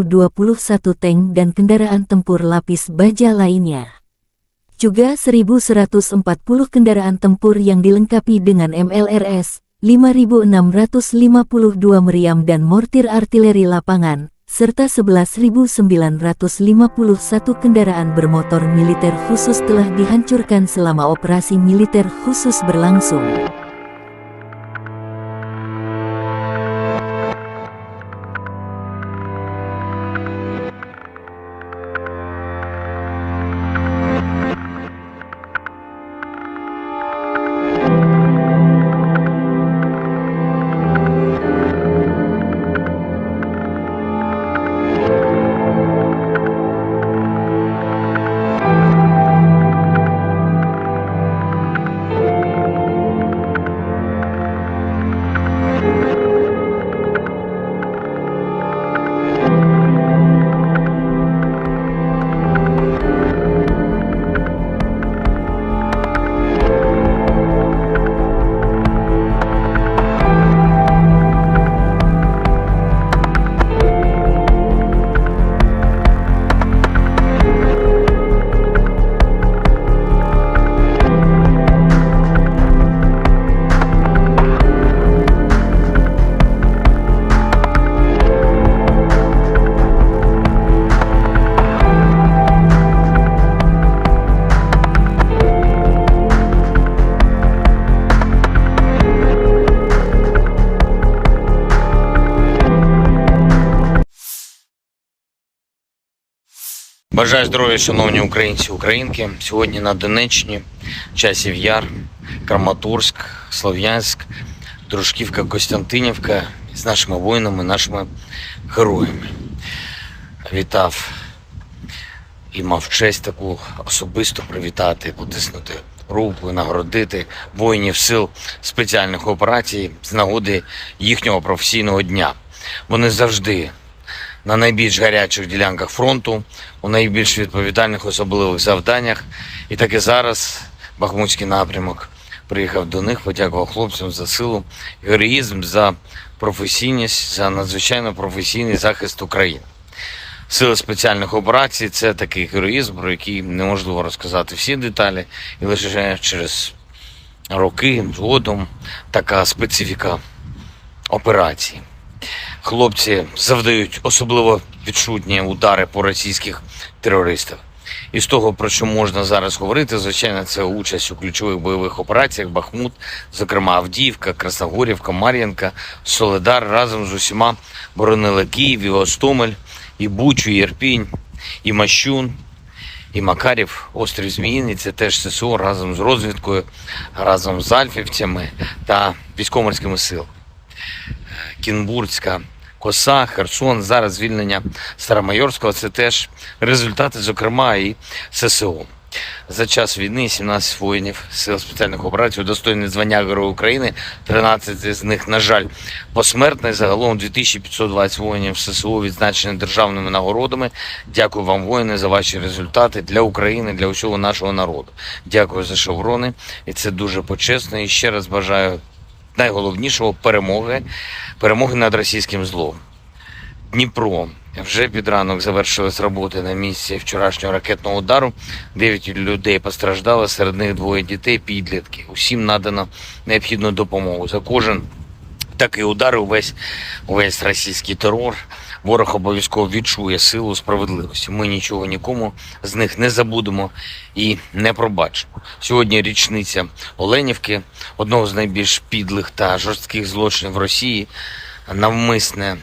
21 tank dan kendaraan tempur lapis baja lainnya. Juga 1.140 kendaraan tempur yang dilengkapi dengan MLRS, 5.652 meriam dan mortir artileri lapangan, serta 11.951 kendaraan bermotor militer khusus telah dihancurkan selama operasi militer khusus berlangsung. Бажаю здоров'я, шановні українці і українки. Сьогодні на Донеччині, Часів Яр, Краматорськ, Слов'янськ, Дружківка, Костянтинівка з нашими воїнами, нашими героями. Вітав і мав честь таку особисто привітати, потиснути руку і нагородити воїнів сил спеціальних операцій з нагоди їхнього професійного дня. Вони завжди на найбільш гарячих ділянках фронту, у найбільш відповідальних особливих завданнях. І так і зараз Бахмутський напрямок приїхав до них, подякував хлопцям за силу, героїзм, за професійність, за надзвичайно професійний захист України. Сили спеціальних операцій – це такий героїзм, про який неможливо розказати всі деталі, і лише через роки згодом така специфіка операції. Хлопці завдають особливо відчутні удари по російських терористах. І з того, про що можна зараз говорити, звичайно, це участь у ключових бойових операціях Бахмут, зокрема Авдіївка, Красногорівка, Мар'їнка, Солидар разом з усіма боронили Київ, і Гостомель, і Бучу, і Ірпінь, і Мощун, і Макарів, острів Зміїний. Це теж ССО разом з розвідкою, разом з альфівцями та військово-морськими силами. Кінбурзька коса, Херсон, зараз звільнення Старомайорського – це теж результати, зокрема, і ССО. За час війни 17 воїнів сил спеціальних операцій удостоєні звання Героя України, 13 з них, на жаль, посмертно. Загалом 2520 воїнів ССО відзначені державними нагородами. Дякую вам, воїни, за ваші результати для України, для усього нашого народу. Дякую за шеврони, і це дуже почесно. І ще раз бажаю найголовнішого – перемоги над російським злом. Дніпро. Вже під ранок завершились роботи на місці вчорашнього ракетного удару. 9 людей постраждали, серед них 2 дітей, підлітки. Усім надано необхідну допомогу. За кожен такий удар, увесь російський терор, ворог обов'язково відчує силу справедливості. Ми нічого нікому з них не забудемо і не пробачимо. Сьогодні річниця Оленівки, одного з найбільш підлих та жорстких злочинів Росії, навмисне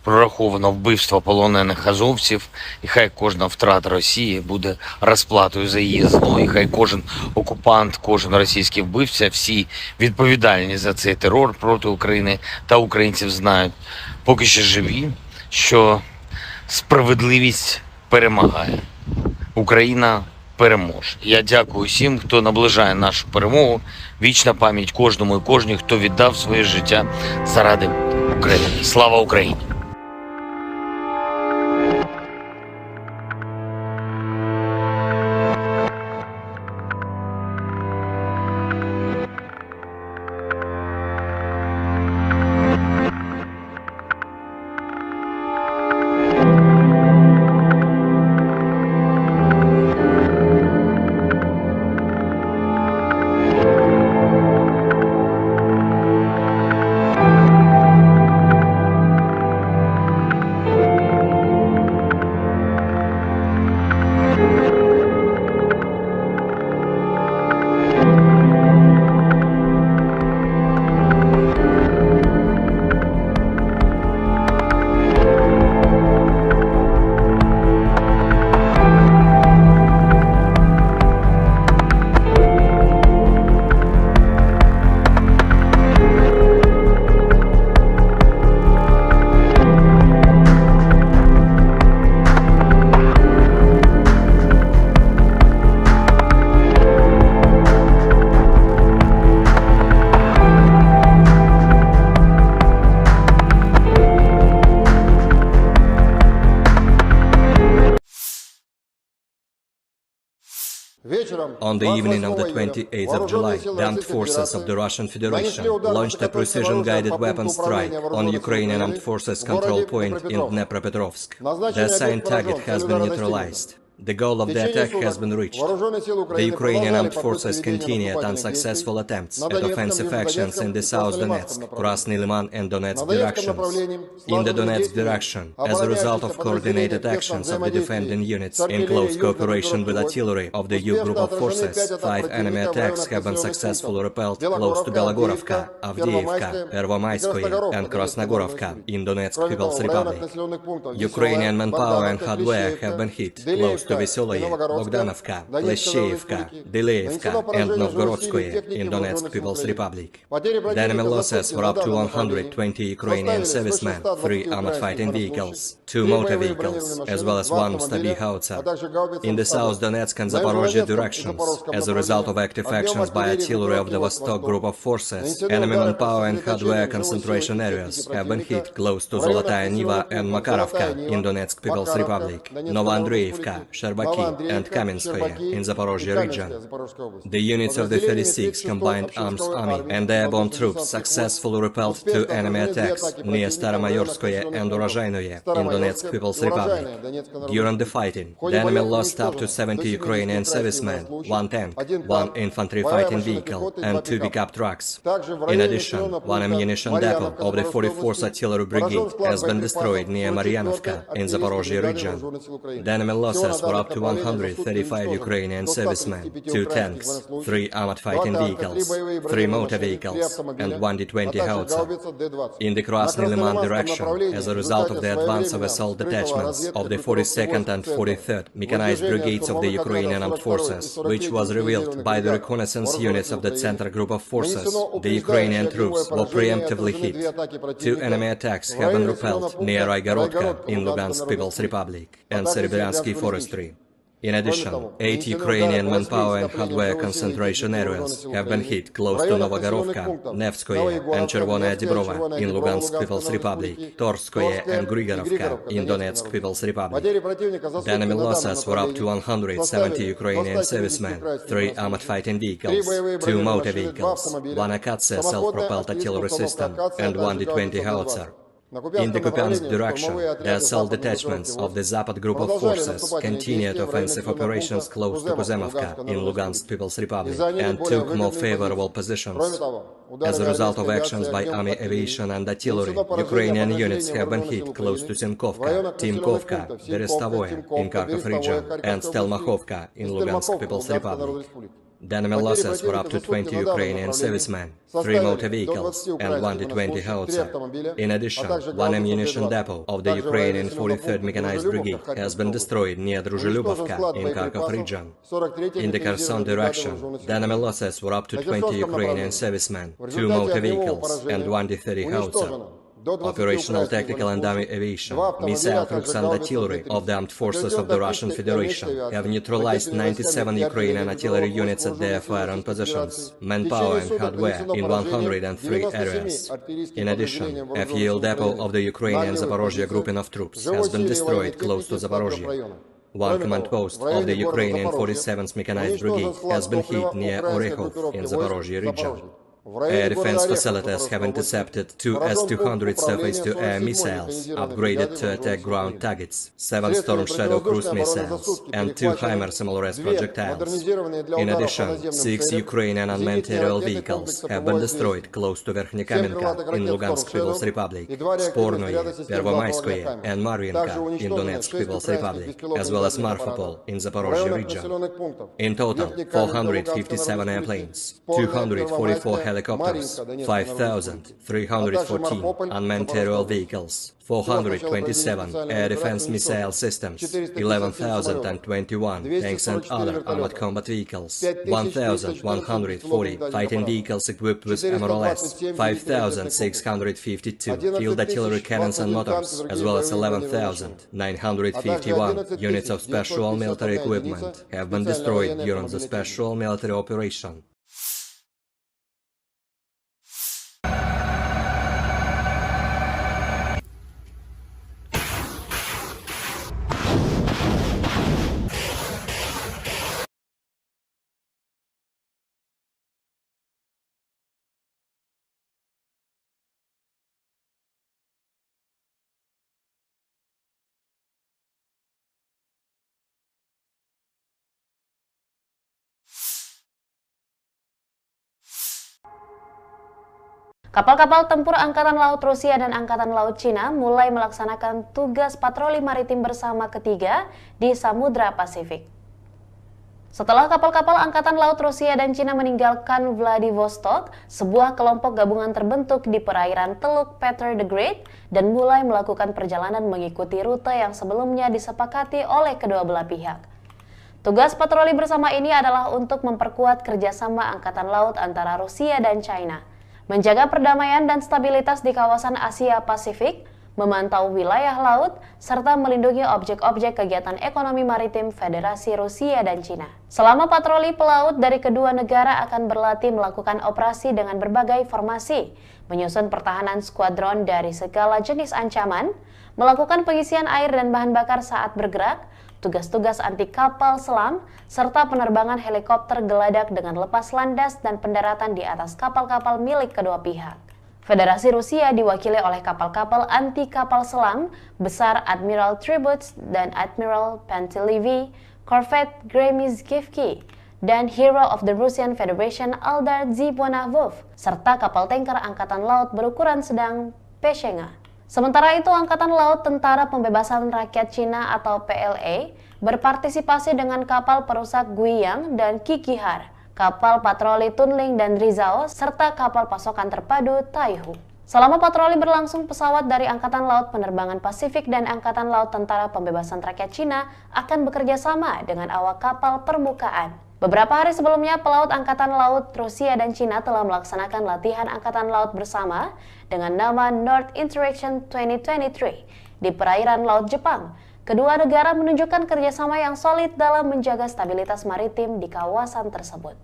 прораховано вбивство полонених азовців, і хай кожна втрата Росії буде розплатою за її зло, і хай кожен окупант, кожен російський вбивця, всі відповідальні за цей терор проти України та українців знають, поки ще живі, що справедливість перемагає. Україна переможе. Я дякую всім, хто наближає нашу перемогу. Вічна пам'ять кожному і кожній, хто віддав своє життя заради України. Слава Україні! you. On the evening of the 28th of July, the armed forces of the Russian Federation launched a precision-guided weapon strike on Ukrainian armed forces control point in Dnepropetrovsk. The assigned target has been neutralized. The goal of the attack has been reached. The Ukrainian armed forces continued unsuccessful attempts at offensive actions in the South Donetsk, Krasny Liman and Donetsk directions. In the Donetsk direction, as a result of coordinated actions of the defending units in close cooperation with artillery of the U group of forces, 5 enemy attacks have been successfully repelled close to Belogorovka, Avdiivka, Pervomaiskoye and Krasnogorovka in Donetsk People's Republic. Ukrainian manpower and hardware have been hit close to Veseloye, Bogdanovka, Leshcheevka, Deleevka and Novgorodskoye in Donetsk People's Republic. The enemy losses were up to 120 Ukrainian servicemen, 3 armored fighting vehicles, 2 motor vehicles, as well as 1 Stabi howitzer. In the South Donetsk and Zaporozhye directions, as a result of active actions by artillery of the Vostok group of forces, enemy manpower and hardware concentration areas have been hit close to Zolotaya Niva and Makarovka in Donetsk People's Republic, Novoandreevka, Sherbaki and Kamenskoye in Zaporozhye region. The units of the 36th Combined Arms Army and the airborne troops successfully repelled 2 enemy attacks near Staromayorskoye and Urozhainoye in Donetsk People's Republic. During the fighting, the enemy lost up to 70 Ukrainian servicemen, 1 tank, 1 infantry fighting vehicle and 2 pickup trucks. In addition, 1 ammunition depot of the 44th Artillery Brigade has been destroyed near Maryanovka in Zaporozhye region. The enemy losses were up to 135 Ukrainian servicemen, 2 tanks, 3 armored fighting vehicles, 3 motor vehicles, and 1 D-20 howitzer. In the Krasny Liman direction, as a result of the advance of assault detachments of the 42nd and 43rd Mechanized Brigades of the Ukrainian Armed Forces, which was revealed by the reconnaissance units of the Center Group of Forces, the Ukrainian troops were preemptively hit. 2 enemy attacks have been repelled near Raigorodka in Lugansk People's Republic and Serebryansky Forestry. In addition, 8 Ukrainian manpower and hardware concentration areas have been hit close to Novogorovka, Nevskoye and Chervonaya Dibrova in Lugansk People's Republic, Torskoye and Grigorovka in Donetsk People's Republic. The enemy losses were up to 170 Ukrainian servicemen, 3 armored fighting vehicles, 2 motor vehicles, 1 Akatsia self-propelled artillery system and 1 D-20 howitzer. In the Kupiansk direction, the assault detachments of the Zapad group of forces continued offensive operations close to Kuzemovka in Lugansk People's Republic and took more favorable positions. As a result of actions by army aviation and artillery, Ukrainian units have been hit close to Simkovka, Timkovka, Berestovoye in Kharkov region and Stelmakhovka in Lugansk People's Republic. The enemy losses were up to 20 Ukrainian servicemen, 3 motor vehicles and 1 D-20 howitzer. In addition, 1 ammunition depot of the Ukrainian 43rd Mechanized Brigade has been destroyed near Druzhilubovka in Kharkov region. In the Kherson direction, the enemy losses were up to 20 Ukrainian servicemen, 2 motor vehicles and 1 D-30 howitzer. Operational, tactical and army aviation, missile troops and artillery of the armed forces of the Russian Federation have neutralized 97 Ukrainian artillery units at their firing positions, manpower and hardware in 103 areas. In addition, a fuel depot of the Ukrainian Zaporozhye grouping of troops has been destroyed close to Zaporozhye. 1 command post of the Ukrainian 47th Mechanized Brigade has been hit near Orekhov in Zaporozhye region. Air defense facilities have intercepted 2 S-200 surface-to-air missiles, upgraded to attack ground targets, 7 Storm Shadow cruise missiles, and 2 HIMARS SMLRS projectiles. In addition, 6 Ukrainian unmanned aerial vehicles have been destroyed close to Verkhnekamenka in Lugansk People's Republic, Spornoye, Pervomaiskoye, and Maryanka in Donetsk People's Republic, as well as Marfapol in Zaporozhye region. In total, 457 airplanes, 244 helicopters, 5,314 unmanned aerial vehicles, 427 air defense missile systems, 11,021 tanks and other armored combat vehicles, 1,140 fighting vehicles equipped with MRLS, 5,652 field artillery cannons and motors, as well as 11,951 units of special military equipment have been destroyed during the special military operation. Kapal-kapal tempur Angkatan Laut Rusia dan Angkatan Laut Cina mulai melaksanakan tugas patroli maritim bersama ketiga di Samudra Pasifik. Setelah kapal-kapal Angkatan Laut Rusia dan Cina meninggalkan Vladivostok, sebuah kelompok gabungan terbentuk di perairan Teluk Peter the Great dan mulai melakukan perjalanan mengikuti rute yang sebelumnya disepakati oleh kedua belah pihak. Tugas patroli bersama ini adalah untuk memperkuat kerjasama Angkatan Laut antara Rusia dan China, menjaga perdamaian dan stabilitas di kawasan Asia Pasifik, memantau wilayah laut, serta melindungi objek-objek kegiatan ekonomi maritim Federasi Rusia dan Cina. Selama patroli pelaut dari kedua negara akan berlatih melakukan operasi dengan berbagai formasi, menyusun pertahanan skuadron dari segala jenis ancaman, melakukan pengisian air dan bahan bakar saat bergerak, tugas-tugas anti kapal selam, serta penerbangan helikopter geladak dengan lepas landas dan pendaratan di atas kapal-kapal milik kedua pihak. Federasi Rusia diwakili oleh kapal-kapal anti kapal selam besar Admiral Tributs dan Admiral Pantelevi, Corvette Gremizkivki, dan Hero of the Russian Federation Aldar Zibonavov, serta kapal tanker Angkatan Laut berukuran sedang Peshenga. Sementara itu, Angkatan Laut Tentara Pembebasan Rakyat Cina atau PLA berpartisipasi dengan kapal perusak Guiyang dan Kikihar, kapal patroli Tunling dan Rizao, serta kapal pasokan terpadu Taihu. Selama patroli berlangsung, pesawat dari Angkatan Laut Penerbangan Pasifik dan Angkatan Laut Tentara Pembebasan Rakyat Cina akan bekerja sama dengan awak kapal permukaan. Beberapa hari sebelumnya, pelaut Angkatan Laut Rusia dan Cina telah melaksanakan latihan Angkatan Laut bersama dengan nama North Interaction 2023 di perairan Laut Jepang. Kedua negara menunjukkan kerjasama yang solid dalam menjaga stabilitas maritim di kawasan tersebut.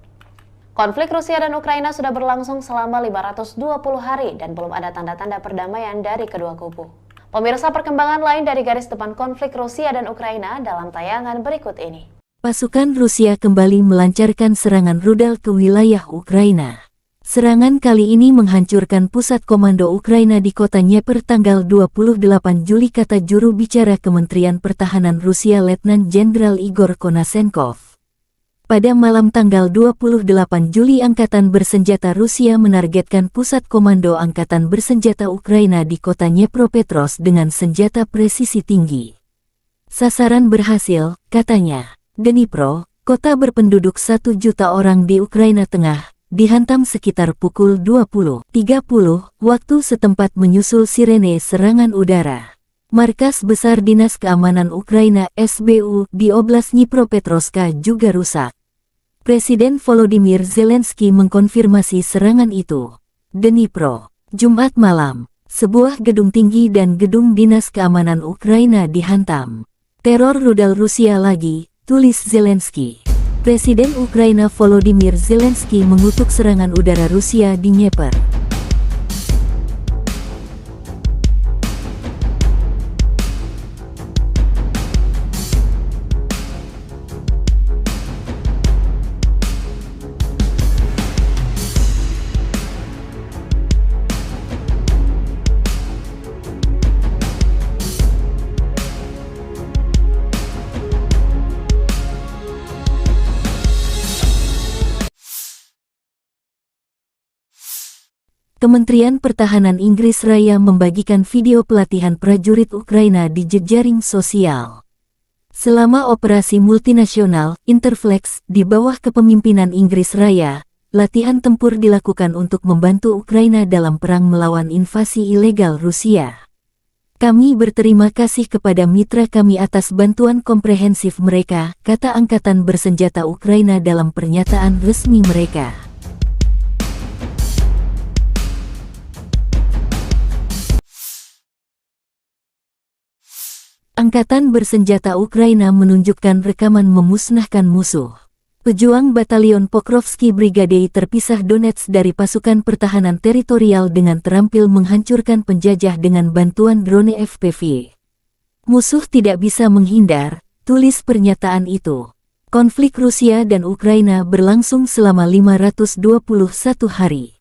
Konflik Rusia dan Ukraina sudah berlangsung selama 520 hari dan belum ada tanda-tanda perdamaian dari kedua kubu. Pemirsa, perkembangan lain dari garis depan konflik Rusia dan Ukraina dalam tayangan berikut ini. Pasukan Rusia kembali melancarkan serangan rudal ke wilayah Ukraina. Serangan kali ini menghancurkan pusat komando Ukraina di kota Dnieper tanggal 28 Juli, kata juru bicara Kementerian Pertahanan Rusia Letnan Jenderal Igor Konasenkov. Pada malam tanggal 28 Juli, Angkatan Bersenjata Rusia menargetkan pusat komando Angkatan Bersenjata Ukraina di kota Dnipropetrovsk dengan senjata presisi tinggi. Sasaran berhasil, katanya. Dnipro, kota berpenduduk 1 juta orang di Ukraina Tengah, dihantam sekitar pukul 20.30 waktu setempat menyusul sirene serangan udara. Markas Besar Dinas Keamanan Ukraina SBU di Oblast Dnipropetrovsk juga rusak. Presiden Volodymyr Zelensky mengkonfirmasi serangan itu. Dnipro, Jumat malam, sebuah gedung tinggi dan gedung Dinas Keamanan Ukraina dihantam. Teror rudal Rusia lagi, tulis Zelensky. Presiden Ukraina Volodymyr Zelensky mengutuk serangan udara Rusia di Dnieper. Kementerian Pertahanan Inggris Raya membagikan video pelatihan prajurit Ukraina di jejaring sosial. Selama operasi multinasional Interflex di bawah kepemimpinan Inggris Raya, latihan tempur dilakukan untuk membantu Ukraina dalam perang melawan invasi ilegal Rusia. Kami berterima kasih kepada mitra kami atas bantuan komprehensif mereka, kata Angkatan Bersenjata Ukraina dalam pernyataan resmi mereka. Angkatan Bersenjata Ukraina menunjukkan rekaman memusnahkan musuh. Pejuang Batalion Pokrovsky Brigade terpisah Donetsk dari pasukan pertahanan teritorial dengan terampil menghancurkan penjajah dengan bantuan drone FPV. Musuh tidak bisa menghindar, tulis pernyataan itu. Konflik Rusia dan Ukraina berlangsung selama 521 hari.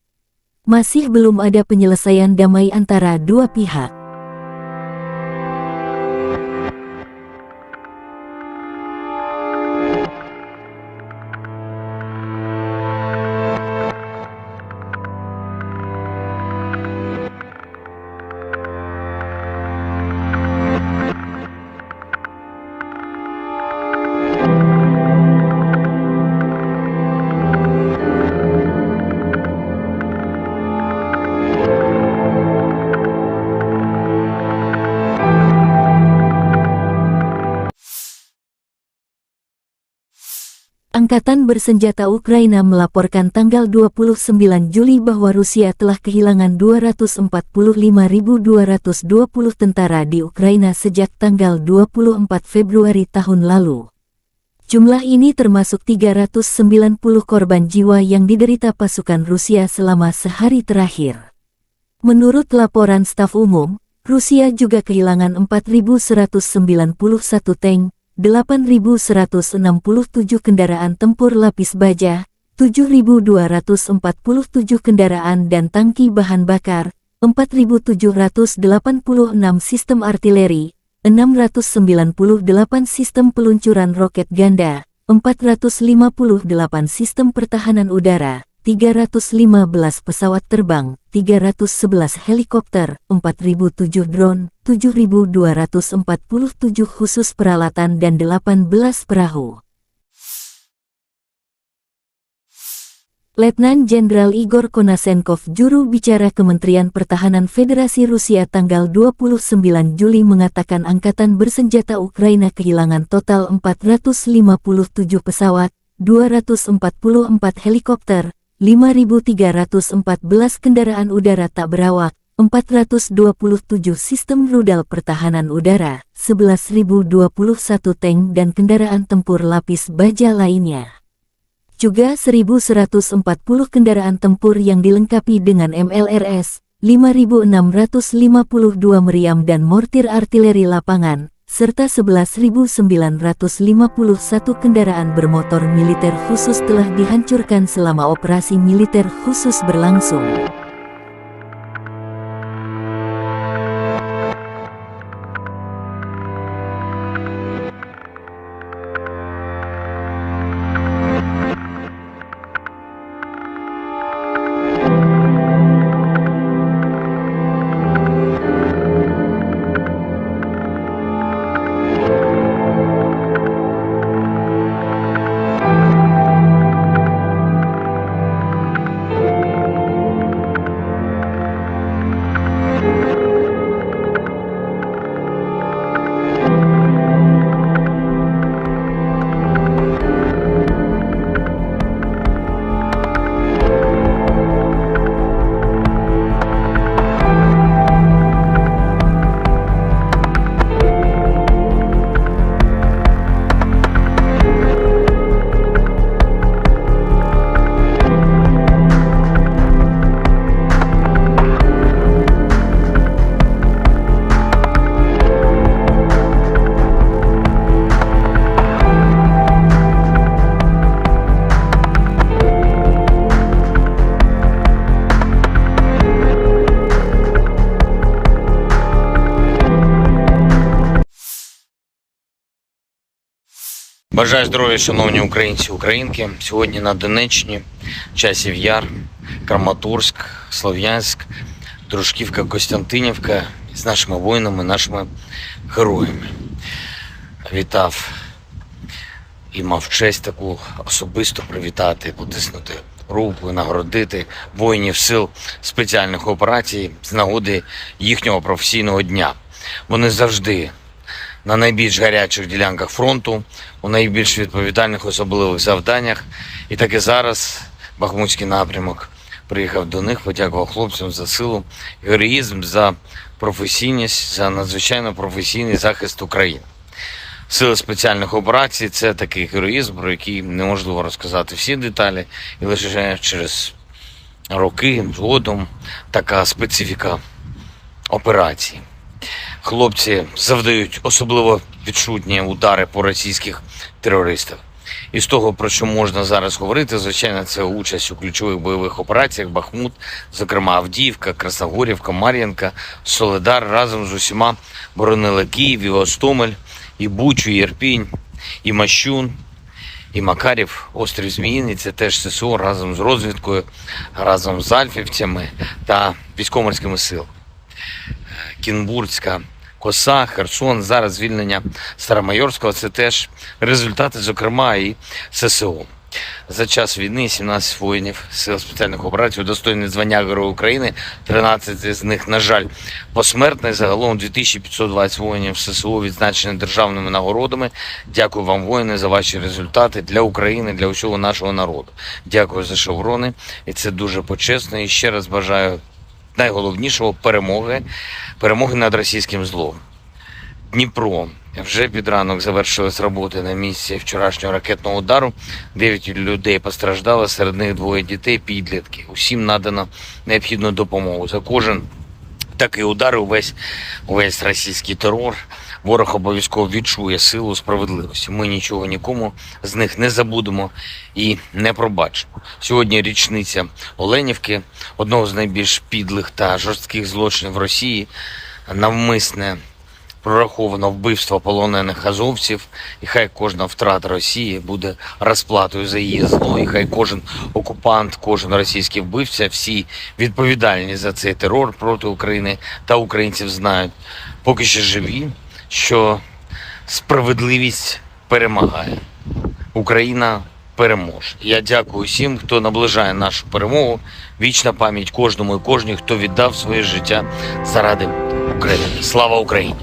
Masih belum ada penyelesaian damai antara dua pihak. Angkatan bersenjata Ukraina melaporkan tanggal 29 Juli bahwa Rusia telah kehilangan 245.220 tentara di Ukraina sejak tanggal 24 Februari tahun lalu. Jumlah ini termasuk 390 korban jiwa yang diderita pasukan Rusia selama sehari terakhir. Menurut laporan staf umum, Rusia juga kehilangan 4.191 tank, 8.167 kendaraan tempur lapis baja, 7.247 kendaraan dan tangki bahan bakar, 4.786 sistem artileri, 698 sistem peluncuran roket ganda, 458 sistem pertahanan udara, 315 pesawat terbang, 311 helikopter, 4.007 drone, 7.247 khusus peralatan dan 18 perahu. Letnan Jenderal Igor Konasenkov, juru bicara Kementerian Pertahanan Federasi Rusia tanggal 29 Juli mengatakan angkatan bersenjata Ukraina kehilangan total 457 pesawat, 244 helikopter, 5.314 kendaraan udara tak berawak, 427 sistem rudal pertahanan udara, 11.021 tank dan kendaraan tempur lapis baja lainnya. Juga 1.140 kendaraan tempur yang dilengkapi dengan MLRS, 5.652 meriam dan mortir artileri lapangan, serta 11.951 kendaraan bermotor militer khusus telah dihancurkan selama operasi militer khusus berlangsung. Бажаю здоров'я, шановні українці, українки. Сьогодні на Донеччині, Часів Яр, Краматорськ, Слов'янськ, Дружківка, Костянтинівка з нашими воїнами, нашими героями. Вітав і мав честь таку особисто привітати, потиснути руку, нагородити воїнів сил спеціальних операцій з нагоди їхнього професійного дня. Вони завжди на найбільш гарячих ділянках фронту, у найбільш відповідальних особливих завданнях. І так і зараз Бахмутський напрямок приїхав до них, подякував хлопцям за силу, героїзм, за професійність, за надзвичайно професійний захист України. Сили спеціальних операцій – це такий героїзм, про який неможливо розказати всі деталі, і лише через роки згодом така специфіка операції. Хлопці завдають особливо відчутні удари по російських терористах. І з того, про що можна зараз говорити, звичайно, це участь у ключових бойових операціях Бахмут, зокрема Авдіївка, Красногорівка, Мар'їнка, Солидар разом з усіма боронили Київ, і Гостомель, і Бучу, і Ірпінь, і Мащун, і Макарів, острів Зміїний. Це теж ССО разом з розвідкою, разом з альфівцями та військово-морськими силами. Кінбурзька коса, Херсон, зараз звільнення Старомайорського – це теж результати, зокрема, і ССО. За час війни 17 воїнів Сил спеціальних операцій удостоєні звання Героя України, 13 з них, на жаль, посмертно. Загалом 2520 воїнів ССО відзначені державними нагородами. Дякую вам, воїни, за ваші результати для України, для усього нашого народу. Дякую за шеврони, і це дуже почесно. І ще раз бажаю найголовнішого перемоги над російським злом. Дніпро. Вже під ранок завершились роботи на місці вчорашнього ракетного удару. 9 людей постраждало, серед них 2 дітей, підлітки. Усім надано необхідну допомогу. За кожен такий удар, увесь російський терор, ворог обов'язково відчує силу справедливості. Ми нічого нікому з них не забудемо і не пробачимо. Сьогодні річниця Оленівки, одного з найбільш підлих та жорстких злочинів Росії, навмисне прораховано вбивство полонених азовців, і хай кожна втрата Росії буде розплатою за її зло, і хай кожен окупант, кожен російський вбивця, всі відповідальні за цей терор проти України та українців знають, поки що живі, що справедливість перемагає. Україна переможе. Я дякую всім, хто наближає нашу перемогу. Вічна пам'ять кожному і кожній, хто віддав своє життя заради України. Слава Україні!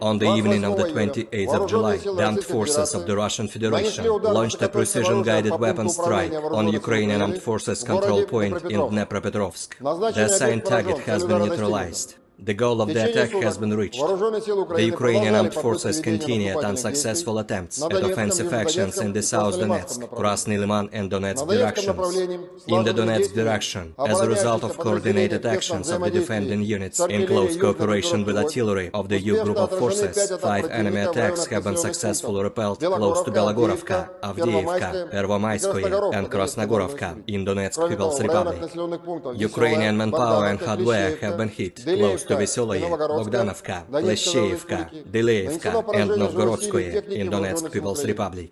On the evening of the 28th of July, the armed forces of the Russian Federation launched a precision-guided weapon strike on Ukrainian armed forces control point in Dnepropetrovsk. The assigned target has been neutralized. The goal of the attack has been reached. The Ukrainian armed forces continued unsuccessful attempts at offensive actions in the South Donetsk, Krasny Liman and Donetsk directions. In the Donetsk direction, as a result of coordinated actions of the defending units in close cooperation with artillery of the U group of forces, 5 enemy attacks have been successfully repelled close to Belogorovka, Avdiivka, Pervomaiskoye and Krasnogorovka in Donetsk People's Republic. Ukrainian manpower and hardware have been hit close to Veseloye, Bogdanovka, Pleshcheivka, Deleevka and Novgorodskoye in Donetsk People's Republic.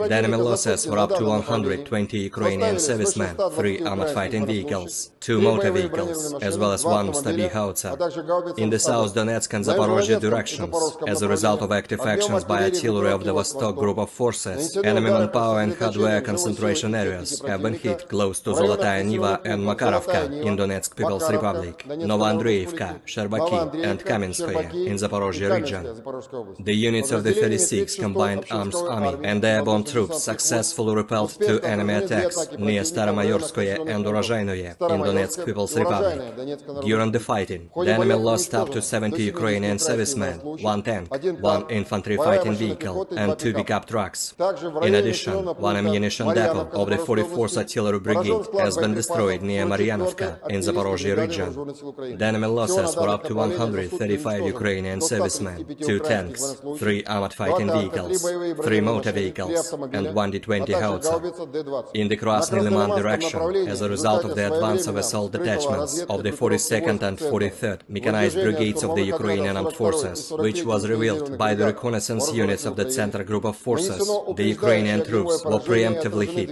The enemy losses were up to 120 Ukrainian servicemen, 3 armored fighting vehicles, 2 motor vehicles, as well as 1 Stabi howitzer. In the South Donetsk and Zaporozhye directions, as a result of active actions by artillery of the Vostok group of forces, enemy manpower and hardware concentration areas have been hit close to Zolotaya Niva and Makarovka in Donetsk People's Republic, Novoandreevka, Sherbaki and Kamenskoye in Zaporozhye region. The units of the 36th Combined Arms Army and airborne troops successfully repelled 2 enemy attacks near Staromayorskoye and Urozhainoye in Donetsk People's Republic. During the fighting, the enemy lost up to 70 Ukrainian servicemen, 1 tank, 1 infantry fighting vehicle and 2 pickup trucks. In addition, 1 ammunition depot of the 44th Artillery Brigade has been destroyed near Maryanovka in Zaporozhye region. The enemy losses were up to 135 Ukrainian servicemen, 2 tanks, 3 armored fighting vehicles, 3 motor vehicles, and 1 D-20 howitzer. In the Krasny Liman direction, as a result of the advance of assault detachments of the 42nd and 43rd mechanized brigades of the Ukrainian armed forces, which was revealed by the reconnaissance units of the Center group of forces, the Ukrainian troops were preemptively hit.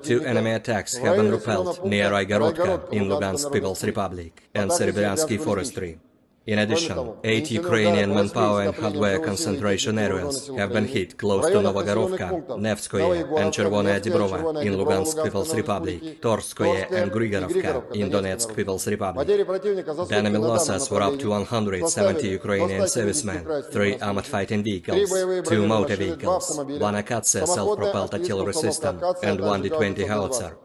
2 enemy attacks have been repelled near Raigorodka in Lugansk People's Republic and Serebryansky Forestry. In addition, 8 Ukrainian manpower and hardware concentration areas have been hit close to Novogorovka, Nevskoye and Chervonaya Dibrova in Lugansk People's Republic, Torskoye and Grigorovka in Donetsk People's Republic. The enemy losses were up to 170 Ukrainian servicemen, 3 armored fighting vehicles, 2 motor vehicles, 1 Akatsia self-propelled artillery system and 1 D-20 howitzer.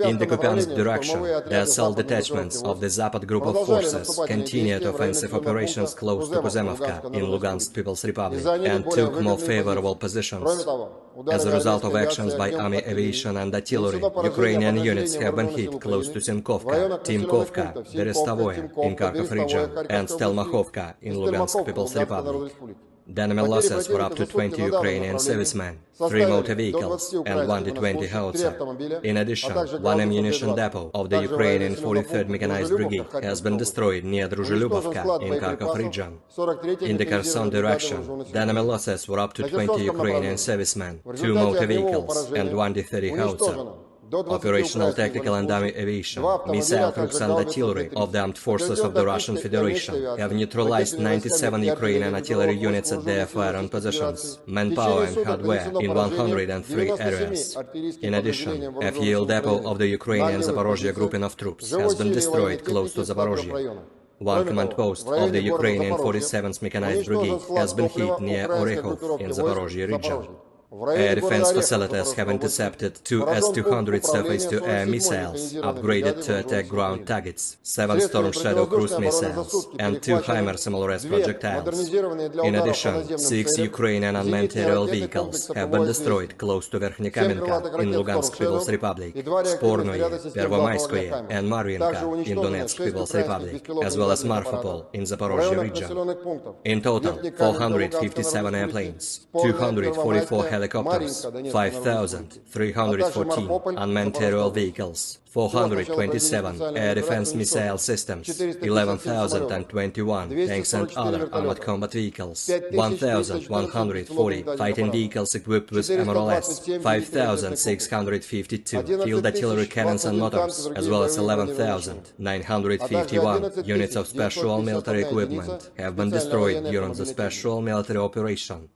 In the Kupiansk direction, the assault detachments of the Zapad group of forces continued offensive operations close to Kuzemovka in Lugansk People's Republic and took more favorable positions. As a result of actions by army aviation and artillery, Ukrainian units have been hit close to Simkovka, Timkovka, Berestavoye in Kharkov region and Stelmakhovka in Lugansk People's Republic. The enemy losses were up to 20 Ukrainian servicemen, 3 motor vehicles and 1 D-20 howitzer. In addition, 1 ammunition depot of the Ukrainian 43rd Mechanized Brigade has been destroyed near Druzhelyubovka in Kharkov region. In the Kherson direction, the enemy losses were up to 20 Ukrainian servicemen, 2 motor vehicles and 1 D-30 howitzer. Operational tactical and army aviation, missile troops and artillery of the armed forces of the Russian Federation have neutralized 97 Ukrainian artillery units at their firing positions, manpower and hardware in 103 areas. In addition, a fuel depot of the Ukrainian Zaporozhye grouping of troops has been destroyed close to Zaporozhye. 1 command post of the Ukrainian 47th Mechanized Brigade has been hit near Orekhov in Zaporozhye region. Air defense facilities have intercepted 2 S-200 surface-to-air missiles, upgraded to attack ground targets, 7 Storm Shadow cruise missiles, and 2 HIMARS SMLRS projectiles. In addition, 6 Ukrainian unmanned aerial vehicles have been destroyed close to Verkhnekamenka in Lugansk People's Republic, Spornoye, Pervomayskoye, and Marvinka in Donetsk People's Republic, as well as Marfapol in Zaporozhye region. In total, 457 airplanes, 244 helicopters, 5,314 unmanned aerial vehicles, 427 air defense missile systems, 11,021 tanks and other armored combat vehicles, 1,140 fighting vehicles equipped with MRLS, 5,652 field artillery cannons and motors, as well as 11,951 units of special military equipment have been destroyed during the special military operation.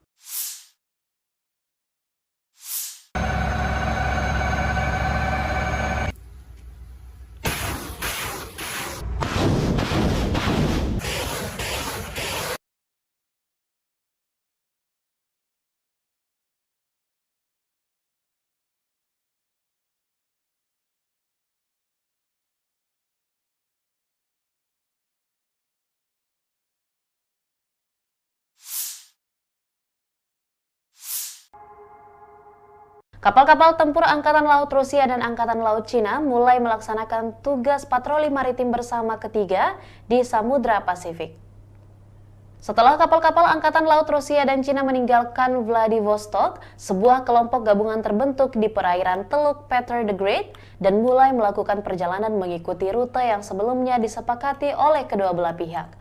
Kapal-kapal tempur Angkatan Laut Rusia dan Angkatan Laut Cina mulai melaksanakan tugas patroli maritim bersama ketiga di Samudra Pasifik. Setelah kapal-kapal Angkatan Laut Rusia dan Cina meninggalkan Vladivostok, sebuah kelompok gabungan terbentuk di perairan Teluk Peter the Great dan mulai melakukan perjalanan mengikuti rute yang sebelumnya disepakati oleh kedua belah pihak.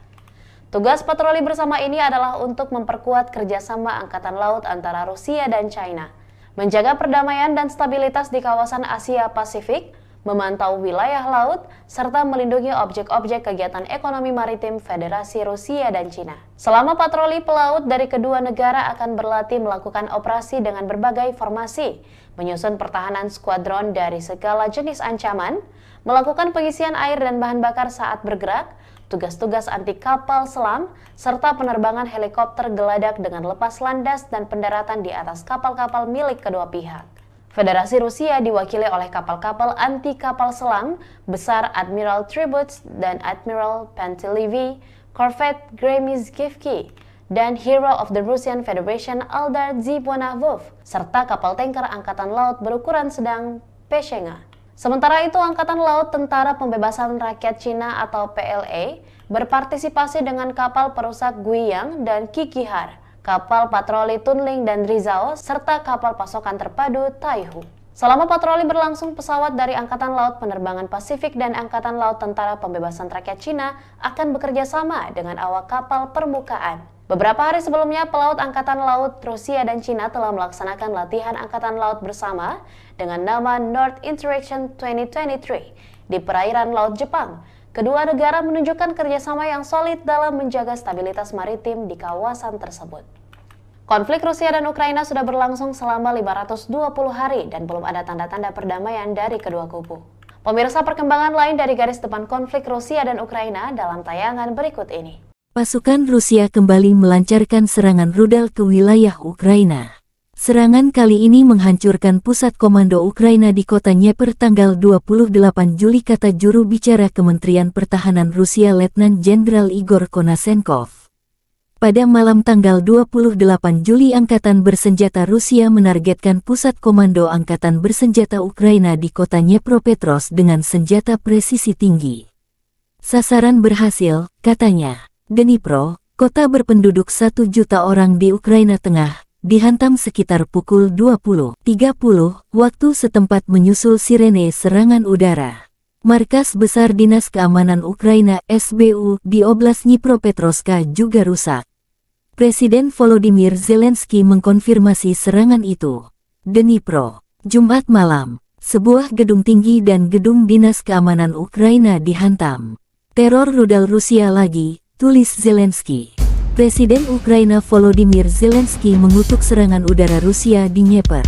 Tugas patroli bersama ini adalah untuk memperkuat kerjasama Angkatan Laut antara Rusia dan China, menjaga perdamaian dan stabilitas di kawasan Asia Pasifik, memantau wilayah laut, serta melindungi objek-objek kegiatan ekonomi maritim Federasi Rusia dan Cina. Selama patroli pelaut dari kedua negara akan berlatih melakukan operasi dengan berbagai formasi, menyusun pertahanan skuadron dari segala jenis ancaman, melakukan pengisian air dan bahan bakar saat bergerak, tugas-tugas anti kapal selam, serta penerbangan helikopter geladak dengan lepas landas dan pendaratan di atas kapal-kapal milik kedua pihak. Federasi Rusia diwakili oleh kapal-kapal anti kapal selam besar Admiral Tributs dan Admiral Pantelevi, Corvette Gremizkivki, dan Hero of the Russian Federation Aldar Zibonavov, serta kapal tanker Angkatan Laut berukuran sedang Peshenga. Sementara itu, Angkatan Laut Tentara Pembebasan Rakyat Cina atau PLA berpartisipasi dengan kapal perusak Guiyang dan Kikihar, kapal patroli Tunling dan Rizao, serta kapal pasokan terpadu Taihu. Selama patroli berlangsung, pesawat dari Angkatan Laut Penerbangan Pasifik dan Angkatan Laut Tentara Pembebasan Rakyat Cina akan bekerja sama dengan awak kapal permukaan. Beberapa hari sebelumnya, pelaut Angkatan Laut Rusia dan Cina telah melaksanakan latihan Angkatan Laut bersama dengan nama North Interaction 2023 di perairan Laut Jepang. Kedua negara menunjukkan kerjasama yang solid dalam menjaga stabilitas maritim di kawasan tersebut. Konflik Rusia dan Ukraina sudah berlangsung selama 520 hari dan belum ada tanda-tanda perdamaian dari kedua kubu. Pemirsa, perkembangan lain dari garis depan konflik Rusia dan Ukraina dalam tayangan berikut ini. Pasukan Rusia kembali melancarkan serangan rudal ke wilayah Ukraina. Serangan kali ini menghancurkan pusat komando Ukraina di kota Dnieper tanggal 28 Juli, kata juru bicara Kementerian Pertahanan Rusia Letnan Jenderal Igor Konashenkov. Pada malam tanggal 28 Juli, Angkatan Bersenjata Rusia menargetkan pusat komando Angkatan Bersenjata Ukraina di kota Dnipropetrovsk dengan senjata presisi tinggi. Sasaran berhasil, katanya. Dnipro, kota berpenduduk 1 juta orang di Ukraina Tengah, dihantam sekitar pukul 20.30 waktu setempat menyusul sirene serangan udara. Markas Besar Dinas Keamanan Ukraina (SBU) di Oblast Dnipropetrovsk juga rusak. Presiden Volodymyr Zelensky mengkonfirmasi serangan itu. Dnipro, Jumat malam, sebuah gedung tinggi dan gedung Dinas Keamanan Ukraina dihantam. Teror rudal Rusia lagi, tulis Zelensky. Presiden Ukraina Volodymyr Zelensky mengutuk serangan udara Rusia di Dnieper.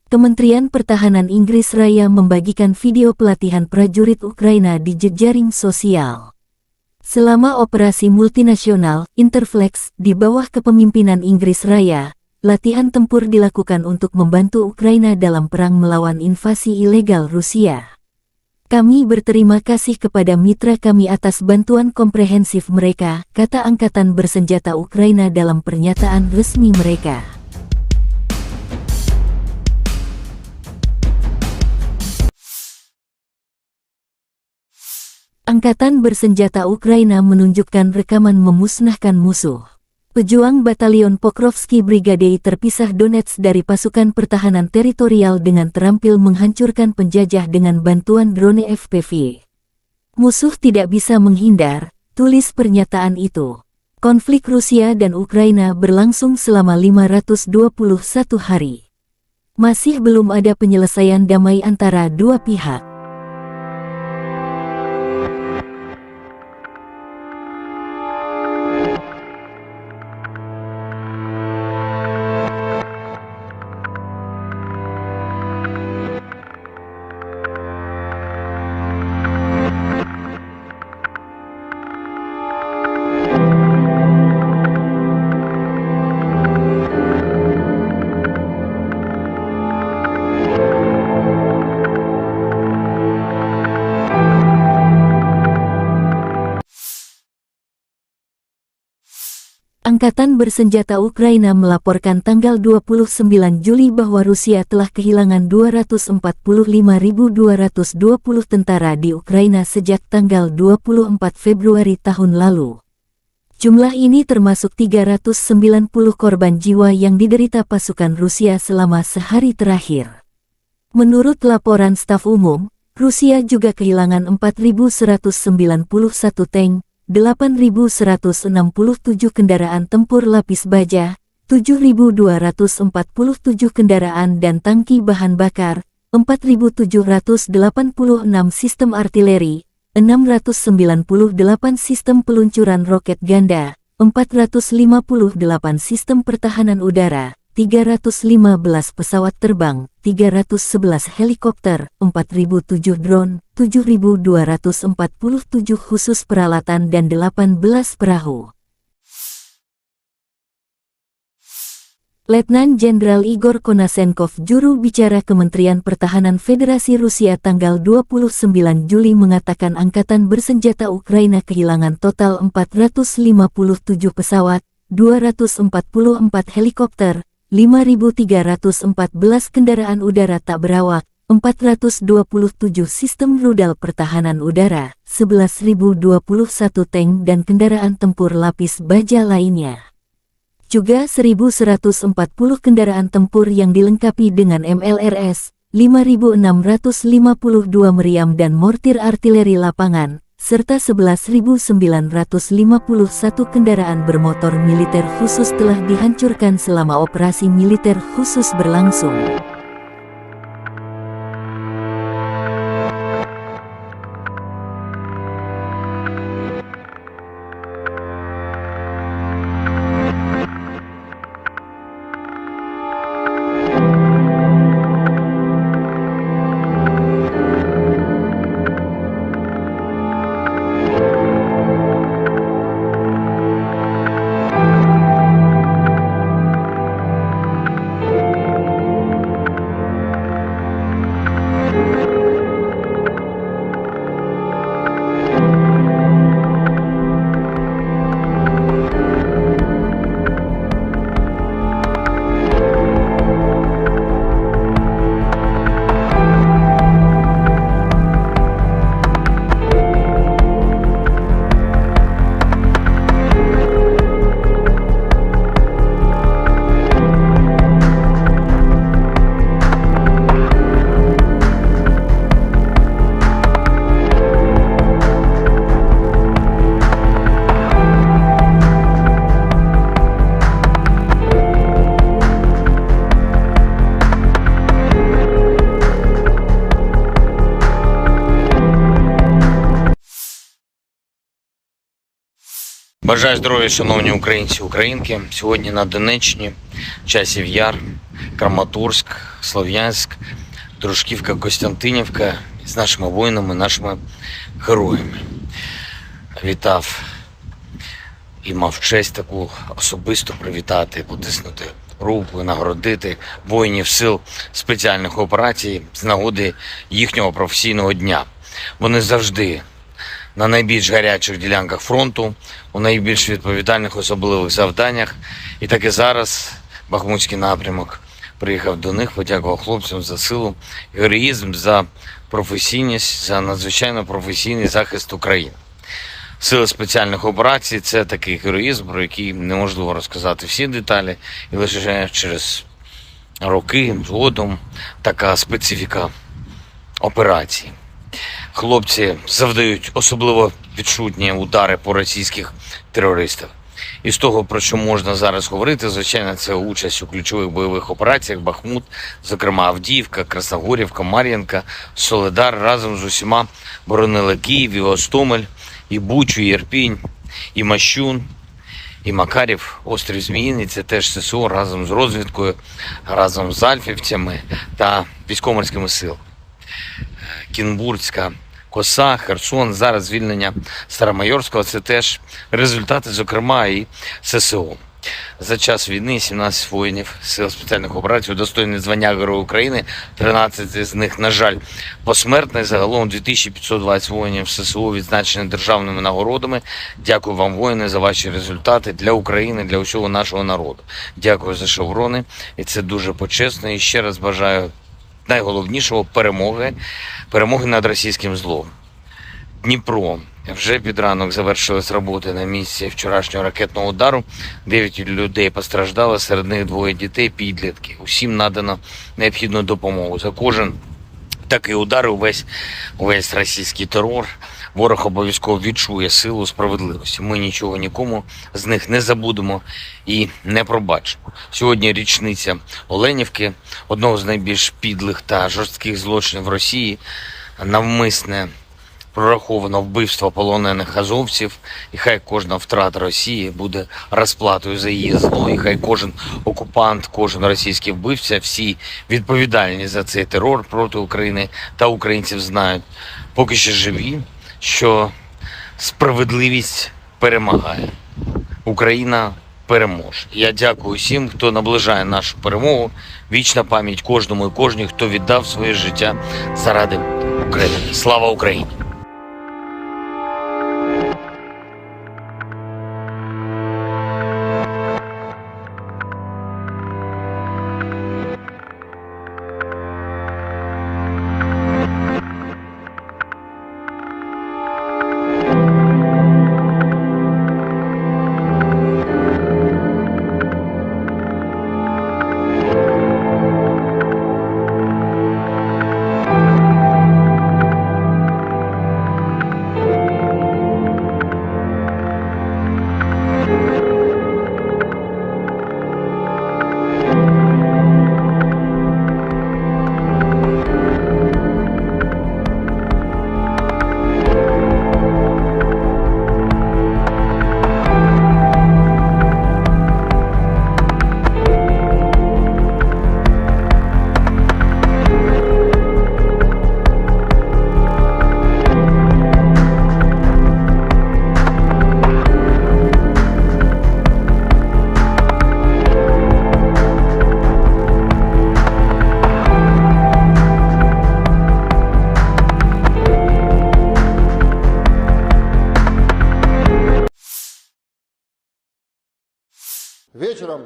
Kementerian Pertahanan Inggris Raya membagikan video pelatihan prajurit Ukraina di jejaring sosial. Selama operasi multinasional Interflex di bawah kepemimpinan Inggris Raya, latihan tempur dilakukan untuk membantu Ukraina dalam perang melawan invasi ilegal Rusia. Kami berterima kasih kepada mitra kami atas bantuan komprehensif mereka, kata Angkatan Bersenjata Ukraina dalam pernyataan resmi mereka. Angkatan Bersenjata Ukraina menunjukkan rekaman memusnahkan musuh. Pejuang Batalion Pokrovsky Brigade terpisah Donetsk dari pasukan pertahanan teritorial dengan terampil menghancurkan penjajah dengan bantuan drone FPV. Musuh tidak bisa menghindar, tulis pernyataan itu. Konflik Rusia dan Ukraina berlangsung selama 521 hari. Masih belum ada penyelesaian damai antara dua pihak. Angkatan Bersenjata Ukraina melaporkan tanggal 29 Juli bahwa Rusia telah kehilangan 245.220 tentara di Ukraina sejak tanggal 24 Februari tahun lalu. Jumlah ini termasuk 390 korban jiwa yang diderita pasukan Rusia selama sehari terakhir. Menurut laporan staf umum, Rusia juga kehilangan 4.191 tank, 8.167 kendaraan tempur lapis baja, 7.247 kendaraan dan tangki bahan bakar, 4.786 sistem artileri, 698 sistem peluncuran roket ganda, 458 sistem pertahanan udara, 315 pesawat terbang, 311 helikopter, 4.007 drone, 7.247 khusus peralatan dan 18 perahu. Letnan Jenderal Igor Konashenkov, juru bicara Kementerian Pertahanan Federasi Rusia tanggal 29 Juli mengatakan Angkatan Bersenjata Ukraina kehilangan total 457 pesawat, 244 helikopter, 5.314 kendaraan udara tak berawak, 427 sistem rudal pertahanan udara, 11.021 tank dan kendaraan tempur lapis baja lainnya. Juga 1.140 kendaraan tempur yang dilengkapi dengan MLRS, 5.652 meriam dan mortir artileri lapangan, serta 11.951 kendaraan bermotor militer khusus telah dihancurkan selama operasi militer khusus berlangsung. Бажаю здоров'я, шановні українці і українки. Сьогодні на Донеччині, Часів Яр, Краматорськ, Слов'янськ, Дружківка, Костянтинівка з нашими воїнами, нашими героями. Вітав і мав честь таку особисто привітати, потиснути руку, нагородити воїнів сил спеціальних операцій з нагоди їхнього професійного дня. Вони завжди на найбільш гарячих ділянках фронту, у найбільш відповідальних особливих завданнях. І так і зараз Бахмутський напрямок приїхав до них, подякував хлопцям за силу, героїзм, за професійність, за надзвичайно професійний захист України. Сили спеціальних операцій – це такий героїзм, про який неможливо розказати всі деталі, і лише через роки згодом така специфіка операції. Хлопці завдають особливо відчутні удари по російських терористах. І з того, про що можна зараз говорити, звичайно, це участь у ключових бойових операціях Бахмут, зокрема Авдіївка, Красногорівка, Мар'їнка, Солидар разом з усіма боронили Київ, і Гостомель, і Бучу, і Ірпінь, і Мащун, і Макарів, острів Зміїний, це теж ССО разом з розвідкою, разом з альфівцями та військово-морськими силами. Кінбурзька коса, Херсон, зараз звільнення Старомайорського – це теж результати, зокрема, і ССО. За час війни 17 воїнів Сил спеціальних операцій удостоєні звання Героя України, 13 з них, на жаль, посмертні. Загалом 2520 воїнів ССО відзначені державними нагородами. Дякую вам, воїни, за ваші результати для України, для усього нашого народу. Дякую за шеврони, і це дуже почесно. І ще раз бажаю найголовнішого – перемоги над російським злом. Дніпро. Вже під ранок завершились роботи на місці вчорашнього ракетного удару. 9 людей постраждали, серед них 2 дітей, підлітки. Усім надано необхідну допомогу. За кожен такий удар, увесь російський терор, ворог обов'язково відчує силу справедливості. Ми нічого нікому з них не забудемо і не пробачимо. Сьогодні річниця Оленівки, одного з найбільш підлих та жорстких злочинів Росії, навмисне прораховано вбивство полонених азовців, і хай кожна втрата Росії буде розплатою за її зло, і хай кожен окупант, кожен російський вбивця, всі відповідальні за цей терор проти України та українців знають, поки ще живі, що справедливість перемагає. Україна переможе. Я дякую всім, хто наближає нашу перемогу. Вічна пам'ять кожному і кожній, хто віддав своє життя заради України. Слава Україні!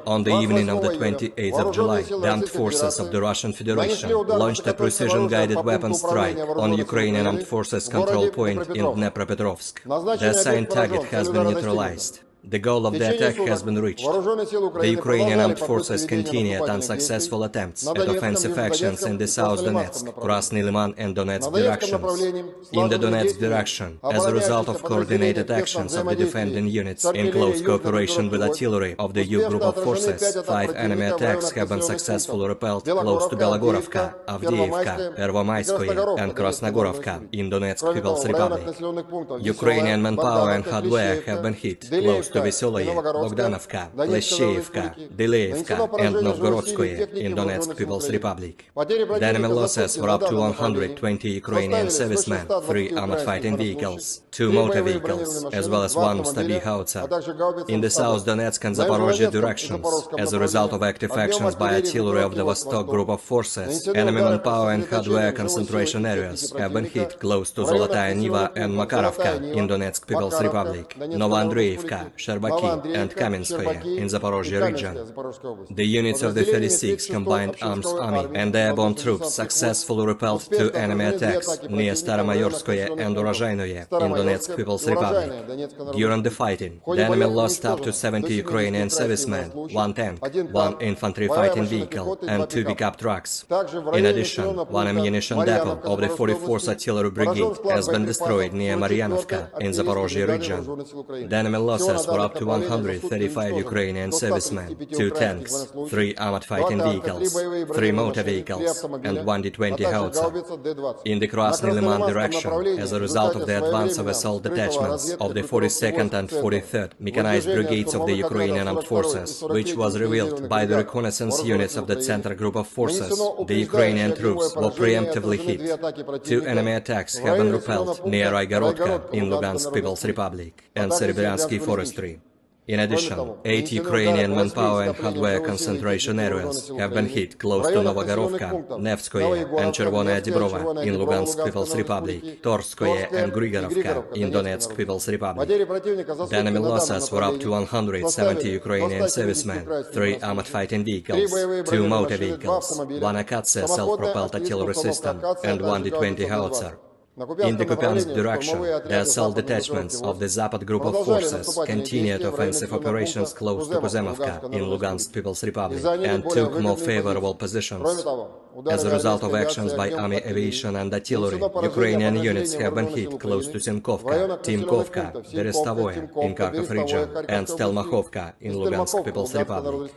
On the evening of the 28th of July, the armed forces of the Russian Federation launched a precision-guided weapon strike on Ukrainian armed forces control point in Dnepropetrovsk. The assigned target has been neutralized. The goal of the attack has been reached. The Ukrainian armed forces continued unsuccessful attempts at offensive actions in the South Donetsk, Krasny Liman and Donetsk directions. In the Donetsk direction, as a result of coordinated actions of the defending units in close cooperation with artillery of the U group of forces, 5 enemy attacks have been successfully repelled close to Belogorovka, Avdiivka, Pervomaiskoye and Krasnogorovka in Donetsk People's Republic. Ukrainian manpower and hardware have been hit close to Vesoloye, Bogdanovka, Pleshcheivka, Deleevka and Novgorodskoye in Donetsk People's Republic. The enemy losses were up to 120 Ukrainian servicemen, 3 armored fighting vehicles, 2 motor vehicles, as well as 1 Stabi howitzer. In the South Donetsk and Zaporozhye directions, as a result of active actions by artillery of the Vostok group of forces, enemy manpower and hardware concentration areas have been hit close to Zolotaya Niva and Makarovka in Donetsk People's Republic, Novoandreevka, Sherbaki and Kamenskoye in Zaporozhye region. The units of the 36th Combined Arms Army and airborne troops successfully repelled 2 enemy attacks near Staromayorskoye and Urozhainoye in Donetsk People's Republic. During the fighting, the enemy lost up to 70 Ukrainian servicemen, 1 tank, 1 infantry fighting vehicle and 2 pickup trucks. In addition, 1 ammunition depot of the 44th Artillery Brigade has been destroyed near Maryanovka in Zaporozhye region. The enemy losses were up to 135 Ukrainian servicemen, 2 tanks, 3 armored fighting vehicles, 3 motor vehicles, and 1 D-20 howitzer. In the Krasny Liman direction, as a result of the advance of assault detachments of the 42nd and 43rd Mechanized Brigades of the Ukrainian Armed Forces, which was revealed by the reconnaissance units of the Center Group of Forces, the Ukrainian troops were preemptively hit. 2 enemy attacks have been repelled near Raigorodka in Lugansk People's Republic and Serebryansky Forestry. In addition, 8 Ukrainian manpower and hardware concentration areas have been hit close to Novogorovka, Nevskoye and Chervonaya Dibrova in Lugansk People's Republic, Torskoye and Grigorovka in Donetsk People's Republic. The enemy losses were up to 170 Ukrainian servicemen, 3 armored fighting vehicles, 2 motor vehicles, 1 Akatsia self-propelled artillery system and 1 D-20 howitzer. In the Kupiansk direction, the assault detachments of the Zapad group of forces continued offensive operations close to Kuzemovka in Lugansk People's Republic and took more favorable positions. As a result of actions by army aviation and artillery, Ukrainian units have been hit close to Simkovka, Timkovka, Berestovoye in Kharkov region and Stelmakhovka in Lugansk People's Republic.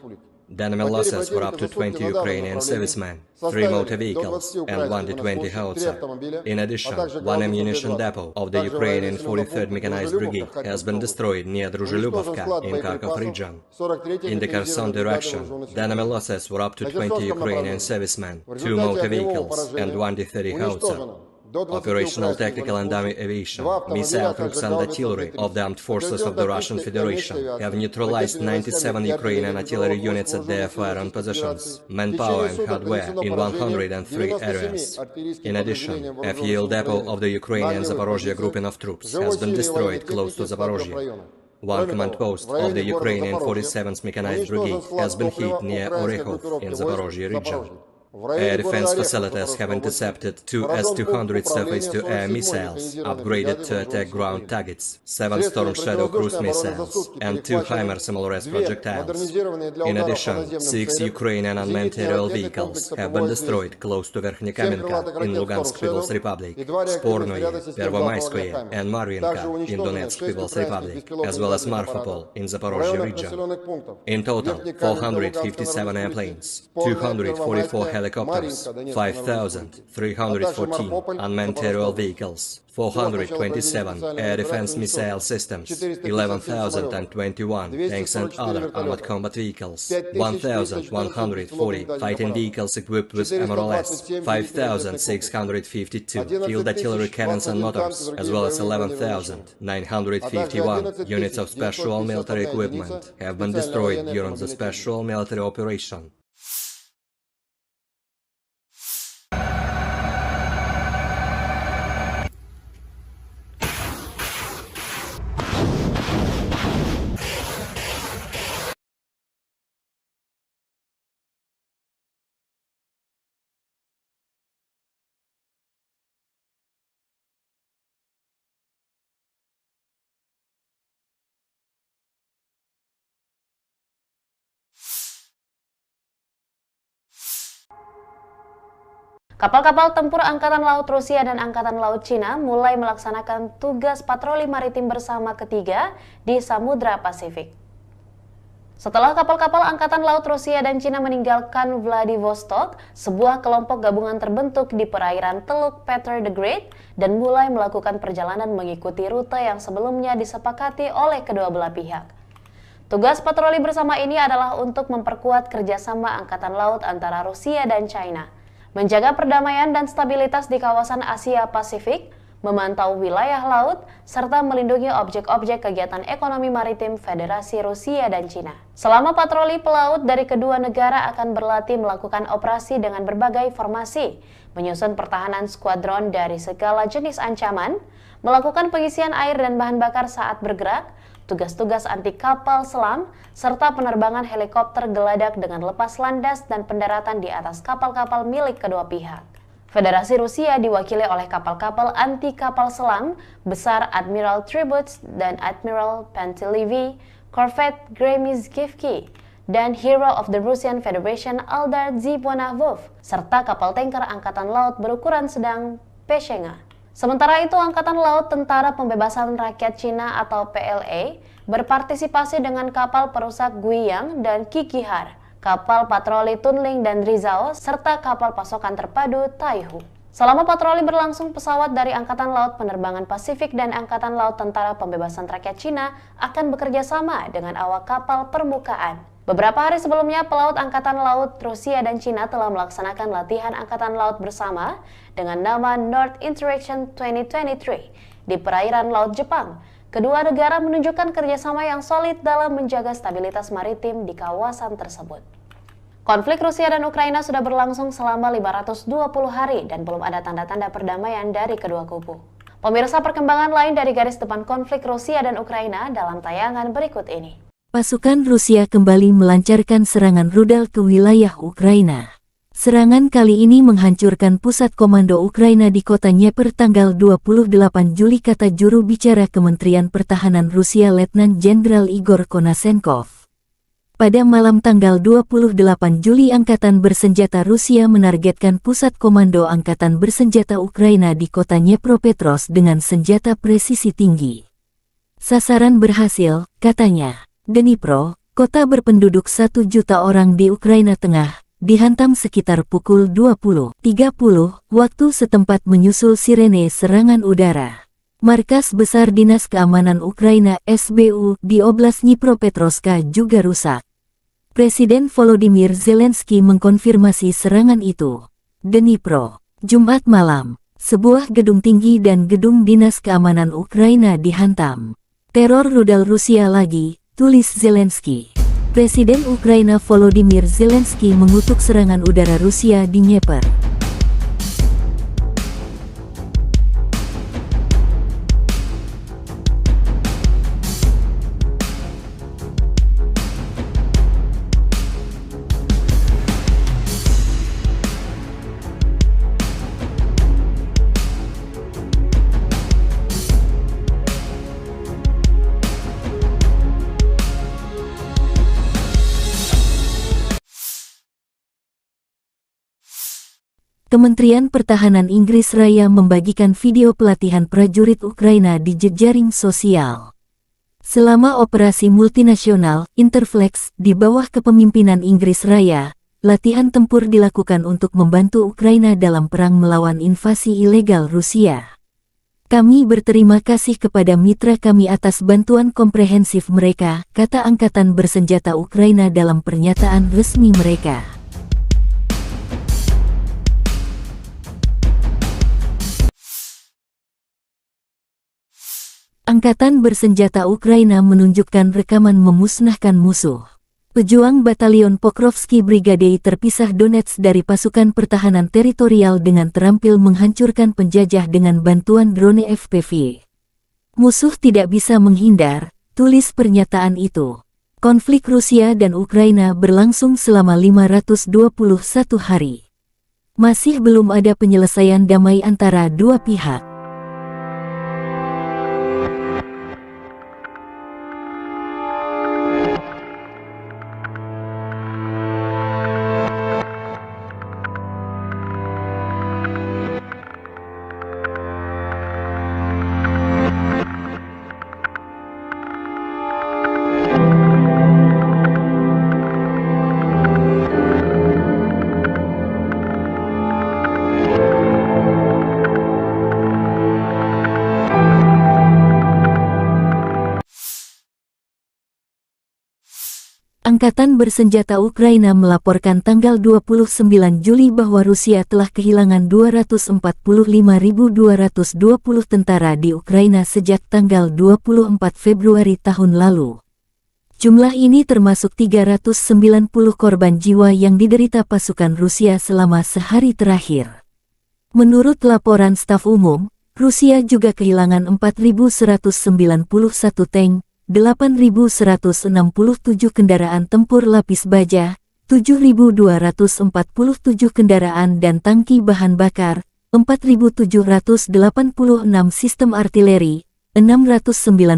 The enemy losses were up to 20 Ukrainian servicemen, 3 motor vehicles and 1 D-20 howitzer. In addition, 1 ammunition depot of the Ukrainian 43rd Mechanized Brigade has been destroyed near Druzhelyubovka in Kharkov region. In the Kherson direction, the enemy losses were up to 20 Ukrainian servicemen, 2 motor vehicles and 1 D-30 howitzer. Operational tactical and army aviation, missile troops and artillery of the armed forces of the Russian Federation have neutralized 97 Ukrainian artillery units at their firing positions, manpower and hardware in 103 areas. In addition, a fuel depot of the Ukrainian Zaporozhye grouping of troops has been destroyed close to Zaporozhye. 1 command post of the Ukrainian 47th Mechanized Brigade has been hit near Orekhov in Zaporozhye region. Air defense facilities have intercepted 2 S-200 surface-to-air missiles, upgraded to attack ground targets, 7 Storm Shadow cruise missiles, and 2 HIMARS MLRS projectiles. In addition, 6 Ukrainian unmanned aerial vehicles have been destroyed close to Verkhnekamenka in Lugansk People's Republic, Spornoye, Pervomaiskoye, and Marvinka in Donetsk People's Republic, as well as Marfapol in Zaporozhye region. In total, 457 airplanes, 244 helicopters, 5,314 unmanned aerial vehicles, 427 air defense missile systems, 11,021 tanks and other armored combat vehicles, 1,140 fighting vehicles equipped with MRLS, 5,652 field artillery cannons and motors, as well as 11,951 units of special military equipment have been destroyed during the special military operation. Kapal-kapal tempur Angkatan Laut Rusia dan Angkatan Laut Cina mulai melaksanakan tugas patroli maritim bersama ketiga di Samudra Pasifik. Setelah kapal-kapal Angkatan Laut Rusia dan Cina meninggalkan Vladivostok, sebuah kelompok gabungan terbentuk di perairan Teluk Peter the Great dan mulai melakukan perjalanan mengikuti rute yang sebelumnya disepakati oleh kedua belah pihak. Tugas patroli bersama ini adalah untuk memperkuat kerjasama Angkatan Laut antara Rusia dan China, menjaga perdamaian dan stabilitas di kawasan Asia Pasifik, memantau wilayah laut, serta melindungi objek-objek kegiatan ekonomi maritim Federasi Rusia dan Cina. Selama patroli pelaut dari kedua negara akan berlatih melakukan operasi dengan berbagai formasi, menyusun pertahanan skuadron dari segala jenis ancaman, melakukan pengisian air dan bahan bakar saat bergerak, tugas-tugas anti kapal selam, serta penerbangan helikopter geladak dengan lepas landas dan pendaratan di atas kapal-kapal milik kedua pihak. Federasi Rusia diwakili oleh kapal-kapal anti kapal selam besar Admiral Tributs dan Admiral Pantelevi, korvet Gremizkivki, dan Hero of the Russian Federation Aldar Zibonavov, serta kapal tanker Angkatan Laut berukuran sedang Peshenga. Sementara itu, Angkatan Laut Tentara Pembebasan Rakyat Cina atau PLA berpartisipasi dengan kapal perusak Guiyang dan Kikihar, kapal patroli Tunling dan Rizao, serta kapal pasokan terpadu Taihu. Selama patroli berlangsung, pesawat dari Angkatan Laut Penerbangan Pasifik dan Angkatan Laut Tentara Pembebasan Rakyat Cina akan bekerja sama dengan awak kapal permukaan. Beberapa hari sebelumnya, pelaut Angkatan Laut Rusia dan Cina telah melaksanakan latihan Angkatan Laut bersama dengan nama North Interaction 2023 di perairan Laut Jepang. Kedua negara menunjukkan kerjasama yang solid dalam menjaga stabilitas maritim di kawasan tersebut. Konflik Rusia dan Ukraina sudah berlangsung selama 520 hari dan belum ada tanda-tanda perdamaian dari kedua kubu. Pemirsa, perkembangan lain dari garis depan konflik Rusia dan Ukraina dalam tayangan berikut ini. Pasukan Rusia kembali melancarkan serangan rudal ke wilayah Ukraina. Serangan kali ini menghancurkan pusat komando Ukraina di kota Dnieper tanggal 28 Juli, kata juru bicara Kementerian Pertahanan Rusia Letnan Jenderal Igor Konasenkov. Pada malam tanggal 28 Juli, Angkatan Bersenjata Rusia menargetkan pusat komando Angkatan Bersenjata Ukraina di kota Dnepropetrovsk dengan senjata presisi tinggi. Sasaran berhasil, katanya. Dnipro, kota berpenduduk 1 juta orang di Ukraina Tengah, dihantam sekitar pukul 20.30 waktu setempat menyusul sirene serangan udara. Markas Besar Dinas Keamanan Ukraina SBU di Oblast Dnipropetrovsk juga rusak. Presiden Volodymyr Zelensky mengkonfirmasi serangan itu. Dnipro, Jumat malam, sebuah gedung tinggi dan gedung Dinas Keamanan Ukraina dihantam. Teror rudal Rusia lagi, tulis Zelensky. Presiden Ukraina Volodymyr Zelensky mengutuk serangan udara Rusia di Dnieper. Kementerian Pertahanan Inggris Raya membagikan video pelatihan prajurit Ukraina di jejaring sosial. Selama operasi multinasional Interflex di bawah kepemimpinan Inggris Raya, latihan tempur dilakukan untuk membantu Ukraina dalam perang melawan invasi ilegal Rusia. Kami berterima kasih kepada mitra kami atas bantuan komprehensif mereka, kata Angkatan Bersenjata Ukraina dalam pernyataan resmi mereka. Angkatan Bersenjata Ukraina menunjukkan rekaman memusnahkan musuh. Pejuang Batalion Pokrovsky Brigade terpisah Donetsk dari pasukan pertahanan teritorial dengan terampil menghancurkan penjajah dengan bantuan drone FPV. Musuh tidak bisa menghindar, tulis pernyataan itu. Konflik Rusia dan Ukraina berlangsung selama 521 hari. Masih belum ada penyelesaian damai antara dua pihak. Angkatan bersenjata Ukraina melaporkan tanggal 29 Juli bahwa Rusia telah kehilangan 245.220 tentara di Ukraina sejak tanggal 24 Februari tahun lalu. Jumlah ini termasuk 390 korban jiwa yang diderita pasukan Rusia selama sehari terakhir. Menurut laporan staf umum, Rusia juga kehilangan 4.191 tank, 8.167 kendaraan tempur lapis baja, 7.247 kendaraan dan tangki bahan bakar, 4.786 sistem artileri, 698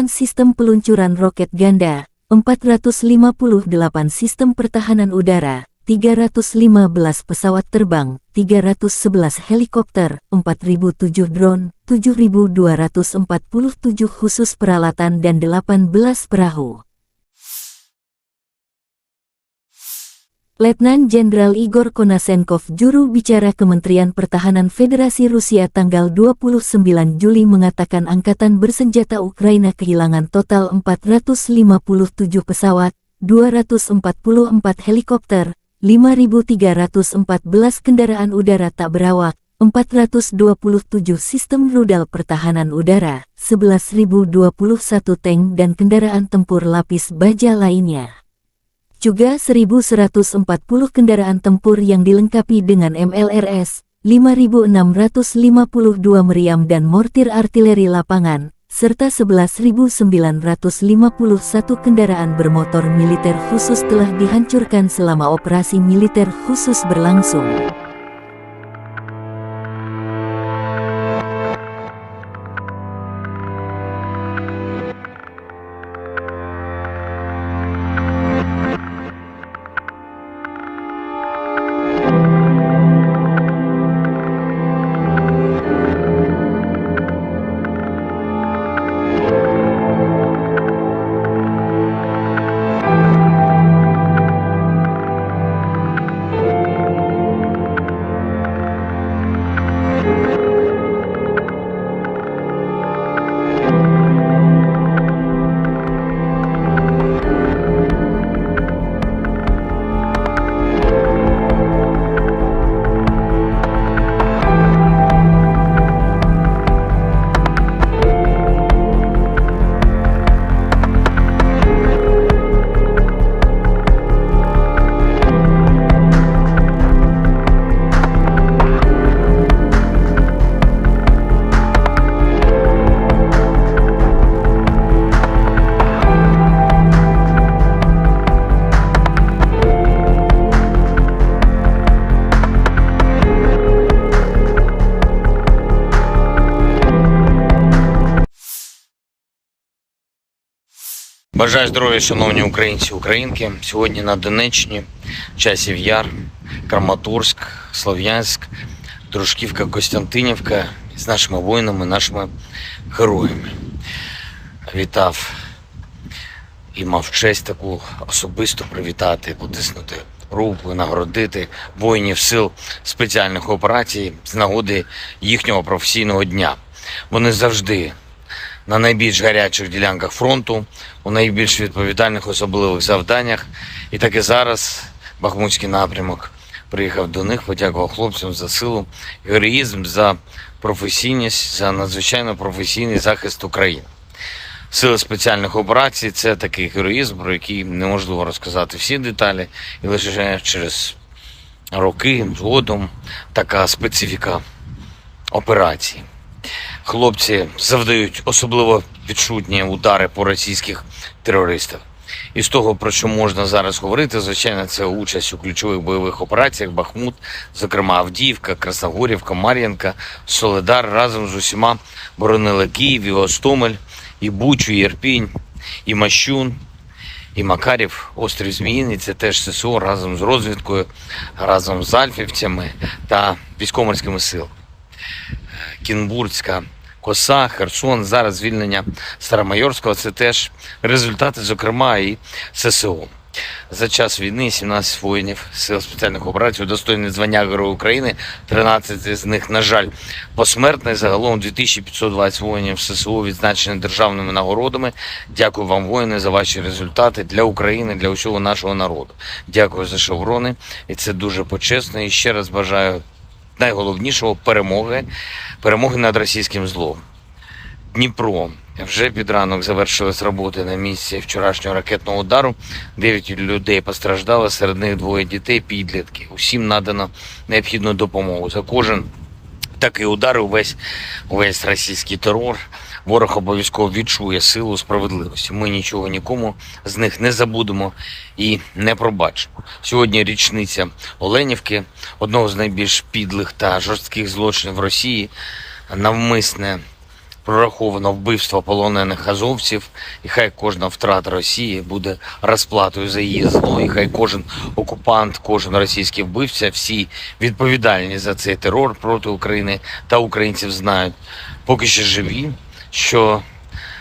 sistem peluncuran roket ganda, 458 sistem pertahanan udara, 315 pesawat terbang, 311 helikopter, 4.007 drone, 7.247 khusus peralatan dan 18 perahu. Letnan Jenderal Igor Konasenkov, juru bicara Kementerian Pertahanan Federasi Rusia tanggal 29 Juli mengatakan angkatan bersenjata Ukraina kehilangan total 457 pesawat, 244 helikopter, 5.314 kendaraan udara tak berawak, 427 sistem rudal pertahanan udara, 11.021 tank dan kendaraan tempur lapis baja lainnya. Juga 1.140 kendaraan tempur yang dilengkapi dengan MLRS, 5.652 meriam dan mortir artileri lapangan, serta 11.951 kendaraan bermotor militer khusus telah dihancurkan selama operasi militer khusus berlangsung. Бажаю здоров'я, шановні українці, українки. Сьогодні на Донеччині, Часів Яр, Краматорськ, Слов'янськ, Дружківка, Костянтинівка з нашими воїнами, нашими героями. Вітав і мав честь таку особисто привітати, потиснути руку, нагородити воїнів сил спеціальних операцій з нагоди їхнього професійного дня. Вони завжди на найбільш гарячих ділянках фронту, у найбільш відповідальних особливих завданнях. І так і зараз Бахмутський напрямок приїхав до них, подякував хлопцям за силу, героїзм, за професійність, за надзвичайно професійний захист України. Сили спеціальних операцій – це такий героїзм, про який неможливо розказати всі деталі, і лише через роки згодом така специфіка операції. Хлопці завдають особливо відчутні удари по російських терористах. І з того, про що можна зараз говорити, звичайно, це участь у ключових бойових операціях Бахмут, зокрема Авдіївка, Красногорівка, Мар'їнка, Солидар разом з усіма боронили Київ, і Гостомель, і Бучу, і Ірпінь, і Мащун, і Макарів, острів Зміїний, це теж ССО разом з розвідкою, разом з альфівцями та військово-морськими силами. Кінбурзька коса, Херсон, зараз звільнення Старомайорського – це теж результати, зокрема, і ССО. За час війни 17 воїнів Сил спеціальних операцій удостоєні звання Героя України, 13 з них, на жаль, посмертно. Загалом 2520 воїнів ССО відзначені державними нагородами. Дякую вам, воїни, за ваші результати для України, для усього нашого народу. Дякую за шеврони, і це дуже почесно. І ще раз бажаю найголовнішого перемоги над російським злом. Дніпро. Вже під ранок завершились роботи на місці вчорашнього ракетного удару. 9 людей постраждали, серед них 2 дітей, підлітки. Усім надано необхідну допомогу. За кожен такий удар, увесь російський терор, ворог обов'язково відчує силу справедливості. Ми нічого нікому з них не забудемо і не пробачимо. Сьогодні річниця Оленівки, одного з найбільш підлих та жорстких злочинів Росії, навмисне прораховано вбивство полонених азовців, і хай кожна втрата Росії буде розплатою за її зло, і хай кожен окупант, кожен російський вбивця, всі відповідальні за цей терор проти України та українців знають, поки що живі, що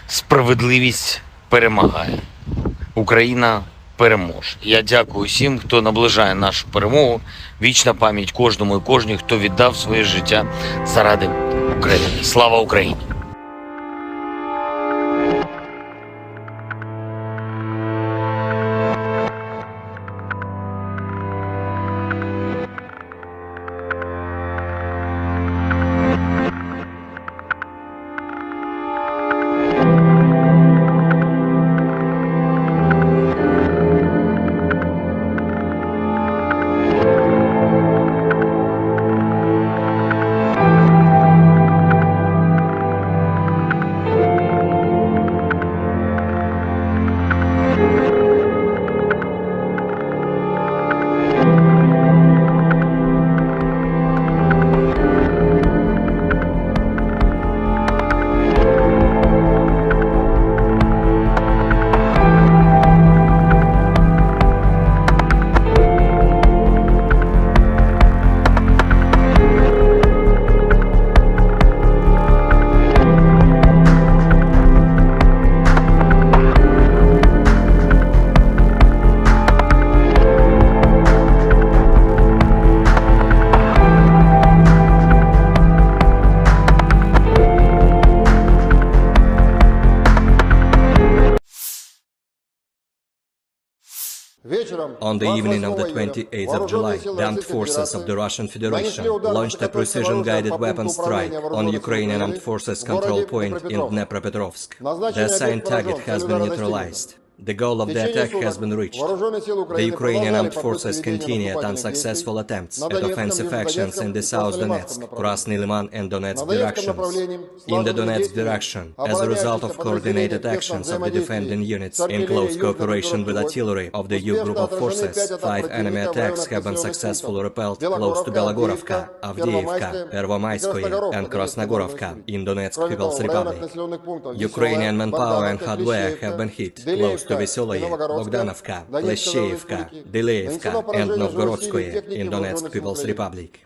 справедливість перемагає. Україна переможе. Я дякую всім, хто наближає нашу перемогу. Вічна пам'ять кожному і кожній, хто віддав своє життя заради України. Слава Україні! On the evening of the 28th of July, the armed forces of the Russian Federation launched a precision-guided weapon strike on Ukrainian armed forces control point in Dnepropetrovsk. The assigned target has been neutralized. The goal of the attack has been reached. The Ukrainian armed forces continue at unsuccessful attempts at offensive actions in the South Donetsk, Krasny Liman and Donetsk directions. In the Donetsk direction, as a result of coordinated actions of the defending units in close cooperation with artillery of the U group of forces, 5 enemy attacks have been successfully repelled close to Belogorovka, Avdiivka, Pervomayskoye and Krasnogorovka in Donetsk People's Republic. Ukrainian manpower and hardware have been hit close to Veseloye, Bogdanovka, Plesheyevka, Deleevka and Novgorodskoye in Donetsk People's Republic.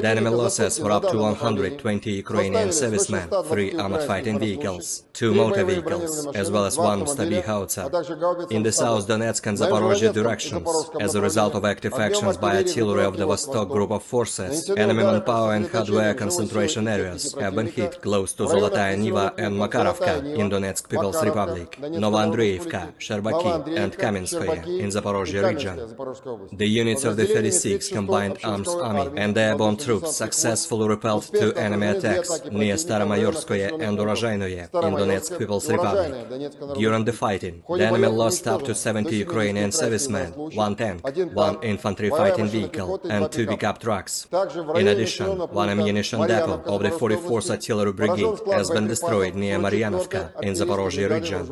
The enemy losses were up to 120 Ukrainian servicemen, 3 armored fighting vehicles, 2 motor vehicles, as well as 1 Stabi howitzer. In the South Donetsk and Zaporozhye directions, as a result of active actions by artillery of the Vostok group of forces, enemy manpower and hardware concentration areas have been hit close to Zolotaya Niva and Makarovka in Donetsk People's Republic, Novoandreevka, Sherbaki and Kamenskoye in Zaporozhye region. The units of the 36th Combined Arms Army and the airborne troops successfully repelled 2 enemy attacks near Staromayorskoye and Urozhainoye in Donetsk People's Republic. During the fighting, the enemy lost up to 70 Ukrainian servicemen, 1 tank, 1 infantry fighting vehicle and 2 pickup trucks. In addition, 1 ammunition depot of the 44th Artillery Brigade has been destroyed near Maryanovka in Zaporozhye region.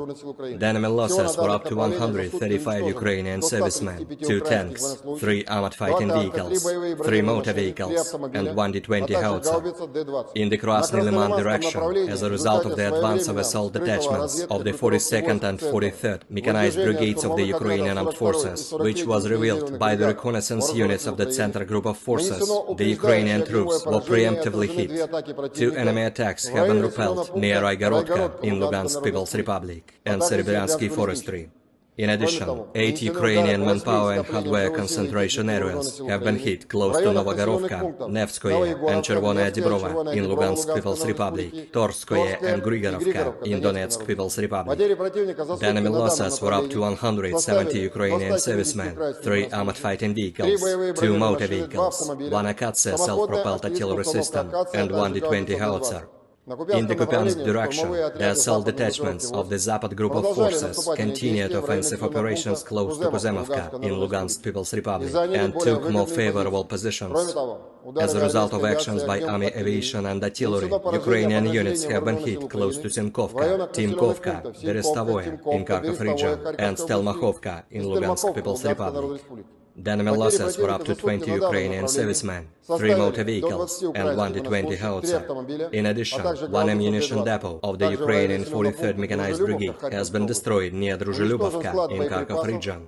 The enemy losses were up to 135 Ukrainian servicemen, 2 tanks, 3 armored fighting vehicles, 3 motor vehicles, and 1 D-20 howitzer. In the Krasny Liman direction, as a result of the advance of assault detachments of the 42nd and 43rd Mechanized Brigades of the Ukrainian Armed Forces, which was revealed by the reconnaissance units of the Center Group of Forces, the Ukrainian troops were preemptively hit. 2 enemy attacks have been repelled near Aigorodka in Lugansk People's Republic and Serebryantski Forestry. In addition, 8 Ukrainian manpower and hardware concentration areas have been hit close to Novogorovka, Nevskoye and Chervonaya Dibrova in Lugansk People's Republic, Torskoye and Grigorovka in Donetsk People's Republic. The enemy losses were up to 170 Ukrainian servicemen, 3 armored fighting vehicles, 2 motor vehicles, 1 Akatsia self-propelled artillery system and 1 D-20 howitzer. In the Kupiansk direction, the assault detachments of the Zapad group of forces continued offensive operations close to Kuzemovka in Lugansk People's Republic and took more favorable positions. As a result of actions by army aviation and artillery, Ukrainian units have been hit close to Simkovka, Timkovka, Berestovoye in Kharkov region and Stelmakhovka in Lugansk People's Republic. The enemy losses were up to 20 Ukrainian servicemen, 3 motor vehicles and 1 D-20 howitzer. In addition, 1 ammunition depot of the Ukrainian 43rd Mechanized Brigade has been destroyed near Druzhilubovka in Kharkov region.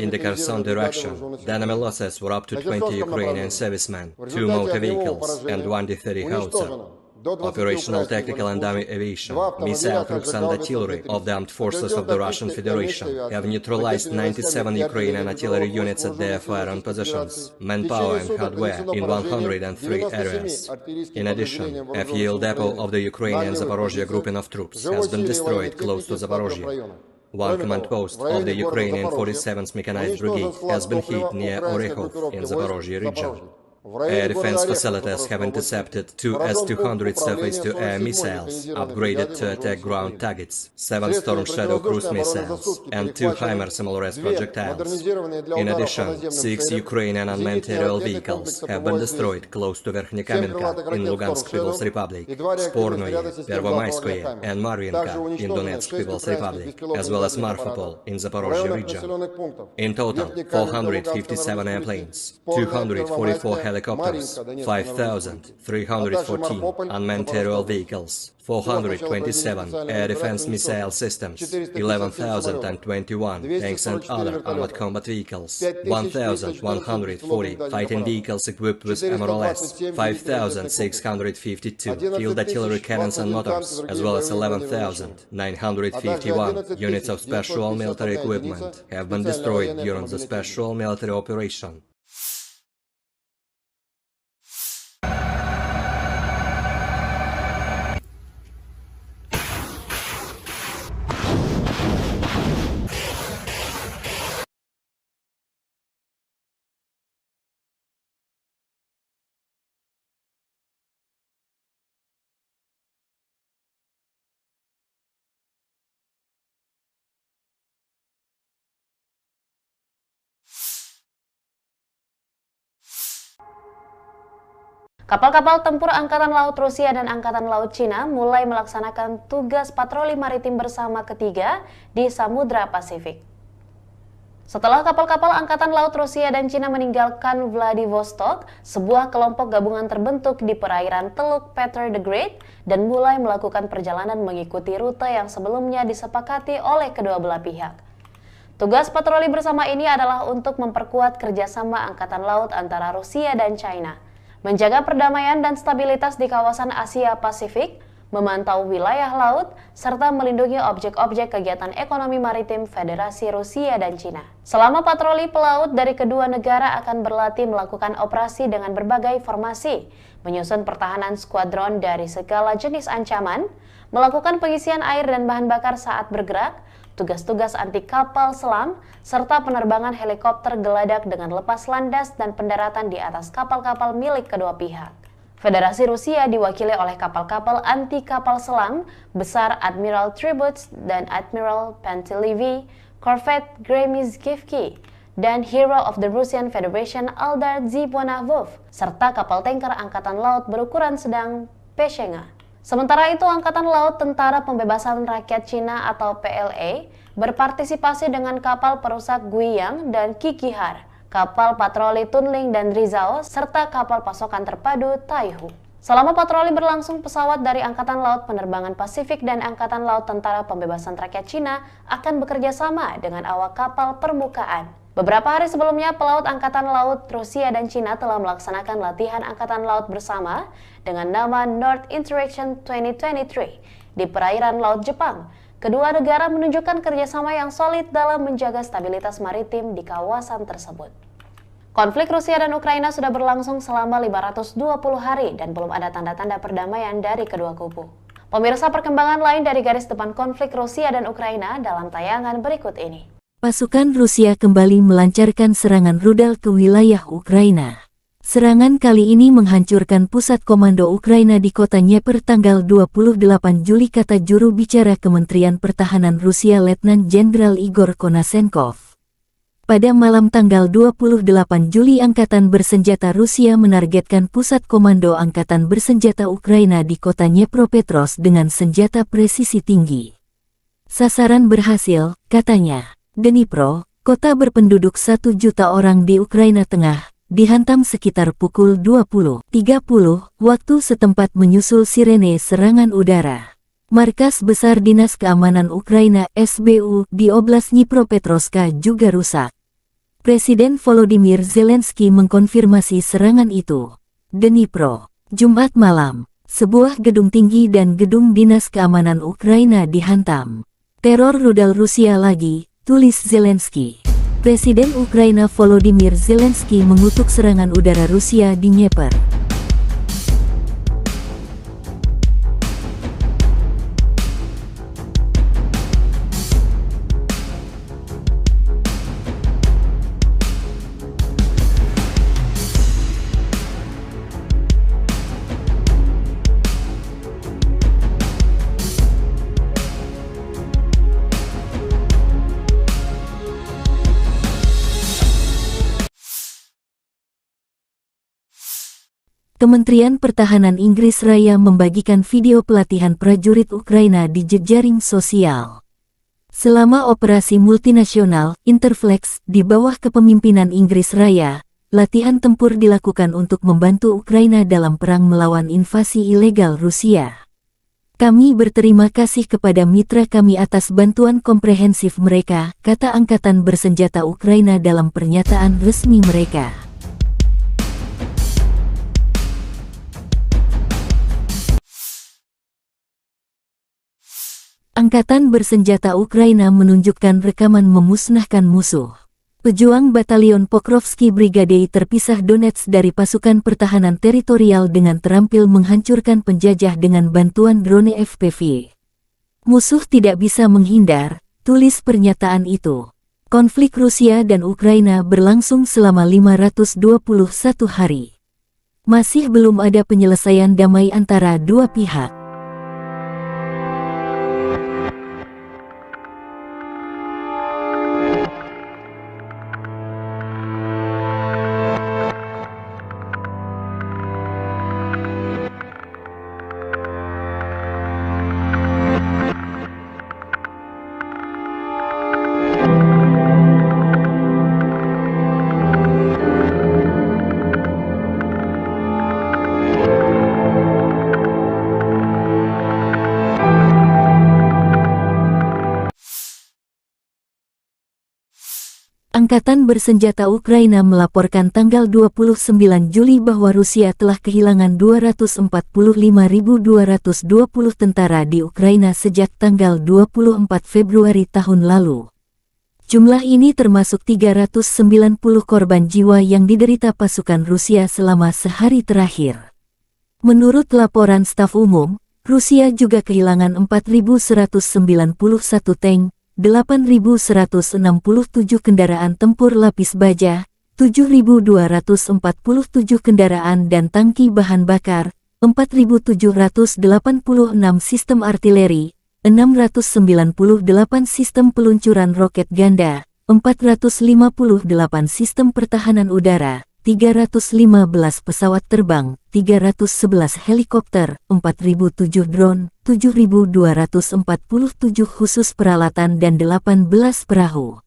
In the Kherson direction, the enemy losses were up to 20 Ukrainian servicemen, 2 motor vehicles and 1 D-30 howitzer. Operational tactical and army aviation, missile troops and artillery of the armed forces of the Russian Federation have neutralized 97 Ukrainian artillery units at their firing positions, manpower and hardware in 103 areas. In addition, a fuel depot of the Ukrainian Zaporozhye grouping of troops has been destroyed close to Zaporozhye. 1 command post of the Ukrainian 47th Mechanized Brigade has been hit near Orekhov in Zaporozhye region. Air defense facilities have intercepted 2 S-200 surface-to-air missiles, upgraded to attack ground targets, 7 Storm Shadow cruise missiles, and 2 HIMARS MLRS projectiles. In addition, 6 Ukrainian unmanned aerial vehicles have been destroyed close to Verkhnekamenka in Lugansk People's Republic, Spornoye, Pervomayskoye, and Marvinka in Donetsk People's Republic, as well as Marfapol in Zaporozhye region. In total, 457 airplanes, 244 helicopters, 5,314 unmanned aerial vehicles, 427 air defense missile systems, 11,021 tanks and other armored combat vehicles, 1,140 fighting vehicles equipped with MRLS, 5,652 field artillery cannons and motors, as well as 11,951 units of special military equipment have been destroyed during the special military operation. Kapal-kapal tempur Angkatan Laut Rusia dan Angkatan Laut Cina mulai melaksanakan tugas patroli maritim bersama ketiga di Samudra Pasifik. Setelah kapal-kapal Angkatan Laut Rusia dan Cina meninggalkan Vladivostok, sebuah kelompok gabungan terbentuk di perairan Teluk Peter the Great dan mulai melakukan perjalanan mengikuti rute yang sebelumnya disepakati oleh kedua belah pihak. Tugas patroli bersama ini adalah untuk memperkuat kerjasama Angkatan Laut antara Rusia dan China, menjaga perdamaian dan stabilitas di kawasan Asia Pasifik, memantau wilayah laut, serta melindungi objek-objek kegiatan ekonomi maritim Federasi Rusia dan Cina. Selama patroli pelaut dari kedua negara akan berlatih melakukan operasi dengan berbagai formasi, menyusun pertahanan skuadron dari segala jenis ancaman, melakukan pengisian air dan bahan bakar saat bergerak, tugas-tugas anti kapal selam, serta penerbangan helikopter geladak dengan lepas landas dan pendaratan di atas kapal-kapal milik kedua pihak. Federasi Rusia diwakili oleh kapal-kapal anti kapal selam besar Admiral Tributs dan Admiral Pantelevi, Corvette Gremizkivki, dan Hero of the Russian Federation Aldar Zibonavov, serta kapal tanker Angkatan Laut berukuran sedang Peshenga. Sementara itu, Angkatan Laut Tentara Pembebasan Rakyat Cina atau PLA berpartisipasi dengan kapal perusak Guiyang dan Kikihar, kapal patroli Tunling dan Rizao, serta kapal pasokan terpadu Taihu. Selama patroli berlangsung, pesawat dari Angkatan Laut Penerbangan Pasifik dan Angkatan Laut Tentara Pembebasan Rakyat Cina akan bekerja sama dengan awak kapal permukaan. Beberapa hari sebelumnya, pelaut Angkatan Laut Rusia dan Cina telah melaksanakan latihan Angkatan Laut bersama dengan nama North Interaction 2023 di perairan Laut Jepang. Kedua negara menunjukkan kerjasama yang solid dalam menjaga stabilitas maritim di kawasan tersebut. Konflik Rusia dan Ukraina sudah berlangsung selama 520 hari dan belum ada tanda-tanda perdamaian dari kedua kubu. Pemirsa, perkembangan lain dari garis depan konflik Rusia dan Ukraina dalam tayangan berikut ini. Pasukan Rusia kembali melancarkan serangan rudal ke wilayah Ukraina. Serangan kali ini menghancurkan pusat komando Ukraina di kota Dnieper tanggal 28 Juli, kata juru bicara Kementerian Pertahanan Rusia Letnan Jenderal Igor Konasenkov. Pada malam tanggal 28 Juli, Angkatan Bersenjata Rusia menargetkan pusat komando Angkatan Bersenjata Ukraina di kota Dnepropetrovsk dengan senjata presisi tinggi. Sasaran berhasil, katanya. Dnipro, kota berpenduduk 1 juta orang di Ukraina Tengah, dihantam sekitar pukul 20.30 waktu setempat menyusul sirene serangan udara. Markas Besar Dinas Keamanan Ukraina SBU di Oblast Dnipropetrovsk juga rusak. Presiden Volodymyr Zelensky mengkonfirmasi serangan itu. Dnipro, Jumat malam, sebuah gedung tinggi dan gedung Dinas Keamanan Ukraina dihantam. Teror rudal Rusia lagi, tulis Zelensky. Presiden Ukraina Volodymyr Zelensky mengutuk serangan udara Rusia di Dnieper. Kementerian Pertahanan Inggris Raya membagikan video pelatihan prajurit Ukraina di jejaring sosial. Selama operasi multinasional Interflex di bawah kepemimpinan Inggris Raya, latihan tempur dilakukan untuk membantu Ukraina dalam perang melawan invasi ilegal Rusia. Kami berterima kasih kepada mitra kami atas bantuan komprehensif mereka, kata Angkatan Bersenjata Ukraina dalam pernyataan resmi mereka. Angkatan Bersenjata Ukraina menunjukkan rekaman memusnahkan musuh. Pejuang Batalion Pokrovsky Brigade terpisah Donetsk dari pasukan pertahanan teritorial dengan terampil menghancurkan penjajah dengan bantuan drone FPV. Musuh tidak bisa menghindar, tulis pernyataan itu. Konflik Rusia dan Ukraina berlangsung selama 521 hari. Masih belum ada penyelesaian damai antara dua pihak. Angkatan Bersenjata Ukraina melaporkan tanggal 29 Juli bahwa Rusia telah kehilangan 245.220 tentara di Ukraina sejak tanggal 24 Februari tahun lalu. Jumlah ini termasuk 390 korban jiwa yang diderita pasukan Rusia selama sehari terakhir. Menurut laporan staf umum, Rusia juga kehilangan 4.191 tank, 8.167 kendaraan tempur lapis baja, 7.247 kendaraan dan tangki bahan bakar, 4.786 sistem artileri, 698 sistem peluncuran roket ganda, 458 sistem pertahanan udara, 315 pesawat terbang, 311 helikopter, 4.007 drone, 7.247 khusus peralatan dan 18 perahu.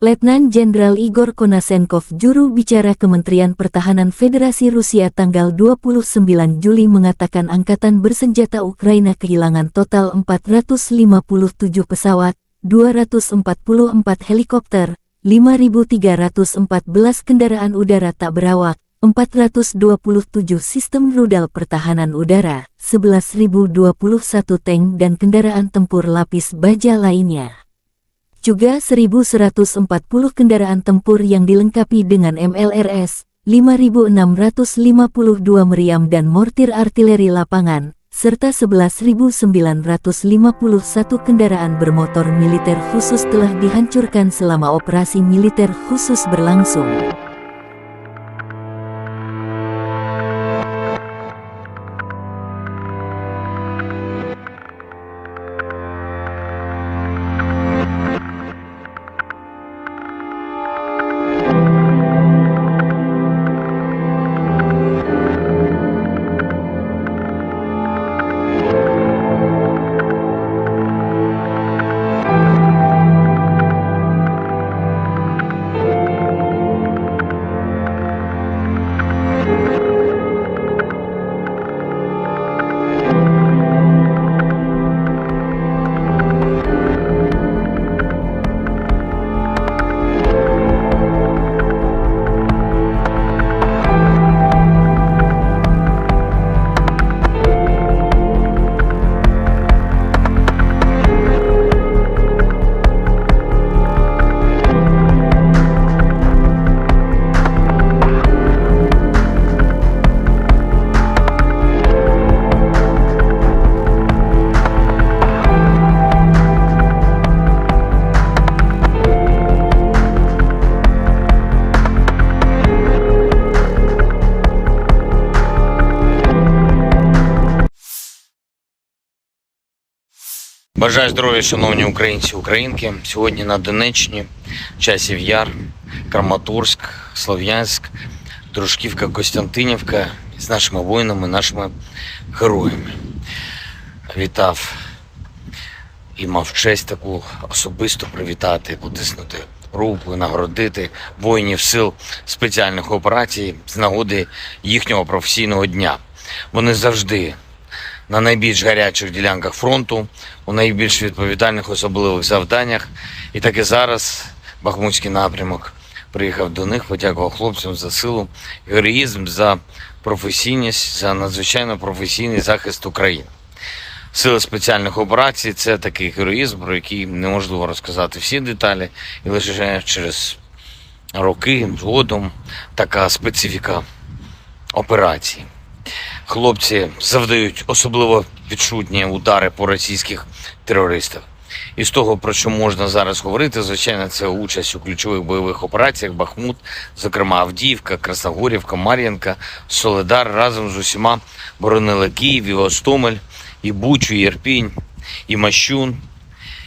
Letnan Jenderal Igor Konasenkov, juru bicara Kementerian Pertahanan Federasi Rusia tanggal 29 Juli mengatakan Angkatan Bersenjata Ukraina kehilangan total 457 pesawat, 244 helikopter, 5.314 kendaraan udara tak berawak, 427 sistem rudal pertahanan udara, 11.021 tank dan kendaraan tempur lapis baja lainnya. Juga 1.140 kendaraan tempur yang dilengkapi dengan MLRS, 5.652 meriam dan mortir artileri lapangan, serta 11.951 kendaraan bermotor militer khusus telah dihancurkan selama operasi militer khusus berlangsung. Бажаю здоров'я, шановні українці, українки. Сьогодні на Донеччині, Часів Яр, Краматорськ, Слов'янськ, Дружківка, Костянтинівка з нашими воїнами, нашими героями. Вітав і мав честь таку особисто привітати, потиснути руку, нагородити воїнів сил спеціальних операцій з нагоди їхнього професійного дня. Вони завжди на найбільш гарячих ділянках фронту, у найбільш відповідальних особливих завданнях. І так і зараз Бахмутський напрямок приїхав до них, подякував хлопцям за силу, героїзм, за професійність, за надзвичайно професійний захист України. Сили спеціальних операцій – це такий героїзм, про який неможливо розказати всі деталі, і лише через роки згодом така специфіка операції. Хлопці завдають особливо відчутні удари по російських терористах. І з того, про що можна зараз говорити, звичайно, це участь у ключових бойових операціях Бахмут, зокрема Авдіївка, Красногорівка, Мар'їнка, Солидар разом з усіма боронили Київ, і Гостомель, і Бучу, і Ірпінь, і Мащун,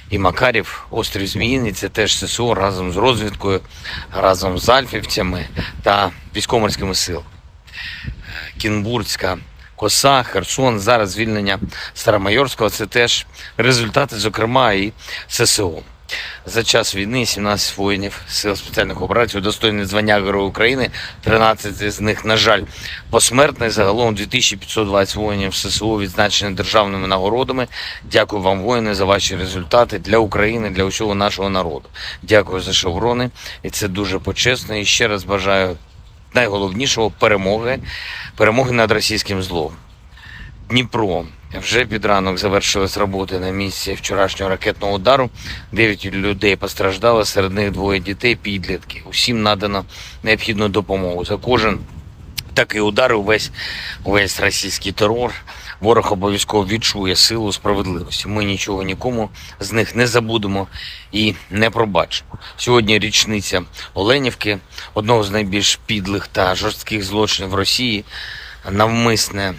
і Макарів, острів Зміїний, це теж ССО разом з розвідкою, разом з альфівцями та військово-морськими силами. Кінбурзька коса, Херсон, зараз звільнення Старомайорського – це теж результати, зокрема, і ССО. За час війни 17 воїнів Сил спеціальних операцій удостоєні звання Героя України, 13 з них, на жаль, посмертно. Загалом 2520 воїнів ССО відзначені державними нагородами. Дякую вам, воїни, за ваші результати для України, для усього нашого народу. Дякую за шеврони, і це дуже почесно. І ще раз бажаю найголовнішого – перемоги над російським злом. Дніпро. Вже під ранок завершились роботи на місці вчорашнього ракетного удару. 9 людей постраждало, серед них 2 дітей, підлітки. Усім надано необхідну допомогу. За кожен такий удар, увесь російський терор, ворог обов'язково відчує силу справедливості. Ми нічого нікому з них не забудемо і не пробачимо. Сьогодні річниця Оленівки, одного з найбільш підлих та жорстких злочинів Росії, навмисне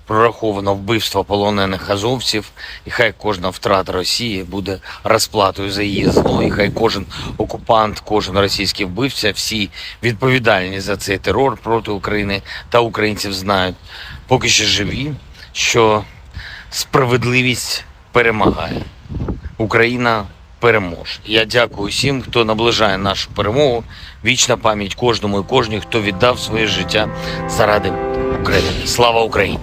прораховано вбивство полонених азовців, і хай кожна втрата Росії буде розплатою за її зло, і хай кожен окупант, кожен російський вбивця, всі відповідальні за цей терор проти України та українців знають, поки що живі, що справедливість перемагає. Україна переможе. Я дякую всім, хто наближає нашу перемогу. Вічна пам'ять кожному і кожній, хто віддав своє життя заради України. Слава Україні!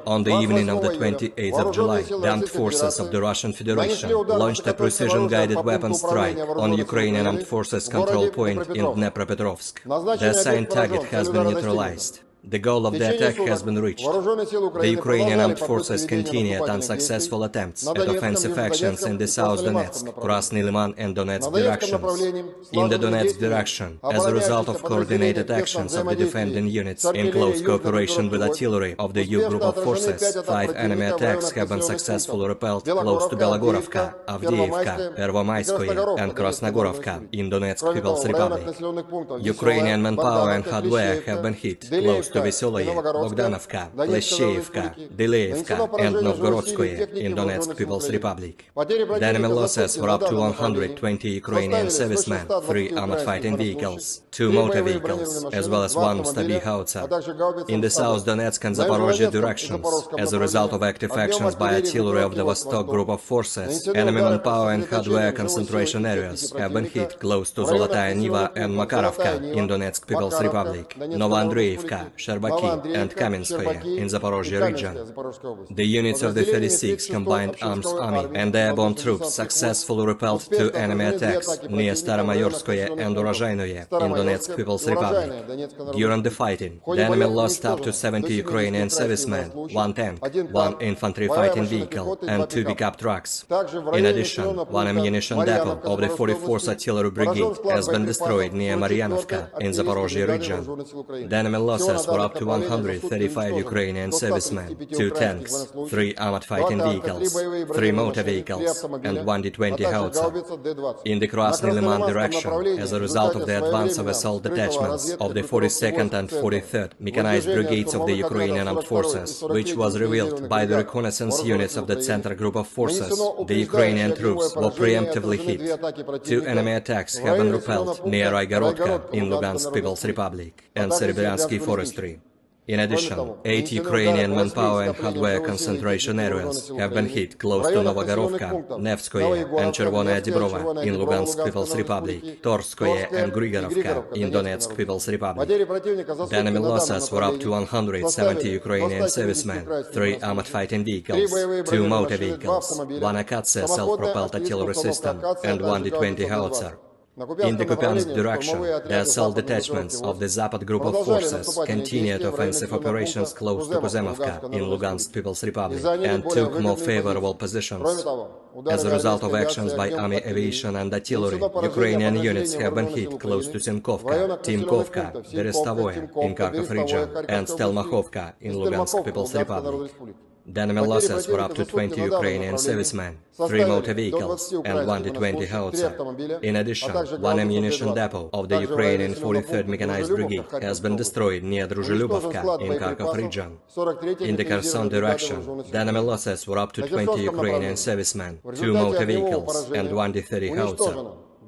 On the evening of the 28th of July, the armed forces of the Russian Federation launched a precision-guided weapon strike on Ukrainian armed forces control point in Dnepropetrovsk. The assigned target has been neutralized. The goal of the attack has been reached. The Ukrainian armed forces continued unsuccessful attempts at offensive actions in the South Donetsk, Krasny Liman and Donetsk directions. In the Donetsk direction, as a result of coordinated actions of the defending units in close cooperation with artillery of the U group of forces, 5 enemy attacks have been successfully repelled close to Belogorovka, Avdiivka, Pervomaiskoye and Krasnogorovka in Donetsk People's Republic. Ukrainian manpower and hardware have been hit close to Veseloye, Bogdanovka, Pleshcheivka, Deleevka and Novgorodskoye in Donetsk People's Republic. The enemy losses were up to 120 Ukrainian servicemen, 3 armored fighting vehicles, 2 motor vehicles, as well as 1 Stabi howitzer. In the South Donetsk and Zaporozhye directions, as a result of active actions by artillery of the Vostok group of forces, enemy manpower and hardware concentration areas have been hit close to Zolotaya Niva and Makarovka in Donetsk People's Republic, Novoandreevka, Sherbaki and Kamenskoye in Zaporozhye region. The units of the 36th Combined Arms Army and the airborne troops successfully repelled 2 enemy attacks near Staromayorskoye and Urozhainoye in Donetsk People's Republic. During the fighting, the enemy lost up to 70 Ukrainian servicemen, 1 tank, 1 infantry fighting vehicle and 2 pickup trucks. In addition, 1 ammunition depot of the 44th Artillery Brigade has been destroyed near Maryanovka in Zaporozhye region. The enemy losses were up to 135 Ukrainian servicemen, 2 tanks, 3 armored fighting vehicles, 3 motor vehicles, and 1 D-20 howitzer. In the Krasny Liman direction, as a result of the advance of assault detachments of the 42nd and 43rd Mechanized Brigades of the Ukrainian Armed Forces, which was revealed by the reconnaissance units of the Center Group of Forces, the Ukrainian troops were preemptively hit. 2 enemy attacks have been repelled near Raigorodka in Lugansk People's Republic and Serebryansky Forestry. In addition, 8 Ukrainian manpower and hardware concentration areas have been hit close to Novogorovka, Nevskoye and Chervonaya Dibrova in Lugansk People's Republic, Torskoye and Grigorovka in Donetsk People's Republic. The enemy losses were up to 170 Ukrainian servicemen, 3 armored fighting vehicles, 2 motor vehicles, 1 Akatsia self-propelled artillery system and 1 D-20 howitzer. In the Kupiansk direction, the assault detachments of the Zapad group of forces continued offensive operations close to Kuzemovka in Lugansk People's Republic and took more favorable positions. As a result of actions by army aviation and artillery, Ukrainian units have been hit close to Simkovka, Timkovka, Berestovoye in Kharkov region and Stelmakhovka in Lugansk People's Republic. The enemy losses were up to 20 Ukrainian servicemen, 3 motor vehicles and 1 D-20 howitzer. In addition, 1 ammunition depot of the Ukrainian 43rd Mechanized Brigade has been destroyed near Druzhelyubovka in Kharkov region. In the Kherson direction, the enemy losses were up to 20 Ukrainian servicemen, 2 motor vehicles and 1 D-30 howitzer.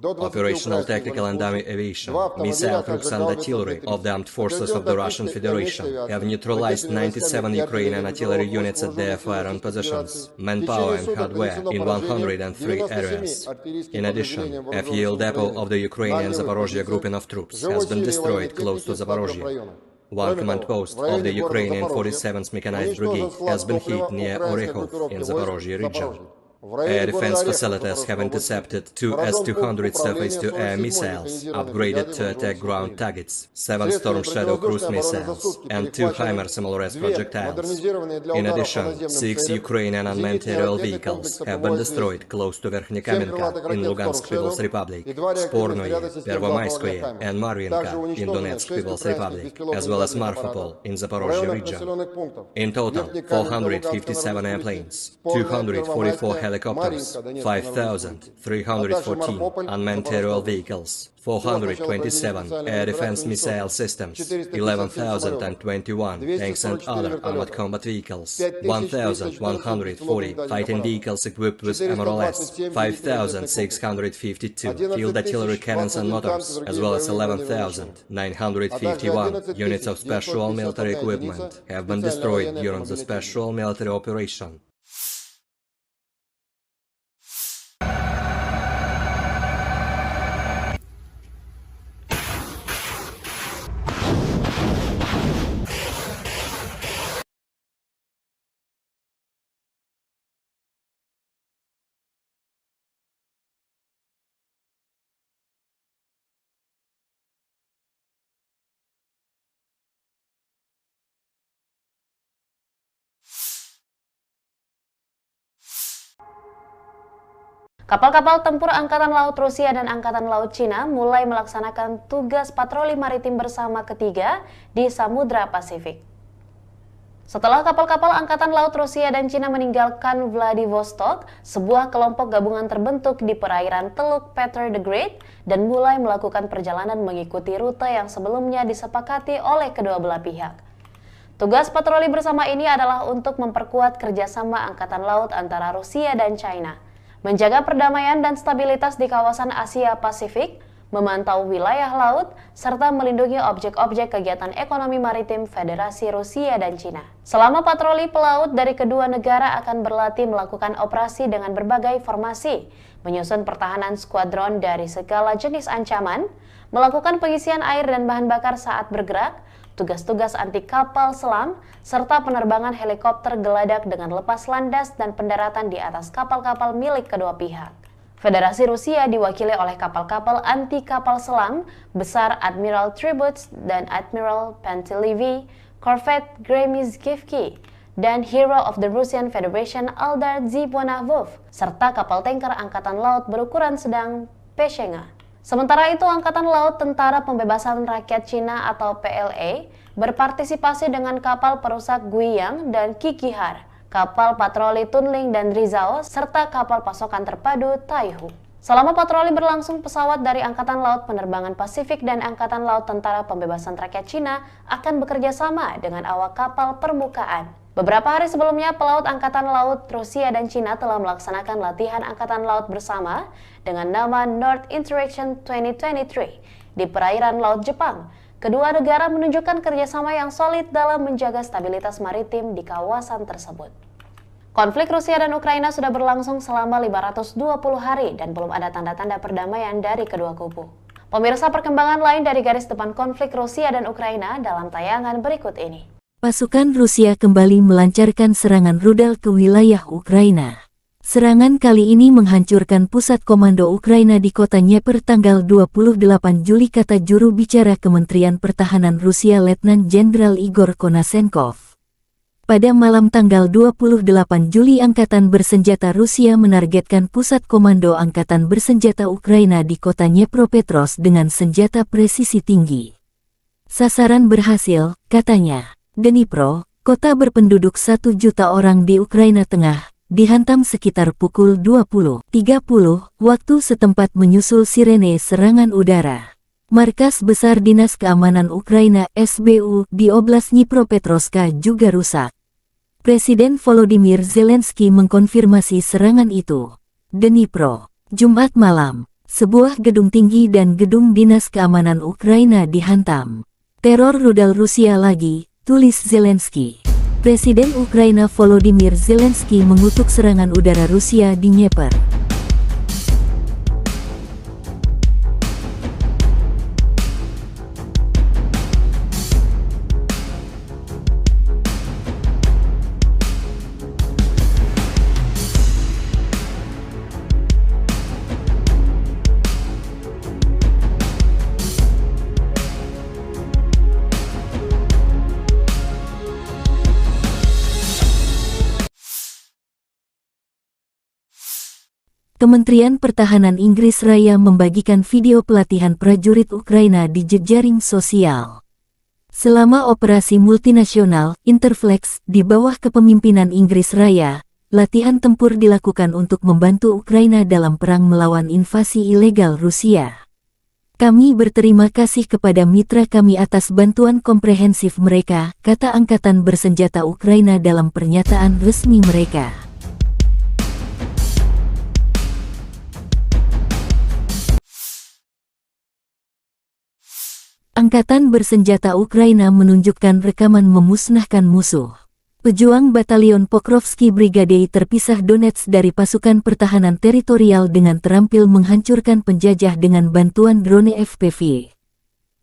Operational tactical and army aviation, missile troops and artillery of the armed forces of the Russian Federation have neutralized 97 Ukrainian artillery units at their firing positions, manpower and hardware in 103 areas. In addition, a fuel depot of the Ukrainian Zaporozhye grouping of troops has been destroyed close to Zaporozhye. 1 command post of the Ukrainian 47th Mechanized Brigade has been hit near Orekhov in Zaporozhye region. Air defense facilities have intercepted 2 S-200 surface-to-air missiles, upgraded to attack ground targets, 7 Storm Shadow cruise missiles, and 2 HIMARS MLRS projectiles. In addition, 6 Ukrainian unmanned aerial vehicles have been destroyed close to Verkhnekamenka in Lugansk People's Republic, Spornoye, Pervomaiskoye, and Marvinka in Donetsk People's Republic, as well as Marfapol in Zaporozhye region. In total, 457 airplanes, 244 helicopters, 5,314 unmanned aerial vehicles, 427 air defense missile systems, 11,021 tanks and other armored combat vehicles, 1,140 fighting vehicles equipped with MRLS, 5,652 field artillery cannons and motors, as well as 11,951 units of special military equipment have been destroyed during the special military operation. Kapal-kapal tempur Angkatan Laut Rusia dan Angkatan Laut Cina mulai melaksanakan tugas patroli maritim bersama ketiga di Samudra Pasifik. Setelah kapal-kapal Angkatan Laut Rusia dan Cina meninggalkan Vladivostok, sebuah kelompok gabungan terbentuk di perairan Teluk Peter the Great dan mulai melakukan perjalanan mengikuti rute yang sebelumnya disepakati oleh kedua belah pihak. Tugas patroli bersama ini adalah untuk memperkuat kerjasama Angkatan Laut antara Rusia dan China, menjaga perdamaian dan stabilitas di kawasan Asia Pasifik, memantau wilayah laut, serta melindungi objek-objek kegiatan ekonomi maritim Federasi Rusia dan Cina. Selama patroli pelaut dari kedua negara akan berlatih melakukan operasi dengan berbagai formasi, menyusun pertahanan skuadron dari segala jenis ancaman, melakukan pengisian air dan bahan bakar saat bergerak, tugas-tugas anti kapal selam, serta penerbangan helikopter geladak dengan lepas landas dan pendaratan di atas kapal-kapal milik kedua pihak. Federasi Rusia diwakili oleh kapal-kapal anti kapal selam besar Admiral Tributs dan Admiral Pantelevi, Corvette Gremizkivki, dan Hero of the Russian Federation Eldar Zibonavov, serta kapal tanker Angkatan Laut berukuran sedang Peshenga. Sementara itu, Angkatan Laut Tentara Pembebasan Rakyat Cina atau PLA berpartisipasi dengan kapal perusak Guiyang dan Kikihar, kapal patroli Tunling dan Rizao, serta kapal pasokan terpadu Taihu. Selama patroli berlangsung, pesawat dari Angkatan Laut Penerbangan Pasifik dan Angkatan Laut Tentara Pembebasan Rakyat Cina akan bekerja sama dengan awak kapal permukaan. Beberapa hari sebelumnya, pelaut Angkatan Laut Rusia dan Cina telah melaksanakan latihan Angkatan Laut bersama dengan nama North Interaction 2023 di perairan Laut Jepang. Kedua negara menunjukkan kerjasama yang solid dalam menjaga stabilitas maritim di kawasan tersebut. Konflik Rusia dan Ukraina sudah berlangsung selama 520 hari dan belum ada tanda-tanda perdamaian dari kedua kubu. Pemirsa, perkembangan lain dari garis depan konflik Rusia dan Ukraina dalam tayangan berikut ini. Pasukan Rusia kembali melancarkan serangan rudal ke wilayah Ukraina. Serangan kali ini menghancurkan pusat komando Ukraina di kota Dnepr tanggal 28 Juli, kata juru bicara Kementerian Pertahanan Rusia Letnan Jenderal Igor Konasenkov. Pada malam tanggal 28 Juli, Angkatan Bersenjata Rusia menargetkan pusat komando Angkatan Bersenjata Ukraina di kota Dnepropetrovsk dengan senjata presisi tinggi. Sasaran berhasil, katanya. Dnipro, kota berpenduduk 1 juta orang di Ukraina Tengah, dihantam sekitar pukul 20.30 waktu setempat menyusul sirene serangan udara. Markas Besar Dinas Keamanan Ukraina SBU di Oblast Dnipropetrovsk juga rusak. Presiden Volodymyr Zelensky mengkonfirmasi serangan itu. Dnipro, Jumat malam, sebuah gedung tinggi dan gedung Dinas Keamanan Ukraina dihantam. Teror rudal Rusia lagi, tulis Zelensky. Presiden Ukraina Volodymyr Zelensky mengutuk serangan udara Rusia di Dnepr. Kementerian Pertahanan Inggris Raya membagikan video pelatihan prajurit Ukraina di jejaring sosial. Selama operasi multinasional Interflex di bawah kepemimpinan Inggris Raya, latihan tempur dilakukan untuk membantu Ukraina dalam perang melawan invasi ilegal Rusia. Kami berterima kasih kepada mitra kami atas bantuan komprehensif mereka, kata Angkatan Bersenjata Ukraina dalam pernyataan resmi mereka. Angkatan Bersenjata Ukraina menunjukkan rekaman memusnahkan musuh. Pejuang Batalion Pokrovsky Brigade terpisah Donetsk dari pasukan pertahanan teritorial dengan terampil menghancurkan penjajah dengan bantuan drone FPV.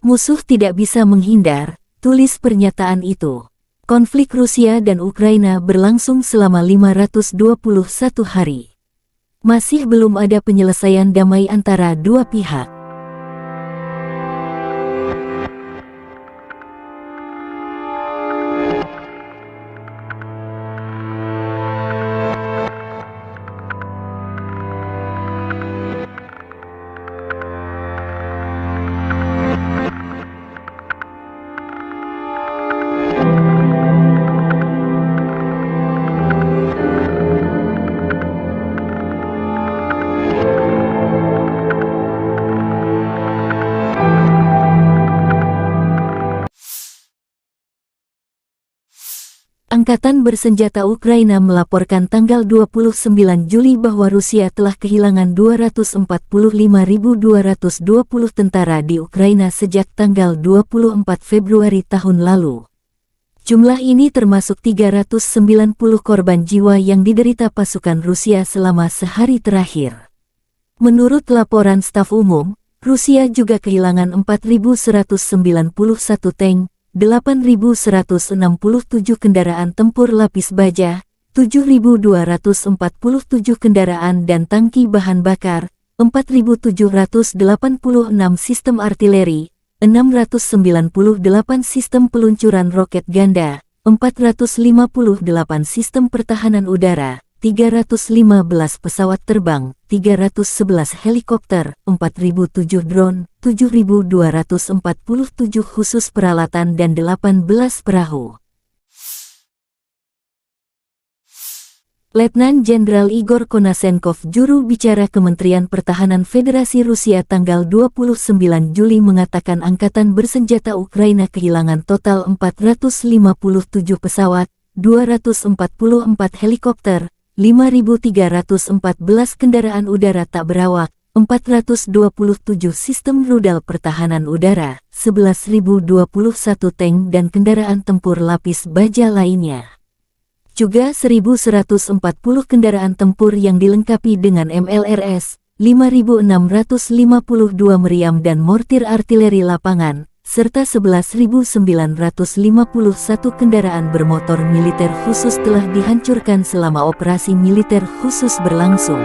Musuh tidak bisa menghindar, tulis pernyataan itu. Konflik Rusia dan Ukraina berlangsung selama 521 hari. Masih belum ada penyelesaian damai antara dua pihak. Angkatan bersenjata Ukraina melaporkan tanggal 29 Juli bahwa Rusia telah kehilangan 245.220 tentara di Ukraina sejak tanggal 24 Februari tahun lalu. Jumlah ini termasuk 390 korban jiwa yang diderita pasukan Rusia selama sehari terakhir. Menurut laporan staf umum, Rusia juga kehilangan 4.191 tank, 8.167 kendaraan tempur lapis baja, 7.247 kendaraan dan tangki bahan bakar, 4.786 sistem artileri, 698 sistem peluncuran roket ganda, 458 sistem pertahanan udara, 315 pesawat terbang, 311 helikopter, 4.007 drone, 7.247 khusus peralatan dan 18 perahu. Letnan Jenderal Igor Konasenkov, juru bicara Kementerian Pertahanan Federasi Rusia tanggal 29 Juli mengatakan Angkatan Bersenjata Ukraina kehilangan total 457 pesawat, 244 helikopter, 5.314 kendaraan udara tak berawak, 427 sistem rudal pertahanan udara, 11.021 tank dan kendaraan tempur lapis baja lainnya. Juga 1.140 kendaraan tempur yang dilengkapi dengan MLRS, 5.652 meriam dan mortir artileri lapangan, serta 11.951 kendaraan bermotor militer khusus telah dihancurkan selama operasi militer khusus berlangsung.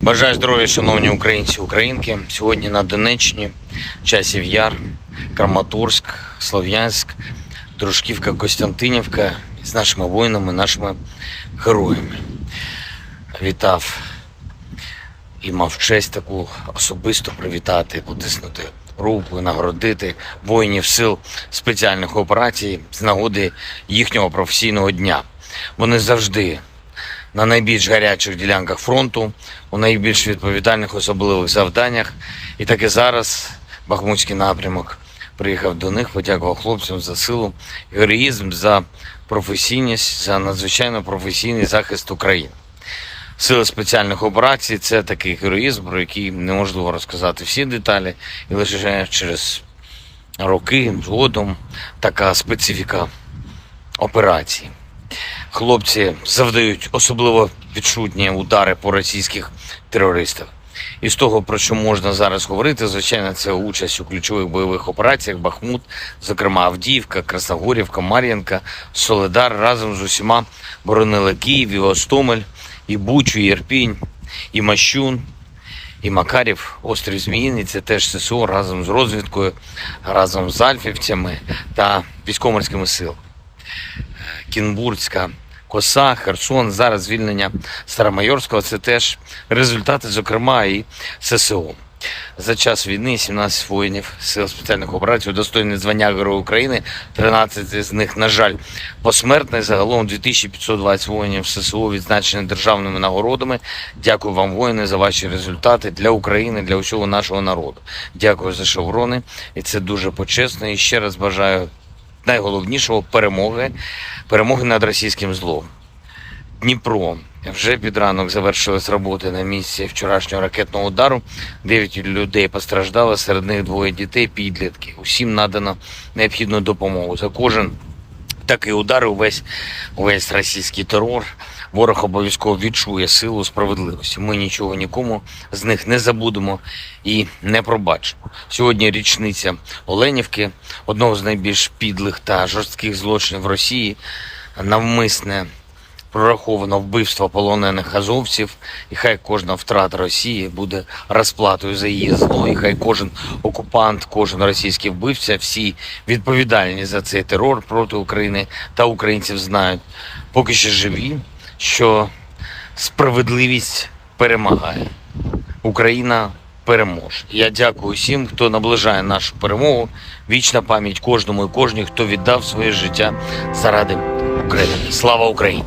Бажаю здоров'я, шановні українці і українки. Сьогодні на Донеччині, Часів Яр, Краматорськ, Слов'янськ, Дружківка, Костянтинівка з нашими воїнами, нашими героями. Вітав і мав честь таку особисто привітати, потиснути руку і нагородити воїнів сил спеціальних операцій з нагоди їхнього професійного дня. Вони завжди на найбільш гарячих ділянках фронту, у найбільш відповідальних особливих завданнях. І так і зараз Бахмутський напрямок приїхав до них, подякував хлопцям за силу, героїзм, за професійність, за надзвичайно професійний захист України. Сили спеціальних операцій – це такий героїзм, про який неможливо розказати всі деталі, і лише через роки згодом така специфіка операції. Хлопці завдають особливо відчутні удари по російських терористах. І з того, про що можна зараз говорити, звичайно, це участь у ключових бойових операціях Бахмут, зокрема Авдіївка, Красногорівка, Мар'їнка, Солидар разом з усіма боронили Київ, і Гостомель, і Бучу, і Ірпінь, і Мащун, і Макарів, острів Зміїний. Це теж ССО разом з розвідкою, разом з альфівцями та військово-морськими силами. Кінбурзька коса, Херсон, зараз звільнення Старомайорського – це теж результати, зокрема, і ССО. За час війни 17 воїнів Сил спеціальних операцій удостоєні звання Героя України, 13 з них, на жаль, посмертно. Загалом 2520 воїнів ССО відзначені державними нагородами. Дякую вам, воїни, за ваші результати для України, для усього нашого народу. Дякую за шеврони, і це дуже почесно. І ще раз бажаю найголовнішого – перемоги над російським злом. Дніпро. Вже під ранок завершились роботи на місці вчорашнього ракетного удару. 9 людей постраждали, серед них 2 дітей, підлітки. Усім надано необхідну допомогу. За кожен такий удар, увесь російський терор, ворог обов'язково відчує силу справедливості. Ми нічого нікому з них не забудемо і не пробачимо. Сьогодні річниця Оленівки, одного з найбільш підлих та жорстких злочинів Росії, навмисне прораховано вбивство полонених азовців, і хай кожна втрата Росії буде розплатою за її зло, і хай кожен окупант, кожен російський вбивця, всі відповідальні за цей терор проти України та українців знають, поки ще живі, що справедливість перемагає. Україна переможе. Я дякую всім, хто наближає нашу перемогу. Вічна пам'ять кожному і кожній, хто віддав своє життя заради України. Слава Україні!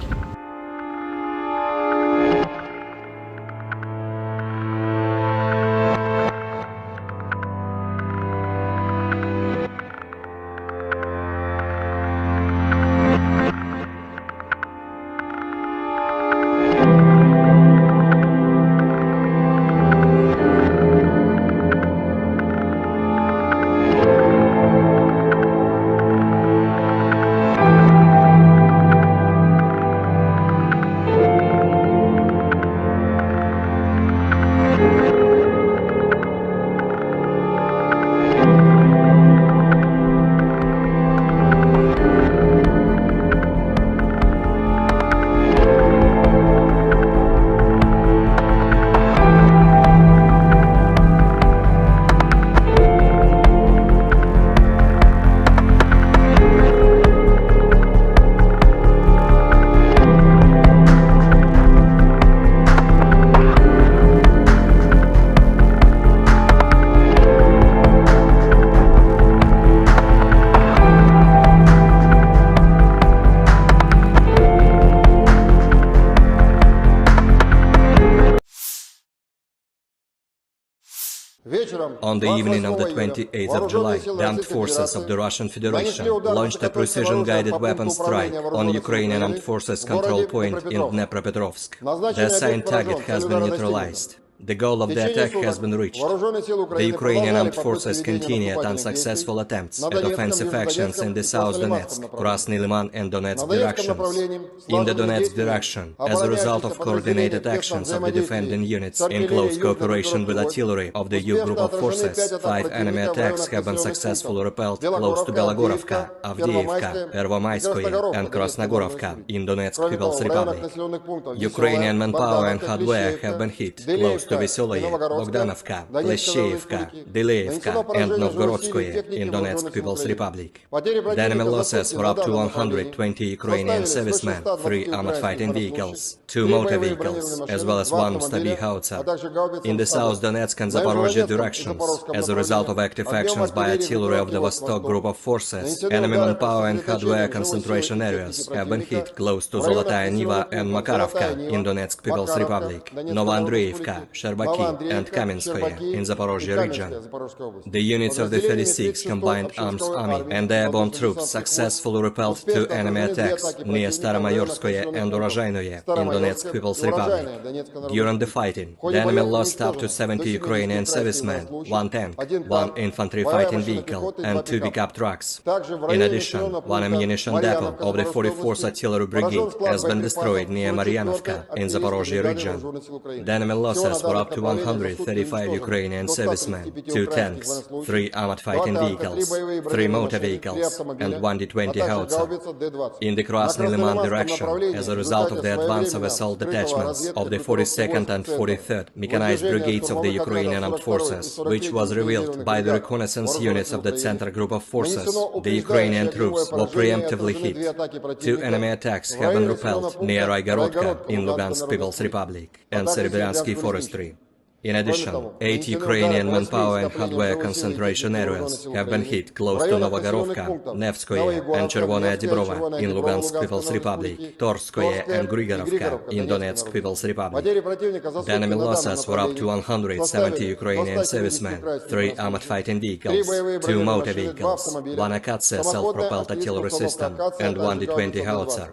On the evening of the 28th of July, the armed forces of the Russian Federation launched a precision-guided weapon strike on Ukrainian armed forces control point in Dnepropetrovsk. The assigned target has been neutralized. The goal of the attack has been reached. The Ukrainian armed forces continued unsuccessful attempts at offensive actions in the South Donetsk, Krasny Liman and Donetsk directions. In the Donetsk direction, as a result of coordinated actions of the defending units in close cooperation with artillery of the U group of forces, 5 enemy attacks have been successfully repelled close to Belogorovka, Avdiivka, Pervomaiskoye and Krasnogorovka in Donetsk People's Republic. Ukrainian manpower and hardware have been hit close to Veseloye, Bogdanovka, Kleshcheivka, Deleevka and Novgorodskoye in Donetsk People's Republic. The enemy losses were up to 120 Ukrainian servicemen, 3 armored fighting vehicles, 2 motor vehicles, as well as 1 Stabi howitzer. In the South Donetsk and Zaporozhye directions, as a result of active actions by artillery of the Vostok group of forces, enemy manpower and hardware concentration areas have been hit close to Zolotaya Niva and Makarovka in Donetsk People's Republic, Novoandreevka, Sherbaki and Kamenskoye in Zaporozhye region. The units of the 36th Combined Arms Army and the airborne troops successfully repelled 2 enemy attacks near Staromayorskoye and Urozhainoye in Donetsk People's Republic. During the fighting, the enemy lost up to 70 Ukrainian servicemen, 1 tank, 1 infantry fighting vehicle and 2 pickup trucks. In addition, 1 ammunition depot of the 44th Artillery Brigade has been destroyed near Maryanovka in Zaporozhye region. The enemy losses were up to 135 Ukrainian servicemen, 2 tanks, 3 armored fighting vehicles, 3 motor vehicles, and 1 D-20 howitzer. In the Krasny Liman direction, as a result of the advance of assault detachments of the 42nd and 43rd Mechanized Brigades of the Ukrainian Armed Forces, which was revealed by the reconnaissance units of the Center Group of Forces, the Ukrainian troops were preemptively hit. 2 enemy attacks have been repelled near Raigorodka in Lugansk People's Republic and Serebryensky Forestry. In addition, 8 Ukrainian manpower and hardware concentration areas have been hit close to Novogorovka, Nevskoye and Chervonaya Dibrova in Lugansk People's Republic, Torskoye and Grigorovka in Donetsk People's Republic. The enemy losses were up to 170 Ukrainian servicemen, 3 armored fighting vehicles, 2 motor vehicles, 1 Akatsiya self-propelled artillery system and 1 D-20 howitzer.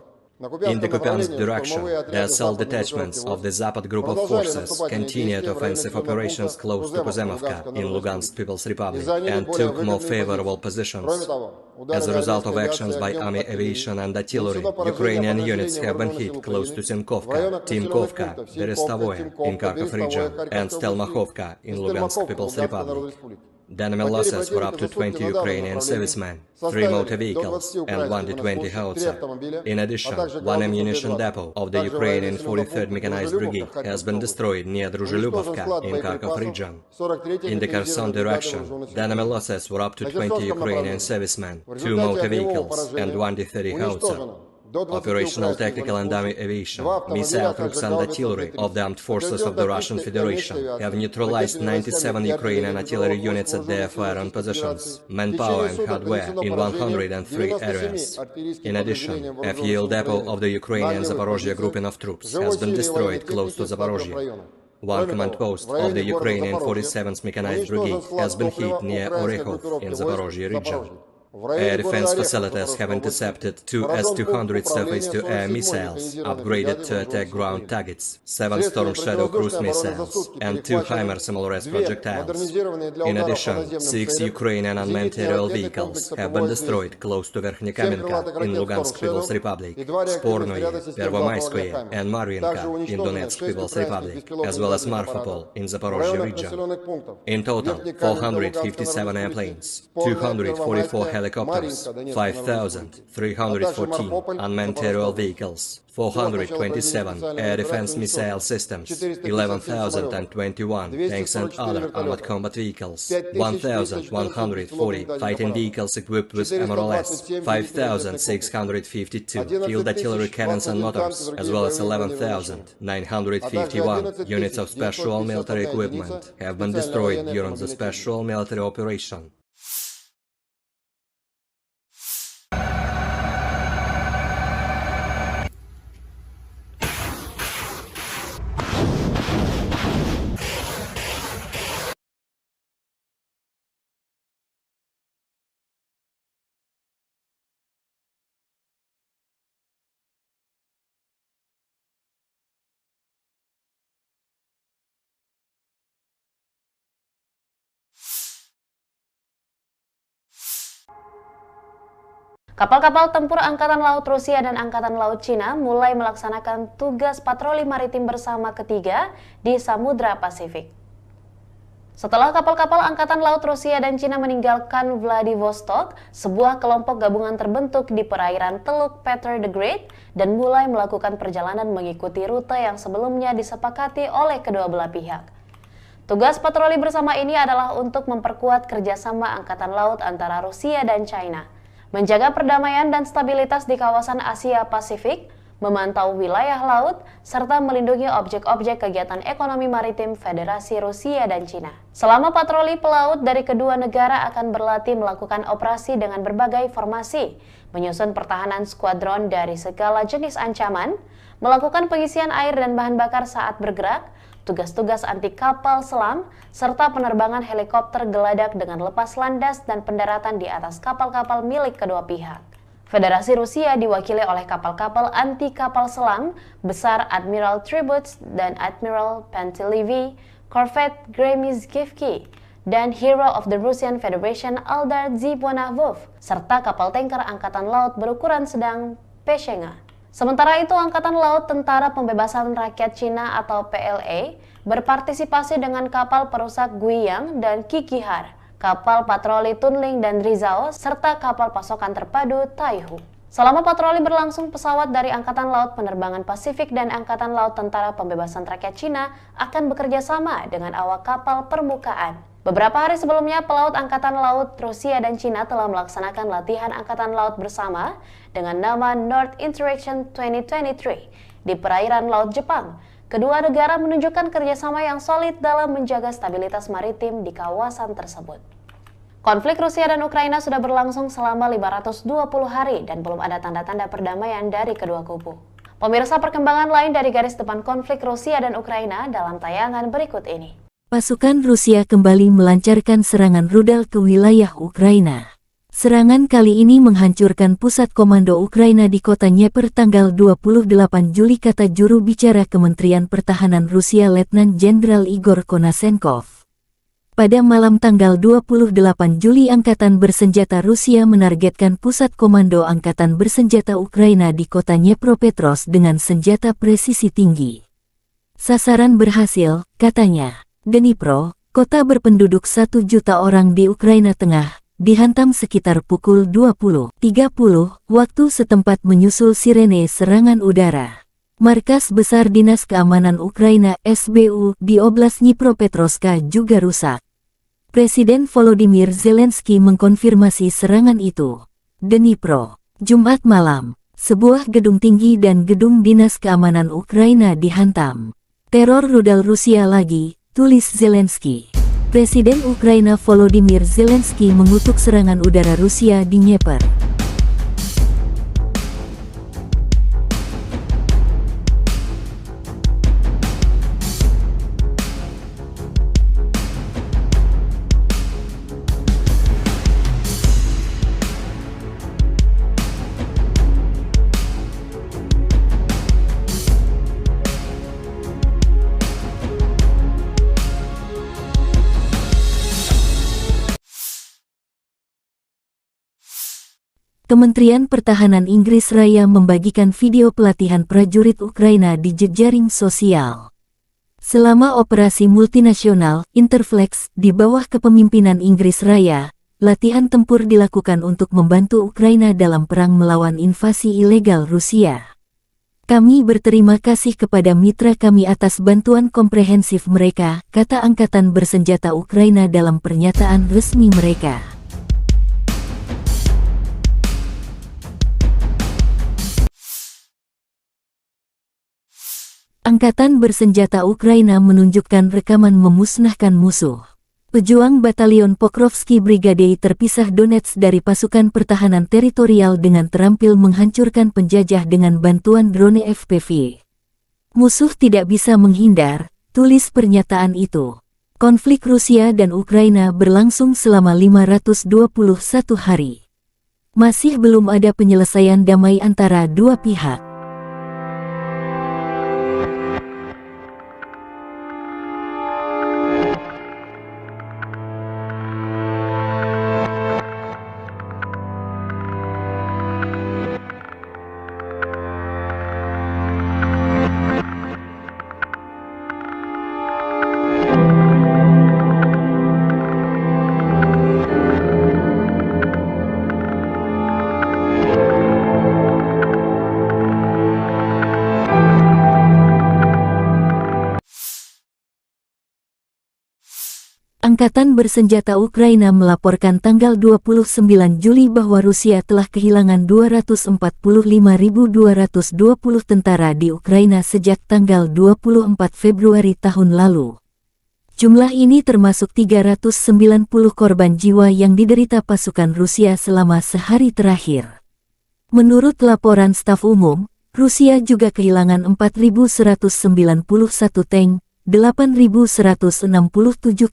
In the Kupiansk direction, the assault detachments of the Zapad group of forces continued offensive operations close to Kuzemovka in Lugansk People's Republic and took more favorable positions. As a result of actions by army aviation and artillery, Ukrainian units have been hit close to Simkovka, Timkovka, Berestovoye in Kharkov region and Stelmakhovka in Lugansk People's Republic. The enemy losses were up to 20 Ukrainian servicemen, 3 motor vehicles and 1 D-20 howitzer. In addition, 1 ammunition depot of the Ukrainian 43rd Mechanized Brigade has been destroyed near Druzhilubovka in Kharkov region. In the Kherson direction, the enemy losses were up to 20 Ukrainian servicemen, 2 motor vehicles and 1 D-30 howitzer. Operational tactical and army aviation, missile troops and artillery of the armed forces of the Russian Federation have neutralized 97 Ukrainian artillery units at their firing positions, manpower and hardware in 103 areas. In addition, a fuel depot of the Ukrainian Zaporozhye grouping of troops has been destroyed close to Zaporozhye. 1 command post of the Ukrainian 47th Mechanized Brigade has been hit near Orekhov in Zaporozhye region. Air defense facilities have intercepted 2 S-200 surface-to-air missiles, upgraded to attack ground targets, 7 Storm Shadow cruise missiles, and 2 HIMARS SMLRS projectiles. In addition, 6 Ukrainian unmanned aerial vehicles have been destroyed close to Verkhnekamenka in Lugansk People's Republic, Spornoye, Pervomayskoye, and Marvinka in Donetsk People's Republic, as well as Marfapol in Zaporozhye region. In total, 457 airplanes, 244 helicopters, 5,314 unmanned aerial vehicles, 427 air defense missile systems, 11,021 tanks and other armored combat vehicles, 1,140 fighting vehicles equipped with MRLS, 5,652 field artillery cannons and motors, as well as 11,951 units of special military equipment have been destroyed during the special military operation. Kapal-kapal tempur Angkatan Laut Rusia dan Angkatan Laut Cina mulai melaksanakan tugas patroli maritim bersama ketiga di Samudra Pasifik. Setelah kapal-kapal Angkatan Laut Rusia dan Cina meninggalkan Vladivostok, sebuah kelompok gabungan terbentuk di perairan Teluk Peter the Great dan mulai melakukan perjalanan mengikuti rute yang sebelumnya disepakati oleh kedua belah pihak. Tugas patroli bersama ini adalah untuk memperkuat kerjasama Angkatan Laut antara Rusia dan China, menjaga perdamaian dan stabilitas di kawasan Asia Pasifik, memantau wilayah laut, serta melindungi objek-objek kegiatan ekonomi maritim Federasi Rusia dan Cina. Selama patroli pelaut dari kedua negara akan berlatih melakukan operasi dengan berbagai formasi, menyusun pertahanan skuadron dari segala jenis ancaman, melakukan pengisian air dan bahan bakar saat bergerak, tugas-tugas anti kapal selam, serta penerbangan helikopter geladak dengan lepas landas dan pendaratan di atas kapal-kapal milik kedua pihak. Federasi Rusia diwakili oleh kapal-kapal anti kapal selam besar Admiral Tributs dan Admiral Pantelevi, Corvette Gremizkivki, dan Hero of the Russian Federation Eldar Zibonavov, serta kapal tanker Angkatan Laut berukuran sedang Peshenga. Sementara itu, Angkatan Laut Tentara Pembebasan Rakyat Cina atau PLA berpartisipasi dengan kapal perusak Guiyang dan Kikihar, kapal patroli Tunling dan Rizao, serta kapal pasokan terpadu Taihu. Selama patroli berlangsung, pesawat dari Angkatan Laut Penerbangan Pasifik dan Angkatan Laut Tentara Pembebasan Rakyat Cina akan bekerja sama dengan awak kapal permukaan. Beberapa hari sebelumnya, pelaut Angkatan Laut Rusia dan Cina telah melaksanakan latihan Angkatan Laut bersama dengan nama North Interaction 2023 di perairan Laut Jepang. Kedua negara menunjukkan kerjasama yang solid dalam menjaga stabilitas maritim di kawasan tersebut. Konflik Rusia dan Ukraina sudah berlangsung selama 520 hari dan belum ada tanda-tanda perdamaian dari kedua kubu. Pemirsa, perkembangan lain dari garis depan konflik Rusia dan Ukraina dalam tayangan berikut ini. Pasukan Rusia kembali melancarkan serangan rudal ke wilayah Ukraina. Serangan kali ini menghancurkan pusat komando Ukraina di kota Dnieper tanggal 28 Juli, kata juru bicara Kementerian Pertahanan Rusia Letnan Jenderal Igor Konasenkov. Pada malam tanggal 28 Juli, Angkatan Bersenjata Rusia menargetkan pusat komando Angkatan Bersenjata Ukraina di kota Dnepropetrovsk dengan senjata presisi tinggi. Sasaran berhasil, katanya. Dnipro, kota berpenduduk 1 juta orang di Ukraina Tengah, dihantam sekitar pukul 20.30 waktu setempat menyusul sirene serangan udara. Markas Besar Dinas Keamanan Ukraina SBU di Oblast Dnipropetrovsk juga rusak. Presiden Volodymyr Zelensky mengkonfirmasi serangan itu. Dnipro, Jumat malam, sebuah gedung tinggi dan gedung Dinas Keamanan Ukraina dihantam. Teror rudal Rusia lagi, tulis Zelensky. Presiden Ukraina Volodymyr Zelensky mengutuk serangan udara Rusia di Dnieper. Kementerian Pertahanan Inggris Raya membagikan video pelatihan prajurit Ukraina di jejaring sosial. Selama operasi multinasional Interflex di bawah kepemimpinan Inggris Raya, latihan tempur dilakukan untuk membantu Ukraina dalam perang melawan invasi ilegal Rusia. Kami berterima kasih kepada mitra kami atas bantuan komprehensif mereka, kata Angkatan Bersenjata Ukraina dalam pernyataan resmi mereka. Angkatan Bersenjata Ukraina menunjukkan rekaman memusnahkan musuh. Pejuang Batalion Pokrovsky Brigade terpisah Donetsk dari pasukan pertahanan teritorial dengan terampil menghancurkan penjajah dengan bantuan drone FPV. Musuh tidak bisa menghindar, tulis pernyataan itu. Konflik Rusia dan Ukraina berlangsung selama 521 hari. Masih belum ada penyelesaian damai antara dua pihak. Angkatan Bersenjata Ukraina melaporkan tanggal 29 Juli bahwa Rusia telah kehilangan 245.220 tentara di Ukraina sejak tanggal 24 Februari tahun lalu. Jumlah ini termasuk 390 korban jiwa yang diderita pasukan Rusia selama sehari terakhir. Menurut laporan staf umum, Rusia juga kehilangan 4.191 tank, 8.167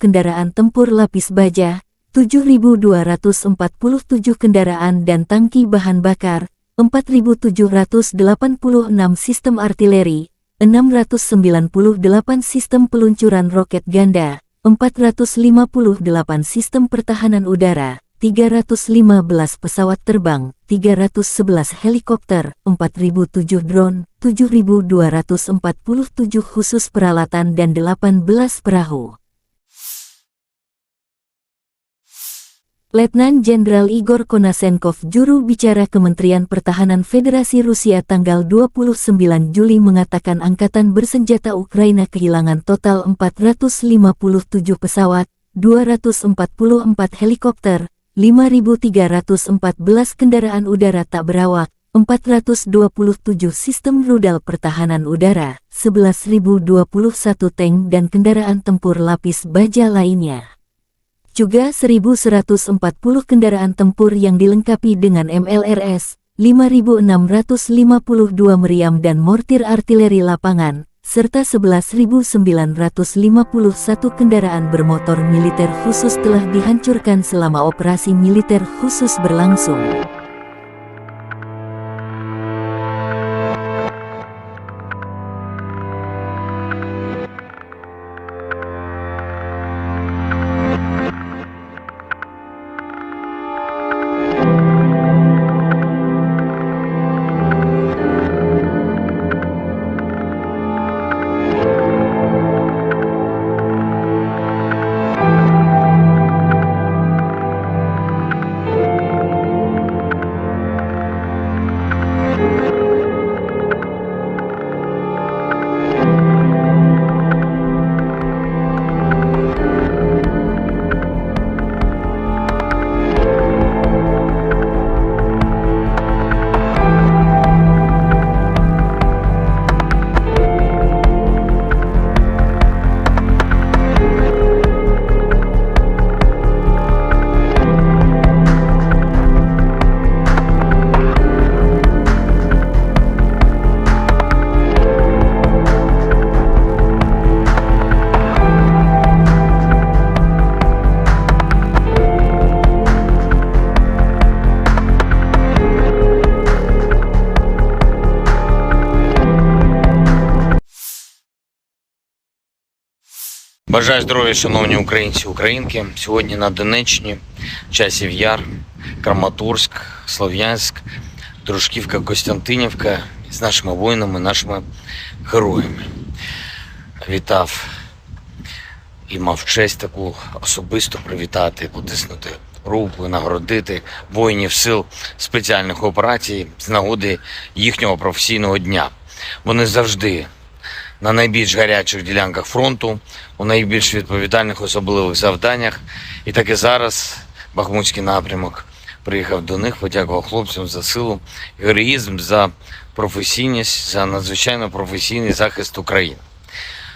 kendaraan tempur lapis baja, 7.247 kendaraan dan tangki bahan bakar, 4.786 sistem artileri, 698 sistem peluncuran roket ganda, 458 sistem pertahanan udara, 315 pesawat terbang, 311 helikopter, 4.007 drone, 7.247 khusus peralatan dan 18 perahu. Letnan Jenderal Igor Konasenkov, juru bicara Kementerian Pertahanan Federasi Rusia tanggal 29 Juli mengatakan Angkatan Bersenjata Ukraina kehilangan total 457 pesawat, 244 helikopter, 5.314 kendaraan udara tak berawak, 427 sistem rudal pertahanan udara, 11.021 tank dan kendaraan tempur lapis baja lainnya. Juga 1.140 kendaraan tempur yang dilengkapi dengan MLRS, 5.652 meriam dan mortir artileri lapangan, serta 11.951 kendaraan bermotor militer khusus telah dihancurkan selama operasi militer khusus berlangsung. Бажаю здоров'я, шановні українці і українки. Сьогодні на Донеччині, Часів Яр, Краматорськ, Слов'янськ, Дружківка, Костянтинівка з нашими воїнами, нашими героями. Вітав і мав честь таку особисто привітати, потиснути руку і нагородити воїнів сил спеціальних операцій з нагоди їхнього професійного дня. Вони завжди на найбільш гарячих ділянках фронту, у найбільш відповідальних особливих завданнях. І так і зараз Бахмутський напрямок приїхав до них, подякував хлопцям за силу, героїзм, за професійність, за надзвичайно професійний захист України.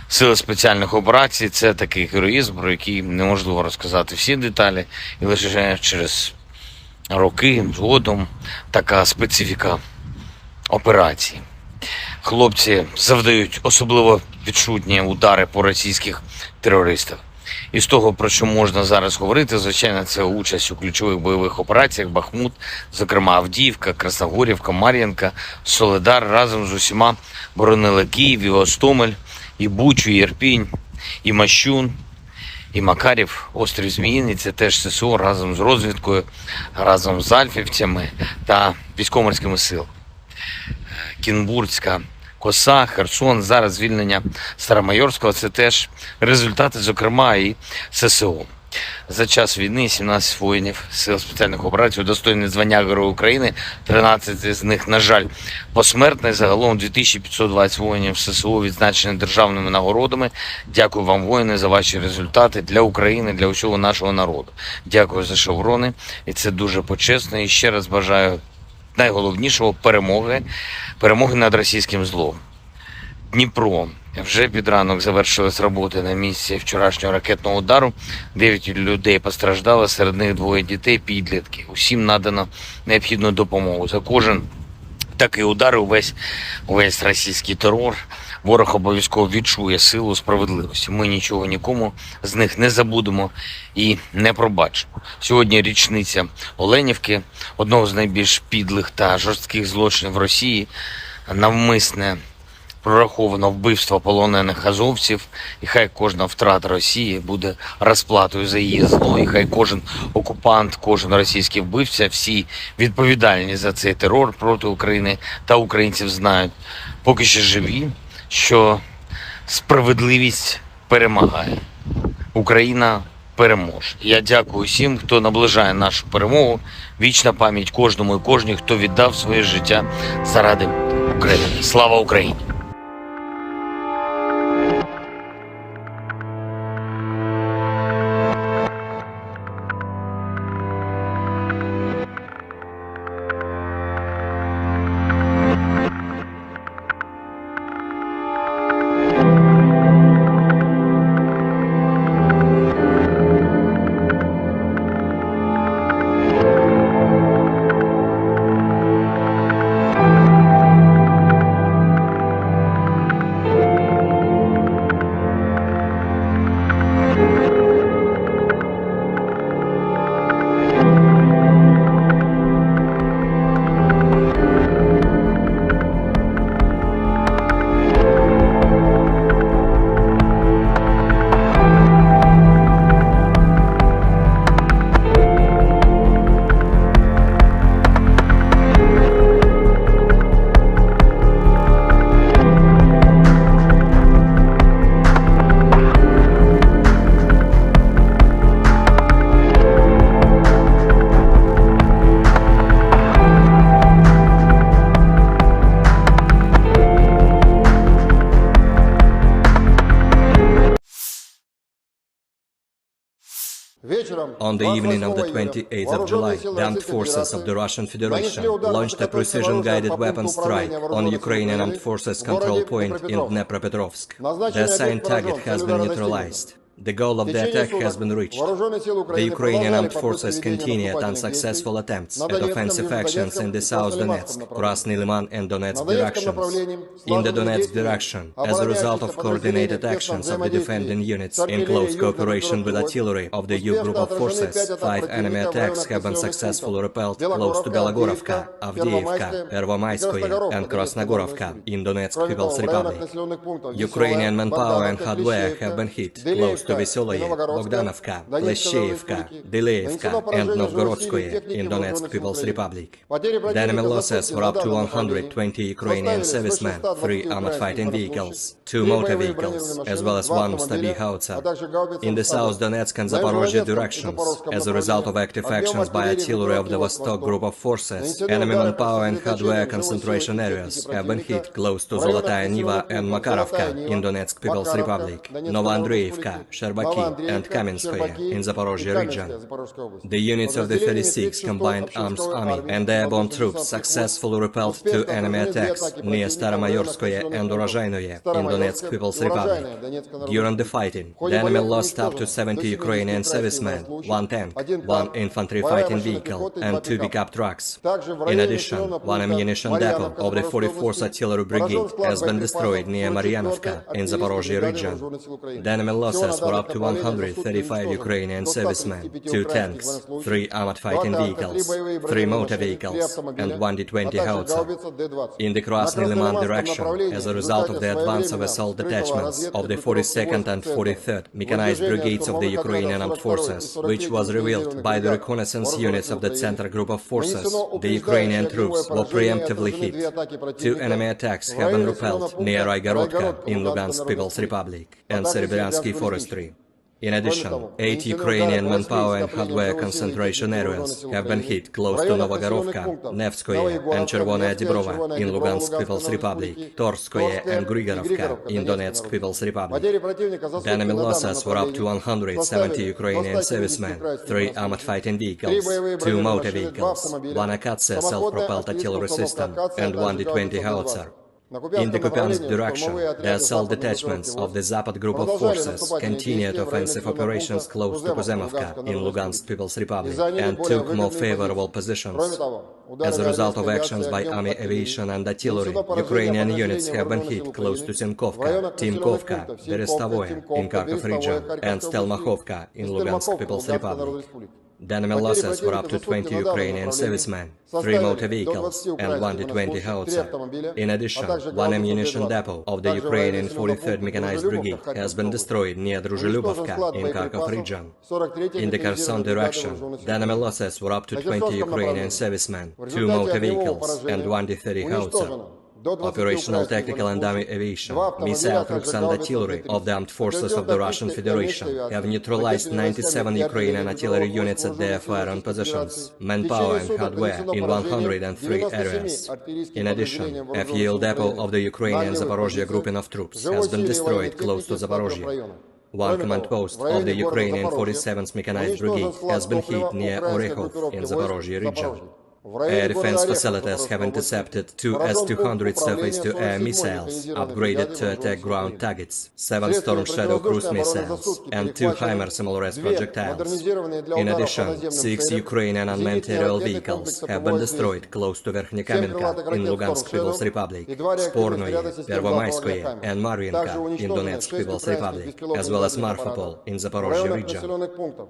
Сили спеціальних операцій – це такий героїзм, про який неможливо розказати всі деталі, і лише через роки згодом така специфіка операції. Хлопці завдають особливо відчутні удари по російських терористах. І з того, про що можна зараз говорити, звичайно, це участь у ключових бойових операціях Бахмут, зокрема Авдіївка, Красногорівка, Мар'їнка, Солидар разом з усіма боронили Київ, і Гостомель, і Бучу, і Ірпінь, і Мощун, і Макарів, острів Зміїний. Це теж ССО разом з розвідкою, разом з альфівцями та військово-морськими силами. Кінбурзька коса, Херсон, зараз звільнення Старомайорського – це теж результати, зокрема, і ССО. За час війни 17 воїнів сил спеціальних операцій удостоєні звання Героя України, 13 з них, на жаль, посмертно. Загалом 2520 воїнів ССО відзначені державними нагородами. Дякую вам, воїни, за ваші результати для України, для усього нашого народу. Дякую за шеврони, і це дуже почесно. І ще раз бажаю найголовнішого – перемоги над російським злом. Дніпро. Вже під ранок завершились роботи на місці вчорашнього ракетного удару. 9 людей постраждало, серед них 2 дітей, підлітки. Усім надано необхідну допомогу. За кожен такий удар, увесь російський терор, ворог обов'язково відчує силу справедливості. Ми нічого нікому з них не забудемо і не пробачимо. Сьогодні річниця Оленівки, одного з найбільш підлих та жорстких злочинів Росії, навмисне прораховано вбивство полонених азовців, і хай кожна втрата Росії буде розплатою за її зло, і хай кожен окупант, кожен російський вбивця, всі відповідальні за цей терор проти України та українців знають, поки ще живі, що справедливість перемагає. Україна переможе. Я дякую всім, хто наближає нашу перемогу. Вічна пам'ять кожному і кожній, хто віддав своє життя заради України. Слава Україні! On the evening of the 28th of July, the armed forces of the Russian Federation launched a precision-guided weapon strike on Ukrainian armed forces control point in Dnepropetrovsk. The assigned target has been neutralized. The goal of the attack has been reached. The Ukrainian armed forces continued unsuccessful attempts at offensive actions in the South Donetsk, Krasny Liman and Donetsk directions. In the Donetsk direction, as a result of coordinated actions of the defending units in close cooperation with artillery of the U group of forces, 5 enemy attacks have been successfully repelled close to Belogorovka, Avdiivka, Pervomaiskoye and Krasnogorovka in Donetsk People's Republic. Ukrainian manpower and hardware have been hit close to Vesoloye, Bogdanovka, Leshcheevka, Deleevka and Novgorodskoye in Donetsk People's Republic. The enemy losses were up to 120 Ukrainian servicemen, 3 armored fighting vehicles, 2 motor vehicles, as well as 1 Stabi howitzer. In the South Donetsk and Zaporozhye directions, as a result of active actions by artillery of the Vostok group of forces, enemy manpower and hardware concentration areas have been hit close to Zolotaya Niva and Makarovka in Donetsk People's Republic, Novoandreevka, Sherbaki and Kamenskoye in Zaporozhye region. The units of the 36th Combined Arms Army and the airborne troops successfully repelled 2 enemy attacks near Staromayorskoye and Urozhainoye in Donetsk People's Republic. During the fighting, the enemy lost up to 70 Ukrainian servicemen, 1 tank, 1 infantry fighting vehicle and 2 pickup trucks. In addition, 1 ammunition depot of the 44th Artillery Brigade has been destroyed near Maryanovka in Zaporozhye region. The enemy losses were up to 135 Ukrainian servicemen, 2 tanks, 3 armored fighting vehicles, 3 motor vehicles, and 1 D-20 howitzer. In the Krasny Liman direction, as a result of the advance of assault detachments of the 42nd and 43rd Mechanized Brigades of the Ukrainian Armed Forces, which was revealed by the reconnaissance units of the Center Group of Forces, the Ukrainian troops were preemptively hit. 2 enemy attacks have been repelled near Raigorodka in Lugansk People's Republic and Serebryansky Forestry. In addition, 8 Ukrainian manpower and hardware concentration areas have been hit close to Novogorovka, Nevskoye and Chervonaya Dibrova in Lugansk People's Republic, Torskoye and Grigorovka in Donetsk People's Republic. The enemy losses were up to 170 Ukrainian servicemen, 3 armored fighting vehicles, 2 motor vehicles, 1 Akatsiya self-propelled artillery system and 1 D-20 howitzer. In the Kupiansk direction, the assault detachments of the Zapad group of forces continued offensive operations close to Kuzemovka in Lugansk People's Republic and took more favorable positions. As a result of actions by army aviation and artillery, Ukrainian units have been hit close to Simkovka, Timkovka, Berestovoye in Kharkov region and Stelmakhovka in Lugansk People's Republic. The enemy losses were up to 20 Ukrainian servicemen, 3 motor vehicles and 1 D-20 howitzer. In addition, 1 ammunition depot of the Ukrainian 43rd Mechanized Brigade has been destroyed near Druzhilubovka in Kharkov region. In the Kherson direction, the enemy losses were up to 20 Ukrainian servicemen, 2 motor vehicles and 1 D-30 howitzer. Operational, tactical and army aviation, missile troops and artillery of the armed forces of the Russian Federation have neutralized 97 Ukrainian artillery units at their firing positions, manpower and hardware in 103 areas. In addition, a fuel depot of the Ukrainian Zaporozhye grouping of troops has been destroyed close to Zaporozhye. 1 command post of the Ukrainian 47th Mechanized Brigade has been hit near Orekhov in Zaporozhye region. Air defense facilities have intercepted 2 S-200 surface-to-air missiles, upgraded to attack ground targets, 7 Storm Shadow cruise missiles, and 2 HIMARS SMLRS projectiles. In addition, 6 Ukrainian unmanned aerial vehicles have been destroyed close to Verkhnekamenka in Lugansk People's Republic, Spornoye, Pervomaiskoye, and Maryanka in Donetsk People's Republic, as well as Marfapol in Zaporozhye region.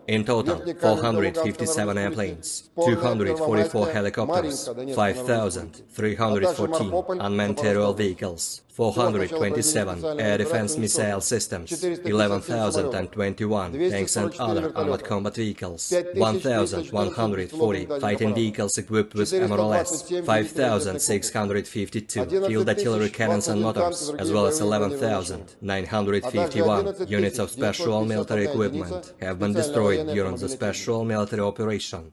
In total, 457 airplanes, 244 helicopters, 5,314 unmanned aerial vehicles, 427 air defense missile systems, 11,021 tanks and other armored combat vehicles, 1,140 fighting vehicles equipped with MRLS, 5,652 field artillery cannons and motors, as well as 11,951 units of special military equipment have been destroyed during the special military operation.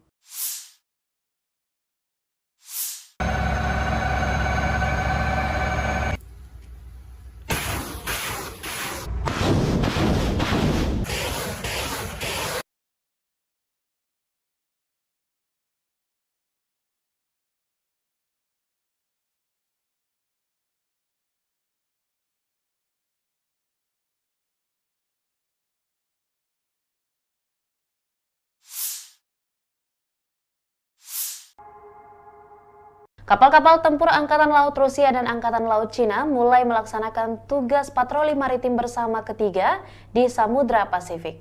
Kapal-kapal tempur Angkatan Laut Rusia dan Angkatan Laut Cina mulai melaksanakan tugas patroli maritim bersama ketiga di Samudra Pasifik.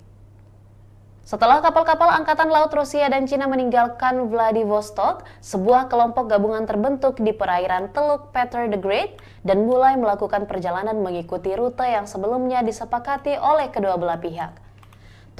Setelah kapal-kapal Angkatan Laut Rusia dan Cina meninggalkan Vladivostok, sebuah kelompok gabungan terbentuk di perairan Teluk Peter the Great dan mulai melakukan perjalanan mengikuti rute yang sebelumnya disepakati oleh kedua belah pihak.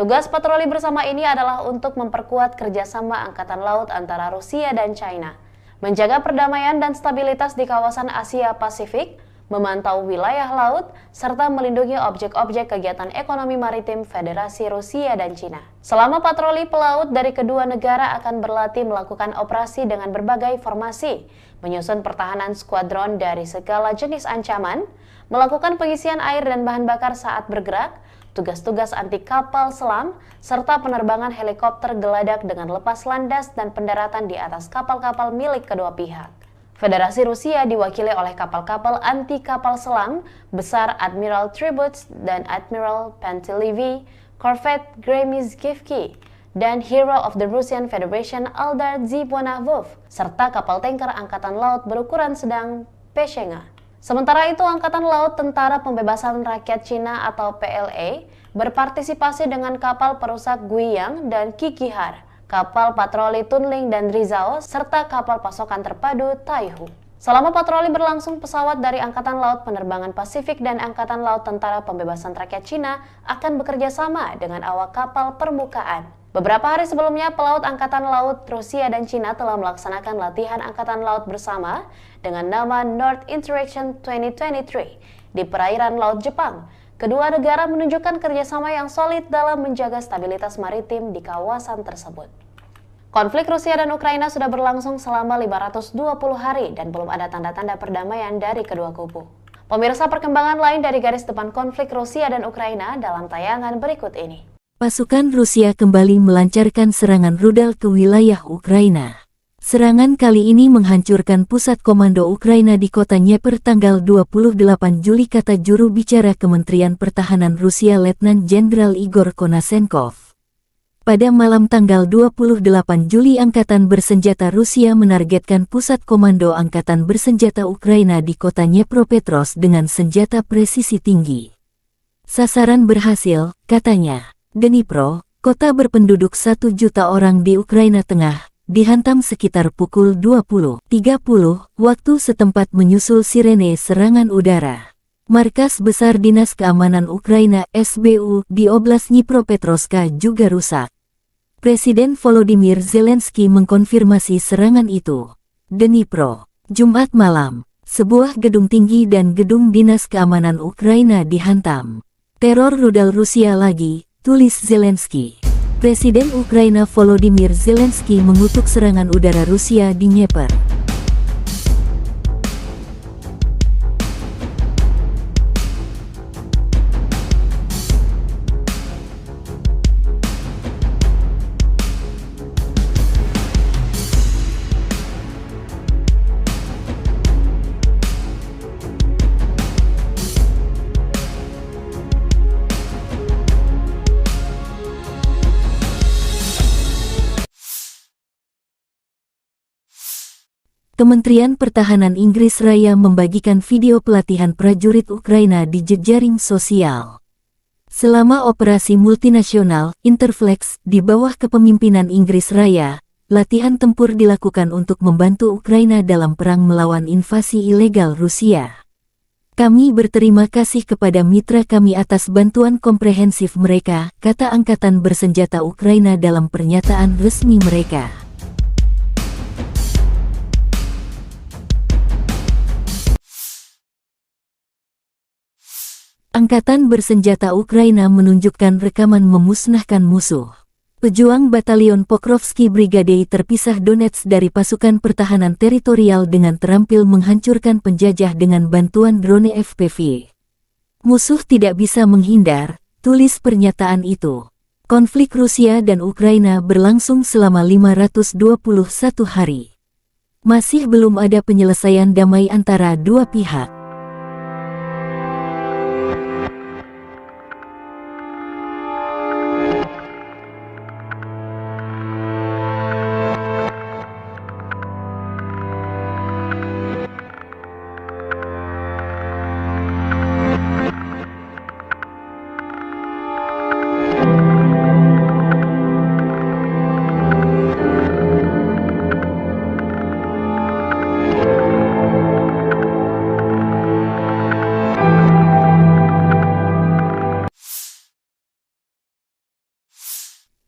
Tugas patroli bersama ini adalah untuk memperkuat kerjasama Angkatan Laut antara Rusia dan China, menjaga perdamaian dan stabilitas di kawasan Asia Pasifik, memantau wilayah laut, serta melindungi objek-objek kegiatan ekonomi maritim Federasi Rusia dan Cina. Selama patroli pelaut dari kedua negara akan berlatih melakukan operasi dengan berbagai formasi, menyusun pertahanan skuadron dari segala jenis ancaman, melakukan pengisian air dan bahan bakar saat bergerak, tugas-tugas anti kapal selam, serta penerbangan helikopter geladak dengan lepas landas dan pendaratan di atas kapal-kapal milik kedua pihak. Federasi Rusia diwakili oleh kapal-kapal anti kapal selam besar Admiral Tributs dan Admiral Pantelevi, Corvette Gremizkivki, dan Hero of the Russian Federation Eldar Zibonavov, serta kapal tanker Angkatan Laut berukuran sedang Peshenga. Sementara itu, Angkatan Laut Tentara Pembebasan Rakyat Cina atau PLA berpartisipasi dengan kapal perusak Guiyang dan Kikihar, kapal patroli Tunling dan Rizao, serta kapal pasokan terpadu Taihu. Selama patroli berlangsung, pesawat dari Angkatan Laut Penerbangan Pasifik dan Angkatan Laut Tentara Pembebasan Rakyat Cina akan bekerja sama dengan awak kapal permukaan. Beberapa hari sebelumnya, pelaut Angkatan Laut Rusia dan Cina telah melaksanakan latihan Angkatan Laut bersama dengan nama North Interaction 2023 di perairan Laut Jepang. Kedua negara menunjukkan kerjasama yang solid dalam menjaga stabilitas maritim di kawasan tersebut. Konflik Rusia dan Ukraina sudah berlangsung selama 520 hari dan belum ada tanda-tanda perdamaian dari kedua kubu. Pemirsa, perkembangan lain dari garis depan konflik Rusia dan Ukraina dalam tayangan berikut ini. Pasukan Rusia kembali melancarkan serangan rudal ke wilayah Ukraina. Serangan kali ini menghancurkan pusat komando Ukraina di kota Dnieper tanggal 28 Juli, kata juru bicara Kementerian Pertahanan Rusia Letnan Jenderal Igor Konasenkov. Pada malam tanggal 28 Juli, Angkatan Bersenjata Rusia menargetkan pusat komando Angkatan Bersenjata Ukraina di kota Dnipropetrovsk dengan senjata presisi tinggi. Sasaran berhasil, katanya. Dnipro, kota berpenduduk 1 juta orang di Ukraina Tengah, dihantam sekitar pukul 20.30 waktu setempat menyusul sirene serangan udara. Markas Besar Dinas Keamanan Ukraina (SBU) di Oblast Dnipropetrovsk juga rusak. Presiden Volodymyr Zelensky mengkonfirmasi serangan itu. Dnipro, Jumat malam, sebuah gedung tinggi dan gedung Dinas Keamanan Ukraina dihantam. Teror rudal Rusia lagi, tulis Zelensky. Presiden Ukraina Volodymyr Zelensky mengutuk serangan udara Rusia di Dnieper. Kementerian Pertahanan Inggris Raya membagikan video pelatihan prajurit Ukraina di jejaring sosial. Selama operasi multinasional Interflex di bawah kepemimpinan Inggris Raya, latihan tempur dilakukan untuk membantu Ukraina dalam perang melawan invasi ilegal Rusia. Kami berterima kasih kepada mitra kami atas bantuan komprehensif mereka, kata Angkatan Bersenjata Ukraina dalam pernyataan resmi mereka. Angkatan Bersenjata Ukraina menunjukkan rekaman memusnahkan musuh. Pejuang Batalion Pokrovsky Brigade terpisah Donetsk dari pasukan pertahanan teritorial dengan terampil menghancurkan penjajah dengan bantuan drone FPV. Musuh tidak bisa menghindar, tulis pernyataan itu. Konflik Rusia dan Ukraina berlangsung selama 521 hari. Masih belum ada penyelesaian damai antara dua pihak.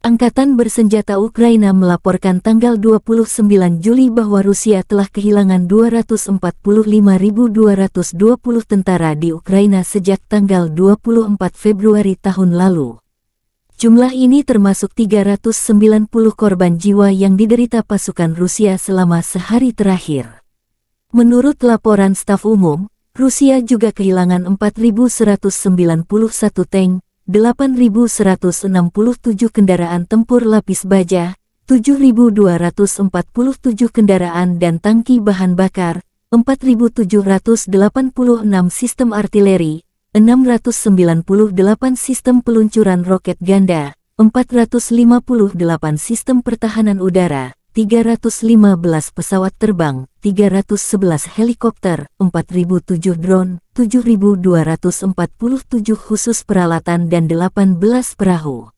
Angkatan bersenjata Ukraina melaporkan tanggal 29 Juli bahwa Rusia telah kehilangan 245.220 tentara di Ukraina sejak tanggal 24 Februari tahun lalu. Jumlah ini termasuk 390 korban jiwa yang diderita pasukan Rusia selama sehari terakhir. Menurut laporan staf umum, Rusia juga kehilangan 4.191 tank, 8.167 kendaraan tempur lapis baja, 7.247 kendaraan dan tangki bahan bakar, 4.786 sistem artileri, 698 sistem peluncuran roket ganda, 458 sistem pertahanan udara, 315 pesawat terbang, 311 helikopter, 4.007 drone, 7.247 khusus peralatan dan 18 perahu.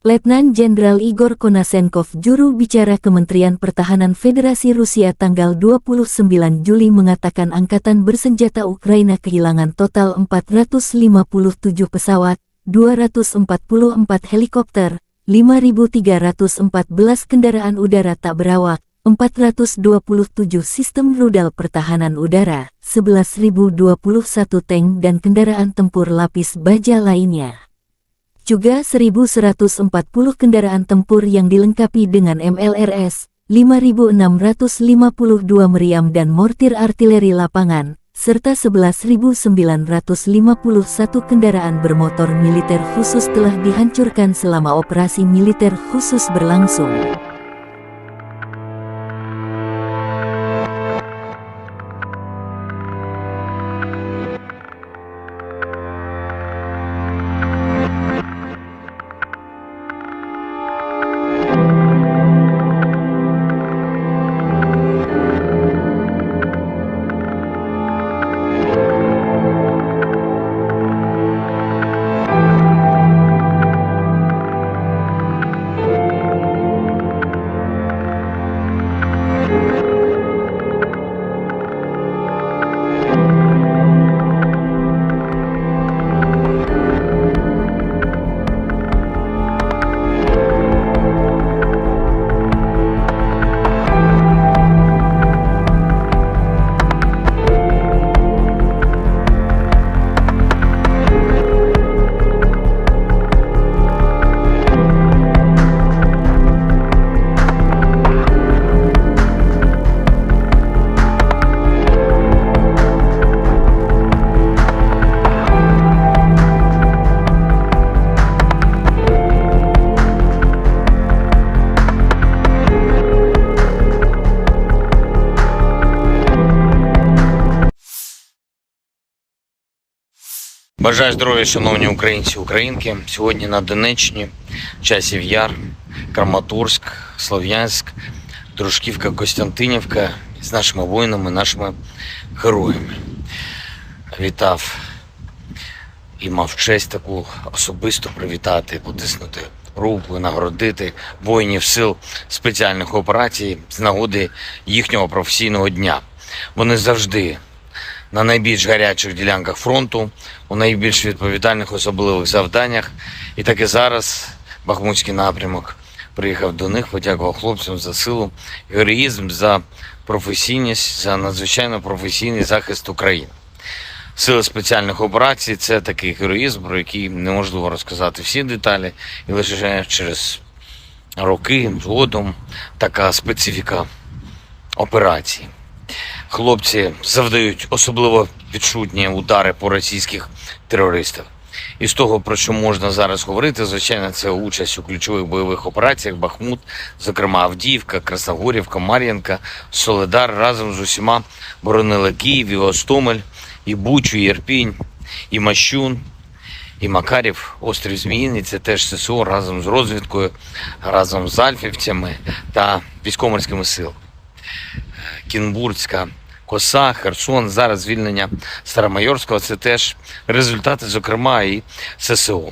Letnan Jenderal Igor Konasenkov, juru bicara Kementerian Pertahanan Federasi Rusia tanggal 29 Juli mengatakan angkatan bersenjata Ukraina kehilangan total 457 pesawat, 244 helikopter, 5.314 kendaraan udara tak berawak, 427 sistem rudal pertahanan udara, 11.021 tank dan kendaraan tempur lapis baja lainnya. Juga 1.140 kendaraan tempur yang dilengkapi dengan MLRS, 5.652 meriam dan mortir artileri lapangan, serta 11.951 kendaraan bermotor militer khusus telah dihancurkan selama operasi militer khusus berlangsung. Бажаю здоров'я, шановні українці, українки. Сьогодні на Донеччині, Часів Яр, Краматорськ, Слов'янськ, Дружківка, Костянтинівка з нашими воїнами, нашими героями. Вітав і мав честь таку особисто привітати, потиснути руку, нагородити воїнів сил спеціальних операцій з нагоди їхнього професійного дня. Вони завжди на найбільш гарячих ділянках фронту, у найбільш відповідальних особливих завданнях. І так і зараз Бахмутський напрямок приїхав до них, подякував хлопцям за силу, героїзм, за професійність, за надзвичайно професійний захист України. Сили спеціальних операцій – це такий героїзм, про який неможливо розказати всі деталі, і лише через роки згодом така специфіка операції. Хлопці завдають особливо відчутні удари по російських терористах. І з того, про що можна зараз говорити, звичайно, це участь у ключових бойових операціях Бахмут, зокрема Авдіївка, Красногорівка, Мар'їнка, Солидар разом з усіма боронили Київ, і Гостомель, і Бучу, і Ірпінь, і Мащун, і Макарів, острів Зміїний. Це теж ССО разом з розвідкою, разом з альфівцями та військово-морськими силами. Кінбурзька коса, Херсон, зараз звільнення Старомайорського – це теж результати, зокрема, і ССО.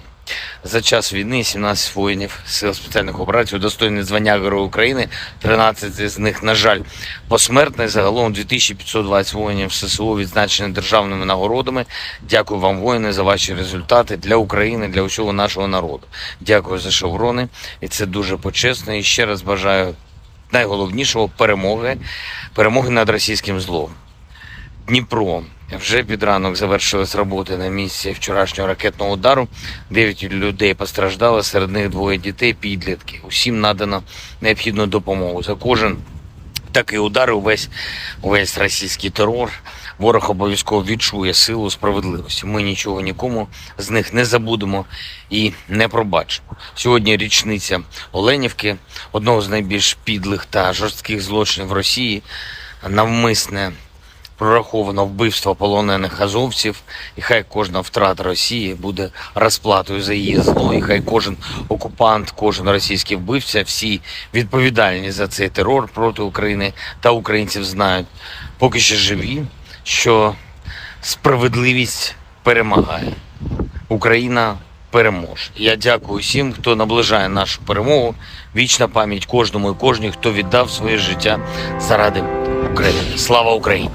За час війни 17 воїнів Сил спеціальних операцій удостоєні звання Героя України, 13 з них, на жаль, посмертно. Загалом 2520 воїнів ССО відзначені державними нагородами. Дякую вам, воїни, за ваші результати для України, для усього нашого народу. Дякую за шеврони, і це дуже почесно. І ще раз бажаю найголовнішого перемоги над російським злом. Дніпро. Вже під ранок завершились роботи на місці вчорашнього ракетного удару. 9 людей постраждали, серед них 2 дітей, підлітки. Усім надано необхідну допомогу. За кожен такий удар, увесь російський терор, ворог обов'язково відчує силу справедливості. Ми нічого нікому з них не забудемо і не пробачимо. Сьогодні річниця Оленівки, одного з найбільш підлих та жорстких злочинів Росії, навмисне прораховано вбивство полонених азовців, і хай кожна втрата Росії буде розплатою за її зло, і хай кожен окупант, кожен російський вбивця, всі відповідальні за цей терор проти України та українців знають, поки що живі, що справедливість перемагає. Україна переможе. Я дякую всім, хто наближає нашу перемогу. Вічна пам'ять кожному і кожній, хто віддав своє життя заради України. Слава Україні!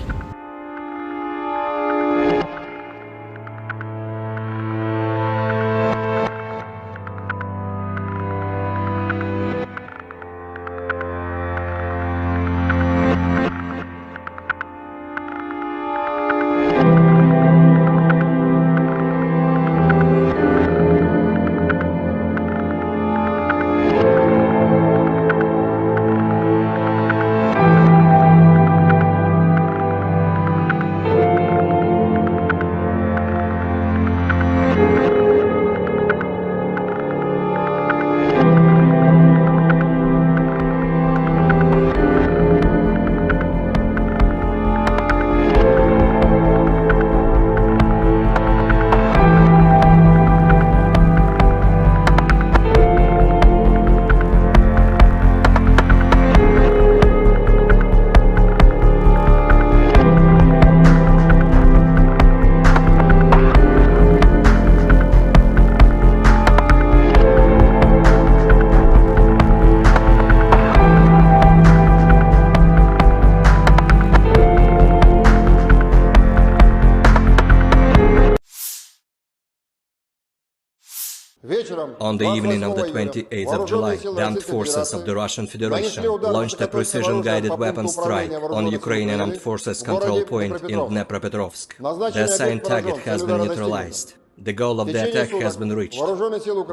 On the evening of the 28th of July, the armed forces of the Russian Federation launched a precision-guided weapon strike on Ukrainian armed forces control point in Dnepropetrovsk. The assigned target has been neutralized. The goal of the attack has been reached.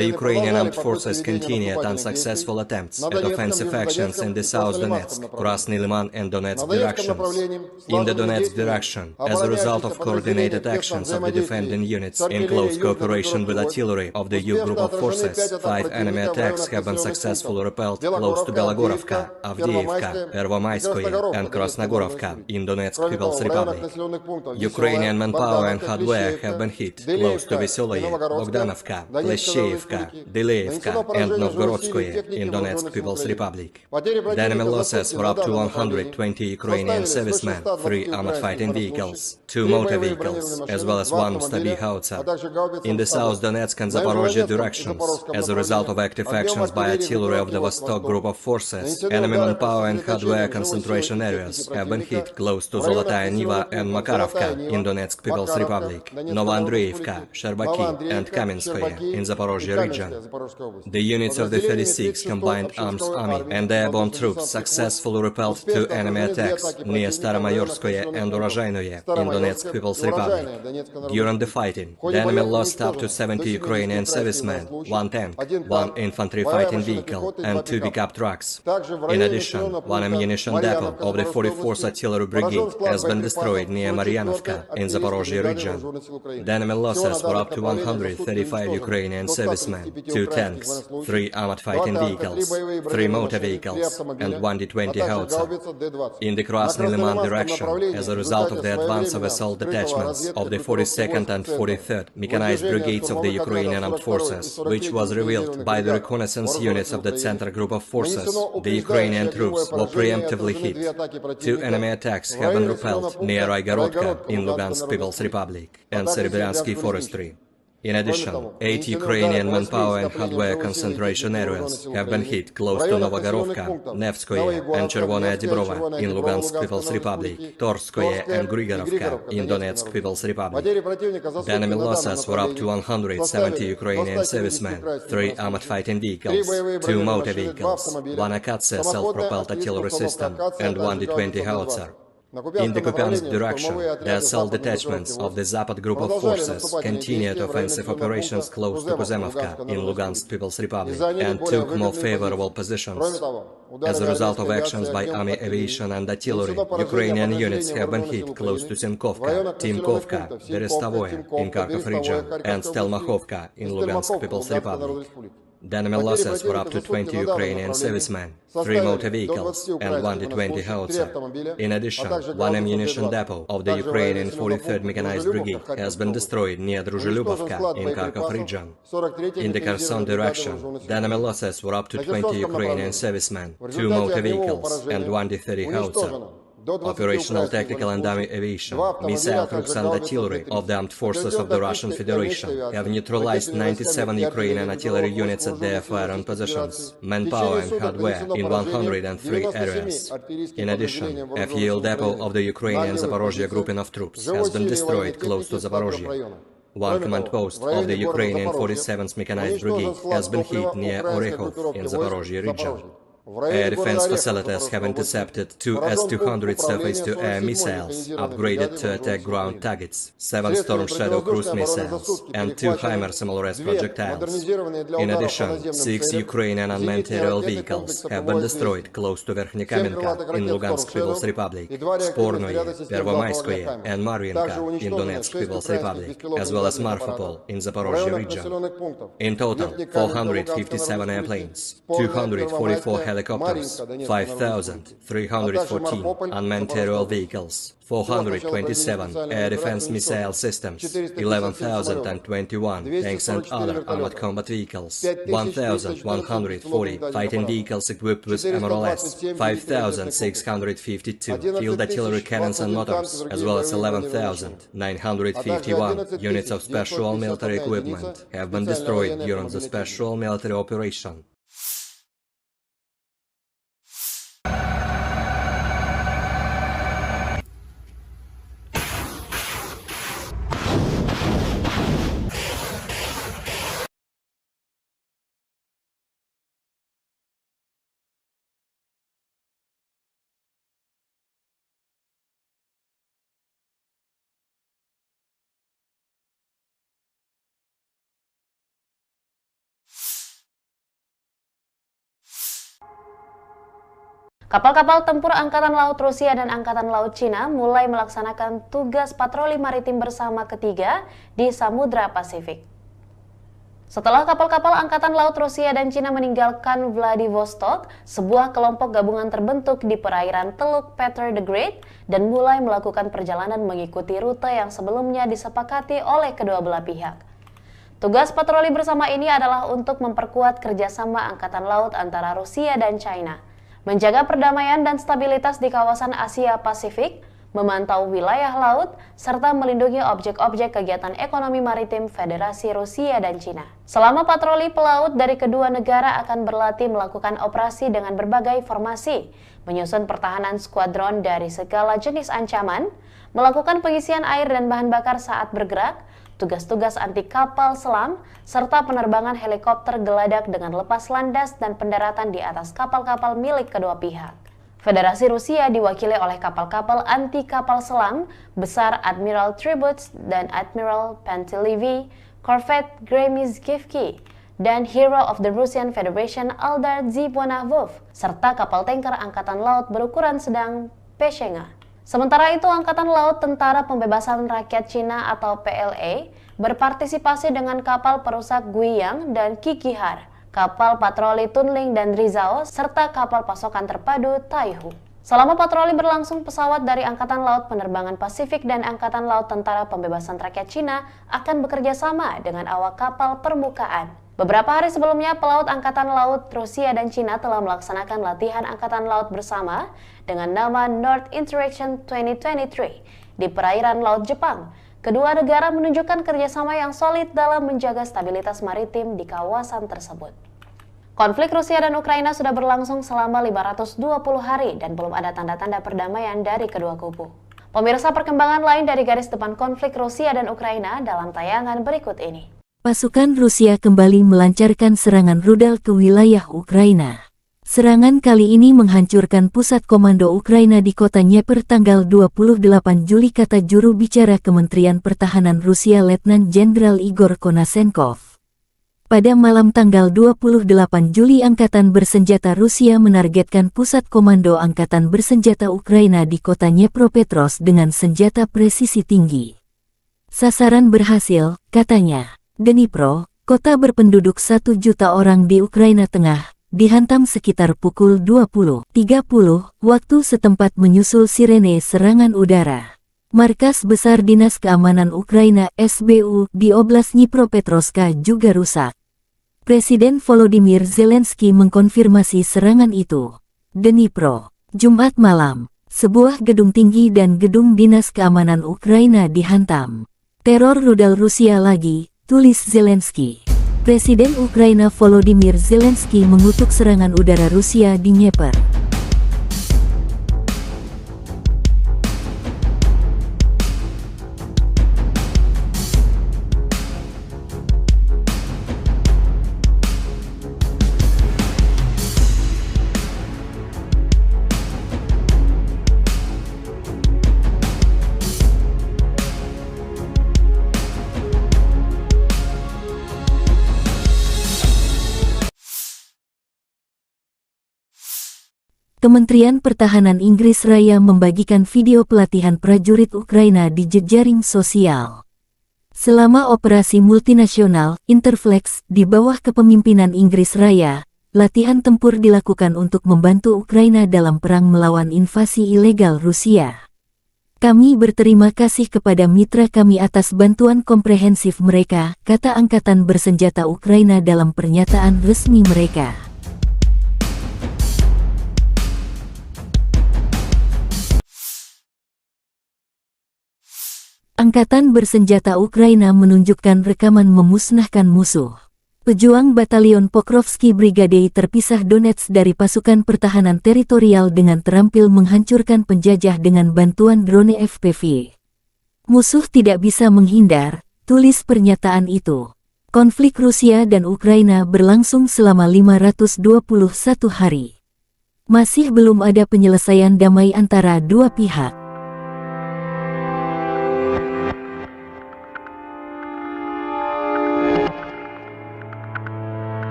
The Ukrainian armed forces continued unsuccessful attempts at offensive actions in the South Donetsk, Krasny Liman and Donetsk directions. In the Donetsk direction, as a result of coordinated actions of the defending units in close cooperation with artillery of the U group of forces, 5 enemy attacks have been successfully repelled close to Belogorovka, Avdiivka, Pervomaiskoye and Krasnogorovka in Donetsk People's Republic. Ukrainian manpower and hardware have been hit close to Veseloye, Bogdanovka, Pleshcheivka, Deleevka and Novgorodskoye in Donetsk People's Republic. The enemy losses were up to 120 Ukrainian servicemen, 3 armored fighting vehicles, 2 motor vehicles, as well as 1 Stabi howitzer. In the South Donetsk and Zaporozhye directions, as a result of active actions by artillery of the Vostok group of forces, enemy manpower and hardware concentration areas have been hit close to Zolotaya Niva and Makarovka in Donetsk People's Republic, Novoandreevka, Sherbaki and Kamenskoye in Zaporozhye region. The units of the 36th Combined Arms Army and the airborne troops successfully repelled 2 enemy attacks near Staromayorskoye and Urozhainoye in Donetsk People's Republic. During the fighting, the enemy lost up to 70 Ukrainian servicemen, 1 tank, 1 infantry fighting vehicle and 2 pickup trucks. In addition, 1 ammunition depot of the 44th Artillery Brigade has been destroyed near Maryanovka in Zaporozhye region. The enemy losses were up to 135 Ukrainian servicemen, 2 tanks, 3 armored fighting vehicles, 3 motor vehicles, and 1 D-20 howitzer. In the Krasny Liman direction, as a result of the advance of assault detachments of the 42nd and 43rd mechanized brigades of the Ukrainian armed forces, which was revealed by the reconnaissance units of the Center group of forces, the Ukrainian troops were preemptively hit. 2 enemy attacks have been repelled near Raigorodka in Lugansk People's Republic and Serebryensky Forestry. In addition, 8 Ukrainian manpower and hardware concentration areas have been hit close to Novogorovka, Nevskoye and Chervonaya Dibrova in Lugansk People's Republic, Torskoye and Grigorovka in Donetsk People's Republic. The enemy losses were up to 170 Ukrainian servicemen, 3 armored fighting vehicles, 2 motor vehicles, 1 Akatsia self-propelled artillery system, and 1 D-20 howitzer. In the Kupiansk direction, the assault detachments of the Zapad group of forces continued offensive operations close to Kuzemovka in Lugansk People's Republic and took more favorable positions. As a result of actions by army aviation and artillery, Ukrainian units have been hit close to Sinkovka, Timkovka, Berestavoye in Kharkov region, and Stelmakhovka in Lugansk People's Republic. The enemy losses were up to 20 Ukrainian servicemen, 3 motor vehicles, and 1 D-20 howitzer. In addition, 1 ammunition depot of the Ukrainian 43rd Mechanized Brigade has been destroyed near Druzhelyubovka in Kharkov region. In the Kherson direction, the enemy losses were up to 20 Ukrainian servicemen, 2 motor vehicles, and 1 D-30 howitzer. Operational tactical and army aviation, missile troops and artillery of the armed forces of the Russian Federation have neutralized 97 Ukrainian artillery units at their firing positions, manpower and hardware in 103 areas. In addition, a fuel depot of the Ukrainian Zaporozhye grouping of troops has been destroyed close to Zaporozhye. 1 command post of the Ukrainian 47th Mechanized Brigade has been hit near Orekhov in Zaporozhye region. Air defense facilities have intercepted 2 S-200 surface-to-air missiles, upgraded to attack ground targets, 7 Storm Shadow cruise missiles, and 2 HIMARS SMLRS projectiles. In addition, 6 Ukrainian unmanned aerial vehicles have been destroyed close to Verkhnekamenka in Lugansk People's Republic, Spornoye, Pervomayskoye, and Maryanka in Donetsk People's Republic, as well as Marfapol in Zaporozhye region. In total, 457 airplanes, 244 helicopters, 5,314 unmanned aerial vehicles, 427 air defense missile systems, 11,021 tanks and other armored combat vehicles, 1,140 fighting vehicles equipped with MRLS, 5,652 field artillery cannons and motors, as well as 11,951 units of special military equipment have been destroyed during the special military operation. Kapal-kapal tempur Angkatan Laut Rusia dan Angkatan Laut Cina mulai melaksanakan tugas patroli maritim bersama ketiga di Samudra Pasifik. Setelah kapal-kapal Angkatan Laut Rusia dan Cina meninggalkan Vladivostok, sebuah kelompok gabungan terbentuk di perairan Teluk Peter the Great dan mulai melakukan perjalanan mengikuti rute yang sebelumnya disepakati oleh kedua belah pihak. Tugas patroli bersama ini adalah untuk memperkuat kerjasama Angkatan Laut antara Rusia dan China, menjaga perdamaian dan stabilitas di kawasan Asia Pasifik, memantau wilayah laut, serta melindungi objek-objek kegiatan ekonomi maritim Federasi Rusia dan Cina. Selama patroli pelaut dari kedua negara akan berlatih melakukan operasi dengan berbagai formasi, menyusun pertahanan skuadron dari segala jenis ancaman, melakukan pengisian air dan bahan bakar saat bergerak, tugas-tugas anti kapal selam, serta penerbangan helikopter geladak dengan lepas landas dan pendaratan di atas kapal-kapal milik kedua pihak. Federasi Rusia diwakili oleh kapal-kapal anti kapal selam besar Admiral Tributs dan Admiral Pantelevi, Corvette Gremizkivki, dan Hero of the Russian Federation Aldar Zibonavov, serta kapal tanker Angkatan Laut berukuran sedang Peshenga. Sementara itu, Angkatan Laut Tentara Pembebasan Rakyat Cina atau PLA berpartisipasi dengan kapal perusak Guiyang dan Kikihar, kapal patroli Tunling dan Rizao, serta kapal pasokan terpadu Taihu. Selama patroli berlangsung, pesawat dari Angkatan Laut Penerbangan Pasifik dan Angkatan Laut Tentara Pembebasan Rakyat Cina akan bekerja sama dengan awak kapal permukaan. Beberapa hari sebelumnya, pelaut Angkatan Laut Rusia dan Cina telah melaksanakan latihan Angkatan Laut bersama dengan nama North Interaction 2023 di perairan Laut Jepang. Kedua negara menunjukkan kerjasama yang solid dalam menjaga stabilitas maritim di kawasan tersebut. Konflik Rusia dan Ukraina sudah berlangsung selama 520 hari dan belum ada tanda-tanda perdamaian dari kedua kubu. Pemirsa, perkembangan lain dari garis depan konflik Rusia dan Ukraina dalam tayangan berikut ini. Pasukan Rusia kembali melancarkan serangan rudal ke wilayah Ukraina. Serangan kali ini menghancurkan pusat komando Ukraina di kota Dnieper tanggal 28 Juli, kata juru bicara Kementerian Pertahanan Rusia Letnan Jenderal Igor Konasenkov. Pada malam tanggal 28 Juli, Angkatan Bersenjata Rusia menargetkan pusat komando Angkatan Bersenjata Ukraina di kota Dnepropetrovsk dengan senjata presisi tinggi. Sasaran berhasil, katanya. Dnipro, kota berpenduduk 1 juta orang di Ukraina Tengah, dihantam sekitar pukul 20.30 waktu setempat menyusul sirene serangan udara. Markas Besar Dinas Keamanan Ukraina (SBU) di Oblast Dnipropetrovsk juga rusak. Presiden Volodymyr Zelensky mengkonfirmasi serangan itu. Dnipro, Jumat malam, sebuah gedung tinggi dan gedung Dinas Keamanan Ukraina dihantam. Teror rudal Rusia lagi, tulis Zelensky. Presiden Ukraina Volodymyr Zelensky mengutuk serangan udara Rusia di Dnieper. Kementerian Pertahanan Inggris Raya membagikan video pelatihan prajurit Ukraina di jejaring sosial. Selama operasi multinasional Interflex di bawah kepemimpinan Inggris Raya, latihan tempur dilakukan untuk membantu Ukraina dalam perang melawan invasi ilegal Rusia. Kami berterima kasih kepada mitra kami atas bantuan komprehensif mereka, kata Angkatan Bersenjata Ukraina dalam pernyataan resmi mereka. Angkatan Bersenjata Ukraina menunjukkan rekaman memusnahkan musuh. Pejuang Batalion Pokrovsky Brigade terpisah Donetsk dari pasukan pertahanan teritorial dengan terampil menghancurkan penjajah dengan bantuan drone FPV. Musuh tidak bisa menghindar, tulis pernyataan itu. Konflik Rusia dan Ukraina berlangsung selama 521 hari. Masih belum ada penyelesaian damai antara dua pihak.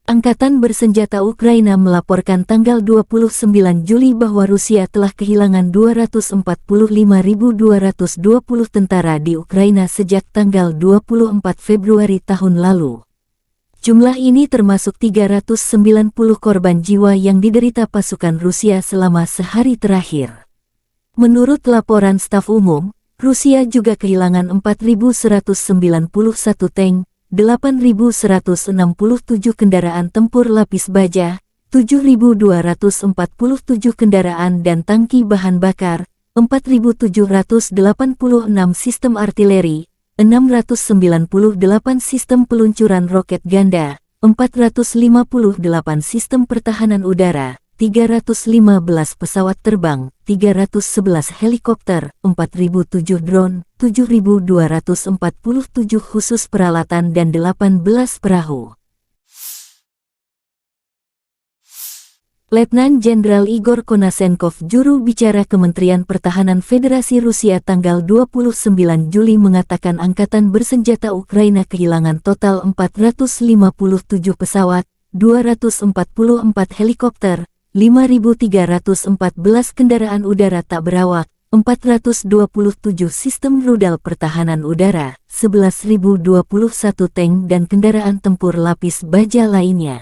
Angkatan Bersenjata Ukraina melaporkan tanggal 29 Juli bahwa Rusia telah kehilangan 245.220 tentara di Ukraina sejak tanggal 24 Februari tahun lalu. Jumlah ini termasuk 390 korban jiwa yang diderita pasukan Rusia selama sehari terakhir. Menurut laporan staf umum, Rusia juga kehilangan 4.191 tank, 8.167 kendaraan tempur lapis baja, 7.247 kendaraan dan tangki bahan bakar, 4.786 sistem artileri, 698 sistem peluncuran roket ganda, 458 sistem pertahanan udara, 315 pesawat terbang, 311 helikopter, 4.007 drone, 7.247 khusus peralatan dan 18 perahu. Letnan Jenderal Igor Konasenkov, juru bicara Kementerian Pertahanan Federasi Rusia tanggal 29 Juli mengatakan Angkatan Bersenjata Ukraina kehilangan total 457 pesawat, 244 helikopter, 5.314 kendaraan udara tak berawak, 427 sistem rudal pertahanan udara, 11.021 tank dan kendaraan tempur lapis baja lainnya.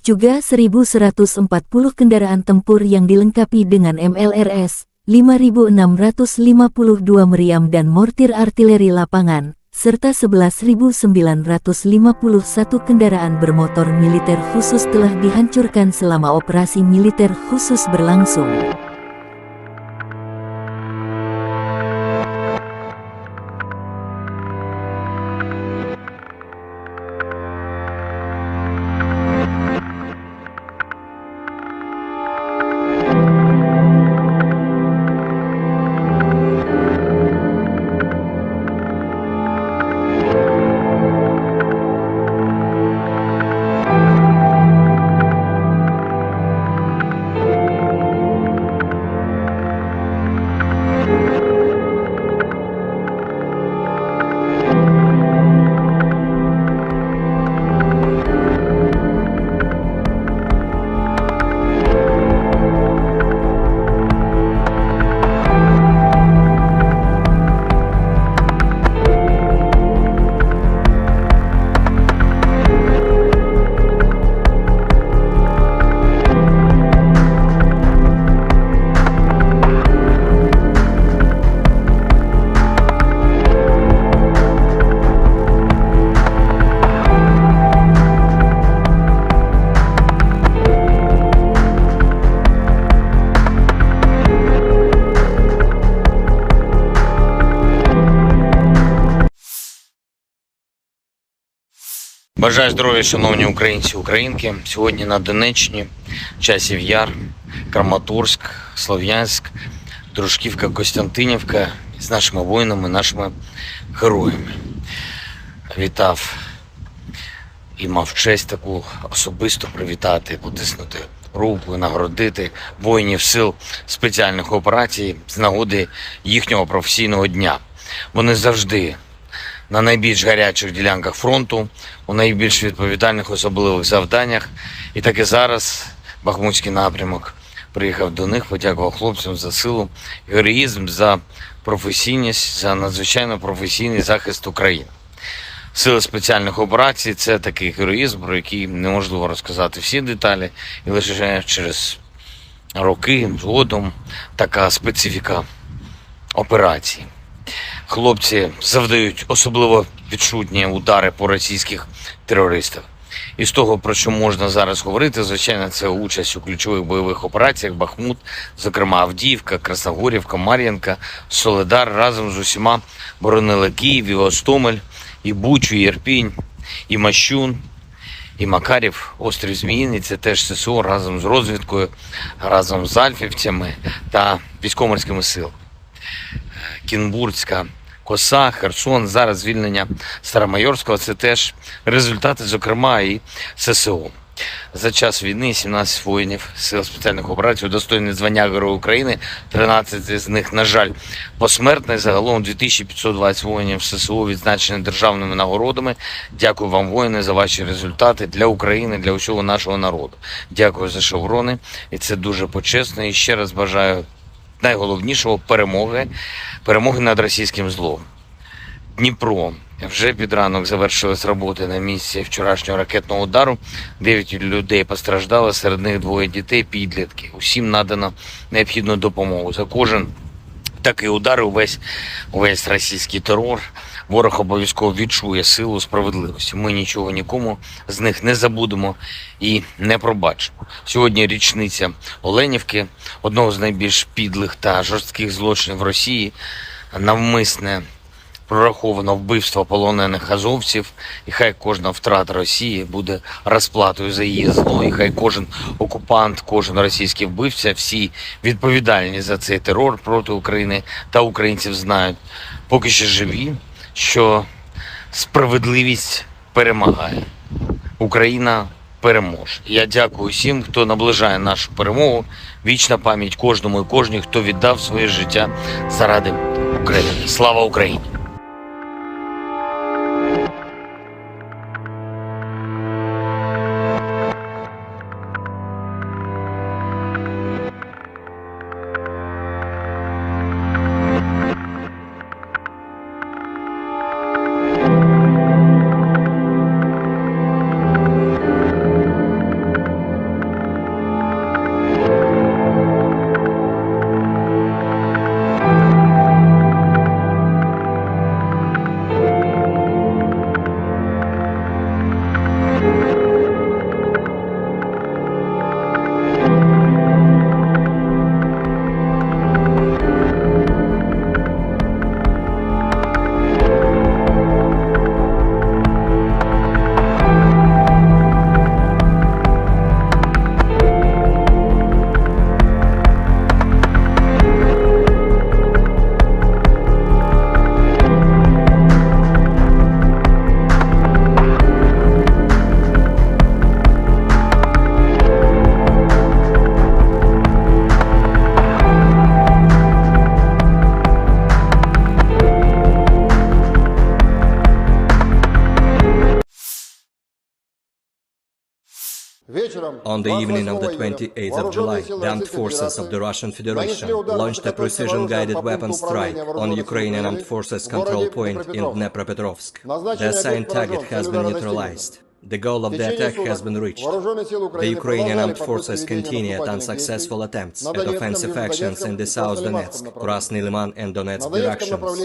Juga 1.140 kendaraan tempur yang dilengkapi dengan MLRS, 5.652 meriam dan mortir artileri lapangan, serta 11.951 kendaraan bermotor militer khusus telah dihancurkan selama operasi militer khusus berlangsung. Бажаю здоров'я, шановні українці, українки. Сьогодні на Донеччині, Часів Яр, Краматорськ, Слов'янськ, Дружківка, Костянтинівка з нашими воїнами, нашими героями. Вітав і мав честь таку особисто привітати, потиснути руку, нагородити воїнів сил спеціальних операцій з нагоди їхнього професійного дня. Вони завжди на найбільш гарячих ділянках фронту, у найбільш відповідальних особливих завданнях. І так і зараз Бахмутський напрямок приїхав до них, подякував хлопцям за силу, героїзм, за професійність, за надзвичайно професійний захист України. Сили спеціальних операцій – це такий героїзм, про який неможливо розказати всі деталі, і лише через роки згодом така специфіка операції. Хлопці завдають особливо відчутні удари по російських терористах. І з того, про що можна зараз говорити, звичайно, це участь у ключових бойових операціях Бахмут, зокрема Авдіївка, Красногорівка, Мар'їнка, Солидар разом з усіма боронили Київ, і Гостомель, і Бучу, і Ірпінь, і Мащун, і Макарів, острів Зміїний. Це теж ССО разом з розвідкою, разом з альфівцями та військово-морськими силами. Кінбурзька коса, Херсон, зараз звільнення Старомайорського – це теж результати, зокрема, і ССО. За час війни 17 воїнів сил спеціальних операцій удостоєні звання Героя України, 13 з них, на жаль, посмертно. Загалом 2520 воїнів ССО відзначені державними нагородами. Дякую вам, воїни, за ваші результати для України, для усього нашого народу. Дякую за шеврони, і це дуже почесно. І ще раз бажаю найголовнішого – перемоги над російським злом. Дніпро. Вже під ранок завершились роботи на місці вчорашнього ракетного удару. 9 людей постраждало, серед них 2 дітей, підлітки. Усім надано необхідну допомогу. За кожен такий удар, увесь російський терор, ворог обов'язково відчує силу справедливості. Ми нічого нікому з них не забудемо і не пробачимо. Сьогодні річниця Оленівки, одного з найбільш підлих та жорстких злочинів Росії, навмисне прораховано вбивство полонених азовців, і хай кожна втрата Росії буде розплатою за її зло, і хай кожен окупант, кожен російський вбивця, всі відповідальні за цей терор проти України та українців знають, поки що живі, що справедливість перемагає. Україна переможе. Я дякую всім, хто наближає нашу перемогу. Вічна пам'ять кожному і кожній, хто віддав своє життя заради України. Слава Україні! On the evening of the 28th of July, the armed forces of the Russian Federation launched a precision-guided weapon strike on Ukrainian armed forces control point in Dnepropetrovsk. The assigned target has been neutralized. The goal of the attack has been reached. The Ukrainian armed forces continued unsuccessful attempts at offensive actions in the South Donetsk, Krasny Liman and Donetsk directions.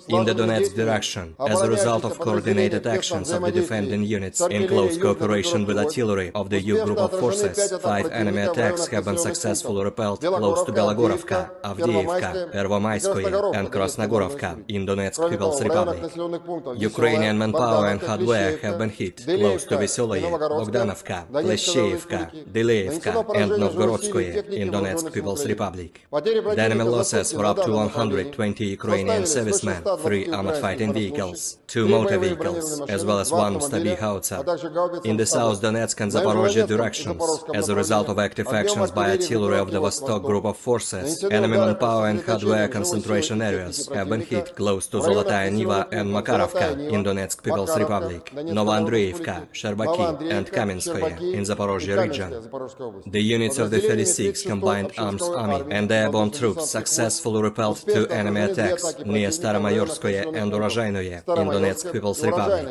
In the Donetsk direction, as a result of coordinated actions of the defending units in close cooperation with artillery of the U group of forces, 5 enemy attacks have been successfully repelled close to Belogorovka, Avdiivka, Pervomaiskoye and Krasnogorovka in Donetsk People's Republic. Ukrainian manpower and hardware have been hit close to Veseloye, Bogdanovka, Pleshcheivka, Deleevka and Novgorodskoye in Donetsk People's Republic. The enemy losses were up to 120 Ukrainian servicemen, 3 armored fighting vehicles, 2 motor vehicles, as well as 1 Stabi howitzer. In the South Donetsk and Zaporozhye directions, as a result of active actions by artillery of the Vostok group of forces, enemy manpower and hardware concentration areas have been hit close to Zolotaya Niva and Makarovka in Donetsk People's Republic, Novoandreevka, Sherbaki and Kamenskoye in Zaporozhye region. The units of the 36th Combined Arms Army and airborne troops successfully repelled 2 enemy attacks near Staromayorskoye and Urozhainoye in Donetsk People's Republic.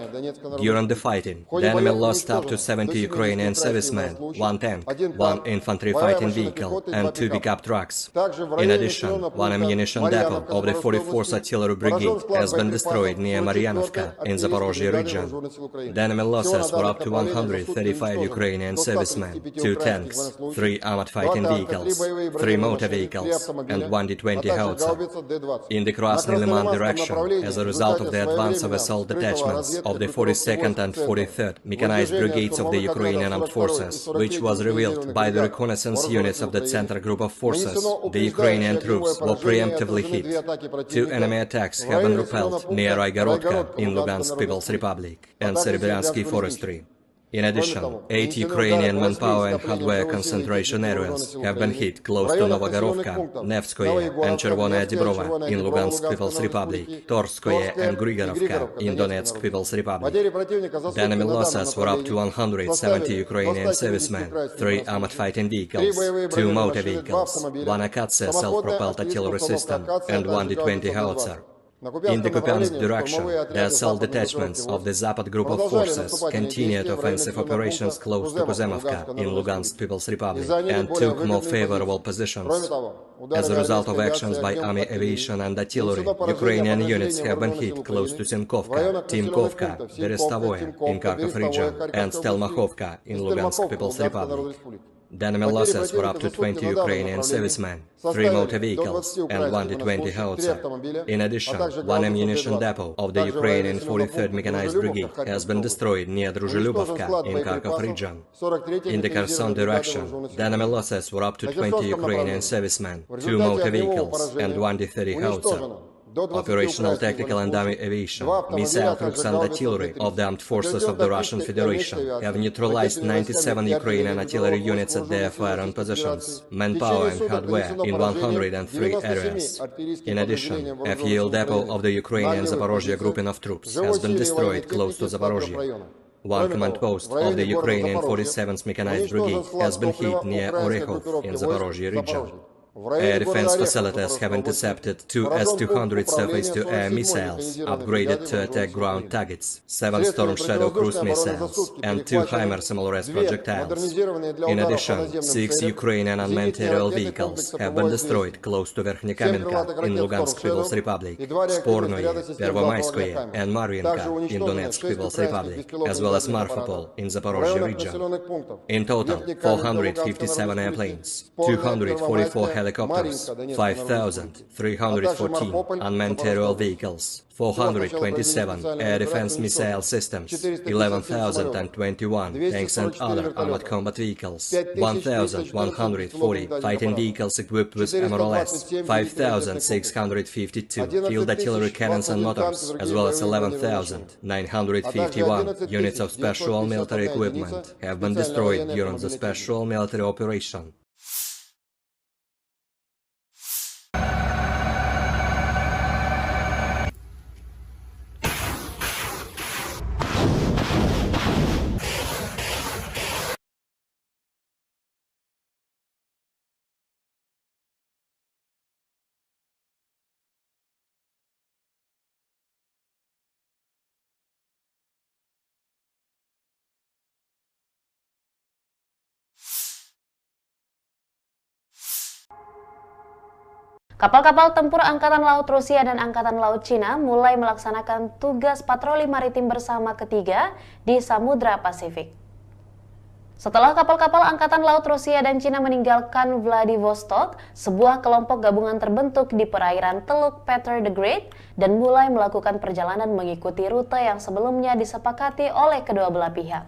During the fighting, the enemy lost up to 70 Ukrainian servicemen, 1 tank, 1 infantry fighting vehicle and 2 pickup trucks. In addition, 1 ammunition depot of the 44th Artillery Brigade has been destroyed near Maryanovka in Zaporozhye region. The enemy losses were up to 135 Ukrainian servicemen, 2 tanks, 3 armored fighting vehicles, 3 motor vehicles, and 1 D-20 howitzer. In the Krasny Liman direction, as a result of the advance of assault detachments of the 42nd and 43rd Mechanized Brigades of the Ukrainian Armed Forces, which was revealed by the reconnaissance units of the Center Group of Forces, the Ukrainian troops were preemptively hit. 2 enemy attacks have been repelled near Raigorodka in Lugansk People's Republic and Serebryansky Forestry. In addition, 8 Ukrainian manpower and hardware concentration areas have been hit close to Novogorovka, Nevskoye and Chervonaya Dibrova in Lugansk People's Republic, Torskoye and Grigorovka in Donetsk People's Republic. The enemy losses were up to 170 Ukrainian servicemen, 3 armored fighting vehicles, 2 motor vehicles, 1 Akatsia self-propelled artillery system and 1 D-20 howitzer. In the Kupiansk direction, the assault detachments of the Zapad group of forces continued offensive operations close to Kuzemovka in Lugansk People's Republic and took more favorable positions. As a result of actions by army aviation and artillery, Ukrainian units have been hit close to Sinkovka, Timkovka, Berestavoye in Kharkov region and Stelmakhovka in Lugansk People's Republic. The enemy losses were up to 20 Ukrainian servicemen, 3 motor vehicles and 1 D-20 howitzer. In addition, 1 ammunition depot of the Ukrainian 43rd Mechanized Brigade has been destroyed near Druzhelyubovka in Kharkov region. In the Kherson direction, the enemy losses were up to 20 Ukrainian servicemen, 2 motor vehicles and 1 D-30 howitzer. Operational tactical and army aviation, missile troops and artillery of the armed forces of the Russian Federation have neutralized 97 Ukrainian artillery units at their firing positions, manpower and hardware in 103 areas. In addition, a fuel depot of the Ukrainian Zaporozhye grouping of troops has been destroyed close to Zaporozhye. 1 command post of the Ukrainian 47th Mechanized Brigade has been hit near Orekhov in Zaporozhye region. Air defense facilities have intercepted 2 S-200 surface-to-air missiles, upgraded to attack ground targets, 7 Storm Shadow cruise missiles, and 2 HIMARS MLRS projectiles. In addition, 6 Ukrainian unmanned aerial vehicles have been destroyed close to Verkhnekamenka in Lugansk People's Republic, Spornoye, Pervomaiskoye, and Maryanka in Donetsk People's Republic, as well as Marfapol in Zaporozhye region. In total, 457 airplanes, 244 helicopters, 5,314 unmanned aerial vehicles, 427 air defense missile systems, 11,021 tanks and other armored combat vehicles, 1,140 fighting vehicles equipped with MRLS, 5,652 field artillery cannons and motors, as well as 11,951 units of special military equipment have been destroyed during the special military operation. Kapal-kapal tempur Angkatan Laut Rusia dan Angkatan Laut Cina mulai melaksanakan tugas patroli maritim bersama ketiga di Samudra Pasifik. Setelah kapal-kapal Angkatan Laut Rusia dan Cina meninggalkan Vladivostok, sebuah kelompok gabungan terbentuk di perairan Teluk Peter the Great dan mulai melakukan perjalanan mengikuti rute yang sebelumnya disepakati oleh kedua belah pihak.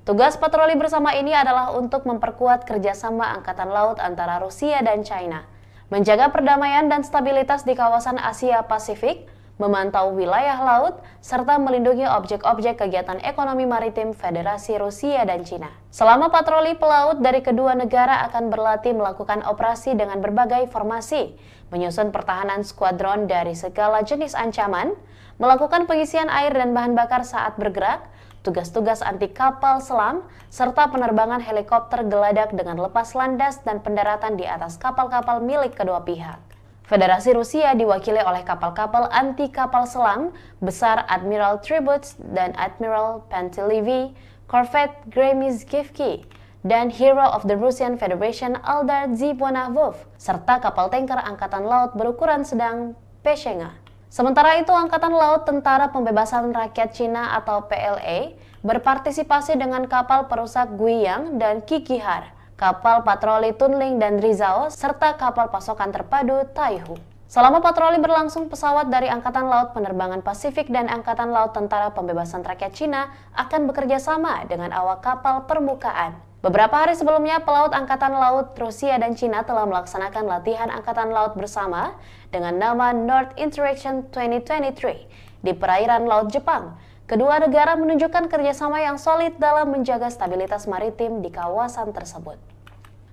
Tugas patroli bersama ini adalah untuk memperkuat kerjasama Angkatan Laut antara Rusia dan China, menjaga perdamaian dan stabilitas di kawasan Asia Pasifik, memantau wilayah laut, serta melindungi objek-objek kegiatan ekonomi maritim Federasi Rusia dan Cina. Selama patroli pelaut dari kedua negara akan berlatih melakukan operasi dengan berbagai formasi, menyusun pertahanan skuadron dari segala jenis ancaman, melakukan pengisian air dan bahan bakar saat bergerak, tugas-tugas anti kapal selam, serta penerbangan helikopter geladak dengan lepas landas dan pendaratan di atas kapal-kapal milik kedua pihak. Federasi Rusia diwakili oleh kapal-kapal anti kapal selam besar Admiral Tributs dan Admiral Pantelevi, Corvette Gremizkivki, dan Hero of the Russian Federation Eldar Zibonavov, serta kapal tanker Angkatan Laut berukuran sedang Peshenga. Sementara itu, Angkatan Laut Tentara Pembebasan Rakyat Cina atau PLA berpartisipasi dengan kapal perusak Guiyang dan Kikihar, kapal patroli Tunling dan Rizao, serta kapal pasokan terpadu Taihu. Selama patroli berlangsung, pesawat dari Angkatan Laut Penerbangan Pasifik dan Angkatan Laut Tentara Pembebasan Rakyat Cina akan bekerja sama dengan awak kapal permukaan. Beberapa hari sebelumnya, pelaut Angkatan Laut Rusia dan Cina telah melaksanakan latihan Angkatan Laut bersama dengan nama North Interaction 2023 di perairan Laut Jepang. Kedua negara menunjukkan kerjasama yang solid dalam menjaga stabilitas maritim di kawasan tersebut.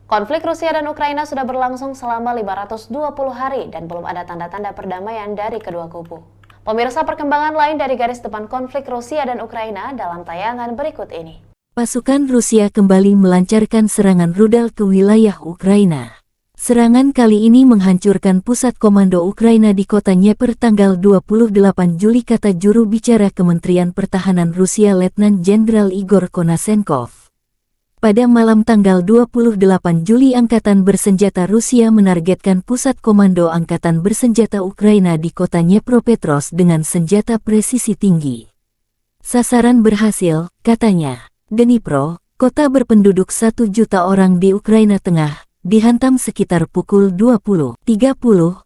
Konflik Rusia dan Ukraina sudah berlangsung selama 520 hari dan belum ada tanda-tanda perdamaian dari kedua kubu. Pemirsa, perkembangan lain dari garis depan konflik Rusia dan Ukraina dalam tayangan berikut ini. Pasukan Rusia kembali melancarkan serangan rudal ke wilayah Ukraina. Serangan kali ini menghancurkan pusat komando Ukraina di kota Dnieper tanggal 28 Juli, kata juru bicara Kementerian Pertahanan Rusia Letnan Jenderal Igor Konasenkov. Pada malam tanggal 28 Juli, Angkatan Bersenjata Rusia menargetkan pusat komando Angkatan Bersenjata Ukraina di kota Dnipropetrovsk dengan senjata presisi tinggi. Sasaran berhasil, katanya. Dnipro, kota berpenduduk 1 juta orang di Ukraina Tengah, dihantam sekitar pukul 20.30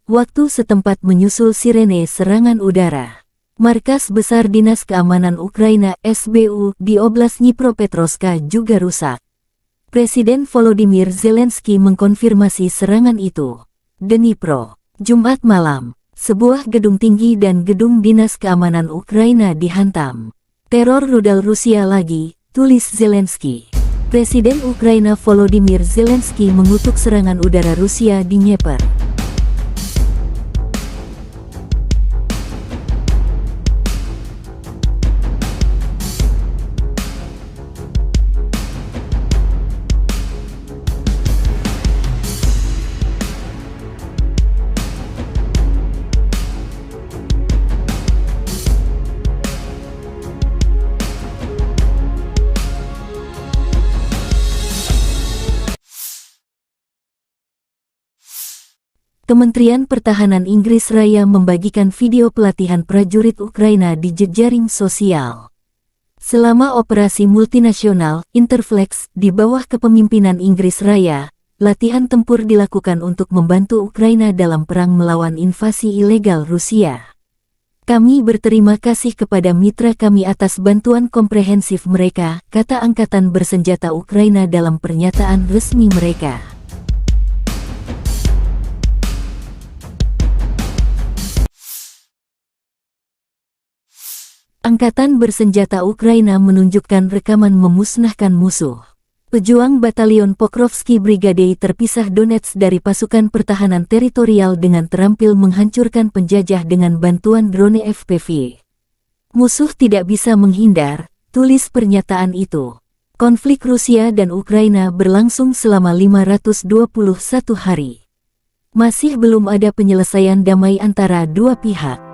waktu setempat menyusul sirene serangan udara. Markas Besar Dinas Keamanan Ukraina (SBU) di Oblast Dnipropetrovsk juga rusak. Presiden Volodymyr Zelensky mengkonfirmasi serangan itu. Dnipro, Jumat malam, sebuah gedung tinggi dan gedung Dinas Keamanan Ukraina dihantam. Teror rudal Rusia lagi, tulis Zelensky. Presiden Ukraina Volodymyr Zelensky mengutuk serangan udara Rusia di Dnieper. Kementerian Pertahanan Inggris Raya membagikan video pelatihan prajurit Ukraina di jejaring sosial. Selama operasi multinasional Interflex di bawah kepemimpinan Inggris Raya, latihan tempur dilakukan untuk membantu Ukraina dalam perang melawan invasi ilegal Rusia. Kami berterima kasih kepada mitra kami atas bantuan komprehensif mereka, kata Angkatan Bersenjata Ukraina dalam pernyataan resmi mereka. Angkatan Bersenjata Ukraina menunjukkan rekaman memusnahkan musuh. Pejuang Batalion Pokrovsky Brigade terpisah Donetsk dari pasukan pertahanan teritorial dengan terampil menghancurkan penjajah dengan bantuan drone FPV. Musuh tidak bisa menghindar, tulis pernyataan itu. Konflik Rusia dan Ukraina berlangsung selama 521 hari. Masih belum ada penyelesaian damai antara dua pihak.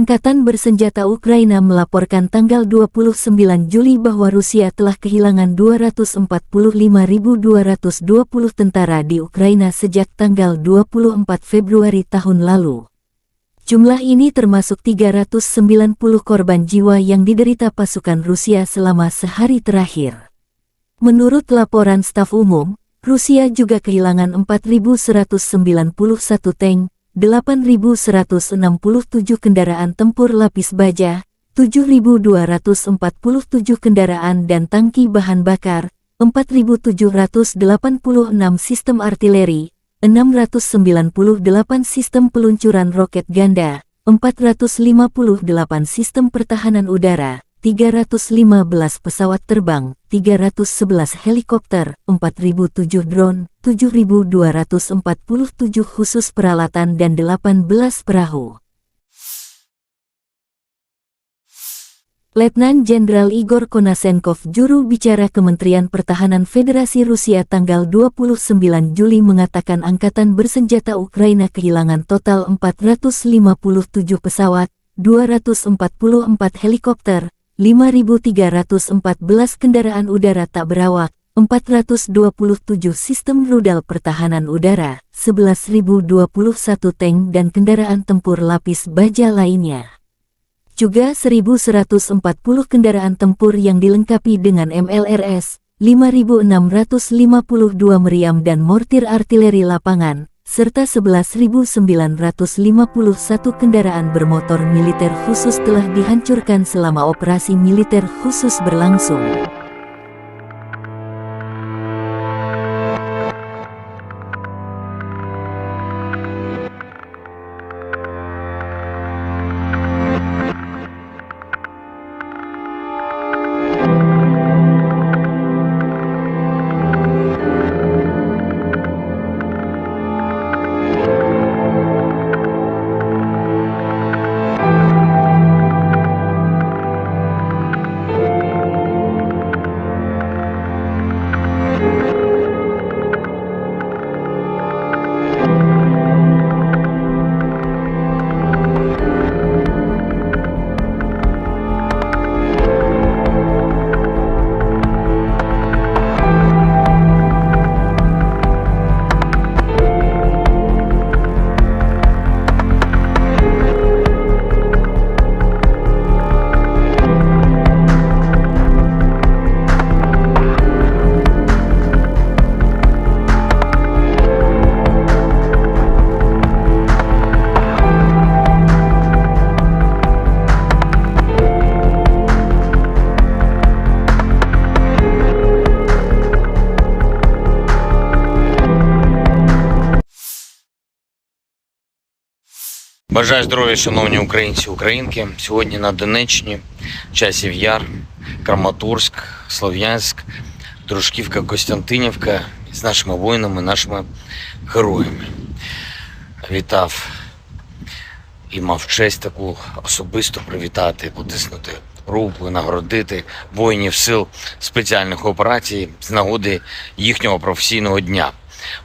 Angkatan Bersenjata Ukraina melaporkan tanggal 29 Juli bahwa Rusia telah kehilangan 245.220 tentara di Ukraina sejak tanggal 24 Februari tahun lalu. Jumlah ini termasuk 390 korban jiwa yang diderita pasukan Rusia selama sehari terakhir. Menurut laporan staf umum, Rusia juga kehilangan 4.191 tank, 8.167 kendaraan tempur lapis baja, 7.247 kendaraan dan tangki bahan bakar, 4.786 sistem artileri, 698 sistem peluncuran roket ganda, 458 sistem pertahanan udara, 315 pesawat terbang, 311 helikopter, 4.007 drone, 7.247 khusus peralatan dan 18 perahu. Letnan Jenderal Igor Konasenkov, juru bicara Kementerian Pertahanan Federasi Rusia tanggal 29 Juli mengatakan Angkatan Bersenjata Ukraina kehilangan total 457 pesawat, 244 helikopter, 5.314 kendaraan udara tak berawak, 427 sistem rudal pertahanan udara, 11.021 tank dan kendaraan tempur lapis baja lainnya. Juga 1.140 kendaraan tempur yang dilengkapi dengan MLRS, 5.652 meriam dan mortir artileri lapangan, serta 11.951 kendaraan bermotor militer khusus telah dihancurkan selama operasi militer khusus berlangsung. Бажаю здоров'я, шановні українці, українки. Сьогодні на Донеччині, Часів Яр, Краматорськ, Слов'янськ, Дружківка, Костянтинівка з нашими воїнами, нашими героями. Вітав і мав честь таку особисто привітати, потиснути руку, нагородити воїнів сил спеціальних операцій з нагоди їхнього професійного дня.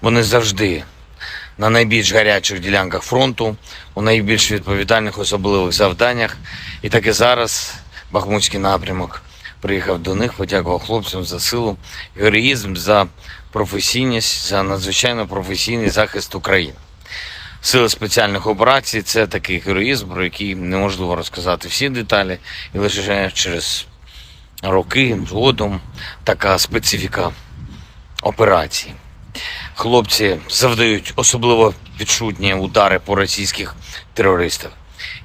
Вони завжди на найбільш гарячих ділянках фронту, у найбільш відповідальних особливих завданнях. І так і зараз Бахмутський напрямок приїхав до них, подякував хлопцям за силу, героїзм, за професійність, за надзвичайно професійний захист України. Сили спеціальних операцій – це такий героїзм, про який неможливо розказати всі деталі, і лише через роки згодом така специфіка операції. Хлопці завдають особливо відчутні удари по російських терористах.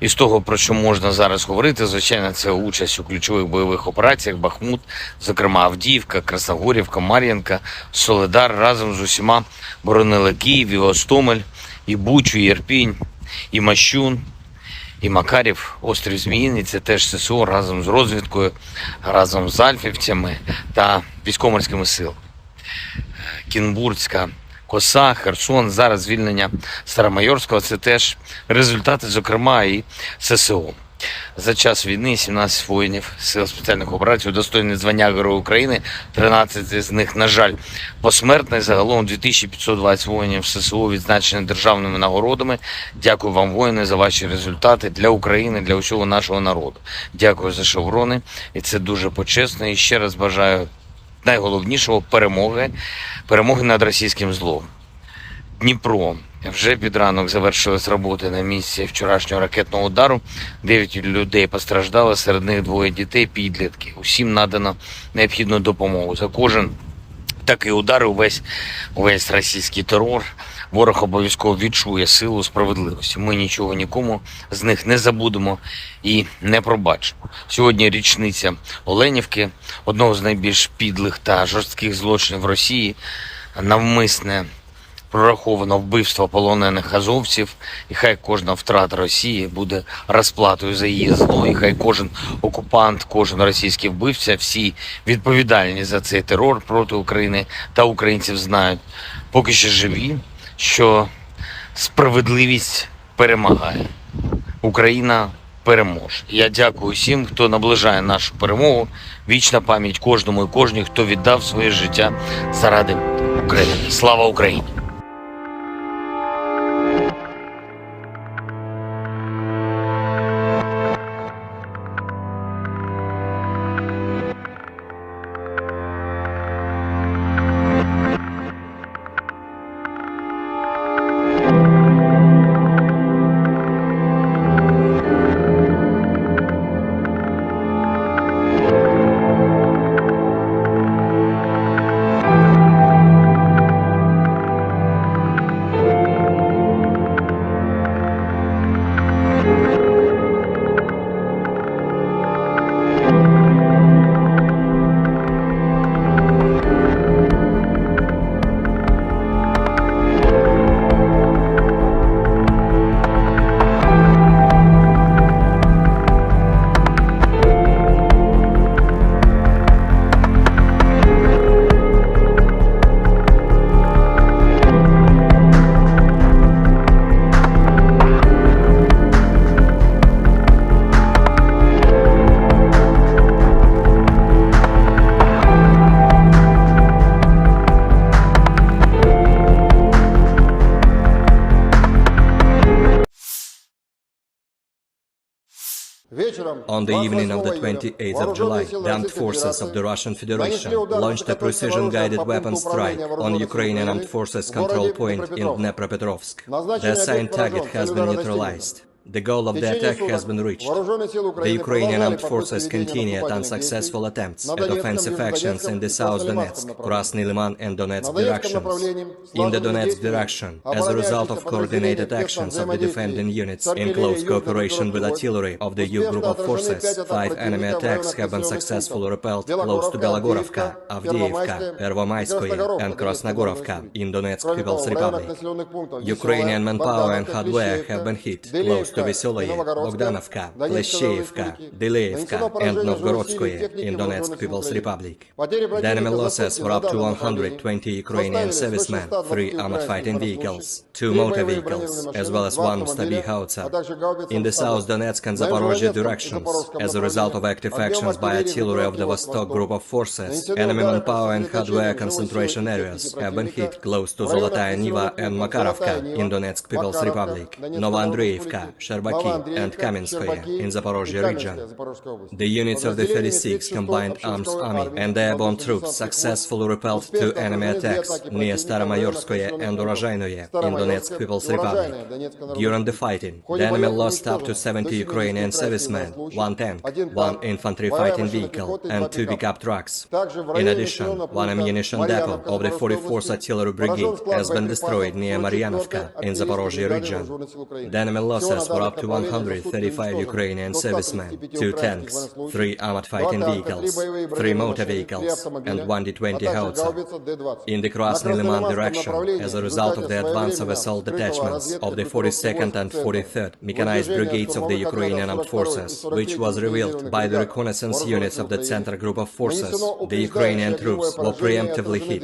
І з того, про що можна зараз говорити, звичайно, це участь у ключових бойових операціях Бахмут, зокрема Авдіївка, Красногорівка, Мар'їнка, Солидар разом з усіма боронили Київ, і Гостомель, і Бучу, і Ірпінь, і Мащун, і Макарів, острів Зміїний. Це теж ССО разом з розвідкою, разом з альфівцями та військово-морськими силами. Кінбурзька коса, Херсон, зараз звільнення Старомайорського – це теж результати, зокрема, і ССО. За час війни 17 воїнів Сил спеціальних операцій удостоєні звання Героя України, 13 з них, на жаль, посмертно. Загалом 2520 воїнів ССО відзначені державними нагородами. Дякую вам, воїни, за ваші результати для України, для усього нашого народу. Дякую за шеврони, і це дуже почесно. І ще раз бажаю найголовнішого – перемоги над російським злом. Дніпро. Вже під ранок завершились роботи на місці вчорашнього ракетного удару. 9 людей постраждали, серед них 2 дітей, підлітки. Усім надано необхідну допомогу. За кожен такий удар, увесь російський терор, ворог обов'язково відчує силу справедливості. Ми нічого нікому з них не забудемо і не пробачимо. Сьогодні річниця Оленівки, одного з найбільш підлих та жорстких злочинів Росії, навмисне прораховано вбивство полонених азовців, і хай кожна втрата Росії буде розплатою за її зло, і хай кожен окупант, кожен російський вбивця, всі відповідальні за цей терор проти України та українців знають, поки що живі, що справедливість перемагає. Україна переможе. Я дякую всім, хто наближає нашу перемогу. Вічна пам'ять кожному і кожній, хто віддав своє життя заради України. Слава Україні! On the evening of the 28th of July, the armed forces of the Russian Federation launched a precision-guided weapon strike on Ukrainian armed forces control point in Dnepropetrovsk. The assigned target has been neutralized. The goal of the attack has been reached. The Ukrainian armed forces continued unsuccessful attempts at offensive actions in the South Donetsk, Krasny Liman and Donetsk directions. In the Donetsk direction, as a result of coordinated actions of the defending units in close cooperation with artillery of the U group of forces, 5 enemy attacks have been successfully repelled close to Belogorovka, Avdiivka, Pervomaiskoye and Krasnogorovka in Donetsk People's Republic. Ukrainian manpower and hardware have been hit close to Veseloye, Bogdanovka, Pleshcheivka, Deleevka and Novgorodskoye in Donetsk People's Republic. The enemy losses were up to 120 Ukrainian servicemen, 3 armored fighting vehicles, 2 motor vehicles, as well as 1 Stabi howitzer. In the South Donetsk and Zaporozhye directions, as a result of active actions by artillery of the Vostok group of forces, enemy manpower and hardware concentration areas have been hit close to Zolotaya Niva and Makarovka in Donetsk People's Republic, Novoandreevka, Sherbaki and Kamenskoye in Zaporozhye region. The units of the 36th Combined Arms Army and airborne troops successfully repelled 2 enemy attacks near Staromayorskoye and Urozhainoye in Donetsk People's Republic. During the fighting, the enemy lost up to 70 Ukrainian servicemen, 1 tank, 1 infantry fighting vehicle and 2 pickup trucks. In addition, 1 ammunition depot of the 44th Artillery Brigade has been destroyed near Maryanovka in Zaporozhye region. The enemy losses were up to 135 Ukrainian servicemen, 2 tanks, 3 armored fighting vehicles, 3 motor vehicles, and 1 D-20 howitzer. In the Krasny Liman direction, as a result of the advance of assault detachments of the 42nd and 43rd Mechanized Brigades of the Ukrainian Armed Forces, which was revealed by the reconnaissance units of the Center Group of Forces, the Ukrainian troops were preemptively hit.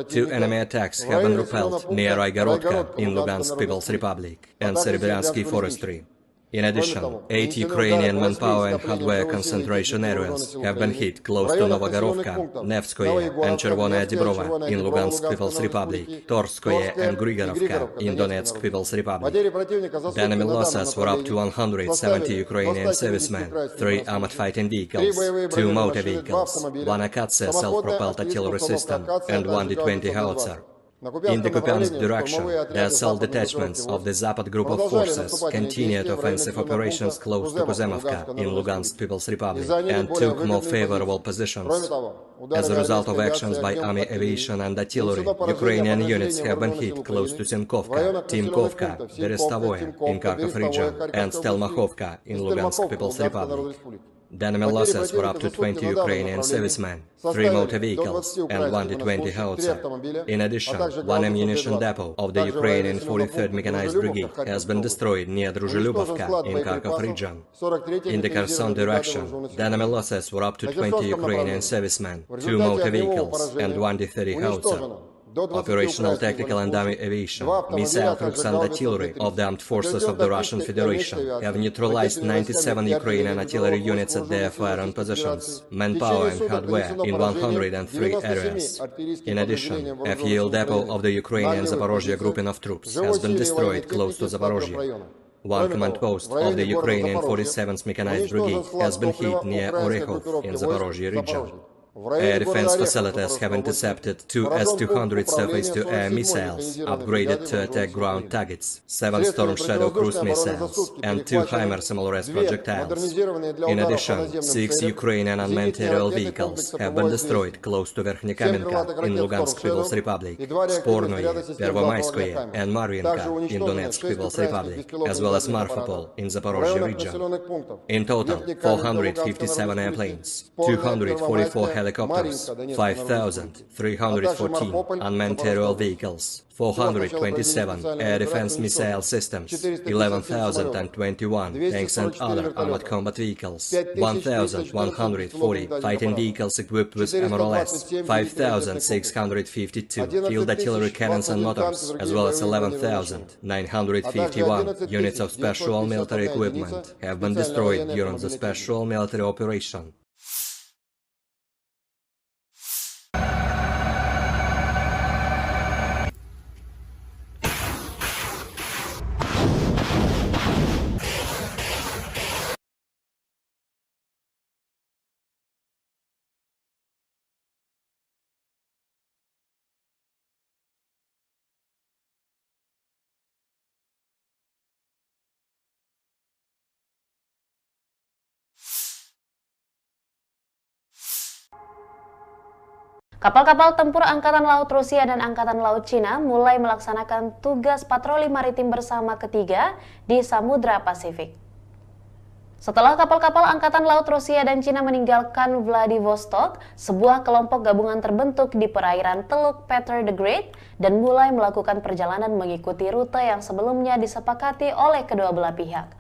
2 enemy attacks have been repelled near Raigorodka in Lugansk People's Republic and Serebryensky Forestry. In addition, 8 Ukrainian manpower and hardware concentration areas have been hit close to Novogorovka, Nevskoye and Chervonaya Dibrova in Lugansk People's Republic, Torskoye and Grigorovka in Donetsk People's Republic. The enemy losses were up to 170 Ukrainian servicemen, 3 armored fighting vehicles, 2 motor vehicles, 1 Akatsia self-propelled artillery system, and 1 D-20 howitzer. In the Kupiansk direction, the assault detachments of the Zapad group of forces continued offensive operations close to Kuzemovka in Lugansk People's Republic and took more favorable positions. As a result of actions by army aviation and artillery, Ukrainian units have been hit close to Sinkovka, Timkovka, Berestavoye in Kharkov region, and Stelmakhovka in Lugansk People's Republic. The enemy losses were up to 20 Ukrainian servicemen, 3 motor vehicles, and 1 D-20 howitzer. In addition, 1 ammunition depot of the Ukrainian 43rd Mechanized Brigade has been destroyed near Druzhelyubovka in Kharkov region. In the Kherson direction, the enemy losses were up to 20 Ukrainian servicemen, 2 motor vehicles, and 1 D-30 howitzer. Operational tactical and army aviation, missile troops and artillery of the armed forces of the Russian Federation have neutralized 97 Ukrainian artillery units at their firing positions, manpower and hardware in 103 areas. In addition, a fuel depot of the Ukrainian Zaporozhye grouping of troops has been destroyed close to Zaporozhye. 1 command post of the Ukrainian 47th Mechanized Brigade has been hit near Orekhov in Zaporozhye region. Air defense facilities have intercepted 2 S-200 surface-to-air missiles, upgraded to attack ground targets, 7 Storm Shadow cruise missiles, and 2 HIMARS small-res projectiles. In addition, 6 Ukrainian unmanned aerial vehicles have been destroyed close to Verkhnekamenka in Lugansk People's Republic, Spornoye, Pervomayskoye, and Marvinka in Donetsk People's Republic, as well as Marfapol in Zaporozhye region. In total, 457 airplanes, 244 helicopters, 5,314 unmanned aerial vehicles, 427 air defense missile systems, 11,021 tanks and other armored combat vehicles, 1,140 fighting vehicles equipped with MRLS, 5,652 field artillery cannons and motors, as well as 11,951 units of special military equipment have been destroyed during the special military operation. Kapal-kapal tempur Angkatan Laut Rusia dan Angkatan Laut Cina mulai melaksanakan tugas patroli maritim bersama ketiga di Samudra Pasifik. Setelah kapal-kapal Angkatan Laut Rusia dan Cina meninggalkan Vladivostok, sebuah kelompok gabungan terbentuk di perairan Teluk Peter the Great dan mulai melakukan perjalanan mengikuti rute yang sebelumnya disepakati oleh kedua belah pihak.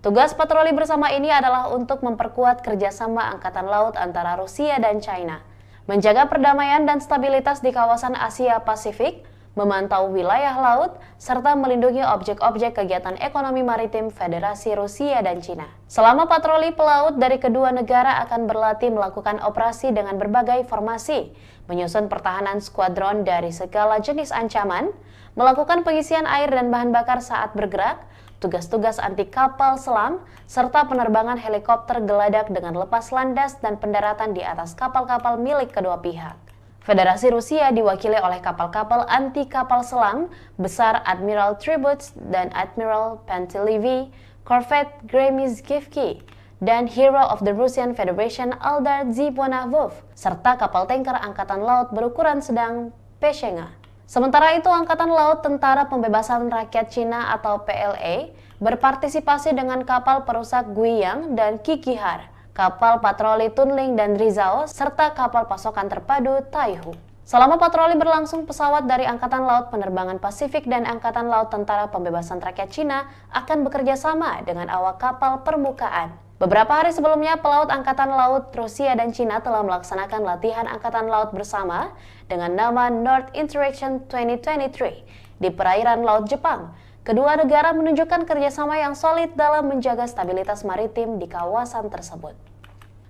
Tugas patroli bersama ini adalah untuk memperkuat kerjasama Angkatan Laut antara Rusia dan China, menjaga perdamaian dan stabilitas di kawasan Asia Pasifik, memantau wilayah laut, serta melindungi objek-objek kegiatan ekonomi maritim Federasi Rusia dan Cina. Selama patroli pelaut dari kedua negara akan berlatih melakukan operasi dengan berbagai formasi, menyusun pertahanan skuadron dari segala jenis ancaman, melakukan pengisian air dan bahan bakar saat bergerak, tugas-tugas anti kapal selam, serta penerbangan helikopter geladak dengan lepas landas dan pendaratan di atas kapal-kapal milik kedua pihak. Federasi Rusia diwakili oleh kapal-kapal anti kapal selam besar Admiral Tributs dan Admiral Pantelevi, Corvette Gremizkivki, dan Hero of the Russian Federation Aldar Zibonavov, serta kapal tanker Angkatan Laut berukuran sedang Peshenga. Sementara itu, Angkatan Laut Tentara Pembebasan Rakyat Cina atau PLA berpartisipasi dengan kapal perusak Guiyang dan Kikihar, kapal patroli Tunling dan Rizao, serta kapal pasokan terpadu Taihu. Selama patroli berlangsung, pesawat dari Angkatan Laut Penerbangan Pasifik dan Angkatan Laut Tentara Pembebasan Rakyat Cina akan bekerja sama dengan awak kapal permukaan. Beberapa hari sebelumnya, pelaut Angkatan Laut Rusia dan Cina telah melaksanakan latihan Angkatan Laut bersama dengan nama North Interaction 2023 di perairan Laut Jepang. Kedua negara menunjukkan kerjasama yang solid dalam menjaga stabilitas maritim di kawasan tersebut.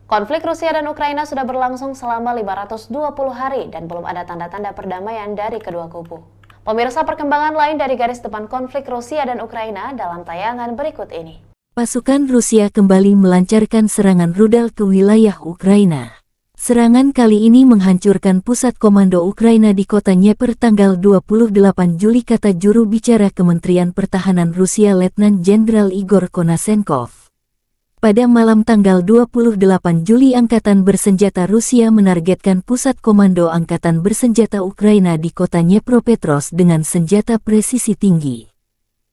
Konflik Rusia dan Ukraina sudah berlangsung selama 520 hari dan belum ada tanda-tanda perdamaian dari kedua kubu. Pemirsa, perkembangan lain dari garis depan konflik Rusia dan Ukraina dalam tayangan berikut ini. Pasukan Rusia kembali melancarkan serangan rudal ke wilayah Ukraina. Serangan kali ini menghancurkan pusat komando Ukraina di kota Dnieper tanggal 28 Juli, kata juru bicara Kementerian Pertahanan Rusia Letnan Jenderal Igor Konasenkov. Pada malam tanggal 28 Juli, Angkatan Bersenjata Rusia menargetkan pusat komando Angkatan Bersenjata Ukraina di kota Dnipropetrovsk dengan senjata presisi tinggi.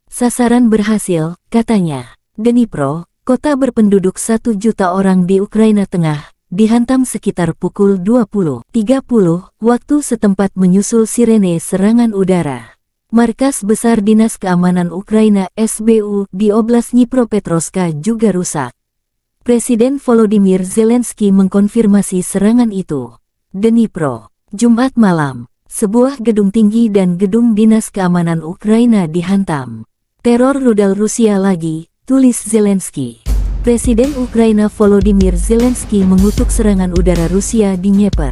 Sasaran berhasil, katanya. Dnipro, kota berpenduduk 1 juta orang di Ukraina Tengah, dihantam sekitar pukul 20.30 waktu setempat menyusul sirene serangan udara. Markas Besar Dinas Keamanan Ukraina (SBU) di Oblast Dnipropetrovsk juga rusak. Presiden Volodymyr Zelensky mengkonfirmasi serangan itu. Dnipro, Jumat malam, sebuah gedung tinggi dan gedung Dinas Keamanan Ukraina dihantam. Teror rudal Rusia lagi, tulis Zelensky. Presiden Ukraina Volodymyr Zelensky mengutuk serangan udara Rusia di Dnieper.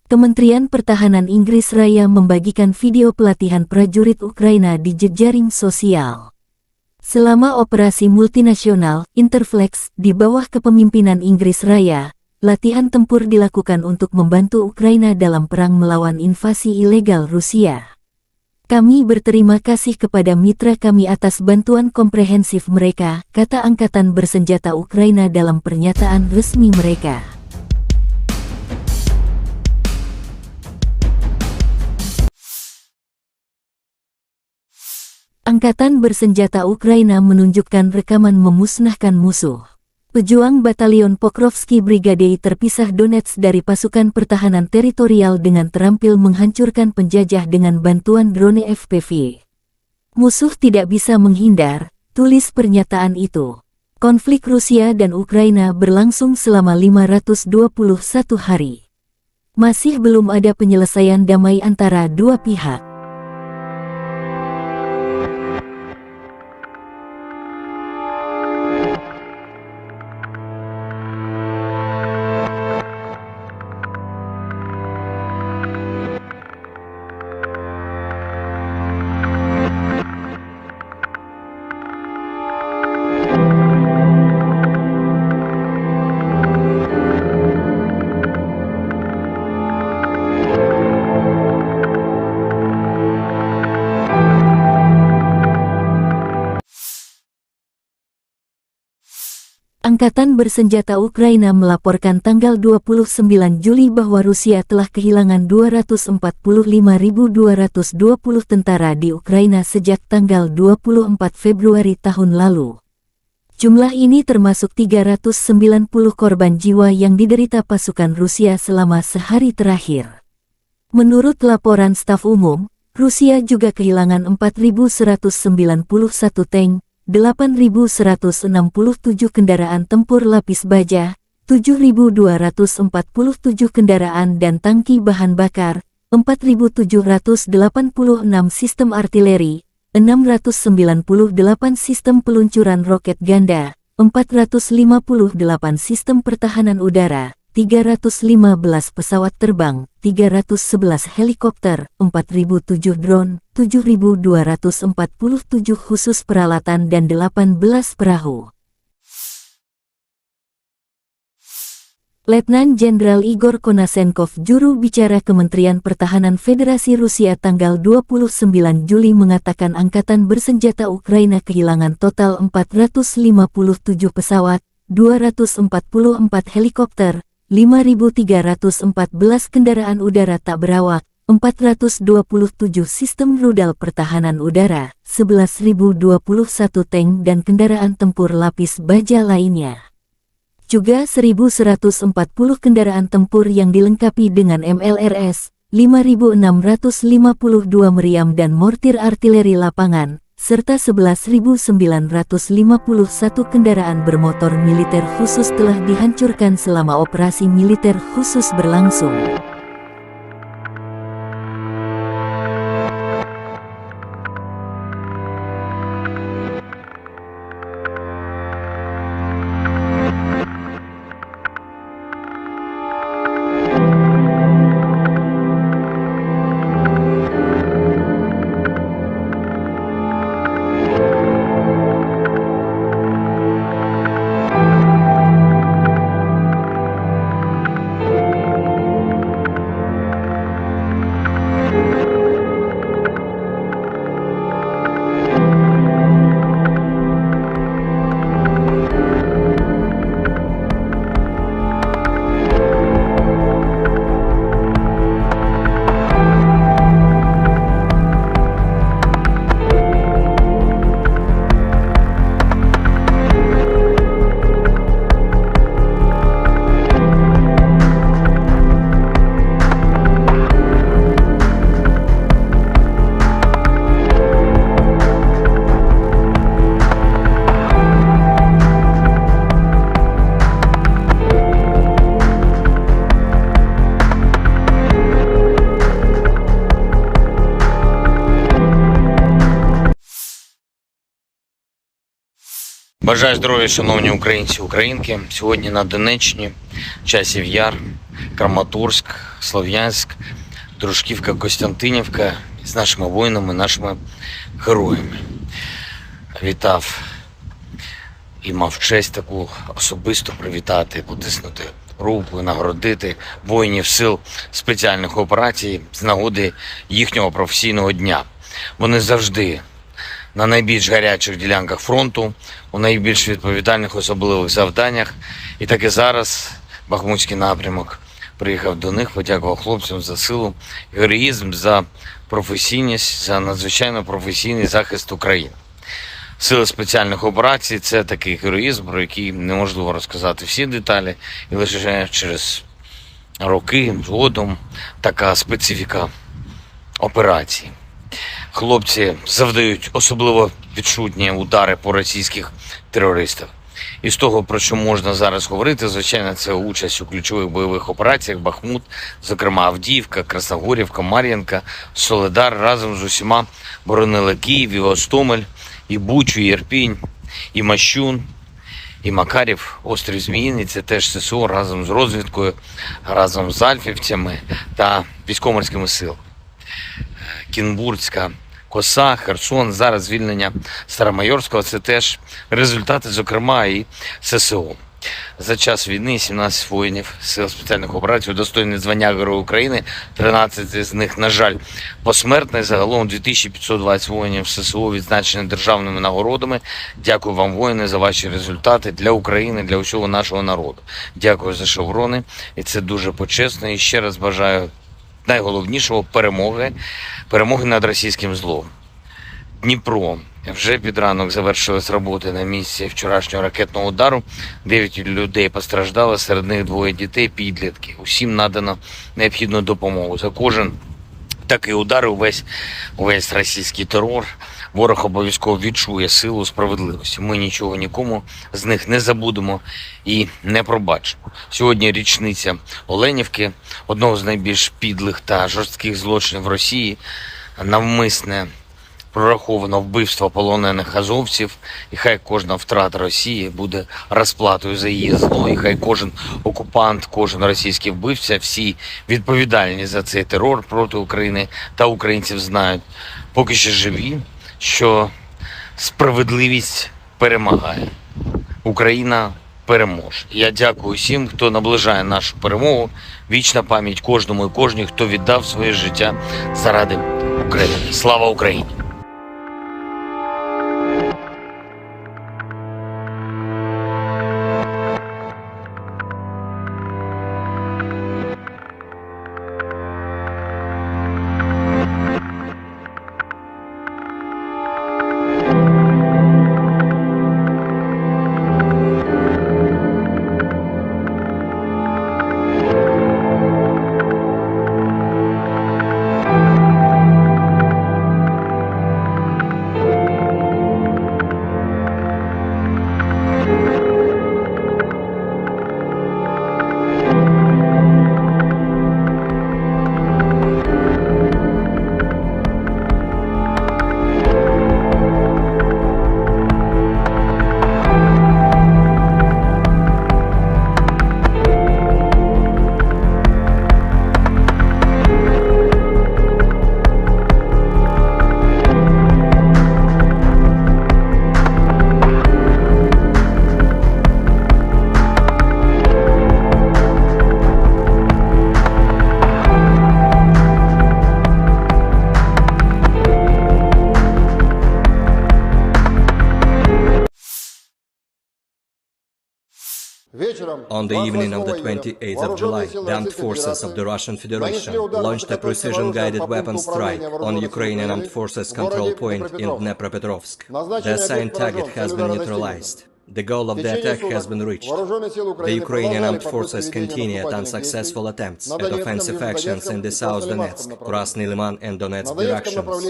Kementerian Pertahanan Inggris Raya membagikan video pelatihan prajurit Ukraina di jejaring sosial. Selama operasi multinasional Interflex di bawah kepemimpinan Inggris Raya, latihan tempur dilakukan untuk membantu Ukraina dalam perang melawan invasi ilegal Rusia. Kami berterima kasih kepada mitra kami atas bantuan komprehensif mereka, kata Angkatan Bersenjata Ukraina dalam pernyataan resmi mereka. Angkatan Bersenjata Ukraina menunjukkan rekaman memusnahkan musuh. Pejuang Batalion Pokrovsky Brigade terpisah Donetsk dari pasukan pertahanan teritorial dengan terampil menghancurkan penjajah dengan bantuan drone FPV. Musuh tidak bisa menghindar, tulis pernyataan itu. Konflik Rusia dan Ukraina berlangsung selama 521 hari. Masih belum ada penyelesaian damai antara dua pihak. Angkatan Bersenjata Ukraina melaporkan tanggal 29 Juli bahwa Rusia telah kehilangan 245.220 tentara di Ukraina sejak tanggal 24 Februari tahun lalu. Jumlah ini termasuk 390 korban jiwa yang diderita pasukan Rusia selama sehari terakhir. Menurut laporan staf umum, Rusia juga kehilangan 4.191 tank, 8.167 kendaraan tempur lapis baja, 7.247 kendaraan dan tangki bahan bakar, 4.786 sistem artileri, 698 sistem peluncuran roket ganda, 458 sistem pertahanan udara, 315 pesawat terbang, 311 helikopter, 4.007 drone, 7.247 khusus peralatan dan 18 perahu. Letnan Jenderal Igor Konasenkov, juru bicara Kementerian Pertahanan Federasi Rusia tanggal 29 Juli mengatakan Angkatan Bersenjata Ukraina kehilangan total 457 pesawat, 244 helikopter, 5.314 kendaraan udara tak berawak, 427 sistem rudal pertahanan udara, 11.021 tank dan kendaraan tempur lapis baja lainnya. Juga 1.140 kendaraan tempur yang dilengkapi dengan MLRS, 5.652 meriam dan mortir artileri lapangan, serta 11.951 kendaraan bermotor militer khusus telah dihancurkan selama operasi militer khusus berlangsung. Бажаю здоров'я, шановні українці, українки. Сьогодні на Донеччині, Часів Яр, Краматорськ, Слов'янськ, Дружківка, Костянтинівка з нашими воїнами, нашими героями. Вітав і мав честь таку особисто привітати, потиснути руку, нагородити воїнів сил спеціальних операцій з нагоди їхнього професійного дня. Вони завжди на найбільш гарячих ділянках фронту, у найбільш відповідальних особливих завданнях. І так і зараз Бахмутський напрямок приїхав до них, подякував хлопцям за силу, героїзм, за професійність, за надзвичайно професійний захист України. Сили спеціальних операцій – це такий героїзм, про який неможливо розказати всі деталі, і лише через роки згодом така специфіка операції. Хлопці завдають особливо відчутні удари по російських терористах. І з того, про що можна зараз говорити, звичайно, це участь у ключових бойових операціях Бахмут, зокрема Авдіївка, Красногорівка, Мар'їнка, Солидар разом з усіма боронили Київ, і Гостомель, і Бучу, і Ірпінь, і Мащун, і Макарів, острів Зміїний. Це теж ССО разом з розвідкою, разом з альфівцями та військово-морськими силами. Кінбурзька коса, Херсон, зараз звільнення Старомайорського – це теж результати, зокрема, і ССО. За час війни 17 воїнів сил спеціальних операцій удостоєні звання Героя України, 13 з них, на жаль, посмертні. Загалом 2520 воїнів ССО відзначені державними нагородами. Дякую вам, воїни, за ваші результати для України, для усього нашого народу. Дякую за шеврони, і це дуже почесно. І ще раз бажаю найголовнішого – перемоги над російським злом. Дніпро. Вже під ранок завершились роботи на місці вчорашнього ракетного удару. 9 людей постраждали, серед них 2 дітей, підлітки. Усім надано необхідну допомогу. За кожен такий удар, увесь російський терор, ворог обов'язково відчує силу справедливості. Ми нічого нікому з них не забудемо і не пробачимо. Сьогодні річниця Оленівки, одного з найбільш підлих та жорстких злочинів Росії, навмисне прораховано вбивство полонених азовців, і хай кожна втрата Росії буде розплатою за її зло, і хай кожен окупант, кожен російський вбивця, всі відповідальні за цей терор проти України та українців знають, поки що живі, що справедливість перемагає. Україна переможе. Я дякую всім, хто наближає нашу перемогу. Вічна пам'ять кожному і кожній, хто віддав своє життя заради України. Слава Україні! On the evening of the 28th of July, the armed forces of the Russian Federation launched a precision-guided weapon strike on Ukrainian armed forces control point in Dnepropetrovsk. The assigned target has been neutralized. The goal of the attack has been reached. The Ukrainian armed forces continued unsuccessful attempts at offensive actions in the South Donetsk, Krasny Liman and Donetsk directions.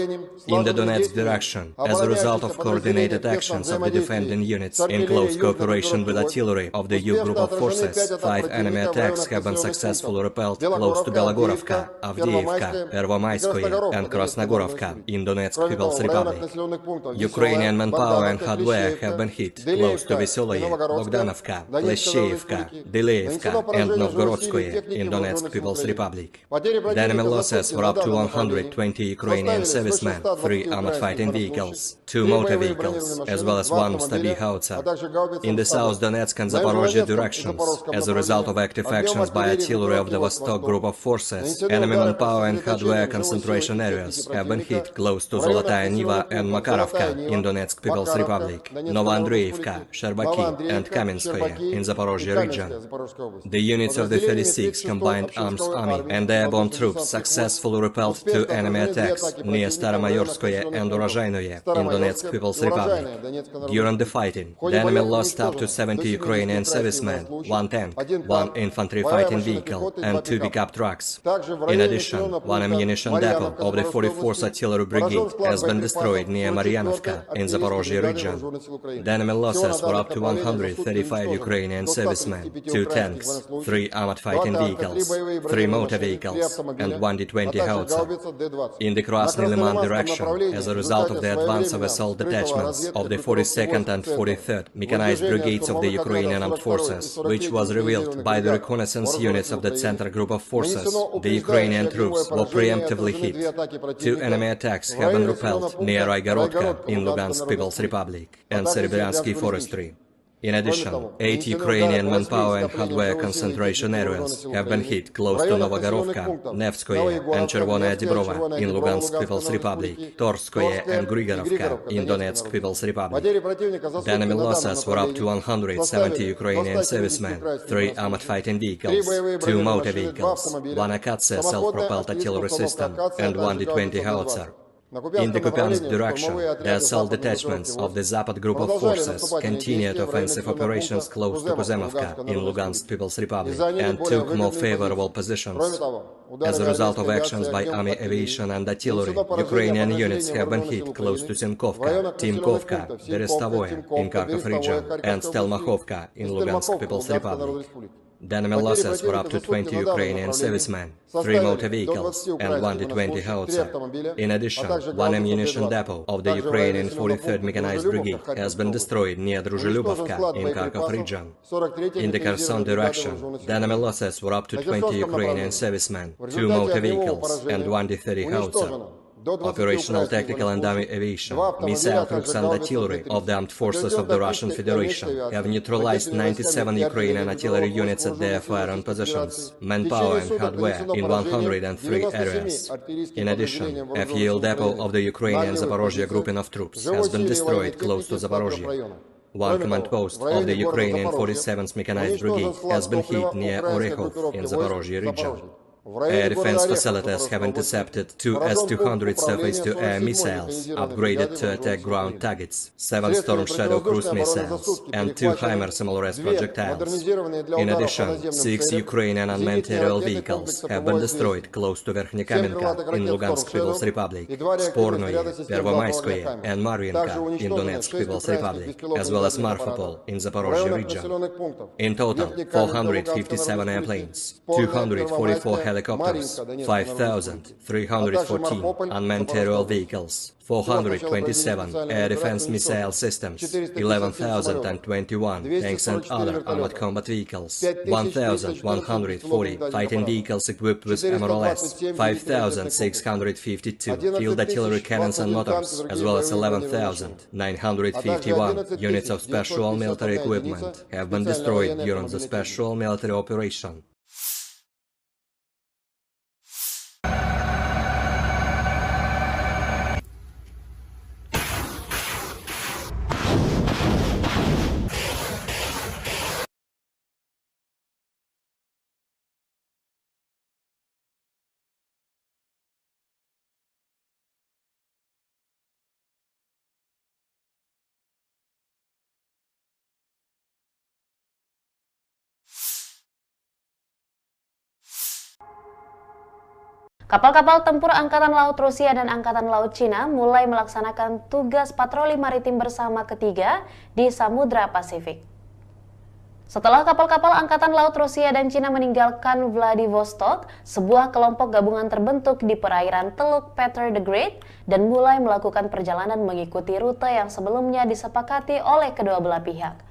In the Donetsk direction, as a result of coordinated actions of the defending units in close cooperation with artillery of the U group of forces, 5 enemy attacks have been successfully repelled close to Belogorovka, Avdiivka, Pervomaiskoye and Krasnogorovka in Donetsk People's Republic. Ukrainian manpower and hardware have been hit close to Vesoloye, Bogdanovka, Pleshcheivka, Deleevka and Novgorodskoye in Donetsk People's Republic. The enemy losses were up to 120 Ukrainian servicemen, 3 armored fighting vehicles, 2 motor vehicles, as well as 1 Stabi howitzer. In the South Donetsk and Zaporozhye directions, as a result of active actions by artillery of the Vostok group of forces, enemy manpower and hardware concentration areas have been hit close to Zolotaya Niva and Makarovka in Donetsk People's Republic, Novoandreevka, Sherbaki and Kamenskoye in Zaporozhye region. The units of the 36th Combined Arms Army and airborne troops successfully repelled 2 enemy attacks near Staromayorskoye and Urozhainoye in Donetsk People's Republic. During the fighting, the enemy lost up to 70 Ukrainian servicemen, 1 tank, 1 infantry fighting vehicle and 2 pickup trucks. In addition, 1 ammunition depot of the 44th Artillery Brigade has been destroyed near Maryanovka in Zaporozhye region. The enemy losses were up to 135 Ukrainian servicemen, 2 tanks, 3 armored fighting vehicles, 3 motor vehicles, and 1 D-20 howitzer. In the Krasny Liman direction, as a result of the advance of assault detachments of the 42nd and 43rd Mechanized Brigades of the Ukrainian Armed Forces, which was revealed by the reconnaissance units of the Center Group of Forces, the Ukrainian troops were preemptively hit. 2 enemy attacks have been repelled near Raigorodka in Lugansk People's Republic and Serebryansky Forestry. In addition, 8 Ukrainian manpower and hardware concentration areas have been hit close to Novogorovka, Nevskoye and Chervonaya Dibrova in Lugansk People's Republic, Torskoye and Grigorovka in Donetsk People's Republic. The enemy losses were up to 170 Ukrainian servicemen, 3 armored fighting vehicles, 2 motor vehicles, 1 Akatsia self-propelled artillery system and 1 D-20 howitzer. In the Kupiansk direction, the assault detachments of the Zapad group of forces continued offensive operations close to Kuzemovka in Lugansk People's Republic and took more favorable positions. As a result of actions by army aviation and artillery, Ukrainian units have been hit close to Simkovka, Timkovka, Berestovoye in Kharkov region and Stelmakhovka in Lugansk People's Republic. The enemy losses were up to 20 Ukrainian servicemen, 3 motor vehicles and 1 D-20 howitzer. In addition, 1 ammunition depot of the Ukrainian 43rd Mechanized Brigade has been destroyed near Druzhelyubovka in Kharkov region. In the Kherson direction, the enemy losses were up to 20 Ukrainian servicemen, 2 motor vehicles and 1 D-30 howitzer. Operational tactical and army aviation, missile troops and artillery of the armed forces of the Russian Federation have neutralized 97 Ukrainian artillery units at their firing positions, manpower and hardware in 103 areas. In addition, a fuel depot of the Ukrainian Zaporozhye grouping of troops has been destroyed close to Zaporozhye. 1 command post of the Ukrainian 47th Mechanized Brigade has been hit near Orekhov in Zaporozhye region. Air defense facilities have intercepted 2 S-200 surface-to-air missiles, upgraded to attack ground targets, 7 Storm Shadow cruise missiles, and 2 HIMARS SMLRS projectiles. In addition, 6 Ukrainian unmanned aerial vehicles have been destroyed close to Verkhnekamenka in Lugansk People's Republic, Spornoye, Pervomaiskoye, and Marvinka in Donetsk People's Republic, as well as Marfapol in Zaporozhye region. In total, 457 airplanes, 244 helicopters, 5,314 unmanned aerial vehicles, 427 air defense missile systems, 11,021 tanks and other armored combat vehicles, 1,140 fighting vehicles equipped with MRLS, 5,652 field artillery cannons and motors, as well as 11,951 units of special military equipment have been destroyed during the special military operation. Kapal-kapal tempur Angkatan Laut Rusia dan Angkatan Laut Cina mulai melaksanakan tugas patroli maritim bersama ketiga di Samudra Pasifik. Setelah kapal-kapal Angkatan Laut Rusia dan Cina meninggalkan Vladivostok, sebuah kelompok gabungan terbentuk di perairan Teluk Peter the Great dan mulai melakukan perjalanan mengikuti rute yang sebelumnya disepakati oleh kedua belah pihak.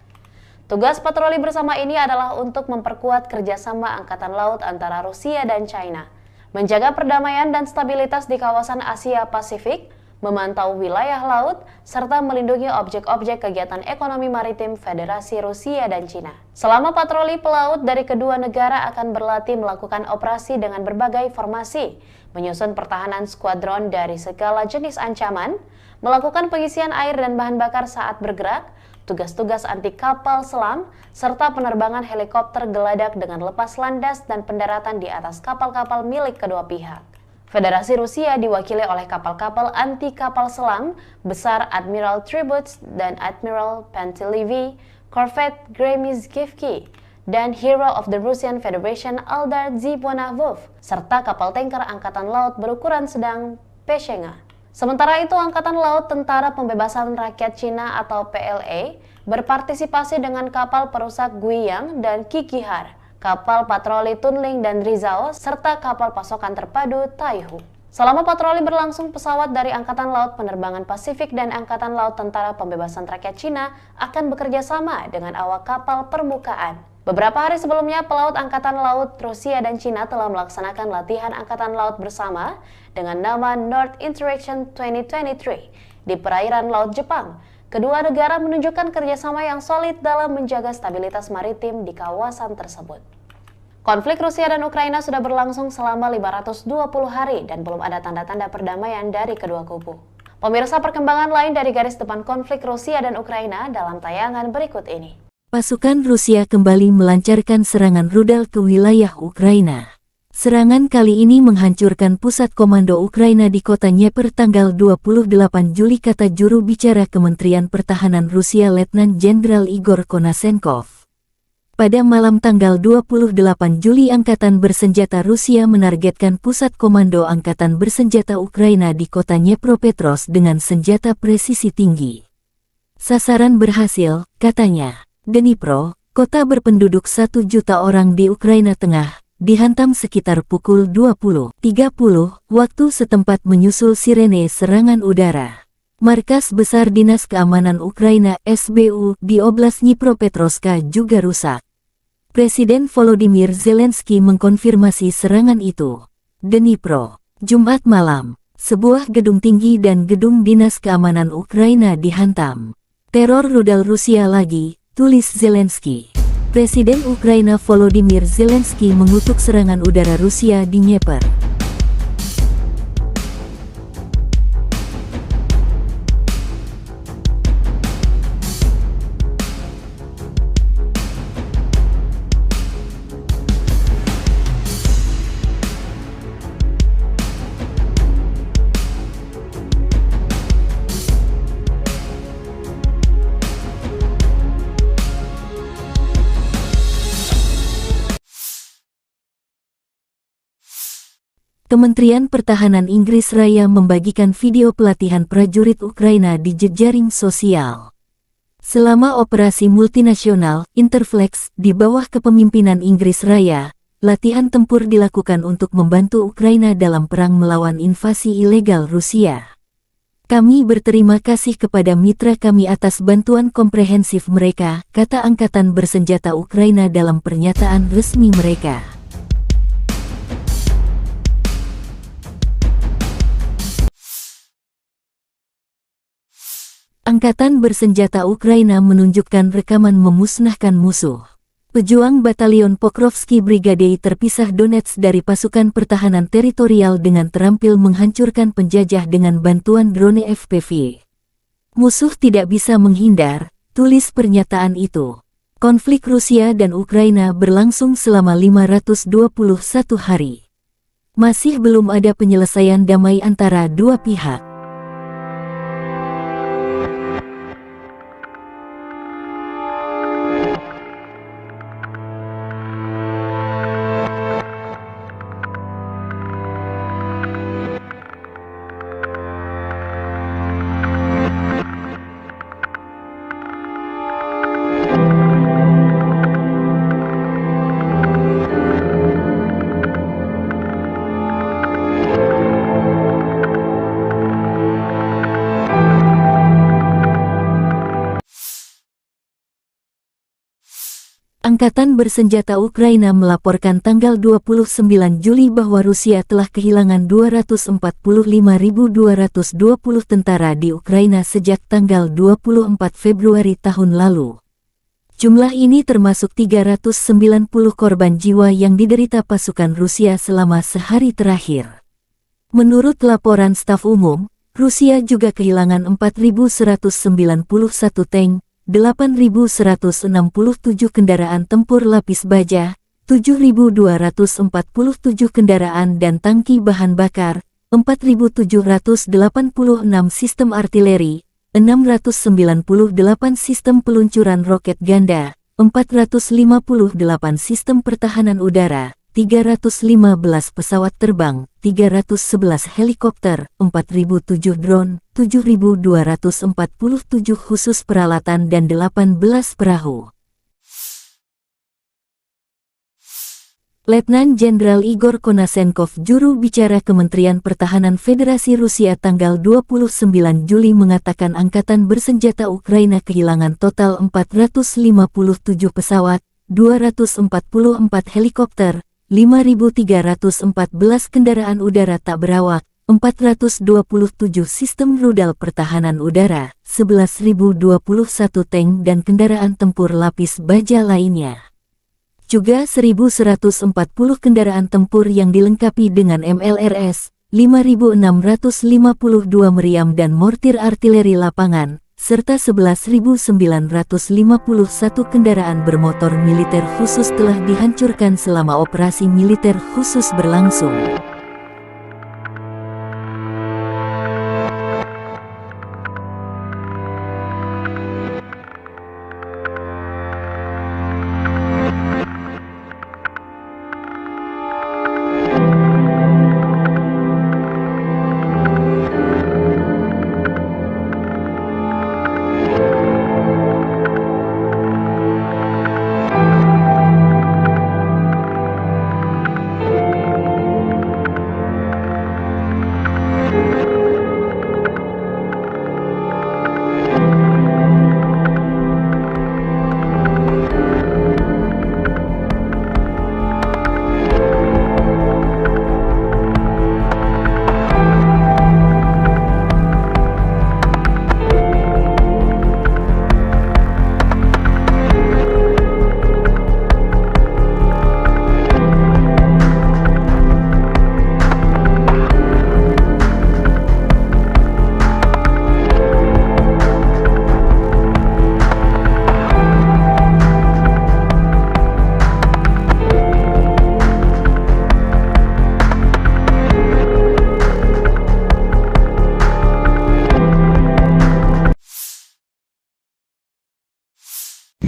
Tugas patroli bersama ini adalah untuk memperkuat kerjasama Angkatan Laut antara Rusia dan China, menjaga perdamaian dan stabilitas di kawasan Asia Pasifik, memantau wilayah laut, serta melindungi objek-objek kegiatan ekonomi maritim Federasi Rusia dan Cina. Selama patroli pelaut dari kedua negara akan berlatih melakukan operasi dengan berbagai formasi, menyusun pertahanan skuadron dari segala jenis ancaman, melakukan pengisian air dan bahan bakar saat bergerak, tugas-tugas anti kapal selam, serta penerbangan helikopter geladak dengan lepas landas dan pendaratan di atas kapal-kapal milik kedua pihak. Federasi Rusia diwakili oleh kapal-kapal anti kapal selam besar Admiral Tributs dan Admiral Pantelevi, Corvette Gremizhevki, dan Hero of the Russian Federation Aldar Zibonavov, serta kapal tanker Angkatan Laut berukuran sedang Peshenga. Sementara itu, Angkatan Laut Tentara Pembebasan Rakyat Cina atau PLA berpartisipasi dengan kapal perusak Guiyang dan Kikihar, kapal patroli Tunling dan Rizao, serta kapal pasokan terpadu Taihu. Selama patroli berlangsung, pesawat dari Angkatan Laut Penerbangan Pasifik dan Angkatan Laut Tentara Pembebasan Rakyat Cina akan bekerja sama dengan awak kapal permukaan. Beberapa hari sebelumnya, pelaut Angkatan Laut Rusia dan Cina telah melaksanakan latihan Angkatan Laut bersama dengan nama North Interaction 2023 di perairan Laut Jepang. Kedua negara menunjukkan kerjasama yang solid dalam menjaga stabilitas maritim di kawasan tersebut. Konflik Rusia dan Ukraina sudah berlangsung selama 520 hari dan belum ada tanda-tanda perdamaian dari kedua kubu. Pemirsa, perkembangan lain dari garis depan konflik Rusia dan Ukraina dalam tayangan berikut ini. Pasukan Rusia kembali melancarkan serangan rudal ke wilayah Ukraina. Serangan kali ini menghancurkan pusat komando Ukraina di kota Dnieper tanggal 28 Juli, kata juru bicara Kementerian Pertahanan Rusia Letnan Jenderal Igor Konasenkov. Pada malam tanggal 28 Juli, Angkatan Bersenjata Rusia menargetkan pusat komando Angkatan Bersenjata Ukraina di kota Dnipropetrovsk dengan senjata presisi tinggi. Sasaran berhasil, katanya. Dnipro, kota berpenduduk 1 juta orang di Ukraina Tengah, dihantam sekitar pukul 20.30 waktu setempat menyusul sirene serangan udara. Markas Besar Dinas Keamanan Ukraina (SBU) di Oblast Dnipropetrovsk juga rusak. Presiden Volodymyr Zelensky mengkonfirmasi serangan itu. Dnipro, Jumat malam, sebuah gedung tinggi dan gedung Dinas Keamanan Ukraina dihantam. Teror rudal Rusia lagi, tulis Zelensky. Presiden Ukraina Volodymyr Zelensky mengutuk serangan udara Rusia di Dnieper. Kementerian Pertahanan Inggris Raya membagikan video pelatihan prajurit Ukraina di jejaring sosial. Selama operasi multinasional Interflex di bawah kepemimpinan Inggris Raya, latihan tempur dilakukan untuk membantu Ukraina dalam perang melawan invasi ilegal Rusia. Kami berterima kasih kepada mitra kami atas bantuan komprehensif mereka, kata Angkatan Bersenjata Ukraina dalam pernyataan resmi mereka. Angkatan Bersenjata Ukraina menunjukkan rekaman memusnahkan musuh. Pejuang Batalion Pokrovsky Brigade terpisah Donetsk dari pasukan pertahanan teritorial dengan terampil menghancurkan penjajah dengan bantuan drone FPV. Musuh tidak bisa menghindar, tulis pernyataan itu. Konflik Rusia dan Ukraina berlangsung selama 521 hari. Masih belum ada penyelesaian damai antara dua pihak. Angkatan Bersenjata Ukraina melaporkan tanggal 29 Juli bahwa Rusia telah kehilangan 245.220 tentara di Ukraina sejak tanggal 24 Februari tahun lalu. Jumlah ini termasuk 390 korban jiwa yang diderita pasukan Rusia selama sehari terakhir. Menurut laporan staf umum, Rusia juga kehilangan 4.191 tank, 8.167 kendaraan tempur lapis baja, 7.247 kendaraan dan tangki bahan bakar, 4.786 sistem artileri, 698 sistem peluncuran roket ganda, 458 sistem pertahanan udara, 315 pesawat terbang, 311 helikopter, 4.007 drone, 7.247 khusus peralatan dan 18 perahu. Letnan Jenderal Igor Konasenkov, juru bicara Kementerian Pertahanan Federasi Rusia tanggal 29 Juli mengatakan Angkatan Bersenjata Ukraina kehilangan total 457 pesawat, 244 helikopter, 5.314 kendaraan udara tak berawak, 427 sistem rudal pertahanan udara, 11.021 tank dan kendaraan tempur lapis baja lainnya. Juga 1.140 kendaraan tempur yang dilengkapi dengan MLRS, 5.652 meriam dan mortir artileri lapangan, serta 11.951 kendaraan bermotor militer khusus telah dihancurkan selama operasi militer khusus berlangsung.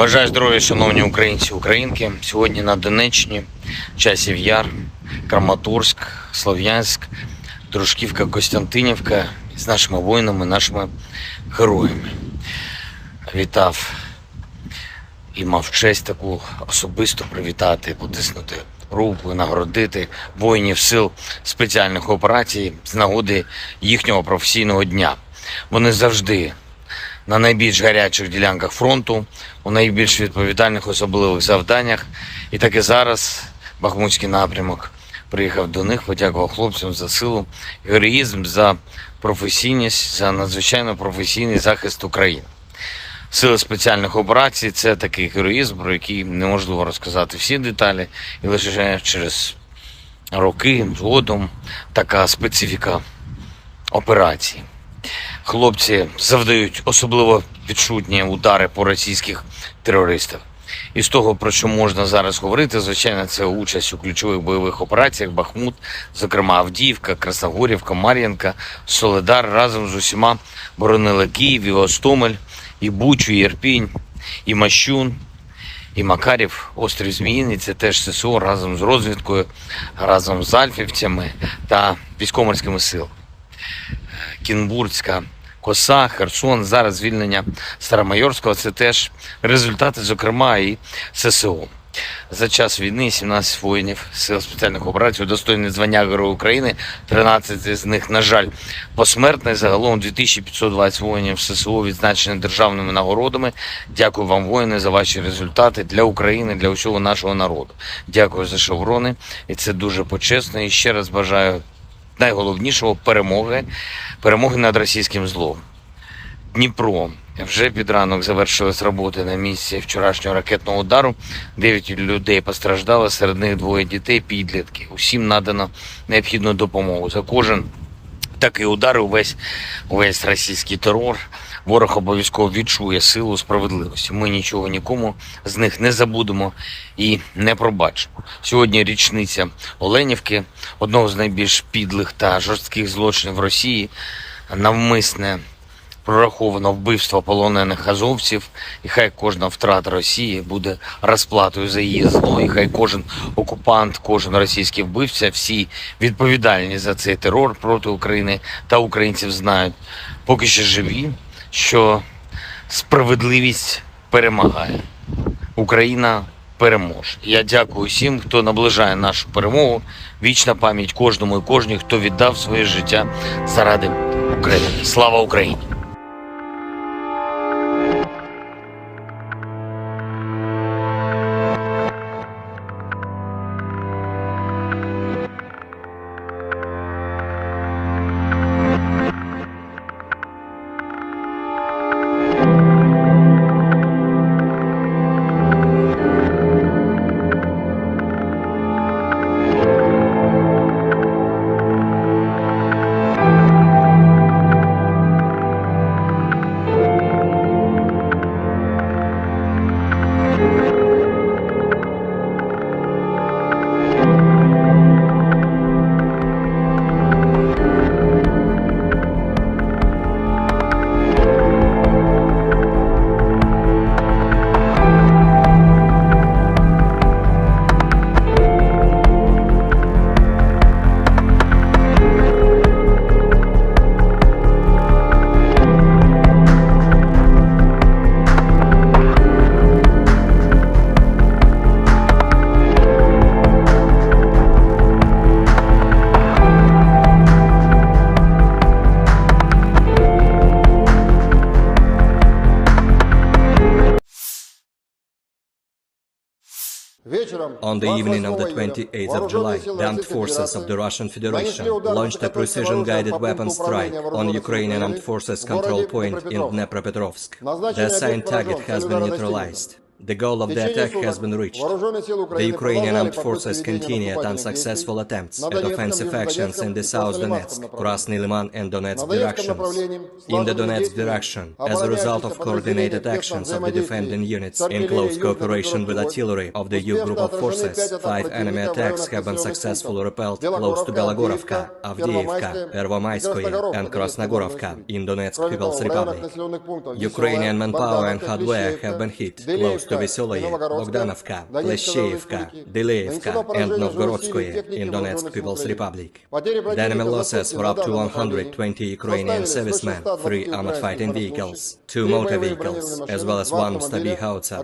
Бажаю здоров'я, шановні українці, українки. Сьогодні на Донеччині, Часів Яр, Краматорськ, Слов'янськ, Дружківка, Костянтинівка з нашими воїнами, нашими героями. Вітав і мав честь таку особисто привітати, потиснути руку, нагородити воїнів сил спеціальних операцій з нагоди їхнього професійного дня. Вони завжди на найбільш гарячих ділянках фронту, у найбільш відповідальних особливих завданнях. І так і зараз Бахмутський напрямок приїхав до них, подякував хлопцям за силу, героїзм, за професійність, за надзвичайно професійний захист України. Сили спеціальних операцій – це такий героїзм, про який неможливо розказати всі деталі, і лише через роки згодом така специфіка операції. Хлопці завдають особливо відчутні удари по російських терористах. І з того, про що можна зараз говорити, звичайно, це участь у ключових бойових операціях Бахмут, зокрема Авдіївка, Красногорівка, Мар'їнка, Солидар разом з усіма боронили Київ, і Гостомель, і Бучу, і Ірпінь, і Мащун, і Макарів, острів Зміїний. Це теж ССО разом з розвідкою, разом з альфівцями та військово-морськими силами. Кінбурзька коса, Херсон, зараз звільнення Старомайорського – це теж результати, зокрема, і ССО. За час війни 17 воїнів Сил спеціальних операцій удостоєні звання Героя України, 13 з них, на жаль, посмертно. Загалом 2520 воїнів ССО відзначені державними нагородами. Дякую вам, воїни, за ваші результати для України, для усього нашого народу. Дякую за шеврони, і це дуже почесно. І ще раз бажаю найголовнішого перемоги над російським злом. Дніпро. Вже під ранок завершились роботи на місці вчорашнього ракетного удару. 9 людей постраждали, серед них 2 дітей, підлітки. Усім надано необхідну допомогу. За кожен такий удар, увесь російський терор, ворог обов'язково відчує силу справедливості. Ми нічого нікому з них не забудемо і не пробачимо. Сьогодні річниця Оленівки, одного з найбільш підлих та жорстких злочинів Росії, навмисне прораховано вбивство полонених азовців, і хай кожна втрата Росії буде розплатою за її зло, і хай кожен окупант, кожен російський вбивця, всі відповідальні за цей терор проти України та українців знають, поки що живі, що справедливість перемагає. Україна переможе. Я дякую всім, хто наближає нашу перемогу. Вічна пам'ять кожному і кожній, хто віддав своє життя заради України. Слава Україні! On the evening of the 28th of July, the armed forces of the Russian Federation launched a precision-guided weapon strike on Ukrainian armed forces control point in Dnepropetrovsk. The assigned target has been neutralized. The goal of the attack has been reached. The Ukrainian armed forces continued unsuccessful attempts at offensive actions in the South Donetsk, Krasny Liman and Donetsk directions. In the Donetsk direction, as a result of coordinated actions of the defending units in close cooperation with artillery of the U group of forces, 5 enemy attacks have been successfully repelled close to Belogorovka, Avdiivka, Pervomaiskoye and Krasnogorovka in Donetsk People's Republic. Ukrainian manpower and hardware have been hit close to Veseloye, Bogdanovka, Pleshcheivka, Deleevka and Novgorodskoye in Donetsk People's Republic. The enemy losses were up to 120 Ukrainian servicemen, 3 armored fighting vehicles, 2 motor vehicles, as well as 1 Stabi howitzer.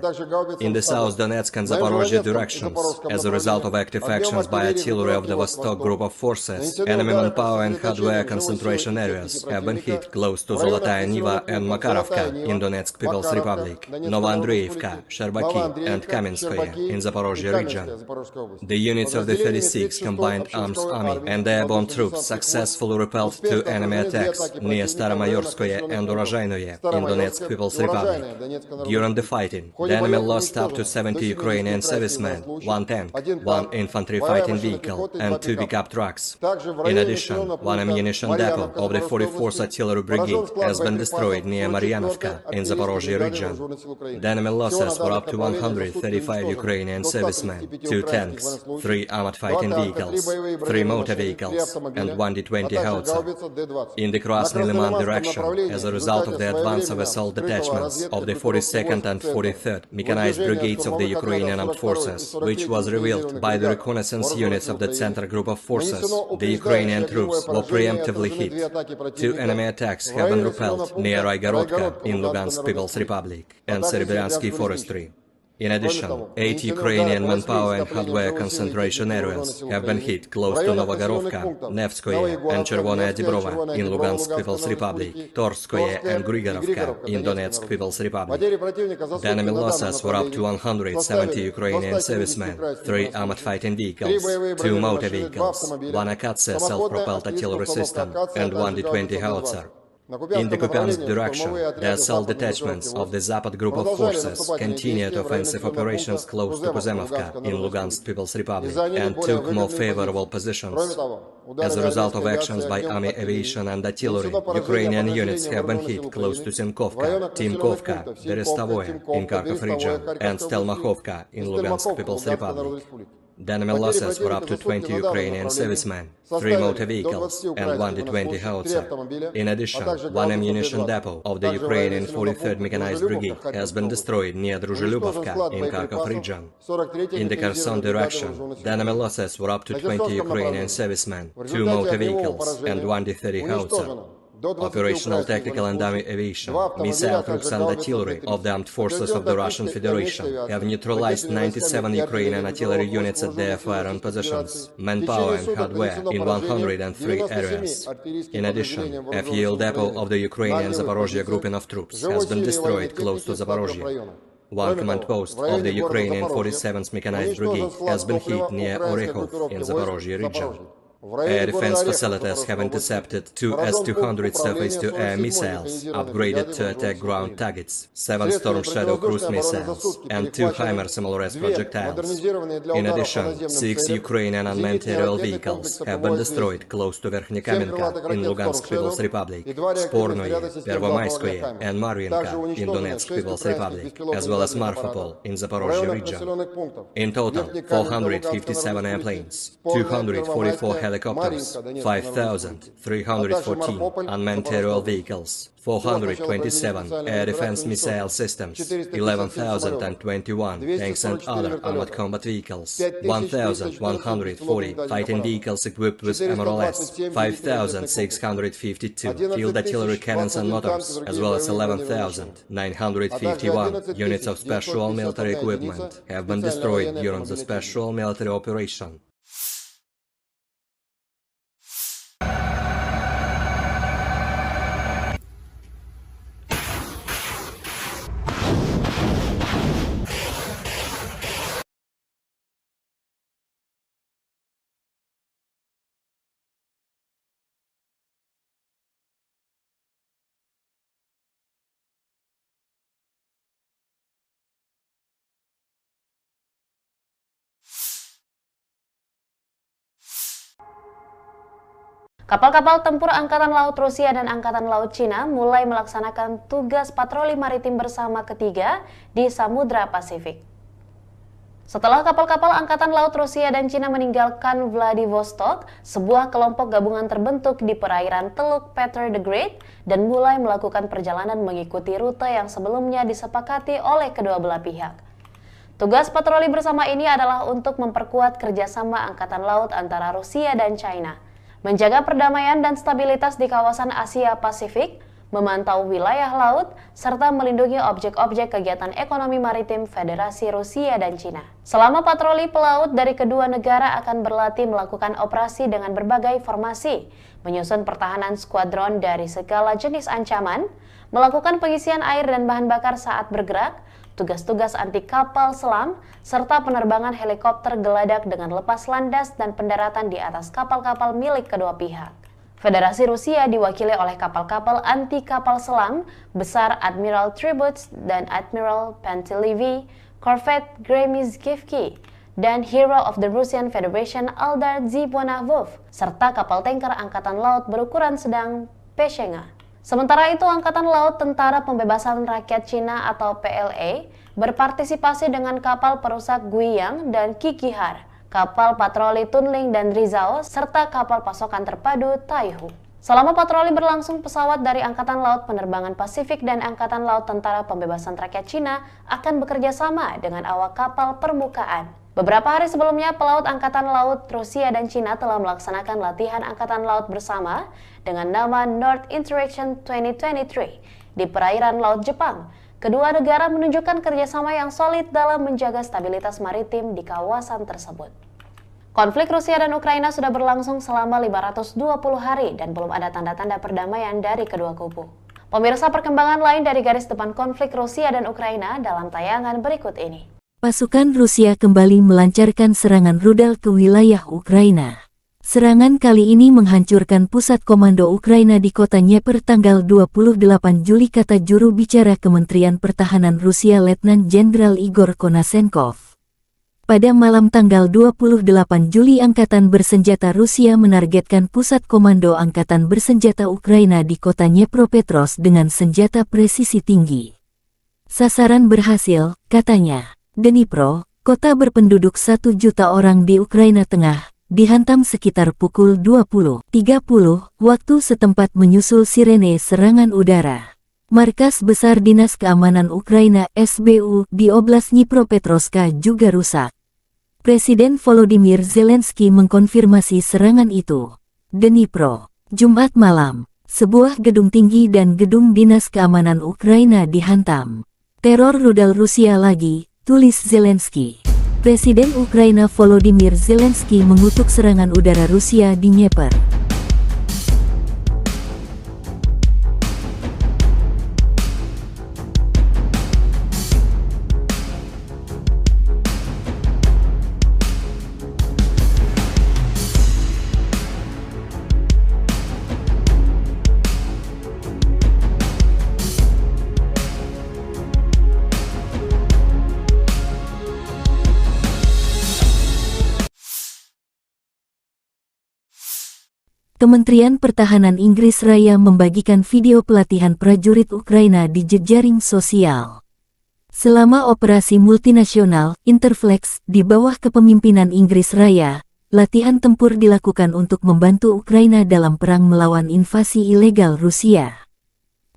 In the South Donetsk and Zaporozhye directions, as a result of active actions by artillery of the Vostok group of forces, enemy manpower and hardware concentration areas have been hit close to Zolotaya Niva and Makarovka in Donetsk People's Republic, Novoandreevka, Sherbaki and Kamenskoye in Zaporozhye region. The units of the 36th Combined Arms Army and the airborne troops successfully repelled 2 enemy attacks near Staromayorskoye and Urozhainoye in Donetsk People's Republic. During the fighting, the enemy lost up to 70 Ukrainian servicemen, 1 tank, 1 infantry fighting vehicle and 2 pickup trucks. In addition, 1 ammunition depot of the 44th Artillery Brigade has been destroyed near Maryanovka in Zaporozhye region. The enemy losses were up to 135 Ukrainian servicemen, 2 tanks, 3 armored fighting vehicles, 3 motor vehicles, and 1 D-20 howitzer. In the Krasny Liman direction, as a result of the advance of assault detachments of the 42nd and 43rd mechanized brigades of the Ukrainian armed forces, which was revealed by the reconnaissance units of the Center group of forces, the Ukrainian troops were preemptively hit. 2 enemy attacks have been repelled near Raigorodka in Lugansk People's Republic and Serebryensky Forestry. In addition, 8 Ukrainian manpower and hardware concentration areas have been hit close to Novogorovka, Nevskoye and Chervonaya Dibrova in Lugansk People's Republic, Torskoye and Grigorovka in Donetsk People's Republic. The enemy losses were up to 170 Ukrainian servicemen, 3 armored fighting vehicles, 2 motor vehicles, 1 Akatsia self-propelled artillery system and 1 D-20 howitzer. In the Kupiansk direction, the assault detachments of the Zapad group of forces continued offensive operations close to Kuzemovka in Lugansk People's Republic and took more favorable positions. As a result of actions by army aviation and artillery, Ukrainian units have been hit close to Semkovka, Timkovka, Berestavoye in Kharkov region and Stelmakhovka in Lugansk People's Republic. The enemy losses were up to 20 Ukrainian servicemen, 3 motor vehicles and 1 D-20 howitzer. In addition, 1 ammunition depot of the Ukrainian 43rd Mechanized Brigade has been destroyed near Druzhelyubovka in Kharkov region. In the Kherson direction, the enemy losses were up to 20 Ukrainian servicemen, 2 motor vehicles and 1 D-30 howitzer. Operational tactical and army aviation, missile troops and artillery of the armed forces of the Russian Federation have neutralized 97 Ukrainian artillery units at their firing positions, manpower and hardware in 103 areas. In addition, a fuel depot of the Ukrainian Zaporozhye grouping of troops has been destroyed close to Zaporozhye. 1 command post of the Ukrainian 47th Mechanized Brigade has been hit near Orekhov in Zaporozhye region. Air defense facilities have intercepted 2 S-200 surface-to-air missiles, upgraded to attack ground targets, 7 Storm Shadow cruise missiles, and 2 HIMARS SMLRS projectiles. In addition, 6 Ukrainian unmanned aerial vehicles have been destroyed close to Verkhnekamenka in Lugansk People's Republic, Spornoye, Pervomayskoye, and Marvinka in Donetsk People's Republic, as well as Marfapol in Zaporozhye region. In total, 457 airplanes, 244 helicopters, 5,314 unmanned aerial vehicles, 427 air defense missile systems, 11,021 tanks and other armored combat vehicles, 1,140 fighting vehicles equipped with MRLS, 5,652 field artillery cannons and motors, as well as 11,951 units of special military equipment have been destroyed during the special military operation. Kapal-kapal tempur Angkatan Laut Rusia dan Angkatan Laut Cina mulai melaksanakan tugas patroli maritim bersama ketiga di Samudra Pasifik. Setelah kapal-kapal Angkatan Laut Rusia dan Cina meninggalkan Vladivostok, sebuah kelompok gabungan terbentuk di perairan Teluk Peter the Great dan mulai melakukan perjalanan mengikuti rute yang sebelumnya disepakati oleh kedua belah pihak. Tugas patroli bersama ini adalah untuk memperkuat kerjasama Angkatan Laut antara Rusia dan China, menjaga perdamaian dan stabilitas di kawasan Asia Pasifik, memantau wilayah laut, serta melindungi objek-objek kegiatan ekonomi maritim Federasi Rusia dan Cina. Selama patroli pelaut dari kedua negara akan berlatih melakukan operasi dengan berbagai formasi, menyusun pertahanan skuadron dari segala jenis ancaman, melakukan pengisian air dan bahan bakar saat bergerak, tugas-tugas anti kapal selam, serta penerbangan helikopter geladak dengan lepas landas dan pendaratan di atas kapal-kapal milik kedua pihak. Federasi Rusia diwakili oleh kapal-kapal anti kapal selam besar Admiral Tributs dan Admiral Pantelevi, Corvette Gremizkivki, dan Hero of the Russian Federation Aldar Zibonavov, serta kapal tanker Angkatan Laut berukuran sedang Peshenga. Sementara itu, Angkatan Laut Tentara Pembebasan Rakyat Cina atau PLA berpartisipasi dengan kapal perusak Guiyang dan Kikihar, kapal patroli Tunling dan Rizao, serta kapal pasokan terpadu Taihu. Selama patroli berlangsung, pesawat dari Angkatan Laut Penerbangan Pasifik dan Angkatan Laut Tentara Pembebasan Rakyat Cina akan bekerja sama dengan awak kapal permukaan. Beberapa hari sebelumnya, pelaut Angkatan Laut Rusia dan Cina telah melaksanakan latihan Angkatan Laut bersama dengan nama North Interaction 2023 di perairan Laut Jepang. Kedua negara menunjukkan kerjasama yang solid dalam menjaga stabilitas maritim di kawasan tersebut. Konflik Rusia dan Ukraina sudah berlangsung selama 520 hari dan belum ada tanda-tanda perdamaian dari kedua kubu. Pemirsa, perkembangan lain dari garis depan konflik Rusia dan Ukraina dalam tayangan berikut ini. Pasukan Rusia kembali melancarkan serangan rudal ke wilayah Ukraina. Serangan kali ini menghancurkan pusat komando Ukraina di kota Dnieper tanggal 28 Juli, kata juru bicara Kementerian Pertahanan Rusia Letnan Jenderal Igor Konasenkov. Pada malam tanggal 28 Juli, Angkatan Bersenjata Rusia menargetkan pusat komando Angkatan Bersenjata Ukraina di kota Dnepropetrovsk dengan senjata presisi tinggi. Sasaran berhasil, katanya. Dnipro, kota berpenduduk 1 juta orang di Ukraina Tengah, dihantam sekitar pukul 20.30 waktu setempat menyusul sirene serangan udara. Markas Besar Dinas Keamanan Ukraina SBU di Oblast Dnipropetrovsk juga rusak. Presiden Volodymyr Zelensky mengkonfirmasi serangan itu. Dnipro, Jumat malam, sebuah gedung tinggi dan gedung Dinas Keamanan Ukraina dihantam. Teror rudal Rusia lagi, tulis Zelensky. Presiden Ukraina Volodymyr Zelensky mengutuk serangan udara Rusia di Dnieper. Kementerian Pertahanan Inggris Raya membagikan video pelatihan prajurit Ukraina di jejaring sosial. Selama operasi multinasional Interflex di bawah kepemimpinan Inggris Raya, latihan tempur dilakukan untuk membantu Ukraina dalam perang melawan invasi ilegal Rusia.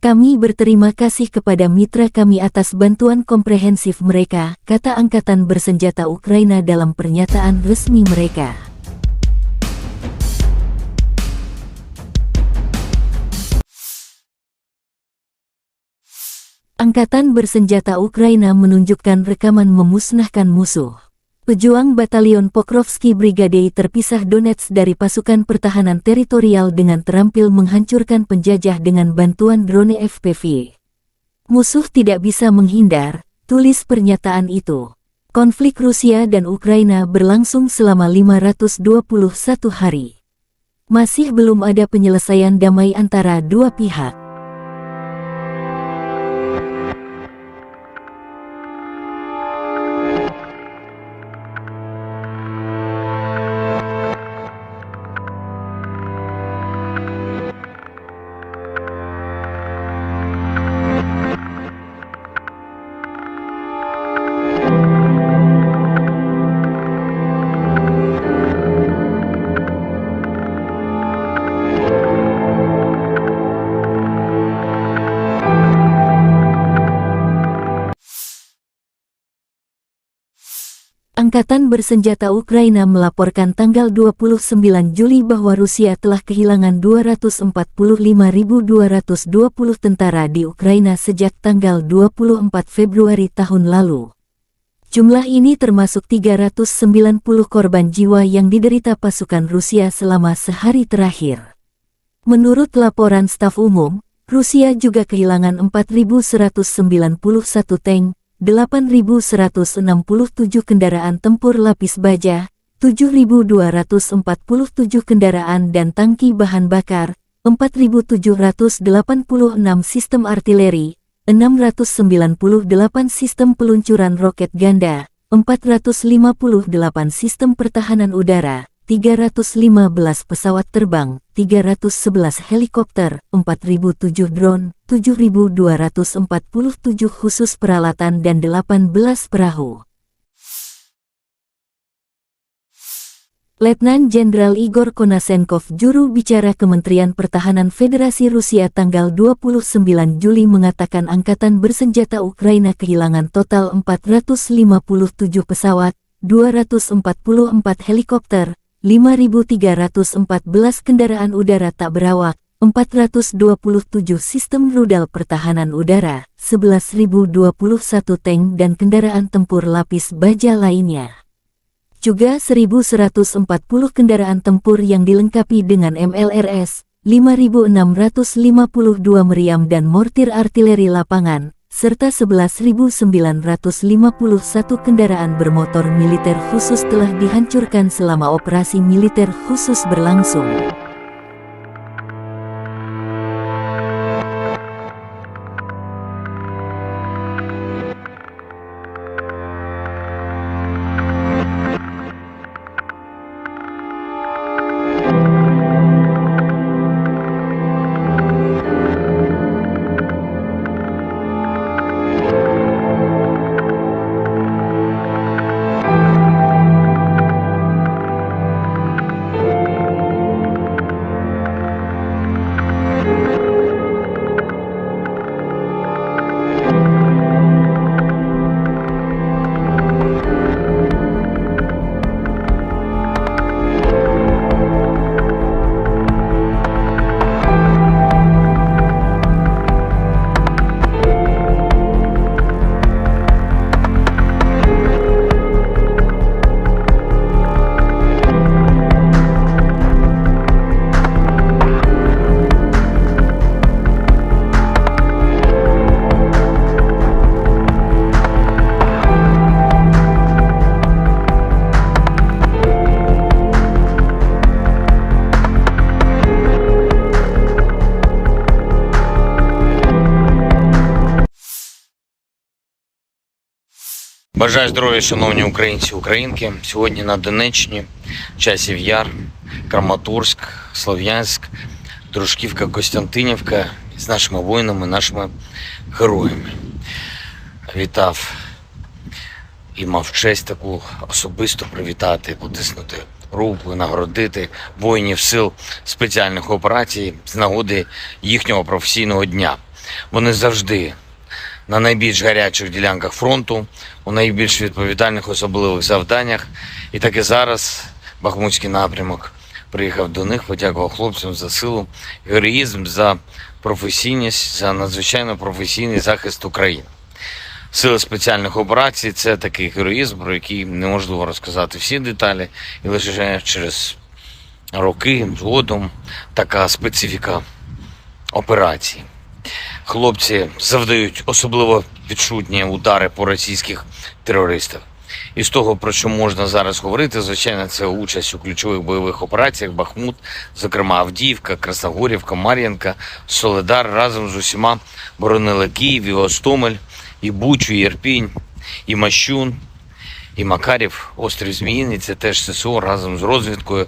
Kami berterima kasih kepada mitra kami atas bantuan komprehensif mereka, kata Angkatan Bersenjata Ukraina dalam pernyataan resmi mereka. Angkatan Bersenjata Ukraina menunjukkan rekaman memusnahkan musuh. Pejuang Batalion Pokrovsky Brigade terpisah Donetsk dari pasukan pertahanan teritorial dengan terampil menghancurkan penjajah dengan bantuan drone FPV. Musuh tidak bisa menghindar, tulis pernyataan itu. Konflik Rusia dan Ukraina berlangsung selama 521 hari. Masih belum ada penyelesaian damai antara dua pihak. Angkatan Bersenjata Ukraina melaporkan tanggal 29 Juli bahwa Rusia telah kehilangan 245.220 tentara di Ukraina sejak tanggal 24 Februari tahun lalu. Jumlah ini termasuk 390 korban jiwa yang diderita pasukan Rusia selama sehari terakhir. Menurut laporan staf umum, Rusia juga kehilangan 4.191 tank, 8.167 kendaraan tempur lapis baja, 7.247 kendaraan dan tangki bahan bakar, 4.786 sistem artileri, 698 sistem peluncuran roket ganda, 458 sistem pertahanan udara, 315 pesawat terbang, 311 helikopter, 4.007 drone, 7.247 khusus peralatan dan 18 perahu. Letnan Jenderal Igor Konasenkov, juru bicara Kementerian Pertahanan Federasi Rusia tanggal 29 Juli mengatakan Angkatan Bersenjata Ukraina kehilangan total 457 pesawat, 244 helikopter, 5.314 kendaraan udara tak berawak, 427 sistem rudal pertahanan udara, 11.021 tank dan kendaraan tempur lapis baja lainnya. Juga 1.140 kendaraan tempur yang dilengkapi dengan MLRS, 5.652 meriam dan mortir artileri lapangan, serta 11.951 kendaraan bermotor militer khusus telah dihancurkan selama operasi militer khusus berlangsung. Бажаю здоров'я, шановні українці і українки. Сьогодні на Донеччині, Часів Яр, Краматорськ, Слов'янськ, Дружківка, Костянтинівка з нашими воїнами, нашими героями. Вітав і мав честь таку особисто привітати, потиснути руку, нагородити воїнів сил спеціальних операцій з нагоди їхнього професійного дня. Вони завжди на найбільш гарячих ділянках фронту, у найбільш відповідальних особливих завданнях. І так і зараз Бахмутський напрямок приїхав до них, подякував хлопцям за силу, героїзм, за професійність, за надзвичайно професійний захист України. Сили спеціальних операцій – це такий героїзм, про який неможливо розказати всі деталі, і лише через роки згодом така специфіка операції. Хлопці завдають особливо відчутні удари по російських терористах. І з того, про що можна зараз говорити, звичайно, це участь у ключових бойових операціях Бахмут, зокрема Авдіївка, Красногорівка, Мар'їнка, Солидар разом з усіма боронили Київ, і Гостомель, і Бучу, і Ірпінь, і Мащун, і Макарів, острів Зміїний, це теж ССО разом з розвідкою,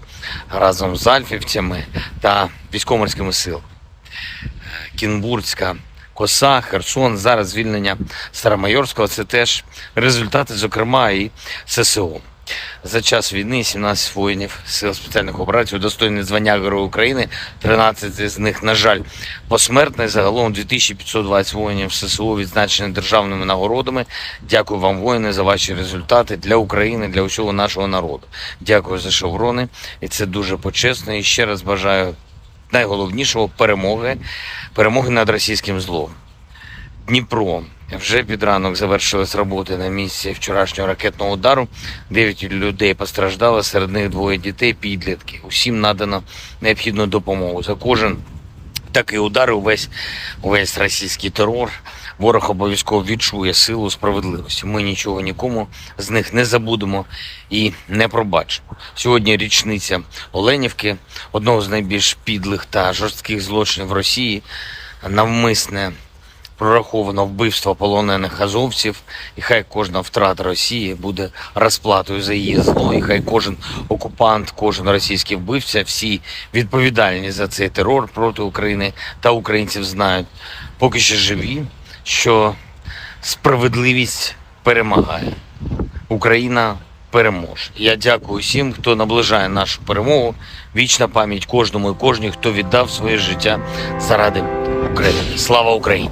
разом з альфівцями та військово-морськими силами. Кінбурзька коса, Херсон, зараз звільнення Старомайорського – це теж результати, зокрема, і ССО. За час війни 17 воїнів Сил спеціальних операцій удостоєні звання Героя України, 13 з них, на жаль, посмертні. Загалом 2520 воїнів ССО відзначені державними нагородами. Дякую вам, воїни, за ваші результати для України, для усього нашого народу. Дякую за шеврони, і це дуже почесно. І ще раз бажаю найголовнішого – перемоги над російським злом. Дніпро. Вже під ранок завершились роботи на місці вчорашнього ракетного удару. 9 людей постраждали, серед них 2 дітей, підлітки. Усім надано необхідну допомогу. За кожен такий удар, увесь російський терор, ворог обов'язково відчує силу справедливості. Ми нічого нікому з них не забудемо і не пробачимо. Сьогодні річниця Оленівки, одного з найбільш підлих та жорстких злочинів Росії, навмисне прораховано вбивство полонених азовців, і хай кожна втрата Росії буде розплатою за її зло, і хай кожен окупант, кожен російський вбивця, всі відповідальні за цей терор проти України та українців знають, поки що живі, що справедливість перемагає. Україна переможе. Я дякую всім, хто наближає нашу перемогу. Вічна пам'ять кожному і кожній, хто віддав своє життя заради України. Слава Україні!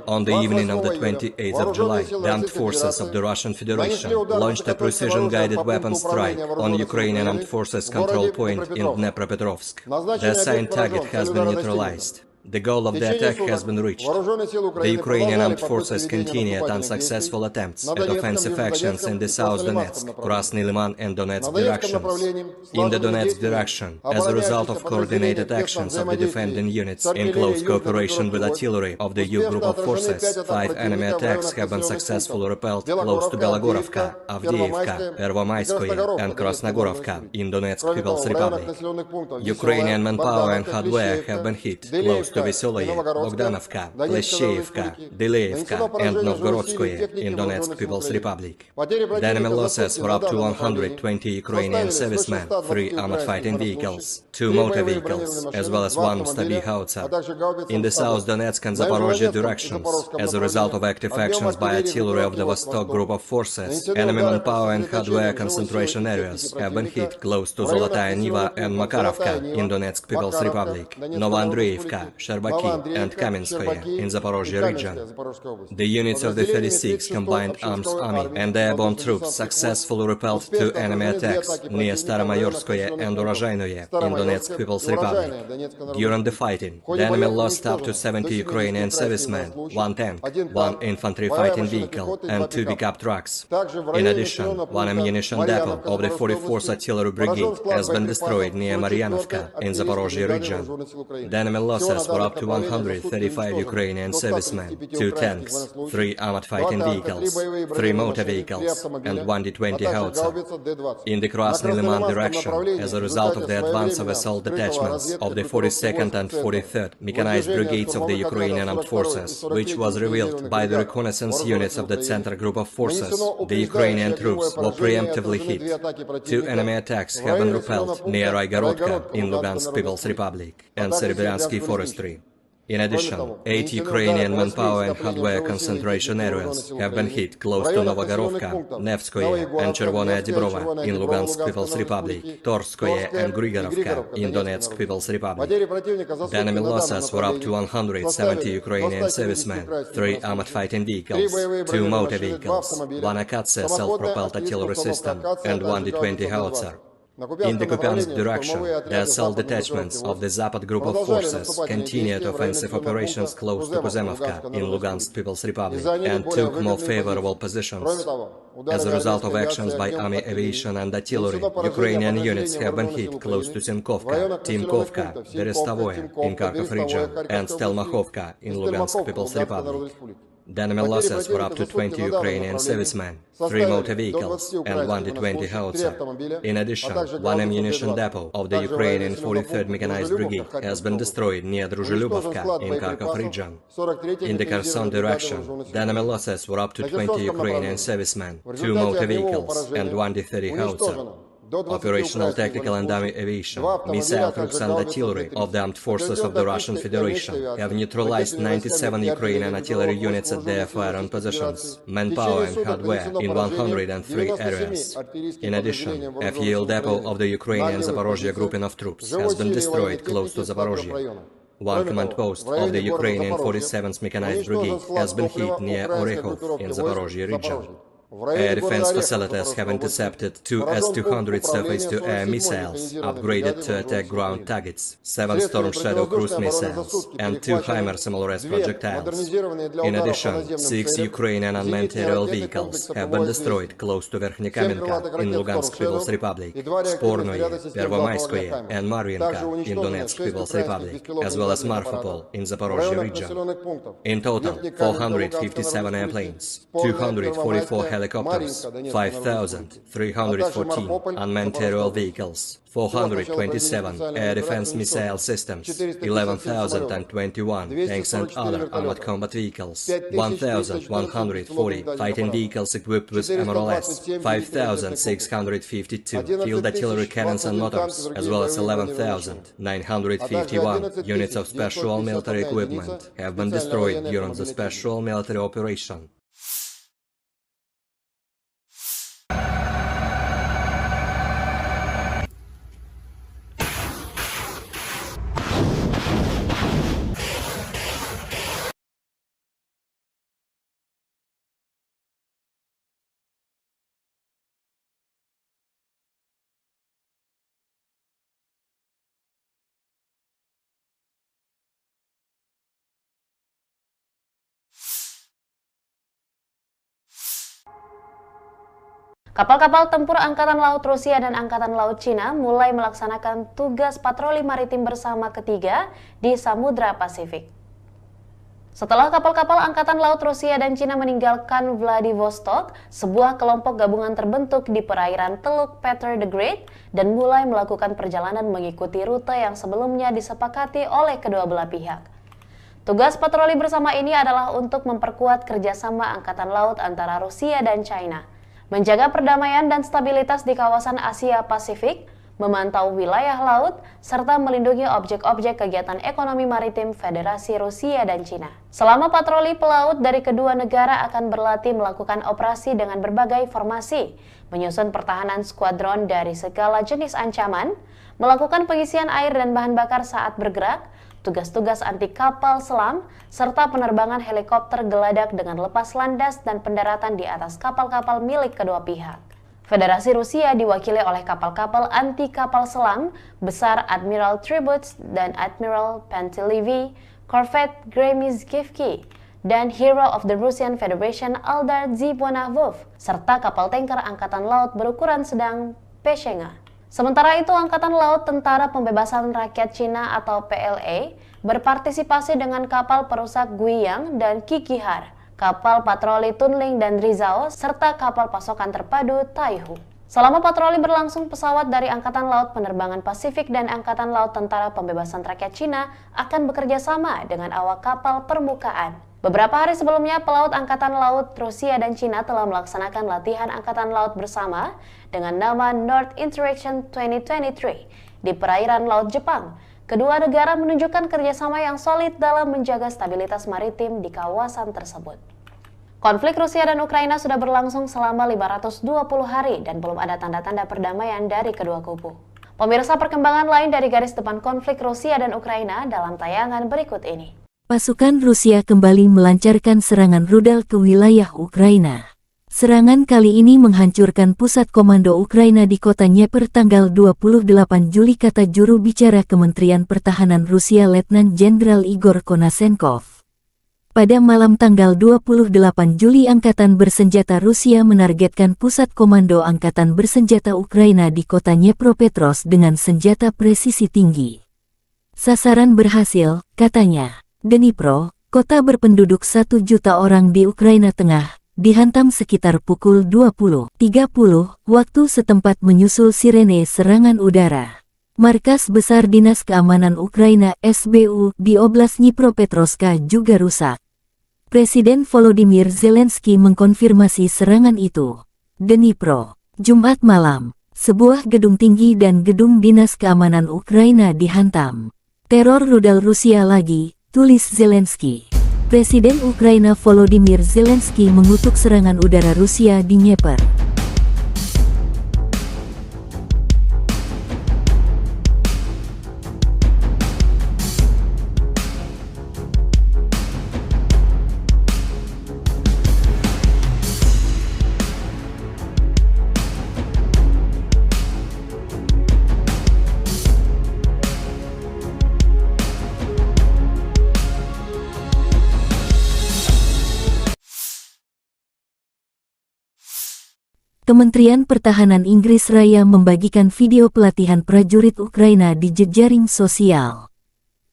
On the evening of the 28th of July, the armed forces of the Russian Federation launched a precision-guided weapon strike on Ukrainian armed forces control point in Dnepropetrovsk. The assigned target has been neutralized. The goal of the attack has been reached. The Ukrainian armed forces continued unsuccessful attempts at offensive actions in the South Donetsk, Krasny Liman and Donetsk directions. In the Donetsk direction, as a result of coordinated actions of the defending units in close cooperation with artillery of the U group of forces, 5 enemy attacks have been successfully repelled close to Belogorovka, Avdiivka, Pervomaiskoye and Krasnogorovka in Donetsk People's Republic. Ukrainian manpower and hardware have been hit close to Vesoloye, Bogdanovka, Pleshcheivka, Dileevka and Novgorodskoye in Donetsk People's Republic. The enemy losses were up to 120 Ukrainian servicemen, 3 armored fighting vehicles, 2 motor vehicles, as well as 1 Stabi howitzer. In the South Donetsk and Zaporozhye directions, as a result of active actions by artillery of the Vostok group of forces, enemy manpower and hardware concentration areas have been hit close to Zolotaya Niva and Makarovka in Donetsk People's Republic, Novoandreevka, Sherbaki and Kamenskoye in Zaporozhye region. The units of the 36th Combined Arms Army and airborne troops successfully repelled 2 enemy attacks near Staromayorskoye and Urozhainoye in Donetsk People's Republic. During the fighting, the enemy lost up to 70 Ukrainian servicemen, 1 tank, 1 infantry fighting vehicle and 2 pickup trucks. In addition, 1 ammunition depot of the 44th Artillery Brigade has been destroyed near Maryanovka in Zaporozhye region. The enemy losses were up to 135 Ukrainian servicemen, 2 tanks, 3 armored fighting vehicles, 3 motor vehicles, and 1 D-20 howitzer. In the Krasny Liman direction, as a result of the advance of assault detachments of the 42nd and 43rd Mechanized Brigades of the Ukrainian Armed Forces, which was revealed by the reconnaissance units of the Center Group of Forces, the Ukrainian troops were preemptively hit. 2 enemy attacks have been repelled near Raigorodka in Lugansk People's Republic and Serebyansky Forestry. In addition, 8 Ukrainian manpower and hardware concentration areas have been hit close to Novogorovka, Nevskoye and Chervonaya Dibrova in Lugansk People's Republic, Torskoye and Grigorovka in Donetsk People's Republic. The enemy losses were up to 170 Ukrainian servicemen, 3 armored fighting vehicles, 2 motor vehicles, 1 Akatsia self-propelled artillery system and 1 D-20 howitzer. In the Kupiansk direction, the assault detachments of the Zapad group of forces continued offensive operations close to Kuzemovka in Lugansk People's Republic and took more favorable positions. As a result of actions by army aviation and artillery, Ukrainian units have been hit close to Simkovka, Timkovka, Berestovoye in Kharkov region and Stelmakhovka in Lugansk People's Republic. The enemy losses were up to 20 Ukrainian servicemen, 3 motor vehicles and 1 D-20 howitzer. In addition, 1 ammunition depot of the Ukrainian 43rd Mechanized Brigade has been destroyed near Druzhelyubovka in Kharkov region. In the Kherson direction, the enemy losses were up to 20 Ukrainian servicemen, 2 motor vehicles and 1 D-30 howitzer. Operational tactical and army aviation, missile troops and artillery of the armed forces of the Russian Federation have neutralized 97 Ukrainian artillery units at their firing positions, manpower and hardware in 103 areas. In addition, a fuel depot of the Ukrainian Zaporozhye grouping of troops has been destroyed close to Zaporozhye. 1 command post of the Ukrainian 47th Mechanized Brigade has been hit near Orekhov in Zaporozhye region. Air defense facilities have intercepted 2 S-200 surface-to-air missiles, upgraded to attack ground targets, 7 Storm Shadow cruise missiles, and 2 HIMARS MLRS projectiles. In addition, 6 Ukrainian unmanned aerial vehicles have been destroyed close to Verkhnekamenka in Lugansk People's Republic, Spornoye, Pervomaiskoye, and Marvinka in Donetsk People's Republic, as well as Marfapol in Zaporozhye region. In total, 457 airplanes, 244 helicopters, 5,314 unmanned aerial vehicles, 427 air defense missile systems, 11,021 tanks and other armored combat vehicles, 1,140 fighting vehicles equipped with MRLS, 5,652 field artillery cannons and motors, as well as 11,951 units of special military equipment have been destroyed during the special military operation. Kapal-kapal tempur Angkatan Laut Rusia dan Angkatan Laut Cina mulai melaksanakan tugas patroli maritim bersama ketiga di Samudra Pasifik. Setelah kapal-kapal Angkatan Laut Rusia dan Cina meninggalkan Vladivostok, sebuah kelompok gabungan terbentuk di perairan Teluk Peter the Great dan mulai melakukan perjalanan mengikuti rute yang sebelumnya disepakati oleh kedua belah pihak. Tugas patroli bersama ini adalah untuk memperkuat kerjasama Angkatan Laut antara Rusia dan China, menjaga perdamaian dan stabilitas di kawasan Asia Pasifik, memantau wilayah laut, serta melindungi objek-objek kegiatan ekonomi maritim Federasi Rusia dan Cina. Selama patroli pelaut dari kedua negara akan berlatih melakukan operasi dengan berbagai formasi, menyusun pertahanan skuadron dari segala jenis ancaman, melakukan pengisian air dan bahan bakar saat bergerak, tugas-tugas anti kapal selam, serta penerbangan helikopter geladak dengan lepas landas dan pendaratan di atas kapal-kapal milik kedua pihak. Federasi Rusia diwakili oleh kapal-kapal anti kapal selam besar Admiral Tributs dan Admiral Pantelevi, Corvette Gremizkivki, dan Hero of the Russian Federation Aldar Zibonavov, serta kapal tanker Angkatan Laut berukuran sedang Peshenga. Sementara itu, Angkatan Laut Tentara Pembebasan Rakyat Cina atau PLA berpartisipasi dengan kapal perusak Guiyang dan Kikihar, kapal patroli Tunling dan Rizao, serta kapal pasokan terpadu Taihu. Selama patroli berlangsung, pesawat dari Angkatan Laut Penerbangan Pasifik dan Angkatan Laut Tentara Pembebasan Rakyat Cina akan bekerja sama dengan awak kapal permukaan. Beberapa hari sebelumnya, pelaut Angkatan Laut Rusia dan Cina telah melaksanakan latihan Angkatan Laut bersama dengan nama North Interaction 2023 di perairan Laut Jepang. Kedua negara menunjukkan kerjasama yang solid dalam menjaga stabilitas maritim di kawasan tersebut. Konflik Rusia dan Ukraina sudah berlangsung selama 520 hari dan belum ada tanda-tanda perdamaian dari kedua kubu. Pemirsa, perkembangan lain dari garis depan konflik Rusia dan Ukraina dalam tayangan berikut ini. Pasukan Rusia kembali melancarkan serangan rudal ke wilayah Ukraina. Serangan kali ini menghancurkan pusat komando Ukraina di kota Dnieper tanggal 28 Juli, kata juru bicara Kementerian Pertahanan Rusia Letnan Jenderal Igor Konasenkov. Pada malam tanggal 28 Juli, Angkatan Bersenjata Rusia menargetkan pusat komando Angkatan Bersenjata Ukraina di kota Dnipropetrovsk dengan senjata presisi tinggi. Sasaran berhasil, katanya. Dnipro, kota berpenduduk 1 juta orang di Ukraina Tengah, dihantam sekitar pukul 20.30 waktu setempat menyusul sirene serangan udara. Markas Besar Dinas Keamanan Ukraina SBU di Oblast Dnipropetrovsk juga rusak. Presiden Volodymyr Zelensky mengkonfirmasi serangan itu. Dnipro, Jumat malam, sebuah gedung tinggi dan gedung Dinas Keamanan Ukraina dihantam. Teror rudal Rusia lagi, tulis Zelensky. Presiden Ukraina Volodymyr Zelensky mengutuk serangan udara Rusia di Dnieper. Kementerian Pertahanan Inggris Raya membagikan video pelatihan prajurit Ukraina di jejaring sosial.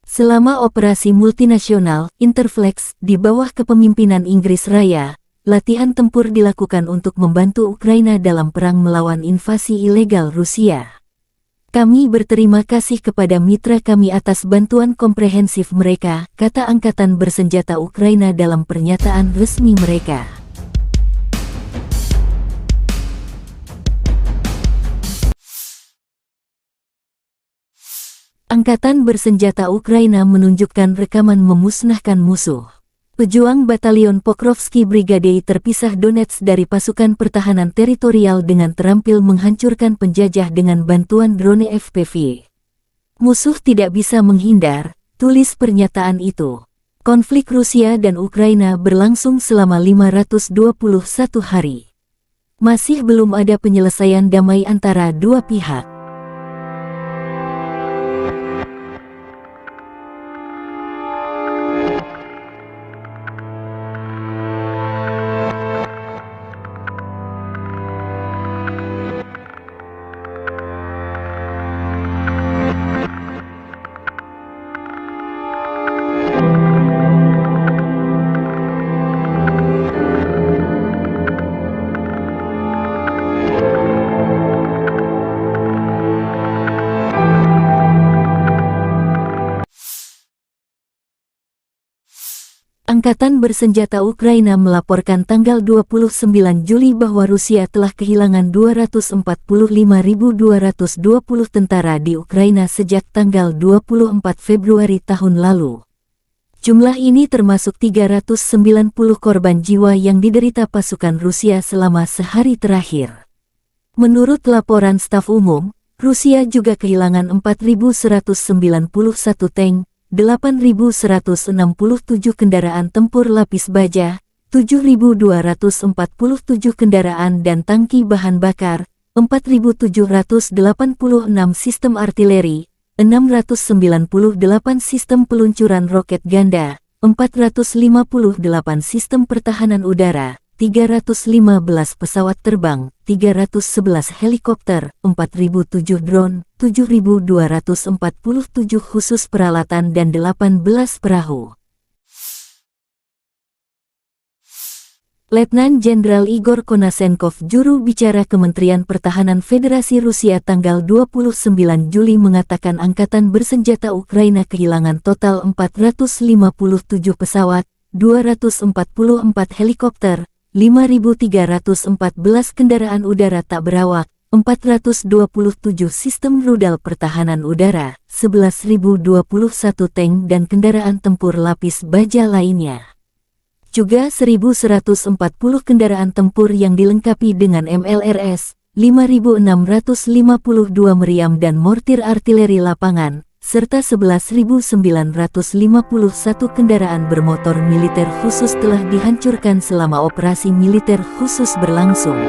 Selama operasi multinasional Interflex di bawah kepemimpinan Inggris Raya, latihan tempur dilakukan untuk membantu Ukraina dalam perang melawan invasi ilegal Rusia. Kami berterima kasih kepada mitra kami atas bantuan komprehensif mereka, kata Angkatan Bersenjata Ukraina dalam pernyataan resmi mereka. Angkatan Bersenjata Ukraina menunjukkan rekaman memusnahkan musuh. Pejuang Batalion Pokrovsky Brigade terpisah Donetsk dari pasukan pertahanan teritorial dengan terampil menghancurkan penjajah dengan bantuan drone FPV. Musuh tidak bisa menghindar, tulis pernyataan itu. Konflik Rusia dan Ukraina berlangsung selama 521 hari. Masih belum ada penyelesaian damai antara dua pihak. Angkatan Bersenjata Ukraina melaporkan tanggal 29 Juli bahwa Rusia telah kehilangan 245.220 tentara di Ukraina sejak tanggal 24 Februari tahun lalu. Jumlah ini termasuk 390 korban jiwa yang diderita pasukan Rusia selama sehari terakhir. Menurut laporan staf umum, Rusia juga kehilangan 4.191 tank, 8.167 kendaraan tempur lapis baja, 7.247 kendaraan dan tangki bahan bakar, 4.786 sistem artileri, 698 sistem peluncuran roket ganda, 458 sistem pertahanan udara, 315 pesawat terbang, 311 helikopter, 4.007 drone, 7.247 khusus peralatan dan 18 perahu. Letnan Jenderal Igor Konasenkov, juru bicara Kementerian Pertahanan Federasi Rusia tanggal 29 Juli mengatakan Angkatan Bersenjata Ukraina kehilangan total 457 pesawat, 244 helikopter, 5.314 kendaraan udara tak berawak, 427 sistem rudal pertahanan udara, 11.021 tank dan kendaraan tempur lapis baja lainnya. Juga 1.140 kendaraan tempur yang dilengkapi dengan MLRS, 5.652 meriam dan mortir artileri lapangan, serta 11.951 kendaraan bermotor militer khusus telah dihancurkan selama operasi militer khusus berlangsung.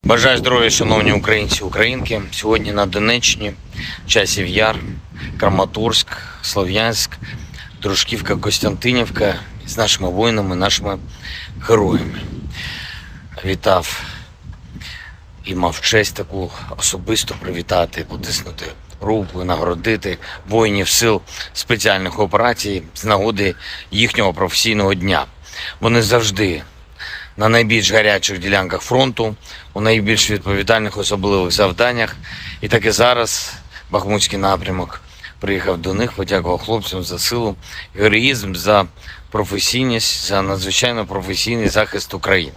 Бажаю здоров'я, шановні українці і українки. Сьогодні на Донеччині, Часів Яр, Краматорськ, Слов'янськ, Дружківка, Костянтинівка з нашими воїнами, нашими героями. Вітав і мав честь таку особисто привітати, потиснути руку, нагородити воїнів сил спеціальних операцій з нагоди їхнього професійного дня. Вони завжди на найбільш гарячих ділянках фронту, у найбільш відповідальних особливих завданнях. І так і зараз Бахмутський напрямок приїхав до них, подякував хлопцям за силу, героїзм, за професійність, за надзвичайно професійний захист України.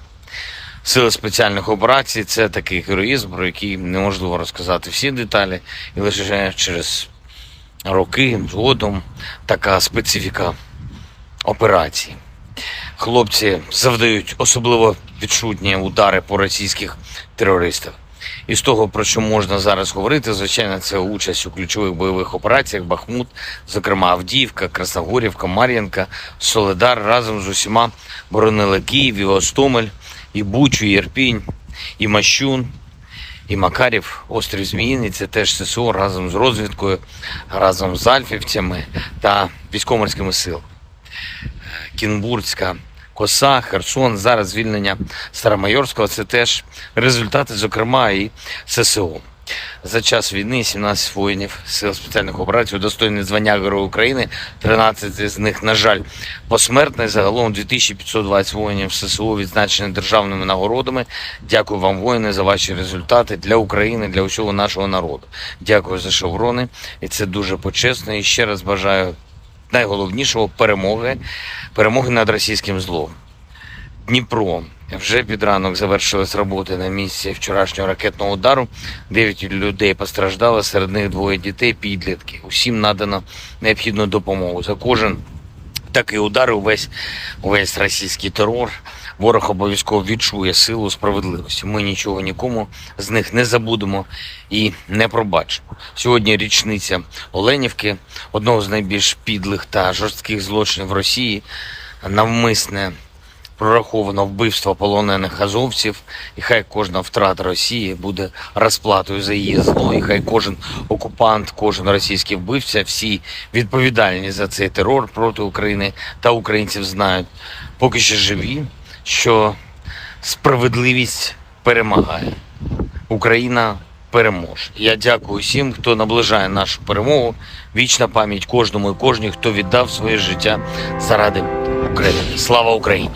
Сили спеціальних операцій – це такий героїзм, про який неможливо розказати всі деталі, і лише через роки згодом така специфіка операції. Хлопці завдають особливо відчутні удари по російських терористах. І з того, про що можна зараз говорити, звичайно, це участь у ключових бойових операціях Бахмут, зокрема Авдіївка, Красногорівка, Мар'їнка, Солидар разом з усіма боронили Київ, і Гостомель, і Бучу, і Ірпінь, і Мащун, і Макарів, острів Зміїний. Це теж ССО разом з розвідкою, разом з альфівцями та військово-морськими силами. Кінбурзька коса, Херсон, зараз звільнення Старомайорського – це теж результати, зокрема, і ССО. За час війни 17 воїнів Сил спеціальних операцій удостоєні звання Героя України, 13 з них, на жаль, посмертні. Загалом 2520 воїнів ССО відзначені державними нагородами. Дякую вам, воїни, за ваші результати для України, для усього нашого народу. Дякую за шеврони, і це дуже почесно. І ще раз бажаю найголовнішого – перемоги над російським злом. Дніпро. Вже під ранок завершились роботи на місці вчорашнього ракетного удару. 9 людей постраждали, серед них 2 дітей, підлітки. Усім надано необхідну допомогу. За кожен такий удар, увесь російський терор, ворог обов'язково відчує силу справедливості. Ми нічого нікому з них не забудемо і не пробачимо. Сьогодні річниця Оленівки, одного з найбільш підлих та жорстких злочинів Росії, навмисне прораховано вбивство полонених азовців, і хай кожна втрата Росії буде розплатою за її зло, і хай кожен окупант, кожен російський вбивця, всі відповідальні за цей терор проти України та українців знають, поки що живі, що справедливість перемагає. Україна переможе. Я дякую всім, хто наближає нашу перемогу. Вічна пам'ять кожному і кожній, хто віддав своє життя заради України. Слава Україні!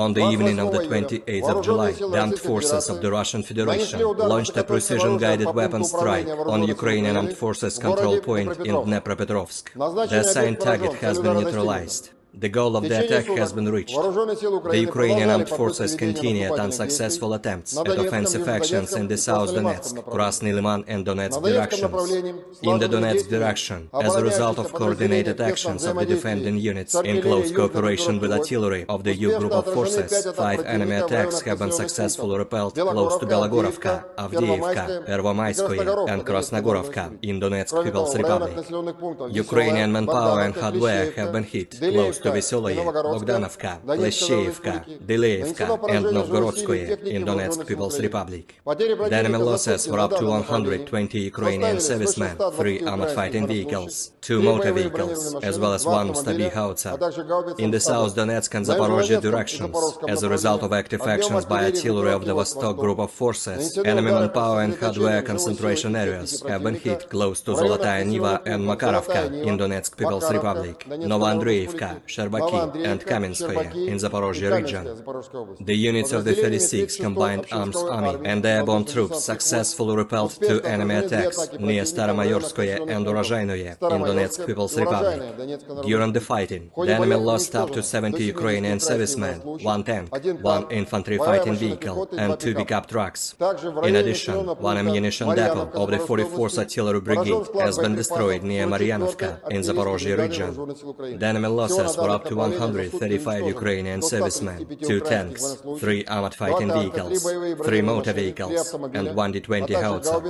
On the evening of the 28th of July, the armed forces of the Russian Federation launched a precision-guided weapon strike on Ukrainian armed forces control point in Dnepropetrovsk. The assigned target has been neutralized. The goal of the attack has been reached. The Ukrainian armed forces continued unsuccessful attempts at offensive actions in the South Donetsk, Krasny Liman and Donetsk directions. In the Donetsk direction, as a result of coordinated actions of the defending units in close cooperation with artillery of the U group of forces, 5 enemy attacks have been successfully repelled close to Belogorovka, Avdiivka, Pervomaiskoye and Krasnogorovka in Donetsk People's Republic. Ukrainian manpower and hardware have been hit close to Vesoloye, Bogdanovka, Pleshcheivka, Dileevka and Novgorodskoye in Donetsk People's Republic. The enemy losses were up to 120 Ukrainian servicemen, 3 armored fighting vehicles, 2 motor vehicles, as well as 1 Stabi howitzer. In the South Donetsk and Zaporozhye directions, as a result of active actions by artillery of the Vostok group of forces, enemy manpower and hardware concentration areas have been hit close to Zolotaya Niva and Makarovka in Donetsk People's Republic, Novoandreevka, Sherbaki and Kamenskoye in Zaporozhye region. The units of the 36th Combined Arms Army and airborne troops successfully repelled 2 enemy attacks near Staromayorskoye and Urozhainoye in Donetsk People's Republic. During the fighting, the enemy lost up to 70 Ukrainian servicemen, 1 tank, 1 infantry fighting vehicle and 2 pickup trucks. In addition, 1 ammunition depot of the 44th Artillery Brigade has been destroyed near Maryanovka in Zaporozhye region. The enemy losses were up to 135 Ukrainian servicemen, 2 tanks, 3 armored fighting vehicles, 3 motor vehicles, and 1 D-20 howitzer.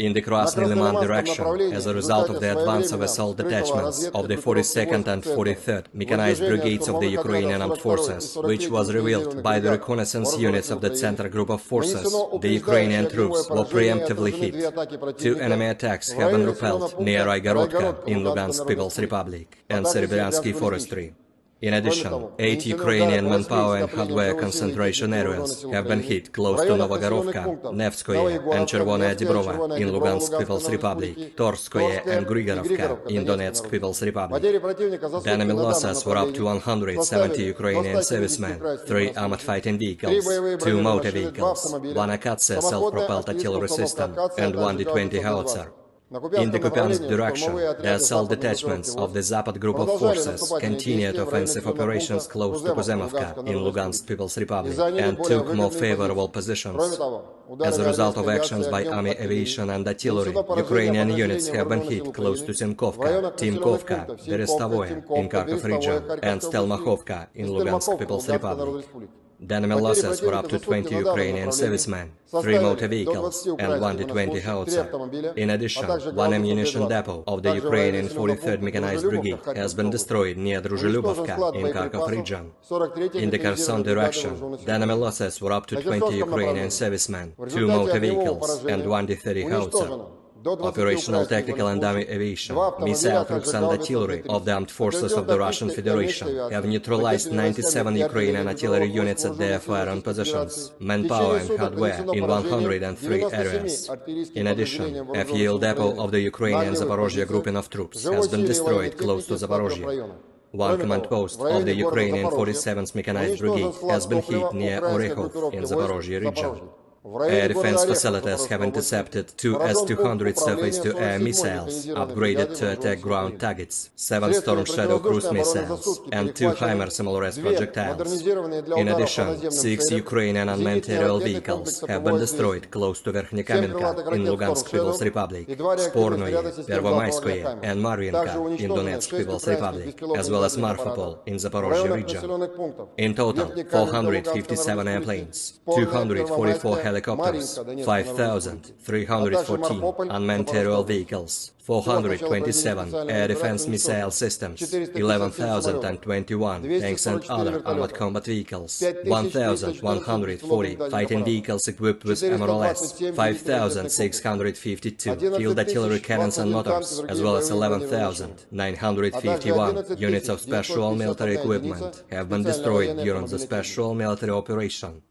In the Krasny Liman direction, as a result of the advance of assault detachments of the 42nd and 43rd mechanized brigades of the Ukrainian armed forces, which was revealed by the reconnaissance units of the Center group of forces, the Ukrainian troops were preemptively hit. 2 enemy attacks have been repelled near Aigorodka in Lugansk People's Republic and Serebryensky Forestry. In addition, 8 Ukrainian manpower and hardware concentration areas have been hit close to Novogorovka, Nevskoye and Chervonaya Dibrova in Lugansk People's Republic, Torskoye and Grigorovka in Donetsk People's Republic. The enemy losses were up to 170 Ukrainian servicemen, 3 armored fighting vehicles, 2 motor vehicles, 1 Akatsia self-propelled artillery system and 1 D-20 howitzer. In the Kupiansk direction, the assault detachments of the Zapad group of forces continued offensive operations close to Kuzemovka in Lugansk People's Republic and took more favorable positions. As a result of actions by army aviation and artillery, Ukrainian units have been hit close to Simkovka, Timkovka, Berestovoye in Kharkov region and Stelmakhovka in Lugansk People's Republic. The enemy losses were up to 20 Ukrainian servicemen, 3 motor vehicles and 1 D-20 howitzer. In addition, 1 ammunition depot of the Ukrainian 43rd Mechanized Brigade has been destroyed near Druzhilubovka in Kharkov region. In the Kherson direction, the enemy losses were up to 20 Ukrainian servicemen, 2 motor vehicles and 1 D-30 howitzer. Operational tactical and army aviation, missile troops and artillery of the armed forces of the Russian Federation have neutralized 97 Ukrainian artillery units at their firing positions, manpower and hardware in 103 areas. In addition, a fuel depot of the Ukrainian Zaporozhye grouping of troops has been destroyed close to Zaporozhye. 1 command post of the Ukrainian 47th Mechanized Brigade has been hit near Orekhov in Zaporozhye region. Air defense facilities have intercepted 2 S-200 surface-to-air missiles, upgraded to attack ground targets, 7 Storm Shadow cruise missiles, and 2 HIMARS MLRS projectiles. In addition, 6 Ukrainian unmanned aerial vehicles have been destroyed close to Verkhnekamenka in Lugansk People's Republic, Spornoye, Pervomayskoye, and Marvinka in Donetsk People's Republic, as well as Marfapol in Zaporozhye region. In total, 457 airplanes, 244 helicopters, 5,314 unmanned aerial vehicles, 427 air defense missile systems, 11,021 tanks and other armored combat vehicles, 1,140 fighting vehicles equipped with MRLS, 5,652 field artillery cannons and motors, as well as 11,951 units of special military equipment have been destroyed during the special military operation.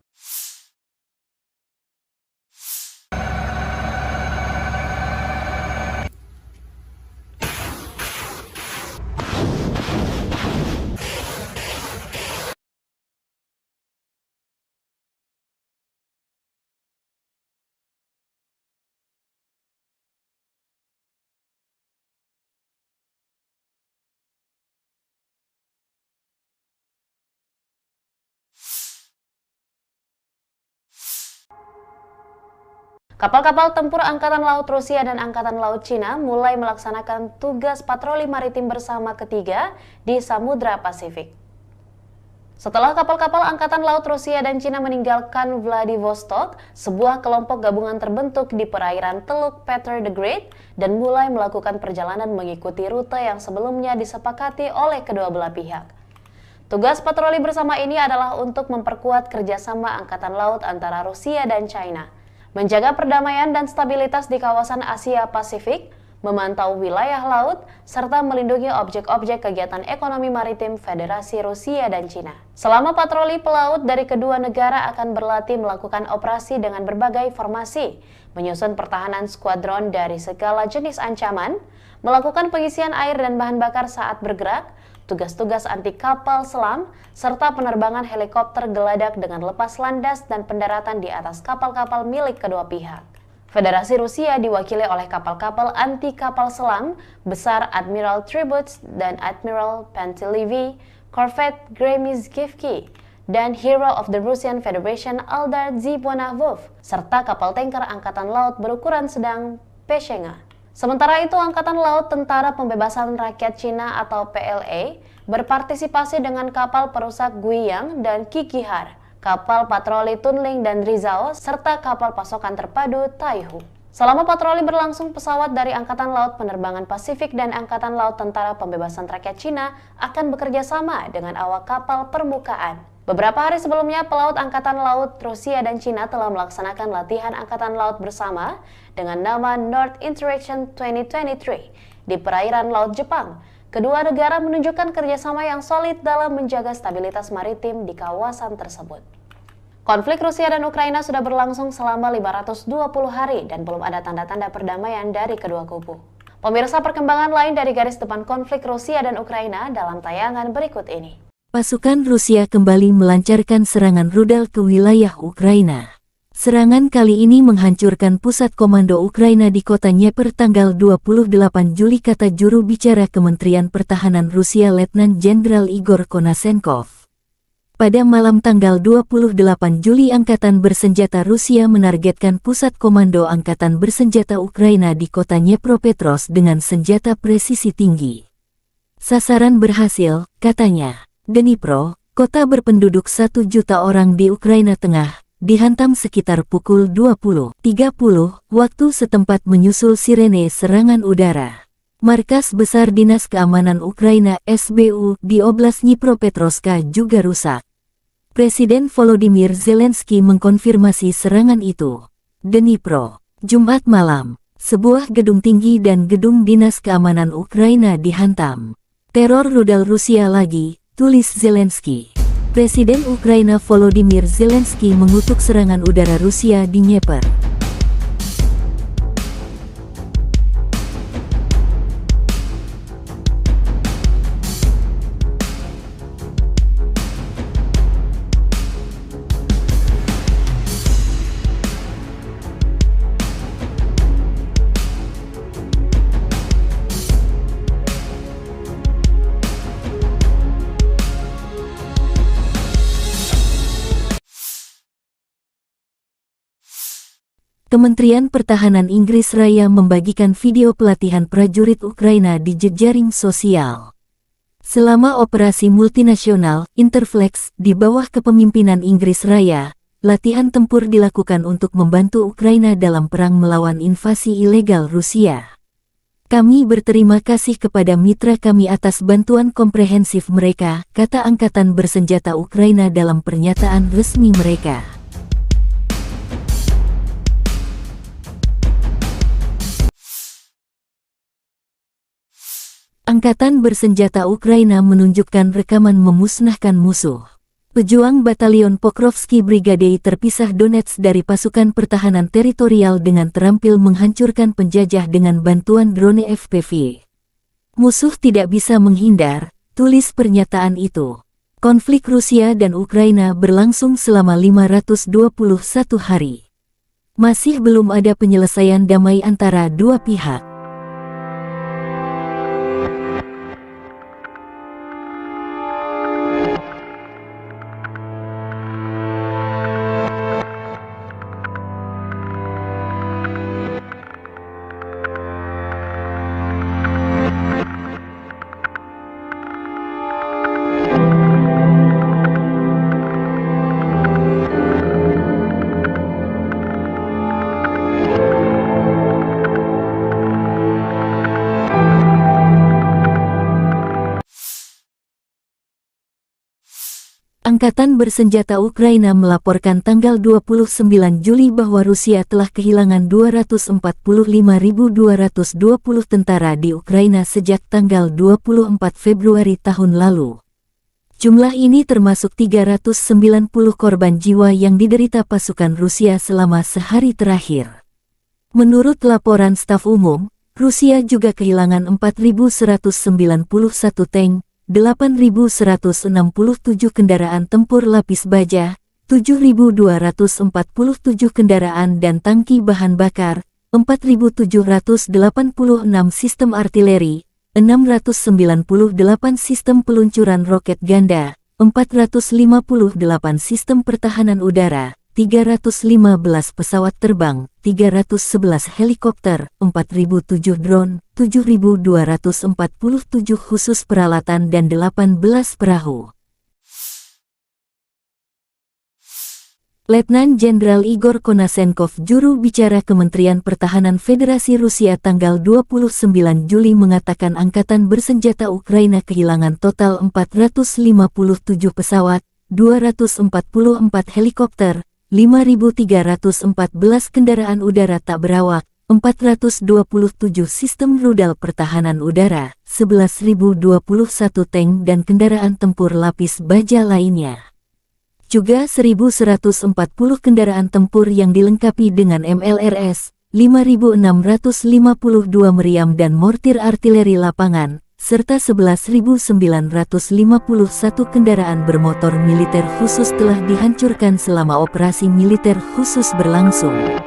Kapal-kapal tempur Angkatan Laut Rusia dan Angkatan Laut Cina mulai melaksanakan tugas patroli maritim bersama ketiga di Samudra Pasifik. Setelah kapal-kapal Angkatan Laut Rusia dan Cina meninggalkan Vladivostok, sebuah kelompok gabungan terbentuk di perairan Teluk Peter the Great dan mulai melakukan perjalanan mengikuti rute yang sebelumnya disepakati oleh kedua belah pihak. Tugas patroli bersama ini adalah untuk memperkuat kerjasama Angkatan Laut antara Rusia dan China, menjaga perdamaian dan stabilitas di kawasan Asia Pasifik, memantau wilayah laut, serta melindungi objek-objek kegiatan ekonomi maritim Federasi Rusia dan Cina. Selama patroli pelaut dari kedua negara akan berlatih melakukan operasi dengan berbagai formasi, menyusun pertahanan skuadron dari segala jenis ancaman, melakukan pengisian air dan bahan bakar saat bergerak, tugas-tugas anti kapal selam, serta penerbangan helikopter geladak dengan lepas landas dan pendaratan di atas kapal-kapal milik kedua pihak. Federasi Rusia diwakili oleh kapal-kapal anti kapal selam besar Admiral Tributs dan Admiral Pantelevi, Corvette Gremizkivki, dan Hero of the Russian Federation Aldar Zibonavov, serta kapal tanker Angkatan Laut berukuran sedang Peshenga. Sementara itu, Angkatan Laut Tentara Pembebasan Rakyat Cina atau PLA berpartisipasi dengan kapal perusak Guiyang dan Kikihar, kapal patroli Tunling dan Rizao, serta kapal pasokan terpadu Taihu. Selama patroli berlangsung, pesawat dari Angkatan Laut Penerbangan Pasifik dan Angkatan Laut Tentara Pembebasan Rakyat Cina akan bekerja sama dengan awak kapal permukaan. Beberapa hari sebelumnya, pelaut Angkatan Laut Rusia dan Cina telah melaksanakan latihan Angkatan Laut bersama dengan nama North Interaction 2023 di perairan Laut Jepang. Kedua negara menunjukkan kerjasama yang solid dalam menjaga stabilitas maritim di kawasan tersebut. Konflik Rusia dan Ukraina sudah berlangsung selama 520 hari dan belum ada tanda-tanda perdamaian dari kedua kubu. Pemirsa, perkembangan lain dari garis depan konflik Rusia dan Ukraina dalam tayangan berikut ini. Pasukan Rusia kembali melancarkan serangan rudal ke wilayah Ukraina. Serangan kali ini menghancurkan pusat komando Ukraina di kota Dnieper tanggal 28 Juli, kata juru bicara Kementerian Pertahanan Rusia Letnan Jenderal Igor Konasenkov. Pada malam tanggal 28 Juli, Angkatan Bersenjata Rusia menargetkan pusat komando Angkatan Bersenjata Ukraina di kota Dnepropetrovsk dengan senjata presisi tinggi. Sasaran berhasil, katanya. Dnipro, kota berpenduduk 1 juta orang di Ukraina Tengah, dihantam sekitar pukul 20.30 waktu setempat menyusul sirene serangan udara. Markas Besar Dinas Keamanan Ukraina SBU di Oblast Dnipropetrovsk juga rusak. Presiden Volodymyr Zelensky mengkonfirmasi serangan itu. Dnipro, Jumat malam, sebuah gedung tinggi dan gedung Dinas Keamanan Ukraina dihantam. Teror rudal Rusia lagi, tulis Zelensky. Presiden Ukraina Volodymyr Zelensky mengutuk serangan udara Rusia di Dnieper. Kementerian Pertahanan Inggris Raya membagikan video pelatihan prajurit Ukraina di jejaring sosial. Selama operasi multinasional Interflex di bawah kepemimpinan Inggris Raya, latihan tempur dilakukan untuk membantu Ukraina dalam perang melawan invasi ilegal Rusia. Kami berterima kasih kepada mitra kami atas bantuan komprehensif mereka, kata Angkatan Bersenjata Ukraina dalam pernyataan resmi mereka. Angkatan Bersenjata Ukraina menunjukkan rekaman memusnahkan musuh. Pejuang Batalion Pokrovsky Brigade terpisah Donetsk dari pasukan pertahanan teritorial dengan terampil menghancurkan penjajah dengan bantuan drone FPV. Musuh tidak bisa menghindar, tulis pernyataan itu. Konflik Rusia dan Ukraina berlangsung selama 521 hari. Masih belum ada penyelesaian damai antara dua pihak. Angkatan Bersenjata Ukraina melaporkan tanggal 29 Juli bahwa Rusia telah kehilangan 245.220 tentara di Ukraina sejak tanggal 24 Februari tahun lalu. Jumlah ini termasuk 390 korban jiwa yang diderita pasukan Rusia selama sehari terakhir. Menurut laporan staf umum, Rusia juga kehilangan 4.191 tank, 8.167 kendaraan tempur lapis baja, 7.247 kendaraan dan tangki bahan bakar, 4.786 sistem artileri, 698 sistem peluncuran roket ganda, 458 sistem pertahanan udara, 315 pesawat terbang, 311 helikopter, 4.007 drone, 7.247 khusus peralatan dan 18 perahu. Letnan Jenderal Igor Konasenkov, juru bicara Kementerian Pertahanan Federasi Rusia tanggal 29 Juli mengatakan Angkatan Bersenjata Ukraina kehilangan total 457 pesawat, 244 helikopter, 5.314 kendaraan udara tak berawak, 427 sistem rudal pertahanan udara, 11.021 tank dan kendaraan tempur lapis baja lainnya. Juga 1.140 kendaraan tempur yang dilengkapi dengan MLRS, 5.652 meriam dan mortir artileri lapangan, serta 11.951 kendaraan bermotor militer khusus telah dihancurkan selama operasi militer khusus berlangsung.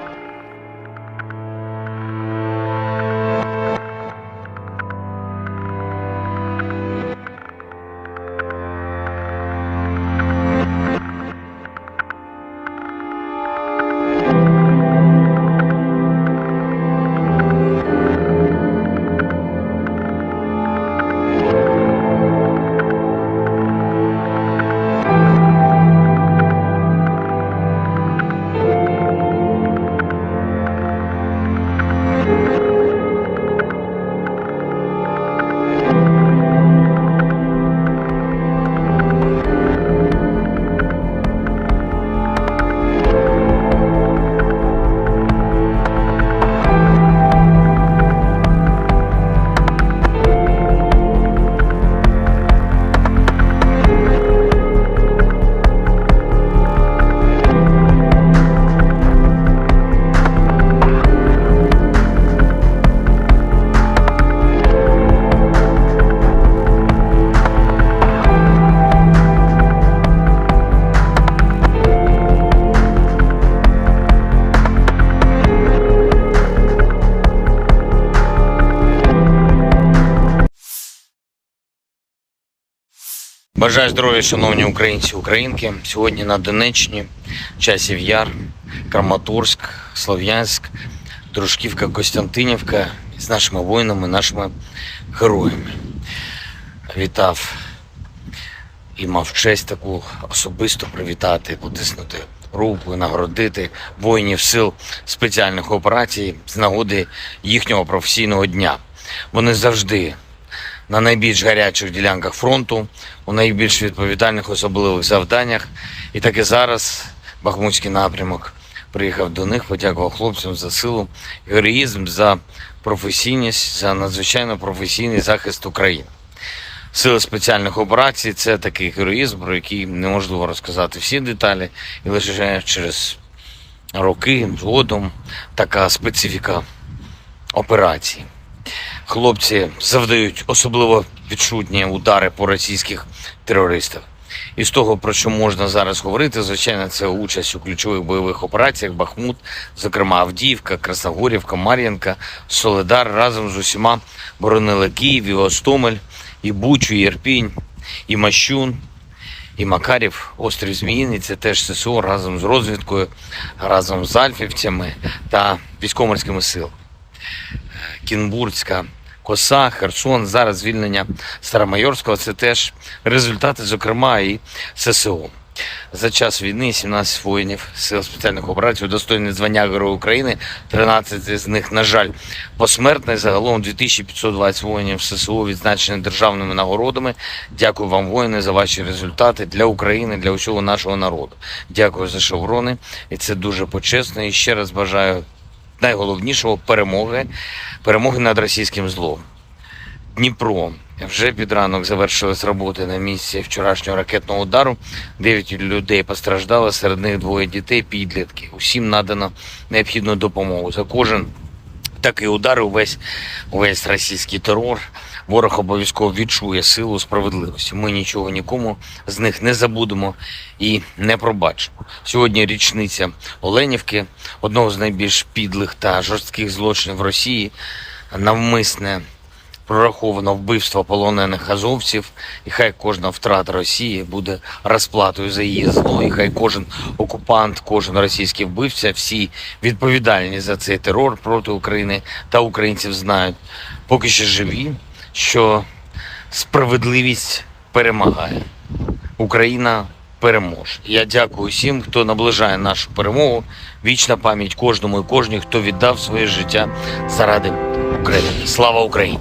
Бажаю здоров'я, шановні українці, українки. Сьогодні на Донеччині, Часів Яр, Краматорськ, Слов'янськ, Дружківка, Костянтинівка з нашими воїнами, нашими героями. Вітав і мав честь таку особисто привітати, потиснути руку, нагородити воїнів сил спеціальних операцій з нагоди їхнього професійного дня. Вони завжди на найбільш гарячих ділянках фронту, у найбільш відповідальних особливих завданнях. І так і зараз Бахмутський напрямок приїхав до них, подякував хлопцям за силу, героїзм, за професійність, за надзвичайно професійний захист України. Сили спеціальних операцій – це такий героїзм, про який неможливо розказати всі деталі, і лише через роки згодом така специфіка операції. Хлопці завдають особливо відчутні удари по російських терористах. І з того, про що можна зараз говорити, звичайно, це участь у ключових бойових операціях Бахмут, зокрема Авдіївка, Красногорівка, Мар'їнка, Солидар разом з усіма боронили Київ, і Гостомель, і Бучу, і Ірпінь, і Мащун, і Макарів, острів Зміїний, це теж ССО разом з розвідкою, разом з альфівцями та військово-морськими силами. Кінбурзька коса, Херсон, зараз звільнення Старомайорського – це теж результати, зокрема, і ССО. За час війни 17 воїнів сил спеціальних операцій удостоєні звання Героя України, 13 з них, на жаль, посмертно. Загалом 2520 воїнів ССО відзначені державними нагородами. Дякую вам, воїни, за ваші результати для України, для усього нашого народу. Дякую за шеврони, і це дуже почесно. І ще раз бажаю найголовнішого – перемоги над російським злом. Дніпро. Вже під ранок завершились роботи на місці вчорашнього ракетного удару. 9 людей постраждали, серед них 2 дітей, підлітки. Усім надано необхідну допомогу. За кожен такий удар, увесь російський терор, ворог обов'язково відчує силу справедливості. Ми нічого нікому з них не забудемо і не пробачимо. Сьогодні річниця Оленівки, одного з найбільш підлих та жорстких злочинів Росії, навмисне прораховано вбивство полонених азовців, і хай кожна втрата Росії буде розплатою за її зло, і хай кожен окупант, кожен російський вбивця, всі відповідальні за цей терор проти України та українців знають, поки ще живі, що справедливість перемагає. Україна переможе. Я дякую всім, хто наближає нашу перемогу. Вічна пам'ять кожному і кожній, хто віддав своє життя заради України. Слава Україні!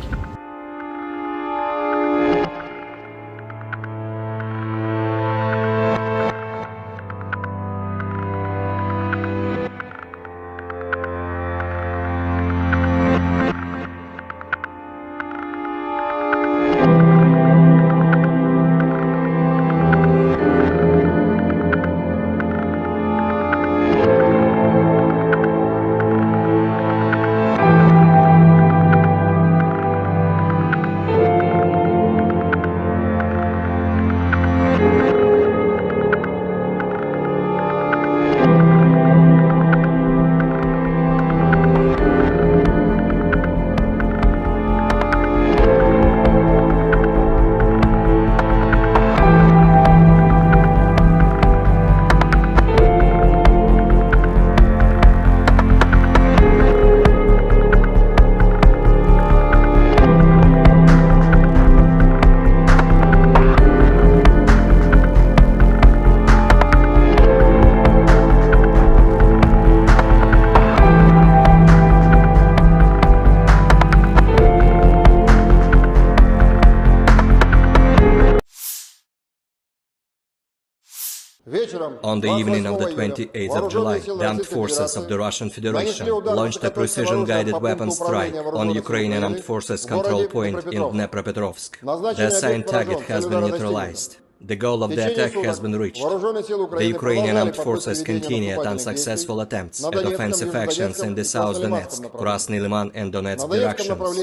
On the evening of the 28th of July, the armed forces of the Russian Federation launched a precision-guided weapon strike on Ukrainian armed forces control point in Dnepropetrovsk. The assigned target has been neutralized. The goal of the attack has been reached. The Ukrainian armed forces continue at unsuccessful attempts at offensive actions in the South Donetsk, Krasny Liman and Donetsk directions.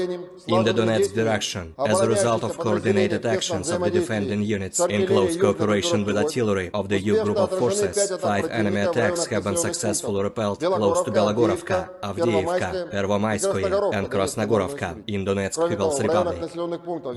In the Donetsk direction, as a result of coordinated actions of the defending units in close cooperation with artillery of the U group of forces, 5 enemy attacks have been successfully repelled close to Belogorovka, Avdiivka, Pervomayskoye and Krasnogorovka in Donetsk People's Republic.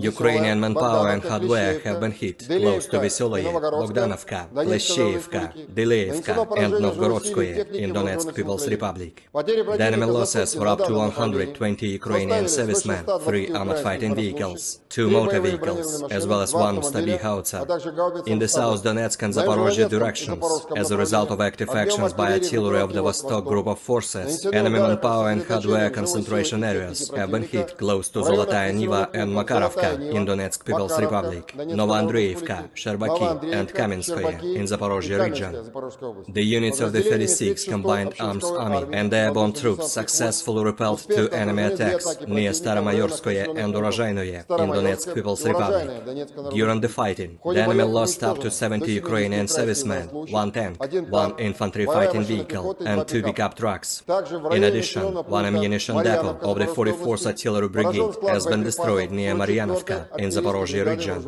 Ukrainian manpower and hardware have been hit close to Veseloye, Bogdanovka, Plesheyevka, Deleevka and Novgorodskoye in Donetsk People's Republic. The enemy losses were up to 120 Ukrainian servicemen, 3 armored fighting vehicles, 2 motor vehicles, as well as 1 Stabi howitzer. In the South Donetsk and Zaporozhye directions, as a result of active actions by artillery of the Vostok group of forces, enemy manpower and hardware concentration areas have been hit close to Zolotaya Niva and Makarovka in Donetsk People's Republic, Novoandreevka, Sherbaki and Kamenskoye in Zaporozhye region. The units of the 36th Combined Arms Army and the airborne troops successfully repelled 2 enemy attacks near Staromayorskoye and Urozhainoye in Donetsk People's Republic. During the fighting, the enemy lost up to 70 Ukrainian servicemen, 1 tank, 1 infantry fighting vehicle and 2 pickup trucks. In addition, 1 ammunition depot of the 44th Artillery Brigade has been destroyed near Maryanovka in Zaporozhye region.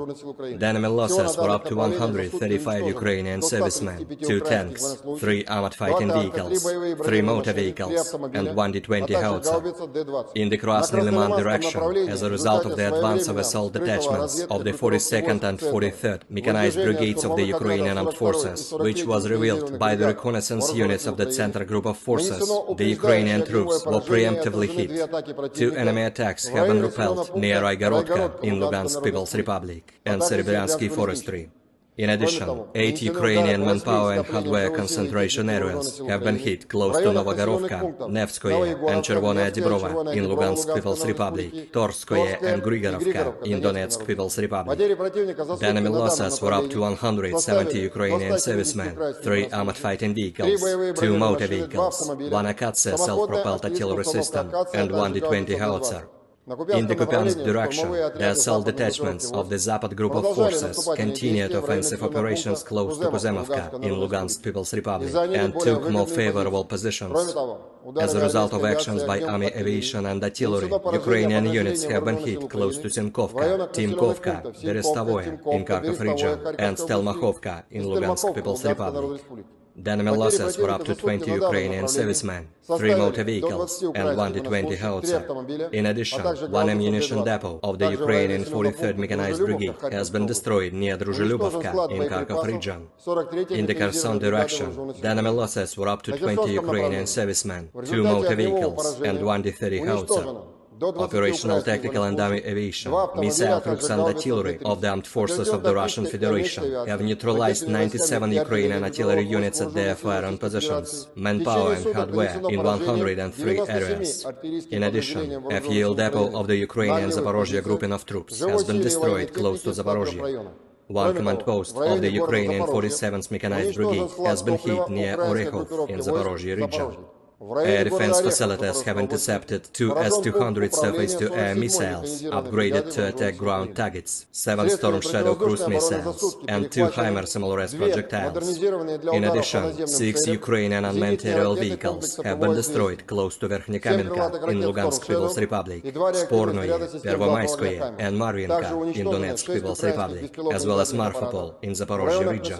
The enemy losses were up to 135 Ukrainian servicemen, 2 tanks, 3 armored fighting vehicles, 3 motor vehicles, and 1 D-20 howitzer. In the Krasny Liman direction, as a result of the advance of assault detachments of the 42nd and 43rd Mechanized Brigades of the Ukrainian Armed Forces, which was revealed by the reconnaissance units of the Center Group of Forces, the Ukrainian troops were preemptively hit. 2 enemy attacks have been repelled near Raigorodka in Lugansk People's Republic and Serebryansky Forestry. In addition, 8 Ukrainian manpower and hardware concentration areas have been hit close to Novogorovka, Nevskoye and Chervonaya Dibrova in Lugansk People's Republic, Torskoye and Grigorovka in Donetsk People's Republic. The enemy losses were up to 170 Ukrainian servicemen, 3 armored fighting vehicles, 2 motor vehicles, 1 Akatsia self-propelled artillery system and 1 D-20 howitzer. In the Kupiansk direction, the assault detachments of the Zapad group of forces continued offensive operations close to Kuzemovka in Lugansk People's Republic and took more favorable positions. As a result of actions by army aviation and artillery, Ukrainian units have been hit close to Simkovka, Timkovka, Berestovoye in Kharkov region and Stelmakhovka in Lugansk People's Republic. The enemy losses were up to 20 Ukrainian servicemen, 3 motor vehicles and 1 D-20 howitzer. In addition, 1 ammunition depot of the Ukrainian 43rd Mechanized Brigade has been destroyed near Druzhelyubovka in Kharkov region. In the Kherson direction, the enemy losses were up to 20 Ukrainian servicemen, 2 motor vehicles and 1 D-30 howitzer. Operational tactical and army aviation, missile troops and artillery of the armed forces of the Russian Federation have neutralized 97 Ukrainian artillery units at their firing positions, manpower and hardware in 103 areas. In addition, a fuel depot of the Ukrainian Zaporozhye grouping of troops has been destroyed close to Zaporozhye. 1 command post of the Ukrainian 47th Mechanized Brigade has been hit near Orekhov in Zaporozhye region. Air defense facilities have intercepted 2 S-200 surface-to-air missiles, upgraded to attack ground targets, 7 Storm Shadow cruise missiles, and 2 HIMARS MLRS projectiles. In addition, 6 Ukrainian unmanned aerial vehicles have been destroyed close to Verkhnekamenka in Lugansk People's Republic, Spornoye, Pervomayskoye, and Marvinka in Donetsk People's Republic, as well as Marfapol in Zaporozhye region.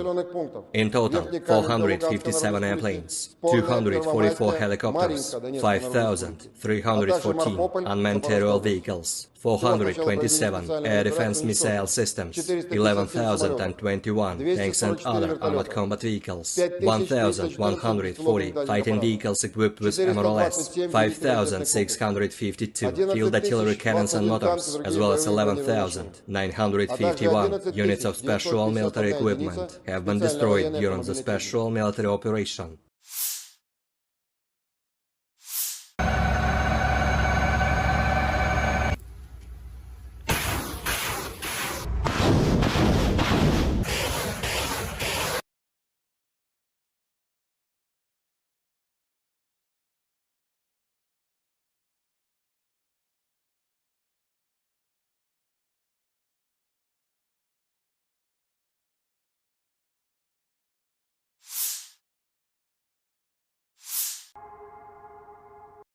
In total, 457 airplanes, 244 helicopters, 5,314 unmanned aerial vehicles, 427 air defense missile systems, 11,021 tanks and other armored combat vehicles, 1,140 fighting vehicles equipped with MRLS, 5,652 field artillery cannons and motors, as well as 11,951 units of special military equipment have been destroyed during the special military operation.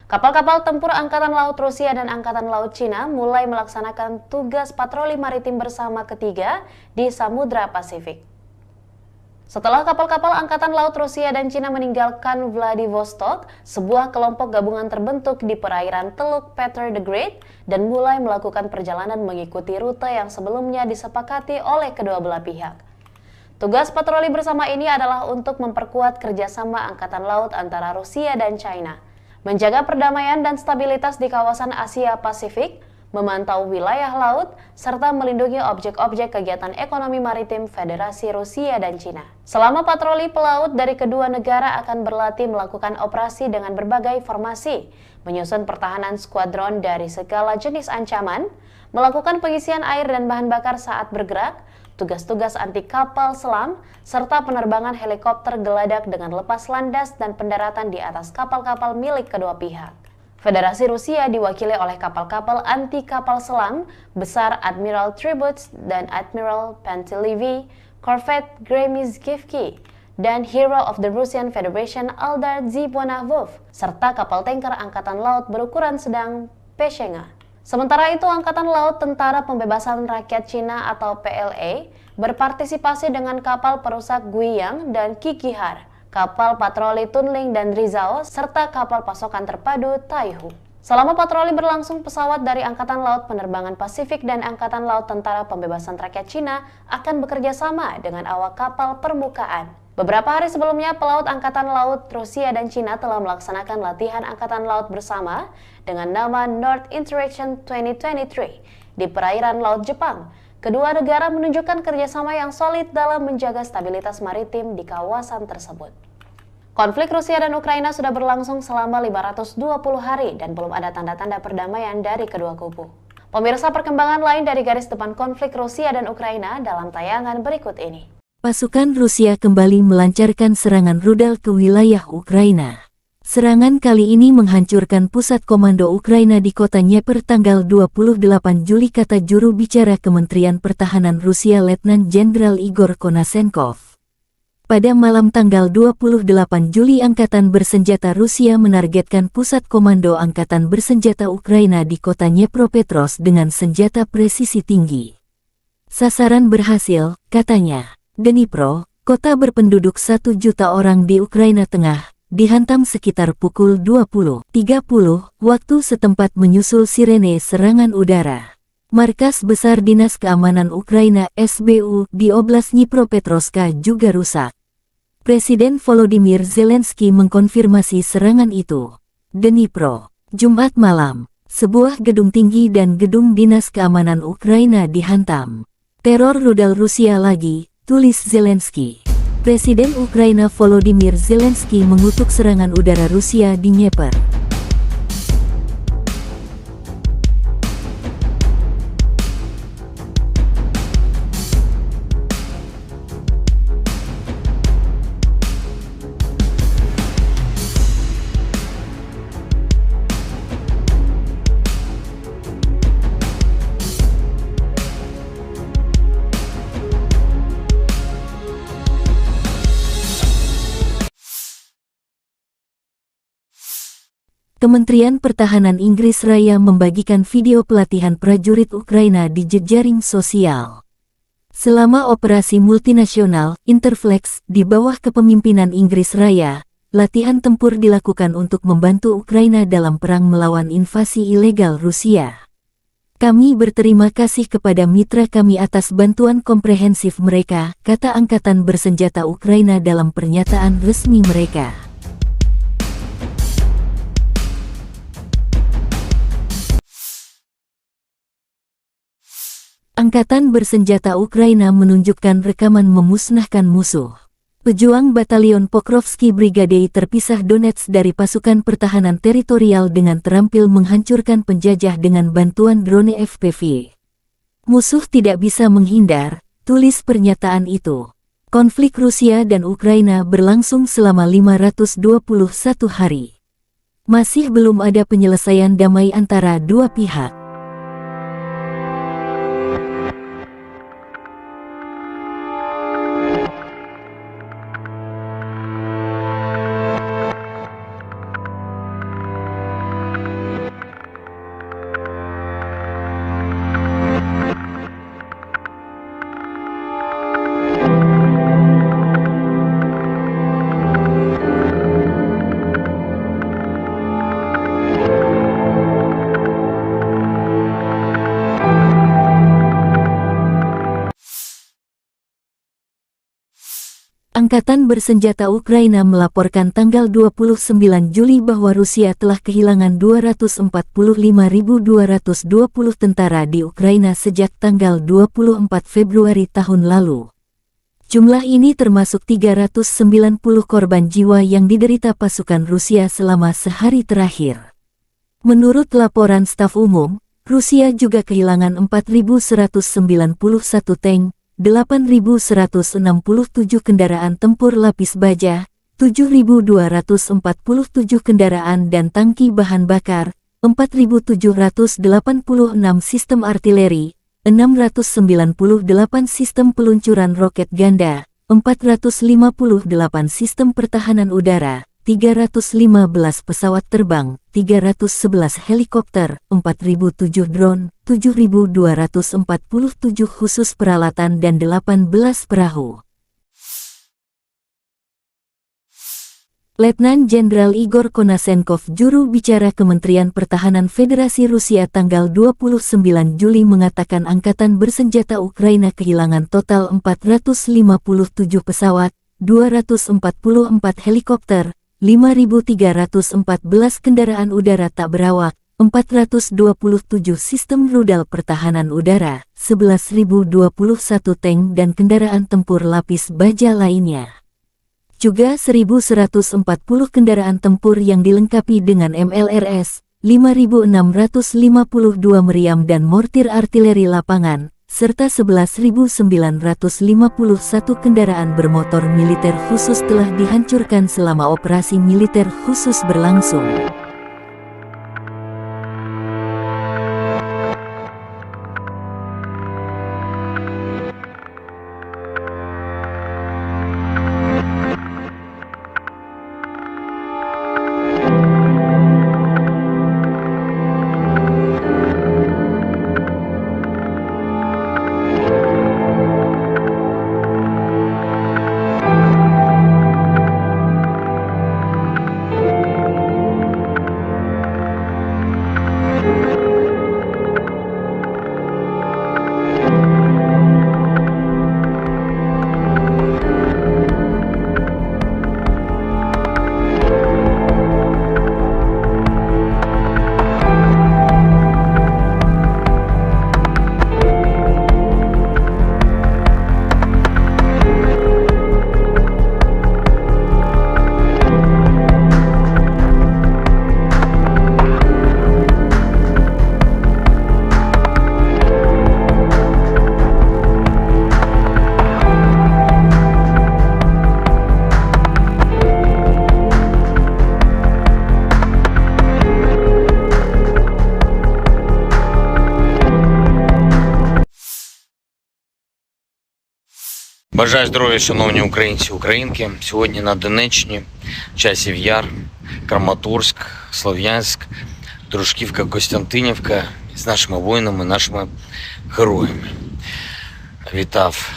Kapal-kapal tempur Angkatan Laut Rusia dan Angkatan Laut Cina mulai melaksanakan tugas patroli maritim bersama ketiga di Samudra Pasifik. Setelah kapal-kapal Angkatan Laut Rusia dan Cina meninggalkan Vladivostok, sebuah kelompok gabungan terbentuk di perairan Teluk Peter the Great dan mulai melakukan perjalanan mengikuti rute yang sebelumnya disepakati oleh kedua belah pihak. Tugas patroli bersama ini adalah untuk memperkuat kerjasama Angkatan Laut antara Rusia dan China, menjaga perdamaian dan stabilitas di kawasan Asia Pasifik, memantau wilayah laut, serta melindungi objek-objek kegiatan ekonomi maritim Federasi Rusia dan Cina. Selama patroli pelaut dari kedua negara akan berlatih melakukan operasi dengan berbagai formasi, menyusun pertahanan skuadron dari segala jenis ancaman, melakukan pengisian air dan bahan bakar saat bergerak, tugas-tugas anti kapal selam, serta penerbangan helikopter geladak dengan lepas landas dan pendaratan di atas kapal-kapal milik kedua pihak. Federasi Rusia diwakili oleh kapal-kapal anti kapal selam besar Admiral Tributs dan Admiral Pantelevi, korvet Gremizkivki, dan Hero of the Russian Federation Aldar Zibonavov, serta kapal tanker Angkatan Laut berukuran sedang Peshenga. Sementara itu, Angkatan Laut Tentara Pembebasan Rakyat Cina atau PLA berpartisipasi dengan kapal perusak Guiyang dan Kikihar, kapal patroli Tunling dan Rizao, serta kapal pasokan terpadu Taihu. Selama patroli berlangsung, pesawat dari Angkatan Laut Penerbangan Pasifik dan Angkatan Laut Tentara Pembebasan Rakyat Cina akan bekerja sama dengan awak kapal permukaan. Beberapa hari sebelumnya, pelaut Angkatan Laut Rusia dan Cina telah melaksanakan latihan Angkatan Laut bersama dengan nama North Interaction 2023 di perairan Laut Jepang. Kedua negara menunjukkan kerjasama yang solid dalam menjaga stabilitas maritim di kawasan tersebut. Konflik Rusia dan Ukraina sudah berlangsung selama 520 hari dan belum ada tanda-tanda perdamaian dari kedua kubu. Pemirsa, perkembangan lain dari garis depan konflik Rusia dan Ukraina dalam tayangan berikut ini. Pasukan Rusia kembali melancarkan serangan rudal ke wilayah Ukraina. Serangan kali ini menghancurkan pusat komando Ukraina di kota Dnieper tanggal 28 Juli, kata juru bicara Kementerian Pertahanan Rusia Letnan Jenderal Igor Konasenkov. Pada malam tanggal 28 Juli, Angkatan Bersenjata Rusia menargetkan pusat komando Angkatan Bersenjata Ukraina di kota Dnepropetrovsk dengan senjata presisi tinggi. Sasaran berhasil, katanya. Dnipro, kota berpenduduk 1 juta orang di Ukraina Tengah, dihantam sekitar pukul 20.30 waktu setempat menyusul sirene serangan udara. Markas Besar Dinas Keamanan Ukraina SBU di Oblast Dnipropetrovsk juga rusak. Presiden Volodymyr Zelensky mengkonfirmasi serangan itu. Dnipro, Jumat malam, sebuah gedung tinggi dan gedung Dinas Keamanan Ukraina dihantam. Teror rudal Rusia lagi, tulis Zelensky. Presiden Ukraina Volodymyr Zelensky mengutuk serangan udara Rusia di Dnieper. Kementerian Pertahanan Inggris Raya membagikan video pelatihan prajurit Ukraina di jejaring sosial. Selama operasi multinasional Interflex di bawah kepemimpinan Inggris Raya, latihan tempur dilakukan untuk membantu Ukraina dalam perang melawan invasi ilegal Rusia. Kami berterima kasih kepada mitra kami atas bantuan komprehensif mereka, kata Angkatan Bersenjata Ukraina dalam pernyataan resmi mereka. Angkatan Bersenjata Ukraina menunjukkan rekaman memusnahkan musuh. Pejuang Batalion Pokrovsky Brigade terpisah Donetsk dari pasukan pertahanan teritorial dengan terampil menghancurkan penjajah dengan bantuan drone FPV. Musuh tidak bisa menghindar, tulis pernyataan itu. Konflik Rusia dan Ukraina berlangsung selama 521 hari. Masih belum ada penyelesaian damai antara dua pihak. Angkatan Bersenjata Ukraina melaporkan tanggal 29 Juli bahwa Rusia telah kehilangan 245.220 tentara di Ukraina sejak tanggal 24 Februari tahun lalu. Jumlah ini termasuk 390 korban jiwa yang diderita pasukan Rusia selama sehari terakhir. Menurut laporan staf umum, Rusia juga kehilangan 4.191 tank, 8.167 kendaraan tempur lapis baja, 7.247 kendaraan dan tangki bahan bakar, 4.786 sistem artileri, 698 sistem peluncuran roket ganda, 458 sistem pertahanan udara, 315 pesawat terbang, 311 helikopter, 4.007 drone, 7.247 khusus peralatan dan 18 perahu. Letnan Jenderal Igor Konasenkov, juru bicara Kementerian Pertahanan Federasi Rusia tanggal 29 Juli mengatakan Angkatan Bersenjata Ukraina kehilangan total 457 pesawat, 244 helikopter, 5.314 kendaraan udara tak berawak, 427 sistem rudal pertahanan udara, 11.021 tank dan kendaraan tempur lapis baja lainnya. Juga 1.140 kendaraan tempur yang dilengkapi dengan MLRS, 5.652 meriam dan mortir artileri lapangan, serta 11.951 kendaraan bermotor militer khusus telah dihancurkan selama operasi militer khusus berlangsung. Бажаю здоров'я, шановні українці, українки. Сьогодні на Донеччині, Часів Яр, Краматорськ, Слов'янськ, Дружківка, Костянтинівка з нашими воїнами, нашими героями. Вітав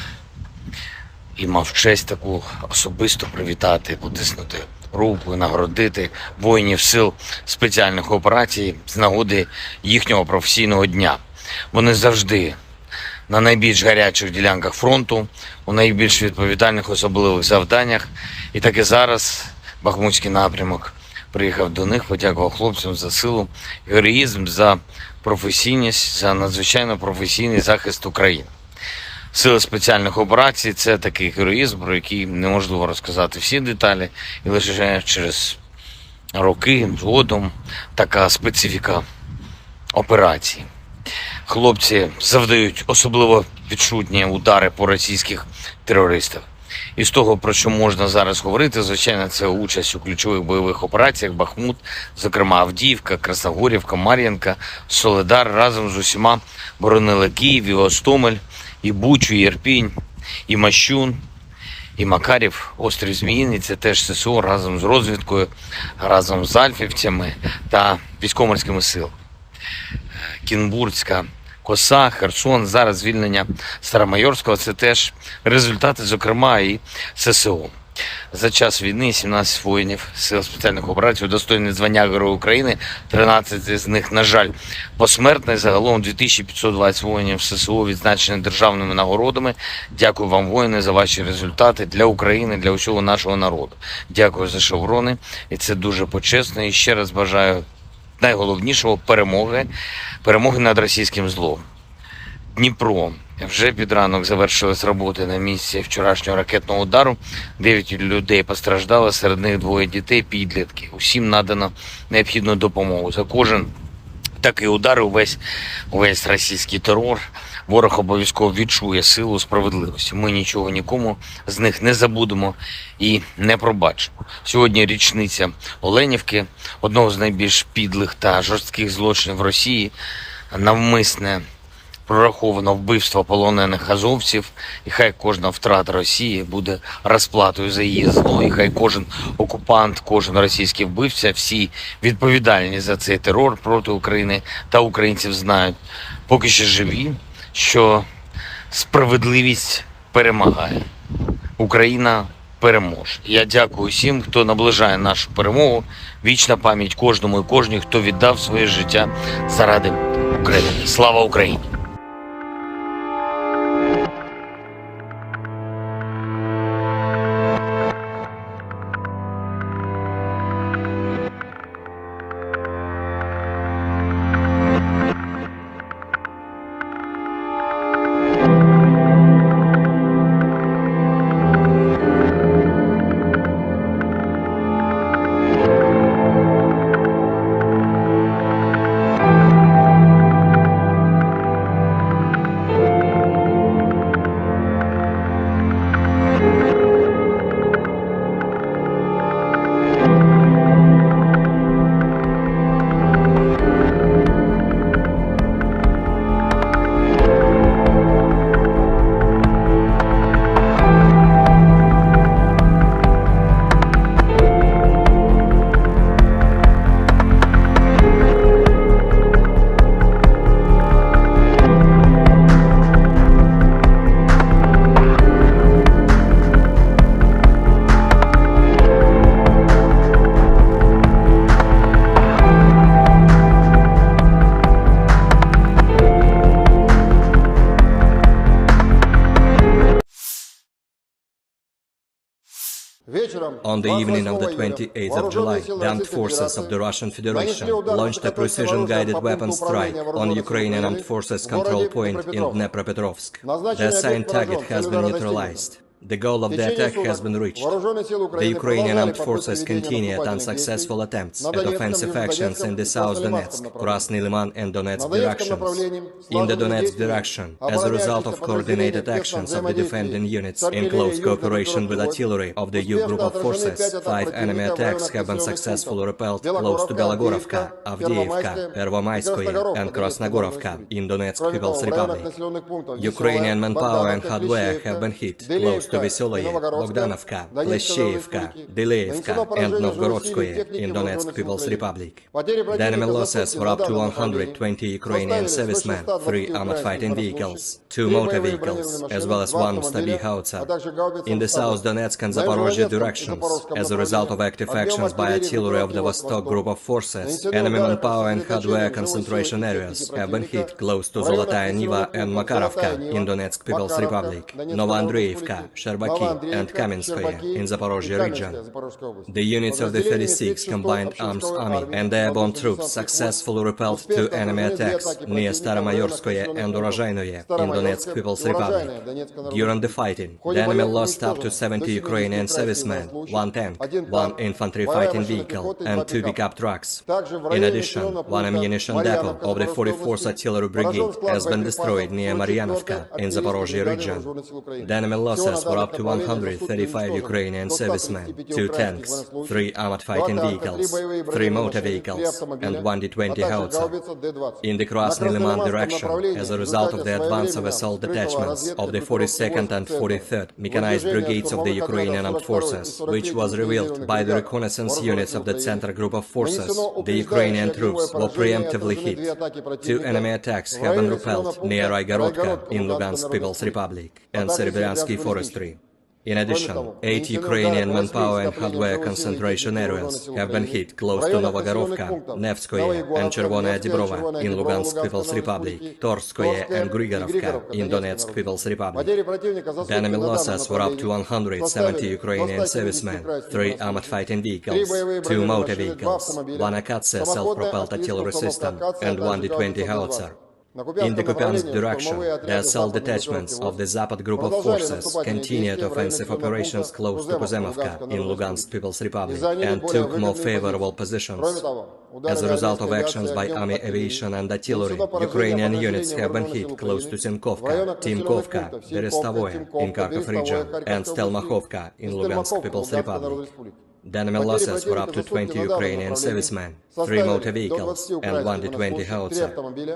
і мав честь таку особисто привітати, потиснути руку, нагородити воїнів сил спеціальних операцій з нагоди їхнього професійного дня. Вони завжди на найбільш гарячих ділянках фронту, у найбільш відповідальних особливих завданнях. І так і зараз Бахмутський напрямок приїхав до них, подякував хлопцям за силу, героїзм, за професійність, за надзвичайно професійний захист України. Сили спеціальних операцій – це такий героїзм, про який неможливо розказати всі деталі, і лише через роки згодом така специфіка операції. Хлопці завдають особливо відчутні удари по російських терористах. І з того, про що можна зараз говорити, звичайно, це участь у ключових бойових операціях Бахмут, зокрема Авдіївка, Красногорівка, Мар'їнка, Солидар разом з усіма боронили Київ, і Гостомель, і Бучу, і Ірпінь, і Мащун, і Макарів, острів Зміїний, це теж ССО разом з розвідкою, разом з альфівцями та військово-морськими силами. Кінбурзька коса, Херсон, зараз звільнення Старомайорського – це теж результати, зокрема, і ССО. За час війни 17 воїнів Сил спеціальних операцій удостоєні звання Героя України, 13 з них, на жаль, посмертно. Загалом 2520 воїнів ССО відзначені державними нагородами. Дякую вам, воїни, за ваші результати для України, для усього нашого народу. Дякую за шеврони, і це дуже почесно. І ще раз бажаю найголовнішого – перемоги над російським злом. Дніпро. Вже під ранок завершились роботи на місці вчорашнього ракетного удару. 9 людей постраждало, серед них 2 дітей, підлітки. Усім надано необхідну допомогу. За кожен такий удар, увесь російський терор, ворог обов'язково відчує силу справедливості. Ми нічого нікому з них не забудемо і не пробачимо. Сьогодні річниця Оленівки, одного з найбільш підлих та жорстких злочинів Росії, навмисне прораховано вбивство полонених азовців, і хай кожна втрата Росії буде розплатою за її зло, і хай кожен окупант, кожен російський вбивця, всі відповідальні за цей терор проти України та українців знають, поки ще живі, що справедливість перемагає. Україна переможе. Я дякую всім, хто наближає нашу перемогу. Вічна пам'ять кожному і кожній, хто віддав своє життя заради України. Слава Україні! On the evening of the 28th of July, the armed forces of the Russian Federation launched a precision-guided weapon strike on Ukrainian armed forces control point in Dnepropetrovsk. The assigned target has been neutralized. The goal of the attack has been reached. The Ukrainian armed forces continue at unsuccessful attempts at offensive actions in the South Donetsk, Krasny Liman and Donetsk directions. In the Donetsk direction, as a result of coordinated actions of the defending units in close cooperation with artillery of the U group of forces, 5 enemy attacks have been successfully repelled close to Belogorovka, Avdiivka, Pervomayskoye and Krasnogorovka in Donetsk People's Republic. Ukrainian manpower and hardware have been hit close to Veseloye, Bogdanovka, Plesheyevka, Deleevka and Novgorodskoye in Donetsk People's Republic. The enemy losses were up to 120 Ukrainian servicemen, 3 armored fighting vehicles, 2 motor vehicles, as well as 1 Stabi howitzer. In the South Donetsk and Zaporozhye directions, as a result of active actions by artillery of the Vostok group of forces, enemy manpower and hardware concentration areas have been hit close to Zolotaya Niva and Makarovka in Donetsk People's Republic, Novoandreevka, Sherbaki and Kamenskoye in Zaporozhye region. The units of the 36th Combined Arms Army and the airborne troops successfully repelled 2 enemy attacks near Staromayorskoye and Urozhainoye in Donetsk People's Republic. During the fighting, the enemy lost up to 70 Ukrainian servicemen, 1 tank, 1 infantry fighting vehicle and 2 pickup trucks. In addition, 1 ammunition depot of the 44th Artillery Brigade has been destroyed near Maryanovka in Zaporozhye region. The enemy losses were up to 135 Ukrainian servicemen, 2 tanks, 3 armored fighting vehicles, 3 motor vehicles, and 1 D-20 howitzer. In the Krasny Liman direction, as a result of the advance of assault detachments of the 42nd and 43rd Mechanized Brigades of the Ukrainian Armed Forces, which was revealed by the reconnaissance units of the Center Group of Forces, the Ukrainian troops were preemptively hit. 2 enemy attacks have been repelled near Aigorodka in Lugansk People's Republic and Serebryensky Forestry. In addition, 8 Ukrainian manpower and hardware concentration areas have been hit close to Novogorovka, Nevskoye and Chervonaya Dibrova in Lugansk People's Republic, Torskoye and Grigorovka in Donetsk People's Republic. The enemy losses were up to 170 Ukrainian servicemen, 3 armored fighting vehicles, 2 motor vehicles, 1 Akatsia self-propelled artillery system and 1 D-20 howitzer. In the Kupiansk direction, the assault detachments of the Zapad group of forces continued offensive operations close to Kuzemovka in Lugansk People's Republic and took more favorable positions. As a result of actions by army aviation and artillery, Ukrainian units have been hit close to Simkovka, Timkovka, Berestovoye in Kharkov region and Stelmakhovka in Lugansk People's Republic. The enemy losses were up to 20 Ukrainian servicemen, 3 motor vehicles and 1 D-20 howitzer.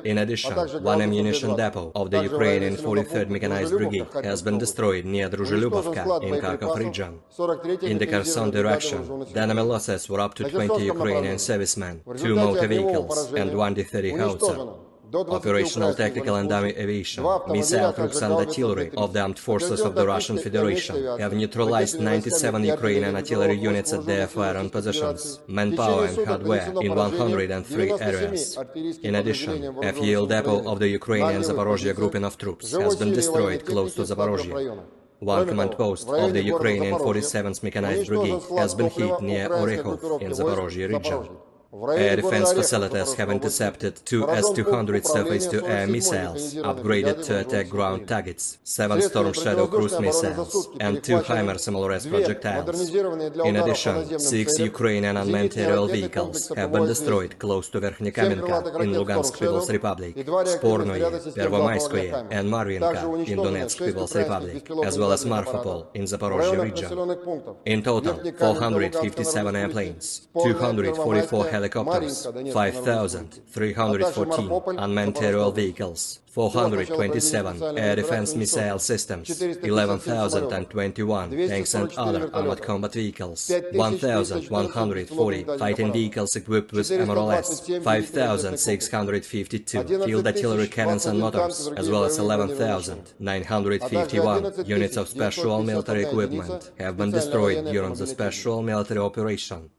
In addition, 1 ammunition depot of the Ukrainian 43rd Mechanized Brigade has been destroyed near Druzhilubovka in Kharkov region. In the Kherson direction, the enemy losses were up to 20 Ukrainian servicemen, 2 motor vehicles and 1 D-30 howitzer. Operational tactical and army aviation, missile troops and artillery of the armed forces of the Russian Federation have neutralized 97 Ukrainian artillery units at their firing positions, manpower and hardware in 103 areas. In addition, a fuel depot of the Ukrainian Zaporozhye grouping of troops has been destroyed close to Zaporozhye. 1 command post of the Ukrainian 47th Mechanized Brigade has been hit near Orekhov in Zaporozhye region. Air defense facilities have intercepted 2 S-200 surface-to-air missiles, upgraded to attack ground targets, 7 Storm Shadow cruise missiles, and 2 HIMARS MLRS projectiles. In addition, 6 Ukrainian unmanned aerial vehicles have been destroyed close to Verkhnekamenka in Lugansk People's Republic, Spornoye, Pervomayskoye, and Marvinka in Donetsk People's Republic, as well as Marfapol in Zaporozhye region. In total, 457 airplanes, 244 helicopters, 5,314 unmanned aerial vehicles, 427 air defense missile systems, 11,021 tanks and other armored combat vehicles, 1,140 fighting vehicles equipped with MRLS, 5,652 field artillery cannons and motors, as well as 11,951 units of special military equipment have been destroyed during the special military operation.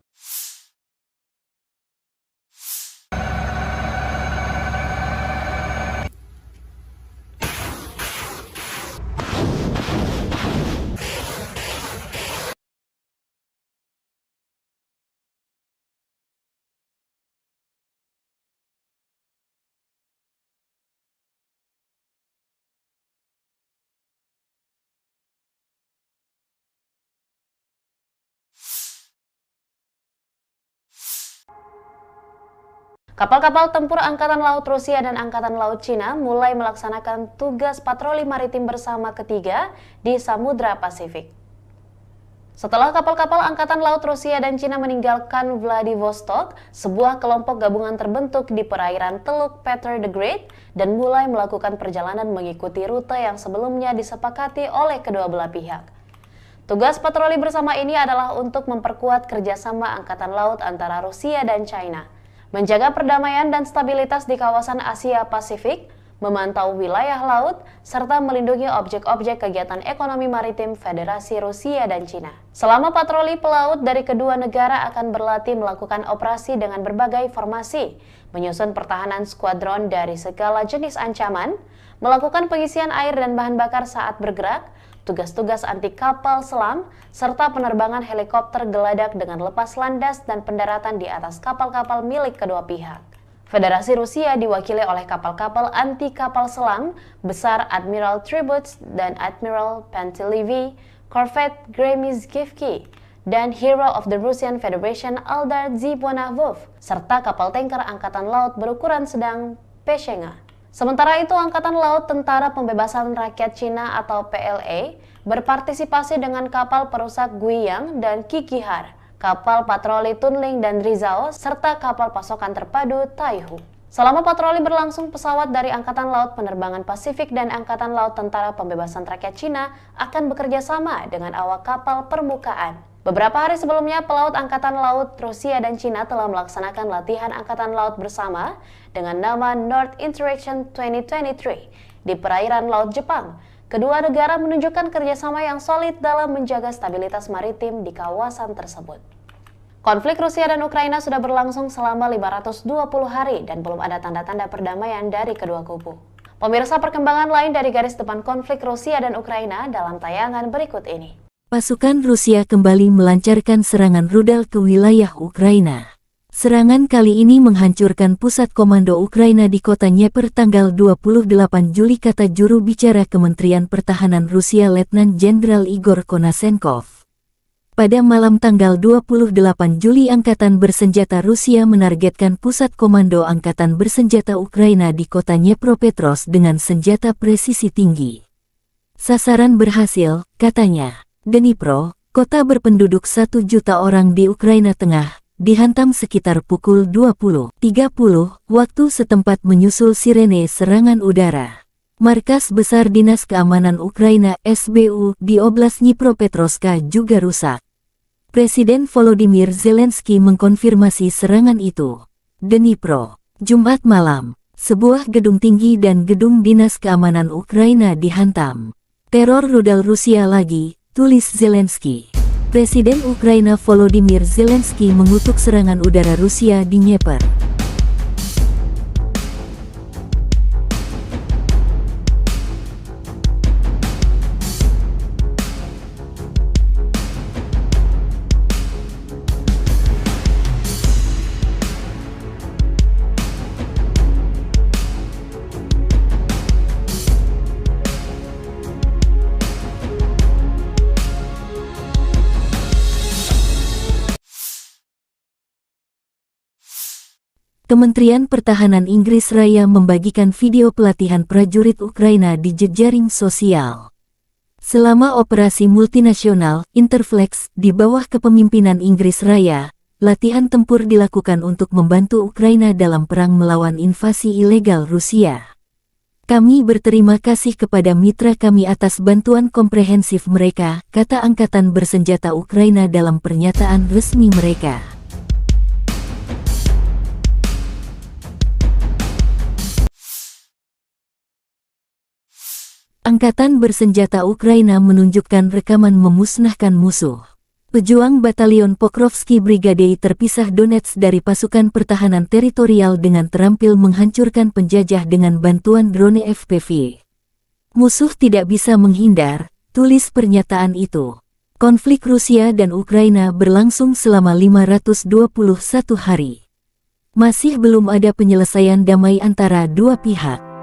Kapal-kapal tempur Angkatan Laut Rusia dan Angkatan Laut Cina mulai melaksanakan tugas patroli maritim bersama ketiga di Samudra Pasifik. Setelah kapal-kapal Angkatan Laut Rusia dan Cina meninggalkan Vladivostok, sebuah kelompok gabungan terbentuk di perairan Teluk Peter the Great dan mulai melakukan perjalanan mengikuti rute yang sebelumnya disepakati oleh kedua belah pihak. Tugas patroli bersama ini adalah untuk memperkuat kerjasama Angkatan Laut antara Rusia dan China, menjaga perdamaian dan stabilitas di kawasan Asia Pasifik, memantau wilayah laut, serta melindungi objek-objek kegiatan ekonomi maritim Federasi Rusia dan Cina. Selama patroli pelaut dari kedua negara akan berlatih melakukan operasi dengan berbagai formasi, menyusun pertahanan skuadron dari segala jenis ancaman, melakukan pengisian air dan bahan bakar saat bergerak, tugas-tugas anti kapal selam, serta penerbangan helikopter geladak dengan lepas landas dan pendaratan di atas kapal-kapal milik kedua pihak. Federasi Rusia diwakili oleh kapal-kapal anti kapal selam besar Admiral Tributs dan Admiral Pantelevi, Corvette Gremizkivki, dan Hero of the Russian Federation Aldar Zibonavov, serta kapal tanker Angkatan Laut berukuran sedang Peshenga. Sementara itu, Angkatan Laut Tentara Pembebasan Rakyat Cina atau PLA berpartisipasi dengan kapal perusak Guiyang dan Kikihar, kapal patroli Tunling dan Rizao, serta kapal pasokan terpadu Taihu. Selama patroli berlangsung, pesawat dari Angkatan Laut Penerbangan Pasifik dan Angkatan Laut Tentara Pembebasan Rakyat Cina akan bekerja sama dengan awak kapal permukaan. Beberapa hari sebelumnya, pelaut Angkatan Laut Rusia dan Cina telah melaksanakan latihan Angkatan Laut bersama dengan nama North Interaction 2023 di perairan Laut Jepang. Kedua negara menunjukkan kerjasama yang solid dalam menjaga stabilitas maritim di kawasan tersebut. Konflik Rusia dan Ukraina sudah berlangsung selama 520 hari dan belum ada tanda-tanda perdamaian dari kedua kubu. Pemirsa, perkembangan lain dari garis depan konflik Rusia dan Ukraina dalam tayangan berikut ini. Pasukan Rusia kembali melancarkan serangan rudal ke wilayah Ukraina. Serangan kali ini menghancurkan pusat komando Ukraina di kota Dnieper tanggal 28 Juli, kata juru bicara Kementerian Pertahanan Rusia Letnan Jenderal Igor Konasenkov. Pada malam tanggal 28 Juli, Angkatan Bersenjata Rusia menargetkan pusat komando Angkatan Bersenjata Ukraina di kota Dnepropetrovsk dengan senjata presisi tinggi. Sasaran berhasil, katanya. Dnipro, kota berpenduduk 1 juta orang di Ukraina Tengah, dihantam sekitar pukul 20.30 waktu setempat menyusul sirene serangan udara. Markas Besar Dinas Keamanan Ukraina SBU di Oblast Dnipropetrovsk juga rusak. Presiden Volodymyr Zelensky mengkonfirmasi serangan itu. Dnipro, Jumat malam, sebuah gedung tinggi dan gedung Dinas Keamanan Ukraina dihantam. Teror rudal Rusia lagi, tulis Zelensky. Presiden Ukraina Volodymyr Zelensky mengutuk serangan udara Rusia di Dnieper. Kementerian Pertahanan Inggris Raya membagikan video pelatihan prajurit Ukraina di jejaring sosial. Selama operasi multinasional Interflex di bawah kepemimpinan Inggris Raya, latihan tempur dilakukan untuk membantu Ukraina dalam perang melawan invasi ilegal Rusia. Kami berterima kasih kepada mitra kami atas bantuan komprehensif mereka, kata Angkatan Bersenjata Ukraina dalam pernyataan resmi mereka. Angkatan Bersenjata Ukraina menunjukkan rekaman memusnahkan musuh. Pejuang Batalion Pokrovsky Brigade terpisah Donetsk dari pasukan pertahanan teritorial dengan terampil menghancurkan penjajah dengan bantuan drone FPV. Musuh tidak bisa menghindar, tulis pernyataan itu. Konflik Rusia dan Ukraina berlangsung selama 521 hari. Masih belum ada penyelesaian damai antara dua pihak.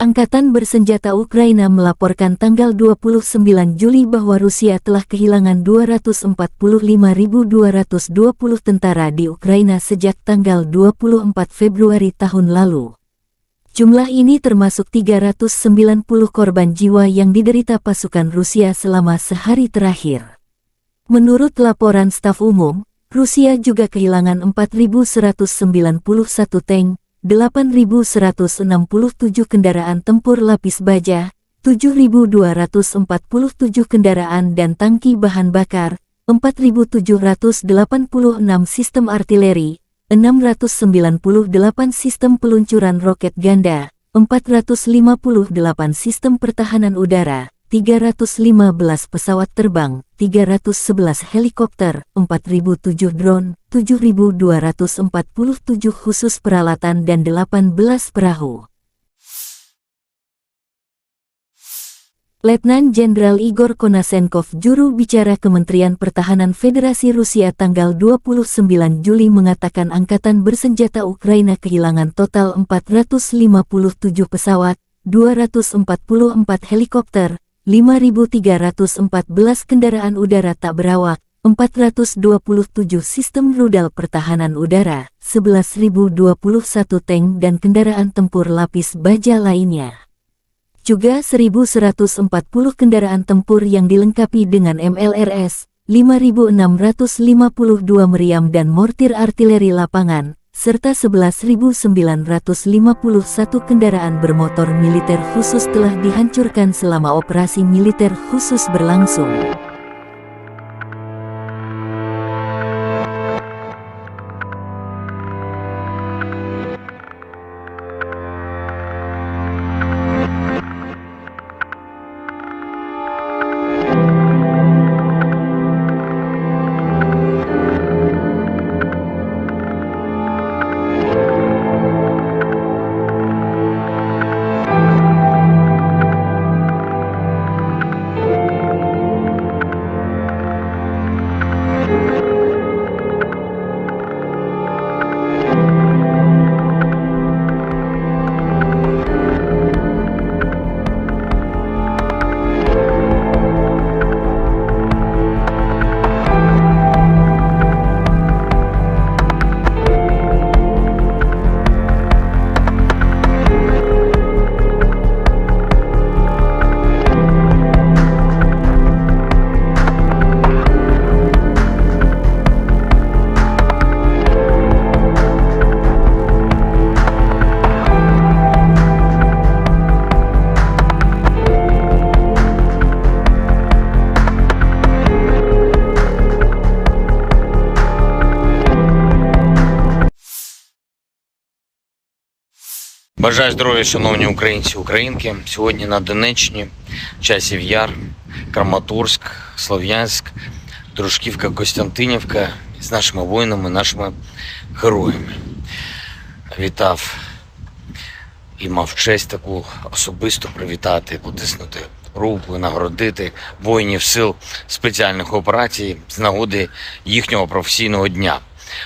Angkatan Bersenjata Ukraina melaporkan tanggal 29 Juli bahwa Rusia telah kehilangan 245.220 tentara di Ukraina sejak tanggal 24 Februari tahun lalu. Jumlah ini termasuk 390 korban jiwa yang diderita pasukan Rusia selama sehari terakhir. Menurut laporan staf umum, Rusia juga kehilangan 4.191 tank, 8.167 kendaraan tempur lapis baja, 7.247 kendaraan dan tangki bahan bakar, 4.786 sistem artileri, 698 sistem peluncuran roket ganda, 458 sistem pertahanan udara, 315 pesawat terbang, 311 helikopter, 4.007 drone, 7.247 khusus peralatan dan 18 perahu. Letnan Jenderal Igor Konasenkov, juru bicara Kementerian Pertahanan Federasi Rusia tanggal 29 Juli mengatakan Angkatan Bersenjata Ukraina kehilangan total 457 pesawat, 244 helikopter, 5.314 kendaraan udara tak berawak, 427 sistem rudal pertahanan udara, 11.021 tank dan kendaraan tempur lapis baja lainnya. Juga 1.140 kendaraan tempur yang dilengkapi dengan MLRS, 5.652 meriam dan mortir artileri lapangan, serta 11.951 kendaraan bermotor militer khusus telah dihancurkan selama operasi militer khusus berlangsung. Бажаю здоров'я, шановні українці, українки. Сьогодні на Донеччині, Часів Яр, Краматорськ, Слов'янськ, Дружківка, Костянтинівка з нашими воїнами, нашими героями. Вітав і мав честь таку особисто привітати, потиснути руку, нагородити воїнів сил спеціальних операцій з нагоди їхнього професійного дня.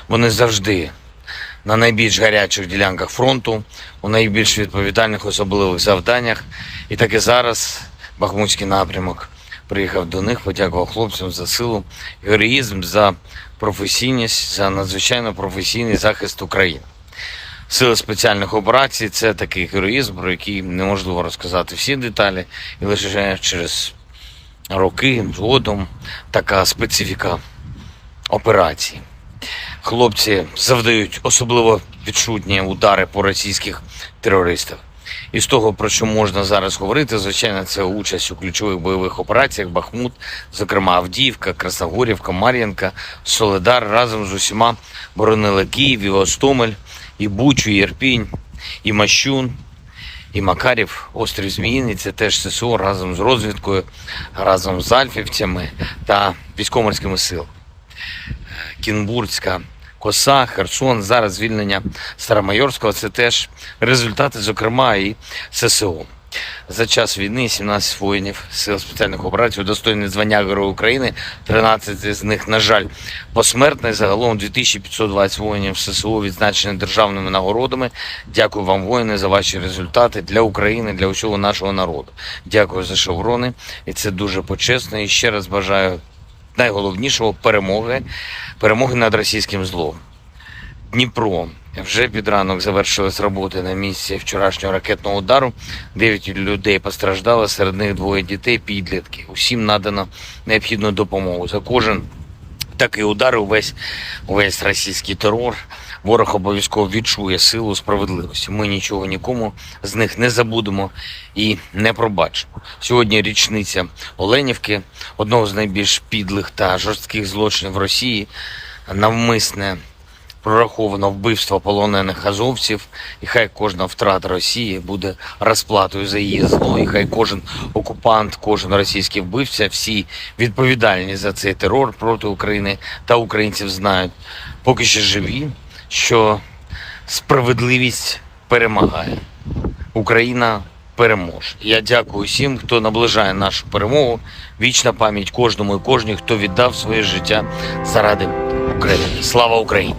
Вони завжди на найбільш гарячих ділянках фронту, у найбільш відповідальних особливих завданнях. І так і зараз Бахмутський напрямок приїхав до них, подякував хлопцям за силу, героїзм, за професійність, за надзвичайно професійний захист України. Сили спеціальних операцій – це такий героїзм, про який неможливо розказати всі деталі, і лише через роки згодом така специфіка операції. Хлопці завдають особливо відчутні удари по російських терористах. І з того, про що можна зараз говорити, звичайно, це участь у ключових бойових операціях Бахмут, зокрема Авдіївка, Красногорівка, Мар'їнка, Солидар разом з усіма боронили Київ, і Гостомель, і Бучу, і Ірпінь, і Мащун, і Макарів, острів Зміїний, це теж ССО разом з розвідкою, разом з альфівцями та військово-морськими силами. Кінбурзька коса, Херсон, зараз звільнення Старомайорського – це теж результати, зокрема, і ССО. За час війни 17 воїнів Сил спеціальних операцій удостоєні звання Героя України, 13 з них, на жаль, посмертно. Загалом 2520 воїнів ССО відзначені державними нагородами. Дякую вам, воїни, за ваші результати для України, для усього нашого народу. Дякую за шеврони, і це дуже почесно. І ще раз бажаю найголовнішого – перемоги над російським злом. Дніпро. Вже під ранок завершились роботи на місці вчорашнього ракетного удару. 9 людей постраждали, серед них 2 дітей, підлітки. Усім надано необхідну допомогу. За кожен такий удар, увесь російський терор, ворог обов'язково відчує силу справедливості. Ми нічого нікому з них не забудемо і не пробачимо. Сьогодні річниця Оленівки, одного з найбільш підлих та жорстких злочинів Росії, навмисне прораховано вбивство полонених азовців, і хай кожна втрата Росії буде розплатою за її зло, і хай кожен окупант, кожен російський вбивця, всі відповідальні за цей терор проти України та українців знають, поки ще живі, що справедливість перемагає. Україна переможе. Я дякую всім, хто наближає нашу перемогу. Вічна пам'ять кожному і кожній, хто віддав своє життя заради України. Слава Україні!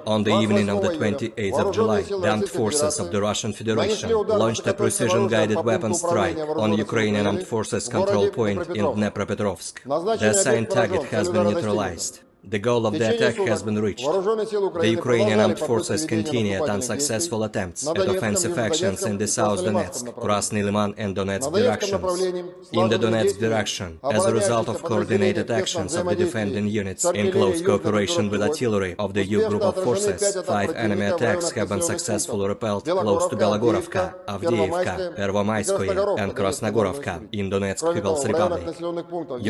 On the evening of the 28th of July, the armed forces of the Russian Federation launched a precision-guided weapon strike on Ukrainian armed forces control point in Dnepropetrovsk. The assigned target has been neutralized. The goal of the attack has been reached. The Ukrainian armed forces continue at unsuccessful attempts at offensive actions in the South Donetsk, Krasny Liman and Donetsk directions. In the Donetsk direction, as a result of coordinated actions of the defending units in close cooperation with artillery of the U group of forces, 5 enemy attacks have been successfully repelled close to Belogorovka, Avdiivka, Pervomayskoye and Krasnogorovka in Donetsk People's Republic.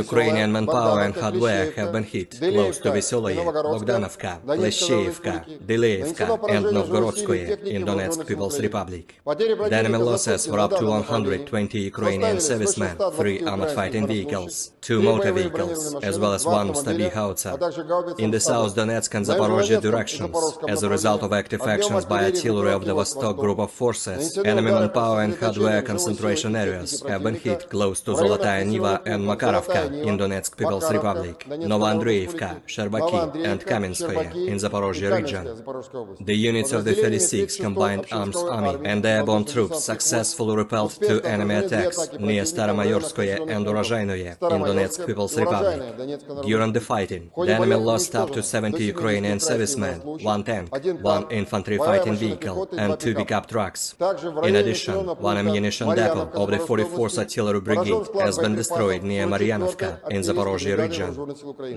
Ukrainian manpower and hardware have been hit close to Veseloye, Bogdanovka, Plesheyevka, Deleevka and Novgorodskoye in Donetsk People's Republic. The enemy losses were up to 120 Ukrainian servicemen, 3 armored fighting vehicles, 2 motor vehicles, as well as 1 Stabi howitzer. In the South Donetsk and Zaporozhye directions, as a result of active actions by artillery of the Vostok group of forces, enemy manpower and hardware concentration areas have been hit close to Zolotaya Niva and Makarovka in Donetsk People's Republic, Novoandreevka, Sherbaki and Kamenskoye in Zaporozhye region. The units of the 36th Combined Arms Army and the airborne troops successfully repelled 2 enemy attacks near Staromayorskoye and Urozhainoye in Donetsk People's Republic. During the fighting, the enemy lost up to 70 Ukrainian servicemen, 1 tank, 1 infantry fighting vehicle and 2 pickup trucks. In addition, 1 ammunition depot of the 44th Artillery Brigade has been destroyed near Maryanovka in Zaporozhye region.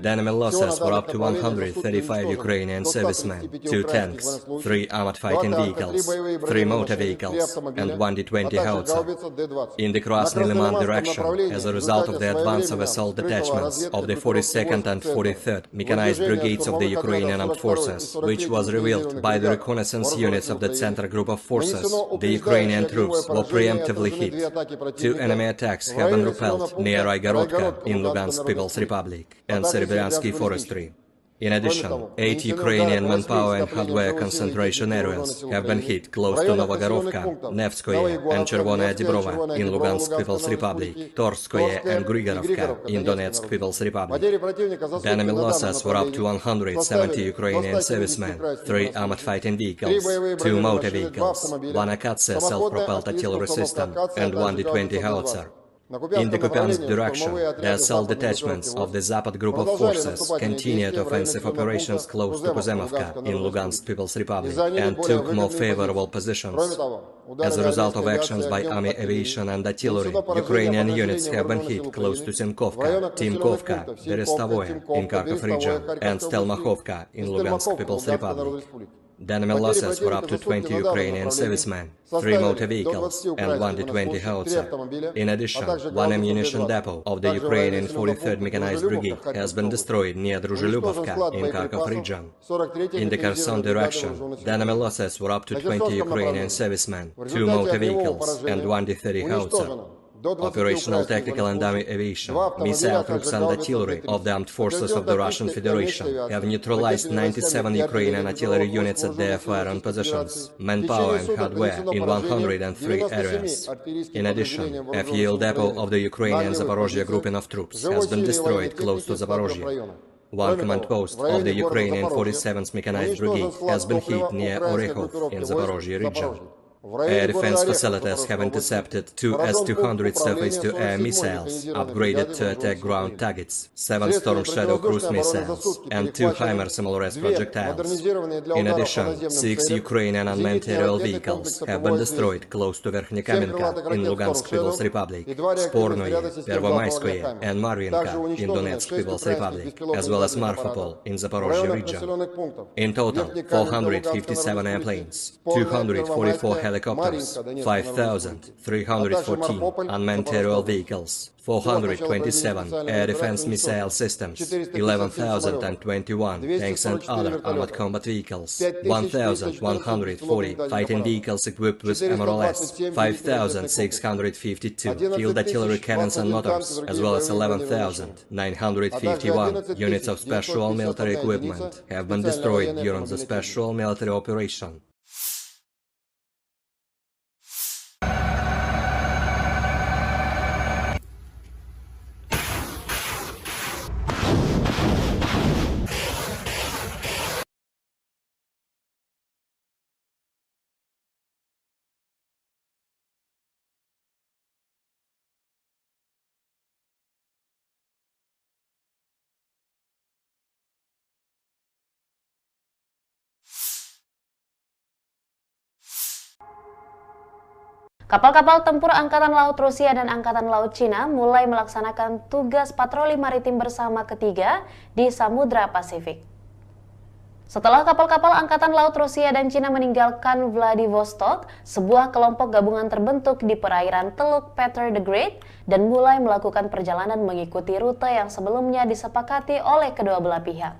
The enemy losses were up to 135 Ukrainian servicemen, 2 tanks, 3 armored fighting vehicles, 3 motor vehicles, and 1 D-20 howitzer. In the Krasny Liman direction, as a result of the advance of assault detachments of the 42nd and 43rd Mechanized Brigades of the Ukrainian Armed Forces, which was revealed by the reconnaissance units of the Center Group of Forces, the Ukrainian troops were preemptively hit. 2 enemy attacks have been repelled near Raigorodka in Lugansk People's Republic and Serebryansky Forestry. In addition, 8 Ukrainian manpower and hardware concentration areas have been hit close to Novogorovka, Nevskoye and Chervonaya Dibrova in Lugansk People's Republic, Torskoye and Grigorovka in Donetsk People's Republic. The enemy losses were up to 170 Ukrainian servicemen, 3 armored fighting vehicles, 2 motor vehicles, 1 Akatsia self-propelled artillery system and 1 D-20 howitzer. In the Kupiansk direction, the assault detachments of the Zapad group of forces continued offensive operations close to Kuzemovka in Lugansk People's Republic and took more favorable positions. As a result of actions by army aviation and artillery, Ukrainian units have been hit close to Simkovka, Timkovka, Berestovoye in Kharkov region and Stelmakhovka in Lugansk People's Republic. The enemy losses were up to 20 Ukrainian servicemen, 3 motor vehicles and 1 D-20 howitzer. In addition, 1 ammunition depot of the Ukrainian 43rd Mechanized Brigade has been destroyed near Druzhelyubovka in Kharkov region. In the Kherson direction, the enemy losses were up to 20 Ukrainian servicemen, 2 motor vehicles and 1 D-30 howitzer. Operational tactical and army aviation, missile troops and artillery of the armed forces of the Russian Federation have neutralized 97 Ukrainian artillery units at their firing positions, manpower and hardware in 103 areas. In addition, a fuel depot of the Ukrainian Zaporozhye grouping of troops has been destroyed close to Zaporozhye. 1 command post of the Ukrainian 47th Mechanized Brigade has been hit near Orekhov in Zaporozhye region. Air defense facilities have intercepted 2 S-200 surface-to-air missiles, upgraded to attack ground targets, 7 Storm Shadow cruise missiles, and 2 HIMARS MLRS projectiles. In addition, 6 Ukrainian unmanned aerial vehicles have been destroyed close to Verkhnekamenka in Lugansk People's Republic, Spornoye, Pervomayskoye, and Marvinka in Donetsk People's Republic, as well as Marfapol in Zaporozhye region. In total, 457 airplanes, 244 helicopters, 5,314 unmanned aerial vehicles, 427 air defense missile systems, 11,021 tanks and other armored combat vehicles, 1,140 fighting vehicles equipped with MRLS, 5,652 field artillery cannons and motors, as well as 11,951 units of special military equipment have been destroyed during the special military operation. Kapal-kapal tempur Angkatan Laut Rusia dan Angkatan Laut Cina mulai melaksanakan tugas patroli maritim bersama ketiga di Samudra Pasifik. Setelah kapal-kapal Angkatan Laut Rusia dan Cina meninggalkan Vladivostok, sebuah kelompok gabungan terbentuk di perairan Teluk Peter the Great dan mulai melakukan perjalanan mengikuti rute yang sebelumnya disepakati oleh kedua belah pihak.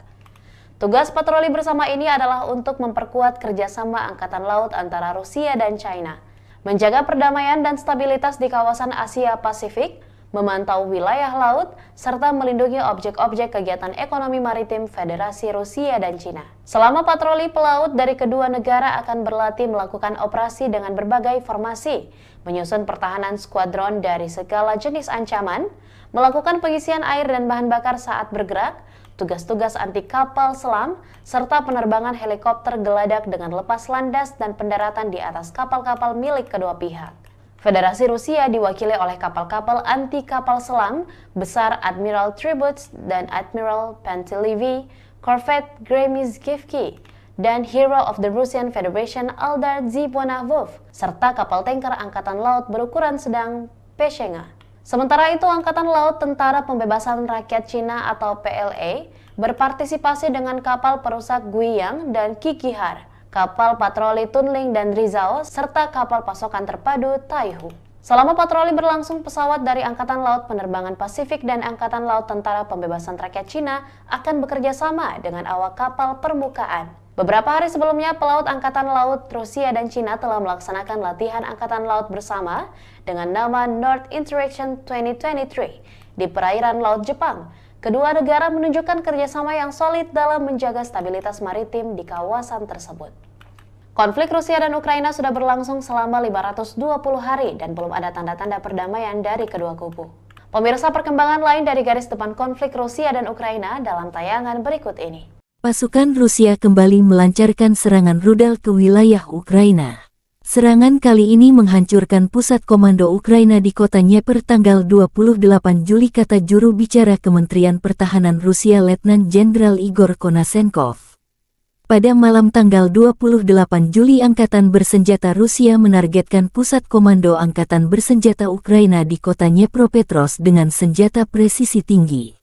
Tugas patroli bersama ini adalah untuk memperkuat kerjasama Angkatan Laut antara Rusia dan China, menjaga perdamaian dan stabilitas di kawasan Asia Pasifik, memantau wilayah laut, serta melindungi objek-objek kegiatan ekonomi maritim Federasi Rusia dan Cina. Selama patroli pelaut dari kedua negara akan berlatih melakukan operasi dengan berbagai formasi, menyusun pertahanan skuadron dari segala jenis ancaman, melakukan pengisian air dan bahan bakar saat bergerak, tugas-tugas anti kapal selam, serta penerbangan helikopter geladak dengan lepas landas dan pendaratan di atas kapal-kapal milik kedua pihak. Federasi Rusia diwakili oleh kapal-kapal anti kapal selam besar Admiral Tributs dan Admiral Pantelevi, Corvette Gremizkivki, dan Hero of the Russian Federation Eldar Zibonavov, serta kapal tanker Angkatan Laut berukuran sedang Peshenga. Sementara itu, Angkatan Laut Tentara Pembebasan Rakyat Cina atau PLA berpartisipasi dengan kapal perusak Guiyang dan Kikihar, kapal patroli Tunling dan Rizao, serta kapal pasokan terpadu Taihu. Selama patroli berlangsung, pesawat dari Angkatan Laut Penerbangan Pasifik dan Angkatan Laut Tentara Pembebasan Rakyat Cina akan bekerja sama dengan awak kapal permukaan. Beberapa hari sebelumnya, pelaut Angkatan Laut Rusia dan Cina telah melaksanakan latihan Angkatan Laut bersama dengan nama North Interaction 2023 di perairan Laut Jepang. Kedua negara menunjukkan kerjasama yang solid dalam menjaga stabilitas maritim di kawasan tersebut. Konflik Rusia dan Ukraina sudah berlangsung selama 520 hari dan belum ada tanda-tanda perdamaian dari kedua kubu. Pemirsa, perkembangan lain dari garis depan konflik Rusia dan Ukraina dalam tayangan berikut ini. Pasukan Rusia kembali melancarkan serangan rudal ke wilayah Ukraina. Serangan kali ini menghancurkan pusat komando Ukraina di kota Dnieper tanggal 28 Juli, kata juru bicara Kementerian Pertahanan Rusia Letnan Jenderal Igor Konasenkov. Pada malam tanggal 28 Juli, Angkatan Bersenjata Rusia menargetkan pusat komando Angkatan Bersenjata Ukraina di kota Dnepropetrovsk dengan senjata presisi tinggi.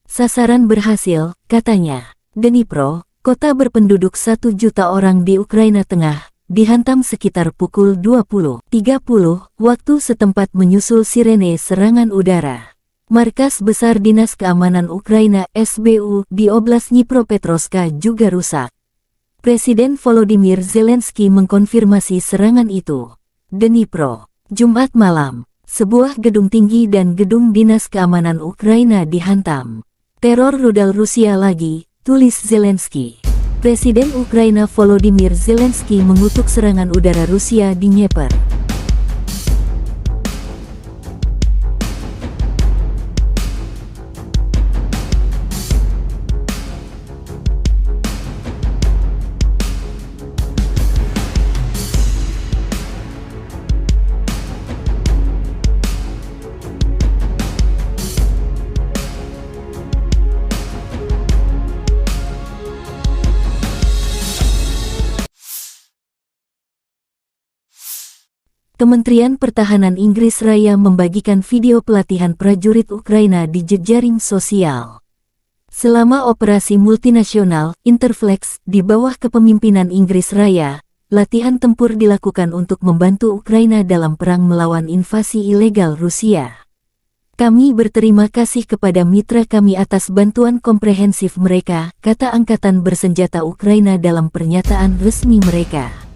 Sasaran berhasil, katanya. Dnipro, kota berpenduduk 1 juta orang di Ukraina Tengah, dihantam sekitar pukul 20.30 waktu setempat menyusul sirene serangan udara. Markas Besar Dinas Keamanan Ukraina SBU di Oblast Dnipropetrovsk juga rusak. Presiden Volodymyr Zelensky mengkonfirmasi serangan itu. Dnipro, Jumat malam, sebuah gedung tinggi dan gedung Dinas Keamanan Ukraina dihantam. Teror rudal Rusia lagi, tulis Zelensky. Presiden Ukraina Volodymyr Zelensky mengutuk serangan udara Rusia di Dnieper. Kementerian Pertahanan Inggris Raya membagikan video pelatihan prajurit Ukraina di jejaring sosial. Selama operasi multinasional Interflex di bawah kepemimpinan Inggris Raya, latihan tempur dilakukan untuk membantu Ukraina dalam perang melawan invasi ilegal Rusia. Kami berterima kasih kepada mitra kami atas bantuan komprehensif mereka, kata Angkatan Bersenjata Ukraina dalam pernyataan resmi mereka.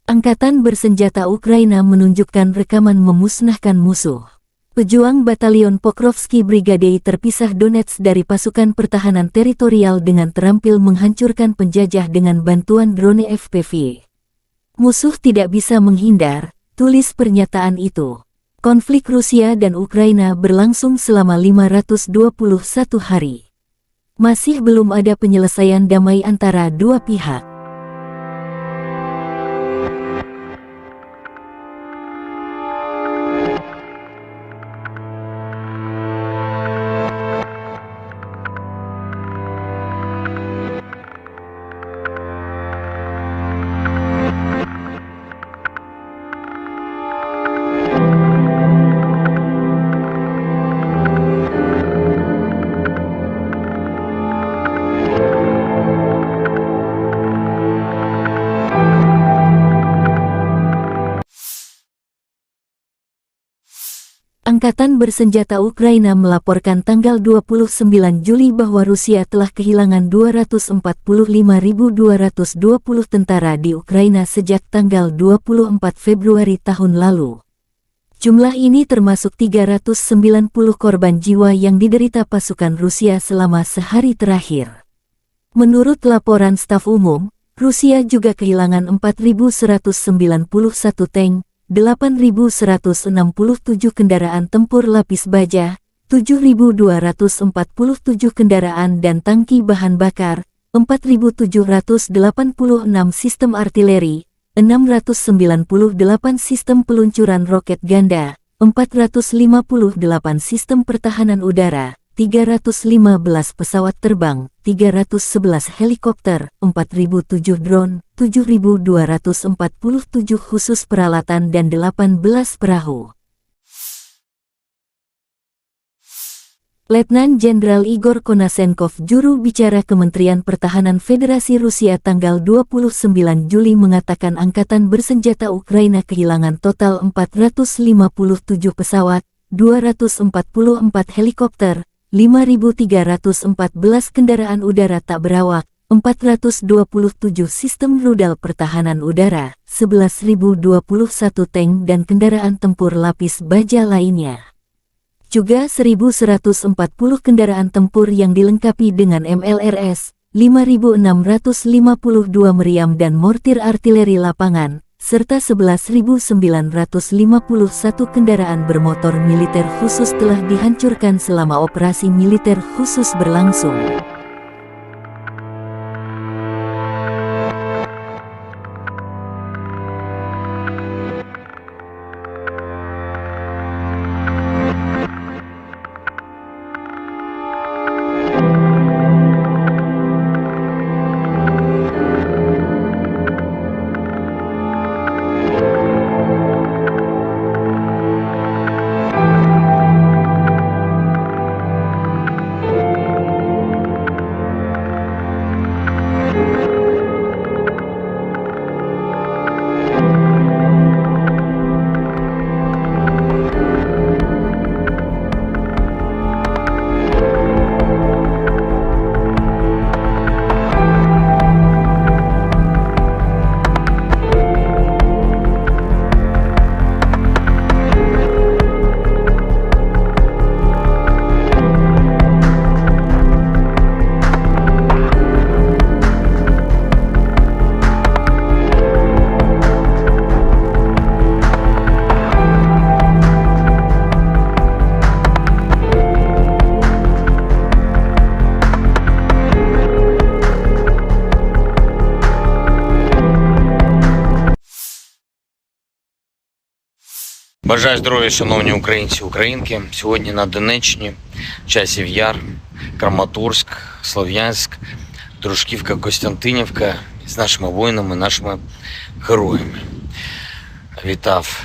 Angkatan Bersenjata Ukraina menunjukkan rekaman memusnahkan musuh. Pejuang Batalion Pokrovsky Brigade terpisah Donetsk dari pasukan pertahanan teritorial dengan terampil menghancurkan penjajah dengan bantuan drone FPV. Musuh tidak bisa menghindar, tulis pernyataan itu. Konflik Rusia dan Ukraina berlangsung selama 521 hari. Masih belum ada penyelesaian damai antara dua pihak. Angkatan Bersenjata Ukraina melaporkan tanggal 29 Juli bahwa Rusia telah kehilangan 245.220 tentara di Ukraina sejak tanggal 24 Februari tahun lalu. Jumlah ini termasuk 390 korban jiwa yang diderita pasukan Rusia selama sehari terakhir. Menurut laporan staf umum, Rusia juga kehilangan 4.191 tank, 8.167 kendaraan tempur lapis baja, 7.247 kendaraan dan tangki bahan bakar, 4.786 sistem artileri, 698 sistem peluncuran roket ganda, 458 sistem pertahanan udara, 315 pesawat terbang, 311 helikopter, 4.007 drone, 7.247 khusus peralatan dan 18 perahu. Letnan Jenderal Igor Konasenkov, juru bicara Kementerian Pertahanan Federasi Rusia tanggal 29 Juli mengatakan Angkatan Bersenjata Ukraina kehilangan total 457 pesawat, 244 helikopter, 5.314 kendaraan udara tak berawak, 427 sistem rudal pertahanan udara, 11.021 tank dan kendaraan tempur lapis baja lainnya. Juga 1.140 kendaraan tempur yang dilengkapi dengan MLRS, 5.652 meriam dan mortir artileri lapangan, serta 11.951 kendaraan bermotor militer khusus telah dihancurkan selama operasi militer khusus berlangsung. Бажаю здоров'я, шановні українці і українки. Сьогодні на Донеччині, Часів Яр, Краматорськ, Слов'янськ, Дружківка, Костянтинівка з нашими воїнами, нашими героями. Вітав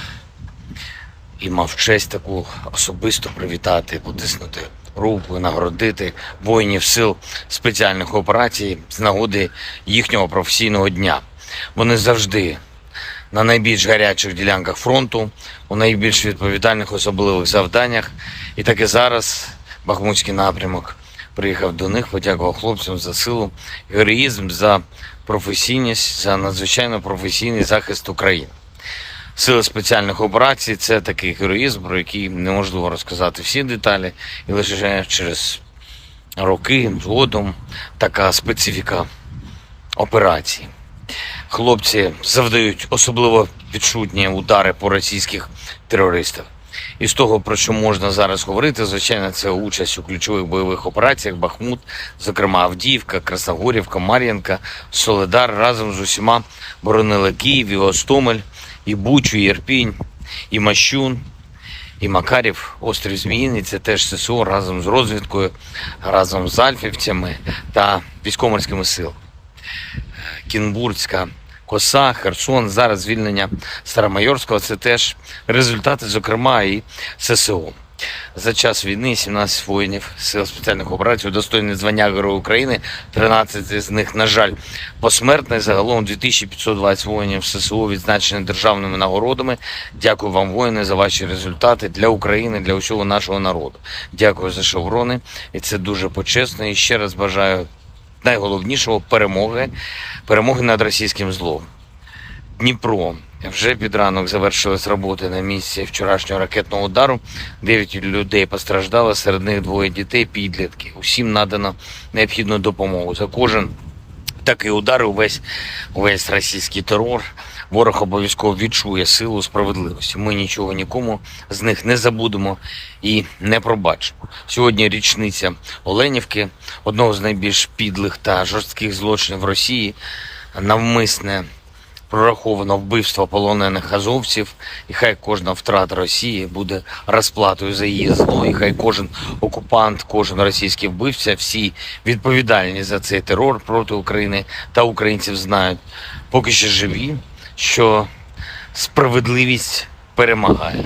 і мав честь таку особисто привітати, потиснути руку і нагородити воїнів сил спеціальних операцій з нагоди їхнього професійного дня. Вони завжди на найбільш гарячих ділянках фронту, у найбільш відповідальних особливих завданнях. І так і зараз Бахмутський напрямок приїхав до них, подякував хлопцям за силу, героїзм, за професійність, за надзвичайно професійний захист України. Сили спеціальних операцій – це такий героїзм, про який неможливо розказати всі деталі, і лише через роки згодом така специфіка операції. Хлопці завдають особливо відчутні удари по російських терористах. І з того, про що можна зараз говорити, звичайно, це участь у ключових бойових операціях Бахмут, зокрема Авдіївка, Красногорівка, Мар'їнка, Солидар разом з усіма боронили Київ, і Гостомель, і Бучу, і Ірпінь, і Мащун, і Макарів, острів Зміїний. Це теж ССО разом з розвідкою, разом з альфівцями та військово-морськими силами. Кінбурзька коса, Херсон, зараз звільнення Старомайорського – це теж результати, зокрема, і ССО. За час війни 17 воїнів Сил спеціальних операцій удостоєні звання Героя України, 13 з них, на жаль, посмертно. Загалом 2520 воїнів ССО відзначені державними нагородами. Дякую вам, воїни, за ваші результати для України, для усього нашого народу. Дякую за шеврони, і це дуже почесно. І ще раз бажаю найголовнішого – перемоги над російським злом. Дніпро. Вже під ранок завершились роботи на місці вчорашнього ракетного удару. 9 людей постраждало, серед них 2 дітей, підлітки. Усім надано необхідну допомогу. За кожен такий удар, увесь російський терор, ворог обов'язково відчує силу справедливості. Ми нічого нікому з них не забудемо і не пробачимо. Сьогодні річниця Оленівки, одного з найбільш підлих та жорстких злочинів Росії, навмисне прораховано вбивство полонених азовців, і хай кожна втрата Росії буде розплатою за її зло, і хай кожен окупант, кожен російський вбивця, всі відповідальні за цей терор проти України та українців знають, поки ще живі, що справедливість перемагає.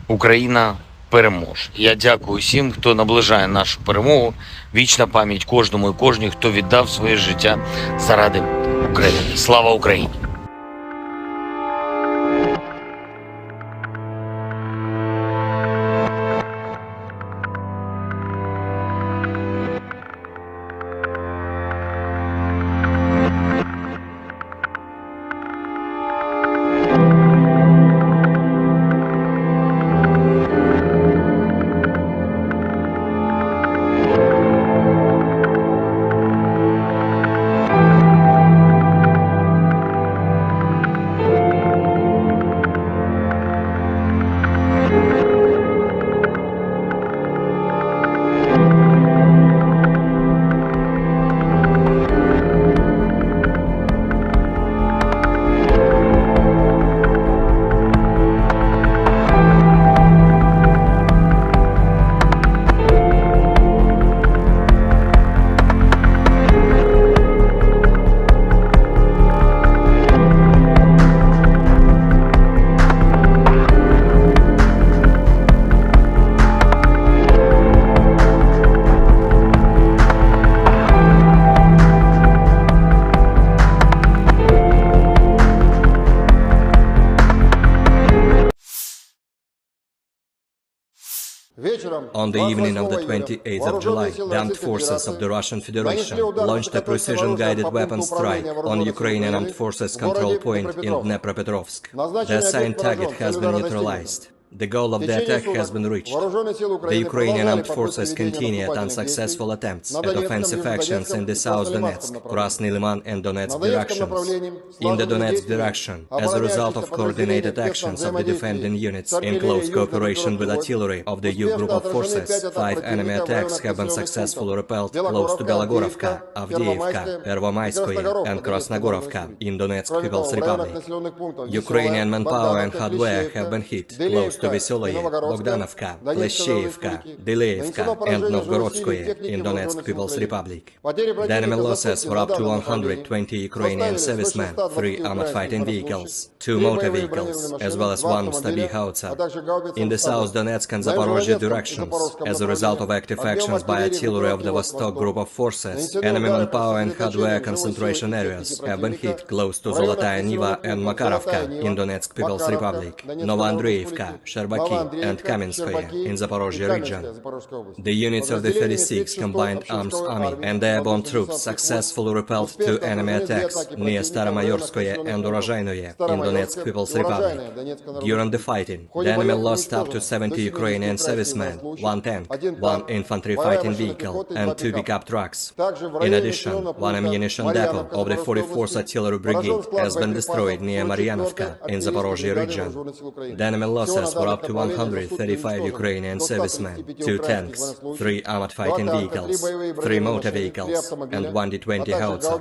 Україна переможе. Я дякую всім, хто наближає нашу перемогу. Вічна пам'ять кожному і кожній, хто віддав своє життя заради України. Слава Україні! On the evening of the 28th of July, the armed forces of the Russian Federation launched a precision-guided weapon strike on Ukrainian armed forces control point in Dnepropetrovsk. The assigned target has been neutralized. The goal of the attack has been reached. The Ukrainian armed forces continued unsuccessful attempts at offensive actions in the South Donetsk, Krasny Liman and Donetsk directions. In the Donetsk direction, as a result of coordinated actions of the defending units in close cooperation with artillery of the U group of forces, 5 enemy attacks have been successfully repelled close to Belogorovka, Avdiivka, Pervomayskoye and Krasnogorovka in Donetsk People's Republic. Ukrainian manpower and hardware have been hit close to Veseloye, Bogdanovka, Kleshcheivka, Deleevka and Novgorodskoye in Donetsk People's Republic. The enemy losses were up to 120 Ukrainian servicemen, 3 armored fighting vehicles, 2 motor vehicles, as well as 1 Stabi howitzer. In the South Donetsk and Zaporozhye directions, as a result of active actions by artillery of the Vostok group of forces, enemy manpower and hardware concentration areas have been hit close to Zolotaya Niva and Makarovka in Donetsk People's Republic, Novoandreevka, Sherbaki and Kamenskoye in Zaporozhye region. The units of the 36th Combined Arms Army and the airborne troops successfully repelled 2 enemy attacks near Staromayorskoye and Urozhainoye in Donetsk People's Republic. During the fighting, the enemy lost up to 70 Ukrainian servicemen, 1 tank, 1 infantry fighting vehicle and 2 pickup trucks. In addition, 1 ammunition depot of the 44th Artillery Brigade has been destroyed near Maryanovka in Zaporozhye region. The enemy losses were up to 135 Ukrainian servicemen, 2 tanks, 3 armored fighting vehicles, 3 motor vehicles, and 1 D-20 howitzer.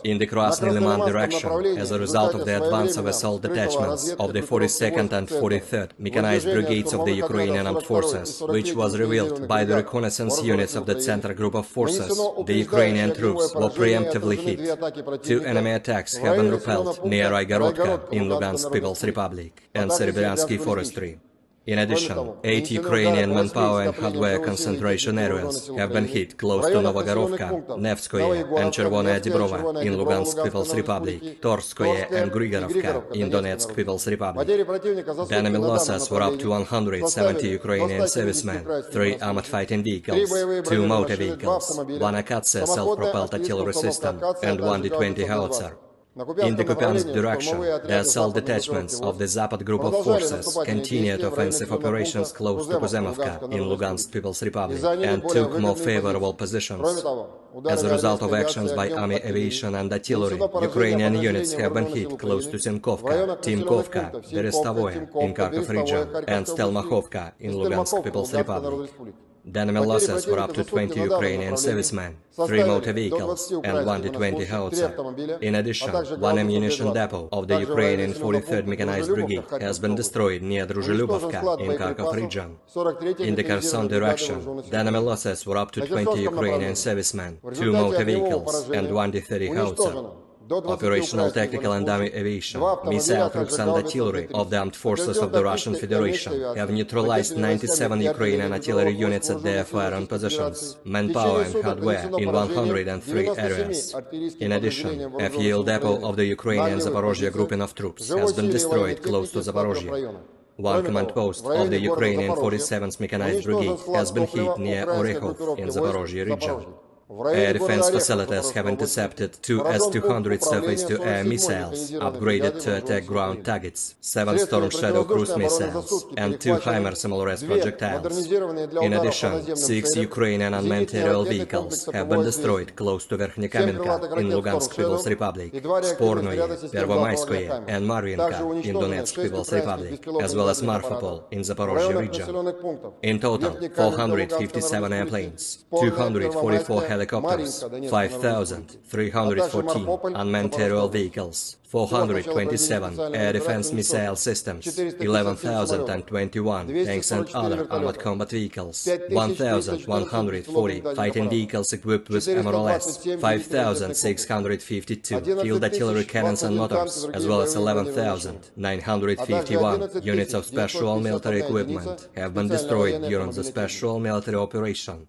In the Krasny Liman direction, as a result of the advance of assault detachments of the 42nd and 43rd Mechanized Brigades of the Ukrainian Armed Forces, which was revealed by the reconnaissance units of the Center Group of Forces, the Ukrainian troops were preemptively hit. 2 enemy attacks have been repelled near Raigorodka in Lugansk People's Republic and Serebryensky Forestry. In addition, 8 Ukrainian manpower and hardware concentration areas have been hit close to Novogorovka, Nevskoye and Chervonaya Dibrova in Lugansk People's Republic, Torskoye and Grigorovka in Donetsk People's Republic. The enemy losses were up to 170 Ukrainian servicemen, 3 armored fighting vehicles, 2 motor vehicles, 1 Akatsia self-propelled artillery system and 1 D-20 howitzer. In the Kupiansk direction, the assault detachments of the Zapad group of forces continued offensive operations close to Kuzemovka in Lugansk People's Republic and took more favorable positions. As a result of actions by army aviation and artillery, Ukrainian units have been hit close to Simkovka, Timkovka, Berestovoye in Kharkov region and Stelmakhovka in Lugansk People's Republic. The enemy losses were up to 20 Ukrainian servicemen, 3 motor vehicles and 1 D-20 howitzer. In addition, 1 ammunition depot of the Ukrainian 43rd Mechanized Brigade has been destroyed near Druzhilubovka in Kharkov region. In the Kherson direction, the enemy losses were up to 20 Ukrainian servicemen, 2 motor vehicles and 1 D-30 howitzer. Operational tactical and army aviation, missile troops and artillery of the armed forces of the Russian Federation have neutralized 97 Ukrainian artillery units at their firing positions, manpower and hardware in 103 areas. In addition, a fuel depot of the Ukrainian Zaporozhye grouping of troops has been destroyed close to Zaporozhye. 1 command post of the Ukrainian 47th Mechanized Brigade has been hit near Orekhov in Zaporozhye region. Air defense facilities have intercepted 2 S-200 surface-to-air missiles, upgraded to attack ground targets, 7 Storm Shadow cruise missiles, and 2 HIMARS SMLRS projectiles. In addition, 6 Ukrainian unmanned aerial vehicles have been destroyed close to Verkhnekamenka in Lugansk People's Republic, Spornoye, Pervomayskoye, and Marvinka in Donetsk People's Republic, as well as Marfapol in Zaporozhye region. In total, 457 airplanes, 244 helicopters, 5,314 unmanned aerial vehicles, 427 air defense missile systems, 11,021 tanks and other armored combat vehicles, 1,140 fighting vehicles equipped with MRLS, 5,652 field artillery cannons and motors, as well as 11,951 units of special military equipment have been destroyed during the special military operation.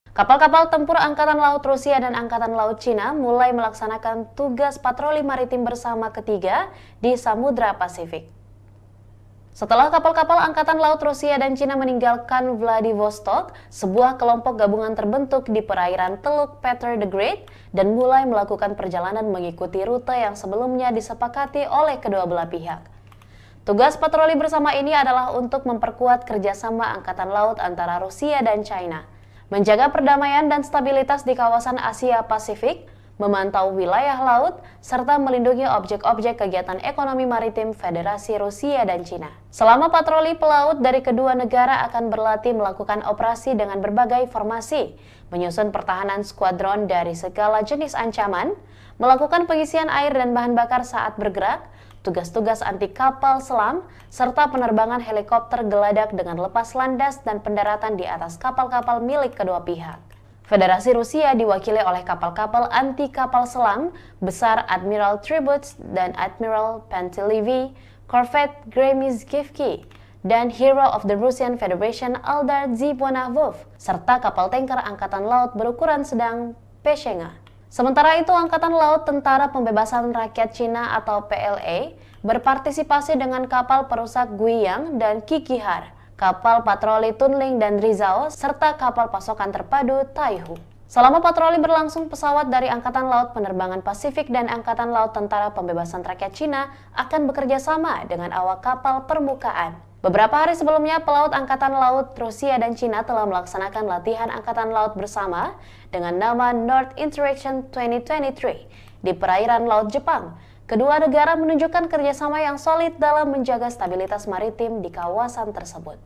Kapal-kapal tempur Angkatan Laut Rusia dan Angkatan Laut Cina mulai melaksanakan tugas patroli maritim bersama ketiga di Samudra Pasifik. Setelah kapal-kapal Angkatan Laut Rusia dan Cina meninggalkan Vladivostok, sebuah kelompok gabungan terbentuk di perairan Teluk Peter the Great dan mulai melakukan perjalanan mengikuti rute yang sebelumnya disepakati oleh kedua belah pihak. Tugas patroli bersama ini adalah untuk memperkuat kerjasama Angkatan Laut antara Rusia dan China, menjaga perdamaian dan stabilitas di kawasan Asia Pasifik, memantau wilayah laut, serta melindungi objek-objek kegiatan ekonomi maritim Federasi Rusia dan Cina. Selama patroli pelaut dari kedua negara akan berlatih melakukan operasi dengan berbagai formasi, menyusun pertahanan skuadron dari segala jenis ancaman, melakukan pengisian air dan bahan bakar saat bergerak, tugas-tugas anti kapal selam, serta penerbangan helikopter geladak dengan lepas landas dan pendaratan di atas kapal-kapal milik kedua pihak. Federasi Rusia diwakili oleh kapal-kapal anti kapal selam besar Admiral Tributs dan Admiral Pantelevi, korvet Gremizkivki, dan Hero of the Russian Federation Eldar Zibonavov, serta kapal tanker Angkatan Laut berukuran sedang Peshenga. Sementara itu, Angkatan Laut Tentara Pembebasan Rakyat Cina atau PLA berpartisipasi dengan kapal perusak Guiyang dan Kikihar, kapal patroli Tunling dan Rizao, serta kapal pasokan terpadu Taihu. Selama patroli berlangsung, pesawat dari Angkatan Laut Penerbangan Pasifik dan Angkatan Laut Tentara Pembebasan Rakyat Cina akan bekerja sama dengan awak kapal permukaan. Beberapa hari sebelumnya, pelaut Angkatan Laut Rusia dan Cina telah melaksanakan latihan Angkatan Laut bersama dengan nama North Interaction 2023 di perairan Laut Jepang. Kedua negara menunjukkan kerjasama yang solid dalam menjaga stabilitas maritim di kawasan tersebut.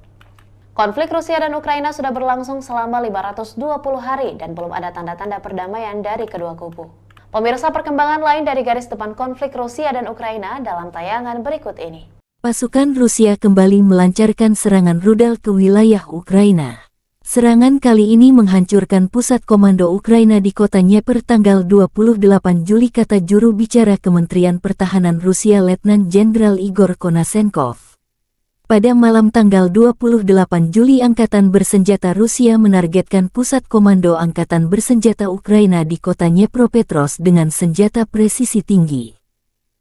Konflik Rusia dan Ukraina sudah berlangsung selama 520 hari dan belum ada tanda-tanda perdamaian dari kedua kubu. Pemirsa, perkembangan lain dari garis depan konflik Rusia dan Ukraina dalam tayangan berikut ini. Pasukan Rusia kembali melancarkan serangan rudal ke wilayah Ukraina. Serangan kali ini menghancurkan pusat komando Ukraina di kota Dnieper tanggal 28 Juli, kata juru bicara Kementerian Pertahanan Rusia Letnan Jenderal Igor Konasenkov. Pada malam tanggal 28 Juli, Angkatan Bersenjata Rusia menargetkan pusat komando Angkatan Bersenjata Ukraina di kota Dnepropetrovsk dengan senjata presisi tinggi.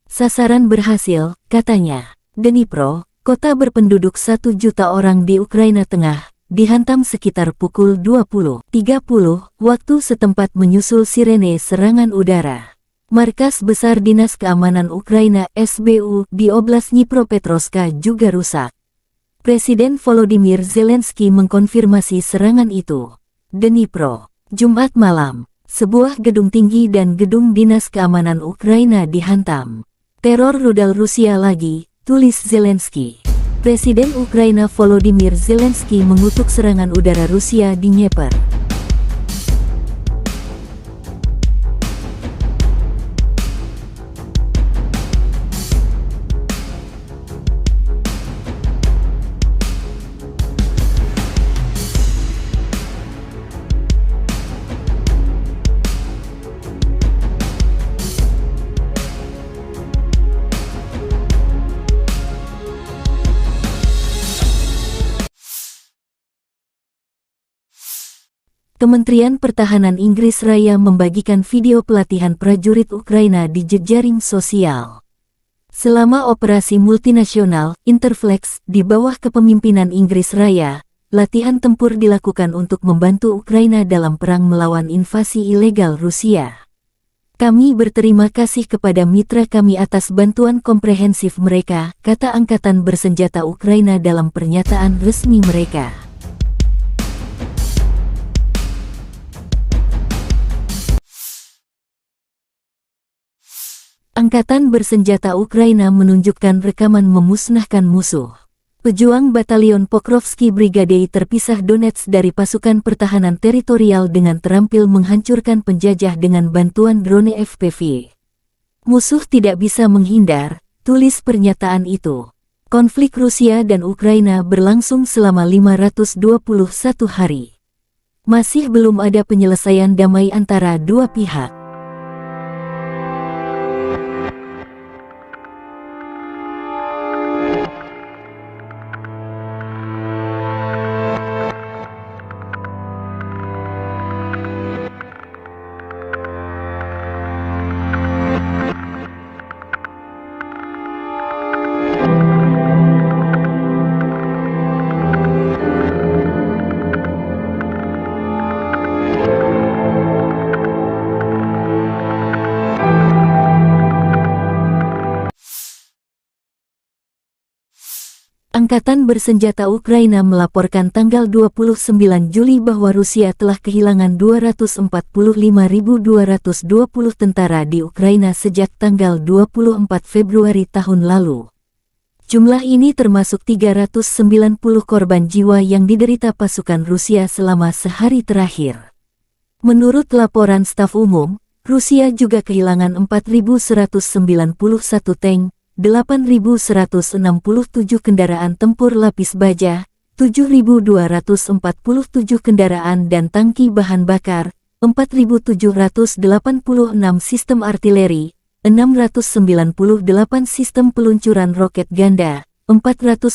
Sasaran berhasil, katanya. Dnipro, kota berpenduduk 1 juta orang di Ukraina Tengah, dihantam sekitar pukul 20.30 waktu setempat menyusul sirene serangan udara. Markas Besar Dinas Keamanan Ukraina SBU di Oblast Dnipropetrovsk juga rusak. Presiden Volodymyr Zelensky mengkonfirmasi serangan itu. Dnipro, Jumat malam, sebuah gedung tinggi dan gedung Dinas Keamanan Ukraina dihantam. Teror rudal Rusia lagi, tulis Zelensky. Presiden Ukraina Volodymyr Zelensky mengutuk serangan udara Rusia di Dnieper. Kementerian Pertahanan Inggris Raya membagikan video pelatihan prajurit Ukraina di jejaring sosial. Selama operasi multinasional Interflex di bawah kepemimpinan Inggris Raya, latihan tempur dilakukan untuk membantu Ukraina dalam perang melawan invasi ilegal Rusia. Kami berterima kasih kepada mitra kami atas bantuan komprehensif mereka, kata Angkatan Bersenjata Ukraina dalam pernyataan resmi mereka. Angkatan Bersenjata Ukraina menunjukkan rekaman memusnahkan musuh. Pejuang Batalion Pokrovsky Brigade terpisah Donetsk dari pasukan pertahanan teritorial dengan terampil menghancurkan penjajah dengan bantuan drone FPV. Musuh tidak bisa menghindar, tulis pernyataan itu. Konflik Rusia dan Ukraina berlangsung selama 521 hari. Masih belum ada penyelesaian damai antara dua pihak. Angkatan Bersenjata Ukraina melaporkan tanggal 29 Juli bahwa Rusia telah kehilangan 245.220 tentara di Ukraina sejak tanggal 24 Februari tahun lalu. Jumlah ini termasuk 390 korban jiwa yang diderita pasukan Rusia selama sehari terakhir. Menurut laporan staf umum, Rusia juga kehilangan 4.191 tank, 8.167 kendaraan tempur lapis baja, 7.247 kendaraan dan tangki bahan bakar, 4.786 sistem artileri, 698 sistem peluncuran roket ganda, 458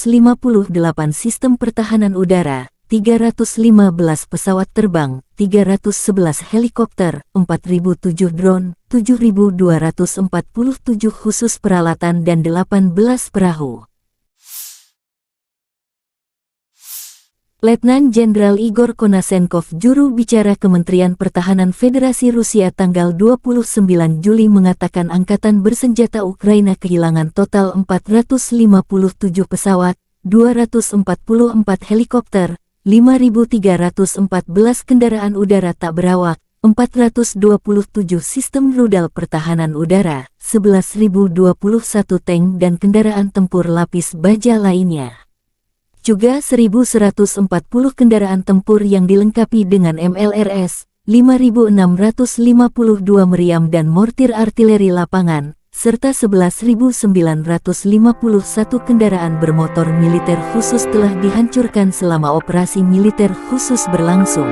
sistem pertahanan udara, 315 pesawat terbang, 311 helikopter, 4.007 drone, 7.247 khusus peralatan dan 18 perahu. Letnan Jenderal Igor Konasenkov, juru bicara Kementerian Pertahanan Federasi Rusia tanggal 29 Juli mengatakan Angkatan Bersenjata Ukraina kehilangan total 457 pesawat, 244 helikopter, 5.314 kendaraan udara tak berawak, 427 sistem rudal pertahanan udara, 11.021 tank dan kendaraan tempur lapis baja lainnya. Juga 1.140 kendaraan tempur yang dilengkapi dengan MLRS, 5.652 meriam dan mortir artileri lapangan, serta 11.951 kendaraan bermotor militer khusus telah dihancurkan selama operasi militer khusus berlangsung.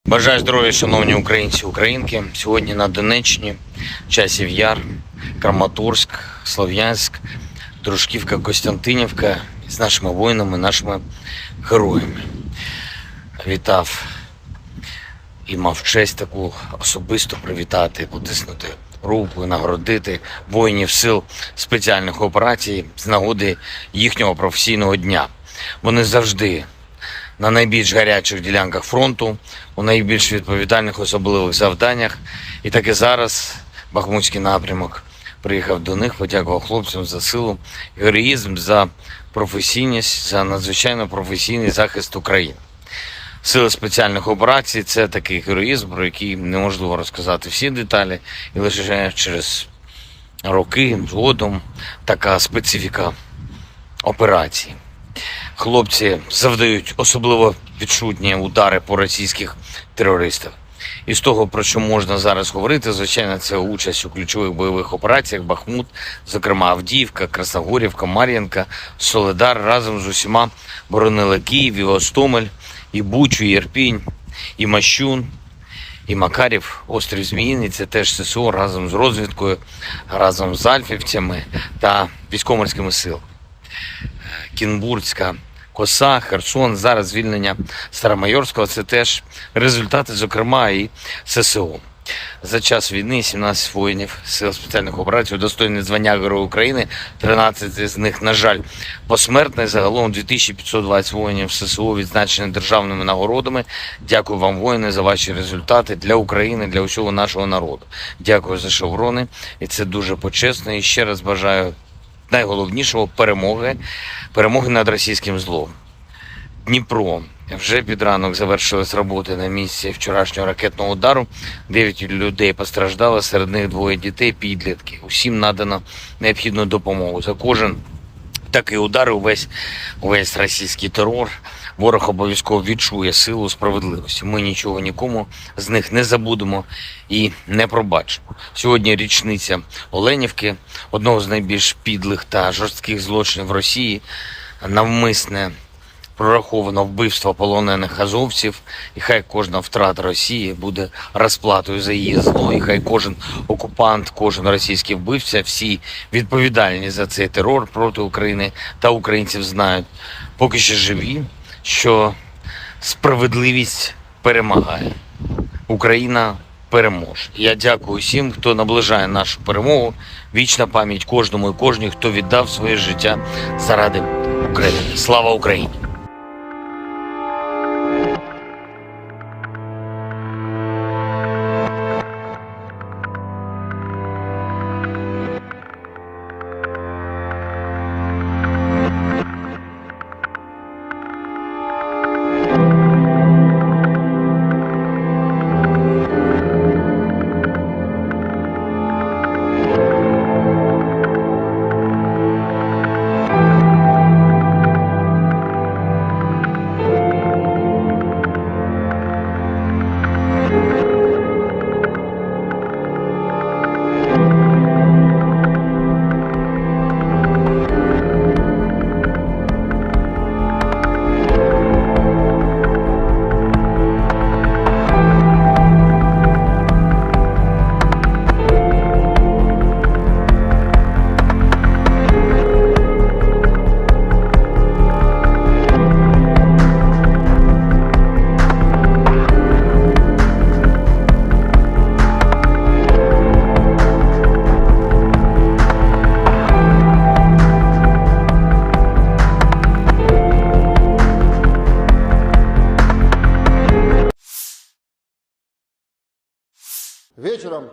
Бажаю здоров'я, шановні українці і українки. Сьогодні на Донеччині, Часів Яр, Краматорськ, Слов'янськ, Дружківка, Костянтинівка з нашими воїнами, нашими героями. Вітав і мав честь таку особисто привітати, потиснути руку і нагородити воїнів сил спеціальних операцій з нагоди їхнього професійного дня. Вони завжди на найбільш гарячих ділянках фронту, у найбільш відповідальних особливих завданнях. І так і зараз Бахмутський напрямок приїхав до них, подякував хлопцям за силу, героїзм, за професійність, за надзвичайно професійний захист України. Сили спеціальних операцій – це такий героїзм, про який неможливо розказати всі деталі, і лише через роки згодом така специфіка операції. Хлопці завдають особливо відчутні удари по російських терористах. І з того, про що можна зараз говорити, звичайно, це участь у ключових бойових операціях Бахмут, зокрема Авдіївка, Красногорівка, Мар'їнка, Солидар разом з усіма боронили Київ, і Гостомель, і Бучу, і Ірпінь, і Мощун, і Макарів, острів Зміїний. Це теж ССО разом з розвідкою, разом з альфівцями та військово-морськими силами. Кінбурзька коса, Херсон, зараз звільнення Старомайорського – це теж результати, зокрема, і ССО. За час війни 17 воїнів сил спеціальних операцій удостоєні звання Героя України, 13 з них, на жаль, посмертно. Загалом 2520 воїнів ССО відзначені державними нагородами. Дякую вам, воїни, за ваші результати для України, для усього нашого народу. Дякую за шеврони, і це дуже почесно. І ще раз бажаю найголовнішого – перемоги над російським злом. Дніпро. Вже під ранок завершились роботи на місці вчорашнього ракетного удару. 9 людей постраждало, серед них 2 дітей, підлітки. Усім надано необхідну допомогу. За кожен такий удар, увесь російський терор, ворог обов'язково відчує силу справедливості. Ми нічого нікому з них не забудемо і не пробачимо. Сьогодні річниця Оленівки, одного з найбільш підлих та жорстких злочинів Росії, навмисне прораховано вбивство полонених азовців, і хай кожна втрата Росії буде розплатою за її зло, і хай кожен окупант, кожен російський вбивця, всі відповідальні за цей терор проти України та українців знають, поки ще живі, що справедливість перемагає. Україна переможе. Я дякую всім, хто наближає нашу перемогу. Вічна пам'ять кожному і кожній, хто віддав своє життя заради України. Слава Україні!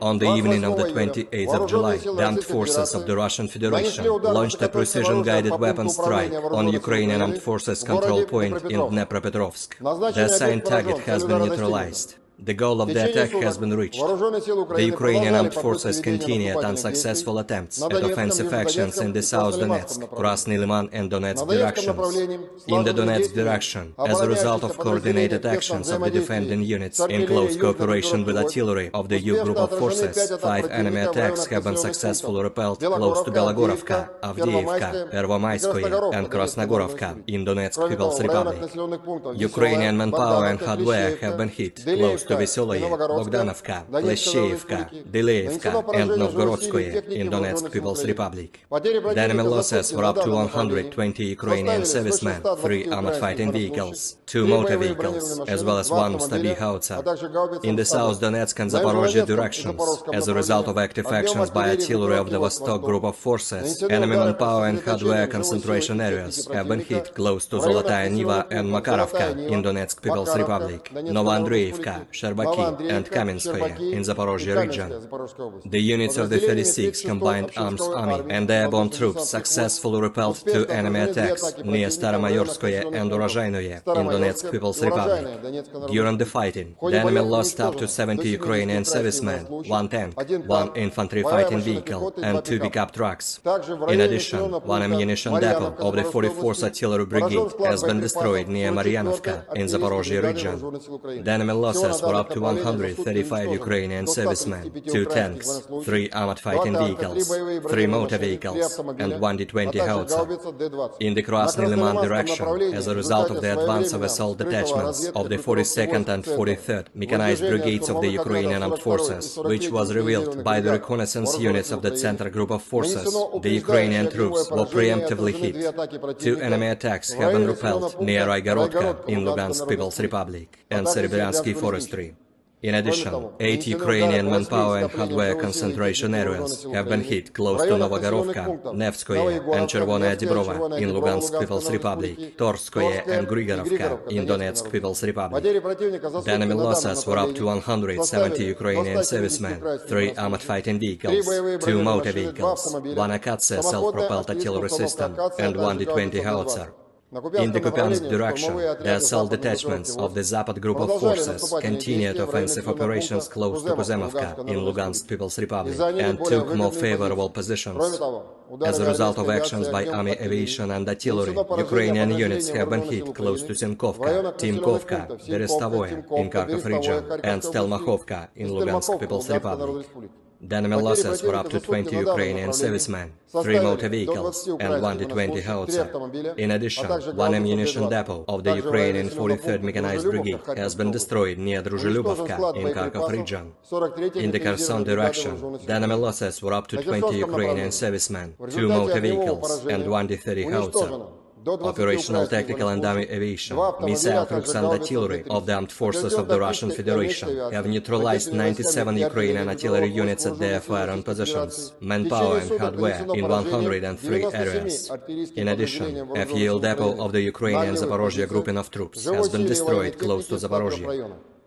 On the evening of the 28th of July, the armed forces of the Russian Federation launched a precision-guided weapon strike on Ukrainian armed forces control point in Dnepropetrovsk. The assigned target has been neutralized. The goal of the attack has been reached. The Ukrainian armed forces continued unsuccessful attempts at offensive actions in the South Donetsk, Krasny Liman and Donetsk directions. In the Donetsk direction, as a result of coordinated actions of the defending units in close cooperation with artillery of the U group of forces, 5 enemy attacks have been successfully repelled close to Belogorovka, Avdiivka, Pervomaiskoye and Krasnogorovka in Donetsk People's Republic. Ukrainian manpower and hardware have been hit close to Veseloye, Bogdanovka, Leshcheevka, Deleevka and Novgorodskoye in Donetsk People's Republic. The enemy losses were up to 120 Ukrainian servicemen, 3 armored fighting vehicles, 2 motor vehicles, as well as 1 Stabi howitzer. In the South Donetsk and Zaporozhye directions, as a result of active actions by artillery of the Vostok group of forces, enemy manpower and hardware concentration areas have been hit close to Zolotaya Niva and Makarovka in Donetsk People's Republic, Novoandreevka, Sherbaki and Kamenskoye in Zaporozhye region. The units of the 36th Combined Arms Army and the airborne troops successfully repelled 2 enemy attacks near Staromayorskoye and Urozhainoye in Donetsk People's Republic. During the fighting, the enemy lost up to 70 Ukrainian servicemen, 1 tank, 1 infantry fighting vehicle and 2 pickup trucks. In addition, 1 ammunition depot of the 44th Artillery Brigade has been destroyed near Maryanovka in Zaporozhye region. The enemy losses were up to 135 Ukrainian servicemen, 2 tanks, 3 armored fighting vehicles, 3 motor vehicles, and 1 D-20 howitzer. In the Krasny Liman direction, as a result of the advance of assault detachments of the 42nd and 43rd Mechanized Brigades of the Ukrainian Armed Forces, which was revealed by the reconnaissance units of the Center Group of Forces, the Ukrainian troops were preemptively hit. 2 enemy attacks have been repelled near Raigorodka in Lugansk People's Republic and Serebryansky Forestry. In addition, 8 Ukrainian manpower and hardware concentration areas have been hit close to Novogorovka, Nevskoye and Chervonaya Dibrova in Lugansk People's Republic, Torskoye and Grigorovka in Donetsk People's Republic. The enemy losses were up to 170 Ukrainian servicemen, 3 armored fighting vehicles, 2 motor vehicles, 1 Akatsia self-propelled artillery system and 1 D-20 howitzer. In the Kupiansk direction, the assault detachments of the Zapad group of forces continued offensive operations close to Kuzemovka in Lugansk People's Republic and took more favorable positions. As a result of actions by army aviation and artillery, Ukrainian units have been hit close to Simkovka, Timkovka, Berestovoye in Kharkov region and Stelmakhovka in Lugansk People's Republic. The enemy losses were up to 20 Ukrainian servicemen, 3 motor vehicles and 1 D-20 howitzer. In addition, 1 ammunition depot of the Ukrainian 43rd Mechanized Brigade has been destroyed near Druzhilubovka in Kharkov region. In the Kherson direction, the enemy losses were up to 20 Ukrainian servicemen, 2 motor vehicles and 1 D-30 howitzer. Operational, tactical and army aviation, missile troops and artillery of the armed forces of the Russian Federation have neutralized 97 Ukrainian artillery units at their firing positions, manpower and hardware in 103 areas. In addition, a fuel depot of the Ukrainian Zaporozhye grouping of troops has been destroyed close to Zaporozhye.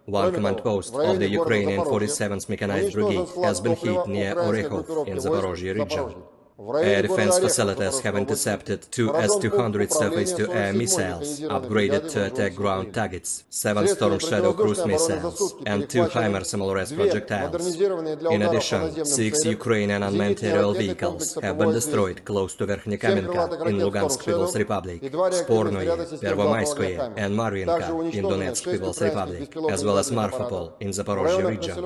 1 command post of the Ukrainian 47th Mechanized Brigade has been hit near Orekhov in Zaporozhye region. Air defense facilities have intercepted 2 S-200 surface-to-air missiles, upgraded to attack ground targets, 7 Storm Shadow cruise missiles, and 2 HIMARS SMLRS projectiles. In addition, 6 Ukrainian unmanned aerial vehicles have been destroyed close to Verkhnekamenka in Lugansk People's Republic, Spornoye, Pervomaiskoye, and Maryanka in Donetsk People's Republic, as well as Marfapol in Zaporozhye region.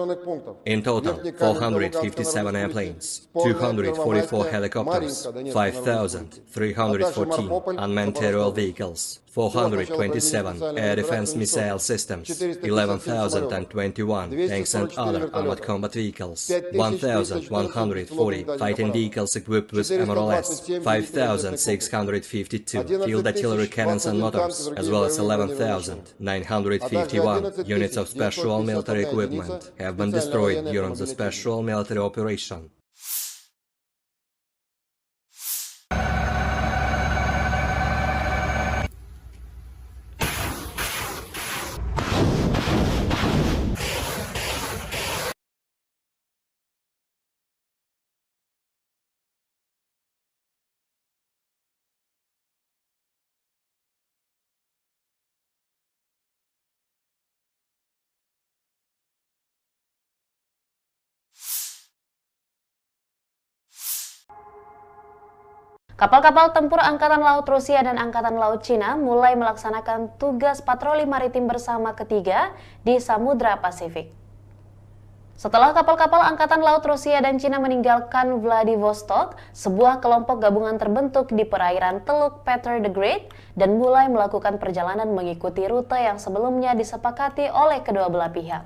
In total, 457 airplanes, 244 helicopters, 5,314 unmanned aerial vehicles, 427 air defense missile systems, 11,021 tanks and other armored combat vehicles, 1,140 fighting vehicles equipped with MRLS, 5,652 field artillery cannons and motors, as well as 11,951 units of special military equipment have been destroyed during the special military operation. Kapal-kapal tempur Angkatan Laut Rusia dan Angkatan Laut Cina mulai melaksanakan tugas patroli maritim bersama ketiga di Samudra Pasifik. Setelah kapal-kapal Angkatan Laut Rusia dan Cina meninggalkan Vladivostok, sebuah kelompok gabungan terbentuk di perairan Teluk Peter the Great dan mulai melakukan perjalanan mengikuti rute yang sebelumnya disepakati oleh kedua belah pihak.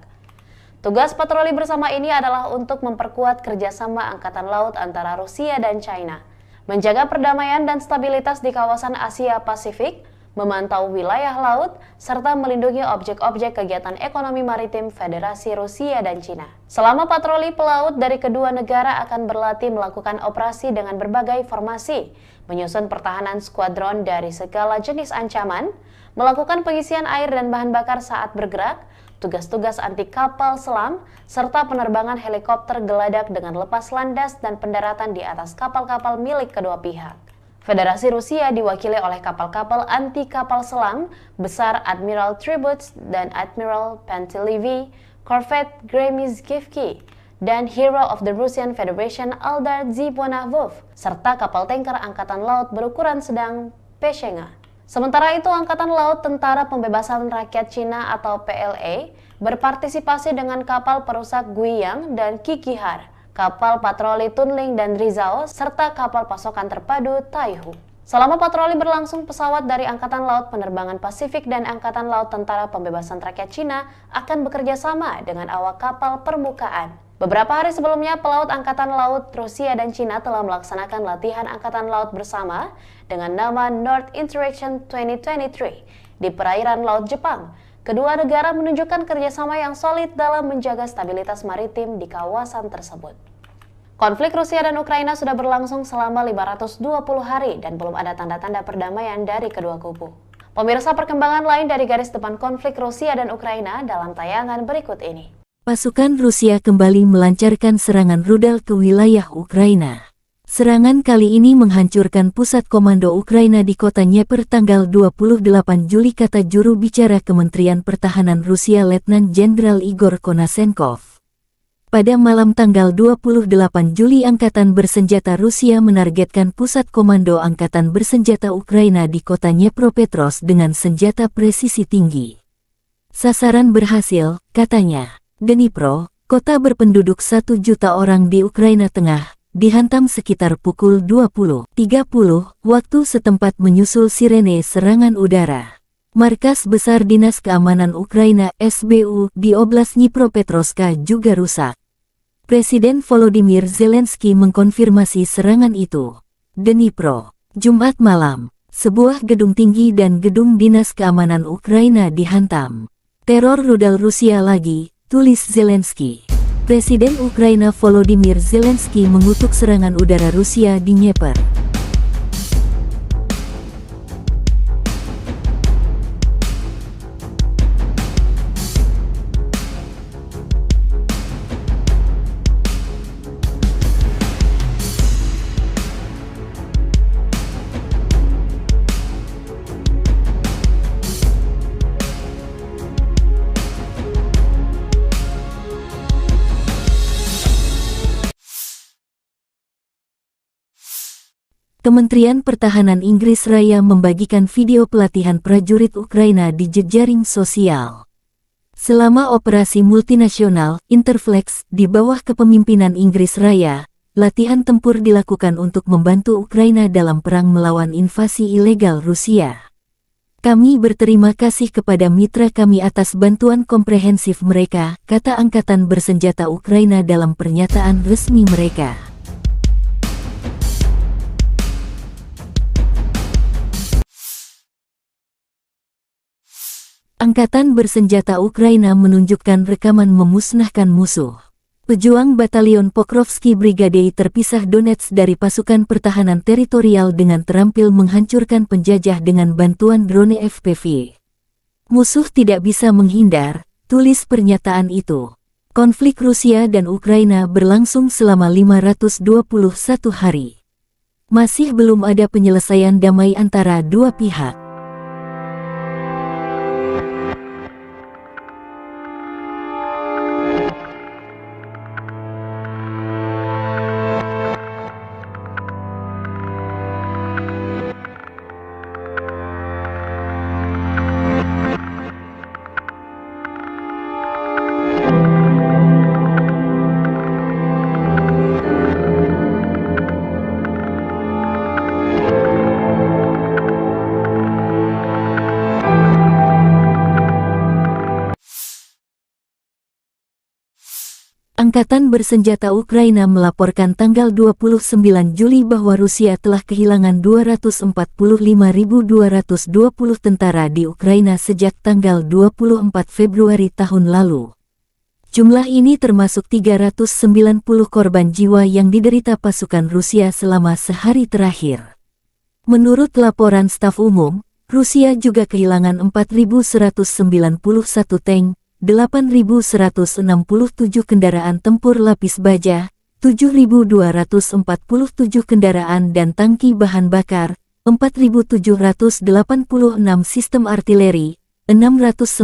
Tugas patroli bersama ini adalah untuk memperkuat kerjasama Angkatan Laut antara Rusia dan China, menjaga perdamaian dan stabilitas di kawasan Asia Pasifik, memantau wilayah laut, serta melindungi objek-objek kegiatan ekonomi maritim Federasi Rusia dan Cina. Selama patroli pelaut dari kedua negara akan berlatih melakukan operasi dengan berbagai formasi, menyusun pertahanan skuadron dari segala jenis ancaman, melakukan pengisian air dan bahan bakar saat bergerak, tugas-tugas anti kapal selam, serta penerbangan helikopter geladak dengan lepas landas dan pendaratan di atas kapal-kapal milik kedua pihak. Federasi Rusia diwakili oleh kapal-kapal anti kapal selam besar Admiral Tributs dan Admiral Pantelevi, Corvette Gremizkivki, dan Hero of the Russian Federation Eldar Zibonavov, serta kapal tanker Angkatan Laut berukuran sedang Peshenga. Sementara itu, Angkatan Laut Tentara Pembebasan Rakyat Cina atau PLA berpartisipasi dengan kapal perusak Guiyang dan Kikihar, kapal patroli Tunling dan Rizao, serta kapal pasokan terpadu Taihu. Selama patroli berlangsung, pesawat dari Angkatan Laut Penerbangan Pasifik dan Angkatan Laut Tentara Pembebasan Rakyat Cina akan bekerja sama dengan awak kapal permukaan. Beberapa hari sebelumnya, pelaut Angkatan Laut Rusia dan Cina telah melaksanakan latihan Angkatan Laut bersama dengan nama North Interaction 2023 di perairan Laut Jepang. Kedua negara menunjukkan kerjasama yang solid dalam menjaga stabilitas maritim di kawasan tersebut. Konflik Rusia dan Ukraina sudah berlangsung selama 520 hari dan belum ada tanda-tanda perdamaian dari kedua kubu. Pemirsa, perkembangan lain dari garis depan konflik Rusia dan Ukraina dalam tayangan berikut ini. Pasukan Rusia kembali melancarkan serangan rudal ke wilayah Ukraina. Serangan kali ini menghancurkan pusat komando Ukraina di kota Dnieper tanggal 28 Juli, kata juru bicara Kementerian Pertahanan Rusia Letnan Jenderal Igor Konasenkov. Pada malam tanggal 28 Juli, Angkatan Bersenjata Rusia menargetkan pusat komando Angkatan Bersenjata Ukraina di kota Dnepropetrovsk dengan senjata presisi tinggi. Sasaran berhasil, katanya. Dnipro, kota berpenduduk 1 juta orang di Ukraina Tengah, dihantam sekitar pukul 20.30 waktu setempat menyusul sirene serangan udara. Markas Besar Dinas Keamanan Ukraina (SBU) di Oblast Dnipropetrovsk juga rusak. Presiden Volodymyr Zelensky mengkonfirmasi serangan itu. Dnipro, Jumat malam, sebuah gedung tinggi dan gedung Dinas Keamanan Ukraina dihantam. Teror rudal Rusia lagi, tulis Zelensky. Presiden Ukraina Volodymyr Zelensky mengutuk serangan udara Rusia di Dnieper. Kementerian Pertahanan Inggris Raya membagikan video pelatihan prajurit Ukraina di jejaring sosial. Selama operasi multinasional Interflex di bawah kepemimpinan Inggris Raya, latihan tempur dilakukan untuk membantu Ukraina dalam perang melawan invasi ilegal Rusia. Kami berterima kasih kepada mitra kami atas bantuan komprehensif mereka, kata Angkatan Bersenjata Ukraina dalam pernyataan resmi mereka. Angkatan Bersenjata Ukraina menunjukkan rekaman memusnahkan musuh. Pejuang Batalion Pokrovsky Brigade terpisah Donetsk dari pasukan pertahanan teritorial dengan terampil menghancurkan penjajah dengan bantuan drone FPV. Musuh tidak bisa menghindar, tulis pernyataan itu. Konflik Rusia dan Ukraina berlangsung selama 521 hari. Masih belum ada penyelesaian damai antara dua pihak. Angkatan Bersenjata Ukraina melaporkan tanggal 29 Juli bahwa Rusia telah kehilangan 245.220 tentara di Ukraina sejak tanggal 24 Februari tahun lalu. Jumlah ini termasuk 390 korban jiwa yang diderita pasukan Rusia selama sehari terakhir. Menurut laporan staf umum, Rusia juga kehilangan 4.191 tank, 8.167 kendaraan tempur lapis baja, 7.247 kendaraan dan tangki bahan bakar, 4.786 sistem artileri, 698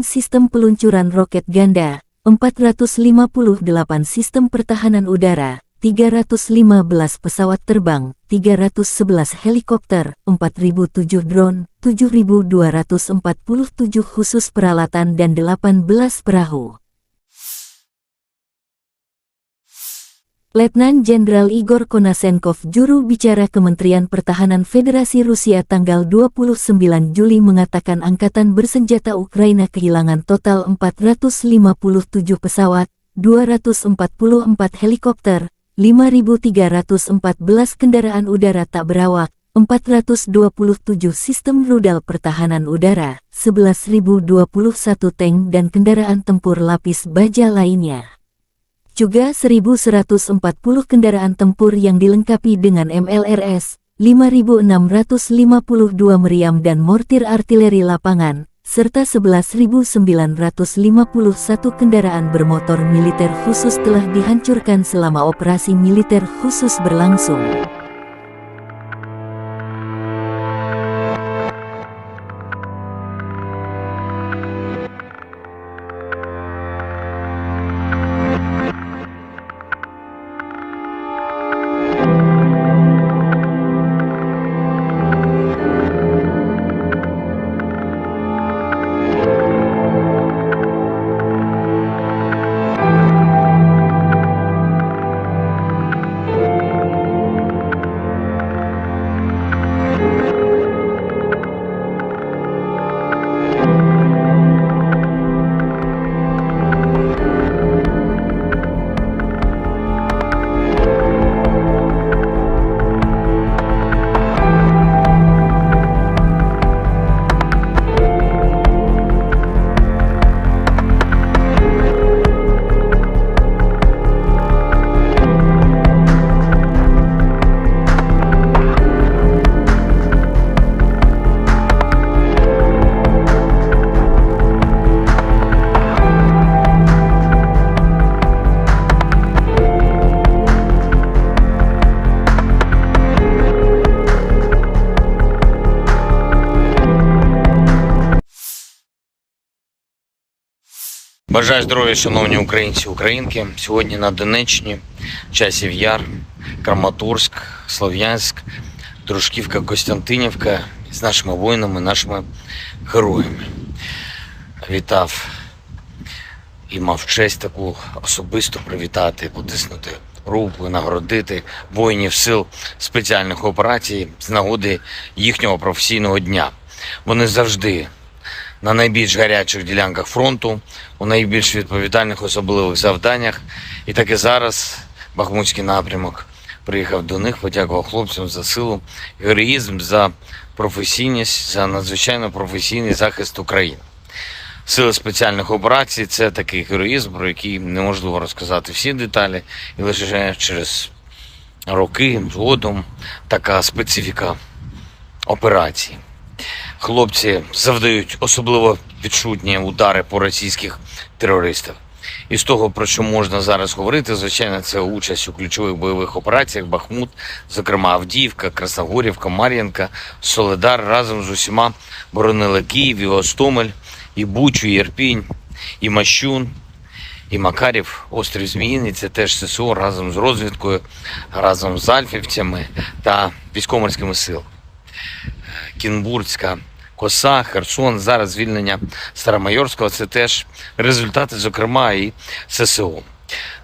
sistem peluncuran roket ganda, 458 sistem pertahanan udara, 315 pesawat terbang, 311 helikopter, 4.007 drone, 7.247 khusus peralatan dan 18 perahu. Letnan Jenderal Igor Konasenkov, juru bicara Kementerian Pertahanan Federasi Rusia tanggal 29 Juli mengatakan Angkatan Bersenjata Ukraina kehilangan total 457 pesawat, 244 helikopter, 5.314 kendaraan udara tak berawak, 427 sistem rudal pertahanan udara, 11.021 tank dan kendaraan tempur lapis baja lainnya. Juga 1.140 kendaraan tempur yang dilengkapi dengan MLRS, 5.652 meriam dan mortir artileri lapangan, serta 11.951 kendaraan bermotor militer khusus telah dihancurkan selama operasi militer khusus berlangsung. Бажаю здоров'я, шановні українці, українки. Сьогодні на Донеччині, Часів Яр, Краматорськ, Слов'янськ, Дружківка, Костянтинівка з нашими воїнами, нашими героями. Вітав і мав честь таку особисто привітати, потиснути руку, нагородити воїнів сил спеціальних операцій з нагоди їхнього професійного дня. Вони завжди на найбільш гарячих ділянках фронту, у найбільш відповідальних особливих завданнях. І так і зараз Бахмутський напрямок приїхав до них, подякував хлопцям за силу, героїзм, за професійність, за надзвичайно професійний захист України. Сили спеціальних операцій – це такий героїзм, про який неможливо розказати всі деталі, і лише через роки згодом така специфіка операції. Хлопці завдають особливо відчутні удари по російських терористах. І з того, про що можна зараз говорити, звичайно, це участь у ключових бойових операціях Бахмут, зокрема Авдіївка, Красногорівка, Мар'їнка, Солидар разом з усіма боронили Київ, і Гостомель, і Бучу, і Ірпінь, і Мащун, і Макарів, острів Зміїний. Це теж ССО разом з розвідкою, разом з альфівцями та військово-морськими силами. Кінбурзька коса, Херсон, зараз звільнення Старомайорського – це теж результати, зокрема, і ССО.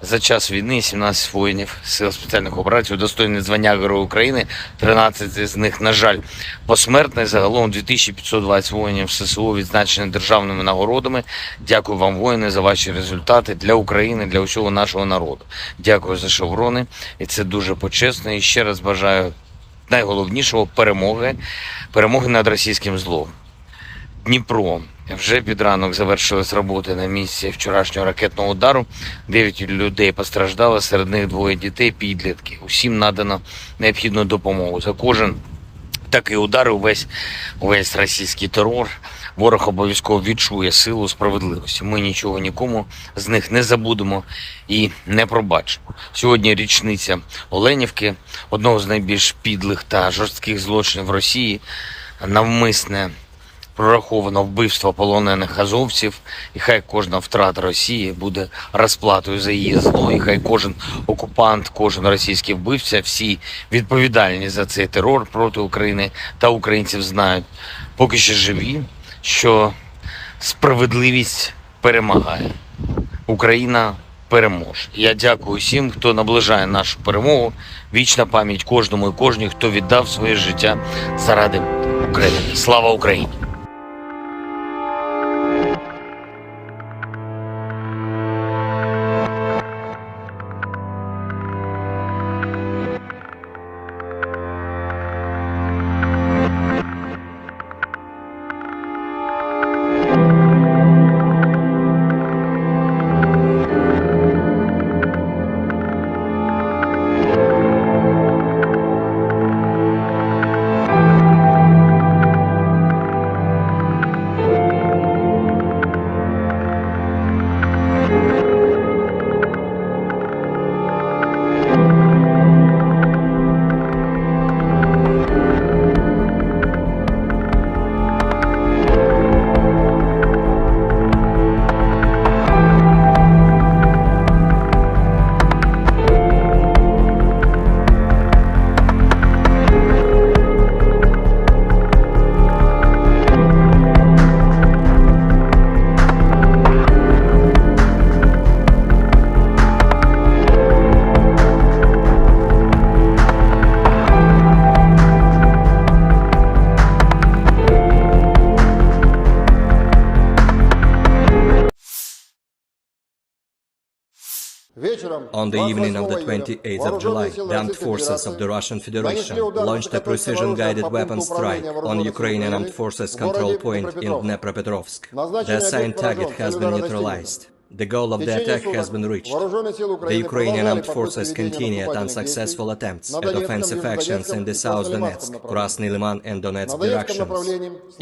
За час війни 17 воїнів Сил спеціальних операцій удостоєні звання Героя України, 13 з них, на жаль, посмертно. Загалом 2520 воїнів ССО відзначені державними нагородами. Дякую вам, воїни, за ваші результати для України, для усього нашого народу. Дякую за шеврони, і це дуже почесно. І ще раз бажаю найголовнішого – перемоги над російським злом. Дніпро. Вже під ранок завершились роботи на місці вчорашнього ракетного удару. 9 людей постраждало, серед них 2 дітей, підлітки. Усім надано необхідну допомогу. За кожен такий удар, увесь російський терор, ворог обов'язково відчує силу справедливості. Ми нічого нікому з них не забудемо і не пробачимо. Сьогодні річниця Оленівки, одного з найбільш підлих та жорстких злочинів Росії, навмисне прораховано вбивство полонених азовців, і хай кожна втрата Росії буде розплатою за її зло, і хай кожен окупант, кожен російський вбивця, всі відповідальні за цей терор проти України та українців знають, поки що живі, що справедливість перемагає. Україна переможе. Я дякую всім, хто наближає нашу перемогу. Вічна пам'ять кожному і кожній, хто віддав своє життя заради України. Слава Україні! On the evening of the 28th of July, the armed forces of the Russian Federation launched a precision-guided weapon strike on Ukrainian armed forces control point in Dnepropetrovsk. The assigned target has been neutralized. The goal of the attack has been reached. The Ukrainian armed forces continued unsuccessful attempts at offensive actions in the South Donetsk, Krasny Liman and Donetsk directions.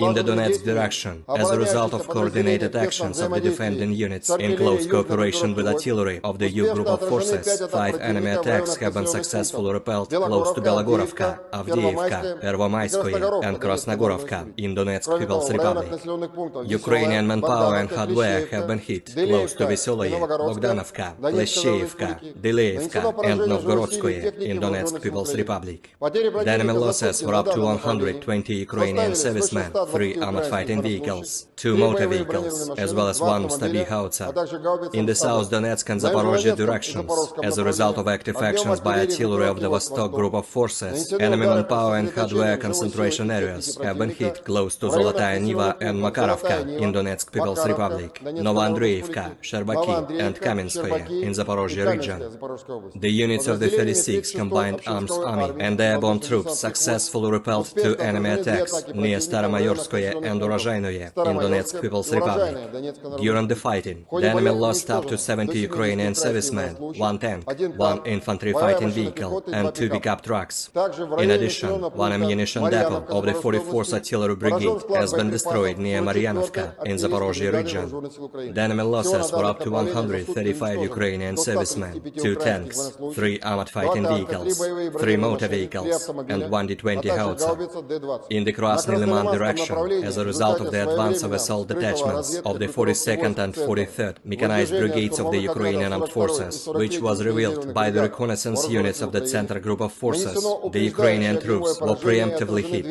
In the Donetsk direction, as a result of coordinated actions of the defending units in close cooperation with artillery of the U group of forces, 5 enemy attacks have been successfully repelled close to Belogorovka, Avdiivka, Pervomaiskoye and Krasnogorovka in Donetsk People's Republic. Ukrainian manpower and hardware have been hit close to Veseloye, Bogdanovka, Pleshcheivka, Deleevka and Novgorodskoye in Donetsk People's Republic. The enemy losses were up to 120 Ukrainian servicemen, 3 armored fighting vehicles, 2 motor vehicles, as well as 1 Stabi howitzer. In the South Donetsk and Zaporozhye directions, as a result of active actions by artillery of the Vostok group of forces, enemy manpower and hardware concentration areas have been hit close to Zolotaya Niva and Makarovka in Donetsk People's Republic, Novoandreevka, Sherbaki and Kamenskoye in Zaporozhye region. The units of the 36th Combined Arms Army and the airborne troops successfully repelled 2 enemy attacks near Staromayorskoye and Urozhainoye in Donetsk People's Republic. During the fighting, the enemy lost up to 70 Ukrainian servicemen, 1 tank, 1 infantry fighting vehicle and 2 pickup trucks. In addition, 1 ammunition depot of the 44th Artillery Brigade has been destroyed near Maryanovka in Zaporozhye region. The enemy losses were up to 135 Ukrainian servicemen, 2 tanks, 3 armored fighting vehicles, 3 motor vehicles, and 1 D-20 howitzer. In the Krasny Liman direction, as a result of the advance of assault detachments of the 42nd and 43rd mechanized brigades of the Ukrainian armed forces, which was revealed by the reconnaissance units of the Center group of forces, the Ukrainian troops were preemptively hit.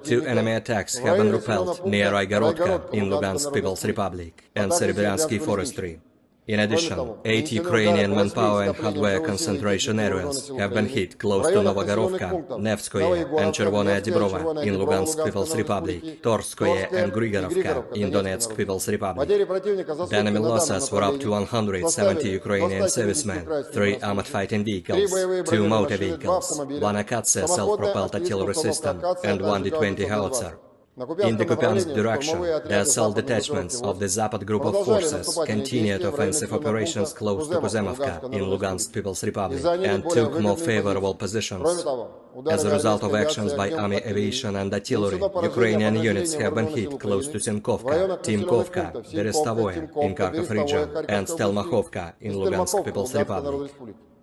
2 enemy attacks have been repelled near Raigorodka in Lugansk People's Republic and Serebryensky Forestry. In addition, 8 Ukrainian manpower and hardware concentration areas have been hit close to Novogorovka, Nevskoye and Chervonaya Dibrova in Lugansk People's Republic, Torskoye and Grigorovka in Donetsk People's Republic. The enemy losses were up to 170 Ukrainian servicemen, 3 armored fighting vehicles, 2 motor vehicles, 1 Akatsia self-propelled artillery system, and 1 D-20 howitzer. In the Kupiansk direction, the assault detachments of the Zapad group of forces continued offensive operations close to Kuzemovka in Lugansk People's Republic and took more favorable positions. As a result of actions by army aviation and artillery, Ukrainian units have been hit close to Sinkovka, Timkovka, Berestavoye in Kharkov region, and Stelmakhovka in Lugansk People's Republic.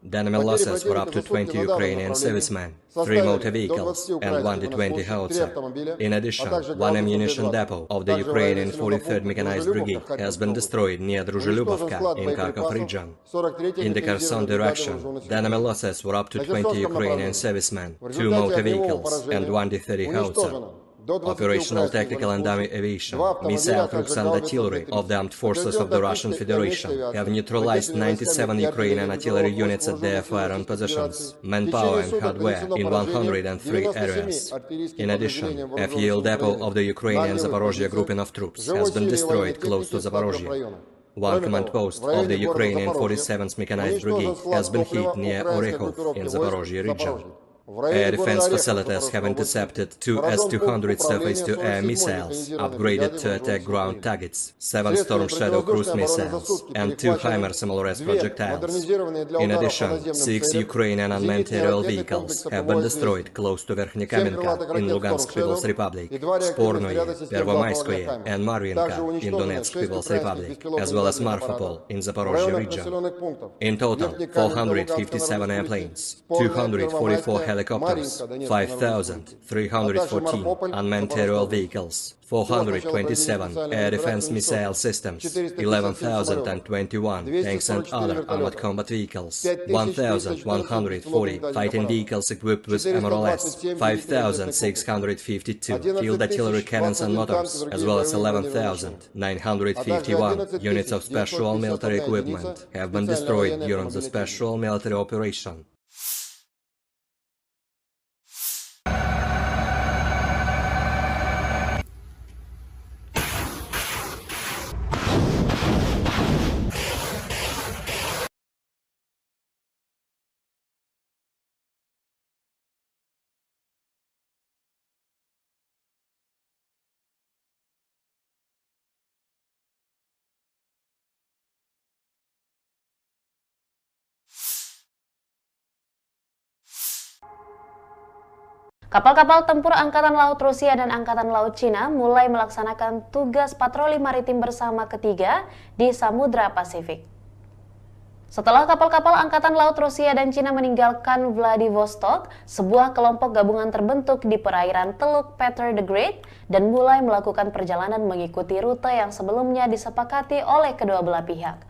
The enemy losses were up to 20 Ukrainian servicemen, 3 motor vehicles, and 1 D-20 howitzer. In addition, 1 ammunition depot of the Ukrainian 43rd Mechanized Brigade has been destroyed near Druzhelyubovka in Kharkov region. In the Kherson direction, the enemy losses were up to 20 Ukrainian servicemen, 2 motor vehicles, and 1 D-30 howitzer. Operational tactical and army aviation, missile troops and artillery of the armed forces of the Russian Federation have neutralized 97 Ukrainian artillery units at their firing positions, manpower and hardware in 103 areas. In addition, a fuel depot of the Ukrainian Zaporozhye grouping of troops has been destroyed close to Zaporozhye. 1 command post of the Ukrainian 47th Mechanized Brigade has been hit near Orekhov in Zaporozhye region. Air defense facilities have intercepted 2 S-200 surface-to-air missiles, upgraded to attack ground targets, 7 Storm Shadow cruise missiles, and 2 HIMARS small-res projectiles. In addition, 6 Ukrainian unmanned aerial vehicles have been destroyed close to Verkhnekamenka in Lugansk People's Republic, Spornoye, Pervomayskoye, and Marvinka in Donetsk People's Republic, as well as Marfapol in Zaporozhye region. In total, 457 airplanes, 244 helicopters, 5,314 unmanned aerial vehicles, 427 air defense missile systems, 11,021 tanks and other armored combat vehicles, 1,140 fighting vehicles equipped with MRLS, 5,652 field artillery cannons and motors, as well as 11,951 units of special military equipment have been destroyed during the special military operation. Kapal-kapal tempur Angkatan Laut Rusia dan Angkatan Laut Cina mulai melaksanakan tugas patroli maritim bersama ketiga di Samudra Pasifik. Setelah kapal-kapal Angkatan Laut Rusia dan Cina meninggalkan Vladivostok, sebuah kelompok gabungan terbentuk di perairan Teluk Peter the Great dan mulai melakukan perjalanan mengikuti rute yang sebelumnya disepakati oleh kedua belah pihak.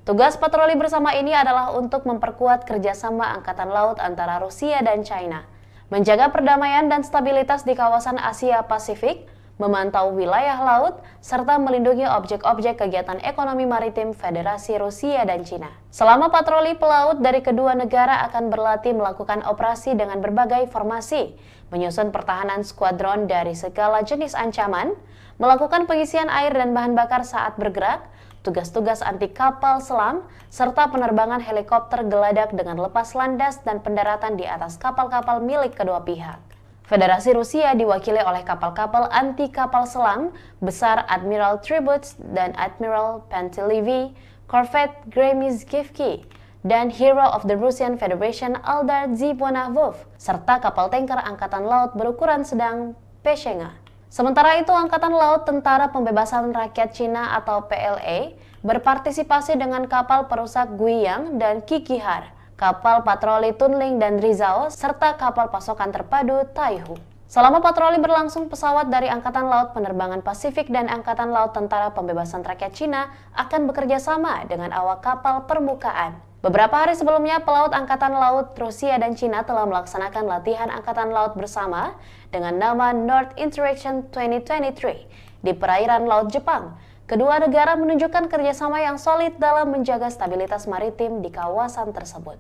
Tugas patroli bersama ini adalah untuk memperkuat kerjasama Angkatan Laut antara Rusia dan China, menjaga perdamaian dan stabilitas di kawasan Asia Pasifik, memantau wilayah laut, serta melindungi objek-objek kegiatan ekonomi maritim Federasi Rusia dan Cina. Selama patroli pelaut dari kedua negara akan berlatih melakukan operasi dengan berbagai formasi, menyusun pertahanan skuadron dari segala jenis ancaman, melakukan pengisian air dan bahan bakar saat bergerak, tugas-tugas anti kapal selam, serta penerbangan helikopter geladak dengan lepas landas dan pendaratan di atas kapal-kapal milik kedua pihak. Federasi Rusia diwakili oleh kapal-kapal anti kapal selam besar Admiral Tributs dan Admiral Pantelevi, Corvette Gremizkivki, dan Hero of the Russian Federation Eldar Zivonavov, serta kapal tanker Angkatan Laut berukuran sedang Peshenga. Sementara itu, Angkatan Laut Tentara Pembebasan Rakyat Cina atau PLA berpartisipasi dengan kapal perusak Guiyang dan Kikihar, kapal patroli Tunling dan Rizao, serta kapal pasokan terpadu Taihu. Selama patroli berlangsung, pesawat dari Angkatan Laut Penerbangan Pasifik dan Angkatan Laut Tentara Pembebasan Rakyat Cina akan bekerja sama dengan awak kapal permukaan. Beberapa hari sebelumnya, pelaut Angkatan Laut Rusia dan Cina telah melaksanakan latihan Angkatan Laut bersama dengan nama North Interaction 2023 di perairan Laut Jepang. Kedua negara menunjukkan kerjasama yang solid dalam menjaga stabilitas maritim di kawasan tersebut.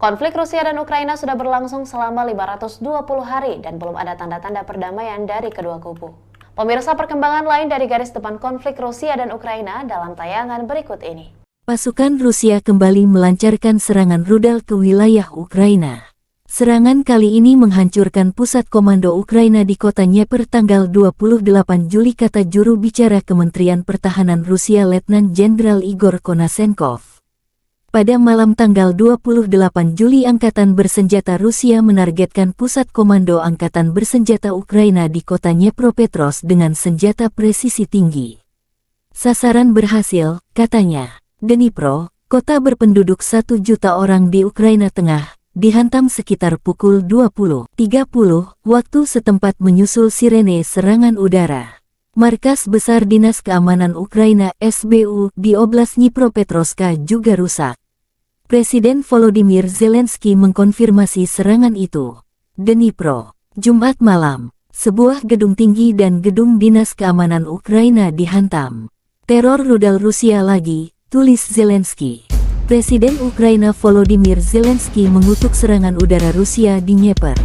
Konflik Rusia dan Ukraina sudah berlangsung selama 520 hari dan belum ada tanda-tanda perdamaian dari kedua kubu. Pemirsa, perkembangan lain dari garis depan konflik Rusia dan Ukraina dalam tayangan berikut ini. Pasukan Rusia kembali melancarkan serangan rudal ke wilayah Ukraina. Serangan kali ini menghancurkan pusat komando Ukraina di kota Dnieper tanggal 28 Juli, kata juru bicara Kementerian Pertahanan Rusia Letnan Jenderal Igor Konasenkov. Pada malam tanggal 28 Juli, Angkatan Bersenjata Rusia menargetkan pusat komando Angkatan Bersenjata Ukraina di kota Dnipropetrovsk dengan senjata presisi tinggi. Sasaran berhasil, katanya. Dnipro, kota berpenduduk 1 juta orang di Ukraina Tengah, dihantam sekitar pukul 20.30 waktu setempat menyusul sirene serangan udara. Markas Besar Dinas Keamanan Ukraina (SBU) di Oblast Dnipropetrovsk juga rusak. Presiden Volodymyr Zelensky mengkonfirmasi serangan itu. Dnipro, Jumat malam, sebuah gedung tinggi dan gedung Dinas Keamanan Ukraina dihantam. Teror rudal Rusia lagi, tulis Zelensky. Presiden Ukraina Volodymyr Zelensky mengutuk serangan udara Rusia di Dnieper.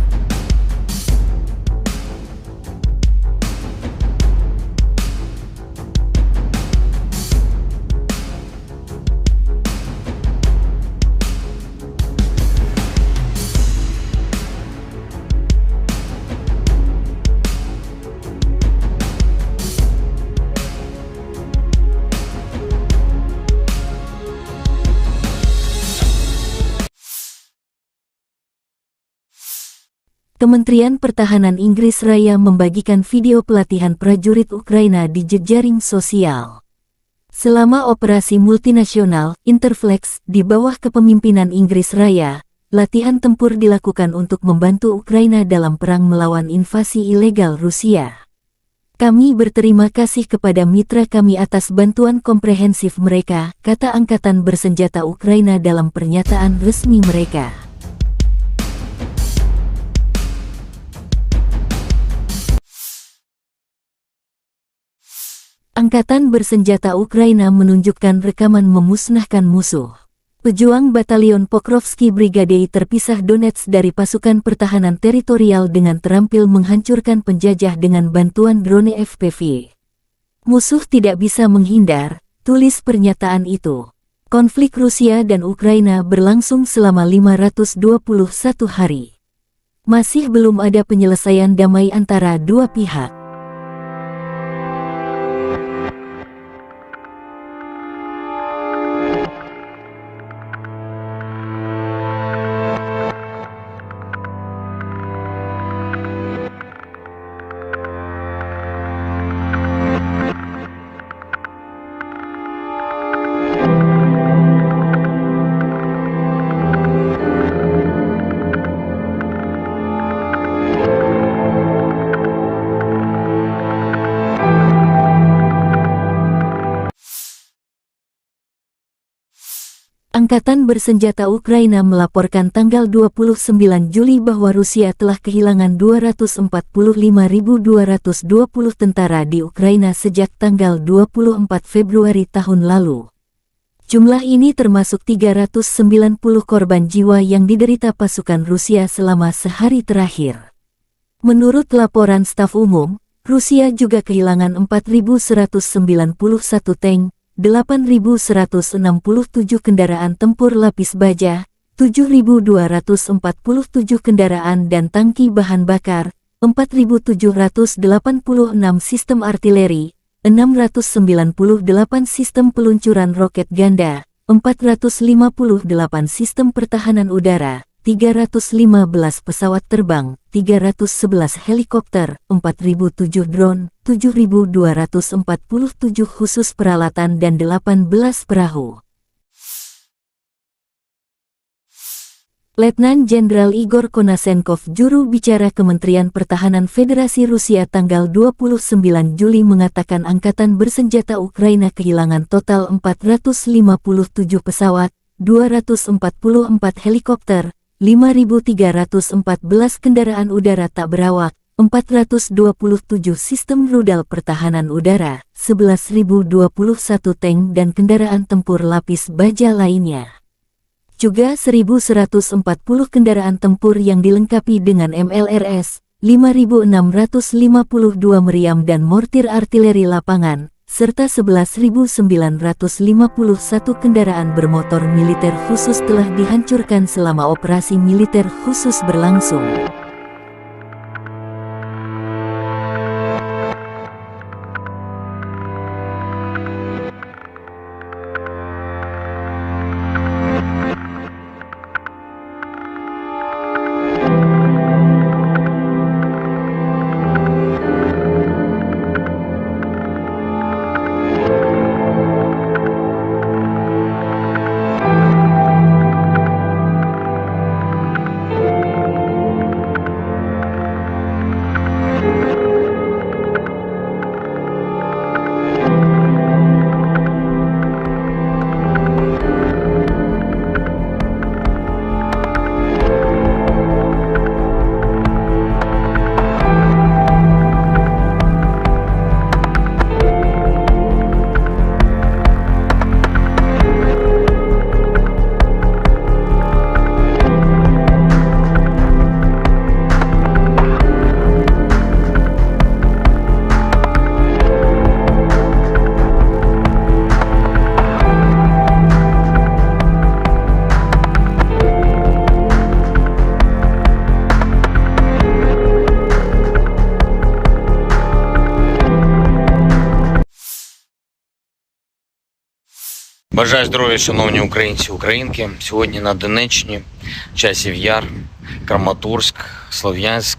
Kementerian Pertahanan Inggris Raya membagikan video pelatihan prajurit Ukraina di jejaring sosial. Selama operasi multinasional Interflex di bawah kepemimpinan Inggris Raya, latihan tempur dilakukan untuk membantu Ukraina dalam perang melawan invasi ilegal Rusia. Kami berterima kasih kepada mitra kami atas bantuan komprehensif mereka, kata Angkatan Bersenjata Ukraina dalam pernyataan resmi mereka. Angkatan Bersenjata Ukraina menunjukkan rekaman memusnahkan musuh. Pejuang Batalion Pokrovsky Brigade terpisah Donetsk dari pasukan pertahanan teritorial dengan terampil menghancurkan penjajah dengan bantuan drone FPV. Musuh tidak bisa menghindar, tulis pernyataan itu. Konflik Rusia dan Ukraina berlangsung selama 521 hari. Masih belum ada penyelesaian damai antara dua pihak. Angkatan Bersenjata Ukraina melaporkan tanggal 29 Juli bahwa Rusia telah kehilangan 245.220 tentara di Ukraina sejak tanggal 24 Februari tahun lalu. Jumlah ini termasuk 390 korban jiwa yang diderita pasukan Rusia selama sehari terakhir. Menurut laporan staf umum, Rusia juga kehilangan 4.191 tank, 8.167 kendaraan tempur lapis baja, 7.247 kendaraan dan tangki bahan bakar, 4.786 sistem artileri, 698 sistem peluncuran roket ganda, 458 sistem pertahanan udara, 315 pesawat terbang, 311 helikopter, 4.007 drone, 7.247 khusus peralatan dan 18 perahu. Letnan Jenderal Igor Konasenkov, juru bicara Kementerian Pertahanan Federasi Rusia tanggal 29 Juli mengatakan Angkatan Bersenjata Ukraina kehilangan total 457 pesawat, 244 helikopter, 5.314 kendaraan udara tak berawak, 427 sistem rudal pertahanan udara, 11.021 tank dan kendaraan tempur lapis baja lainnya. Juga 1.140 kendaraan tempur yang dilengkapi dengan MLRS, 5.652 meriam dan mortir artileri lapangan, serta 11.951 kendaraan bermotor militer khusus telah dihancurkan selama operasi militer khusus berlangsung. Бажаю здоров'я, шановні українці, українки. Сьогодні на Донеччині, Часів Яр, Краматорськ, Слов'янськ,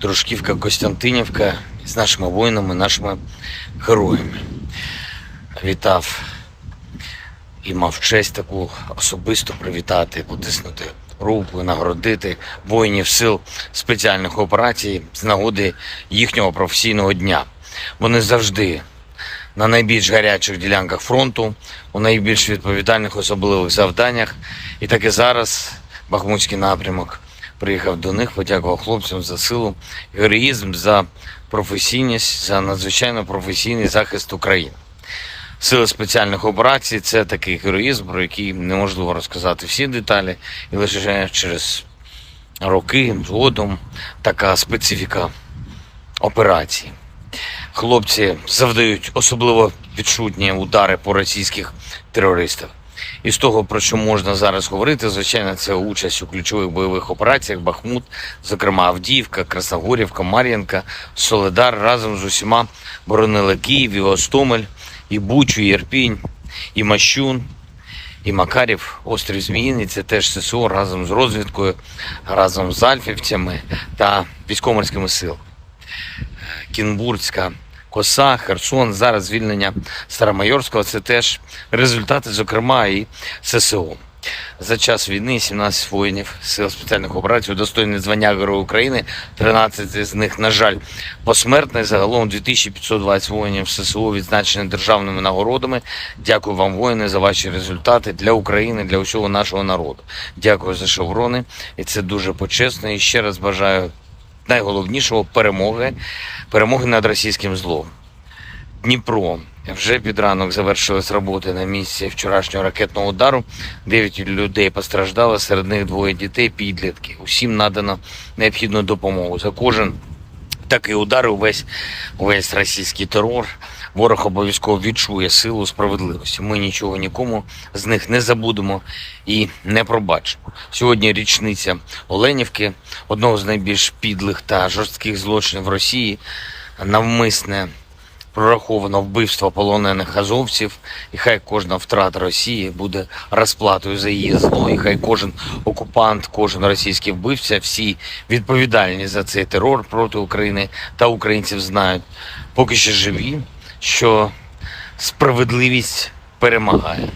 Дружківка, Костянтинівка з нашими воїнами, нашими героями. Вітав і мав честь таку особисто привітати, потиснути руку, нагородити воїнів сил спеціальних операцій з нагоди їхнього професійного дня. Вони завжди на найбільш гарячих ділянках фронту, у найбільш відповідальних особливих завданнях. І так і зараз Бахмутський напрямок приїхав до них, подякував хлопцям за силу, героїзм, за професійність, за надзвичайно професійний захист України. Сили спеціальних операцій – це такий героїзм, про який неможливо розказати всі деталі, і лише через роки згодом така специфіка операції. Хлопці завдають особливо відчутні удари по російських терористах. І з того, про що можна зараз говорити, звичайно, це участь у ключових бойових операціях Бахмут, зокрема Авдіївка, Красногорівка, Мар'їнка, Солидар разом з усіма боронили Київ, і Гостомель, і Бучу, і Ірпінь, і Мощун, і Макарів, острів Зміїний. Це теж ССО разом з розвідкою, разом з альфівцями та військово-морськими силами. Кінбурзька коса, Херсон, зараз звільнення Старомайорського – це теж результати, зокрема, і ССО. За час війни 17 воїнів сил спеціальних операцій удостоєні звання Героя України, 13 з них, на жаль, посмертно. Загалом 2520 воїнів ССО відзначені державними нагородами. Дякую вам, воїни, за ваші результати для України, для усього нашого народу. Дякую за шеврони, і це дуже почесно. І ще раз бажаю найголовнішого – перемоги над російським злом. Дніпро. Вже під ранок завершились роботи на місці вчорашнього ракетного удару. 9 людей постраждало, серед них 2 дітей, підлітки. Усім надано необхідну допомогу. За кожен такий удар, увесь російський терор, ворог обов'язково відчує силу справедливості. Ми нічого нікому з них не забудемо і не пробачимо. Сьогодні річниця Оленівки, одного з найбільш підлих та жорстких злочинів Росії, навмисне прораховано вбивство полонених азовців, і хай кожна втрата Росії буде розплатою за її зло, і хай кожен окупант, кожен російський вбивця, всі відповідальні за цей терор проти України та українців знають, поки ще живі, що справедливість перемагає.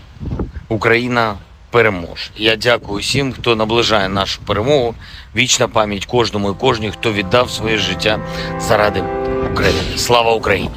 Україна переможе. Я дякую всім, хто наближає нашу перемогу. Вічна пам'ять кожному і кожній, хто віддав своє життя заради України. Слава Україні!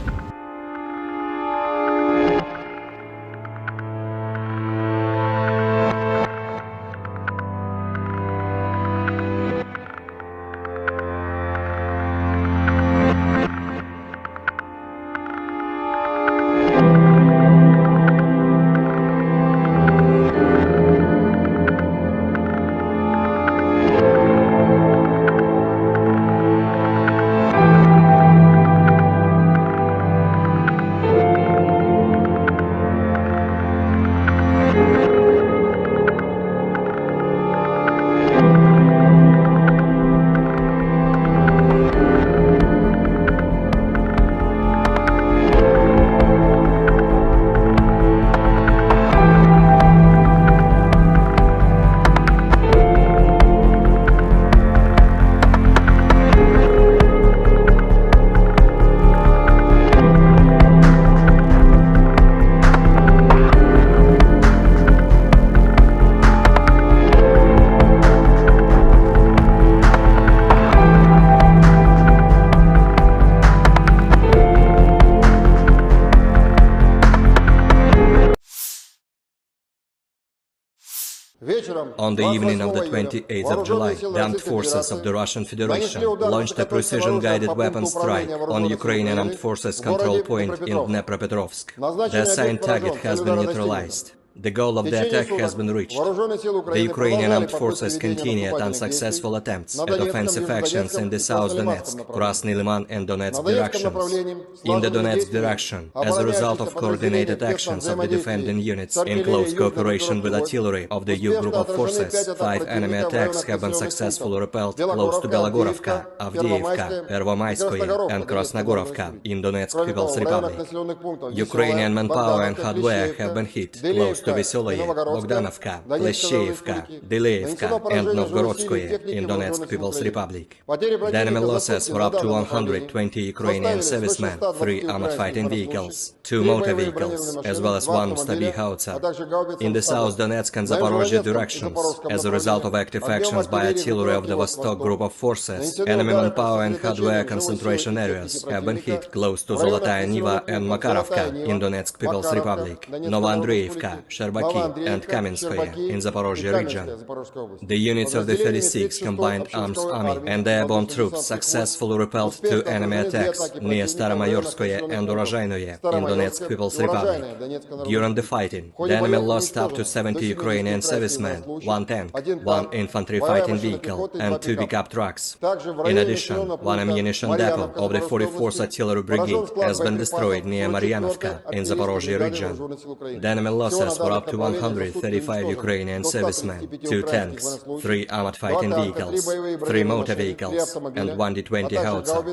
On the evening of the 28th of July, the armed forces of the Russian Federation launched a precision-guided weapon strike on Ukrainian armed forces control point in Dnepropetrovsk. The assigned target has been neutralized. The goal of the attack has been reached. The Ukrainian armed forces continued unsuccessful attempts at offensive actions in the South Donetsk, Krasny Liman and Donetsk directions. In the Donetsk direction, as a result of coordinated actions of the defending units in close cooperation with artillery of the U group of forces, 5 enemy attacks have been successfully repelled close to Belogorovka, Avdiivka, Pervomaiskoye and Krasnogorovka in Donetsk People's Republic. Ukrainian manpower and hardware have been hit close to Vesoloye, Bogdanovka, Leshcheevka, Deleevka and Novgorodskoye in Donetsk People's Republic. The enemy losses were up to 120 Ukrainian servicemen, 3 armored fighting vehicles, 2 motor vehicles, as well as 1 Stabi howitzer. In the South Donetsk and Zaporozhye directions, as a result of active actions by artillery of the Vostok group of forces, enemy manpower and hardware concentration areas have been hit close to Zolotaya Niva and Makarovka in Donetsk People's Republic, Novoandreevka, Sherbaki and Kamenskoye in Zaporozhye region. The units of the 36th Combined Arms Army and airborne troops successfully repelled 2 enemy attacks near Staromayorskoye and Urozhainoye in Donetsk People's Republic. During the fighting, the enemy lost up to 70 Ukrainian servicemen, 1 tank, 1 infantry fighting vehicle and 2 pickup trucks. In addition, 1 ammunition depot of the 44th Artillery Brigade has been destroyed near Maryanovka in Zaporozhye region. The enemy losses were up to 135 Ukrainian servicemen, 2 tanks, 3 armored fighting vehicles, 3 motor vehicles, and 1 D-20 howitzer.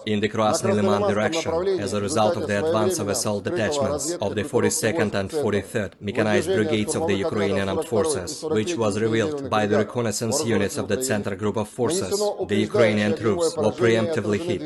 In the Krasny Liman direction, as a result of the advance of assault detachments of the 42nd and 43rd Mechanized Brigades of the Ukrainian Armed Forces, which was revealed by the reconnaissance units of the Center Group of Forces, the Ukrainian troops were preemptively hit.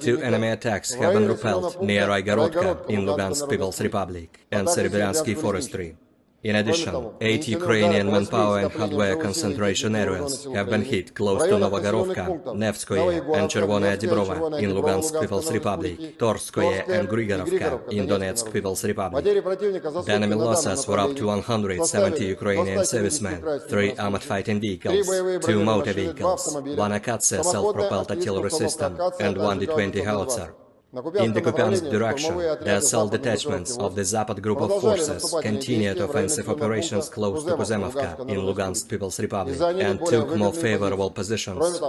2 enemy attacks have been repelled near Raigorodka in Lugansk People's Republic and Serebryansky Forestry. In addition, 8 Ukrainian manpower and hardware concentration areas have been hit close to Novogorovka, Nevskoye and Chervonaya Dibrova in Lugansk People's Republic, Torskoye and Grigorovka in Donetsk People's Republic. The enemy losses were up to 170 Ukrainian servicemen, 3 armored fighting vehicles, 2 motor vehicles, 1 Akatsiya self-propelled artillery system and 1 D-20 howitzer. In the Kupiansk direction, the assault detachments of the Zapad group of forces continued offensive operations close to Kuzemovka in Lugansk People's Republic and took more favorable positions.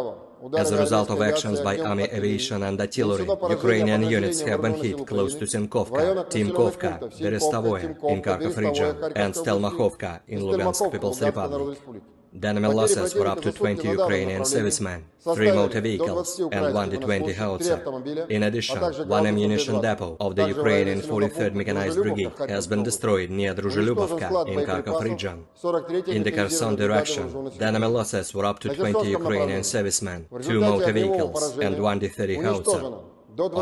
As a result of actions by army aviation and artillery, Ukrainian units have been hit close to Sinkovka, Timkovka, Berestovoye in Kharkov region and Stelmakhovka in Lugansk People's Republic. The enemy losses were up to 20 Ukrainian servicemen, 3 motor vehicles and 1 D-20 howitzer. In addition, 1 ammunition depot of the Ukrainian 43rd Mechanized Brigade has been destroyed near Druzhelyubovka in Kharkov region. In the Kherson direction, the enemy losses were up to 20 Ukrainian servicemen, 2 motor vehicles and 1 D-30 howitzer.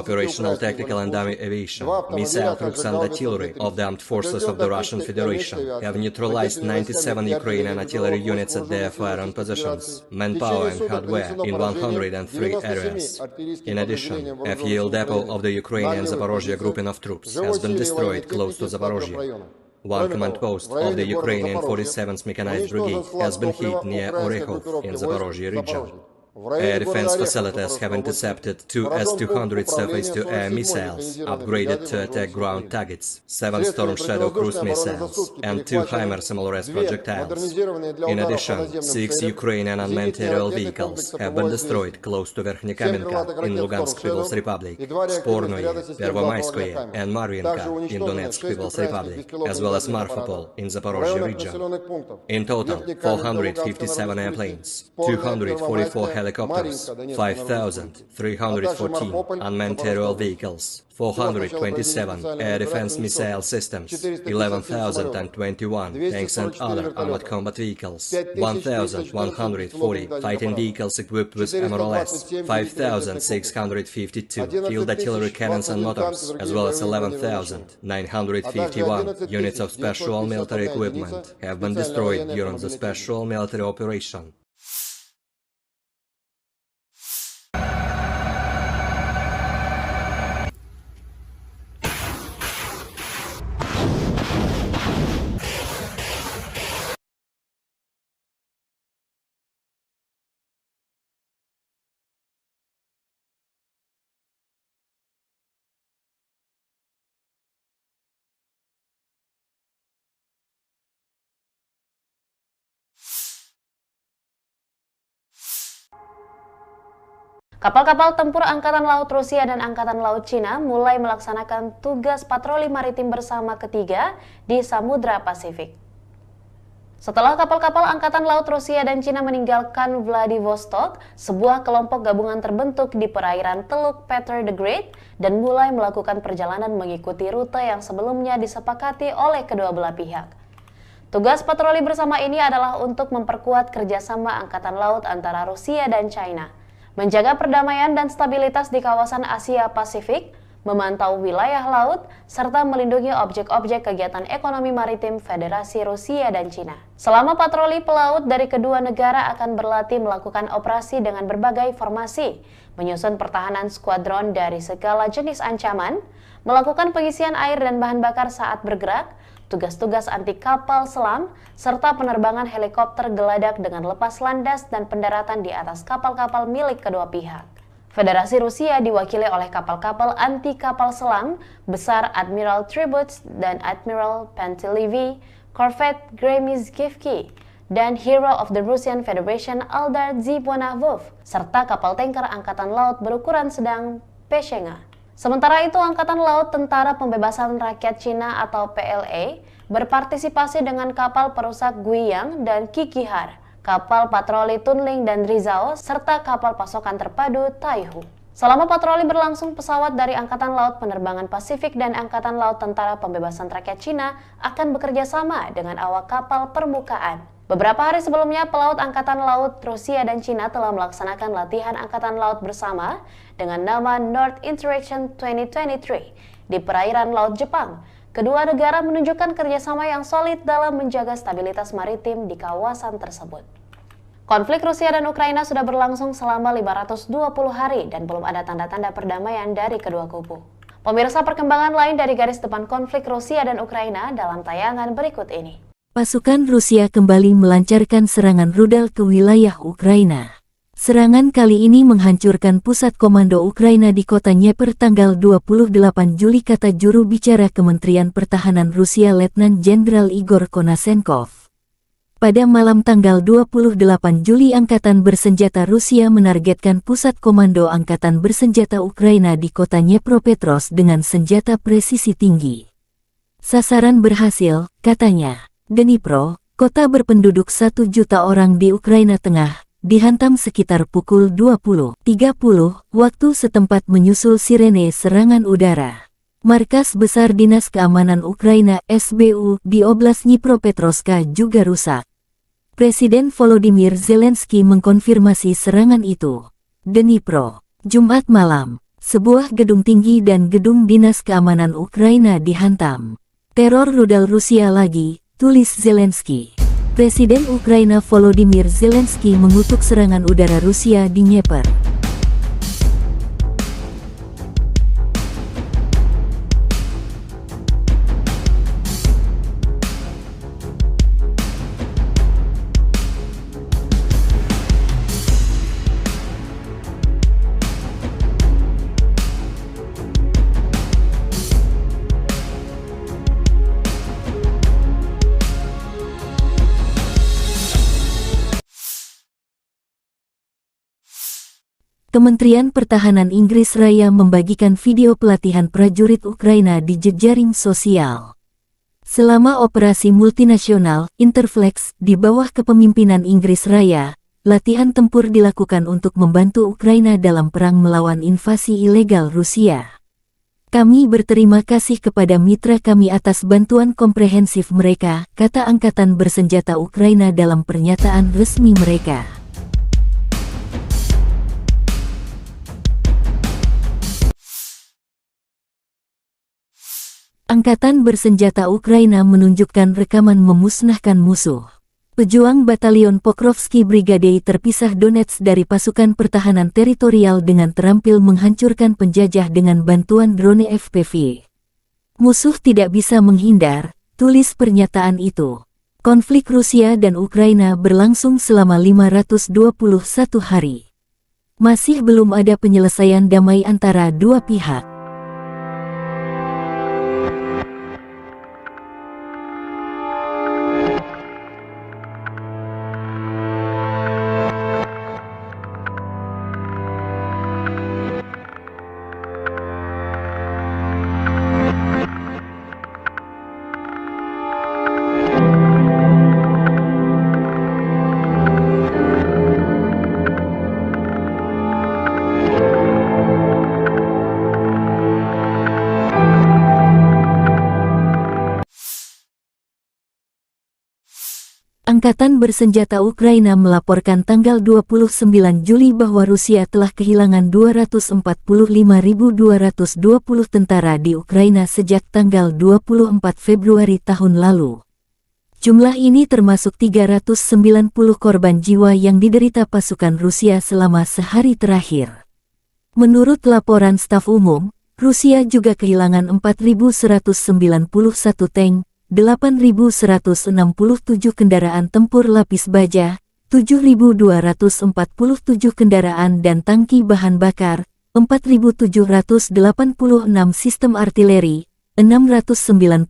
Operational tactical and army aviation, missile troops and artillery of the armed forces of the Russian Federation have neutralized 97 Ukrainian artillery units at their firing positions, manpower and hardware in 103 areas. In addition, a fuel depot of the Ukrainian Zaporozhye grouping of troops has been destroyed close to Zaporozhye. 1 command post of the Ukrainian 47th Mechanized Brigade has been hit near Orekhov in Zaporozhye region. Air defense facilities have intercepted 2 S-200 surface-to-air missiles, upgraded to attack ground targets, 7 Storm Shadow cruise missiles, and 2 HIMARS MLRS projectiles. In addition, 6 Ukrainian unmanned aerial vehicles have been destroyed close to Verkhnekamenka in Lugansk People's Republic, Spornoye, Pervomaiskoye, and Maryanka in Donetsk People's Republic, as well as Marfapol in Zaporozhye region. In total, 457 airplanes, 244 helicopters, 5,314 unmanned aerial vehicles, 427 air defense missile systems, 11,021 tanks and other armored combat vehicles, 1,140 fighting vehicles equipped with MLRS, 5,652 field artillery cannons and motors, as well as 11,951 units of special military equipment have been destroyed during the special military operation. Kapal-kapal tempur Angkatan Laut Rusia dan Angkatan Laut Cina mulai melaksanakan tugas patroli maritim bersama ketiga di Samudra Pasifik. Setelah kapal-kapal Angkatan Laut Rusia dan Cina meninggalkan Vladivostok, sebuah kelompok gabungan terbentuk di perairan Teluk Peter the Great dan mulai melakukan perjalanan mengikuti rute yang sebelumnya disepakati oleh kedua belah pihak. Tugas patroli bersama ini adalah untuk memperkuat kerjasama Angkatan Laut antara Rusia dan China, menjaga perdamaian dan stabilitas di kawasan Asia Pasifik, memantau wilayah laut, serta melindungi objek-objek kegiatan ekonomi maritim Federasi Rusia dan Cina. Selama patroli pelaut dari kedua negara akan berlatih melakukan operasi dengan berbagai formasi, menyusun pertahanan skuadron dari segala jenis ancaman, melakukan pengisian air dan bahan bakar saat bergerak, tugas-tugas anti kapal selam, serta penerbangan helikopter geladak dengan lepas landas dan pendaratan di atas kapal-kapal milik kedua pihak. Federasi Rusia diwakili oleh kapal-kapal anti kapal selam besar Admiral Tributs dan Admiral Pantelevi, Corvette Gremizkivki, dan Hero of the Russian Federation Aldar Zibonavov, serta kapal tanker Angkatan Laut berukuran sedang Peshenga. Sementara itu, Angkatan Laut Tentara Pembebasan Rakyat Cina atau PLA berpartisipasi dengan kapal perusak Guiyang dan Kikihar, kapal patroli Tunling dan Rizao, serta kapal pasokan terpadu Taihu. Selama patroli berlangsung, pesawat dari Angkatan Laut Penerbangan Pasifik dan Angkatan Laut Tentara Pembebasan Rakyat Cina akan bekerja sama dengan awak kapal permukaan. Beberapa hari sebelumnya, pelaut Angkatan Laut Rusia dan Cina telah melaksanakan latihan Angkatan Laut bersama dengan nama North Interaction 2023 di perairan Laut Jepang. Kedua negara menunjukkan kerjasama yang solid dalam menjaga stabilitas maritim di kawasan tersebut. Konflik Rusia dan Ukraina sudah berlangsung selama 520 hari dan belum ada tanda-tanda perdamaian dari kedua kubu. Pemirsa, perkembangan lain dari garis depan konflik Rusia dan Ukraina dalam tayangan berikut ini. Pasukan Rusia kembali melancarkan serangan rudal ke wilayah Ukraina. Serangan kali ini menghancurkan pusat komando Ukraina di kota Dnieper tanggal 28 Juli, kata juru bicara Kementerian Pertahanan Rusia Letnan Jenderal Igor Konasenkov. Pada malam tanggal 28 Juli, Angkatan Bersenjata Rusia menargetkan pusat komando Angkatan Bersenjata Ukraina di kota Dnipropetrovsk dengan senjata presisi tinggi. Sasaran berhasil, katanya. Dnipro, kota berpenduduk 1 juta orang di Ukraina Tengah, dihantam sekitar pukul 20.30 waktu setempat menyusul sirene serangan udara. Markas Besar Dinas Keamanan Ukraina SBU di Oblast Dnipropetrovsk juga rusak. Presiden Volodymyr Zelensky mengkonfirmasi serangan itu. Dnipro, Jumat malam, sebuah gedung tinggi dan gedung Dinas Keamanan Ukraina dihantam. Teror rudal Rusia lagi, tulis Zelensky. Presiden Ukraina Volodymyr Zelensky mengutuk serangan udara Rusia di Dnieper. Kementerian Pertahanan Inggris Raya membagikan video pelatihan prajurit Ukraina di jejaring sosial. Selama operasi multinasional Interflex di bawah kepemimpinan Inggris Raya, latihan tempur dilakukan untuk membantu Ukraina dalam perang melawan invasi ilegal Rusia. Kami berterima kasih kepada mitra kami atas bantuan komprehensif mereka, kata Angkatan Bersenjata Ukraina dalam pernyataan resmi mereka. Angkatan Bersenjata Ukraina menunjukkan rekaman memusnahkan musuh. Pejuang Batalion Pokrovsky Brigade terpisah Donetsk dari pasukan pertahanan teritorial dengan terampil menghancurkan penjajah dengan bantuan drone FPV. Musuh tidak bisa menghindar, tulis pernyataan itu. Konflik Rusia dan Ukraina berlangsung selama 521 hari. Masih belum ada penyelesaian damai antara dua pihak. Angkatan bersenjata Ukraina melaporkan tanggal 29 Juli bahwa Rusia telah kehilangan 245.220 tentara di Ukraina sejak tanggal 24 Februari tahun lalu. Jumlah ini termasuk 390 korban jiwa yang diderita pasukan Rusia selama sehari terakhir. Menurut laporan staf umum, Rusia juga kehilangan 4.191 tank, 8.167 kendaraan tempur lapis baja, 7.247 kendaraan dan tangki bahan bakar, 4.786 sistem artileri, 698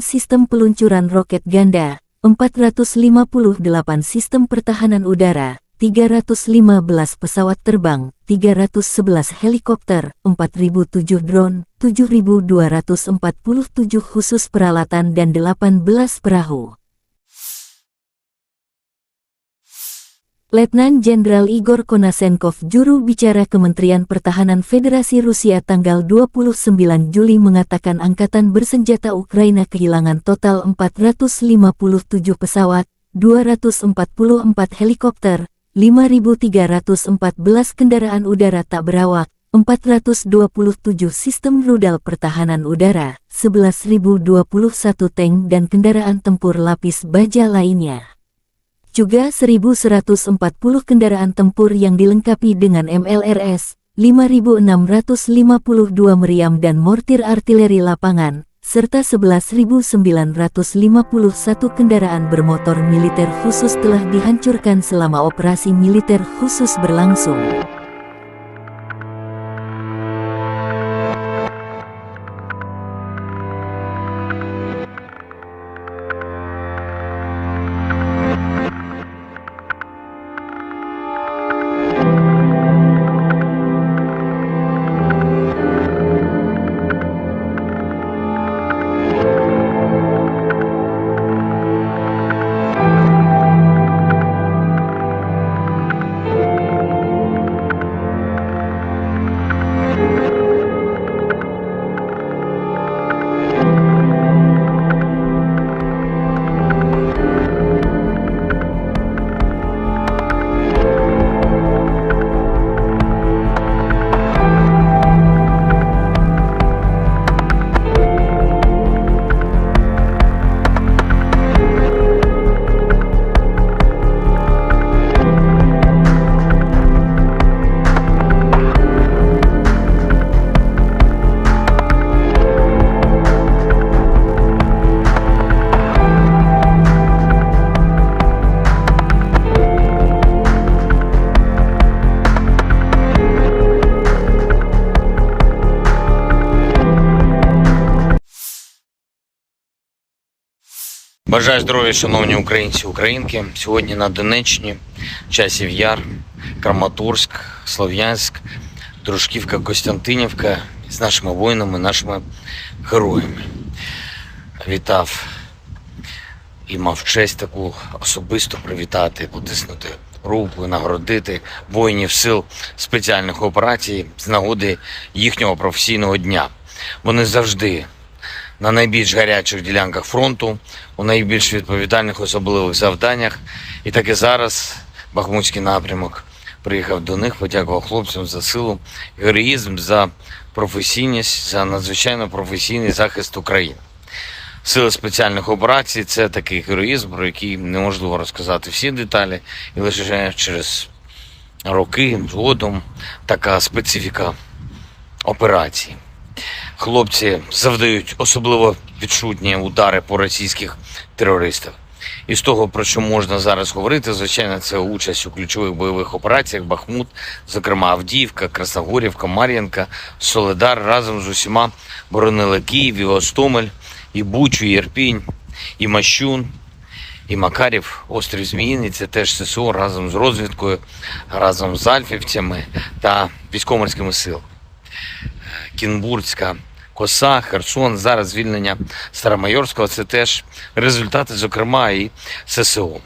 sistem peluncuran roket ganda, 458 sistem pertahanan udara, 315 pesawat terbang, 311 helikopter, 4.007 drone, 7.247 khusus peralatan dan 18 perahu. Letnan Jenderal Igor Konasenkov, juru bicara Kementerian Pertahanan Federasi Rusia tanggal 29 Juli mengatakan angkatan bersenjata Ukraina kehilangan total 457 pesawat, 244 helikopter, 5.314 kendaraan udara tak berawak, 427 sistem rudal pertahanan udara, 11.021 tank dan kendaraan tempur lapis baja lainnya. Juga 1.140 kendaraan tempur yang dilengkapi dengan MLRS, 5.652 meriam dan mortir artileri lapangan, serta 11.951 kendaraan bermotor militer khusus telah dihancurkan selama operasi militer khusus berlangsung. Бажаю здоров'я, шановні українці, українки. Сьогодні на Донеччині, Часів Яр, Краматорськ, Слов'янськ, Дружківка, Костянтинівка з нашими воїнами, нашими героями. Вітав і мав честь таку особисто привітати, потиснути руку, нагородити воїнів сил спеціальних операцій з нагоди їхнього професійного дня. Вони завжди на найбільш гарячих ділянках фронту, у найбільш відповідальних особливих завданнях. І так і зараз Бахмутський напрямок приїхав до них, подякував хлопцям за силу, героїзм, за професійність, за надзвичайно професійний захист України. Сили спеціальних операцій – це такий героїзм, про який неможливо розказати всі деталі, і лише через роки згодом така специфіка операції. Хлопці завдають особливо відчутні удари по російських терористах. І з того, про що можна зараз говорити, звичайно, це участь у ключових бойових операціях Бахмут, зокрема Авдіївка, Красногорівка, Мар'їнка, Солидар разом з усіма боронили Київ, і Гостомель, і Бучу, і Ірпінь, і Мащун, і Макарів, острів Зміїний. Це теж ССО разом з розвідкою, разом з альфівцями та військово-морськими силами. Кінбурзька коса, Херсон, зараз звільнення Старомайорського – це теж результати, зокрема, і ССО.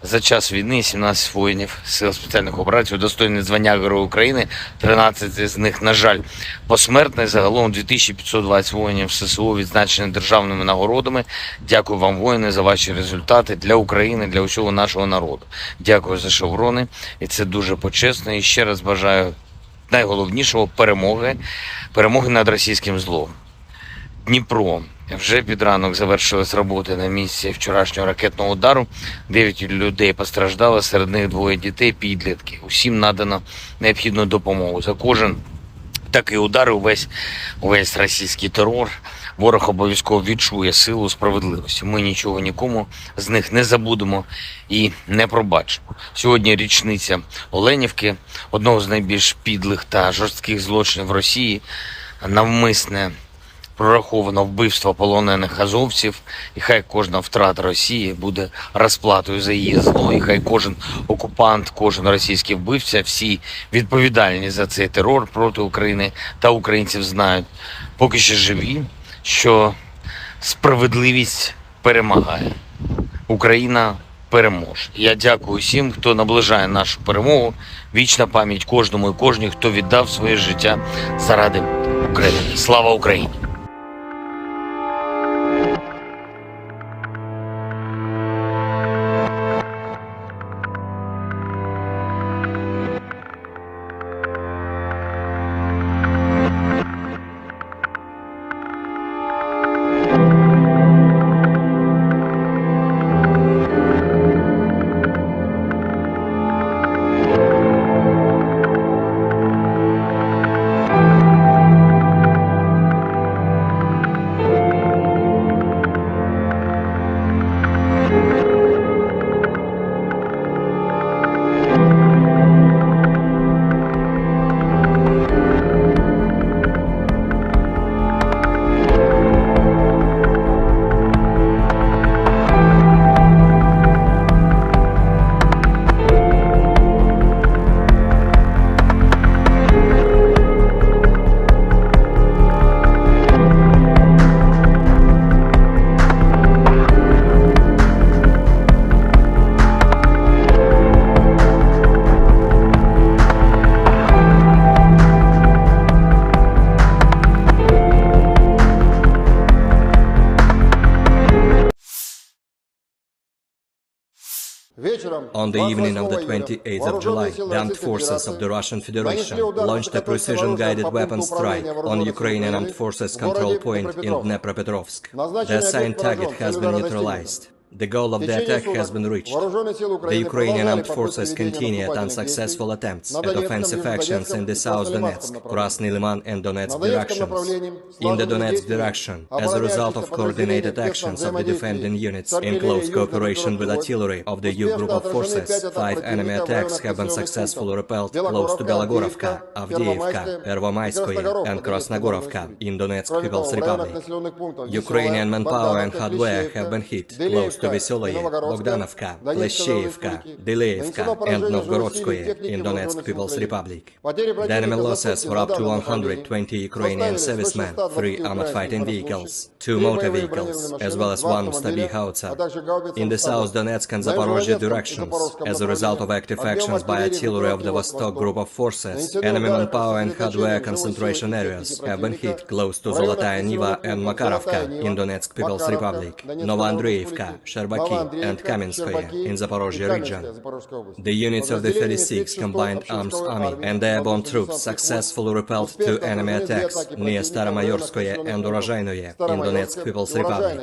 За час війни 17 воїнів Сил спеціальних операцій удостоєні звання Героя України, 13 з них, на жаль, посмертно. Загалом 2520 воїнів ССО відзначені державними нагородами. Дякую вам, воїни, за ваші результати для України, для усього нашого народу. Дякую за шеврони, і це дуже почесно. І ще раз бажаю найголовнішого – перемоги над російським злом. Дніпро. Вже під ранок завершились роботи на місці вчорашнього ракетного удару. 9 людей постраждали, серед них 2 дітей, підлітки. Усім надано необхідну допомогу. За кожен такий удар, увесь російський терор, ворог обов'язково відчує силу справедливості. Ми нічого нікому з них не забудемо і не пробачимо. Сьогодні річниця Оленівки, одного з найбільш підлих та жорстких злочинів Росії, навмисне прораховано вбивство полонених азовців, і хай кожна втрата Росії буде розплатою за її зло, і хай кожен окупант, кожен російський вбивця, всі відповідальні за цей терор проти України та українців знають, поки ще живі, що справедливість перемагає. Україна переможе. Я дякую всім, хто наближає нашу перемогу. Вічна пам'ять кожному і кожній, хто віддав своє життя заради України. Слава Україні! On the evening of the 28th of July, the armed forces of the Russian Federation launched a precision-guided weapon strike on Ukrainian armed forces control point in Dnepropetrovsk. The assigned target has been neutralized. The goal of the attack has been reached. The Ukrainian armed forces continued unsuccessful attempts at offensive actions in the South Donetsk, Krasny Liman and Donetsk directions. In the Donetsk direction, as a result of coordinated actions of the defending units in close cooperation with artillery of the U group of forces, 5 enemy attacks have been successfully repelled close to Belogorovka, Avdiivka, Pervomaiskoye and Krasnogorovka in Donetsk People's Republic. Ukrainian manpower and hardware have been hit close to Veseloye, Bogdanovka, Pleshcheivka, Deleevka and Novgorodskoye in Donetsk People's Republic. The enemy losses were up to 120 Ukrainian servicemen, 3 armored fighting vehicles, 2 motor vehicles, as well as 1 Stabi howitzer. In the South Donetsk and Zaporozhye directions, as a result of active actions by artillery of the Vostok group of forces, enemy manpower and hardware concentration areas have been hit close to Zolotaya Niva and Makarovka in Donetsk People's Republic, Novoandreevka, Sherbaki and Kamenskoye in Zaporozhye region. The units of the 36th Combined Arms Army and airborne troops successfully repelled 2 enemy attacks near Staromayorskoye and Urozhainoye in Donetsk People's Republic.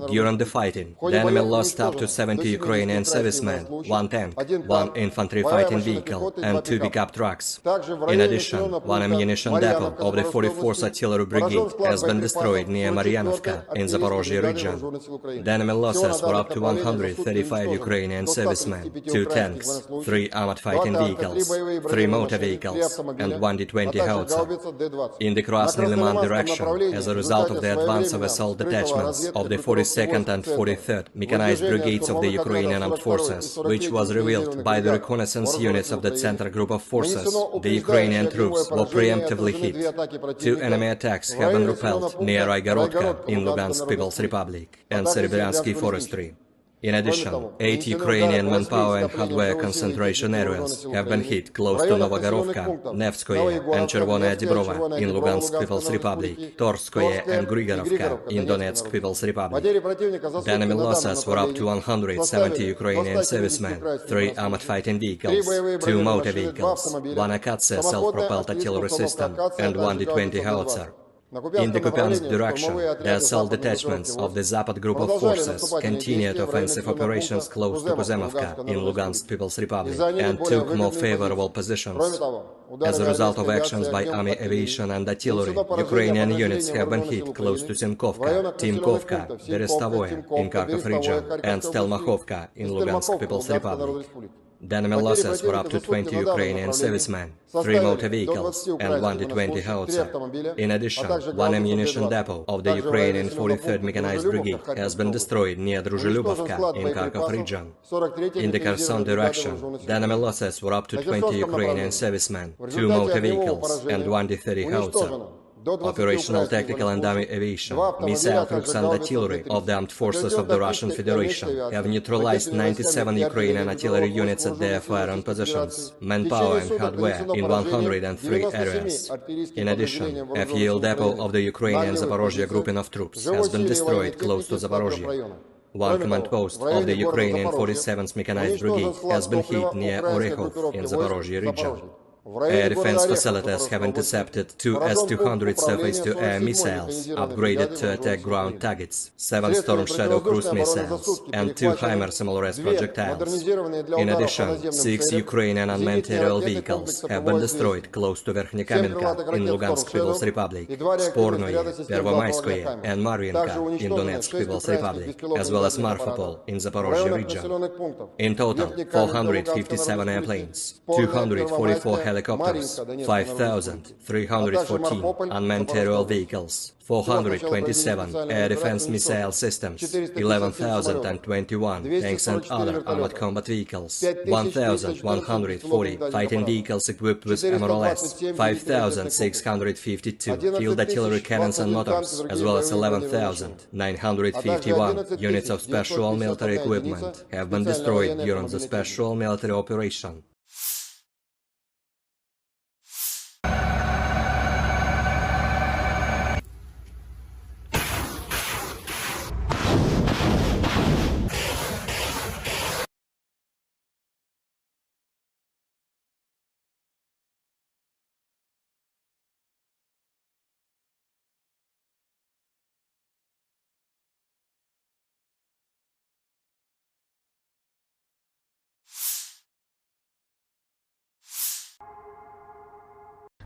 During the fighting, the enemy lost up to 70 Ukrainian servicemen, 1 tank, 1 infantry fighting vehicle and 2 pickup trucks. In addition, 1 ammunition depot of the 44th Artillery Brigade has been destroyed near Maryanovka in Zaporozhye region. The enemy losses were up to 135 Ukrainian servicemen, 2 tanks, 3 armored fighting vehicles, 3 motor vehicles, and 1 D-20 howitzer. In the Krasny Liman direction, as a result of the advance of assault detachments of the 42nd and 43rd mechanized brigades of the Ukrainian armed forces, which was revealed by the reconnaissance units of the Center group of forces, the Ukrainian troops were preemptively hit. 2 enemy attacks have been repelled near Raigorodka in Lugansk People's Republic and Serebryensky Forestry. In addition, 8 Ukrainian manpower and hardware concentration areas have been hit close to Novogorovka, Nevskoye and Chervonaya Dibrova in Lugansk People's Republic, Torskoye and Grigorovka in Donetsk People's Republic. The enemy losses were up to 170 Ukrainian servicemen, 3 armored fighting vehicles, 2 motor vehicles, 1 Akatsia self-propelled artillery system and 1 D-20 howitzer. In the Kupiansk direction, the assault detachments of the Zapad group of forces continued offensive operations close to Kuzemovka in Lugansk People's Republic and took more favorable positions. As a result of actions by army aviation and artillery, Ukrainian units have been hit close to Semkovka, Timkovka, Berestavoye in Kharkov region and Stelmakhovka in Lugansk People's Republic. The enemy losses were up to 20 Ukrainian servicemen, 3 motor vehicles and 1 D-20 howitzer. In addition, 1 ammunition depot of the Ukrainian 43rd Mechanized Brigade has been destroyed near Druzhelyubovka in Kharkov region. In the Kherson direction, the enemy losses were up to 20 Ukrainian servicemen, 2 motor vehicles and 1 D-30 howitzer. Operational tactical and army aviation, missile troops and artillery of the armed forces of the Russian Federation have neutralized 97 Ukrainian artillery units at their firing positions, manpower and hardware in 103 areas. In addition, a fuel depot of the Ukrainian Zaporozhye grouping of troops has been destroyed close to Zaporozhye. 1 command post of the Ukrainian 47th Mechanized Brigade has been hit near Orekhov in Zaporozhye region. Air defense facilities have intercepted 2 S-200 surface-to-air missiles, upgraded to attack ground targets, 7 Storm Shadow cruise missiles, and 2 HIMARS SMLRS projectiles. In addition, 6 Ukrainian unmanned aerial vehicles have been destroyed close to Verkhnekamenka in Lugansk People's Republic, Spornoye, Pervomayskoye, and Marvinka in Donetsk People's Republic, as well as Marfapol in Zaporozhye region. In total, 457 airplanes, 244 helicopters, 5,314 unmanned aerial vehicles, 427 air defense missile systems, 11,021 tanks and other armored combat vehicles, 1,140 fighting vehicles equipped with MRLS, 5,652 field artillery cannons and motors, as well as 11,951 units of special military equipment have been destroyed during the special military operation.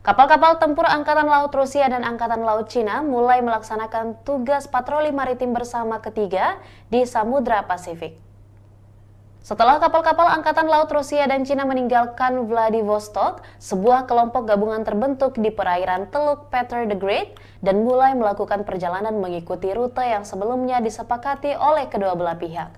Kapal-kapal tempur Angkatan Laut Rusia dan Angkatan Laut Cina mulai melaksanakan tugas patroli maritim bersama ketiga di Samudra Pasifik. Setelah kapal-kapal Angkatan Laut Rusia dan Cina meninggalkan Vladivostok, sebuah kelompok gabungan terbentuk di perairan Teluk Peter the Great dan mulai melakukan perjalanan mengikuti rute yang sebelumnya disepakati oleh kedua belah pihak.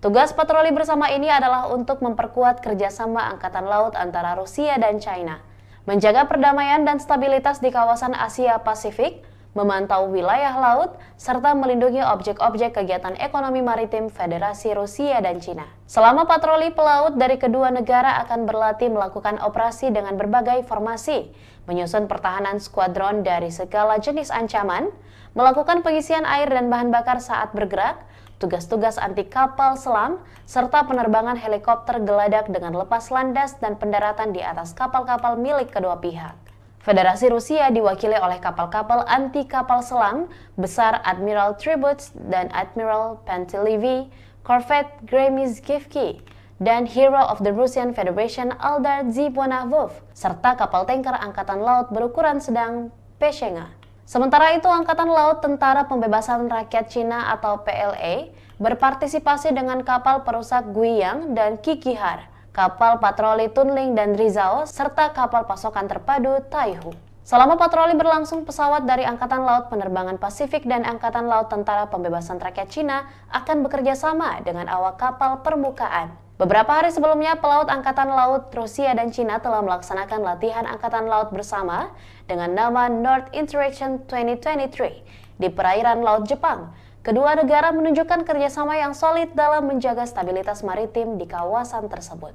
Tugas patroli bersama ini adalah untuk memperkuat kerjasama Angkatan Laut antara Rusia dan China, menjaga perdamaian dan stabilitas di kawasan Asia Pasifik, memantau wilayah laut, serta melindungi objek-objek kegiatan ekonomi maritim Federasi Rusia dan Cina. Selama patroli pelaut dari kedua negara akan berlatih melakukan operasi dengan berbagai formasi, menyusun pertahanan skuadron dari segala jenis ancaman, melakukan pengisian air dan bahan bakar saat bergerak, tugas-tugas anti kapal selam, serta penerbangan helikopter geladak dengan lepas landas dan pendaratan di atas kapal-kapal milik kedua pihak. Federasi Rusia diwakili oleh kapal-kapal anti kapal selam besar Admiral Tributs dan Admiral Pantelevi, Corvette Gremizkivki, dan Hero of the Russian Federation Aldar Zibonavov, serta kapal tanker Angkatan Laut berukuran sedang Peshenga. Sementara itu, Angkatan Laut Tentara Pembebasan Rakyat Cina atau PLA berpartisipasi dengan kapal perusak Guiyang dan Kikihar, kapal patroli Tunling dan Rizao, serta kapal pasokan terpadu Taihu. Selama patroli berlangsung, pesawat dari Angkatan Laut Penerbangan Pasifik dan Angkatan Laut Tentara Pembebasan Rakyat Cina akan bekerja sama dengan awak kapal permukaan. Beberapa hari sebelumnya, pelaut Angkatan Laut Rusia dan Cina telah melaksanakan latihan Angkatan Laut bersama dengan nama North Interaction 2023 di perairan Laut Jepang. Kedua negara menunjukkan kerjasama yang solid dalam menjaga stabilitas maritim di kawasan tersebut.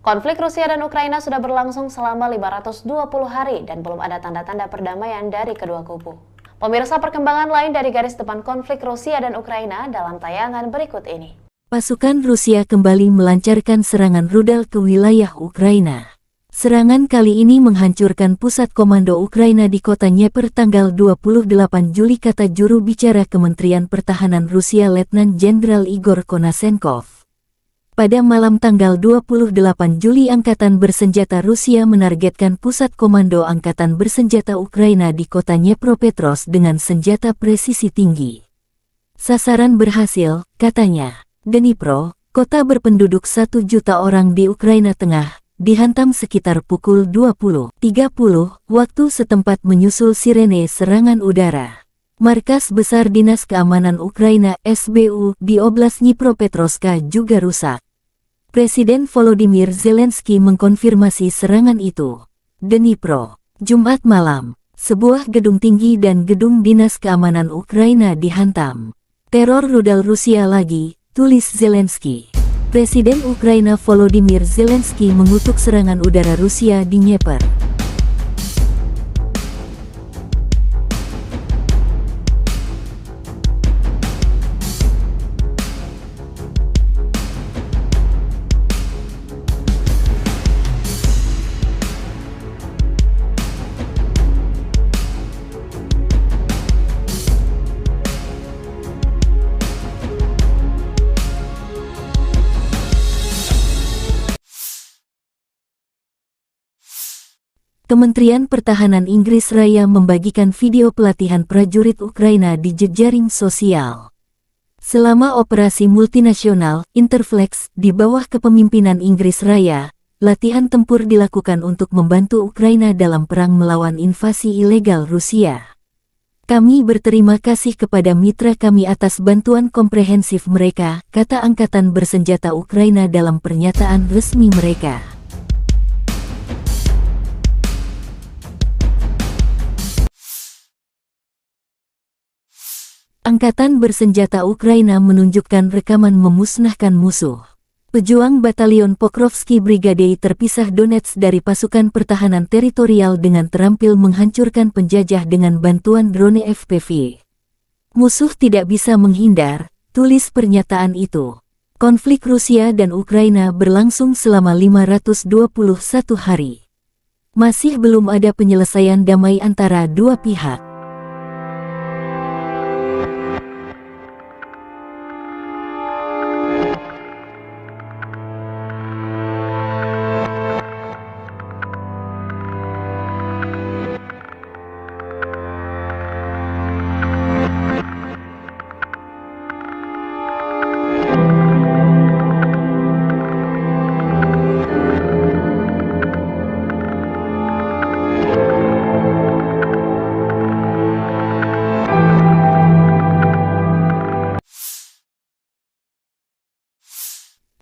Konflik Rusia dan Ukraina sudah berlangsung selama 520 hari dan belum ada tanda-tanda perdamaian dari kedua kubu. Pemirsa, perkembangan lain dari garis depan konflik Rusia dan Ukraina dalam tayangan berikut ini. Pasukan Rusia kembali melancarkan serangan rudal ke wilayah Ukraina. Serangan kali ini menghancurkan pusat komando Ukraina di kota Dnieper tanggal 28 Juli, kata juru bicara Kementerian Pertahanan Rusia Letnan Jenderal Igor Konasenkov. Pada malam tanggal 28 Juli, Angkatan Bersenjata Rusia menargetkan pusat komando Angkatan Bersenjata Ukraina di kota Dnipropetrovsk dengan senjata presisi tinggi. Sasaran berhasil, katanya. Dnipro, kota berpenduduk 1 juta orang di Ukraina Tengah, dihantam sekitar pukul 20.30 waktu setempat menyusul sirene serangan udara. Markas Besar Dinas Keamanan Ukraina SBU di Oblast Dnipropetrovsk juga rusak. Presiden Volodymyr Zelensky mengkonfirmasi serangan itu. Dnipro, Jumat malam, sebuah gedung tinggi dan gedung Dinas Keamanan Ukraina dihantam. Teror rudal Rusia lagi, tulis Zelensky. Presiden Ukraina Volodymyr Zelensky mengutuk serangan udara Rusia di Dnieper. Kementerian Pertahanan Inggris Raya membagikan video pelatihan prajurit Ukraina di jejaring sosial. Selama operasi multinasional Interflex di bawah kepemimpinan Inggris Raya, latihan tempur dilakukan untuk membantu Ukraina dalam perang melawan invasi ilegal Rusia. Kami berterima kasih kepada mitra kami atas bantuan komprehensif mereka, kata Angkatan Bersenjata Ukraina dalam pernyataan resmi mereka. Angkatan Bersenjata Ukraina menunjukkan rekaman memusnahkan musuh. Pejuang Batalion Pokrovsky Brigade terpisah Donetsk dari pasukan pertahanan teritorial dengan terampil menghancurkan penjajah dengan bantuan drone FPV. Musuh tidak bisa menghindar, tulis pernyataan itu. Konflik Rusia dan Ukraina berlangsung selama 521 hari. Masih belum ada penyelesaian damai antara dua pihak.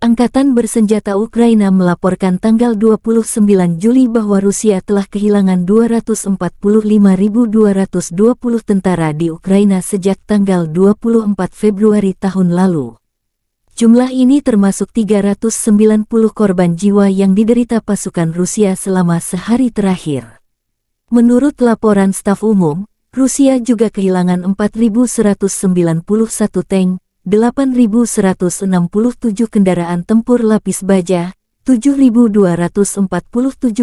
Angkatan Bersenjata Ukraina melaporkan tanggal 29 Juli bahwa Rusia telah kehilangan 245.220 tentara di Ukraina sejak tanggal 24 Februari tahun lalu. Jumlah ini termasuk 390 korban jiwa yang diderita pasukan Rusia selama sehari terakhir. Menurut laporan staf umum, Rusia juga kehilangan 4.191 tank, 8.167 kendaraan tempur lapis baja, 7.247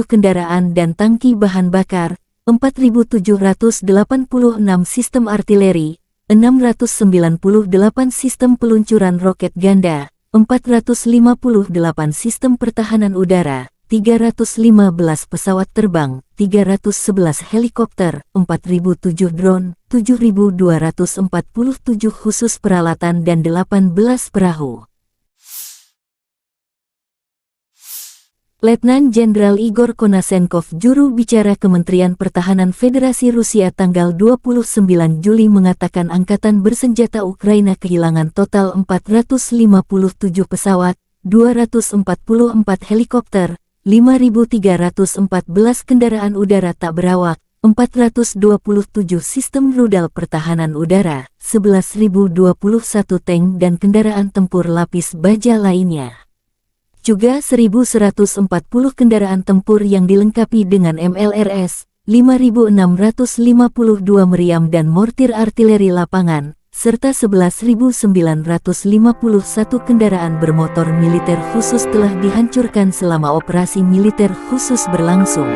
kendaraan dan tangki bahan bakar, 4.786 sistem artileri, 698 sistem peluncuran roket ganda, 458 sistem pertahanan udara, 315 pesawat terbang, 311 helikopter, 4.007 drone, 7.247 khusus peralatan dan 18 perahu. Letnan Jenderal Igor Konasenkov, juru bicara Kementerian Pertahanan Federasi Rusia tanggal 29 Juli mengatakan Angkatan Bersenjata Ukraina kehilangan total 457 pesawat, 244 helikopter, 5.314 kendaraan udara tak berawak, 427 sistem rudal pertahanan udara, 11.021 tank dan kendaraan tempur lapis baja lainnya. Juga 1.140 kendaraan tempur yang dilengkapi dengan MLRS, 5.652 meriam dan mortir artileri lapangan, serta 11.951 kendaraan bermotor militer khusus telah dihancurkan selama operasi militer khusus berlangsung.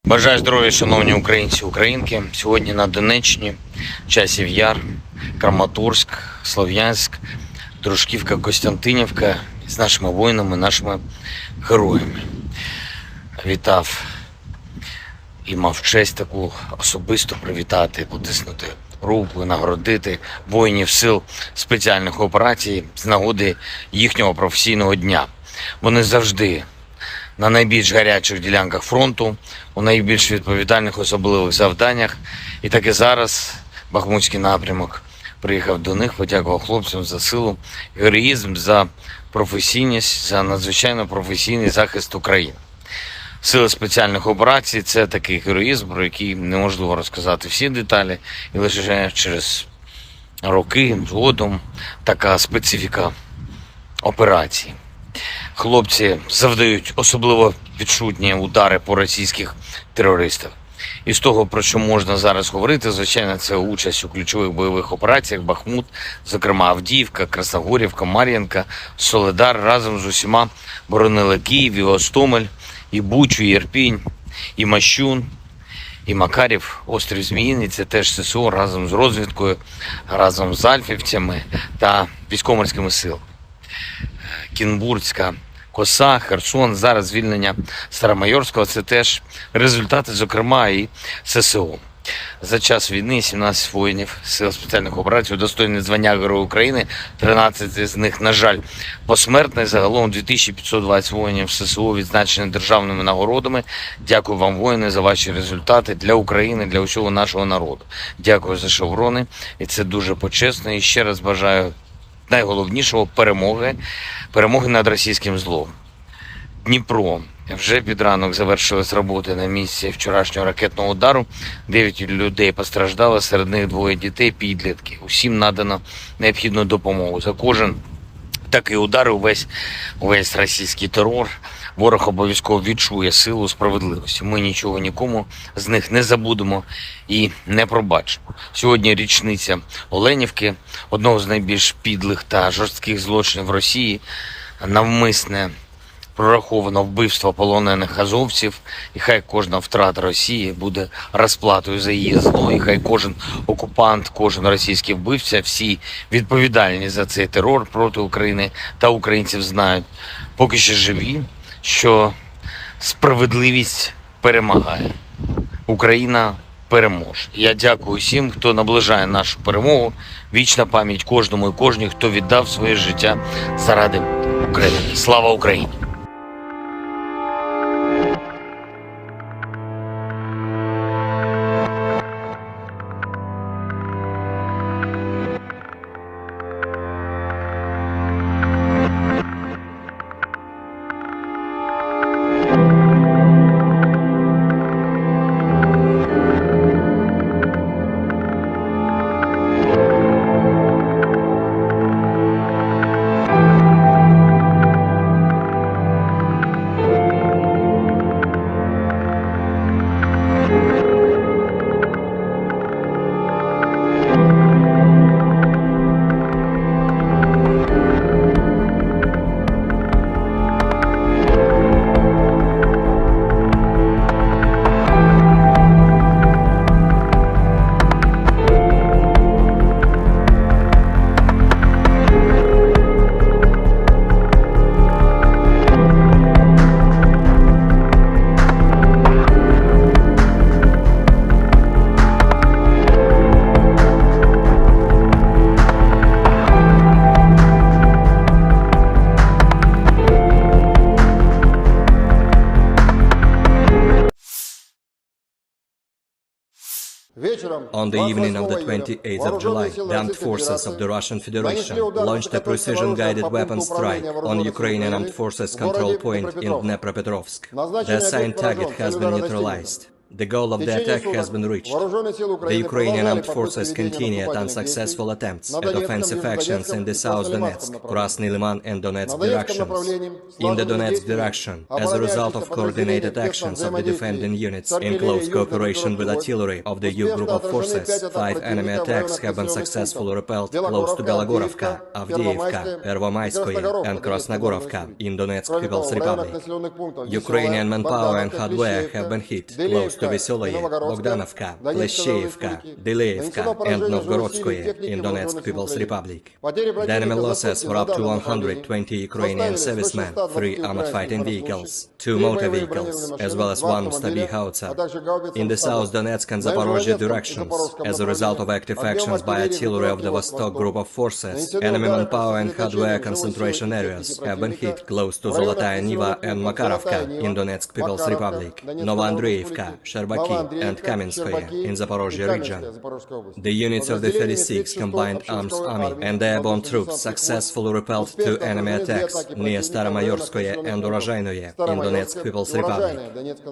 Бажаю здоров'я, шановні українці, українки. Сьогодні на Донеччині, Часів Яр, Краматорськ, Слов'янськ, Дружківка, Костянтинівка з нашими воїнами, нашими героями. Вітав і мав честь таку особисто привітати, потиснути руку, нагородити воїнів сил спеціальних операцій з нагоди їхнього професійного дня. Вони завжди на найбільш гарячих ділянках фронту, у найбільш відповідальних особливих завданнях. І так і зараз Бахмутський напрямок приїхав до них, подякував хлопцям за силу, героїзм, за професійність, за надзвичайно професійний захист України. Сили спеціальних операцій – це такий героїзм, про який неможливо розказати всі деталі, і лише через роки згодом така специфіка операції. Хлопці завдають особливо відчутні удари по російських терористах. І з того, про що можна зараз говорити, звичайно, це участь у ключових бойових операціях Бахмут, зокрема Авдіївка, Красногорівка, Мар'їнка, Солидар разом з усіма боронили Київ, і Гостомель, і Бучу, і Ірпінь, і Мащун, і Макарів, острів Зміїний. Це теж ССО разом з розвідкою, разом з альфівцями та військово-морськими силами. Кінбурзька коса, Херсон, зараз звільнення Старомайорського – це теж результати, зокрема, і ССО. За час війни 17 воїнів Сил спеціальних операцій удостоєні звання Героя України, 13 з них, на жаль, посмертні. Загалом 2520 воїнів ССО відзначені державними нагородами. Дякую вам, воїни, за ваші результати для України, для усього нашого народу. Дякую за шеврони, і це дуже почесно. І ще раз бажаю найголовнішого – перемоги над російським злом. Дніпро. Вже під ранок завершились роботи на місці вчорашнього ракетного удару. 9 людей постраждали, серед них 2 дітей, підлітки. Усім надано необхідну допомогу. За кожен такий удар, увесь російський терор, ворог обов'язково відчує силу справедливості. Ми нічого нікому з них не забудемо і не пробачимо. Сьогодні річниця Оленівки, одного з найбільш підлих та жорстких злочинів Росії, навмисне прораховано вбивство полонених азовців, і хай кожна втрата Росії буде розплатою за її зло, і хай кожен окупант, кожен російський вбивця, всі відповідальні за цей терор проти України та українців знають, поки ще живі, що справедливість перемагає. Україна переможе. Я дякую всім, хто наближає нашу перемогу. Вічна пам'ять кожному і кожній, хто віддав своє життя заради України. Слава Україні! On the evening of the 28th of July, the armed forces of the Russian Federation launched a precision-guided weapon strike on Ukrainian armed forces control point in Dnepropetrovsk. The assigned target has been neutralized. The goal of the attack has been reached. The Ukrainian armed forces continued unsuccessful attempts at offensive actions in the South Donetsk, Krasny Liman and Donetsk directions. In the Donetsk direction, as a result of coordinated actions of the defending units in close cooperation with artillery of the U group of forces, 5 enemy attacks have been successfully repelled close to Belogorovka, Avdiivka, Pervomaiskoye and Krasnogorovka in Donetsk People's Republic. Ukrainian manpower and hardware have been hit close to Vesoloye, Bogdanovka, Pleshcheivka, Deleevka and Novgorodskoye in Donetsk People's Republic. The enemy losses were up to 120 Ukrainian servicemen, 3 armored fighting vehicles, 2 motor vehicles, as well as 1 Stabi howitzer. In the South Donetsk and Zaporozhye directions, as a result of active actions by artillery of the Vostok group of forces, enemy manpower and hardware concentration areas have been hit close to Zolotaya Niva and Makarovka in Donetsk People's Republic, Novoandreevka, Sherbaki and Kamenskoye in Zaporozhye region. The units of the 36th Combined Arms Army and airborne troops successfully repelled 2 enemy attacks near Staromayorskoye and Urozhainoye in Donetsk People's Republic.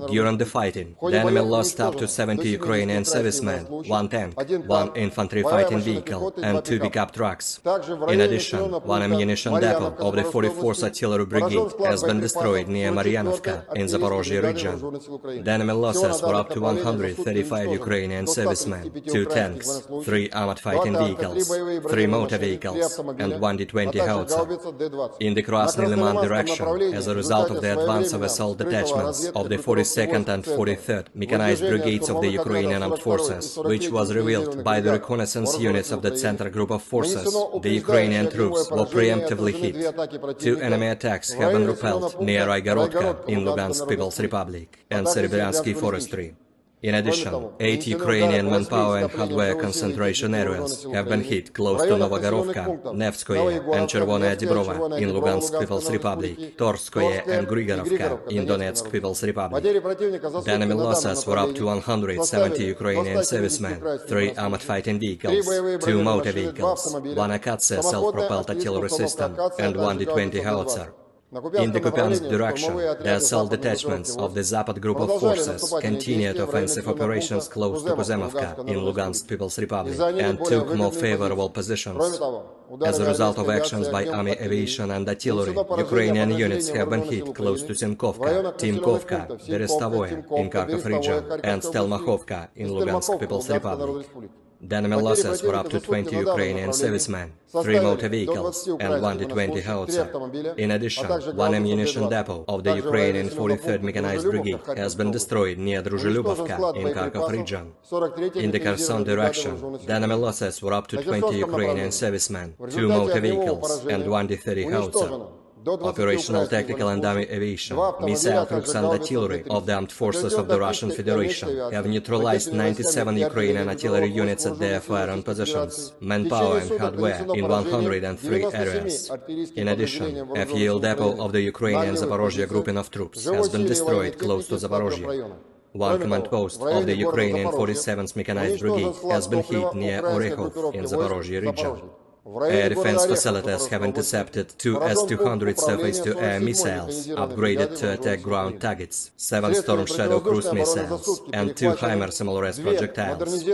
During the fighting, the enemy lost up to 70 Ukrainian servicemen, 1 tank, 1 infantry fighting vehicle and 2 pickup trucks. In addition, 1 ammunition depot of the 44th Artillery Brigade has been destroyed near Maryanovka in Zaporozhye region. The enemy losses were up to 135 Ukrainian servicemen, 2 tanks, 3 armored fighting vehicles, 3 motor vehicles, and 1 D-20 howitzer. In the Krasny Liman direction, as a result of the advance of assault detachments of the 42nd and 43rd Mechanized Brigades of the Ukrainian Armed Forces, which was revealed by the reconnaissance units of the Center Group of Forces, the Ukrainian troops were preemptively hit. 2 enemy attacks have been repelled near Raigorodka in Lugansk People's Republic and Serebryansky Forestry. In addition, 8 Ukrainian manpower and hardware concentration areas have been hit close to Novogorovka, Nevskoye and Chervonaya Dibrova in Lugansk People's Republic, Torskoye and Grigorovka in Donetsk People's Republic. The enemy losses were up to 170 Ukrainian servicemen, 3 armored fighting vehicles, 2 motor vehicles, 1 Akatsiya self-propelled artillery system and 1 D-20 howitzer. In the Kupiansk direction, the assault detachments of the Zapad group of forces continued offensive operations close to Kuzemovka in Lugansk People's Republic and took more favorable positions. As a result of actions by army aviation and artillery, Ukrainian units have been hit close to Simkovka, Timkovka, Berestovoye in Kharkov region and Stelmakhovka in Lugansk People's Republic. The enemy losses were up to 20 Ukrainian servicemen, 3 motor vehicles and 1 D-20 howitzer. In addition, 1 ammunition depot of the Ukrainian 43rd Mechanized Brigade has been destroyed near Druzhelyubovka in Kharkov region. In the Kherson direction, the enemy losses were up to 20 Ukrainian servicemen, 2 motor vehicles and 1 D-30 howitzer. Operational tactical and army aviation, missile troops and artillery of the armed forces of the Russian Federation have neutralized 97 Ukrainian artillery units at their firing positions, manpower and hardware in 103 areas. In addition, a fuel depot of the Ukrainian Zaporozhye grouping of troops has been destroyed close to Zaporozhye. 1 command post of the Ukrainian 47th Mechanized Brigade has been hit near Orekhov in Zaporozhye region. Air defense facilities have intercepted 2 S-200 surface-to-air missiles, upgraded to attack ground targets, 7 Storm Shadow cruise missiles, and 2 HIMARS SMLRS projectiles.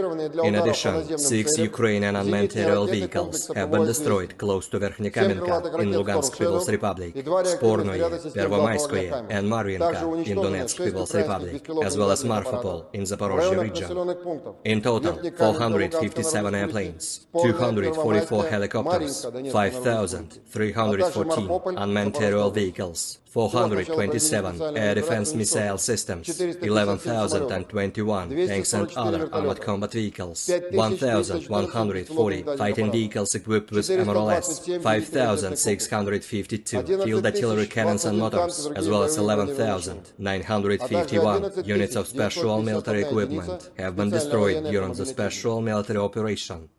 In addition, 6 Ukrainian unmanned aerial vehicles have been destroyed close to Verkhnekamenka in Lugansk People's Republic, Spornoye, Pervomaiskoye, and Marvinka in Donetsk People's Republic, as well as Marfapol in Zaporozhye region. In total, 457 airplanes, 244 helicopters, 5,314 unmanned aerial vehicles, 427 air defense missile systems, 11,021 tanks and other armored combat vehicles, 1,140 fighting vehicles equipped with MRLS, 5,652 field artillery cannons and motors, as well as 11,951 units of special military equipment have been destroyed during the special military operation.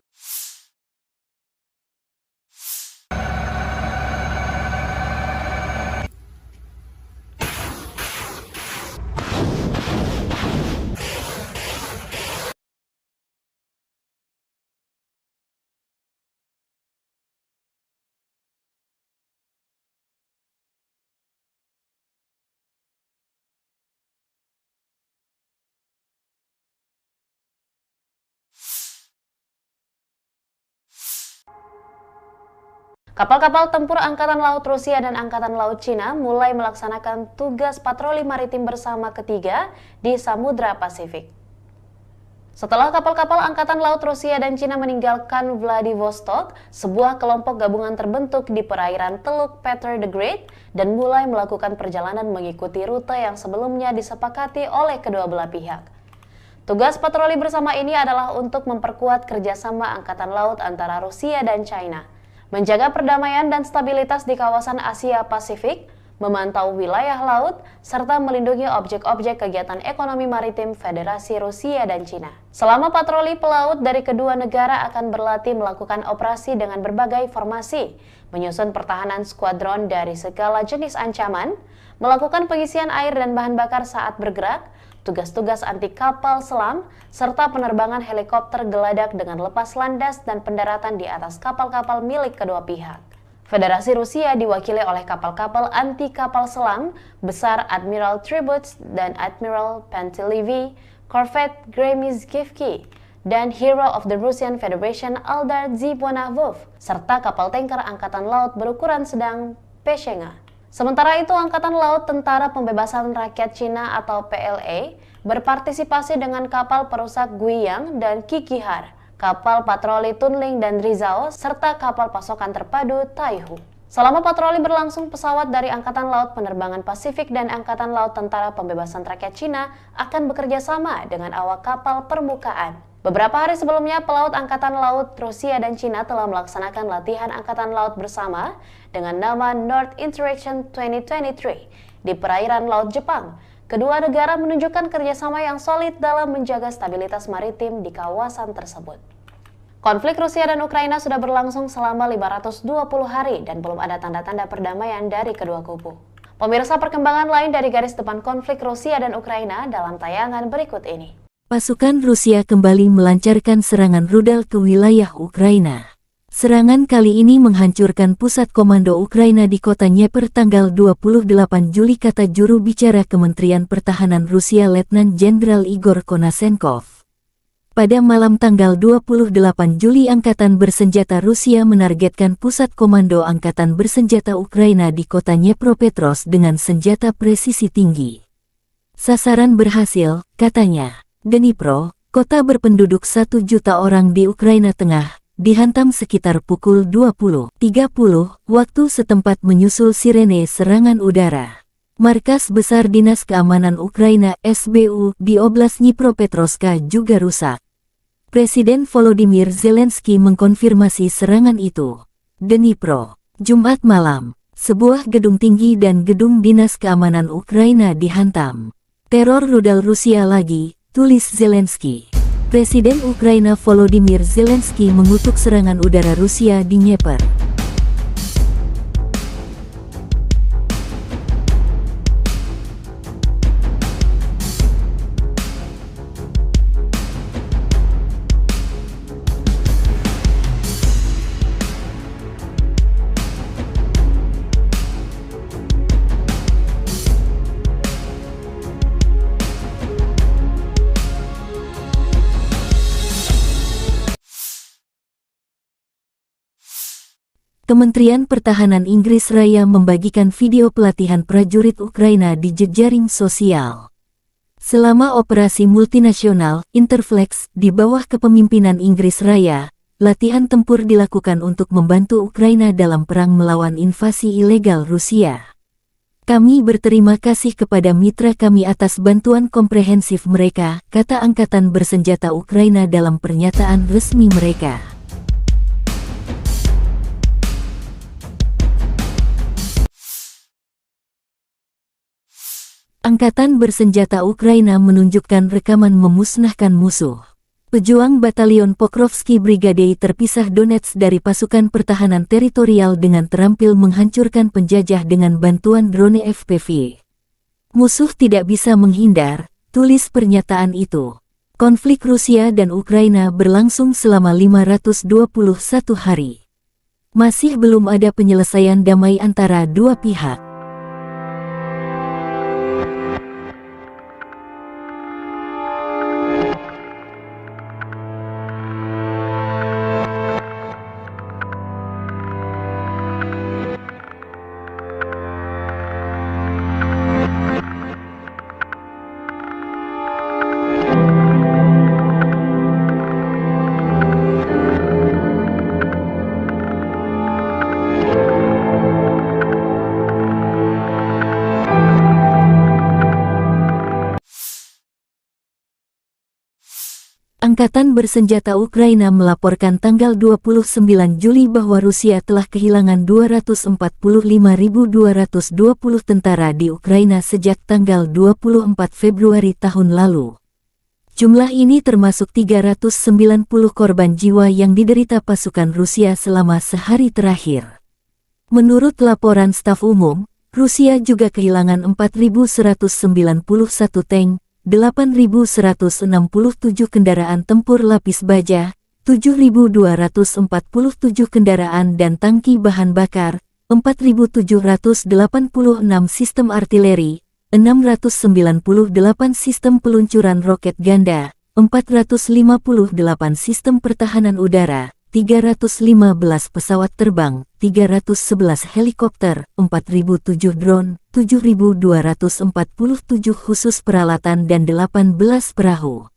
Kapal-kapal tempur Angkatan Laut Rusia dan Angkatan Laut Cina mulai melaksanakan tugas patroli maritim bersama ketiga di Samudra Pasifik. Setelah kapal-kapal Angkatan Laut Rusia dan Cina meninggalkan Vladivostok, sebuah kelompok gabungan terbentuk di perairan Teluk Peter the Great dan mulai melakukan perjalanan mengikuti rute yang sebelumnya disepakati oleh kedua belah pihak. Tugas patroli bersama ini adalah untuk memperkuat kerjasama Angkatan Laut antara Rusia dan China, menjaga perdamaian dan stabilitas di kawasan Asia Pasifik, memantau wilayah laut, serta melindungi objek-objek kegiatan ekonomi maritim Federasi Rusia dan Cina. Selama patroli, pelaut dari kedua negara akan berlatih melakukan operasi dengan berbagai formasi, menyusun pertahanan skuadron dari segala jenis ancaman, melakukan pengisian air dan bahan bakar saat bergerak, tugas-tugas anti kapal selam, serta penerbangan helikopter geladak dengan lepas landas dan pendaratan di atas kapal-kapal milik kedua pihak. Federasi Rusia diwakili oleh kapal-kapal anti kapal selam besar Admiral Tributs dan Admiral Pantelevi, Corvette Gremizhevki, dan Hero of the Russian Federation Aldar Zibonavov, serta kapal tanker Angkatan Laut berukuran sedang Peshenga. Sementara itu, Angkatan Laut Tentara Pembebasan Rakyat Cina atau PLA berpartisipasi dengan kapal perusak Guiyang dan Kikihar, kapal patroli Tunling dan Rizao, serta kapal pasokan terpadu Taihu. Selama patroli berlangsung, pesawat dari Angkatan Laut Penerbangan Pasifik dan Angkatan Laut Tentara Pembebasan Rakyat Cina akan bekerja sama dengan awak kapal permukaan. Beberapa hari sebelumnya, pelaut Angkatan Laut Rusia dan Cina telah melaksanakan latihan Angkatan Laut bersama dengan nama North Interaction 2023 di perairan Laut Jepang. Kedua negara menunjukkan kerjasama yang solid dalam menjaga stabilitas maritim di kawasan tersebut. Konflik Rusia dan Ukraina sudah berlangsung selama 520 hari dan belum ada tanda-tanda perdamaian dari kedua kubu. Pemirsa, perkembangan lain dari garis depan konflik Rusia dan Ukraina dalam tayangan berikut ini. Pasukan Rusia kembali melancarkan serangan rudal ke wilayah Ukraina. Serangan kali ini menghancurkan pusat komando Ukraina di kota Dnieper tanggal 28 Juli, kata juru bicara Kementerian Pertahanan Rusia Letnan Jenderal Igor Konasenkov. Pada malam tanggal 28 Juli, Angkatan Bersenjata Rusia menargetkan pusat komando Angkatan Bersenjata Ukraina di kota Dnipropetrovsk dengan senjata presisi tinggi. Sasaran berhasil, katanya. Dnipro, kota berpenduduk 1 juta orang di Ukraina Tengah, dihantam sekitar pukul 20.30 waktu setempat menyusul sirene serangan udara. Markas Besar Dinas Keamanan Ukraina SBU di Oblast Dnipropetrovsk juga rusak. Presiden Volodymyr Zelensky mengkonfirmasi serangan itu. Dnipro, Jumat malam, sebuah gedung tinggi dan gedung Dinas Keamanan Ukraina dihantam. Teror rudal Rusia lagi, tulis Zelensky. Presiden Ukraina Volodymyr Zelensky mengutuk serangan udara Rusia di Dnieper. Kementerian Pertahanan Inggris Raya membagikan video pelatihan prajurit Ukraina di jejaring sosial. Selama operasi multinasional Interflex di bawah kepemimpinan Inggris Raya, latihan tempur dilakukan untuk membantu Ukraina dalam perang melawan invasi ilegal Rusia. Kami berterima kasih kepada mitra kami atas bantuan komprehensif mereka, kata Angkatan Bersenjata Ukraina dalam pernyataan resmi mereka. Angkatan Bersenjata Ukraina menunjukkan rekaman memusnahkan musuh. Pejuang Batalion Pokrovsky Brigade terpisah Donetsk dari pasukan pertahanan teritorial dengan terampil menghancurkan penjajah dengan bantuan drone FPV. Musuh tidak bisa menghindar, tulis pernyataan itu. Konflik Rusia dan Ukraina berlangsung selama 521 hari. Masih belum ada penyelesaian damai antara dua pihak. Angkatan bersenjata Ukraina melaporkan tanggal 29 Juli bahwa Rusia telah kehilangan 245.220 tentara di Ukraina sejak tanggal 24 Februari tahun lalu. Jumlah ini termasuk 390 korban jiwa yang diderita pasukan Rusia selama sehari terakhir. Menurut laporan staf umum, Rusia juga kehilangan 4.191 tank, 8.167 kendaraan tempur lapis baja, 7.247 kendaraan dan tangki bahan bakar, 4.786 sistem artileri, 698 sistem peluncuran roket ganda, 458 sistem pertahanan udara, 315 pesawat terbang, 311 helikopter, 4.007 drone, 7.247 khusus peralatan dan 18 perahu.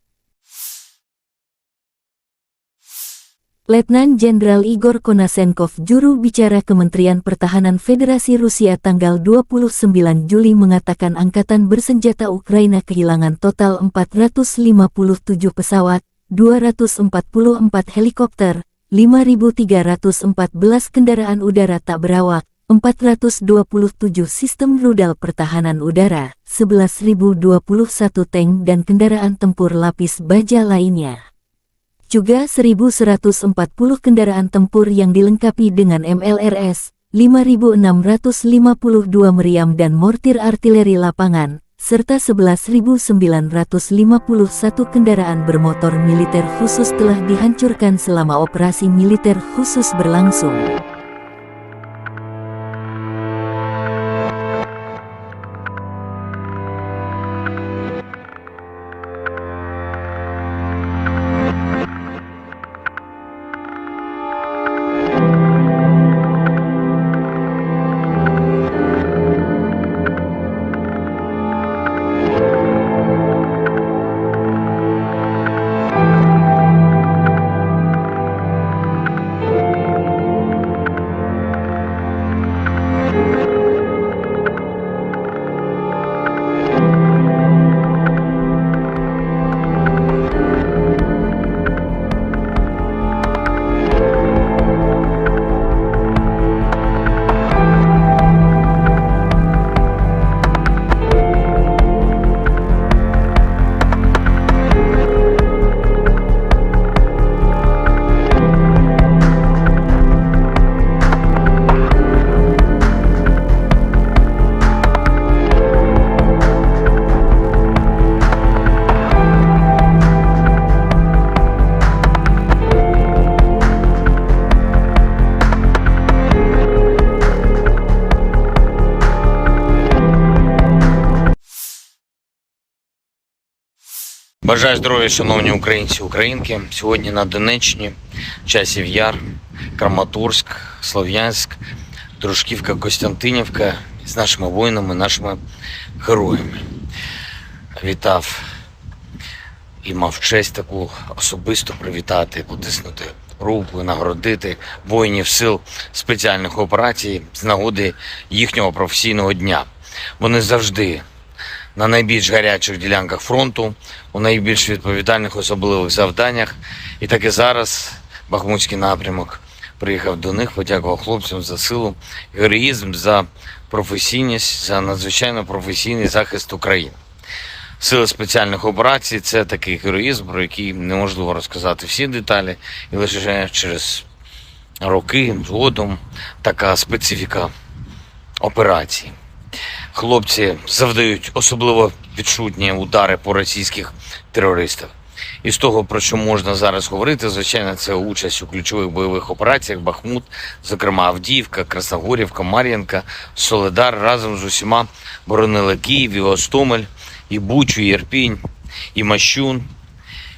Letnan Jenderal Igor Konasenkov, juru bicara Kementerian Pertahanan Federasi Rusia tanggal 29 Juli mengatakan angkatan bersenjata Ukraina kehilangan total 457 pesawat, 244 helikopter, 5.314 kendaraan udara tak berawak, 427 sistem rudal pertahanan udara, 11.021 tank dan kendaraan tempur lapis baja lainnya. Juga 1.140 kendaraan tempur yang dilengkapi dengan MLRS, 5.652 meriam dan mortir artileri lapangan, serta 11.951 kendaraan bermotor militer khusus telah dihancurkan selama operasi militer khusus berlangsung. Бажаю здоров'я, шановні українці, українки. Сьогодні на Донеччині, Часів Яр, Краматорськ, Слов'янськ, Дружківка, Костянтинівка з нашими воїнами, нашими героями. Вітав і мав честь таку особисто привітати, потиснути руку, нагородити воїнів сил спеціальних операцій з нагоди їхнього професійного дня. Вони завжди на найбільш гарячих ділянках фронту, у найбільш відповідальних особливих завданнях. І так і зараз Бахмутський напрямок приїхав до них, подякував хлопцям за силу, героїзм, за професійність, за надзвичайно професійний захист України. Сили спеціальних операцій – це такий героїзм, про який неможливо розказати всі деталі, і лише через роки згодом така специфіка операції. Хлопці завдають особливо відчутні удари по російських терористах. І з того, про що можна зараз говорити, звичайно, це участь у ключових бойових операціях Бахмут, зокрема Авдіївка, Красногорівка, Мар'їнка, Солидар разом з усіма боронили Київ, і Гостомель, і Бучу, і Ірпінь, і Мащун,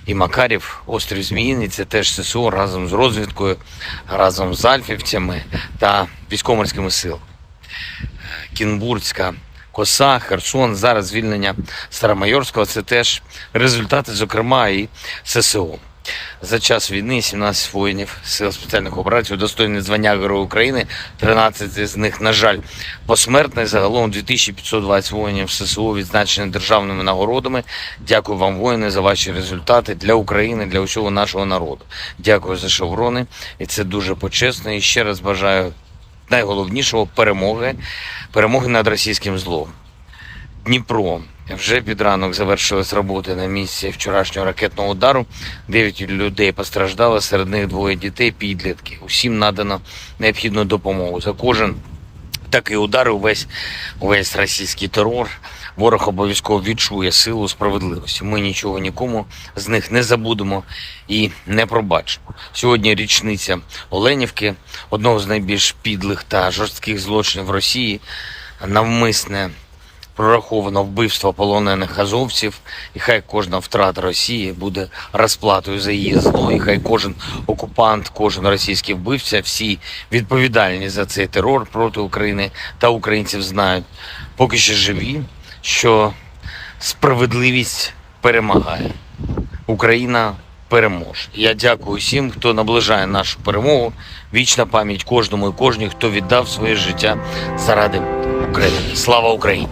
і Макарів, острів Зміїний. Це теж ССО разом з розвідкою, разом з альфівцями та військово-морськими силами. Кінбурзька коса, Херсон, зараз звільнення Старомайорського – це теж результати, зокрема, і ССО. За час війни 17 воїнів Сил спеціальних операцій удостоєні звання Героя України, 13 з них, на жаль, посмертно. Загалом 2520 воїнів ССО відзначені державними нагородами. Дякую вам, воїни, за ваші результати для України, для усього нашого народу. Дякую за шеврони, і це дуже почесно. І ще раз бажаю найголовнішого – перемоги над російським злом. Дніпро. Вже під ранок завершились роботи на місці вчорашнього ракетного удару. 9 людей постраждали, серед них 2 дітей, підлітки. Усім надано необхідну допомогу. За кожен такий удар, увесь російський терор, ворог обов'язково відчує силу справедливості. Ми нічого нікому з них не забудемо і не пробачимо. Сьогодні річниця Оленівки, одного з найбільш підлих та жорстких злочинів Росії, навмисне прораховано вбивство полонених азовців, і хай кожна втрата Росії буде розплатою за її зло, і хай кожен окупант, кожен російський вбивця, всі відповідальні за цей терор проти України та українців знають, поки що живі, що справедливість перемагає. Україна переможе. Я дякую всім, хто наближає нашу перемогу. Вічна пам'ять кожному і кожній, хто віддав своє життя заради України. Слава Україні!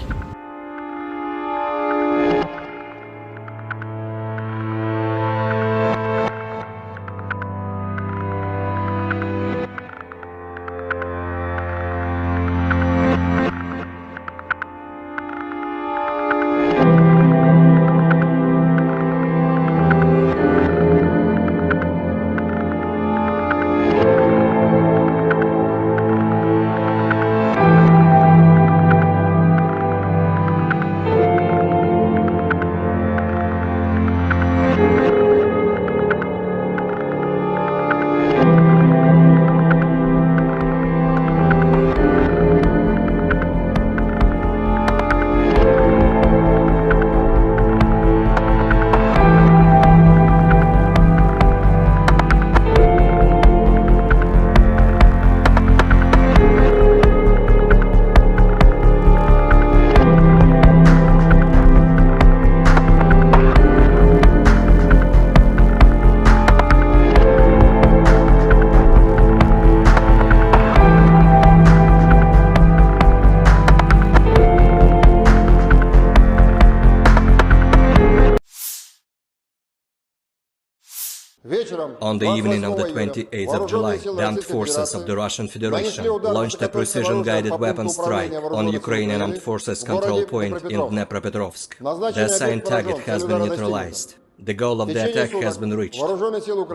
On the evening of the 28th of July, the armed forces of the Russian Federation launched a precision-guided weapon strike on Ukrainian armed forces control point in Dnepropetrovsk. The assigned target has been neutralized. The goal of the attack has been reached.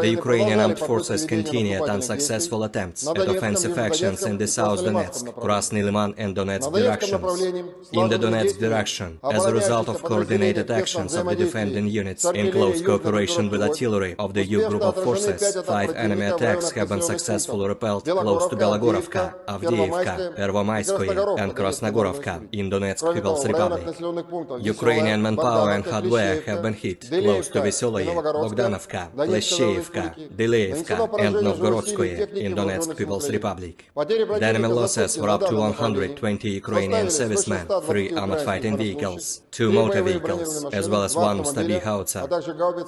The Ukrainian armed forces continued unsuccessful attempts at offensive actions in the South Donetsk, Krasny Liman and Donetsk directions. In the Donetsk direction, as a result of coordinated actions of the defending units in close cooperation with artillery of the U group of forces, 5 enemy attacks have been successfully repelled close to Belogorovka, Avdiivka, Pervomaiskoye and Krasnogorovka in Donetsk People's Republic. Ukrainian manpower and hardware have been hit close to Veseloye, Bogdanovka, Pleshcheevka, Deleevka and Novgorodskoye in Donetsk People's Republic. The enemy losses were up to 120 Ukrainian servicemen, 3 armored fighting vehicles, 2 motor vehicles, as well as 1 Stabi howitzer.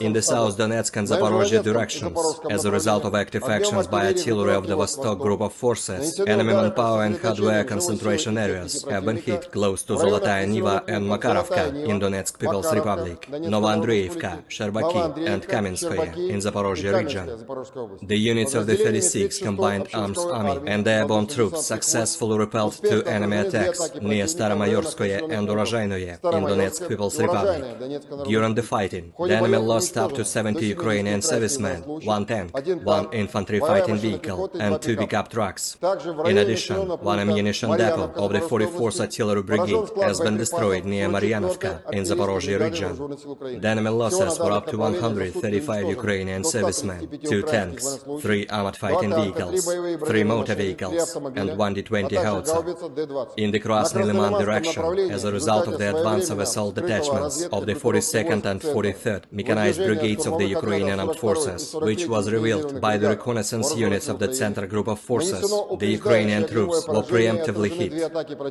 In the South Donetsk and Zaporozhye directions, as a result of active actions by artillery of the Vostok group of forces, enemy manpower and hardware concentration areas have been hit close to Zolotaya Niva and Makarovka in Donetsk People's Republic, Novoandreevka, Sherbaki and Kamenskoye in Zaporozhye region. The units of the 36th Combined Arms Army and airborne troops successfully repelled 2 enemy attacks near Staromayorskoye and Urozhainoye in Donetsk People's Republic. During the fighting, the enemy lost up to 70 Ukrainian servicemen, 1 tank, 1 infantry fighting vehicle and 2 pickup trucks. In addition, 1 ammunition depot of the 44th Artillery Brigade has been destroyed near Maryanovka in Zaporozhye region. The enemy losses were up to 135 Ukrainian servicemen, 2 tanks, 3 armored fighting vehicles, 3 motor vehicles, and 1 D-20 howitzer. In the Krasny Liman direction, as a result of the advance of assault detachments of the 42nd and 43rd mechanized brigades of the Ukrainian armed forces, which was revealed by the reconnaissance units of the Center group of forces, the Ukrainian troops were preemptively hit.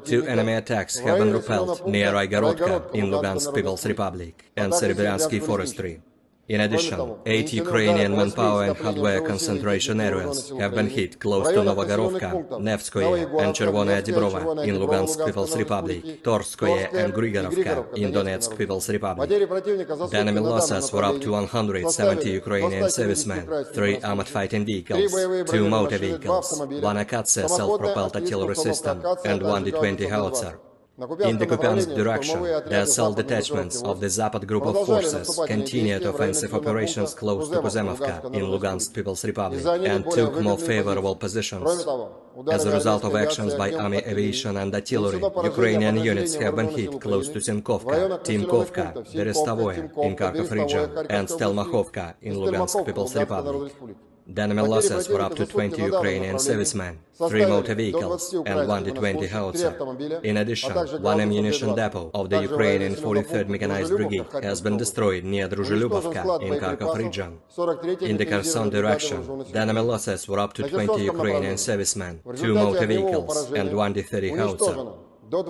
2 enemy attacks have been repelled near Raigorodka in Lugansk People's Republic and Serebryensky Forestry. In addition, 8 Ukrainian manpower and hardware concentration areas have been hit close to Novogorovka, Nevskoye and Chervonaya Dibrova in Lugansk People's Republic, Torskoye and Grigorovka in Donetsk People's Republic. The enemy losses were up to 170 Ukrainian servicemen, 3 armored fighting vehicles, 2 motor vehicles, 1 Akatsia self-propelled artillery system and 1 D-20 howitzer. In the Kupiansk direction, the assault detachments of the Zapad group of forces continued offensive operations close to Kuzemovka in Lugansk People's Republic and took more favorable positions. As a result of actions by army aviation and artillery, Ukrainian units have been hit close to Simkovka, Timkovka, Berestavoye in Kharkov region and Stelmakhovka in Lugansk People's Republic. The enemy losses were up to 20 Ukrainian servicemen, 3 motor vehicles and 1 D-20 howitzer. In addition, 1 ammunition depot of the Ukrainian 43rd Mechanized Brigade has been destroyed near Druzhelyubovka in Kharkov region. In the Kherson direction, the enemy losses were up to 20 Ukrainian servicemen, 2 motor vehicles and 1 D-30 howitzer.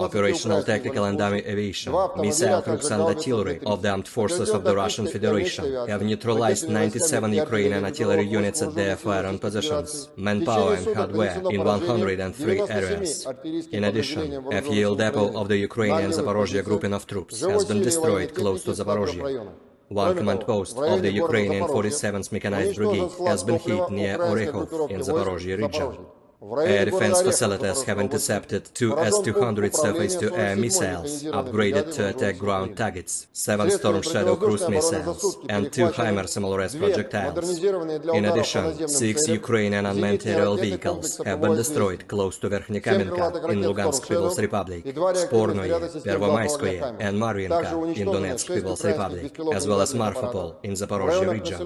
Operational tactical and army aviation, missile troops and artillery of the armed forces of the Russian Federation have neutralized 97 Ukrainian artillery units at their firing positions, manpower and hardware in 103 areas. In addition, a fuel depot of the Ukrainian Zaporozhye grouping of troops has been destroyed close to Zaporozhye. 1 command post of the Ukrainian 47th Mechanized Brigade has been hit near Orekhov in Zaporozhye region. Air defense facilities have intercepted 2 S-200 surface-to-air missiles, upgraded to attack ground targets, 7 Storm Shadow cruise missiles, and 2 HIMARS SMLRS projectiles. In addition, 6 Ukrainian unmanned aerial vehicles have been destroyed close to Verkhnekamenka in Lugansk People's Republic, Spornoye, Pervomayskoye, and Marvinka in Donetsk People's Republic, as well as Marfapol in Zaporozhye region.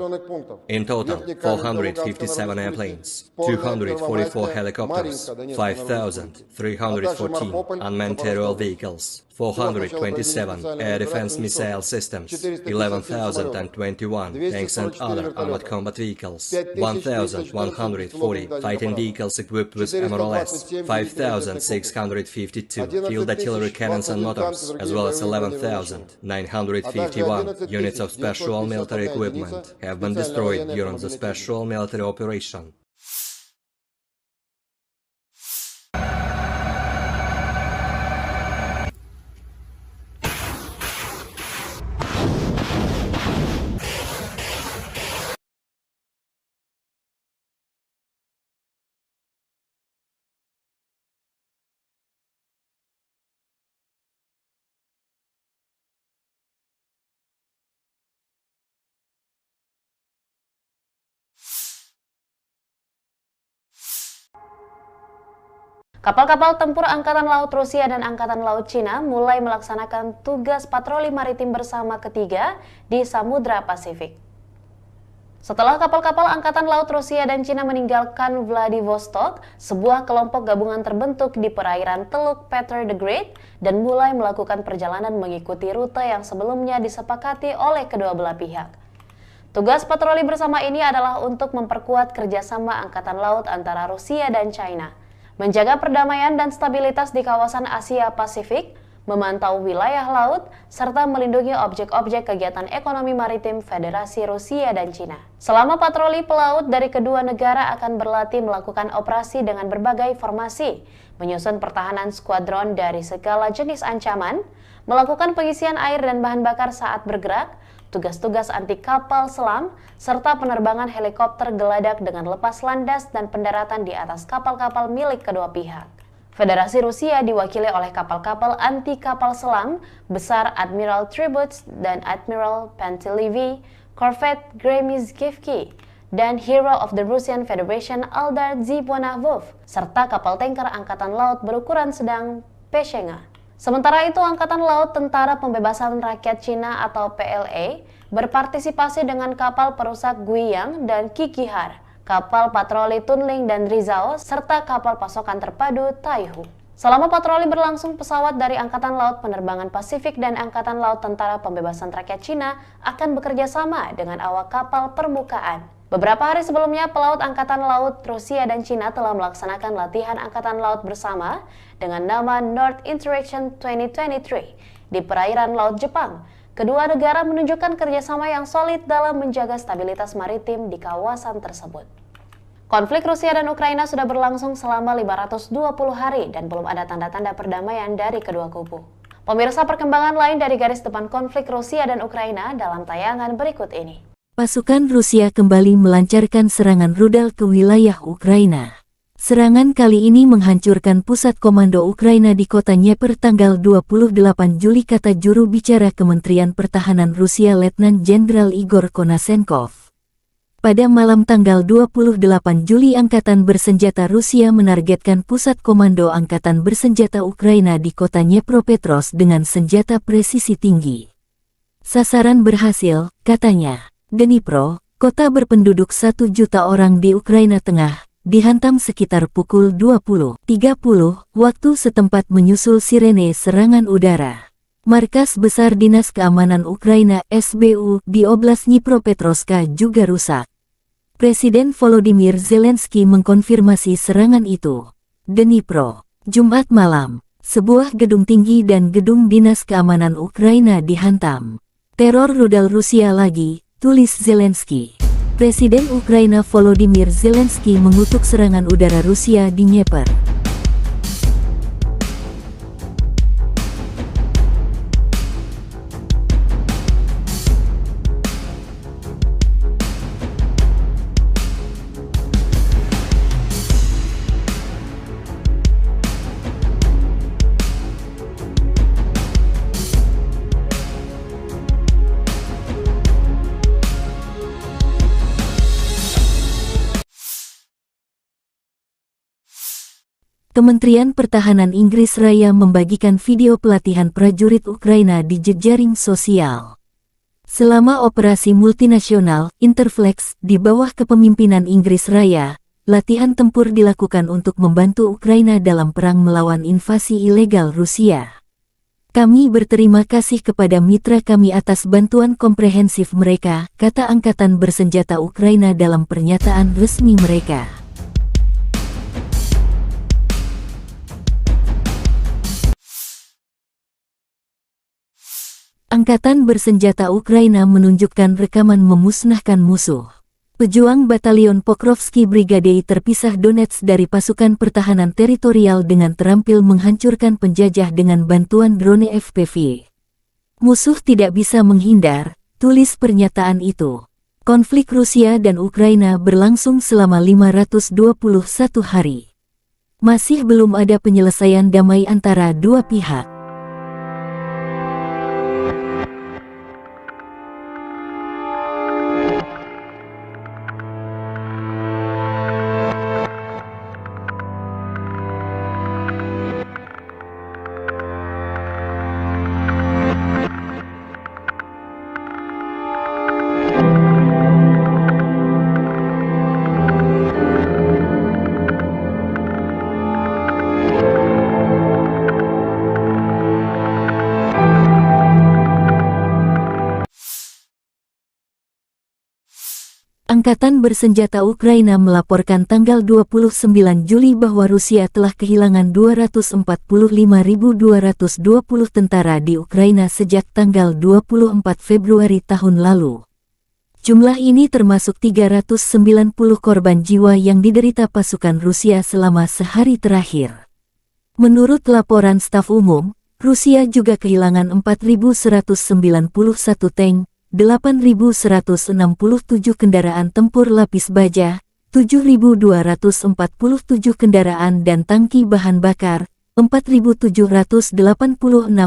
In total, 457 airplanes, 244 helicopters, 5,314 unmanned aerial vehicles, 427 air defense missile systems, 11,021 tanks and other armored combat vehicles, 1,140 fighting vehicles equipped with MRLS, 5,652 field artillery cannons and motors, as well as 11,951 units of special military equipment have been destroyed during the special military operation. Kapal-kapal tempur Angkatan Laut Rusia dan Angkatan Laut Cina mulai melaksanakan tugas patroli maritim bersama ketiga di Samudra Pasifik. Setelah kapal-kapal Angkatan Laut Rusia dan Cina meninggalkan Vladivostok, sebuah kelompok gabungan terbentuk di perairan Teluk Peter the Great dan mulai melakukan perjalanan mengikuti rute yang sebelumnya disepakati oleh kedua belah pihak. Tugas patroli bersama ini adalah untuk memperkuat kerjasama Angkatan Laut antara Rusia dan China, menjaga perdamaian dan stabilitas di kawasan Asia Pasifik, memantau wilayah laut, serta melindungi objek-objek kegiatan ekonomi maritim Federasi Rusia dan Cina. Selama patroli pelaut dari kedua negara akan berlatih melakukan operasi dengan berbagai formasi, menyusun pertahanan skuadron dari segala jenis ancaman, melakukan pengisian air dan bahan bakar saat bergerak, tugas-tugas anti kapal selam, serta penerbangan helikopter geladak dengan lepas landas dan pendaratan di atas kapal-kapal milik kedua pihak. Federasi Rusia diwakili oleh kapal-kapal anti kapal selam besar Admiral Tributs dan Admiral Pantelevi, Corvette Gremizkivki, dan Hero of the Russian Federation Aldar Zibonavov, serta kapal tanker Angkatan Laut berukuran sedang Peshenga. Sementara itu, Angkatan Laut Tentara Pembebasan Rakyat Cina atau PLA berpartisipasi dengan kapal perusak Guiyang dan Kikihar, kapal patroli Tunling dan Rizao, serta kapal pasokan terpadu Taihu. Selama patroli berlangsung, pesawat dari Angkatan Laut Penerbangan Pasifik dan Angkatan Laut Tentara Pembebasan Rakyat Cina akan bekerja sama dengan awak kapal permukaan. Beberapa hari sebelumnya, pelaut Angkatan Laut Rusia dan Cina telah melaksanakan latihan Angkatan Laut bersama dengan nama North Interaction 2023 di perairan Laut Jepang. Kedua negara menunjukkan kerjasama yang solid dalam menjaga stabilitas maritim di kawasan tersebut. Konflik Rusia dan Ukraina sudah berlangsung selama 520 hari dan belum ada tanda-tanda perdamaian dari kedua kubu. Pemirsa, perkembangan lain dari garis depan konflik Rusia dan Ukraina dalam tayangan berikut ini. Pasukan Rusia kembali melancarkan serangan rudal ke wilayah Ukraina. Serangan kali ini menghancurkan pusat komando Ukraina di kota Dnieper tanggal 28 Juli, kata juru bicara Kementerian Pertahanan Rusia Letnan Jenderal Igor Konasenkov. Pada malam tanggal 28 Juli, Angkatan Bersenjata Rusia menargetkan pusat komando Angkatan Bersenjata Ukraina di kota Dnepropetrovsk dengan senjata presisi tinggi. Sasaran berhasil, katanya. Dnipro, kota berpenduduk 1 juta orang di Ukraina Tengah, dihantam sekitar pukul 20.30 waktu setempat menyusul sirene serangan udara. Markas Besar Dinas Keamanan Ukraina SBU di Oblast Dnipropetrovsk juga rusak. Presiden Volodymyr Zelensky mengkonfirmasi serangan itu. Dnipro, Jumat malam, sebuah gedung tinggi dan gedung Dinas Keamanan Ukraina dihantam. Teror rudal Rusia lagi, tulis Zelensky. Presiden Ukraina Volodymyr Zelensky mengutuk serangan udara Rusia di Dnieper. Kementerian Pertahanan Inggris Raya membagikan video pelatihan prajurit Ukraina di jejaring sosial. Selama operasi multinasional Interflex di bawah kepemimpinan Inggris Raya, latihan tempur dilakukan untuk membantu Ukraina dalam perang melawan invasi ilegal Rusia. Kami berterima kasih kepada mitra kami atas bantuan komprehensif mereka, kata Angkatan Bersenjata Ukraina dalam pernyataan resmi mereka. Angkatan Bersenjata Ukraina menunjukkan rekaman memusnahkan musuh. Pejuang Batalion Pokrovsky Brigade terpisah Donetsk dari pasukan pertahanan teritorial dengan terampil menghancurkan penjajah dengan bantuan drone FPV. Musuh tidak bisa menghindar, tulis pernyataan itu. Konflik Rusia dan Ukraina berlangsung selama 521 hari. Masih belum ada penyelesaian damai antara dua pihak. Angkatan Bersenjata Ukraina melaporkan tanggal 29 Juli bahwa Rusia telah kehilangan 245.220 tentara di Ukraina sejak tanggal 24 Februari tahun lalu. Jumlah ini termasuk 390 korban jiwa yang diderita pasukan Rusia selama sehari terakhir. Menurut laporan staf umum, Rusia juga kehilangan 4.191 tank, 8.167 kendaraan tempur lapis baja, 7.247 kendaraan dan tangki bahan bakar, 4.786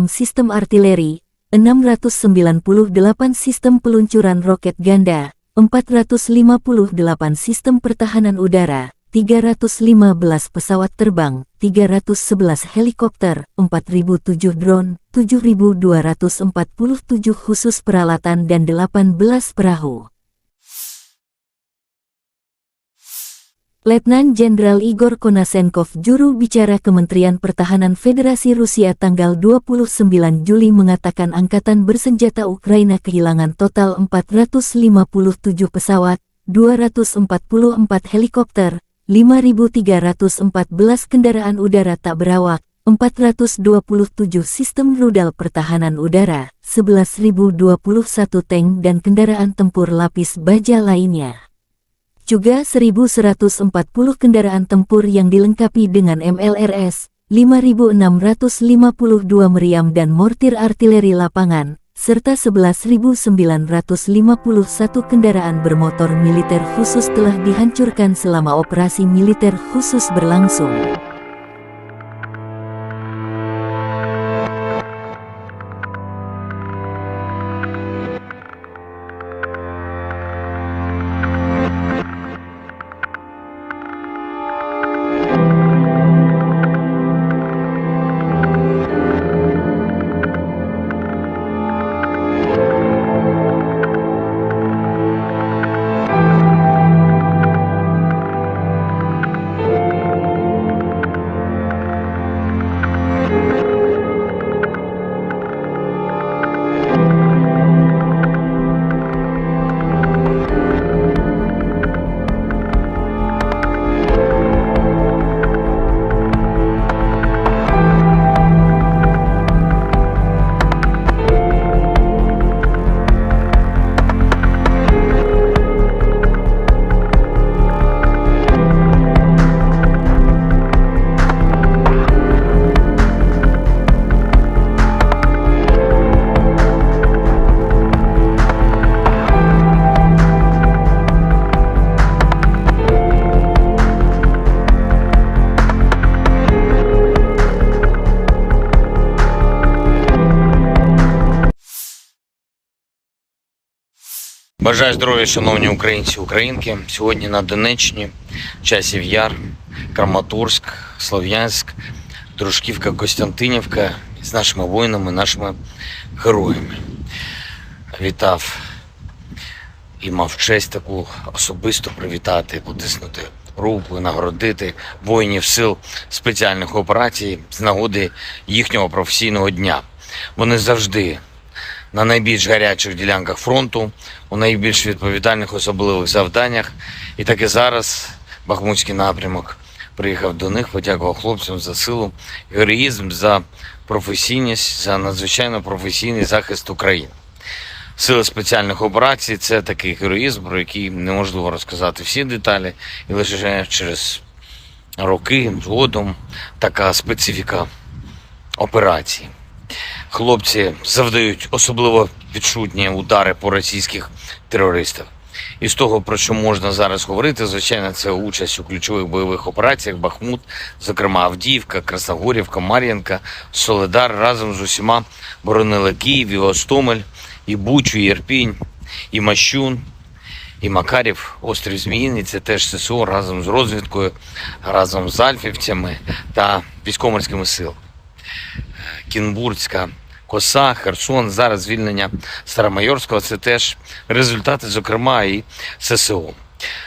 sistem artileri, 698 sistem peluncuran roket ganda, 458 sistem pertahanan udara, 315 pesawat terbang, 311 helikopter, 4.007 drone, 7.247 khusus peralatan dan 18 perahu. Letnan Jenderal Igor Konasenkov, juru bicara Kementerian Pertahanan Federasi Rusia tanggal 29 Juli mengatakan Angkatan Bersenjata Ukraina kehilangan total 457 pesawat, 244 helikopter, 5.314 kendaraan udara tak berawak, 427 sistem rudal pertahanan udara, 11.021 tank dan kendaraan tempur lapis baja lainnya. Juga 1.140 kendaraan tempur yang dilengkapi dengan MLRS, 5.652 meriam dan mortir artileri lapangan, serta 11.951 kendaraan bermotor militer khusus telah dihancurkan selama operasi militer khusus berlangsung. Бажаю здоров'я, шановні українці, українки. Сьогодні на Донеччині, Часів Яр, Краматорськ, Слов'янськ, Дружківка, Костянтинівка з нашими воїнами, нашими героями. Вітав і мав честь таку особисто привітати, потиснути руку, нагородити воїнів сил спеціальних операцій з нагоди їхнього професійного дня. Вони завжди на найбільш гарячих ділянках фронту, у найбільш відповідальних особливих завданнях. І так і зараз Бахмутський напрямок приїхав до них, подякував хлопцям за силу, героїзм, за професійність, за надзвичайно професійний захист України. Сили спеціальних операцій – це такий героїзм, про який неможливо розказати всі деталі, і лише через роки згодом така специфіка операції. Хлопці завдають особливо відчутні удари по російських терористах. І з того, про що можна зараз говорити, звичайно, це участь у ключових бойових операціях Бахмут, зокрема Авдіївка, Красногорівка, Мар'їнка, Солидар разом з усіма боронили Київ, і Гостомель, і Бучу, і Ірпінь, і Мащун, і Макарів, острів Зміїний, це теж ССО разом з розвідкою, разом з альфівцями та військово-морськими силами. Кінбурзька коса, Херсон, зараз звільнення Старомайорського – це теж результати, зокрема, і ССО.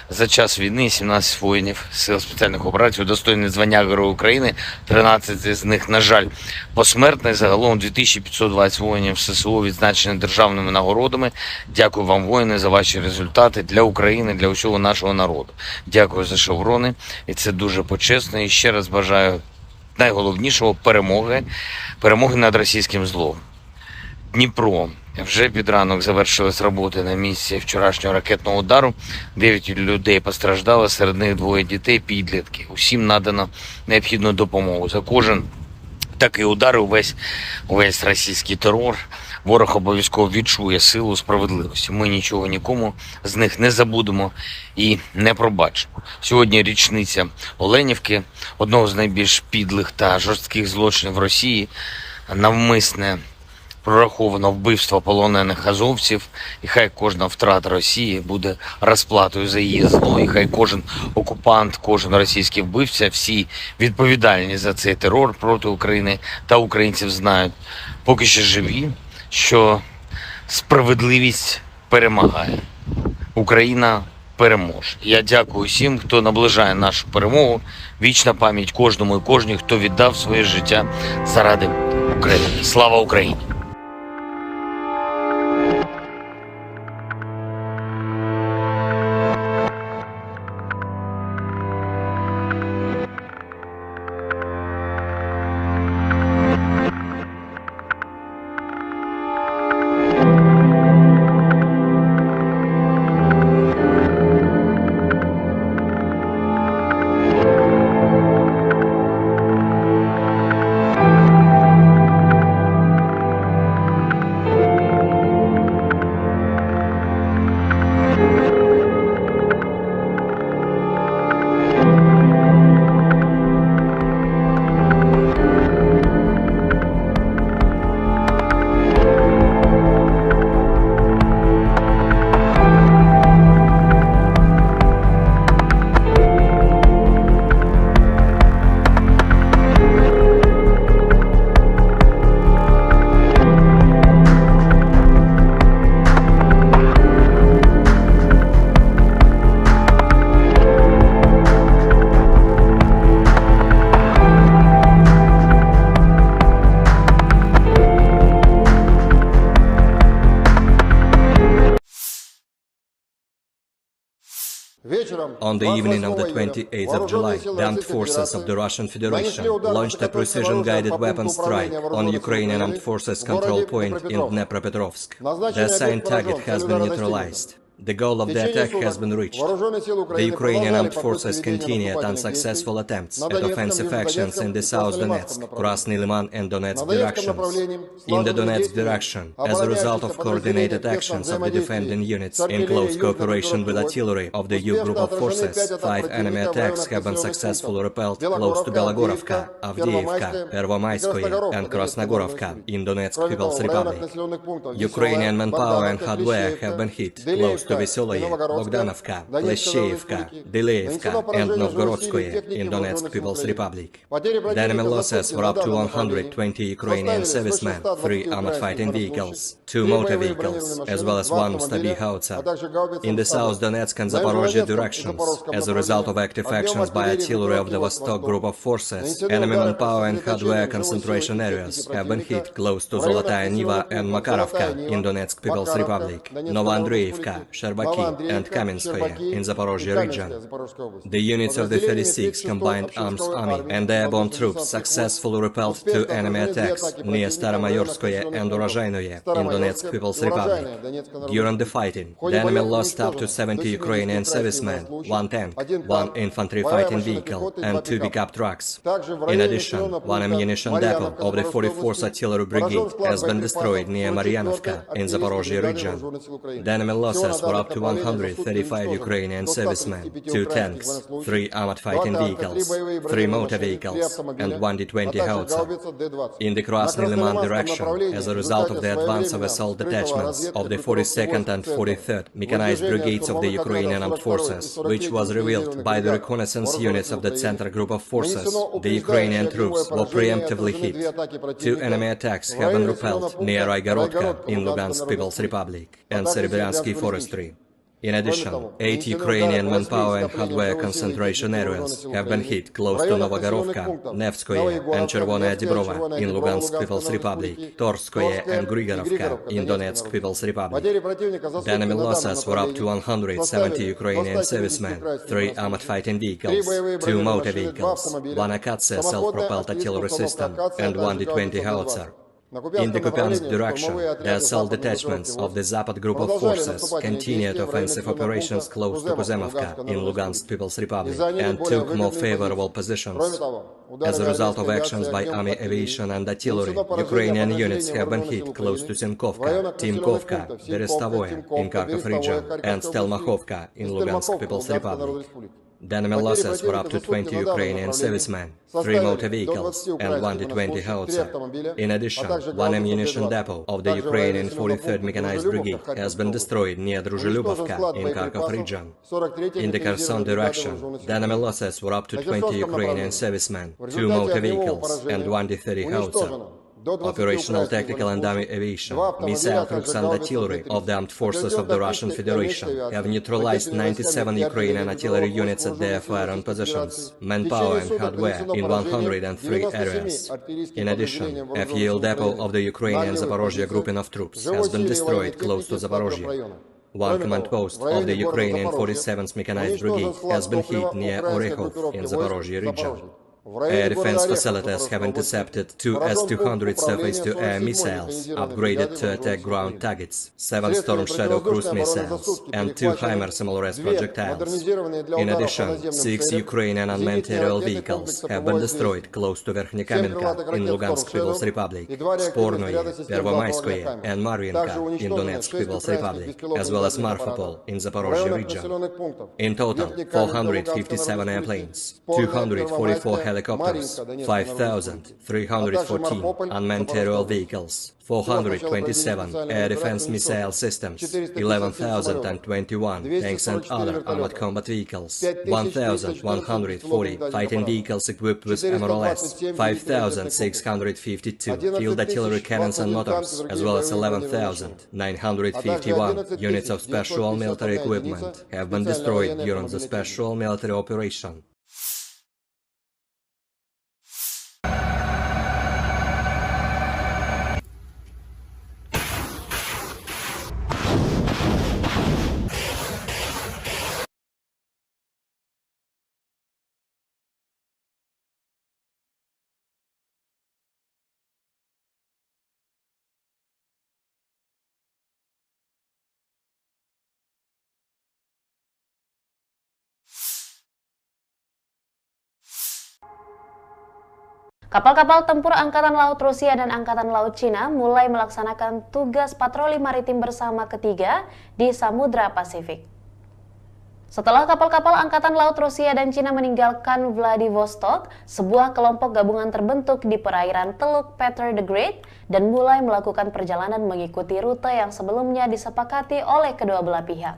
За час війни 17 воїнів Сил спеціальних операцій удостоєні звання Героя України, 13 з них, на жаль, посмертно. Загалом 2520 воїнів ССО відзначені державними нагородами. Дякую вам, воїни, за ваші результати для України, для усього нашого народу. Дякую за шеврони, і це дуже почесно. І ще раз бажаю найголовнішого – перемоги над російським злом. Дніпро. Вже під ранок завершились роботи на місці вчорашнього ракетного удару. 9 людей постраждало, серед них 2 дітей, підлітки. Усім надано необхідну допомогу. За кожен такий удар, увесь російський терор, ворог обов'язково відчує силу справедливості. Ми нічого нікому з них не забудемо і не пробачимо. Сьогодні річниця Оленівки, одного з найбільш підлих та жорстких злочинів Росії, навмисне прораховано вбивство полонених азовців, і хай кожна втрата Росії буде розплатою за її зло, і хай кожен окупант, кожен російський вбивця, всі відповідальні за цей терор проти України та українців знають, поки ще живі, що справедливість перемагає. Україна переможе. Я дякую всім, хто наближає нашу перемогу. Вічна пам'ять кожному і кожній, хто віддав своє життя заради України. Слава Україні! On the evening of the 28th of July, the armed forces of the Russian Federation launched a precision-guided weapon strike on Ukrainian armed forces control point in Dnepropetrovsk. The assigned target has been neutralized. The goal of the attack has been reached. The Ukrainian armed forces continued unsuccessful attempts at offensive actions in the South Donetsk, Krasny Liman and Donetsk directions. In the Donetsk direction, as a result of coordinated actions of the defending units in close cooperation with artillery of the U group of forces, 5 enemy attacks have been successfully repelled close to Belogorovka, Avdiivka, Pervomayskoye and Krasnogorovka in Donetsk People's Republic. Ukrainian manpower and hardware have been hit close to Vesoloye, Bogdanovka, Kleshcheivka, Deleevka and Novgorodskoye in Donetsk People's Republic. The enemy losses were up to 120 Ukrainian servicemen, 3 armored fighting vehicles, 2 motor vehicles, as well as 1 Stabi howitzer. In the South Donetsk and Zaporozhye directions, as a result of active actions by artillery of the Vostok group of forces, enemy manpower and hardware concentration areas have been hit close to Zolotaya Niva and Makarovka in Donetsk People's Republic, Novoandreevka, Sherbaki and Kamenskoye in Zaporozhye region. The units of the 36th Combined Arms Army and the airborne troops successfully repelled 2 enemy attacks near Staromayorskoye and Urozhainoye in Donetsk People's Republic. During the fighting, the enemy lost up to 70 Ukrainian servicemen, 1 tank, 1 infantry fighting vehicle and 2 pickup trucks. In addition, 1 ammunition depot of the 44th Artillery Brigade has been destroyed near Maryanovka in Zaporozhye region. The enemy losses were up to 135 Ukrainian servicemen, 2 tanks, 3 armored fighting vehicles, 3 motor vehicles, and 1 D-20 howitzer. In the Krasny Liman direction, as a result of the advance of assault detachments of the 42nd and 43rd Mechanized Brigades of the Ukrainian Armed Forces, which was revealed by the reconnaissance units of the Center Group of Forces, the Ukrainian troops were preemptively hit. 2 enemy attacks have been repelled near Raigorodka in Lugansk People's Republic and Serebryansky Forestry. In addition, 8 Ukrainian manpower and hardware concentration areas have been hit close to Novogorovka, Nevskoye and Chervonaya Dibrova in Lugansk People's Republic, Torskoye and Grigorovka in Donetsk People's Republic. The enemy losses were up to 170 Ukrainian servicemen, 3 armored fighting vehicles, 2 motor vehicles, 1 Akatsiya self-propelled artillery system and 1 D-20 howitzer. In the Kupiansk direction, the assault detachments of the Zapad group of forces continued offensive operations close to Kuzemovka in Lugansk People's Republic and took more favorable positions. As a result of actions by army aviation and artillery, Ukrainian units have been hit close to Sinkovka, Timkovka, Berestovoye in Kharkov region and Stelmakhovka in Lugansk People's Republic. The enemy losses were up to 20 Ukrainian servicemen, 3 motor vehicles and 1 D-20 howitzer. In addition, 1 ammunition depot of the Ukrainian 43rd Mechanized Brigade has been destroyed near Druzhelyubovka in Kharkov region. In the Kherson direction, the enemy losses were up to 20 Ukrainian servicemen, 2 motor vehicles and 1 D-30 howitzer. Operational tactical and army aviation, missile troops and artillery of the armed forces of the Russian Federation have neutralized 97 Ukrainian artillery units at their firing positions, manpower and hardware in 103 areas. In addition, a fuel depot of the Ukrainian Zaporozhye grouping of troops has been destroyed close to Zaporozhye. 1 command post of the Ukrainian 47th Mechanized Brigade has been hit near Orekhov in Zaporozhye region. Air defense facilities have intercepted 2 S-200 surface-to-air missiles, upgraded to attack ground targets, 7 Storm Shadow cruise missiles, and 2 HIMARS SMLRS projectiles. In addition, 6 Ukrainian unmanned aerial vehicles have been destroyed close to Verkhnekamenka in Lugansk People's Republic, Spornoye, Pervomayskoye, and Maryanka in Donetsk People's Republic, as well as Marfapol in Zaporozhye region. In total, 457 airplanes, 244 helicopters, 5,314 unmanned aerial vehicles, 427 air defense missile systems, 11,021 tanks and other armored combat vehicles, 1,140 fighting vehicles equipped with MRLS, 5,652 field artillery cannons and motors, as well as 11,951 units of special military equipment have been destroyed during the special military operation. Kapal-kapal tempur Angkatan Laut Rusia dan Angkatan Laut Cina mulai melaksanakan tugas patroli maritim bersama ketiga di Samudra Pasifik. Setelah kapal-kapal Angkatan Laut Rusia dan Cina meninggalkan Vladivostok, sebuah kelompok gabungan terbentuk di perairan Teluk Peter the Great dan mulai melakukan perjalanan mengikuti rute yang sebelumnya disepakati oleh kedua belah pihak.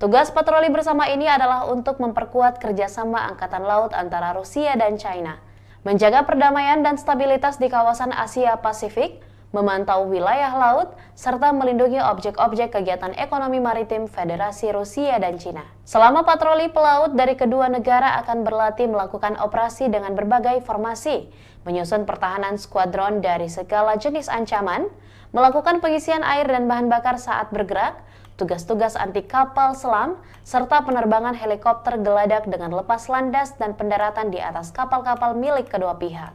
Tugas patroli bersama ini adalah untuk memperkuat kerjasama Angkatan Laut antara Rusia dan China, menjaga perdamaian dan stabilitas di kawasan Asia Pasifik, memantau wilayah laut, serta melindungi objek-objek kegiatan ekonomi maritim Federasi Rusia dan Cina. Selama patroli pelaut dari kedua negara akan berlatih melakukan operasi dengan berbagai formasi, menyusun pertahanan skuadron dari segala jenis ancaman, melakukan pengisian air dan bahan bakar saat bergerak, tugas-tugas anti kapal selam, serta penerbangan helikopter geladak dengan lepas landas dan pendaratan di atas kapal-kapal milik kedua pihak.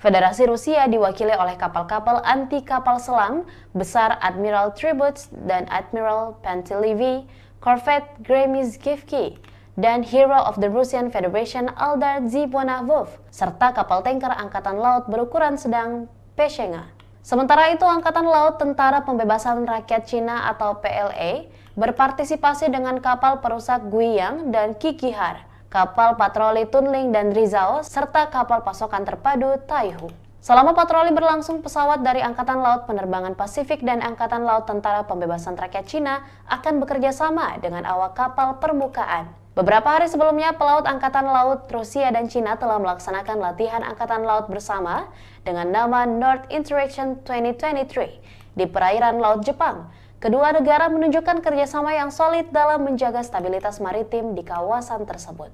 Federasi Rusia diwakili oleh kapal-kapal anti kapal selam besar Admiral Tributs dan Admiral Pantelevi, Corvette Gremizkivki, dan Hero of the Russian Federation Eldar Zibonavov, serta kapal tanker Angkatan Laut berukuran sedang Peshenga. Sementara itu, Angkatan Laut Tentara Pembebasan Rakyat Cina atau PLA berpartisipasi dengan kapal perusak Guiyang dan Kikihar, kapal patroli Tunling dan Rizao, serta kapal pasokan terpadu Taihu. Selama patroli berlangsung, pesawat dari Angkatan Laut Penerbangan Pasifik dan Angkatan Laut Tentara Pembebasan Rakyat Cina akan bekerja sama dengan awak kapal permukaan. Beberapa hari sebelumnya, pelaut Angkatan Laut Rusia dan Cina telah melaksanakan latihan Angkatan Laut bersama dengan nama North Interaction 2023 di perairan Laut Jepang. Kedua negara menunjukkan kerjasama yang solid dalam menjaga stabilitas maritim di kawasan tersebut.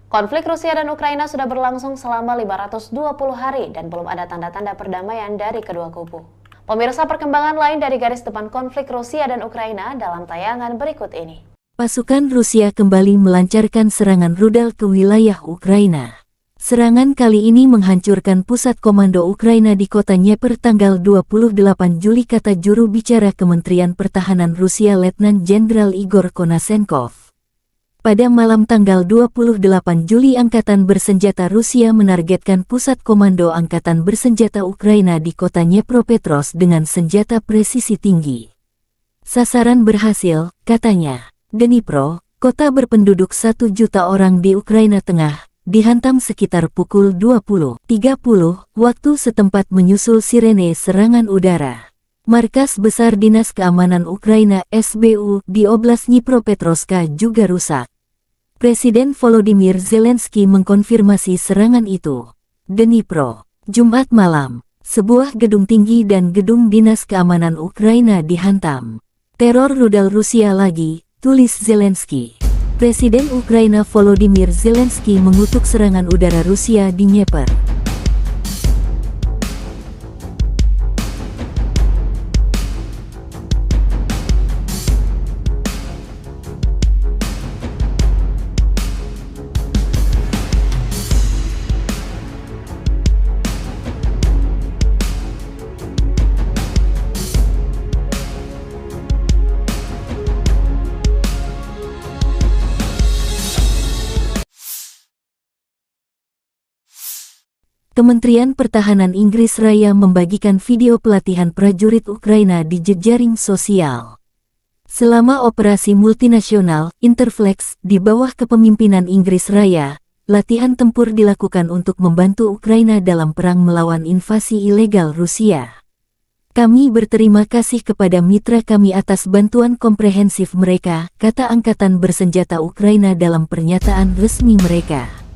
Konflik Rusia dan Ukraina sudah berlangsung selama 520 hari dan belum ada tanda-tanda perdamaian dari kedua kubu. Pemirsa, perkembangan lain dari garis depan konflik Rusia dan Ukraina dalam tayangan berikut ini. Pasukan Rusia kembali melancarkan serangan rudal ke wilayah Ukraina. Serangan kali ini menghancurkan pusat komando Ukraina di kota Dnieper tanggal 28 Juli, kata juru bicara Kementerian Pertahanan Rusia Letnan Jenderal Igor Konasenkov. Pada malam tanggal 28 Juli, Angkatan Bersenjata Rusia menargetkan pusat komando Angkatan Bersenjata Ukraina di kota Dnepropetrovsk dengan senjata presisi tinggi. Sasaran berhasil, katanya. Dnipro, kota berpenduduk 1 juta orang di Ukraina Tengah, dihantam sekitar pukul 20.30 waktu setempat menyusul sirene serangan udara. Markas Besar Dinas Keamanan Ukraina SBU di Oblast Dnipropetrovsk juga rusak. Presiden Volodymyr Zelensky mengkonfirmasi serangan itu. Dnipro, Jumat malam, sebuah gedung tinggi dan gedung Dinas Keamanan Ukraina dihantam. Teror rudal Rusia lagi, tulis Zelensky. Presiden Ukraina Volodymyr Zelensky mengutuk serangan udara Rusia di Dnieper. Kementerian Pertahanan Inggris Raya membagikan video pelatihan prajurit Ukraina di jejaring sosial. Selama operasi multinasional Interflex di bawah kepemimpinan Inggris Raya, latihan tempur dilakukan untuk membantu Ukraina dalam perang melawan invasi ilegal Rusia. Kami berterima kasih kepada mitra kami atas bantuan komprehensif mereka, kata Angkatan Bersenjata Ukraina dalam pernyataan resmi mereka.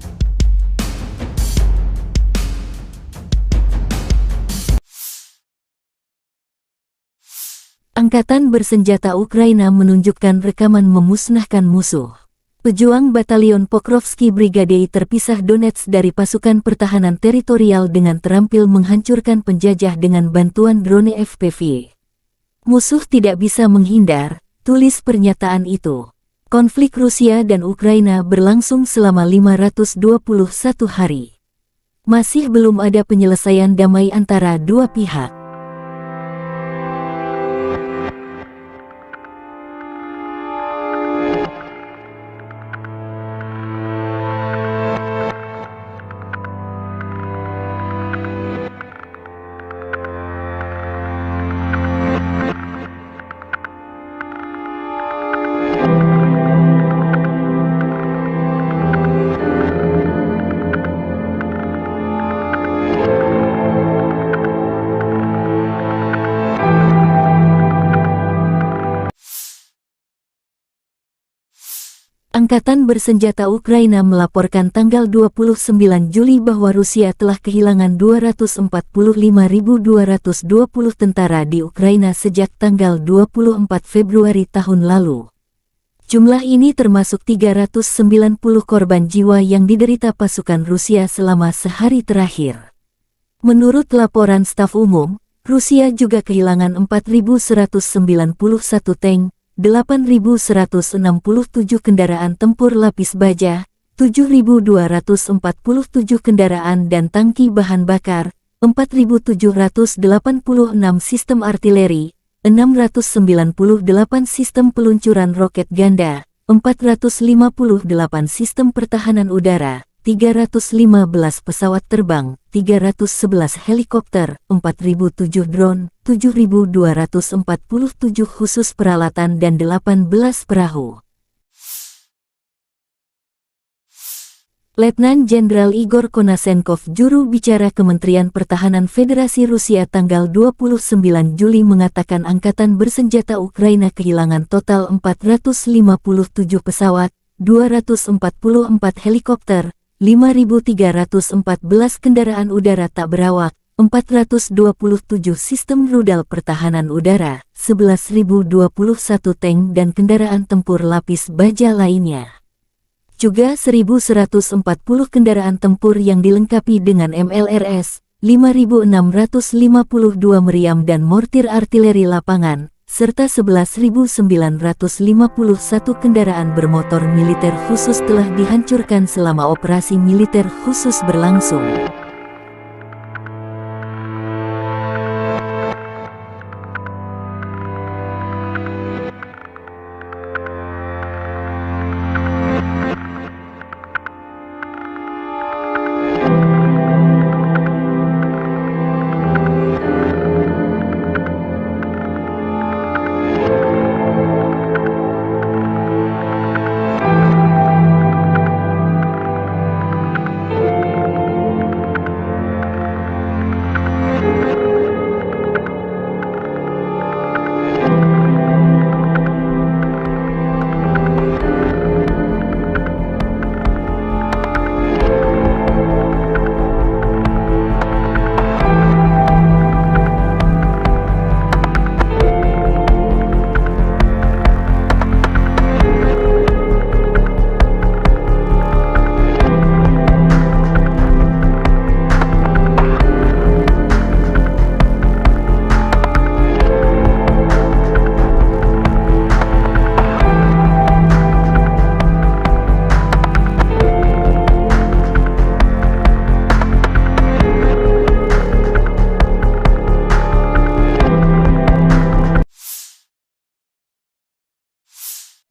Angkatan Bersenjata Ukraina menunjukkan rekaman memusnahkan musuh. Pejuang Batalion Pokrovsky Brigade terpisah Donetsk dari pasukan pertahanan teritorial dengan terampil menghancurkan penjajah dengan bantuan drone FPV. Musuh tidak bisa menghindar, tulis pernyataan itu. Konflik Rusia dan Ukraina berlangsung selama 521 hari. Masih belum ada penyelesaian damai antara dua pihak. Angkatan Bersenjata Ukraina melaporkan tanggal 29 Juli bahwa Rusia telah kehilangan 245.220 tentara di Ukraina sejak tanggal 24 Februari tahun lalu. Jumlah ini termasuk 390 korban jiwa yang diderita pasukan Rusia selama sehari terakhir. Menurut laporan staf umum, Rusia juga kehilangan 4.191 tank, 8.167 kendaraan tempur lapis baja, 7.247 kendaraan dan tangki bahan bakar, 4.786 sistem artileri, 698 sistem peluncuran roket ganda, 458 sistem pertahanan udara, 315 pesawat terbang, 311 helikopter, 4.007 drone, 7.247 khusus peralatan dan 18 perahu. Letnan Jenderal Igor Konasenkov, juru bicara Kementerian Pertahanan Federasi Rusia tanggal 29 Juli mengatakan Angkatan Bersenjata Ukraina kehilangan total 457 pesawat, 244 helikopter, 5.314 kendaraan udara tak berawak, 427 sistem rudal pertahanan udara, 11.021 tank dan kendaraan tempur lapis baja lainnya. Juga 1.140 kendaraan tempur yang dilengkapi dengan MLRS, 5.652 meriam dan mortir artileri lapangan, serta 11.951 kendaraan bermotor militer khusus telah dihancurkan selama operasi militer khusus berlangsung.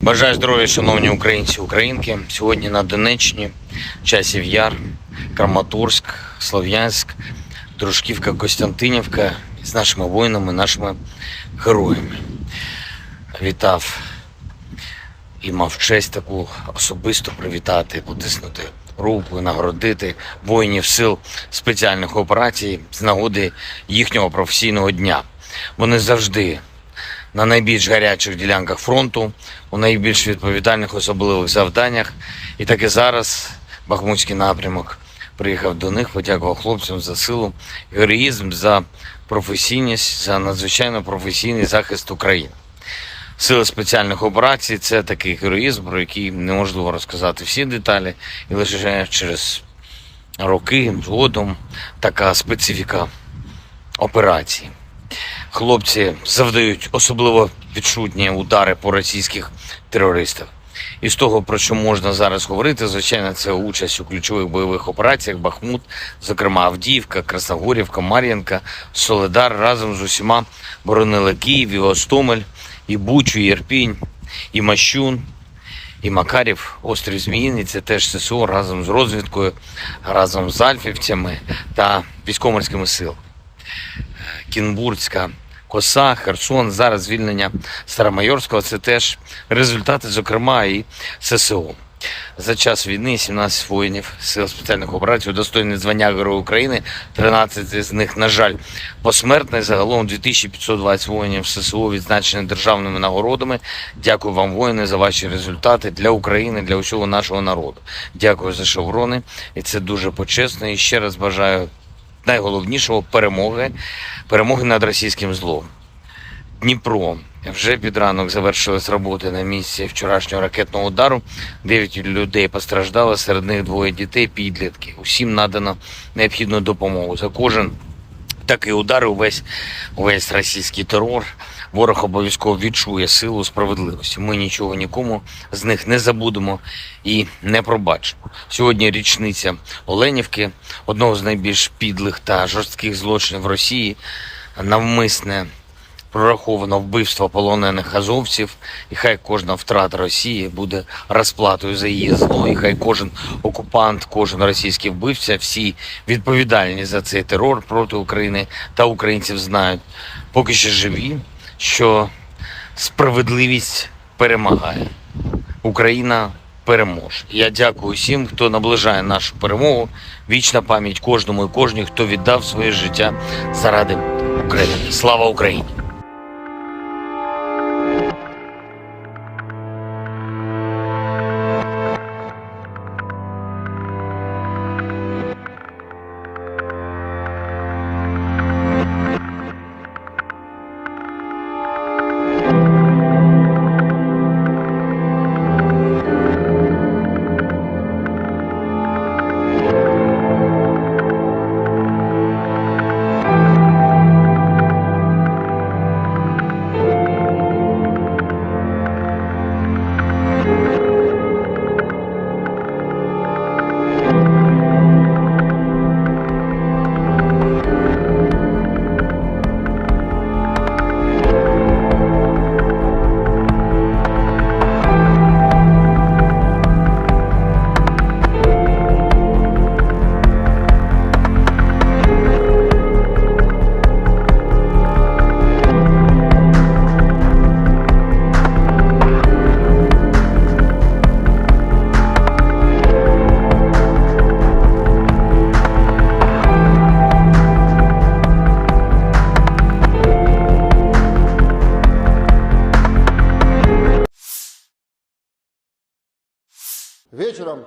Бажаю здоров'я, шановні українці і українки. Сьогодні на Донеччині, Часів Яр, Краматорськ, Слов'янськ, Дружківка, Костянтинівка з нашими воїнами, нашими героями. Вітав і мав честь таку особисто привітати, потиснути руку і нагородити воїнів сил спеціальних операцій з нагоди їхнього професійного дня. Вони завжди на найбільш гарячих ділянках фронту, у найбільш відповідальних особливих завданнях. І так і зараз Бахмутський напрямок приїхав до них, подякував хлопцям за силу, героїзм, за професійність, за надзвичайно професійний захист України. Сили спеціальних операцій – це такий героїзм, про який неможливо розказати всі деталі, і лише через роки згодом така специфіка операції. Хлопці завдають особливо відчутні удари по російських терористах. І з того, про що можна зараз говорити, звичайно, це участь у ключових бойових операціях Бахмут, зокрема Авдіївка, Красногорівка, Мар'їнка, Солидар разом з усіма боронили Київ, і Гостомель, і Бучу, і Ірпінь, і Мащун, і Макарів, острів Зміїний. Це теж ССО разом з розвідкою, разом з альфівцями та військово-морськими силами. Кінбурзька коса, Херсон, зараз звільнення Старомайорського – це теж результати, зокрема, і ССО. За час війни 17 воїнів Сил спеціальних операцій удостоєні звання Героя України, 13 з них, на жаль, посмертно. Загалом 2520 воїнів ССО відзначені державними нагородами. Дякую вам, воїни, за ваші результати для України, для усього нашого народу. Дякую за шеврони, і це дуже почесно. І ще раз бажаю найголовнішого – перемоги над російським злом. Дніпро. Вже під ранок завершились роботи на місці вчорашнього ракетного удару. 9 людей постраждало, серед них 2 дітей, підлітки. Усім надано необхідну допомогу. За кожен такий удар, увесь російський терор, ворог обов'язково відчує силу справедливості. Ми нічого нікому з них не забудемо і не пробачимо. Сьогодні річниця Оленівки, одного з найбільш підлих та жорстких злочинів Росії, навмисне прораховано вбивство полонених азовців, і хай кожна втрата Росії буде розплатою за її зло, і хай кожен окупант, кожен російський вбивця, всі відповідальні за цей терор проти України та українців знають, поки ще живі, що справедливість перемагає. Україна переможе. Я дякую всім, хто наближає нашу перемогу. Вічна пам'ять кожному і кожній, хто віддав своє життя заради України. Слава Україні!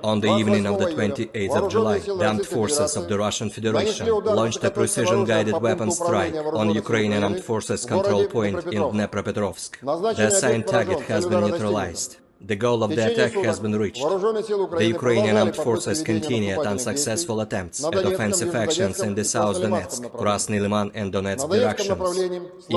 On the evening of the 28th of July, the armed forces of the Russian Federation launched a precision-guided weapon strike on Ukrainian armed forces control point in Dnepropetrovsk. The assigned target has been neutralized. The goal of the attack has been reached. The Ukrainian armed forces continued unsuccessful attempts at offensive actions in the South Donetsk, Krasny Liman and Donetsk directions.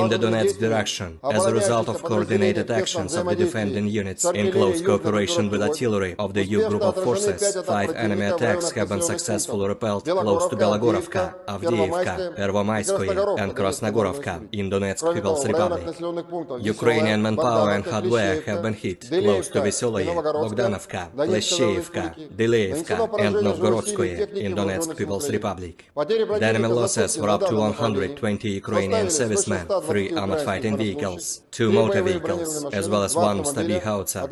In the Donetsk direction, as a result of coordinated actions of the defending units in close cooperation with artillery of the U group of forces, 5 enemy attacks have been successfully repelled close to Belogorovka, Avdiivka, Pervomaiskoye and Krasnogorovka in Donetsk People's Republic. Ukrainian manpower and hardware have been hit close to Veseloye, Bogdanovka, Leshcheevka, Deleevka and Novgorodskoye in Donetsk People's Republic. The enemy losses were up to 120 Ukrainian servicemen, 3 armored fighting vehicles, 2 motor vehicles, as well as 1 Stabi howitzer.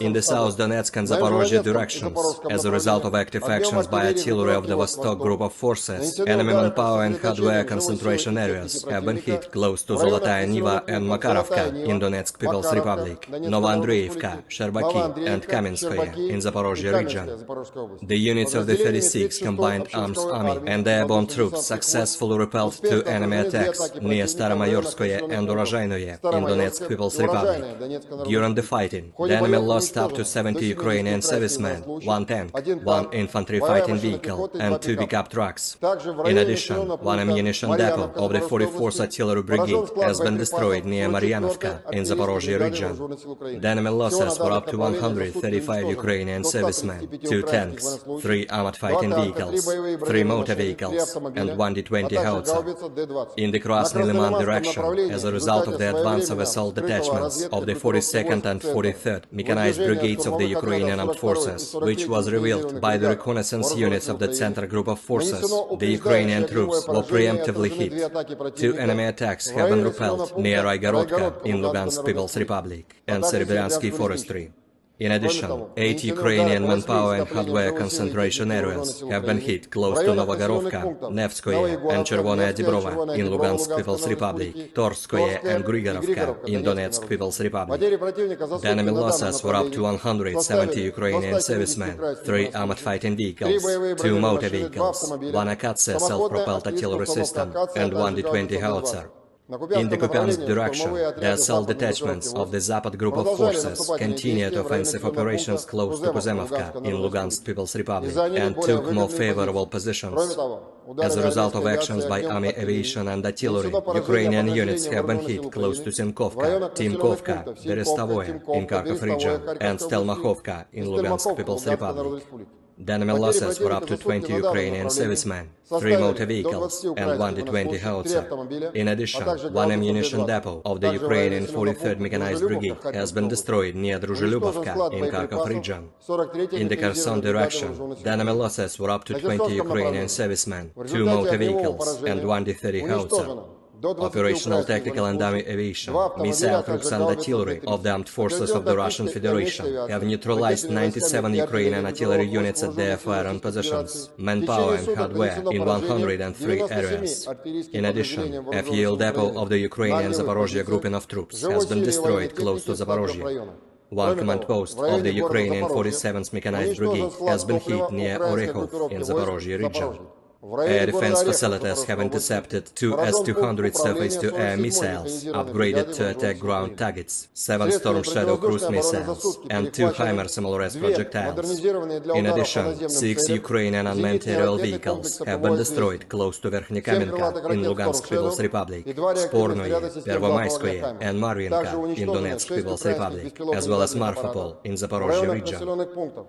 In the South Donetsk and Zaporozhye directions, as a result of active actions by artillery of the Vostok group of forces, enemy manpower and hardware concentration areas have been hit close to Zolotaya Niva and Makarovka in Donetsk People's Republic, Novoandreevka, Sherbaki and Kamenskoye in Zaporozhye region. The units of the 36th Combined Arms Army and the airborne troops successfully repelled 2 enemy attacks near Staromayorskoye and Urozhainoye in Donetsk People's Republic. During the fighting, the enemy lost up to 70 Ukrainian servicemen, 1 tank, 1 infantry fighting vehicle and 2 pickup trucks. In addition, 1 ammunition depot of the 44th Artillery Brigade has been destroyed near Maryanovka in Zaporozhye region. The enemy losses were up to 135 Ukrainian servicemen, 2 tanks, 3 armored fighting vehicles, 3 motor vehicles, and 1 D-20 howitzer. In the Krasny Liman direction, as a result of the advance of assault detachments of the 42nd and 43rd Mechanized Brigades of the Ukrainian Armed Forces, which was revealed by the reconnaissance units of the Center Group of Forces, the Ukrainian troops were preemptively hit. 2 enemy attacks have been repelled near Raigorodka in Lugansk People's Republic and Serebryensky Forestry. In addition, 8 Ukrainian manpower and hardware concentration areas have been hit close to Novogorovka, Nevskoye and Chervonaya Dibrova in Lugansk People's Republic, Torskoye and Grigorovka in Donetsk People's Republic. The enemy losses were up to 170 Ukrainian servicemen, 3 armored fighting vehicles, 2 motor vehicles, 1 Akatsia self-propelled artillery system, and 1 D-20 howitzer. In the Kupiansk direction, the assault detachments of the Zapad group of forces continued offensive operations close to Kuzemovka in Lugansk People's Republic and took more favorable positions. As a result of actions by army aviation and artillery, Ukrainian units have been hit close to Simkovka, Timkovka, Berestovoye in Kharkov region, and Stelmakhovka in Lugansk People's Republic. The enemy losses were up to 20 Ukrainian servicemen, 3 motor vehicles, and 1 D-20 howitzer. In addition, 1 ammunition depot of the Ukrainian 43rd Mechanized Brigade has been destroyed near Druzhilubovka in Kharkov region. In the Kherson direction, the enemy losses were up to 20 Ukrainian servicemen, 2 motor vehicles, and 1 D-30 howitzer. Operational tactical and army aviation, missile troops and artillery of the armed forces of the Russian Federation have neutralized 97 Ukrainian artillery units at their firing positions, manpower and hardware in 103 areas. In addition, a fuel depot of the Ukrainian Zaporozhye grouping of troops has been destroyed close to Zaporozhye. 1 command post of the Ukrainian 47th Mechanized Brigade has been hit near Orekhov in Zaporozhye region. Air defense facilities have intercepted 2 S-200 surface-to-air missiles, upgraded to attack ground targets, 7 Storm Shadow cruise missiles, and 2 HIMARS SMLRS projectiles. In addition, 6 Ukrainian unmanned aerial vehicles have been destroyed close to Verkhnekamenka in Lugansk People's Republic, Spornoye, Pervomayskoye, and Marvinka in Donetsk People's Republic, as well as Marfapol in Zaporozhye region.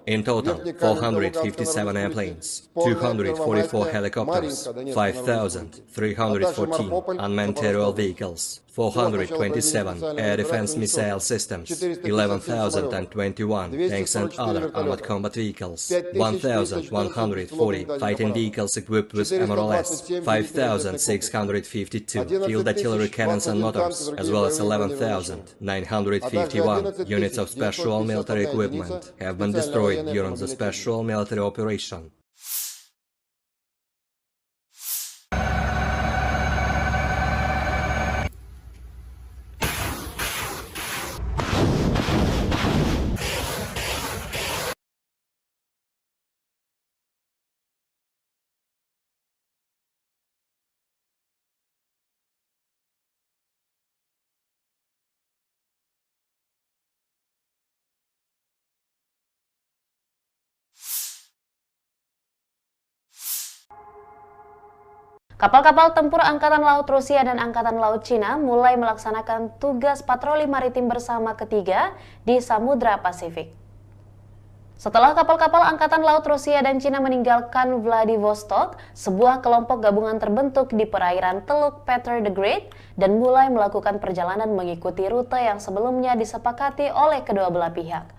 In total, 457 airplanes, 244 helicopters, 5,314 unmanned aerial vehicles, 427 air defense missile systems, 11,021 tanks and other armored combat vehicles, 1,140 fighting vehicles equipped with MRLS, 5,652 field artillery cannons and motors, as well as 11,951 units of special military equipment have been destroyed during the special military operation. Kapal-kapal tempur Angkatan Laut Rusia dan Angkatan Laut Cina mulai melaksanakan tugas patroli maritim bersama ketiga di Samudra Pasifik. Setelah kapal-kapal Angkatan Laut Rusia dan Cina meninggalkan Vladivostok, sebuah kelompok gabungan terbentuk di perairan Teluk Peter the Great dan mulai melakukan perjalanan mengikuti rute yang sebelumnya disepakati oleh kedua belah pihak.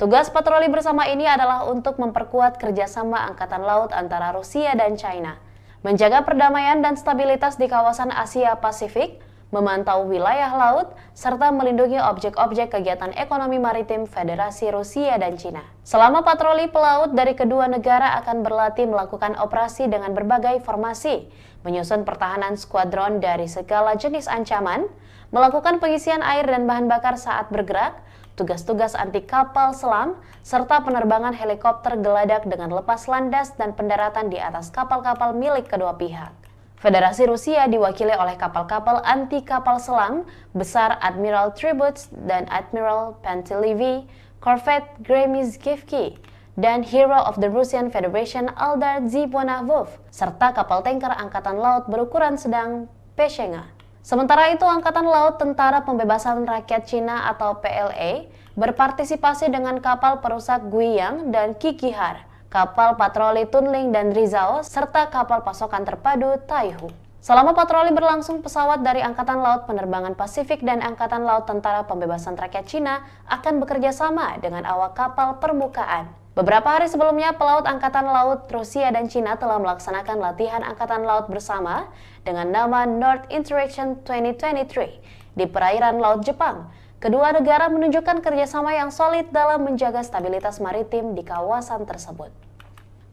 Tugas patroli bersama ini adalah untuk memperkuat kerjasama Angkatan Laut antara Rusia dan China, menjaga perdamaian dan stabilitas di kawasan Asia Pasifik, memantau wilayah laut, serta melindungi objek-objek kegiatan ekonomi maritim Federasi Rusia dan Cina. Selama patroli pelaut dari kedua negara akan berlatih melakukan operasi dengan berbagai formasi, menyusun pertahanan skuadron dari segala jenis ancaman, melakukan pengisian air dan bahan bakar saat bergerak, tugas-tugas anti kapal selam, serta penerbangan helikopter geladak dengan lepas landas dan pendaratan di atas kapal-kapal milik kedua pihak. Federasi Rusia diwakili oleh kapal-kapal anti kapal selam besar Admiral Tributs dan Admiral Pantelevi, Corvette Gremizkivki, dan Hero of the Russian Federation Eldar Zivonavov, serta kapal tanker Angkatan Laut berukuran sedang Peshenga. Sementara itu, Angkatan Laut Tentara Pembebasan Rakyat Cina atau PLA berpartisipasi dengan kapal perusak Guiyang dan Kikihar, kapal patroli Tunling dan Rizao, serta kapal pasokan terpadu Taihu. Selama patroli berlangsung, pesawat dari Angkatan Laut Penerbangan Pasifik dan Angkatan Laut Tentara Pembebasan Rakyat Cina akan bekerja sama dengan awak kapal permukaan. Beberapa hari sebelumnya, pelaut Angkatan Laut Rusia dan Cina telah melaksanakan latihan Angkatan Laut bersama dengan nama North Interaction 2023 di perairan Laut Jepang. Kedua negara menunjukkan kerjasama yang solid dalam menjaga stabilitas maritim di kawasan tersebut.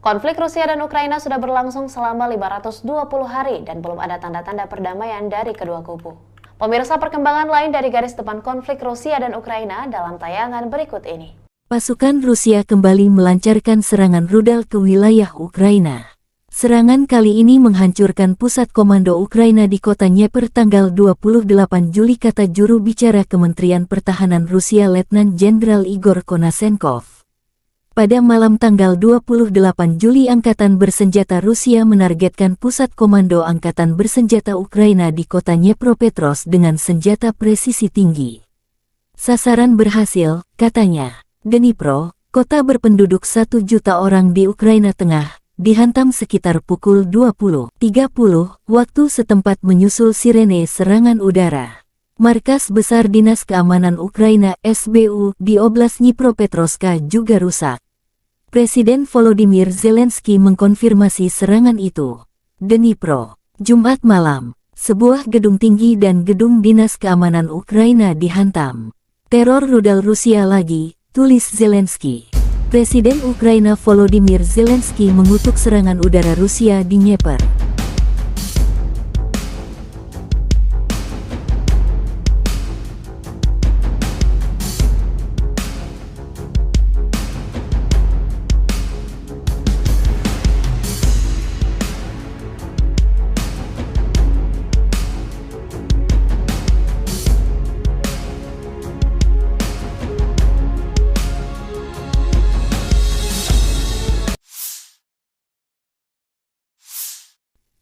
Konflik Rusia dan Ukraina sudah berlangsung selama 520 hari dan belum ada tanda-tanda perdamaian dari kedua kubu. Pemirsa, perkembangan lain dari garis depan konflik Rusia dan Ukraina dalam tayangan berikut ini. Pasukan Rusia kembali melancarkan serangan rudal ke wilayah Ukraina. Serangan kali ini menghancurkan pusat komando Ukraina di kota Dnieper tanggal 28 Juli, kata juru bicara Kementerian Pertahanan Rusia Letnan Jenderal Igor Konashenkov. Pada malam tanggal 28 Juli, Angkatan Bersenjata Rusia menargetkan pusat komando Angkatan Bersenjata Ukraina di kota Dnipropetrovsk dengan senjata presisi tinggi. Sasaran berhasil, katanya. Dnipro, kota berpenduduk 1 juta orang di Ukraina Tengah, dihantam sekitar pukul 20.30 waktu setempat menyusul sirene serangan udara. Markas Besar Dinas Keamanan Ukraina (SBU) di Oblast Dnipropetrovsk juga rusak. Presiden Volodymyr Zelensky mengkonfirmasi serangan itu. Dnipro, Jumat malam, sebuah gedung tinggi dan gedung Dinas Keamanan Ukraina dihantam. Teror rudal Rusia lagi, tulis Zelensky. Presiden Ukraina Volodymyr Zelensky mengutuk serangan udara Rusia di Dnieper.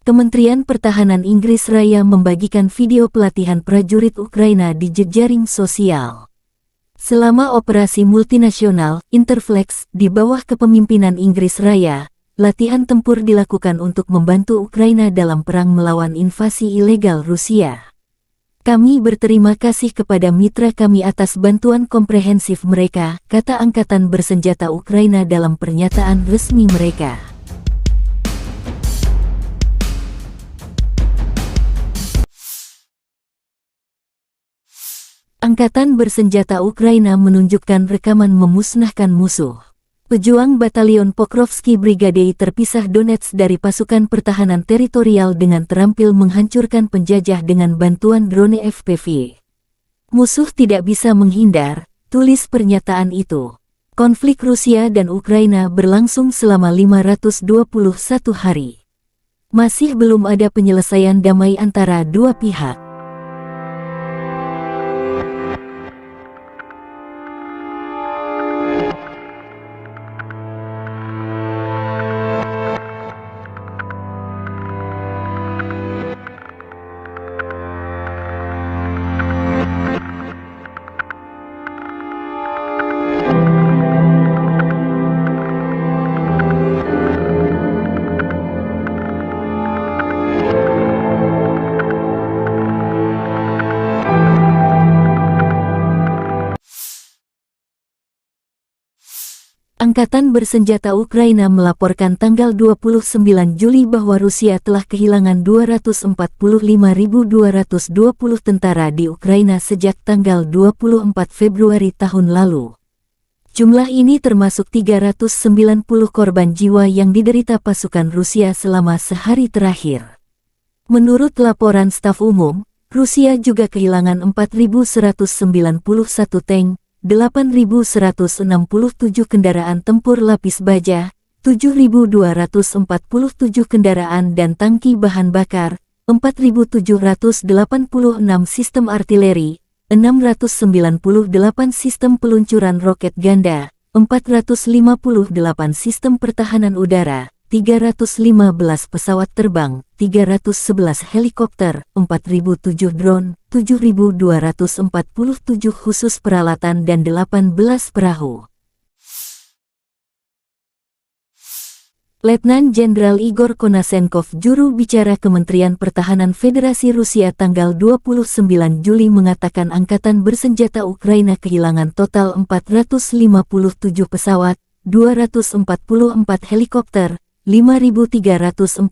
Kementerian Pertahanan Inggris Raya membagikan video pelatihan prajurit Ukraina di jejaring sosial. Selama operasi multinasional Interflex di bawah kepemimpinan Inggris Raya, latihan tempur dilakukan untuk membantu Ukraina dalam perang melawan invasi ilegal Rusia. Kami berterima kasih kepada mitra kami atas bantuan komprehensif mereka, kata Angkatan Bersenjata Ukraina dalam pernyataan resmi mereka. Angkatan Bersenjata Ukraina menunjukkan rekaman memusnahkan musuh. Pejuang Batalion Pokrovsky Brigade terpisah Donetsk dari pasukan pertahanan teritorial dengan terampil menghancurkan penjajah dengan bantuan drone FPV. Musuh tidak bisa menghindar, tulis pernyataan itu. Konflik Rusia dan Ukraina berlangsung selama 521 hari. Masih belum ada penyelesaian damai antara dua pihak. Angkatan Bersenjata Ukraina melaporkan tanggal 29 Juli bahwa Rusia telah kehilangan 245.220 tentara di Ukraina sejak tanggal 24 Februari tahun lalu. Jumlah ini termasuk 390 korban jiwa yang diderita pasukan Rusia selama sehari terakhir. Menurut laporan staf umum, Rusia juga kehilangan 4.191 tank, 8.167 kendaraan tempur lapis baja, 7.247 kendaraan dan tangki bahan bakar, 4.786 sistem artileri, 698 sistem peluncuran roket ganda, 458 sistem pertahanan udara, 315 pesawat terbang, 311 helikopter, 4.007 drone, 7.247 khusus peralatan dan 18 perahu. Letnan Jenderal Igor Konashenkov, juru bicara Kementerian Pertahanan Federasi Rusia tanggal 29 Juli mengatakan Angkatan Bersenjata Ukraina kehilangan total 457 pesawat, 244 helikopter, 5.314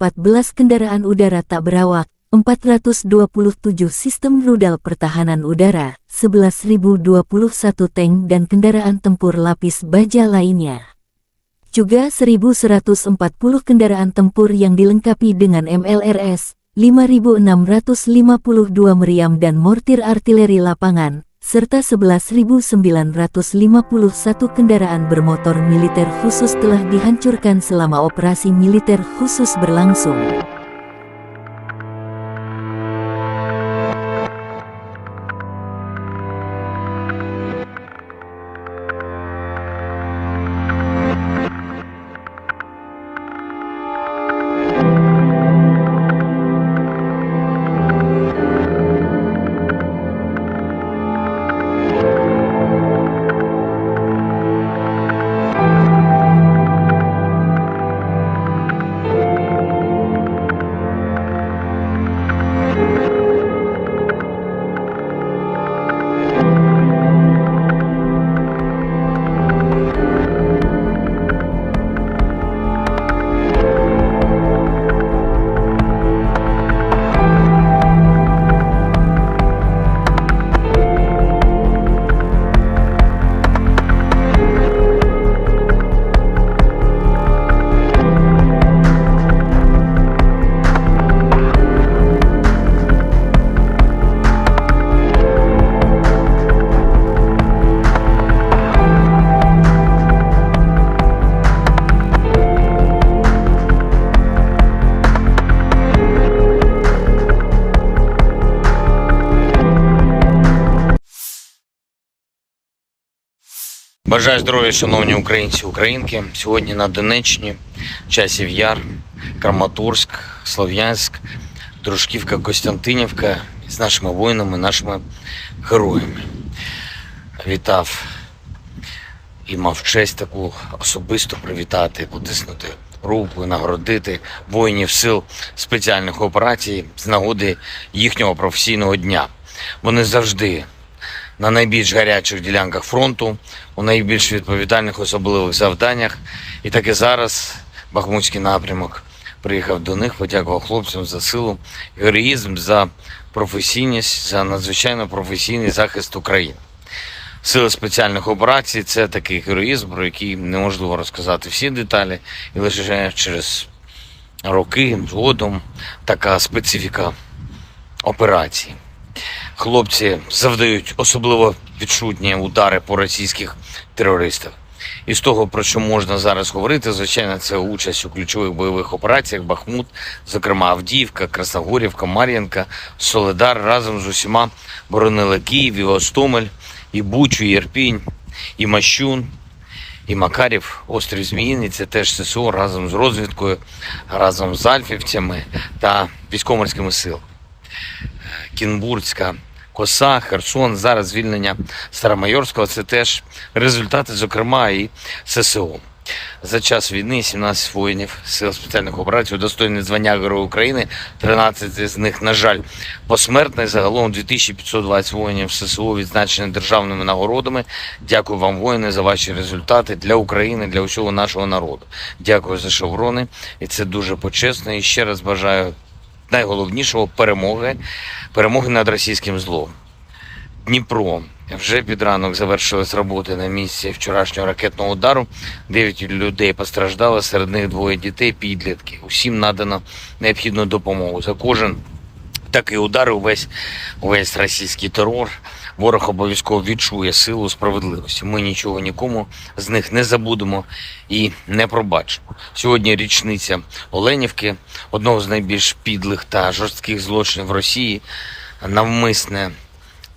kendaraan udara tak berawak, 427 sistem rudal pertahanan udara, 11.021 tank dan kendaraan tempur lapis baja lainnya. Juga 1.140 kendaraan tempur yang dilengkapi dengan MLRS, 5.652 meriam dan mortir artileri lapangan, serta 11.951 kendaraan bermotor militer khusus telah dihancurkan selama operasi militer khusus berlangsung. Бажаю здоров'я, шановні українці, українки. Сьогодні на Донеччині, Часів Яр, Краматорськ, Слов'янськ, Дружківка, Костянтинівка з нашими воїнами, нашими героями. Вітав і мав честь таку особисто привітати, потиснути руку, нагородити воїнів сил спеціальних операцій з нагоди їхнього професійного дня. Вони завжди на найбільш гарячих ділянках фронту, у найбільш відповідальних особливих завданнях. І так і зараз Бахмутський напрямок приїхав до них, подякував хлопцям за силу, героїзм, за професійність, за надзвичайно професійний захист України. Сили спеціальних операцій – це такий героїзм, про який неможливо розказати всі деталі, і лише через роки згодом така специфіка операції. Хлопці завдають особливо відчутні удари по російських терористах. І з того, про що можна зараз говорити, звичайно, це участь у ключових бойових операціях Бахмут, зокрема Авдіївка, Красногорівка, Мар'їнка, Солидар разом з усіма боронили Київ, і Гостомель, і Бучу, і Ірпінь, і Мащун, і Макарів, острів Зміїний. Це теж ССО разом з розвідкою, разом з альфівцями та військово-морськими силами. Кінбурзька коса, Херсон, зараз звільнення Старомайорського – це теж результати, зокрема, і ССО. За час війни 17 воїнів сил спеціальних операцій удостоєні звання Героя України, 13 з них, на жаль, посмертно. Загалом 2520 воїнів ССО відзначені державними нагородами. Дякую вам, воїни, за ваші результати для України, для усього нашого народу. Дякую за шеврони, і це дуже почесно. І ще раз бажаю найголовнішого – перемоги над російським злом. Дніпро. Вже під ранок завершились роботи на місці вчорашнього ракетного удару. 9 людей постраждало, серед них 2 дітей, підлітки. Усім надано необхідну допомогу. За кожен такий удар, увесь російський терор, ворог обов'язково відчує силу справедливості. Ми нічого нікому з них не забудемо і не пробачимо. Сьогодні річниця Оленівки, одного з найбільш підлих та жорстких злочинів Росії, навмисне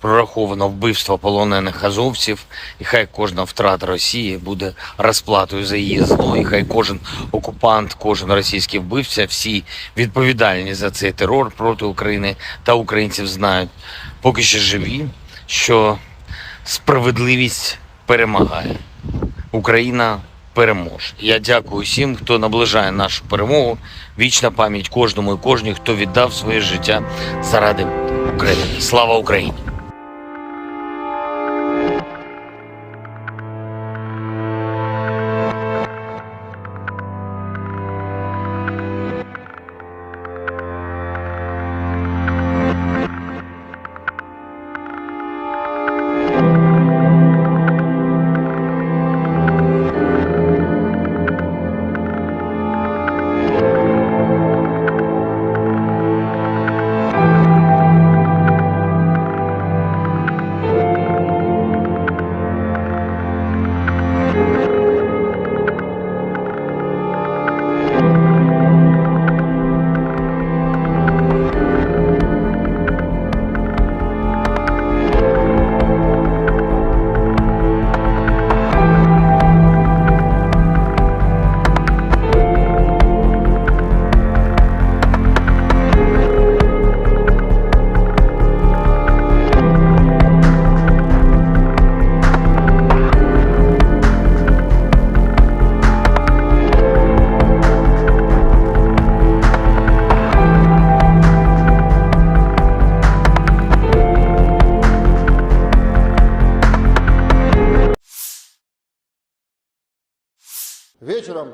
прораховано вбивство полонених азовців, і хай кожна втрата Росії буде розплатою за її зло, і хай кожен окупант, кожен російський вбивця, всі відповідальні за цей терор проти України та українців знають, поки що живі, що справедливість перемагає. Україна переможе. Я дякую всім, хто наближає нашу перемогу. Вічна пам'ять кожному і кожній, хто віддав своє життя заради України. Слава Україні!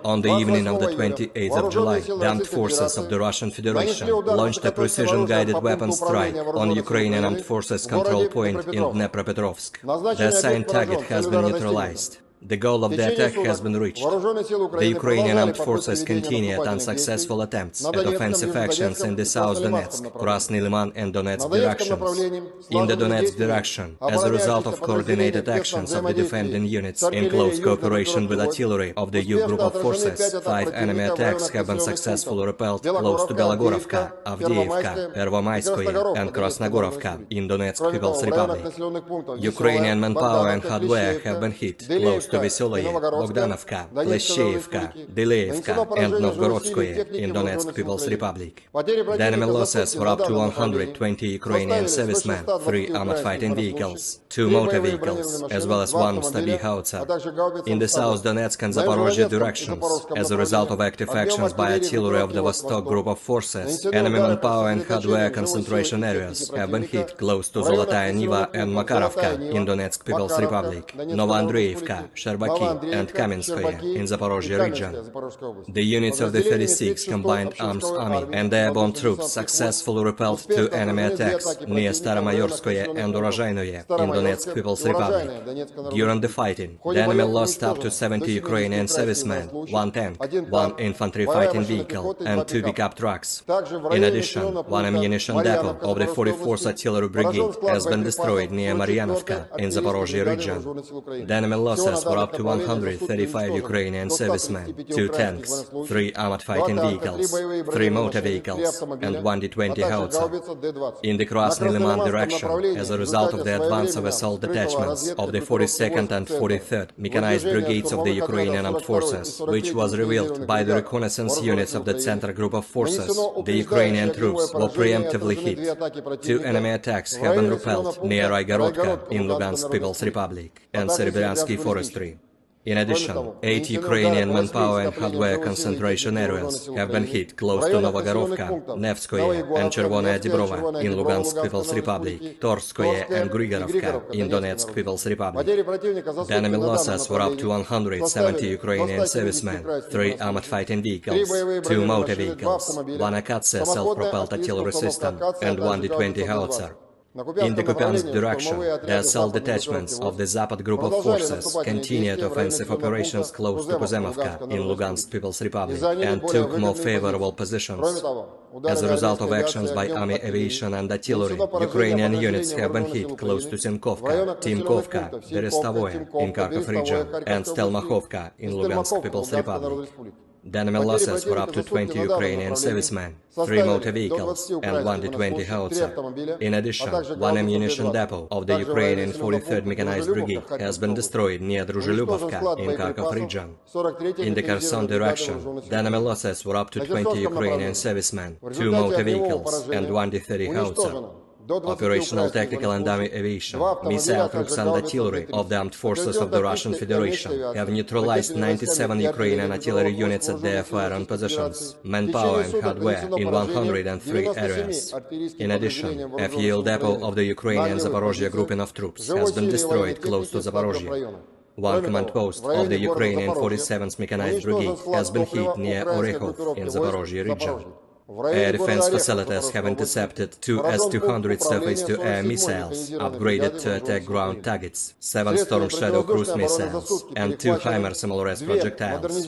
On the evening of the 28th of July, the armed forces of the Russian Federation launched a precision-guided weapon strike on Ukrainian armed forces control point in Dnepropetrovsk. The assigned target has been neutralized. The goal of the attack has been reached. The Ukrainian armed forces continued unsuccessful attempts at offensive actions in the South Donetsk, Krasny Liman and Donetsk directions. In the Donetsk direction, as a result of coordinated actions of the defending units in close cooperation with artillery of the U group of forces, 5 enemy attacks have been successfully repelled close to Belogorovka, Avdiivka, Pervomaiskoye and Krasnogorovka in Donetsk People's Republic. Ukrainian manpower and hardware have been hit close to Veseloye, Bogdanovka, Pleshcheivka, Deleevka and Novgorodskoye in Donetsk People's Republic. The enemy losses were up to 120 Ukrainian servicemen, 3 armored fighting vehicles, 2 motor vehicles, as well as 1 Stabi howitzer. In the South Donetsk and Zaporozhye directions, as a result of active actions by artillery of the Vostok group of forces, enemy manpower and hardware concentration areas have been hit close to Zolotaya Niva and Makarovka in Donetsk People's Republic, Novoandreevka, Sherbaki and Kamenskoye in Zaporozhye region. The units of the 36th Combined Arms Army and the airborne troops successfully repelled 2 enemy attacks near Staromayorskoye and Urozhainoye in Donetsk People's Republic. During the fighting, the enemy lost up to 70 Ukrainian servicemen, 1 tank, 1 infantry fighting vehicle and 2 pickup trucks. In addition, 1 ammunition depot of the 44th Artillery Brigade has been destroyed near Maryanovka in Zaporozhye region. The enemy losses were up to 135 Ukrainian servicemen, 2 tanks, 3 armored fighting vehicles, 3 motor vehicles, and 1 D-20 howitzer. In the Krasny Liman direction, as a result of the advance of assault detachments of the 42nd and 43rd Mechanized Brigades of the Ukrainian Armed Forces, which was revealed by the reconnaissance units of the Center Group of Forces, the Ukrainian troops were preemptively hit. 2 enemy attacks have been repelled near Raigorodka in Lugansk People's Republic and Serebryansky Forestry. In addition, 8 Ukrainian manpower and hardware concentration areas have been hit close to Novogorovka, Nevskoye and Chervonaya Dibrova in Lugansk People's Republic, Torskoye and Grigorovka in Donetsk People's Republic. The enemy losses were up to 170 Ukrainian servicemen, 3 armored fighting vehicles, 2 motor vehicles, 1 Akatsia self-propelled artillery system and 1 D-20 howitzer. In the Kupiansk direction, the assault detachments of the Zapad group of forces continued offensive operations close to Kuzemovka in Lugansk People's Republic and took more favorable positions. As a result of actions by army aviation and artillery, Ukrainian units have been hit close to Sinkovka, Timkovka, Berestavoye in Kharkov region and Stelmakhovka in Lugansk People's Republic. The enemy losses were up to 20 Ukrainian servicemen, 3 motor vehicles and 1 D-20 howitzer. In addition, 1 ammunition depot of the Ukrainian 43rd Mechanized Brigade has been destroyed near Druzhelyubovka in Kharkov region. In the Kherson direction, the enemy losses were up to 20 Ukrainian servicemen, 2 motor vehicles and 1 D-30 howitzer. Operational tactical and army aviation, missile troops and artillery of the armed forces of the Russian Federation have neutralized 97 Ukrainian artillery units at their firing positions, manpower and hardware in 103 areas. In addition, a fuel depot of the Ukrainian Zaporozhye grouping of troops has been destroyed close to Zaporozhye. 1 command post of the Ukrainian 47th Mechanized Brigade has been hit near Orekhov in Zaporozhye region. Air defense facilities have intercepted 2 S-200 surface-to-air missiles, upgraded to attack ground targets, 7 Storm Shadow cruise missiles, and 2 HIMARS MLRS projectiles.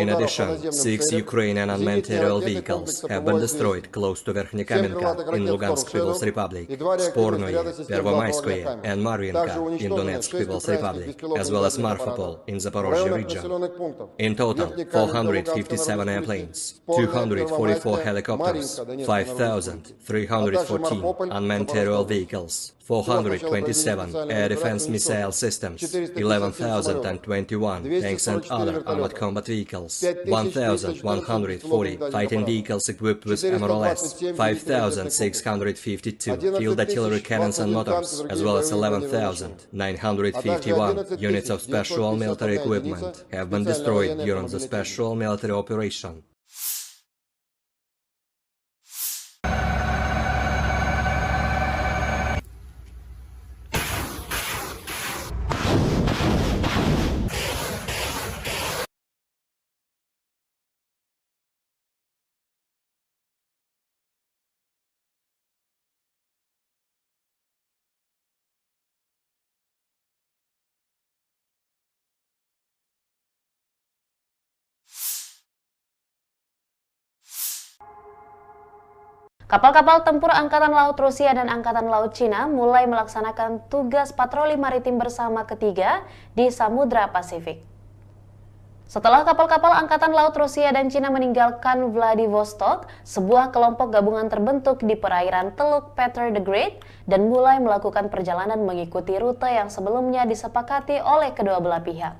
In addition, 6 Ukrainian unmanned aerial vehicles have been destroyed close to Verkhnekamenka in Lugansk People's Republic, Spornoye, Pervomaiskoye, and Maryanka in Donetsk People's Republic, as well as Marfapol in Zaporozhye region. In total, 457 airplanes, 244 helicopters, 5,314 unmanned aerial vehicles, 427 air defense missile systems, 11,021 tanks and other armored combat vehicles, 1,140 fighting vehicles equipped with MLRS, 5,652 field artillery cannons and motors, as well as 11,951 units of special military equipment have been destroyed during the special military operation. Kapal-kapal tempur Angkatan Laut Rusia dan Angkatan Laut Cina mulai melaksanakan tugas patroli maritim bersama ketiga di Samudra Pasifik. Setelah kapal-kapal Angkatan Laut Rusia dan Cina meninggalkan Vladivostok, sebuah kelompok gabungan terbentuk di perairan Teluk Peter the Great dan mulai melakukan perjalanan mengikuti rute yang sebelumnya disepakati oleh kedua belah pihak.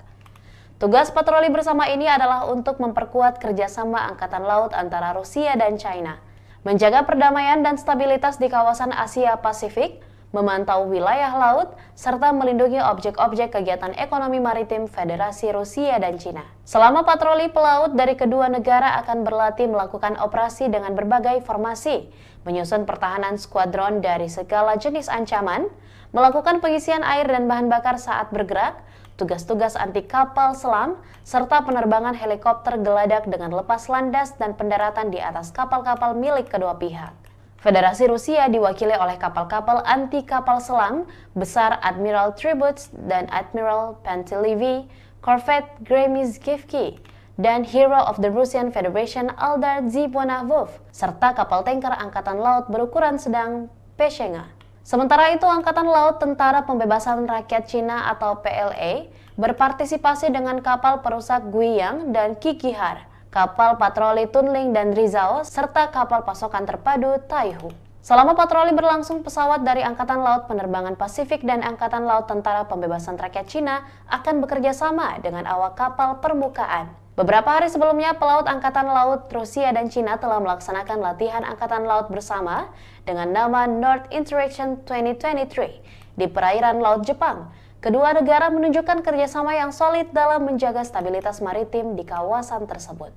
Tugas patroli bersama ini adalah untuk memperkuat kerjasama Angkatan Laut antara Rusia dan China, menjaga perdamaian dan stabilitas di kawasan Asia Pasifik, memantau wilayah laut, serta melindungi objek-objek kegiatan ekonomi maritim Federasi Rusia dan Cina. Selama patroli pelaut dari kedua negara akan berlatih melakukan operasi dengan berbagai formasi, menyusun pertahanan skuadron dari segala jenis ancaman, melakukan pengisian air dan bahan bakar saat bergerak, tugas-tugas anti kapal selam, serta penerbangan helikopter geladak dengan lepas landas dan pendaratan di atas kapal-kapal milik kedua pihak. Federasi Rusia diwakili oleh kapal-kapal anti kapal selam besar Admiral Tributs dan Admiral Pantelevi, Corvette Gremizkivki, dan Hero of the Russian Federation Eldar Zibonavov, serta kapal tanker Angkatan Laut berukuran sedang Peshenga. Sementara itu, Angkatan Laut Tentara Pembebasan Rakyat Cina atau PLA berpartisipasi dengan kapal perusak Guiyang dan Kikihar, kapal patroli Tunling dan Rizao, serta kapal pasokan terpadu Taihu. Selama patroli berlangsung, pesawat dari Angkatan Laut Penerbangan Pasifik dan Angkatan Laut Tentara Pembebasan Rakyat Cina akan bekerja sama dengan awak kapal permukaan. Beberapa hari sebelumnya, pelaut Angkatan Laut Rusia dan Cina telah melaksanakan latihan Angkatan Laut bersama dengan nama North Interaction 2023 di perairan Laut Jepang. Kedua negara menunjukkan kerjasama yang solid dalam menjaga stabilitas maritim di kawasan tersebut.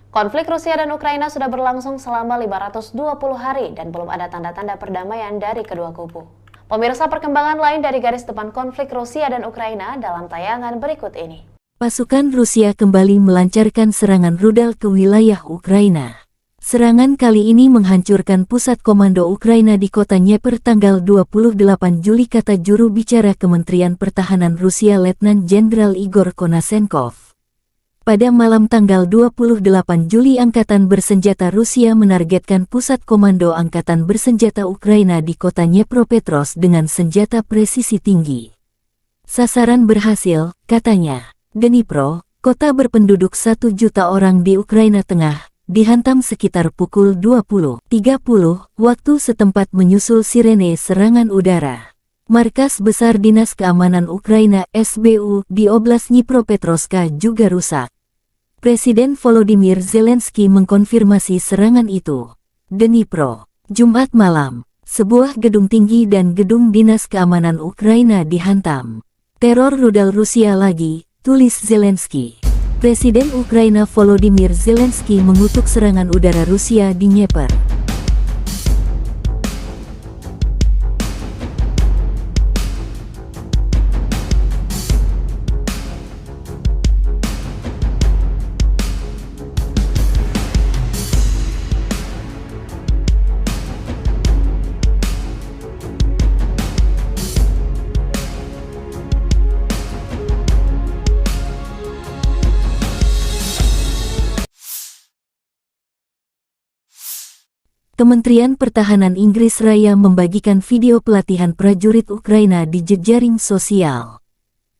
Konflik Rusia dan Ukraina sudah berlangsung selama 520 hari dan belum ada tanda-tanda perdamaian dari kedua kubu. Pemirsa, perkembangan lain dari garis depan konflik Rusia dan Ukraina dalam tayangan berikut ini. Pasukan Rusia kembali melancarkan serangan rudal ke wilayah Ukraina. Serangan kali ini menghancurkan pusat komando Ukraina di kota Dnieper tanggal 28 Juli, kata juru bicara Kementerian Pertahanan Rusia Letnan Jenderal Igor Konasenkov. Pada malam tanggal 28 Juli, Angkatan Bersenjata Rusia menargetkan pusat komando Angkatan Bersenjata Ukraina di kota Dnipropetrovsk dengan senjata presisi tinggi. Sasaran berhasil, katanya. Dnipro, kota berpenduduk 1 juta orang di Ukraina Tengah, dihantam sekitar pukul 20.30 waktu setempat menyusul sirene serangan udara. Markas Besar Dinas Keamanan Ukraina (SBU) di Oblast Dnipropetrovsk juga rusak. Presiden Volodymyr Zelensky mengkonfirmasi serangan itu. Dnipro, Jumat malam, sebuah gedung tinggi dan gedung Dinas Keamanan Ukraina dihantam. Teror rudal Rusia lagi, tulis Zelensky. Presiden Ukraina Volodymyr Zelensky mengutuk serangan udara Rusia di Dnieper. Kementerian Pertahanan Inggris Raya membagikan video pelatihan prajurit Ukraina di jejaring sosial.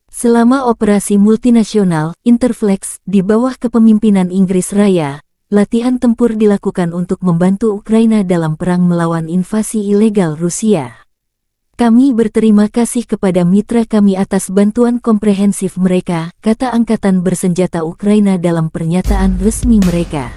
Selama operasi multinasional Interflex di bawah kepemimpinan Inggris Raya, latihan tempur dilakukan untuk membantu Ukraina dalam perang melawan invasi ilegal Rusia. Kami berterima kasih kepada mitra kami atas bantuan komprehensif mereka, kata Angkatan Bersenjata Ukraina dalam pernyataan resmi mereka.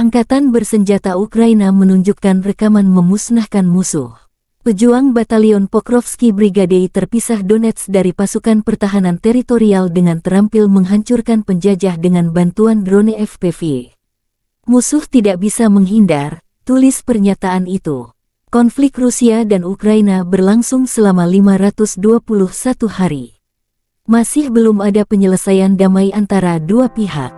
Angkatan Bersenjata Ukraina menunjukkan rekaman memusnahkan musuh. Pejuang Batalion Pokrovsky Brigade terpisah Donetsk dari pasukan pertahanan teritorial dengan terampil menghancurkan penjajah dengan bantuan drone FPV. Musuh tidak bisa menghindar, tulis pernyataan itu. Konflik Rusia dan Ukraina berlangsung selama 521 hari. Masih belum ada penyelesaian damai antara dua pihak.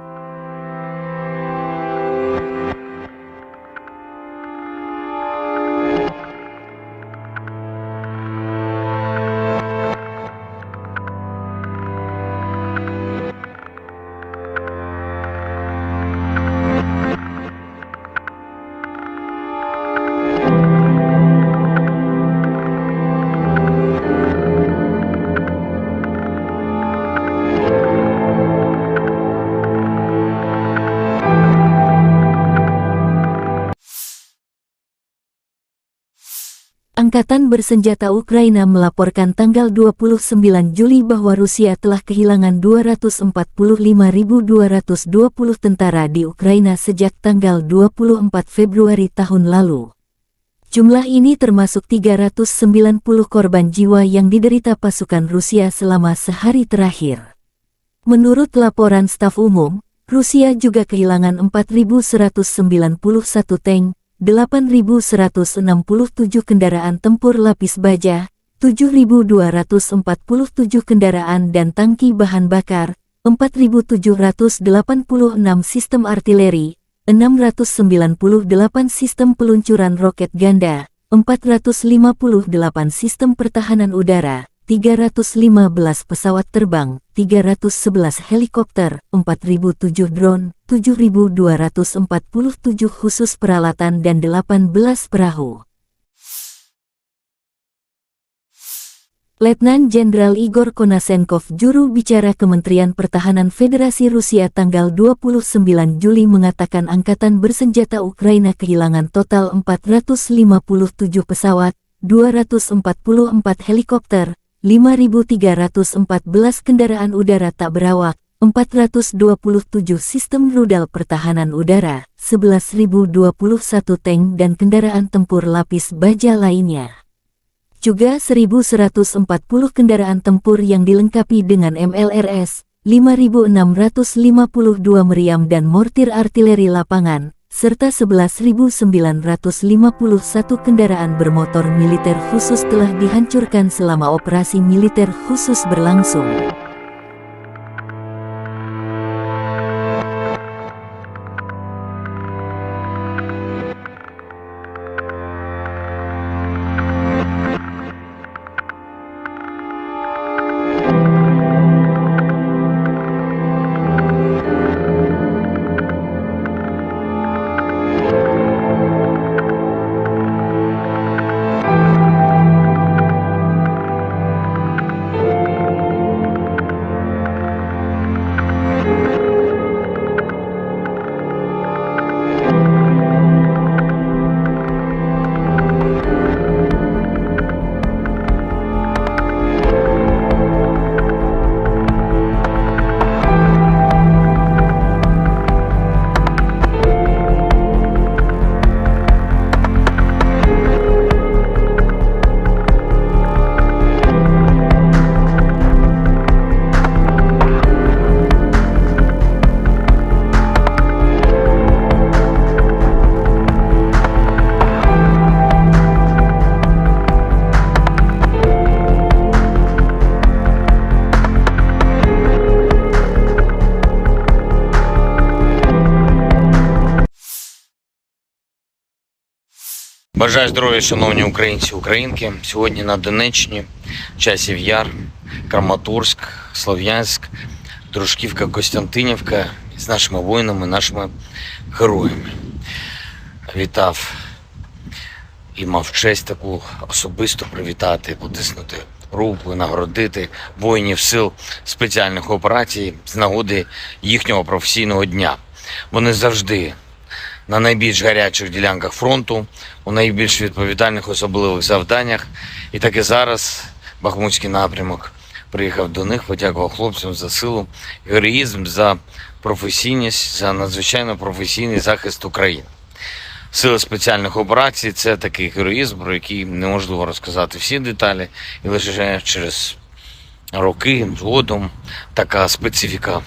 Angkatan Bersenjata Ukraina melaporkan tanggal 29 Juli bahwa Rusia telah kehilangan 245.220 tentara di Ukraina sejak tanggal 24 Februari tahun lalu. Jumlah ini termasuk 390 korban jiwa yang diderita pasukan Rusia selama sehari terakhir. Menurut laporan staf umum, Rusia juga kehilangan 4.191 tank, 8.167 kendaraan tempur lapis baja, 7.247 kendaraan dan tangki bahan bakar, 4.786 sistem artileri, 698 sistem peluncuran roket ganda, 458 sistem pertahanan udara, 315 pesawat terbang, 311 helikopter, 4.007 drone, 7.247 khusus peralatan dan 18 perahu. Letnan Jenderal Igor Konasenkov, juru bicara Kementerian Pertahanan Federasi Rusia tanggal 29 Juli mengatakan Angkatan Bersenjata Ukraina kehilangan total 457 pesawat, 244 helikopter, 5.314 kendaraan udara tak berawak, 427 sistem rudal pertahanan udara, 11.021 tank dan kendaraan tempur lapis baja lainnya. Juga 1.140 kendaraan tempur yang dilengkapi dengan MLRS, 5.652 meriam dan mortir artileri lapangan, serta 11.951 kendaraan bermotor militer khusus telah dihancurkan selama operasi militer khusus berlangsung. Бажаю здоров'я, шановні українці, українки. Сьогодні на Донеччині, Часів Яр, Краматорськ, Слов'янськ, Дружківка, Костянтинівка з нашими воїнами, нашими героями. Вітав і мав честь таку особисто привітати, потиснути руку, нагородити воїнів сил спеціальних операцій з нагоди їхнього професійного дня. Вони завжди на найбільш гарячих ділянках фронту, у найбільш відповідальних особливих завданнях. І так і зараз Бахмутський напрямок приїхав до них, подякував хлопцям за силу, героїзм, за професійність, за надзвичайно професійний захист України. Сили спеціальних операцій – це такий героїзм, про який неможливо розказати всі деталі, і лише через роки згодом така специфіка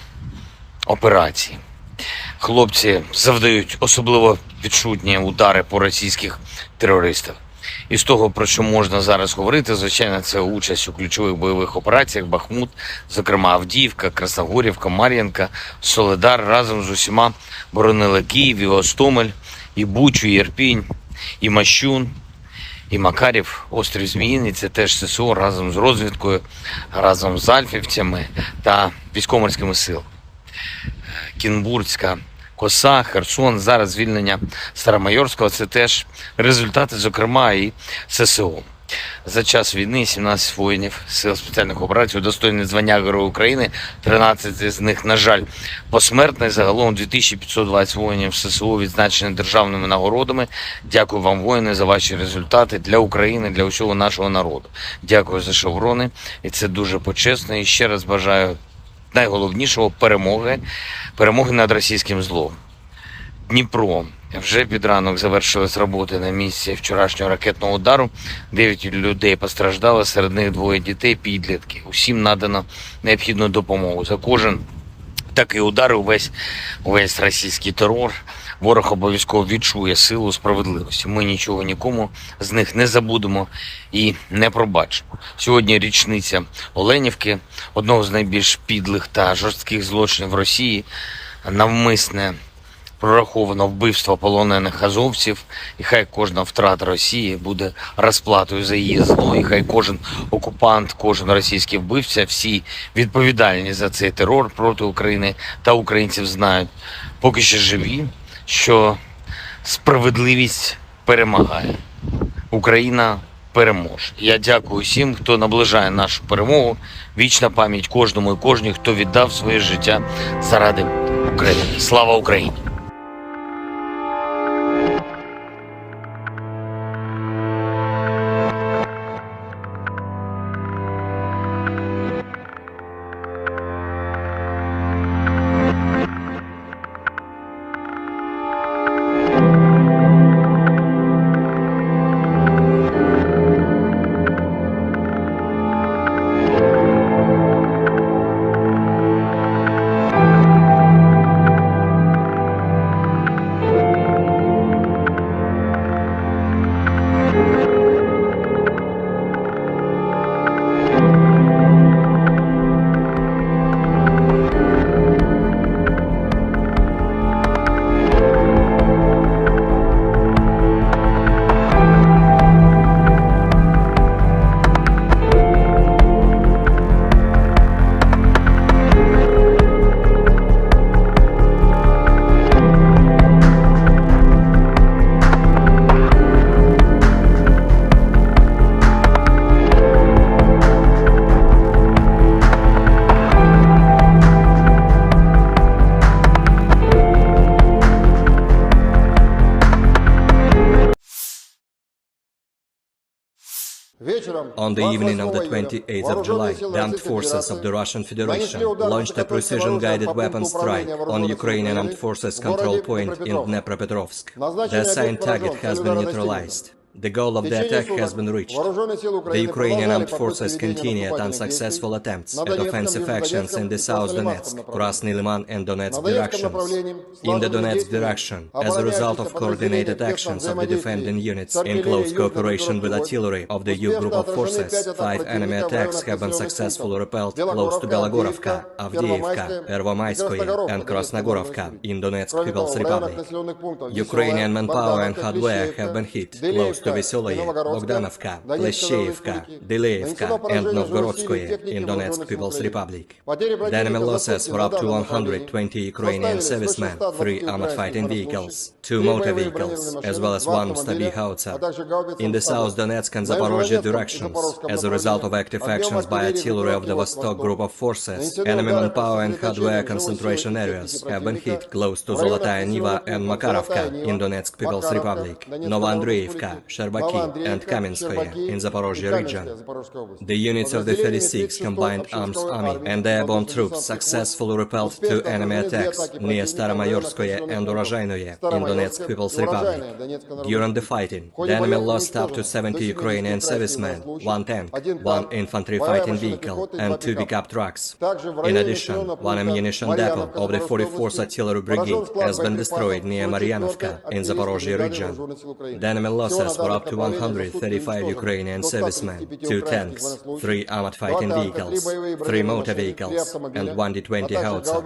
операції. Хлопці завдають особливо відчутні удари по російських терористах. І з того, про що можна зараз говорити, звичайно, це участь у ключових бойових операціях Бахмут, зокрема Авдіївка, Красногорівка, Мар'їнка, Солидар разом з усіма боронили Київ, і Гостомель, і Бучу, і Ірпінь, і Мащун, і Макарів, острів Зміїний. Це теж ССО разом з розвідкою, разом з альфівцями та військово-морськими силами. Кінбурзька коса, Херсон, зараз звільнення Старомайорського – це теж результати, зокрема, і ССО. За час війни 17 воїнів Сил спеціальних операцій удостоєні звання Героя України, 13 з них, на жаль, посмертно. Загалом 2520 воїнів ССО відзначені державними нагородами. Дякую вам, воїни, за ваші результати для України, для усього нашого народу. Дякую за шеврони, і це дуже почесно. І ще раз бажаю найголовнішого – перемоги над російським злом. Дніпро. Вже під ранок завершились роботи на місці вчорашнього ракетного удару. 9 людей постраждали, серед них 2 дітей, підлітки. Усім надано необхідну допомогу. За кожен такий удар, увесь російський терор, ворог обов'язково відчує силу справедливості. Ми нічого нікому з них не забудемо і не пробачимо. Сьогодні річниця Оленівки, одного з найбільш підлих та жорстких злочинів Росії, навмисне прораховано вбивство полонених азовців, і хай кожна втрата Росії буде розплатою за її зло, і хай кожен окупант, кожен російський вбивця, всі відповідальні за цей терор проти України та українців знають, поки що живі, що справедливість перемагає. Україна переможе. Я дякую всім, хто наближає нашу перемогу. Вічна пам'ять кожному і кожній, хто віддав своє життя заради України. Слава Україні! On the evening of the 28th of July, the armed forces of the Russian Federation launched a precision-guided weapon strike on Ukrainian armed forces control point in Dnepropetrovsk. The assigned target has been neutralized. The goal of the attack has been reached. The Ukrainian armed forces continued unsuccessful attempts at offensive actions in the South Donetsk, Krasny Liman and Donetsk directions. In the Donetsk direction, as a result of coordinated actions of the defending units in close cooperation with artillery of the U group of forces, 5 enemy attacks have been successfully repelled close to Belogorovka, Avdiivka, Pervomaiskoye and Krasnogorovka in Donetsk People's Republic. Ukrainian manpower and hardware have been hit close to Veseloye, Bogdanovka, Leshcheivka, Deleevka and Novgorodskoye in Donetsk People's Republic. The enemy losses were up to 120 Ukrainian servicemen, 3 armored fighting vehicles, 2 motor vehicles, as well as 1 Stabi howitzer. In the South Donetsk and Zaporozhye directions, as a result of active actions by artillery of the Vostok group of forces, enemy manpower and hardware concentration areas have been hit close to Zolotaya Niva and Makarovka in Donetsk People's Republic, Novoandreevka, Sherbaki and Kamenskoye in Zaporozhye region. The units of the 36th Combined Arms Army and the airborne troops successfully repelled 2 enemy attacks near Staromayorskoye and Urozhainoye in Donetsk People's Republic. During the fighting, the enemy lost up to 70 Ukrainian servicemen, 1 tank, 1 infantry fighting vehicle and 2 pickup trucks. In addition, 1 ammunition depot of the 44th Artillery Brigade has been destroyed near Maryanovka in Zaporozhye region. The enemy losses were up to 135 Ukrainian servicemen, 2 tanks, 3 armored fighting vehicles, 3 motor vehicles, and 1 D-20 howitzer.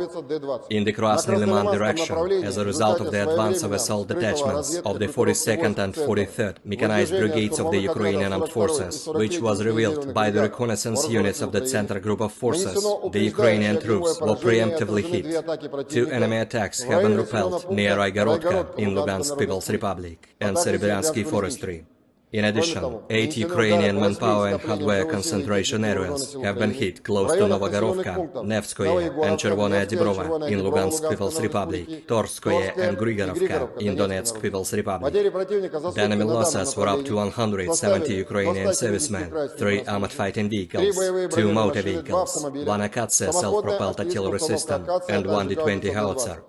In the Krasny Liman direction, as a result of the advance of assault detachments of the 42nd and 43rd mechanized brigades of the Ukrainian armed forces, which was revealed by the reconnaissance units of the Center group of forces, the Ukrainian troops were preemptively hit. 2 enemy attacks have been repelled near Raigorodka in Lugansk People's Republic and Serebryensky Forestry. In addition, 8 Ukrainian manpower and hardware concentration areas have been hit close to Novogorovka, Nevskoye and Chervonaya Dibrova in Lugansk People's Republic, Torskoye and Grigorovka in Donetsk People's Republic. The enemy losses were up to 170 Ukrainian servicemen, 3 armored fighting vehicles, 2 motor vehicles, 1 Akatsia self-propelled artillery system and 1 D-20 howitzer.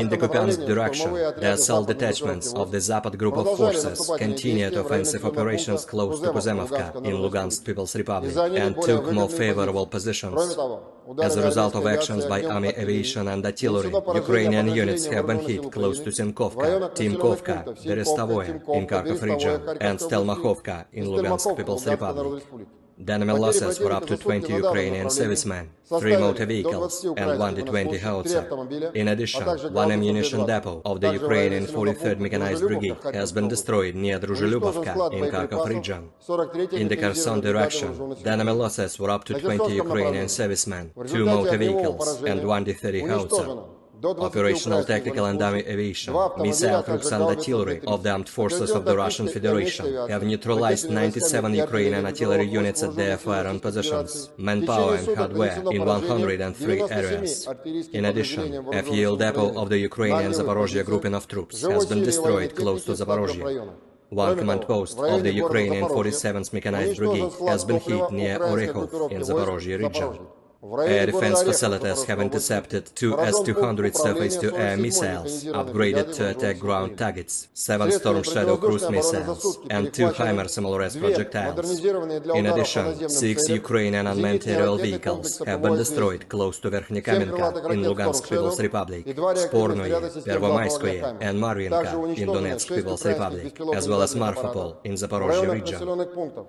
In the Kupiansk direction, the assault detachments of the Zapad group of forces continued offensive operations close to Kuzemovka in Lugansk People's Republic and took more favorable positions. As a result of actions by army aviation and artillery, Ukrainian units have been hit close to Sinkovka, Timkovka, Berestavoye in Kharkov region and Stelmakhovka in Lugansk People's Republic. The enemy losses were up to 20 Ukrainian servicemen, 3 motor vehicles and 1 D-20 howitzer. In addition, 1 ammunition depot of the Ukrainian 43rd Mechanized Brigade has been destroyed near Druzhilubovka in Kharkov region. In the Kherson direction, the enemy losses were up to 20 Ukrainian servicemen, 2 motor vehicles and 1 D-30 howitzer. Operational, tactical and army aviation, missile troops and artillery of the armed forces of the Russian Federation have neutralized 97 Ukrainian artillery units at their firing positions, manpower and hardware in 103 areas. In addition, a fuel depot of the Ukrainian Zaporozhye grouping of troops has been destroyed close to Zaporozhye. 1 command post of the Ukrainian 47th Mechanized Brigade has been hit near Orekhov in Zaporozhye region. Air defense facilities have intercepted 2 S-200 surface-to-air missiles, upgraded to attack ground targets, 7 Storm Shadow cruise missiles, and 2 HIMARS MLRS projectiles. In addition, 6 Ukrainian unmanned aerial vehicles have been destroyed close to Verkhnekamenka in Lugansk People's Republic, Spornoye, Pervomayskoye, and Marvinka in Donetsk People's Republic, as well as Marfapol in Zaporozhye region.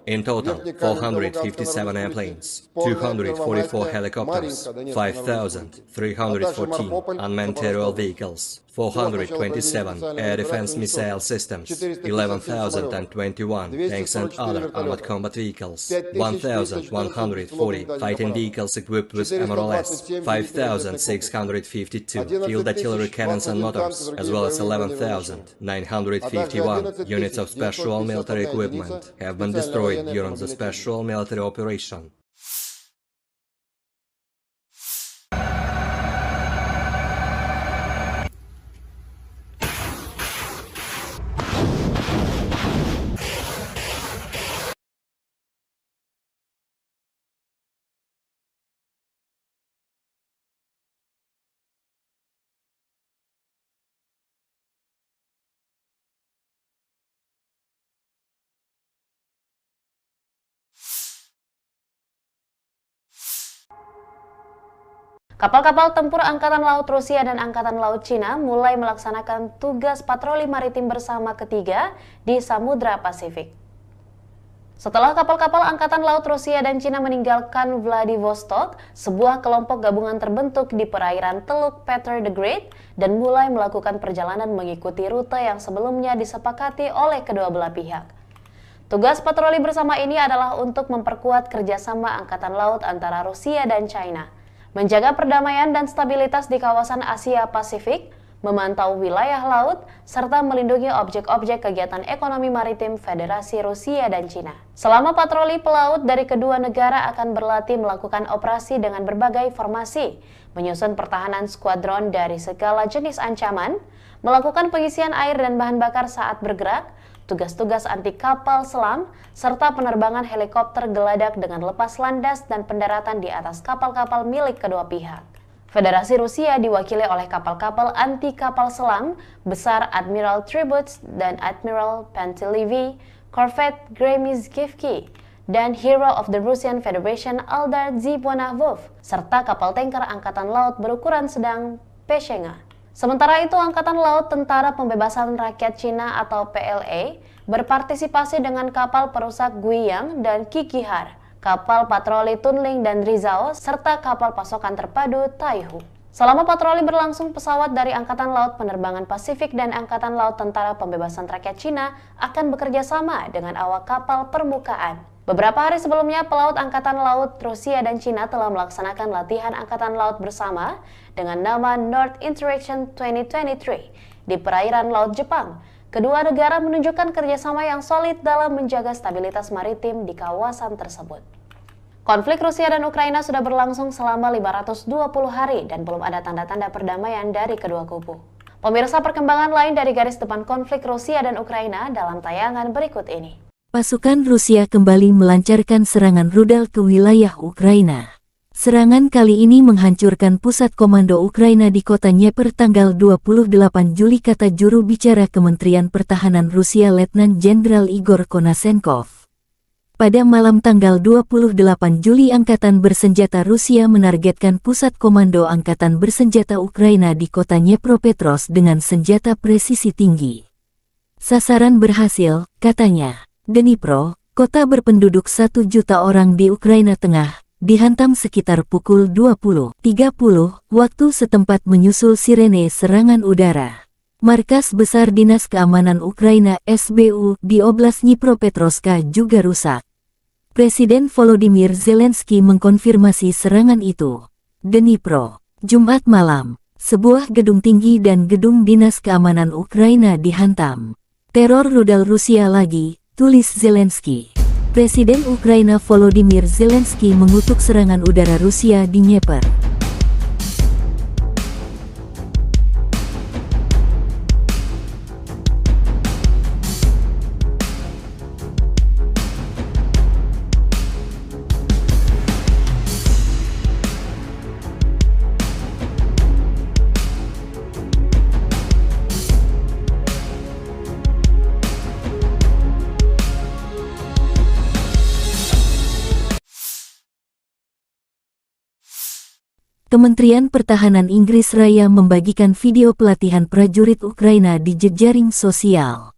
In total, 457 airplanes, 244 helicopters, 5,314 unmanned aerial vehicles, 427 air defense missile systems, 11,021 tanks and other armored combat vehicles, 1,140 fighting vehicles equipped with MRLS, 5,652 field artillery cannons and motors, as well as 11,951 units of special military equipment have been destroyed during the special military operation. Kapal-kapal tempur Angkatan Laut Rusia dan Angkatan Laut Cina mulai melaksanakan tugas patroli maritim bersama ketiga di Samudra Pasifik. Setelah kapal-kapal Angkatan Laut Rusia dan Cina meninggalkan Vladivostok, sebuah kelompok gabungan terbentuk di perairan Teluk Peter the Great dan mulai melakukan perjalanan mengikuti rute yang sebelumnya disepakati oleh kedua belah pihak. Tugas patroli bersama ini adalah untuk memperkuat kerjasama Angkatan Laut antara Rusia dan China, menjaga perdamaian dan stabilitas di kawasan Asia Pasifik, memantau wilayah laut, serta melindungi objek-objek kegiatan ekonomi maritim Federasi Rusia dan Cina. Selama patroli pelaut dari kedua negara akan berlatih melakukan operasi dengan berbagai formasi, menyusun pertahanan skuadron dari segala jenis ancaman, melakukan pengisian air dan bahan bakar saat bergerak, tugas-tugas anti kapal selam, serta penerbangan helikopter geladak dengan lepas landas dan pendaratan di atas kapal-kapal milik kedua pihak. Federasi Rusia diwakili oleh kapal-kapal anti kapal selam besar Admiral Tributs dan Admiral Pantelevi, Corvette Gremizkivki, dan Hero of the Russian Federation Aldar Zibonavov, serta kapal tanker Angkatan Laut berukuran sedang Peshenga. Sementara itu, Angkatan Laut Tentara Pembebasan Rakyat Cina atau PLA berpartisipasi dengan kapal perusak Guiyang dan Kikihar, kapal patroli Tunling dan Rizao, serta kapal pasokan terpadu Taihu. Selama patroli berlangsung, pesawat dari Angkatan Laut Penerbangan Pasifik dan Angkatan Laut Tentara Pembebasan Rakyat Cina akan bekerja sama dengan awak kapal permukaan. Beberapa hari sebelumnya, pelaut Angkatan Laut Rusia dan Cina telah melaksanakan latihan Angkatan Laut bersama dengan nama North Interaction 2023 di perairan Laut Jepang. Kedua negara menunjukkan kerjasama yang solid dalam menjaga stabilitas maritim di kawasan tersebut. Konflik Rusia dan Ukraina sudah berlangsung selama 520 hari dan belum ada tanda-tanda perdamaian dari kedua kubu. Pemirsa, perkembangan lain dari garis depan konflik Rusia dan Ukraina dalam tayangan berikut ini. Pasukan Rusia kembali melancarkan serangan rudal ke wilayah Ukraina. Serangan kali ini menghancurkan pusat komando Ukraina di kota Dnieper tanggal 28 Juli, kata juru bicara Kementerian Pertahanan Rusia Letnan Jenderal Igor Konasenkov. Pada malam tanggal 28 Juli, Angkatan Bersenjata Rusia menargetkan pusat komando Angkatan Bersenjata Ukraina di kota Dnipropetrovsk dengan senjata presisi tinggi. Sasaran berhasil, katanya. Dnipro, kota berpenduduk 1 juta orang di Ukraina Tengah, dihantam sekitar pukul 20.30 waktu setempat menyusul sirene serangan udara. Markas Besar Dinas Keamanan Ukraina SBU di Oblast Dnipropetrovsk juga rusak. Presiden Volodymyr Zelensky mengkonfirmasi serangan itu. Dnipro, Jumat malam, sebuah gedung tinggi dan gedung Dinas Keamanan Ukraina dihantam. Teror rudal Rusia lagi, tulis Zelensky. Presiden Ukraina Volodymyr Zelensky mengutuk serangan udara Rusia di Dnieper. Kementerian Pertahanan Inggris Raya membagikan video pelatihan prajurit Ukraina di jejaring sosial.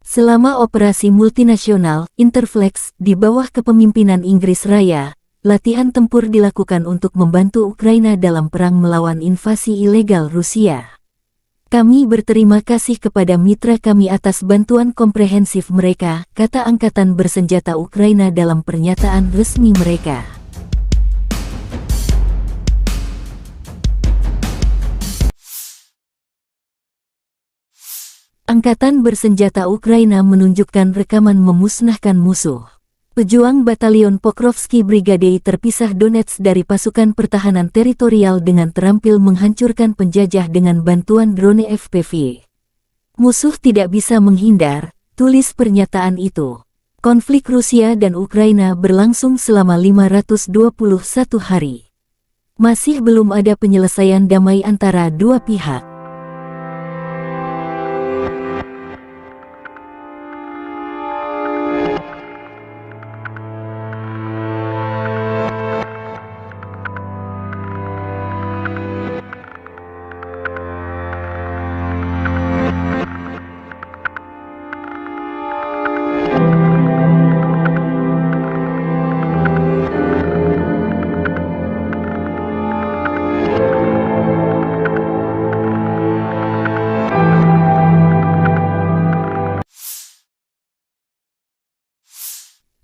Selama operasi multinasional Interflex di bawah kepemimpinan Inggris Raya, latihan tempur dilakukan untuk membantu Ukraina dalam perang melawan invasi ilegal Rusia. Kami berterima kasih kepada mitra kami atas bantuan komprehensif mereka, kata Angkatan Bersenjata Ukraina dalam pernyataan resmi mereka. Angkatan Bersenjata Ukraina menunjukkan rekaman memusnahkan musuh. Pejuang Batalion Pokrovsky Brigade terpisah Donetsk dari pasukan pertahanan teritorial dengan terampil menghancurkan penjajah dengan bantuan drone FPV. Musuh tidak bisa menghindar, tulis pernyataan itu. Konflik Rusia dan Ukraina berlangsung selama 521 hari. Masih belum ada penyelesaian damai antara dua pihak.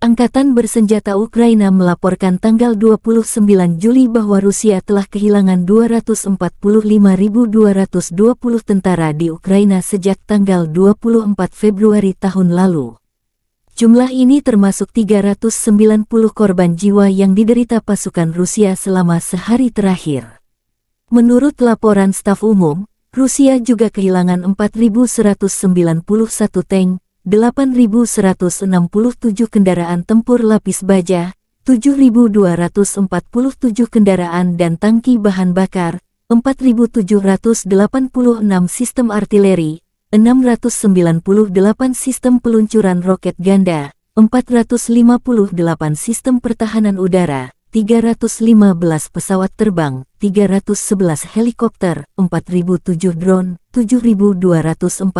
Angkatan Bersenjata Ukraina melaporkan tanggal 29 Juli bahwa Rusia telah kehilangan 245.220 tentara di Ukraina sejak tanggal 24 Februari tahun lalu. Jumlah ini termasuk 390 korban jiwa yang diderita pasukan Rusia selama sehari terakhir. Menurut laporan staf umum, Rusia juga kehilangan 4.191 tank, 8.167 kendaraan tempur lapis baja, 7.247 kendaraan dan tangki bahan bakar, 4.786 sistem artileri, 698 sistem peluncuran roket ganda, 458 sistem pertahanan udara, 315 pesawat terbang, 311 helikopter, 4.007 drone, 7.247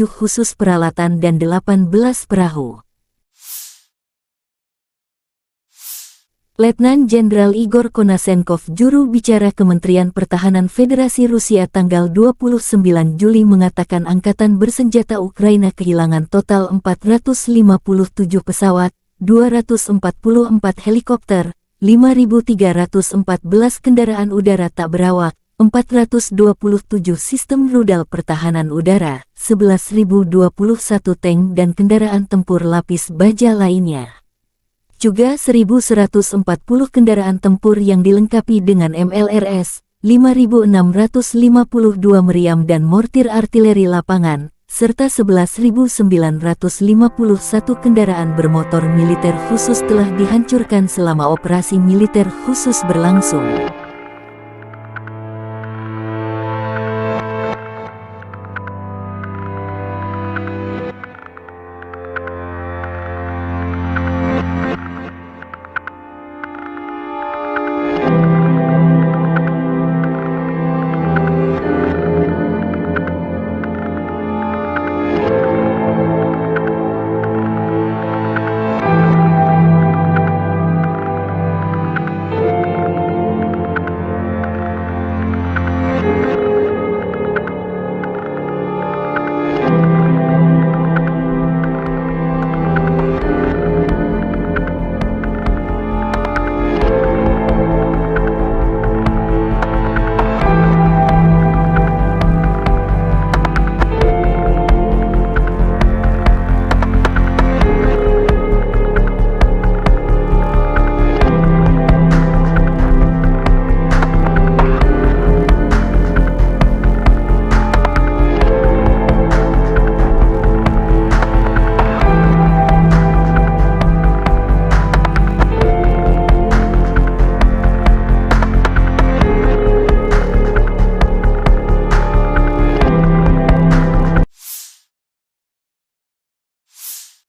khusus peralatan dan 18 perahu. Letnan Jenderal Igor Konasenkov, juru bicara Kementerian Pertahanan Federasi Rusia tanggal 29 Juli mengatakan Angkatan Bersenjata Ukraina kehilangan total 457 pesawat, 244 helikopter, 5.314 kendaraan udara tak berawak, 427 sistem rudal pertahanan udara, 11.021 tank dan kendaraan tempur lapis baja lainnya. Juga 1.140 kendaraan tempur yang dilengkapi dengan MLRS, 5.652 meriam dan mortir artileri lapangan, serta 11.951 kendaraan bermotor militer khusus telah dihancurkan selama operasi militer khusus berlangsung.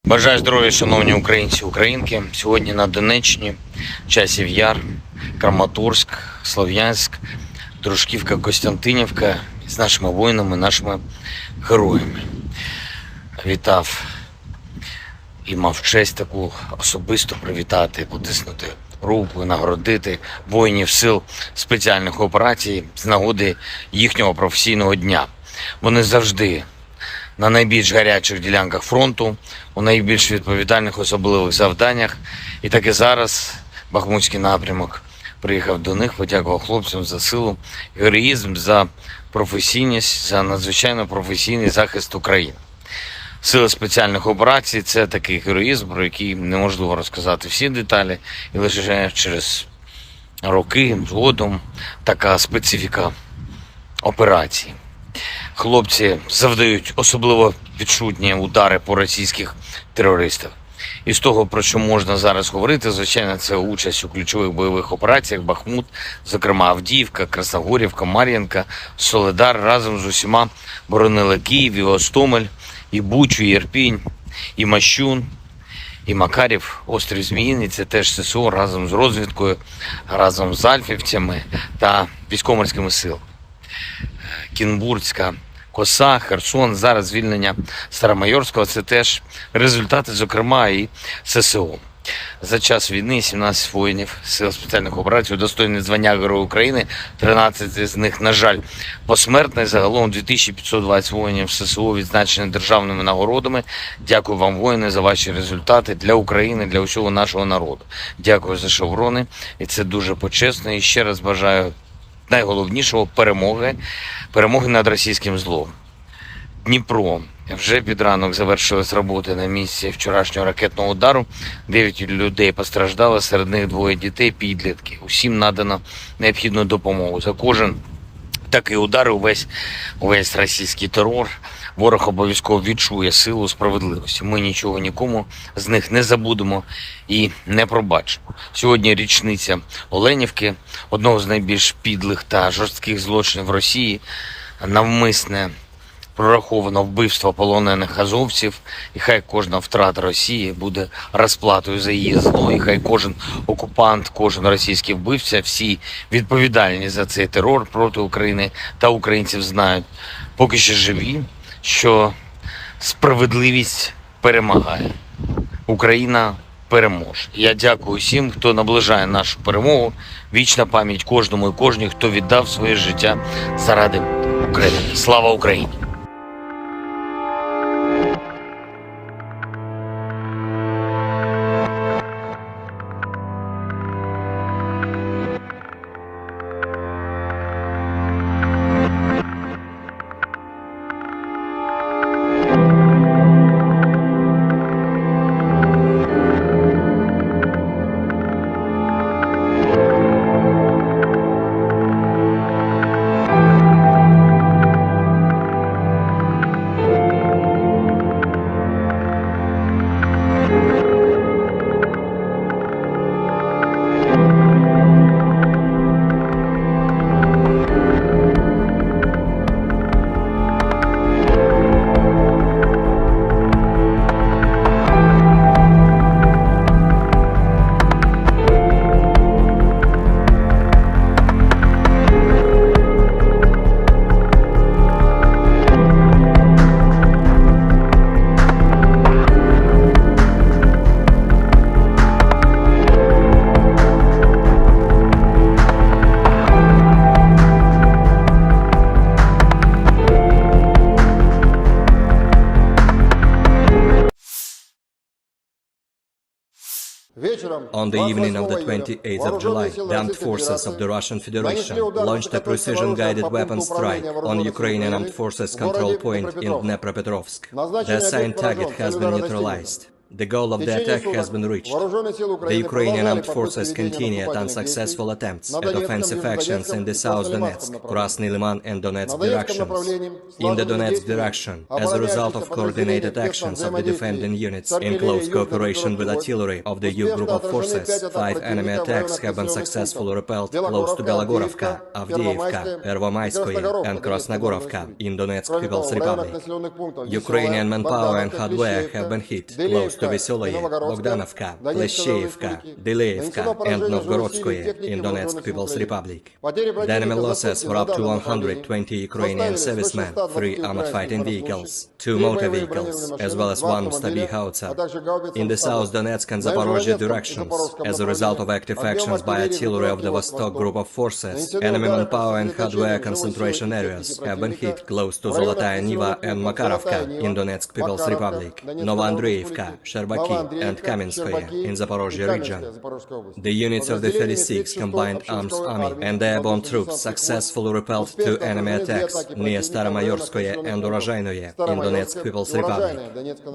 Бажаю здоров'я, шановні українці, українки. Сьогодні на Донеччині, Часів Яр, Краматорськ, Слов'янськ, Дружківка, Костянтинівка з нашими воїнами, нашими героями. Вітав і мав честь таку особисто привітати, потиснути руку, нагородити воїнів сил спеціальних операцій з нагоди їхнього професійного дня. Вони завжди на найбільш гарячих ділянках фронту, у найбільш відповідальних особливих завданнях. І так і зараз Бахмутський напрямок приїхав до них, подякував хлопцям за силу, героїзм, за професійність, за надзвичайно професійний захист України. Сили спеціальних операцій – це такий героїзм, про який неможливо розказати всі деталі, і лише через роки згодом така специфіка операції. Хлопці завдають особливо відчутні удари по російських терористах. І з того, про що можна зараз говорити, звичайно, це участь у ключових бойових операціях Бахмут, зокрема Авдіївка, Красногорівка, Мар'їнка, Солидар разом з усіма боронили Київ, і Гостомель, і Бучу, і Ірпінь, і Мащун, і Макарів, острів Зміїний. Це теж ССО разом з розвідкою, разом з альфівцями та військово-морськими силами. Кінбурзька коса, Херсон, зараз звільнення Старомайорського – це теж результати, зокрема, і ССО. За час війни 17 воїнів Сил спеціальних операцій удостоєні звання Героя України, 13 з них, на жаль, посмертно. Загалом 2520 воїнів ССО відзначені державними нагородами. Дякую вам, воїни, за ваші результати для України, для усього нашого народу. Дякую за шеврони, і це дуже почесно. І ще раз бажаю найголовнішого – перемоги над російським злом. Дніпро. Вже під ранок завершились роботи на місці вчорашнього ракетного удару. 9 людей постраждали, серед них 2 дітей, підлітки. Усім надано необхідну допомогу. За кожен такий удар, увесь російський терор, ворог обов'язково відчує силу справедливості. Ми нічого нікому з них не забудемо і не пробачимо. Сьогодні річниця Оленівки, одного з найбільш підлих та жорстких злочинів Росії, навмисне прораховано вбивство полонених азовців, і хай кожна втрата Росії буде розплатою за її зло, і хай кожен окупант, кожен російський вбивця, всі відповідальні за цей терор проти України та українців знають, поки що живі, що справедливість перемагає. Україна переможе. Я дякую всім, хто наближає нашу перемогу. Вічна пам'ять кожному і кожній, хто віддав своє життя заради України. Слава Україні! On the evening of the 28th of July, the armed forces of the Russian Federation launched a precision-guided weapon strike on Ukrainian armed forces control point in Dnepropetrovsk. The assigned target has been neutralized. The goal of the attack has been reached. The Ukrainian armed forces continued unsuccessful attempts at offensive actions in the South Donetsk, Krasny Liman and Donetsk directions. In the Donetsk direction, as a result of coordinated actions of the defending units in close cooperation with artillery of the U group of forces, 5 enemy attacks have been successfully repelled close to Belogorovka, Avdiivka, Pervomaiskoye and Krasnogorovka in Donetsk People's Republic. Ukrainian manpower and hardware have been hit close to Vesoloye, Bogdanovka, Pleshcheivka, Deleevka and Novgorodskoye in Donetsk People's Republic. The enemy losses were up to 120 Ukrainian servicemen, 3 armored fighting vehicles, 2 motor vehicles, as well as 1 Stabi howitzer. In the South Donetsk and Zaporozhye directions, as a result of active actions by artillery of the Vostok group of forces, enemy manpower and hardware concentration areas have been hit close to Zolotaya Niva and Makarovka in Donetsk People's Republic, Novoandreevka, Sherbaki and Kamenskoye in Zaporozhye region. The units of the 36th Combined Arms Army and airborne troops successfully repelled 2 enemy attacks near Staromayorskoye and Urozhainoye in Donetsk People's Republic.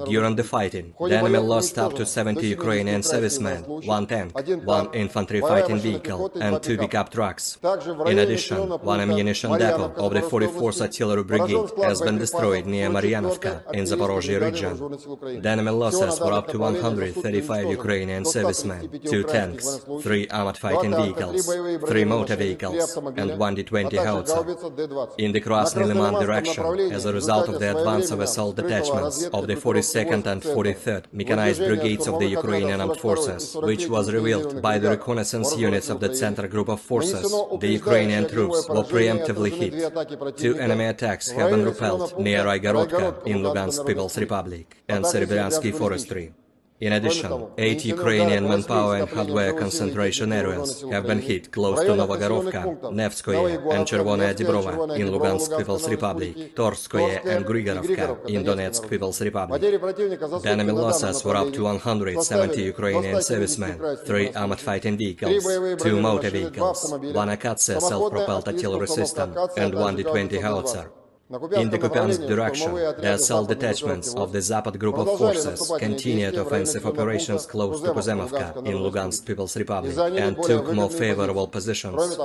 During the fighting, the enemy lost up to 70 Ukrainian servicemen, 1 tank, 1 infantry fighting vehicle and 2 pickup trucks. In addition, 1 ammunition depot of the 44th Artillery Brigade has been destroyed near Maryanovka in Zaporozhye region. The enemy losses were up to 135 Ukrainian servicemen, 2 tanks, 3 armored fighting vehicles, 3 motor vehicles, and 1 D-20 howitzer. In the Krasny Liman direction, as a result of the advance of assault detachments of the 42nd and 43rd Mechanized Brigades of the Ukrainian Armed Forces, which was revealed by the reconnaissance units of the Center Group of Forces, the Ukrainian troops were preemptively hit. 2 enemy attacks have been repelled near Raigorodka in Lugansk People's Republic and Serebryansky Forestry. In addition, 8 Ukrainian manpower and hardware concentration areas have been hit close to Novogorovka, Nevskoye and Chervonaya Dibrova in Lugansk People's Republic, Torskoye and Grigorovka in Donetsk People's Republic. The enemy losses were up to 170 Ukrainian servicemen, 3 armored fighting vehicles, 2 motor vehicles, 1 Akatsia self-propelled artillery system and 1 D-20 howitzer. In the Kupiansk direction, the assault detachments of the Zapad group of forces continued offensive operations close to Kuzemovka in Lugansk People's Republic and took more favorable positions.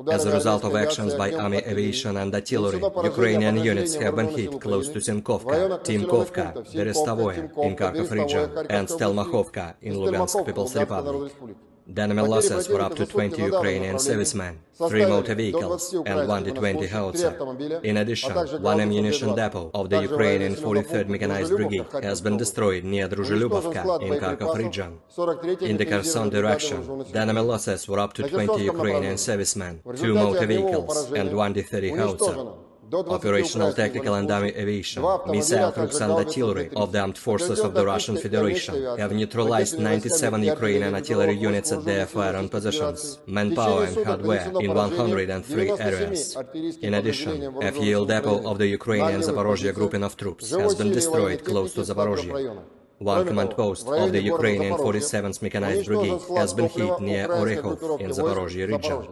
As a result of actions by army aviation and artillery, Ukrainian units have been hit close to Simkovka, Timkovka, Berestavoye in Kharkov region and Stelmakhovka in Lugansk People's Republic. The enemy losses were up to 20 Ukrainian servicemen, 3 motor vehicles and 1 D-20 howitzer. In addition, 1 ammunition depot of the Ukrainian 43rd Mechanized Brigade has been destroyed near Druzhelyubovka in Kharkov region. In the Kherson direction, the enemy losses were up to 20 Ukrainian servicemen, 2 motor vehicles and 1 D-30 howitzer. Operational tactical and army aviation, missile troops and artillery of the armed forces of the Russian Federation have neutralized 97 Ukrainian artillery units at their firing positions, manpower and hardware in 103 areas. In addition, a fuel depot of the Ukrainian Zaporozhye grouping of troops has been destroyed close to Zaporozhye. 1 command post of the Ukrainian 47th Mechanized Brigade has been hit near Orekhov in Zaporozhye region.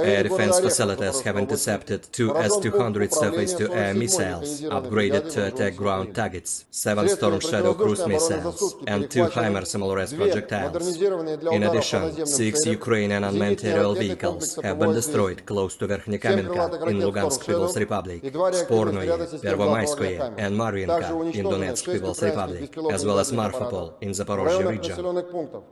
Air defense facilities have intercepted 2 S-200 surface-to-air missiles, upgraded to attack ground targets, 7 Storm Shadow cruise missiles, and 2 HIMARS SMLRS projectiles. In addition, 6 Ukrainian unmanned aerial vehicles have been destroyed close to Verkhnekamenka in Lugansk People's Republic, Spornoye, Pervomaiskoye, and Marvinka in Donetsk People's Republic, as well as Marfapol in Zaporozhye region.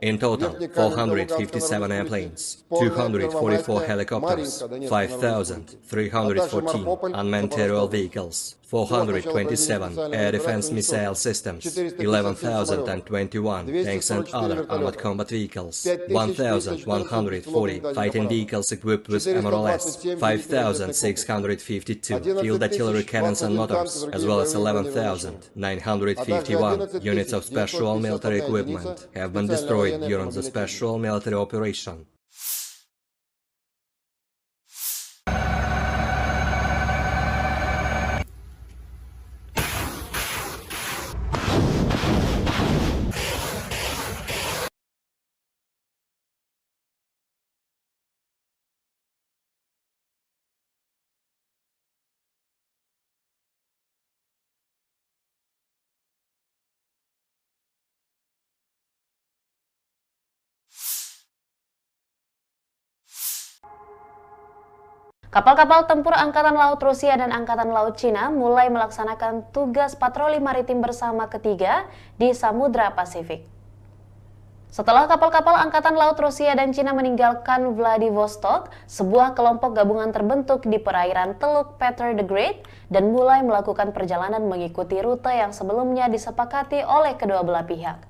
In total, 457 airplanes, 244 helicopters, 5,314 unmanned aerial vehicles, 427 air defense missile systems, 11,021 tanks and other armored combat vehicles, 1,140 fighting vehicles equipped with MRLS, 5,652 field artillery cannons and motors, as well as 11,951 units of special military equipment have been destroyed during the special military operation. Kapal-kapal tempur Angkatan Laut Rusia dan Angkatan Laut Cina mulai melaksanakan tugas patroli maritim bersama ketiga di Samudra Pasifik. Setelah kapal-kapal Angkatan Laut Rusia dan Cina meninggalkan Vladivostok, sebuah kelompok gabungan terbentuk di perairan Teluk Peter the Great dan mulai melakukan perjalanan mengikuti rute yang sebelumnya disepakati oleh kedua belah pihak.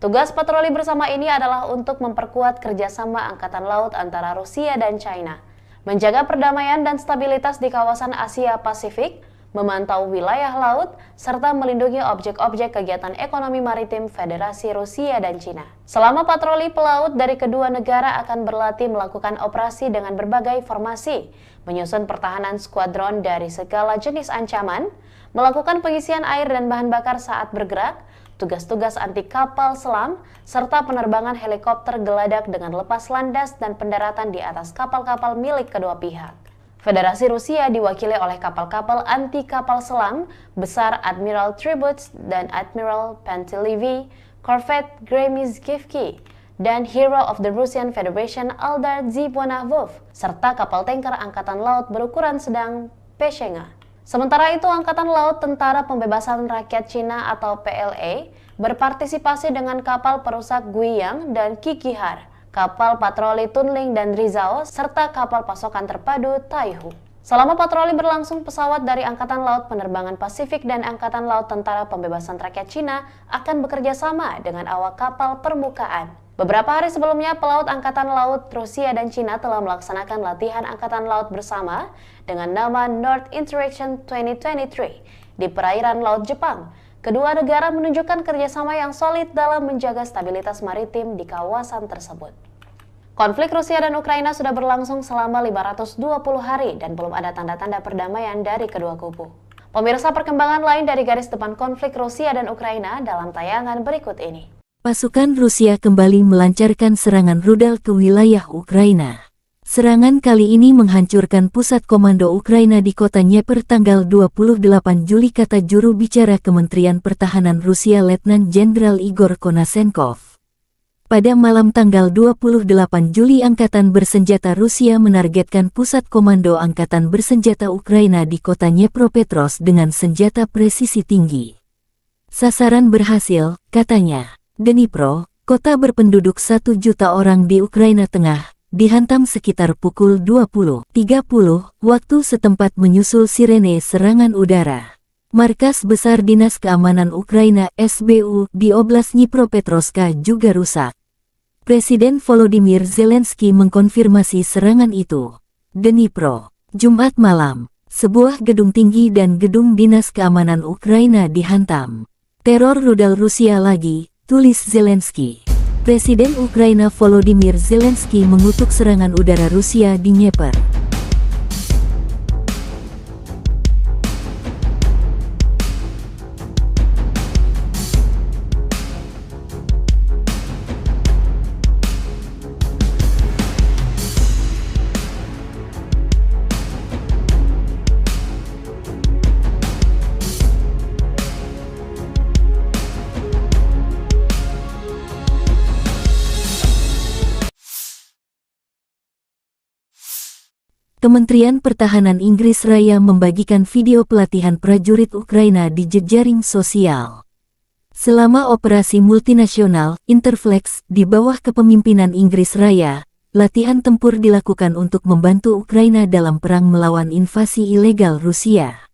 Tugas patroli bersama ini adalah untuk memperkuat kerjasama Angkatan Laut antara Rusia dan China, menjaga perdamaian dan stabilitas di kawasan Asia Pasifik, memantau wilayah laut, serta melindungi objek-objek kegiatan ekonomi maritim Federasi Rusia dan Cina. Selama patroli pelaut dari kedua negara akan berlatih melakukan operasi dengan berbagai formasi, menyusun pertahanan skuadron dari segala jenis ancaman, melakukan pengisian air dan bahan bakar saat bergerak, tugas-tugas anti kapal selam, serta penerbangan helikopter geladak dengan lepas landas dan pendaratan di atas kapal-kapal milik kedua pihak. Federasi Rusia diwakili oleh kapal-kapal anti kapal selam besar Admiral Tributs dan Admiral Pantelevi, Corvette Gremizkivki, dan Hero of the Russian Federation Aldar Zibonavov, serta kapal tanker Angkatan Laut berukuran sedang Peshenga. Sementara itu, Angkatan Laut Tentara Pembebasan Rakyat Cina atau PLA berpartisipasi dengan kapal perusak Guiyang dan Kikihar, kapal patroli Tunling dan Rizao, serta kapal pasokan terpadu Taihu. Selama patroli berlangsung, pesawat dari Angkatan Laut Penerbangan Pasifik dan Angkatan Laut Tentara Pembebasan Rakyat Cina akan bekerja sama dengan awak kapal permukaan. Beberapa hari sebelumnya, pelaut Angkatan Laut Rusia dan Cina telah melaksanakan latihan Angkatan Laut bersama dengan nama North Interaction 2023 di perairan Laut Jepang. Kedua negara menunjukkan kerjasama yang solid dalam menjaga stabilitas maritim di kawasan tersebut. Konflik Rusia dan Ukraina sudah berlangsung selama 520 hari dan belum ada tanda-tanda perdamaian dari kedua kubu. Pemirsa, perkembangan lain dari garis depan konflik Rusia dan Ukraina dalam tayangan berikut ini. Pasukan Rusia kembali melancarkan serangan rudal ke wilayah Ukraina. Serangan kali ini menghancurkan pusat komando Ukraina di kota Dnieper tanggal 28 Juli, kata juru bicara Kementerian Pertahanan Rusia Letnan Jenderal Igor Konasenkov. Pada malam tanggal 28 Juli, Angkatan Bersenjata Rusia menargetkan pusat komando Angkatan Bersenjata Ukraina di kota Dnipropetrovsk dengan senjata presisi tinggi. Sasaran berhasil, katanya. Dnipro, kota berpenduduk 1 juta orang di Ukraina Tengah, dihantam sekitar pukul 20.30 waktu setempat menyusul sirene serangan udara. Markas Besar Dinas Keamanan Ukraina SBU di Oblast Dnipropetrovsk juga rusak. Presiden Volodymyr Zelensky mengkonfirmasi serangan itu. Dnipro, Jumat malam, sebuah gedung tinggi dan gedung Dinas Keamanan Ukraina dihantam. Teror rudal Rusia lagi, tulis Zelensky. Presiden Ukraina Volodymyr Zelensky mengutuk serangan udara Rusia di Dnieper. Kementerian Pertahanan Inggris Raya membagikan video pelatihan prajurit Ukraina di jejaring sosial. Selama operasi multinasional Interflex di bawah kepemimpinan Inggris Raya, latihan tempur dilakukan untuk membantu Ukraina dalam perang melawan invasi ilegal Rusia.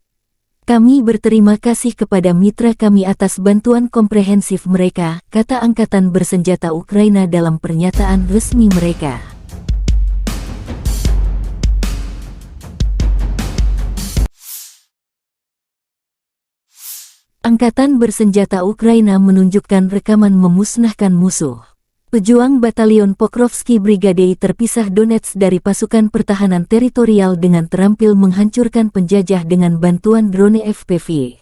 Kami berterima kasih kepada mitra kami atas bantuan komprehensif mereka, kata Angkatan Bersenjata Ukraina dalam pernyataan resmi mereka. Angkatan Bersenjata Ukraina menunjukkan rekaman memusnahkan musuh. Pejuang Batalion Pokrovsky Brigade terpisah Donetsk dari pasukan pertahanan teritorial dengan terampil menghancurkan penjajah dengan bantuan drone FPV.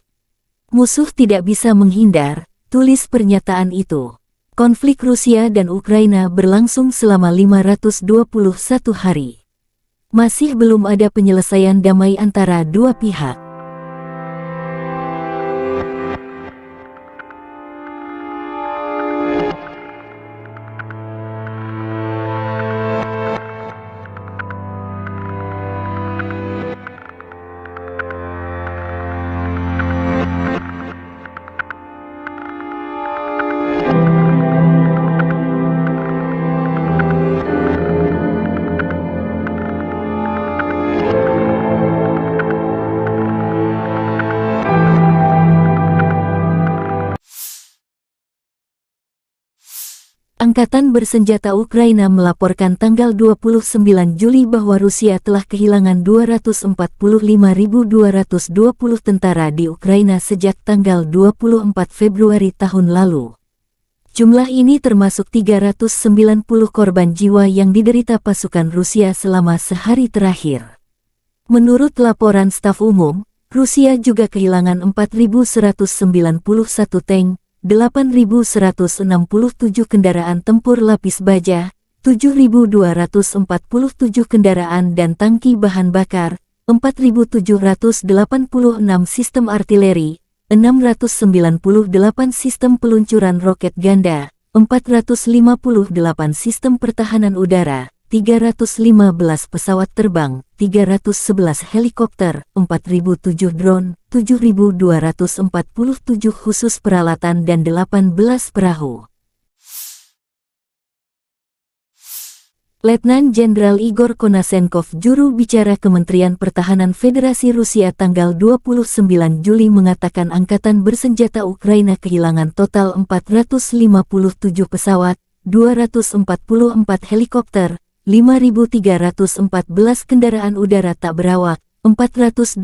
Musuh tidak bisa menghindar, tulis pernyataan itu. Konflik Rusia dan Ukraina berlangsung selama 521 hari. Masih belum ada penyelesaian damai antara dua pihak. Angkatan bersenjata Ukraina melaporkan tanggal 29 Juli bahwa Rusia telah kehilangan 245.220 tentara di Ukraina sejak tanggal 24 Februari tahun lalu. Jumlah ini termasuk 390 korban jiwa yang diderita pasukan Rusia selama sehari terakhir. Menurut laporan staf umum, Rusia juga kehilangan 4.191 tank, 8.167 kendaraan tempur lapis baja, 7.247 kendaraan dan tangki bahan bakar, 4.786 sistem artileri, 698 sistem peluncuran roket ganda, 458 sistem pertahanan udara, 315 pesawat terbang, 311 helikopter, 4.007 drone, 7.247 khusus peralatan dan 18 perahu. Letnan Jenderal Igor Konasenkov, juru bicara Kementerian Pertahanan Federasi Rusia tanggal 29 Juli mengatakan angkatan bersenjata Ukraina kehilangan total 457 pesawat, 244 helikopter, 5.314 kendaraan udara tak berawak, 427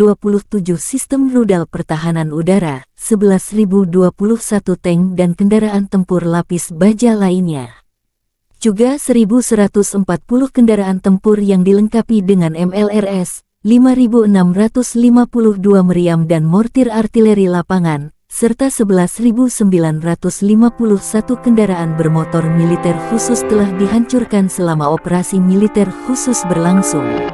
sistem rudal pertahanan udara, 11.021 tank dan kendaraan tempur lapis baja lainnya. Juga 1.140 kendaraan tempur yang dilengkapi dengan MLRS, 5.652 meriam dan mortir artileri lapangan, serta 11.951 kendaraan bermotor militer khusus telah dihancurkan selama operasi militer khusus berlangsung.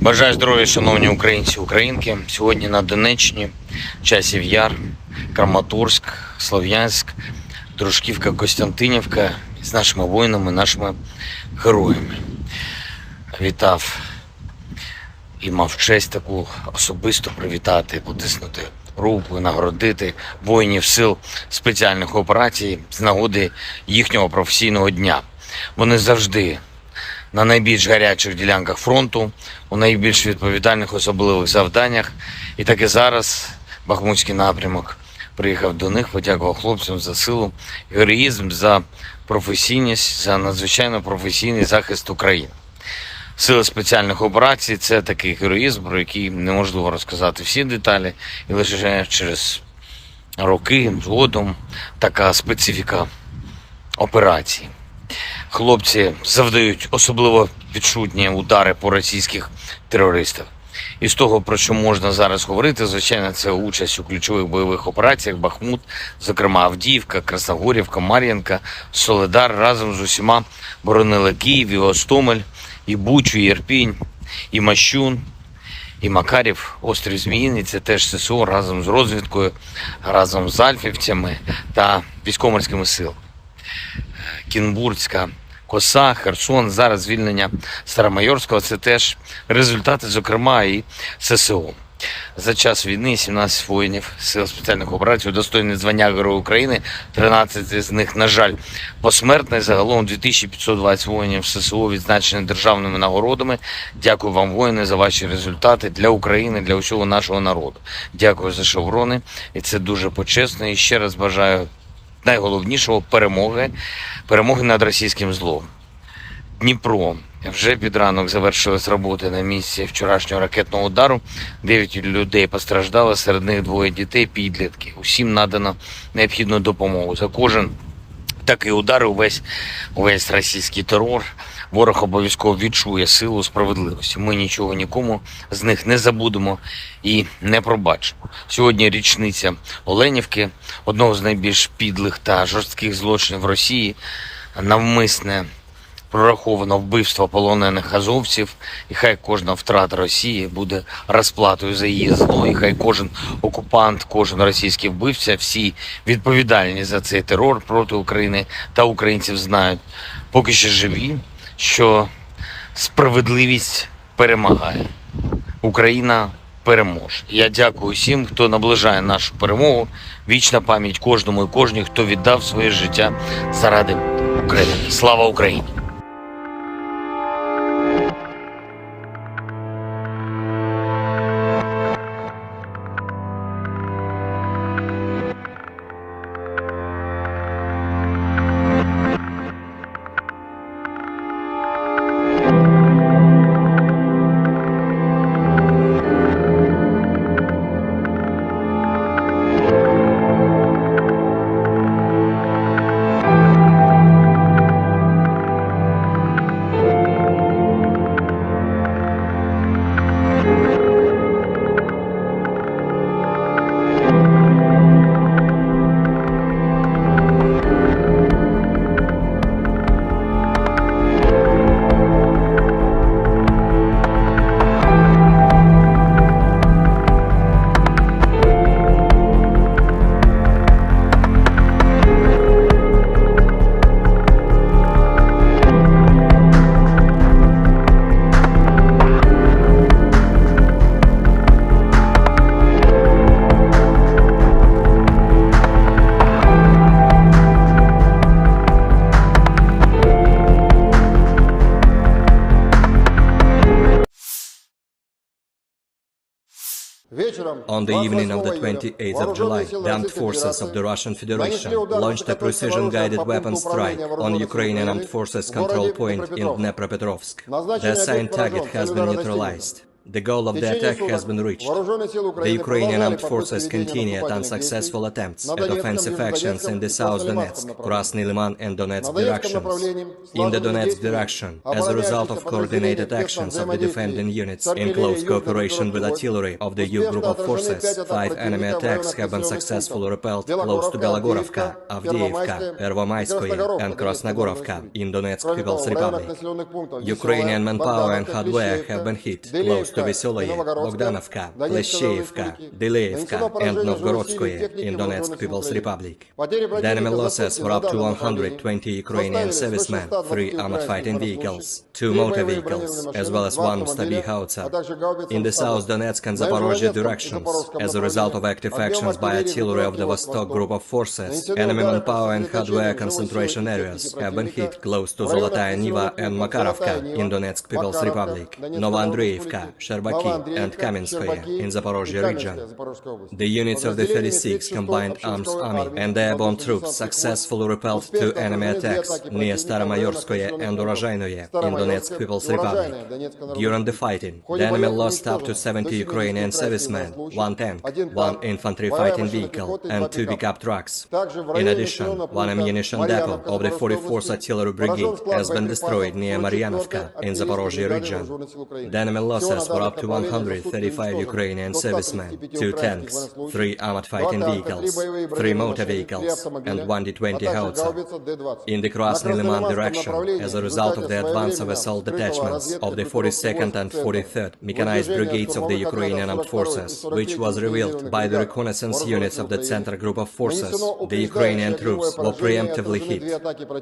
Бажаю здоров'я, шановні українці, українки. Сьогодні на Донеччині, Часів Яр, Краматорськ, Слов'янськ, Дружківка, Костянтинівка з нашими воїнами, нашими героями. Вітав і мав честь таку особисто привітати, потиснути руку, нагородити воїнів сил спеціальних операцій з нагоди їхнього професійного дня. Вони завжди на найбільш гарячих ділянках фронту, у найбільш відповідальних особливих завданнях. І так і зараз Бахмутський напрямок приїхав до них, подякував хлопцям за силу, героїзм, за професійність, за надзвичайно професійний захист України. Сили спеціальних операцій – це такий героїзм, про який неможливо розказати всі деталі, і лише через роки згодом така специфіка операції. Хлопці завдають особливо відчутні удари по російських терористах. І з того, про що можна зараз говорити, звичайно, це участь у ключових бойових операціях Бахмут, зокрема Авдіївка, Красногорівка, Мар'їнка, Солидар разом з усіма боронили Київ, і Гостомель, і Бучу, і Ірпінь, і Мащун, і Макарів, острів Зміїний. Це теж ССО разом з розвідкою, разом з альфівцями та військово-морськими силами. Кінбурзька коса, Херсон, зараз звільнення Старомайорського – це теж результати, зокрема, і ССО. За час війни 17 воїнів Сил спеціальних операцій удостоєні звання Героя України, 13 з них, на жаль, посмертно. Загалом 2520 воїнів ССО відзначені державними нагородами. Дякую вам, воїни, за ваші результати для України, для усього нашого народу. Дякую за шеврони, і це дуже почесно. І ще раз бажаю найголовнішого – перемоги над російським злом. Дніпро. Вже під ранок завершились роботи на місці вчорашнього ракетного удару. 9 людей постраждали, серед них 2 дітей, підлітки. Усім надано необхідну допомогу. За кожен такий удар, увесь російський терор, ворог обов'язково відчує силу справедливості. Ми нічого нікому з них не забудемо і не пробачимо. Сьогодні річниця Оленівки, одного з найбільш підлих та жорстких злочинів Росії, навмисне прораховано вбивство полонених азовців, і хай кожна втрата Росії буде розплатою за її зло, і хай кожен окупант, кожен російський вбивця, всі відповідальні за цей терор проти України та українців знають, поки що живі, що справедливість перемагає. Україна переможе. Я дякую всім, хто наближає нашу перемогу. Вічна пам'ять кожному і кожній, хто віддав своє життя заради України. Слава Україні! On the evening of the 28th of July, the armed forces of the Russian Federation launched a precision-guided weapon strike on Ukrainian armed forces control point in Dnepropetrovsk. The assigned target has been neutralized. The goal of the attack has been reached. The Ukrainian armed forces continued unsuccessful attempts at offensive actions in the South Donetsk, Krasny Liman and Donetsk directions. In the Donetsk direction, as a result of coordinated actions of the defending units in close cooperation with artillery of the U group of forces, 5 enemy attacks have been successfully repelled close to Belogorovka, Avdiivka, Pervomaiskoye and Krasnogorovka in Donetsk People's Republic. Ukrainian manpower and hardware have been hit close to Vesoloye, Bogdanovka, Pleshcheivka, Deleevka and Novgorodskoye in Donetsk People's Republic. The enemy losses were up to 120 Ukrainian servicemen, 3 armored fighting vehicles, 2 motor vehicles, as well as 1 Stabi howitzer. In the South Donetsk and Zaporozhye directions, as a result of active actions by artillery of the Vostok group of forces, enemy manpower and hardware concentration areas have been hit close to Zolotaya Niva and Makarovka in Donetsk People's Republic, Novoandreevka, Sherbaki and Kamenskoye in Zaporozhye region. The units of the 36th Combined Arms Army and airborne troops successfully repelled 2 enemy attacks near Staromayorskoye and Urozhainoye in Donetsk People's Republic. During the fighting, the enemy lost up to 70 Ukrainian servicemen, 1 tank, 1 infantry fighting vehicle and 2 pickup trucks. In addition, 1 ammunition depot of the 44th Artillery Brigade has been destroyed near Maryanovka in Zaporozhye region. The enemy losses were up to 135 Ukrainian servicemen, 2 tanks, 3 armored fighting vehicles, 3 motor vehicles, and 1 D-20 howitzer. In the Krasny Liman direction, as a result of the advance of assault detachments of the 42nd and 43rd Mechanized Brigades of the Ukrainian Armed Forces, which was revealed by the reconnaissance units of the Center Group of Forces, the Ukrainian troops were preemptively hit.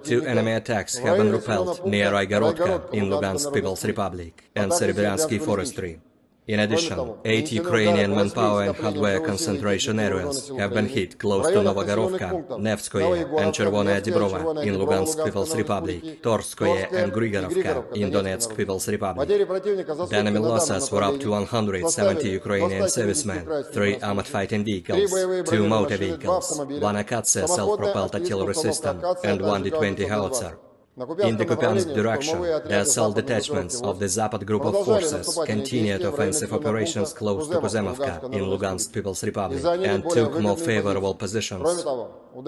2 enemy attacks have been repelled near Raigorodka in Lugansk People's Republic and Serebryensky Forestry. In addition, 8 Ukrainian manpower and hardware concentration areas have been hit close to Novogorovka, Nevskoye and Chervonaya Dibrova in Lugansk People's Republic, Torskoye and Grigorovka in Donetsk People's Republic. The enemy losses were up to 170 Ukrainian servicemen, 3 armored fighting vehicles, 2 motor vehicles, 1 Akatsia self-propelled artillery system and 1 D-20 howitzer. In the Kupiansk direction, the assault detachments of the Zapad group of forces continued offensive operations close to Kuzemovka in Lugansk People's Republic and took more favorable positions.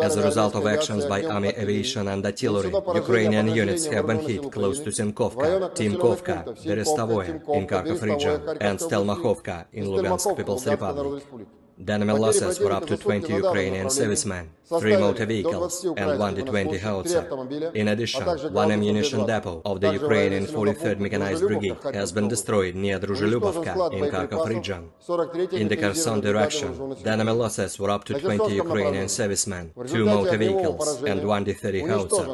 As a result of actions by army aviation and artillery, Ukrainian units have been hit close to Semkovka, Timkovka, Berestavoye in Kharkov region and Stelmakhovka in Lugansk People's Republic. The enemy losses were up to 20 Ukrainian servicemen, 3 motor vehicles and 1 D-20 howitzer. In addition, 1 ammunition depot of the Ukrainian 43rd Mechanized Brigade has been destroyed near Druzhelyubovka in Kharkov region. In the Kherson direction, the enemy losses were up to 20 Ukrainian servicemen, 2 motor vehicles and 1 D-30 howitzer.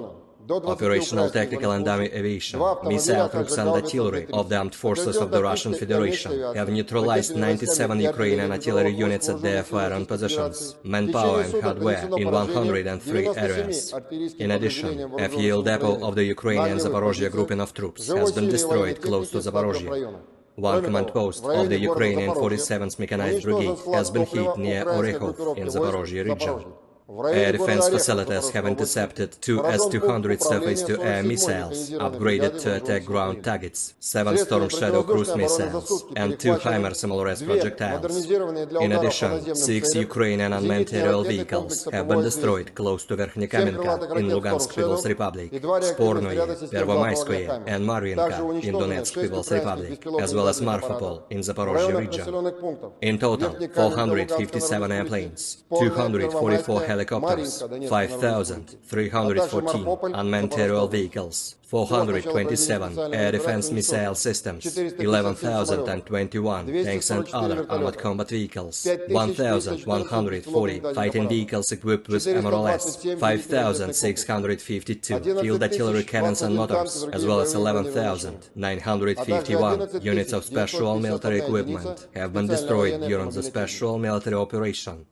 Operational tactical and army aviation, missile troops and artillery of the armed forces of the Russian Federation have neutralized 97 Ukrainian artillery units at their firing positions, manpower and hardware in 103 areas. In addition, a fuel depot of the Ukrainian Zaporozhye grouping of troops has been destroyed close to Zaporozhye. 1 command post of the Ukrainian 47th Mechanized Brigade has been hit near Orekhov in Zaporozhye region. Air defense facilities have intercepted 2 S-200 surface-to-air missiles, upgraded to attack ground targets, 7 Storm Shadow cruise missiles, and 2 HIMARS SMLRS projectiles. In addition, 6 Ukrainian unmanned aerial vehicles have been destroyed close to Verkhnekamenka in Lugansk People's Republic, Spornoye, Pervomayskoye, and Marvinka in Donetsk People's Republic, as well as Marfapol in Zaporozhye region. In total, 457 airplanes, 244 helicopters, 5,314 unmanned aerial vehicles, 427 air defense missile systems, 11,021 tanks and other armored combat vehicles, 1,140 fighting vehicles equipped with MRLS, 5,652 field artillery cannons and motors, as well as 11,951 units of special military equipment have been destroyed during the special military operation.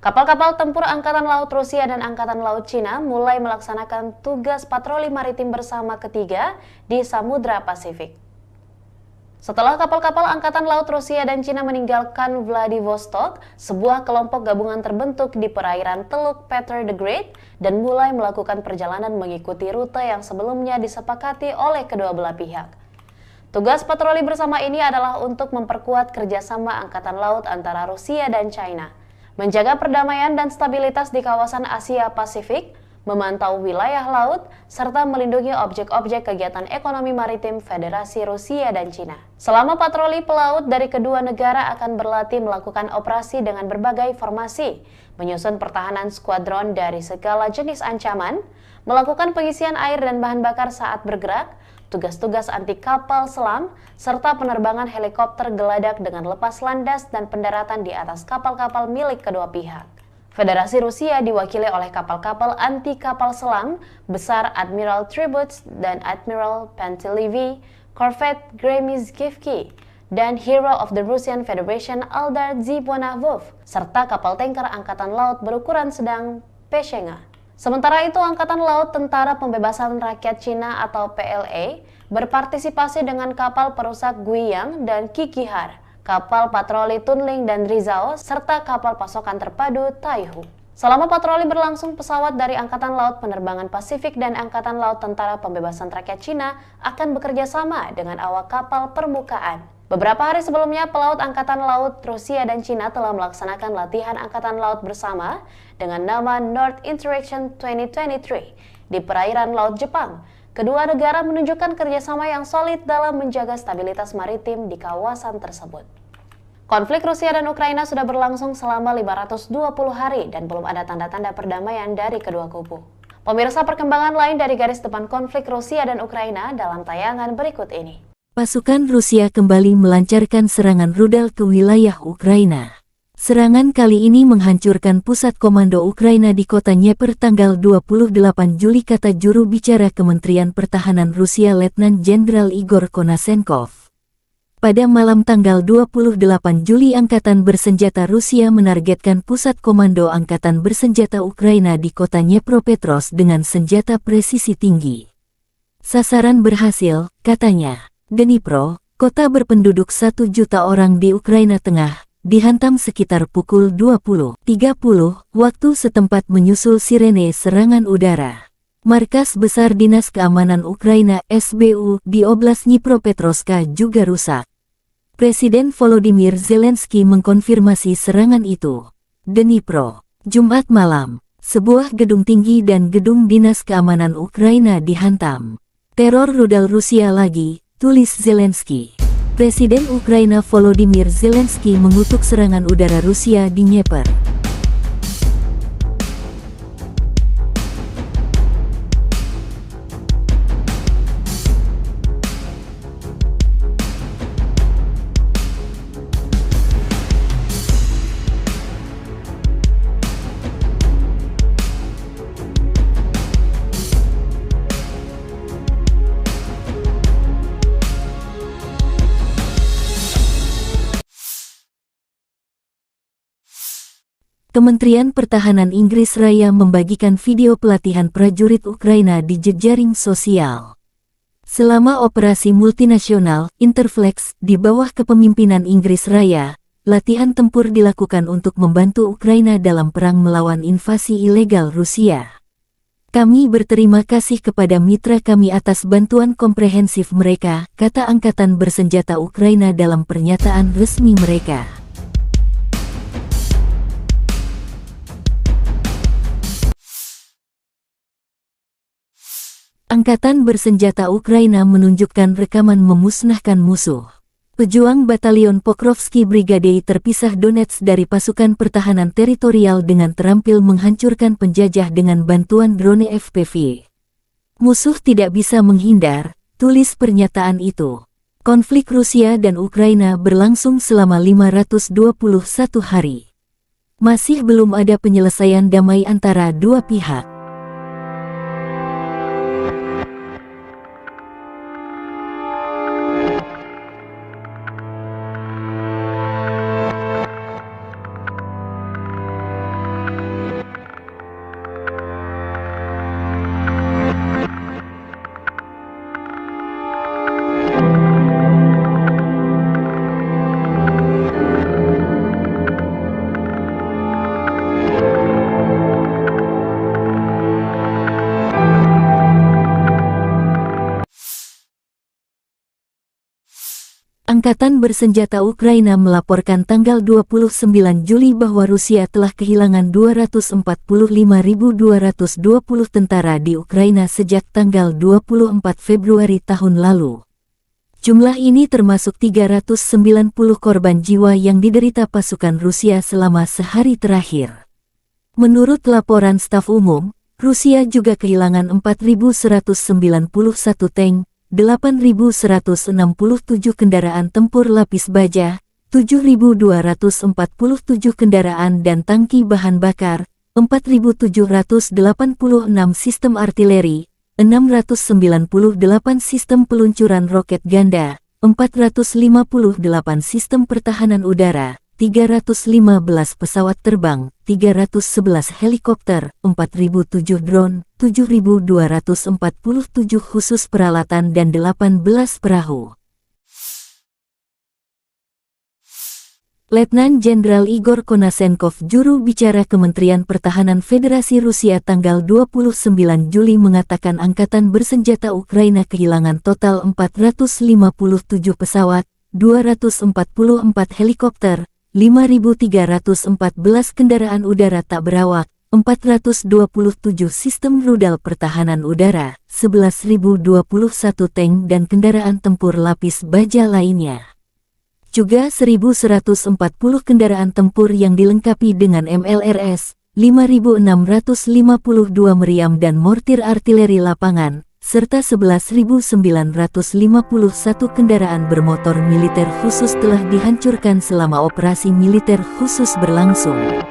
Kapal-kapal tempur Angkatan Laut Rusia dan Angkatan Laut Cina mulai melaksanakan tugas patroli maritim bersama ketiga di Samudra Pasifik. Setelah kapal-kapal Angkatan Laut Rusia dan Cina meninggalkan Vladivostok, sebuah kelompok gabungan terbentuk di perairan Teluk Peter the Great dan mulai melakukan perjalanan mengikuti rute yang sebelumnya disepakati oleh kedua belah pihak. Tugas patroli bersama ini adalah untuk memperkuat kerjasama Angkatan Laut antara Rusia dan China, menjaga perdamaian dan stabilitas di kawasan Asia Pasifik, memantau wilayah laut, serta melindungi objek-objek kegiatan ekonomi maritim Federasi Rusia dan Cina. Selama patroli pelaut dari kedua negara akan berlatih melakukan operasi dengan berbagai formasi, menyusun pertahanan skuadron dari segala jenis ancaman, melakukan pengisian air dan bahan bakar saat bergerak, tugas-tugas anti kapal selam, serta penerbangan helikopter geladak dengan lepas landas dan pendaratan di atas kapal-kapal milik kedua pihak. Federasi Rusia diwakili oleh kapal-kapal anti kapal selam besar Admiral Tributs dan Admiral Pantelevi, Corvette Gremizkivki, dan Hero of the Russian Federation Aldar Zibonavov, serta kapal tanker Angkatan Laut berukuran sedang Peshenga. Sementara itu, Angkatan Laut Tentara Pembebasan Rakyat Cina atau PLA berpartisipasi dengan kapal perusak Guiyang dan Kikihar, kapal patroli Tunling dan Rizao, serta kapal pasokan terpadu Taihu. Selama patroli berlangsung, pesawat dari Angkatan Laut Penerbangan Pasifik dan Angkatan Laut Tentara Pembebasan Rakyat Cina akan bekerja sama dengan awak kapal permukaan. Beberapa hari sebelumnya, pelaut Angkatan Laut Rusia dan Cina telah melaksanakan latihan Angkatan Laut bersama dengan nama North Interaction 2023 di perairan Laut Jepang. Kedua negara menunjukkan kerjasama yang solid dalam menjaga stabilitas maritim di kawasan tersebut. Konflik Rusia dan Ukraina sudah berlangsung selama 520 hari dan belum ada tanda-tanda perdamaian dari kedua kubu. Pemirsa, perkembangan lain dari garis depan konflik Rusia dan Ukraina dalam tayangan berikut ini. Pasukan Rusia kembali melancarkan serangan rudal ke wilayah Ukraina. Serangan kali ini menghancurkan pusat komando Ukraina di kota Dnieper tanggal 28 Juli, kata juru bicara Kementerian Pertahanan Rusia Letnan Jenderal Igor Konasenkov. Pada malam tanggal 28 Juli, Angkatan Bersenjata Rusia menargetkan pusat komando Angkatan Bersenjata Ukraina di kota Dnepropetrovsk dengan senjata presisi tinggi. Sasaran berhasil, katanya. Dnipro, kota berpenduduk 1 juta orang di Ukraina Tengah, dihantam sekitar pukul 20.30 waktu setempat menyusul sirene serangan udara. Markas Besar Dinas Keamanan Ukraina SBU di Oblast Dnipropetrovsk juga rusak. Presiden Volodymyr Zelensky mengkonfirmasi serangan itu. Dnipro, Jumat malam, sebuah gedung tinggi dan gedung Dinas Keamanan Ukraina dihantam. Teror rudal Rusia lagi, tulis Zelensky. Presiden Ukraina Volodymyr Zelensky mengutuk serangan udara Rusia di Dnieper. Kementerian Pertahanan Inggris Raya membagikan video pelatihan prajurit Ukraina di jejaring sosial. Selama operasi multinasional Interflex di bawah kepemimpinan Inggris Raya, latihan tempur dilakukan untuk membantu Ukraina dalam perang melawan invasi ilegal Rusia. Kami berterima kasih kepada mitra kami atas bantuan komprehensif mereka, kata Angkatan Bersenjata Ukraina dalam pernyataan resmi mereka. Angkatan Bersenjata Ukraina menunjukkan rekaman memusnahkan musuh. Pejuang Batalion Pokrovsky Brigade terpisah Donetsk dari pasukan pertahanan teritorial dengan terampil menghancurkan penjajah dengan bantuan drone FPV. Musuh tidak bisa menghindar, tulis pernyataan itu. Konflik Rusia dan Ukraina berlangsung selama 521 hari. Masih belum ada penyelesaian damai antara dua pihak. Angkatan Bersenjata Ukraina melaporkan tanggal 29 Juli bahwa Rusia telah kehilangan 245.220 tentara di Ukraina sejak tanggal 24 Februari tahun lalu. Jumlah ini termasuk 390 korban jiwa yang diderita pasukan Rusia selama sehari terakhir. Menurut laporan staf umum, Rusia juga kehilangan 4.191 tank, 8.167 kendaraan tempur lapis baja, 7.247 kendaraan dan tangki bahan bakar, 4.786 sistem artileri, 698 sistem peluncuran roket ganda, 458 sistem pertahanan udara, 315 pesawat terbang, 311 helikopter, 4.007 drone, 7.247 khusus peralatan dan 18 perahu. Letnan Jenderal Igor Konasenkov, juru bicara Kementerian Pertahanan Federasi Rusia tanggal 29 Juli mengatakan Angkatan Bersenjata Ukraina kehilangan total 457 pesawat, 244 helikopter, 5.314 kendaraan udara tak berawak, 427 sistem rudal pertahanan udara, 11.021 tank dan kendaraan tempur lapis baja lainnya. Juga 1.140 kendaraan tempur yang dilengkapi dengan MLRS, 5.652 meriam dan mortir artileri lapangan, serta 11.951 kendaraan bermotor militer khusus telah dihancurkan selama operasi militer khusus berlangsung.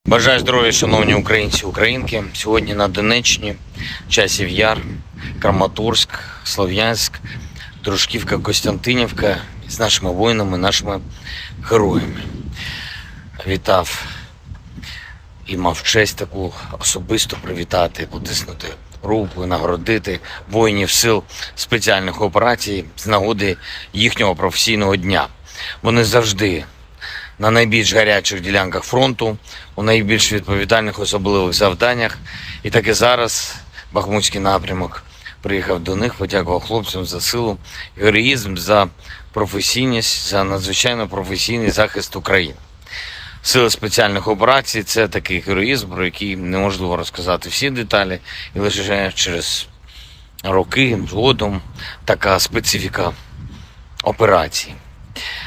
Бажаю здоров'я, шановні українці і українки. Сьогодні на Донеччині, Часів Яр, Краматорськ, Слов'янськ, Дружківка, Костянтинівка з нашими воїнами, нашими героями. Вітав і мав честь таку особисто привітати, потиснути руку, нагородити воїнів сил спеціальних операцій з нагоди їхнього професійного дня. Вони завжди на найбільш гарячих ділянках фронту, у найбільш відповідальних особливих завданнях. І так і зараз Бахмутський напрямок приїхав до них, подякував хлопцям за силу, героїзм, за професійність, за надзвичайно професійний захист України. Сили спеціальних операцій – це такий героїзм, про який неможливо розказати всі деталі, і лише через роки згодом така специфіка операцій.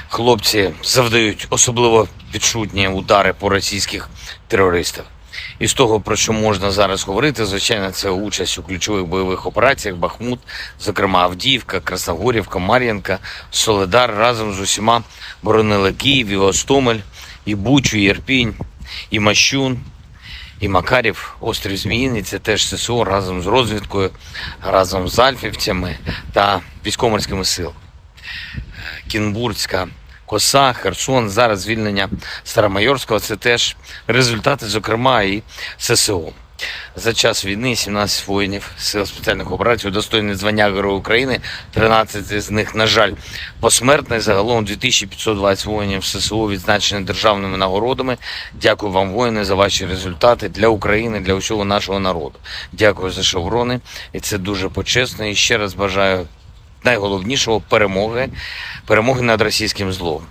Хлопці завдають особливо відчутні удари по російських терористах. І з того, про що можна зараз говорити, звичайно, це участь у ключових бойових операціях Бахмут, зокрема Авдіївка, Красногорівка, Мар'їнка, Солидар разом з усіма боронили Київ, і Гостомель, і Бучу, і Ірпінь, і Мащун, і Макарів, острів Зміїний. Це теж ССО разом з розвідкою, разом з альфівцями та військово-морськими силами. Кінбурзька коса, Херсон, зараз звільнення Старомайорського – це теж результати, зокрема, і ССО. За час війни 17 воїнів Сил спеціальних операцій удостоєні звання Героя України, 13 з них, на жаль, посмертні. Загалом 2520 воїнів ССО відзначені державними нагородами. Дякую вам, воїни, за ваші результати для України, для усього нашого народу. Дякую за шеврони, і це дуже почесно. І ще раз бажаю найголовнішого – перемоги над російським злом.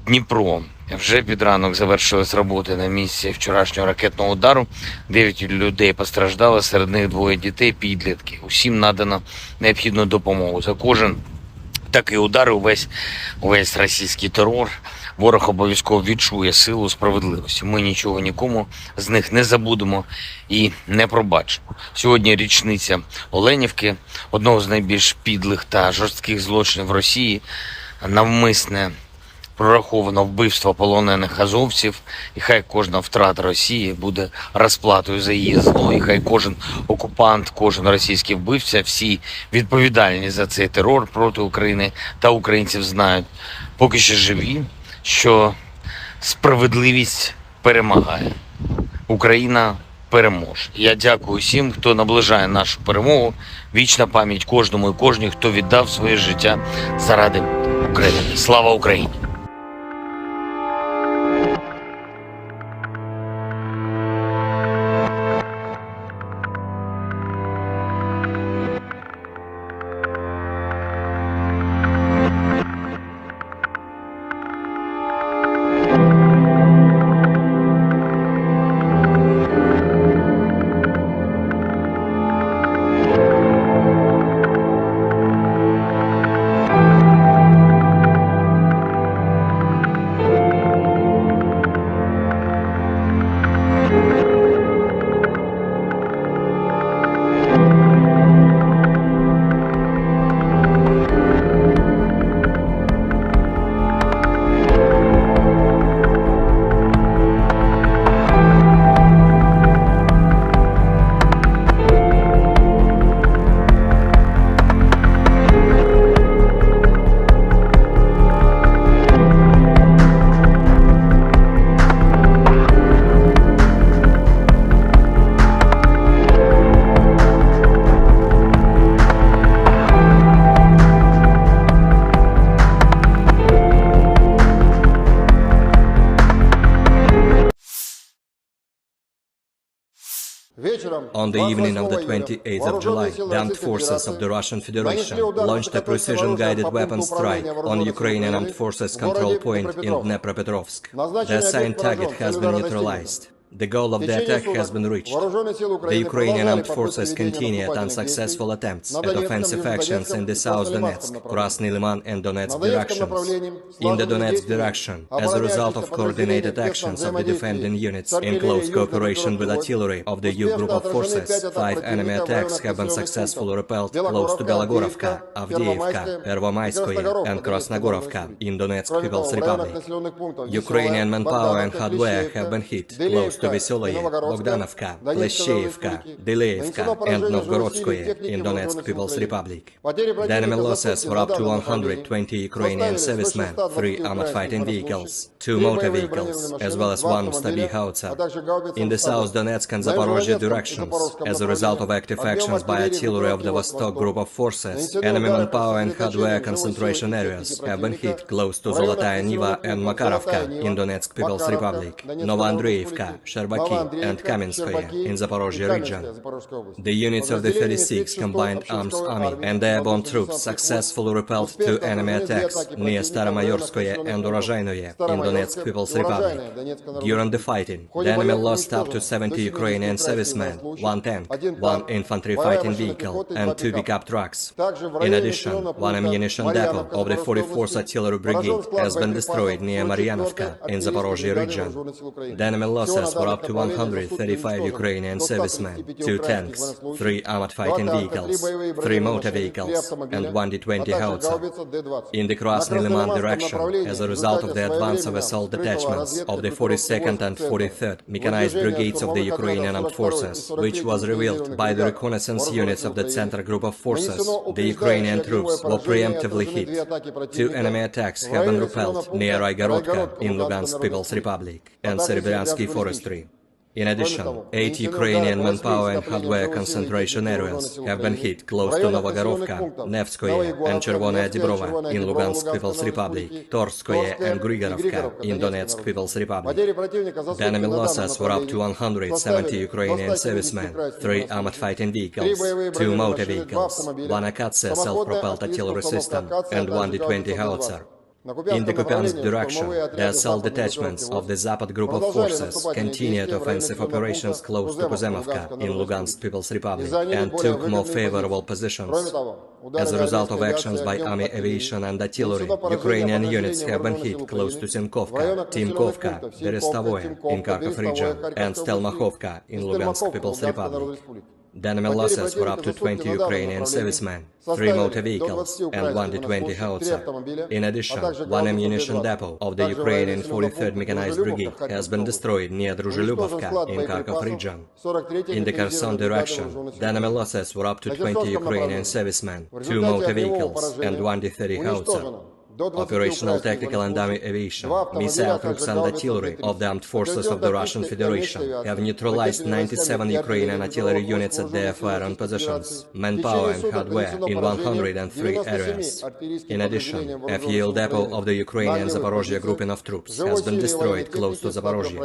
Дніпро. Вже під ранок завершились роботи на місці вчорашнього ракетного удару. 9 людей постраждали, серед них 2 дітей, підлітки. Усім надано необхідну допомогу. За кожен такий удар, увесь російський терор, ворог обов'язково відчує силу справедливості. Ми нічого нікому з них не забудемо і не пробачимо. Сьогодні річниця Оленівки, одного з найбільш підлих та жорстких злочинів Росії, навмисне прораховано вбивство полонених азовців, і хай кожна втрата Росії буде розплатою за її зло, і хай кожен окупант, кожен російський вбивця, всі відповідальні за цей терор проти України та українців знають, поки що живі, що справедливість перемагає. Україна переможе. Я дякую всім, хто наближає нашу перемогу. Вічна пам'ять кожному і кожній, хто віддав своє життя заради України. Слава Україні! On the evening of the 28th of July, the armed forces of the Russian Federation launched a precision-guided weapon strike on Ukrainian armed forces control point in Dnepropetrovsk. The assigned target has been neutralized. The goal of the attack has been reached. The Ukrainian armed forces continued unsuccessful attempts at offensive actions in the South Donetsk, Krasny Liman and Donetsk directions. In the Donetsk direction, as a result of coordinated actions of the defending units in close cooperation with artillery of the U group of forces, 5 enemy attacks have been successfully repelled close to Belogorovka, Avdiivka, Pervomaiskoye and Krasnogorovka in Donetsk People's Republic. Ukrainian manpower and hardware have been hit close to Vesoloye, Bogdanovka, Pleshcheivka, Deleevka and Novgorodskoye in Donetsk People's Republic. The enemy losses were up to 120 Ukrainian servicemen, 3 armored fighting vehicles, 2 motor vehicles, as well as 1 Stabi howitzer. In the South Donetsk and Zaporozhye directions, as a result of active actions by artillery of the Vostok group of forces, enemy manpower and hardware concentration areas have been hit close to Zolotaya Niva and Makarovka in Donetsk People's Republic, Novoandreevka, Sherbaki and Kamenskoye in Zaporozhye region. The units of the 36th Combined Arms Army and airborne troops successfully repelled 2 enemy attacks near Staromayorskoye and Urozhainoye in Donetsk People's Republic. During the fighting, the enemy lost up to 70 Ukrainian servicemen, 1 tank, 1 infantry fighting vehicle and 2 pickup trucks. In addition, 1 ammunition depot of the 44th Artillery Brigade has been destroyed near Maryanovka in Zaporozhye region. The enemy losses were up to 135 Ukrainian servicemen, 2 tanks, 3 armored fighting vehicles, 3 motor vehicles, and 1 D-20 howitzer. In the Krasny Liman direction, as a result of the advance of assault detachments of the 42nd and 43rd Mechanized Brigades of the Ukrainian Armed Forces, which was revealed by the reconnaissance units of the Center Group of Forces, the Ukrainian troops were preemptively hit. 2 enemy attacks have been repelled near Raigorodka in Lugansk People's Republic and Serebryansky Forestry. In addition, 8 Ukrainian manpower and hardware concentration areas have been hit close to Novogorovka, Nevskoye and Chervonaya Dibrova in Lugansk People's Republic, Torskoye and Grigorovka in Donetsk People's Republic. The enemy losses were up to 170 Ukrainian servicemen, 3 armored fighting vehicles, 2 motor vehicles, 1 Akatsia self-propelled artillery system and 1 D-20 howitzer. In the Kupiansk direction, the assault detachments of the Zapad group of forces continued offensive operations close to Kuzemovka in Lugansk People's Republic and took more favorable positions. As a result of actions by army aviation and artillery, Ukrainian units have been hit close to Simkovka, Timkovka, Berestovoye in Kharkov region and Stelmakhovka in Lugansk People's Republic. The enemy losses were up to 20 Ukrainian servicemen, 3 motor vehicles and 1 D-20 howitzer. In addition, 1 ammunition depot of the Ukrainian 43rd Mechanized Brigade has been destroyed near Druzhelyubovka in Kharkov region. In the Kherson direction, the enemy losses were up to 20 Ukrainian servicemen, 2 motor vehicles and 1 D-30 howitzer. Operational tactical and army aviation, missile troops and artillery of the armed forces of the Russian Federation have neutralized 97 Ukrainian artillery units at their firing positions, manpower and hardware in 103 areas. In addition, a fuel depot of the Ukrainian Zaporozhye grouping of troops has been destroyed close to Zaporozhye.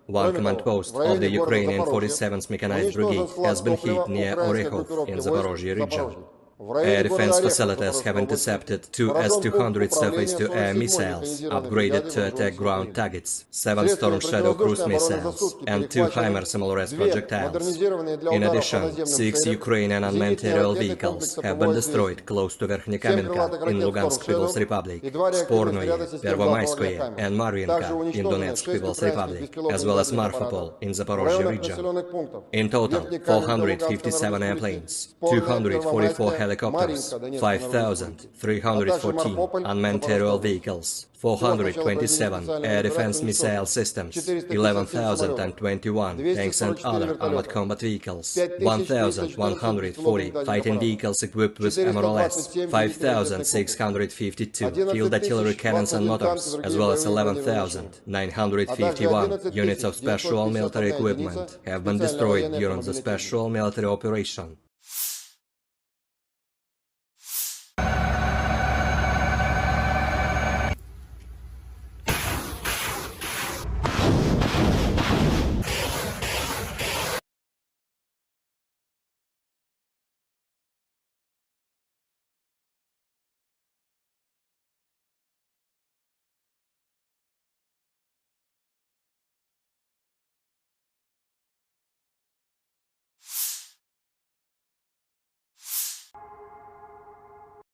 1 command post of the Ukrainian 47th Mechanized Brigade has been hit near Orekhov in Zaporozhye region. Air defense facilities have intercepted 2 S-200 surface-to-air missiles, upgraded to attack ground targets, 7 Storm Shadow cruise missiles, and 2 HIMARS MLRS projectiles. In addition, 6 Ukrainian unmanned aerial vehicles have been destroyed close to Verkhnekamenka in Lugansk People's Republic, Spornoye, Pervomaiskoye, and Marvinka in Donetsk People's Republic, as well as Marfapol in Zaporozhye region. In total, 457 airplanes, 244 helicopters, 5,314 unmanned aerial vehicles, 427 air defense missile systems, 11,021 tanks and other armored combat vehicles, 1,140 fighting vehicles equipped with MRLS, 5,652 field artillery cannons and motors, as well as 11,951 units of special military equipment have been destroyed during the special military operation.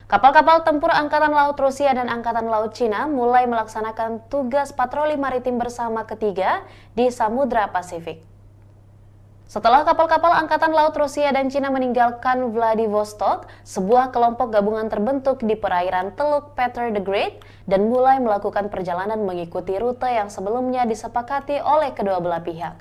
Kapal-kapal tempur Angkatan Laut Rusia dan Angkatan Laut Cina mulai melaksanakan tugas patroli maritim bersama ketiga di Samudra Pasifik. Setelah kapal-kapal Angkatan Laut Rusia dan Cina meninggalkan Vladivostok, sebuah kelompok gabungan terbentuk di perairan Teluk Peter the Great dan mulai melakukan perjalanan mengikuti rute yang sebelumnya disepakati oleh kedua belah pihak.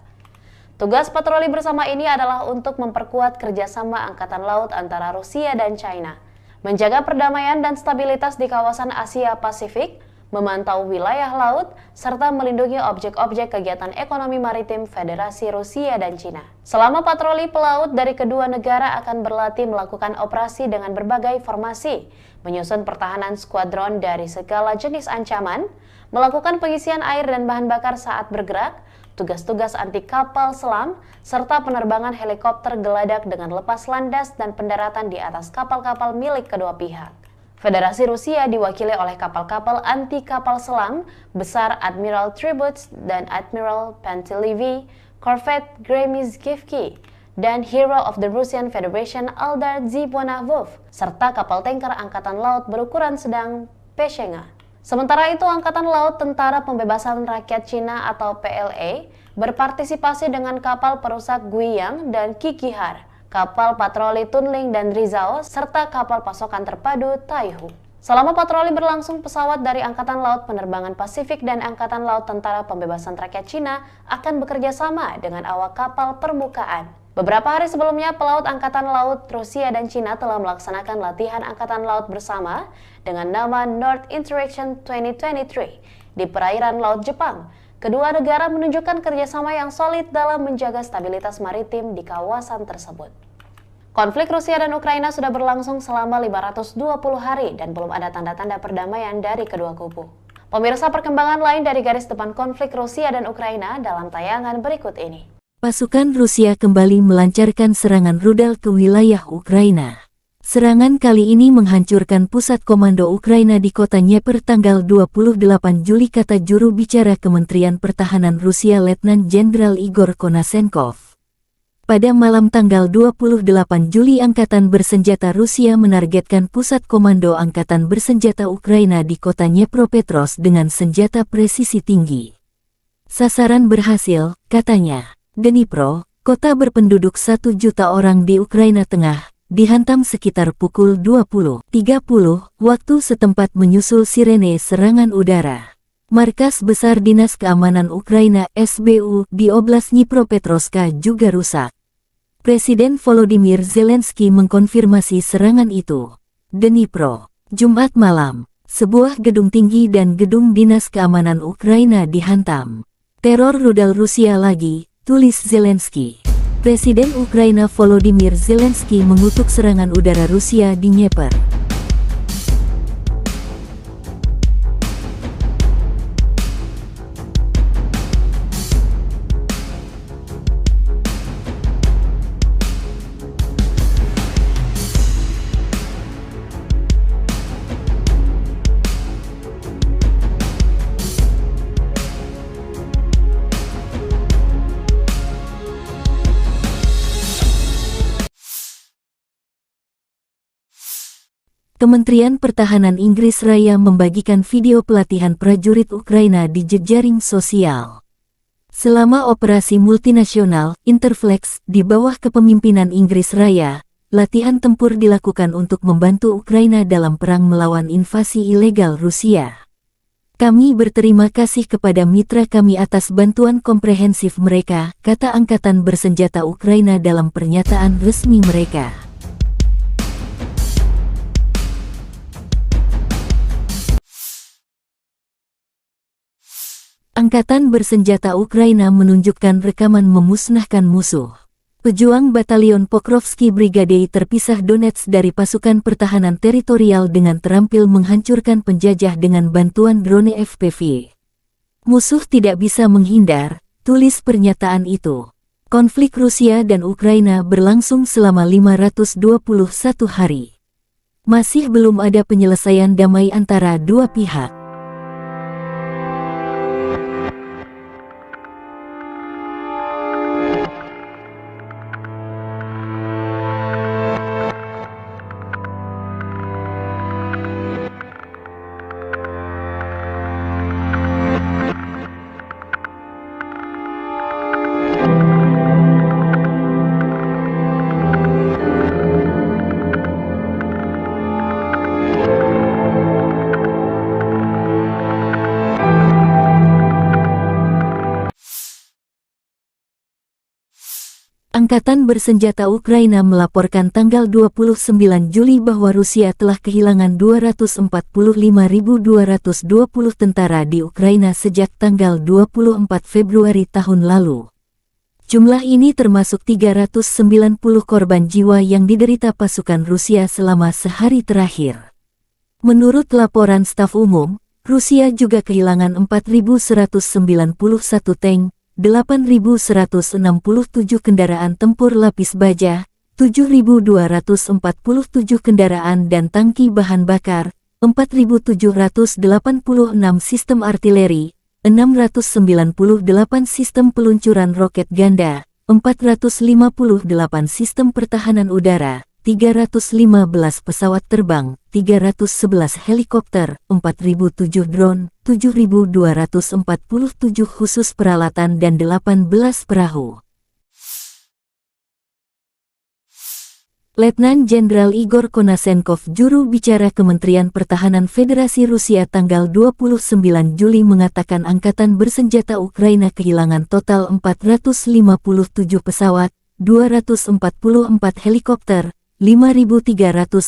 Tugas patroli bersama ini adalah untuk memperkuat kerjasama Angkatan Laut antara Rusia dan China, menjaga perdamaian dan stabilitas di kawasan Asia Pasifik, memantau wilayah laut, serta melindungi objek-objek kegiatan ekonomi maritim Federasi Rusia dan Cina. Selama patroli pelaut dari kedua negara akan berlatih melakukan operasi dengan berbagai formasi, menyusun pertahanan skuadron dari segala jenis ancaman, melakukan pengisian air dan bahan bakar saat bergerak, tugas-tugas anti kapal selam, serta penerbangan helikopter geladak dengan lepas landas dan pendaratan di atas kapal-kapal milik kedua pihak. Federasi Rusia diwakili oleh kapal-kapal anti kapal selam besar Admiral Tributs dan Admiral Pantelevi, Corvette Gremizkivki, dan Hero of the Russian Federation Aldar Zibonavov, serta kapal tanker Angkatan Laut berukuran sedang Peshenga. Sementara itu, Angkatan Laut Tentara Pembebasan Rakyat Cina atau PLA berpartisipasi dengan kapal perusak Guiyang dan Kikihar, kapal patroli Tunling dan Rizao, serta kapal pasokan terpadu Taihu. Selama patroli berlangsung, pesawat dari Angkatan Laut Penerbangan Pasifik dan Angkatan Laut Tentara Pembebasan Rakyat Cina akan bekerja sama dengan awak kapal permukaan. Beberapa hari sebelumnya, pelaut Angkatan Laut Rusia dan Cina telah melaksanakan latihan Angkatan Laut bersama dengan nama North Interaction 2023 di perairan Laut Jepang. Kedua negara menunjukkan kerjasama yang solid dalam menjaga stabilitas maritim di kawasan tersebut. Konflik Rusia dan Ukraina sudah berlangsung selama 520 hari dan belum ada tanda-tanda perdamaian dari kedua kubu. Pemirsa, perkembangan lain dari garis depan konflik Rusia dan Ukraina dalam tayangan berikut ini. Pasukan Rusia kembali melancarkan serangan rudal ke wilayah Ukraina. Serangan kali ini menghancurkan pusat komando Ukraina di kota Dnieper tanggal 28 Juli, kata juru bicara Kementerian Pertahanan Rusia Letnan Jenderal Igor Konasenkov. Pada malam tanggal 28 Juli, Angkatan Bersenjata Rusia menargetkan pusat komando Angkatan Bersenjata Ukraina di kota Dnipropetrovsk dengan senjata presisi tinggi. Sasaran berhasil, katanya. Dnipro, kota berpenduduk 1 juta orang di Ukraina Tengah, dihantam sekitar pukul 20.30 waktu setempat menyusul sirene serangan udara. Markas Besar Dinas Keamanan Ukraina SBU di Oblast Dnipropetrovsk juga rusak. Presiden Volodymyr Zelensky mengkonfirmasi serangan itu. Dnipro, Jumat malam, sebuah gedung tinggi dan gedung Dinas Keamanan Ukraina dihantam. Teror rudal Rusia lagi, tulis Zelensky. Presiden Ukraina Volodymyr Zelensky mengutuk serangan udara Rusia di Dnieper. Kementerian Pertahanan Inggris Raya membagikan video pelatihan prajurit Ukraina di jejaring sosial. Selama operasi multinasional Interflex di bawah kepemimpinan Inggris Raya, latihan tempur dilakukan untuk membantu Ukraina dalam perang melawan invasi ilegal Rusia. Kami berterima kasih kepada mitra kami atas bantuan komprehensif mereka, kata Angkatan Bersenjata Ukraina dalam pernyataan resmi mereka. Angkatan Bersenjata Ukraina menunjukkan rekaman memusnahkan musuh. Pejuang Batalion Pokrovsky Brigade terpisah Donetsk dari pasukan pertahanan teritorial dengan terampil menghancurkan penjajah dengan bantuan drone FPV. Musuh tidak bisa menghindar, tulis pernyataan itu. Konflik Rusia dan Ukraina berlangsung selama 521 hari. Masih belum ada penyelesaian damai antara dua pihak. Angkatan bersenjata Ukraina melaporkan tanggal 29 Juli bahwa Rusia telah kehilangan 245.220 tentara di Ukraina sejak tanggal 24 Februari tahun lalu. Jumlah ini termasuk 390 korban jiwa yang diderita pasukan Rusia selama sehari terakhir. Menurut laporan staf umum, Rusia juga kehilangan 4.191 tank, 8.167 kendaraan tempur lapis baja, 7.247 kendaraan dan tangki bahan bakar, 4.786 sistem artileri, 698 sistem peluncuran roket ganda, 458 sistem pertahanan udara, 315 pesawat terbang, 311 helikopter, 4.007 drone, 7.247 khusus peralatan dan 18 perahu. Letnan Jenderal Igor Konasenkov, juru bicara Kementerian Pertahanan Federasi Rusia tanggal 29 Juli mengatakan angkatan bersenjata Ukraina kehilangan total 457 pesawat, 244 helikopter, 5.314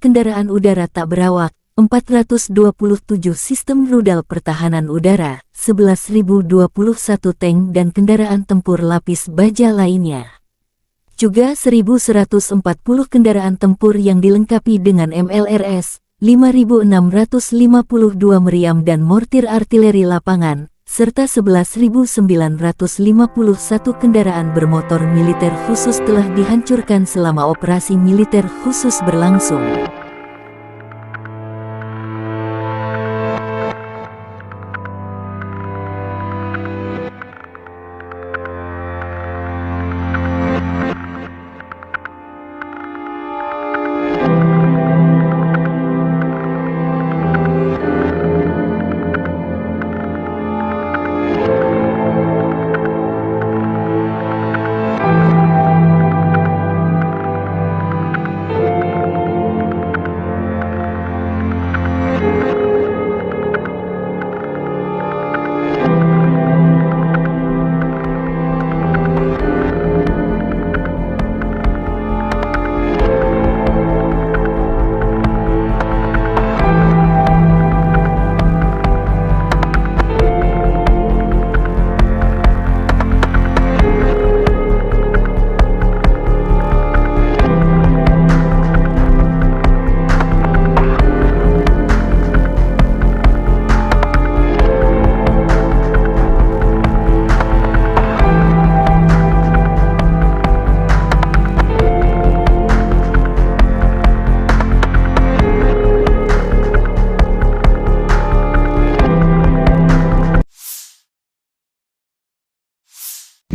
kendaraan udara tak berawak, 427 sistem rudal pertahanan udara, 11.021 tank dan kendaraan tempur lapis baja lainnya. Juga 1.140 kendaraan tempur yang dilengkapi dengan MLRS, 5.652 meriam dan mortir artileri lapangan, serta 11.951 kendaraan bermotor militer khusus telah dihancurkan selama operasi militer khusus berlangsung.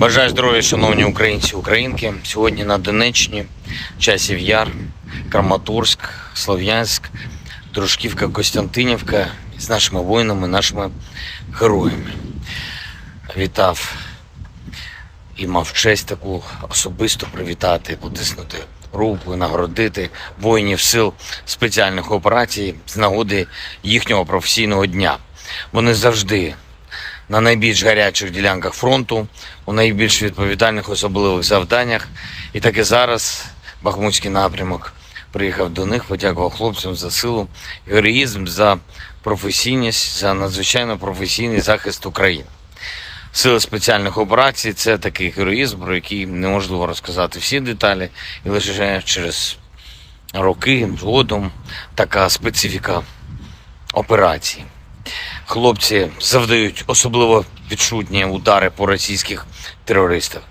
Бажаю здоров'я, шановні українці і українки. Сьогодні на Донеччині, Часів Яр, Краматорськ, Слов'янськ, Дружківка, Костянтинівка з нашими воїнами, нашими героями. Вітав і мав честь таку особисто привітати, потиснути руку, нагородити воїнів сил спеціальних операцій з нагоди їхнього професійного дня. Вони завжди на найбільш гарячих ділянках фронту, у найбільш відповідальних особливих завданнях. І так і зараз Бахмутський напрямок приїхав до них, подякував хлопцям за силу, героїзм, за професійність, за надзвичайно професійний захист України. Сили спеціальних операцій – це такий героїзм, про який неможливо розказати всі деталі, і лише через роки згодом така специфіка операції. Хлопці завдають особливо відчутні удари по російських терористах.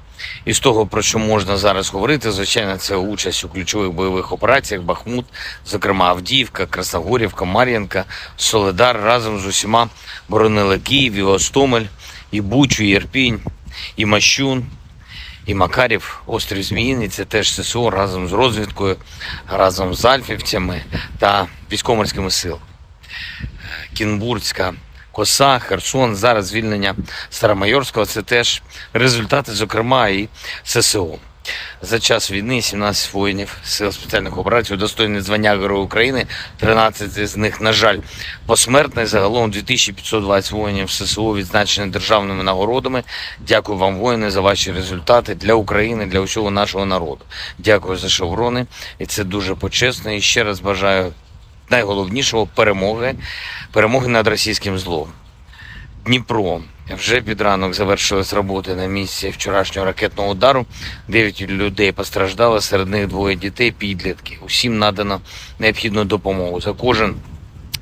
І з того, про що можна зараз говорити, звичайно, це участь у ключових бойових операціях Бахмут, зокрема Авдіївка, Красногорівка, Мар'їнка, Солидар разом з усіма боронили Київ, і Гостомель, і Бучу, і Ірпінь, і Мащун, і Макарів, острів Зміїний, це теж ССО разом з розвідкою, разом з альфівцями та військово-морськими силами. Кінбурзька коса, Херсон, зараз звільнення Старомайорського – це теж результати, зокрема, і ССО. За час війни 17 воїнів Сил спеціальних операцій удостоєні звання Героя України, 13 з них, на жаль, посмертно. Загалом 2520 воїнів ССО відзначені державними нагородами. Дякую вам, воїни, за ваші результати для України, для усього нашого народу. Дякую за шеврони, і це дуже почесно. І ще раз бажаю найголовнішого – перемоги над російським злом. Дніпро. Вже під ранок завершились роботи на місці вчорашнього ракетного удару. 9 людей постраждали, серед них 2 дітей, підлітки. Усім надано необхідну допомогу. За кожен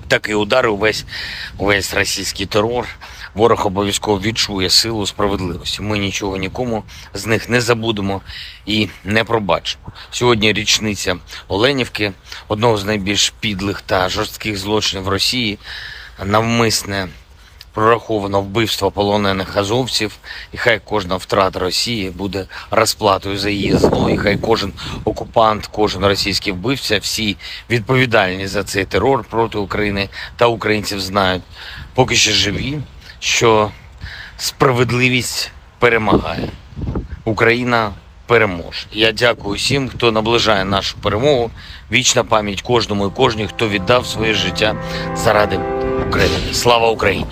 такий удар, увесь російський терор, ворог обов'язково відчує силу справедливості. Ми нічого нікому з них не забудемо і не пробачимо. Сьогодні річниця Оленівки, одного з найбільш підлих та жорстких злочинів Росії, навмисне прораховано вбивство полонених азовців, і хай кожна втрата Росії буде розплатою за її зло, і хай кожен окупант, кожен російський вбивця, всі відповідальні за цей терор проти України та українців знають, поки ще живі, що справедливість перемагає. Україна переможе. Я дякую всім, хто наближає нашу перемогу. Вічна пам'ять кожному і кожній, хто віддав своє життя заради України. Слава Україні!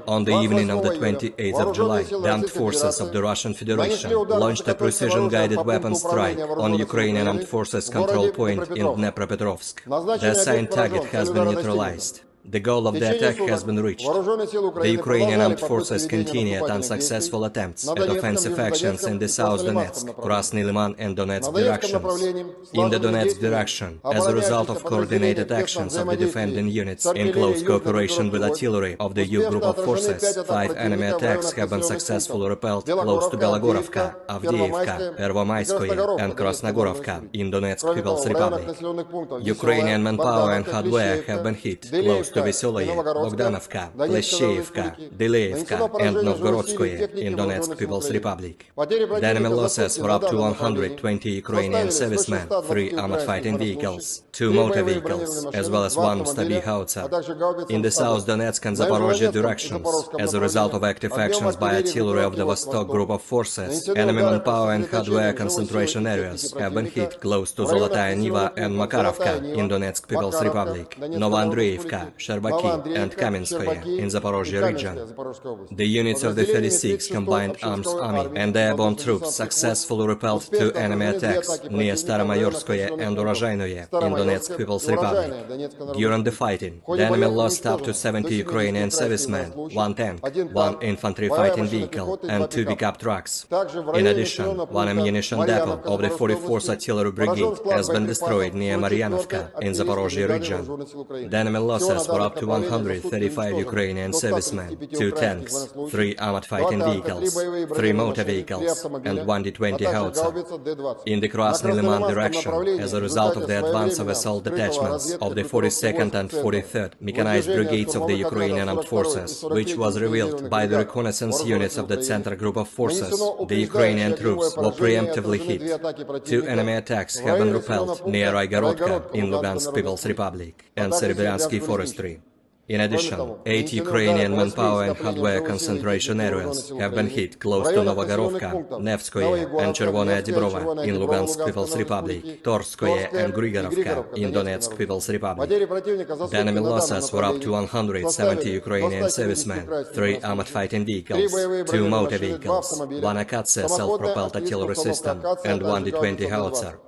On the evening of the 28th of July, the armed forces of the Russian Federation launched a precision-guided weapon strike on Ukrainian armed forces control point in Dnepropetrovsk. The assigned target has been neutralized. The goal of the attack has been reached. The Ukrainian armed forces continued unsuccessful attempts at offensive actions in the South Donetsk, Krasny Liman and Donetsk directions. In the Donetsk direction, as a result of coordinated actions of the defending units in close cooperation with artillery of the U group of forces, 5 enemy attacks have been successfully repelled close to Belogorovka, Avdiivka, Pervomaiskoye and Krasnogorovka in Donetsk People's Republic. Ukrainian manpower and hardware have been hit close to Vesoloye, Bogdanovka, Pleshcheivka, Deleevka and Novgorodskoye in Donetsk People's Republic. The enemy losses were up to 120 Ukrainian servicemen, 3 armored fighting vehicles, 2 motor vehicles, as well as 1 Stabi howitzer. In the South Donetsk and Zaporozhye directions, as a result of active actions by artillery of the Vostok group of forces, enemy manpower and hardware concentration areas have been hit close to Zolotaya Niva and Makarovka in Donetsk People's Republic, Novoandreevka, Sherbaki and Kamenskoye in Zaporozhye region. The units of the 36th Combined Arms Army and airborne troops successfully repelled 2 enemy attacks near Staromayorskoye and Urozhainoye in Donetsk People's Republic. During the fighting, the enemy lost up to 70 Ukrainian servicemen, 1 tank, 1 infantry fighting vehicle and 2 pickup trucks. In addition, 1 ammunition depot of the 44th Artillery Brigade has been destroyed near Maryanovka in Zaporozhye region. The enemy losses were up to 135 Ukrainian servicemen, 2 tanks, 3 armored fighting vehicles, 3 motor vehicles, and 1 D-20 howitzer. In the Krasny Liman direction, as a result of the advance of assault detachments of the 42nd and 43rd mechanized brigades of the Ukrainian armed forces, which was revealed by the reconnaissance units of the Center group of forces, the Ukrainian troops were preemptively hit. 2 enemy attacks have been repelled near Aigorodka in Lugansk People's Republic and Serebryensky Forestry. In addition, 8 Ukrainian manpower and hardware concentration areas have been hit close to Novogorovka, Nevskoye and Chervonaya Dibrova in Lugansk People's Republic, Torskoye and Grigorovka in Donetsk People's Republic. The enemy losses were up to 170 Ukrainian servicemen, 3 armored fighting vehicles, 2 motor vehicles, 1 Akatsia self-propelled artillery system and 1 D-20 howitzer.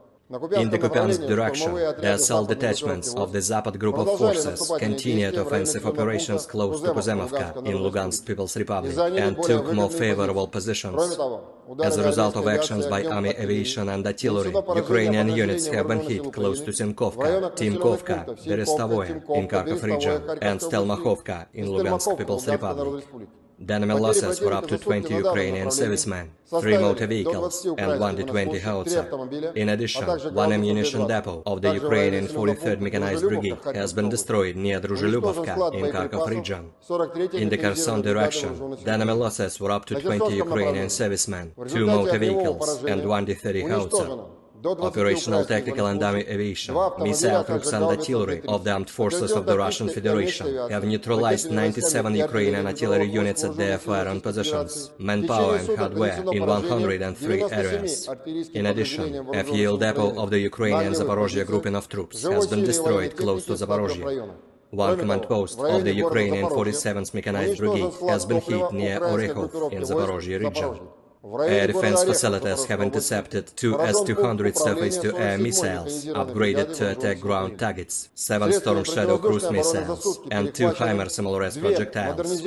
In the Kupiansk direction, the assault detachments of the Zapad group of forces continued offensive operations close to Kuzemovka in Lugansk People's Republic and took more favorable positions. As a result of actions by army aviation and artillery, Ukrainian units have been hit close to Simkovka, Timkovka, Berestovoye in Kharkov region and Stelmakhovka in Lugansk People's Republic. The enemy losses were up to 20 Ukrainian servicemen, 3 motor vehicles and 1 D-20 howitzer. In addition, 1 ammunition depot of the Ukrainian 43rd Mechanized Brigade has been destroyed near Druzhelyubovka in Kharkov region. In the Kherson direction, the enemy losses were up to 20 Ukrainian servicemen, 2 motor vehicles and 1 D-30 howitzer. Operational tactical and army aviation, missile troops and artillery of the armed forces of the Russian Federation have neutralized 97 Ukrainian artillery units at their firing positions, manpower and hardware in 103 areas. In addition, a fuel depot of the Ukrainian Zaporozhye grouping of troops has been destroyed close to Zaporozhye. 1 command post of the Ukrainian 47th Mechanized Brigade has been hit near Orekhov in Zaporozhye region. Air defense facilities have intercepted 2 S-200 surface-to-air missiles, upgraded to attack ground targets, 7 Storm Shadow cruise missiles, and 2 HIMARS MLRS projectiles.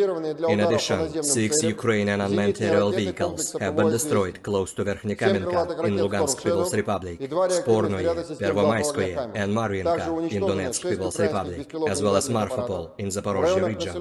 In addition, 6 Ukrainian unmanned aerial vehicles have been destroyed close to Verkhnekamenka in Lugansk People's Republic, Spornoye, Pervomayskoye, and Marvinka in Donetsk People's Republic, as well as Marfapol in Zaporozhye region.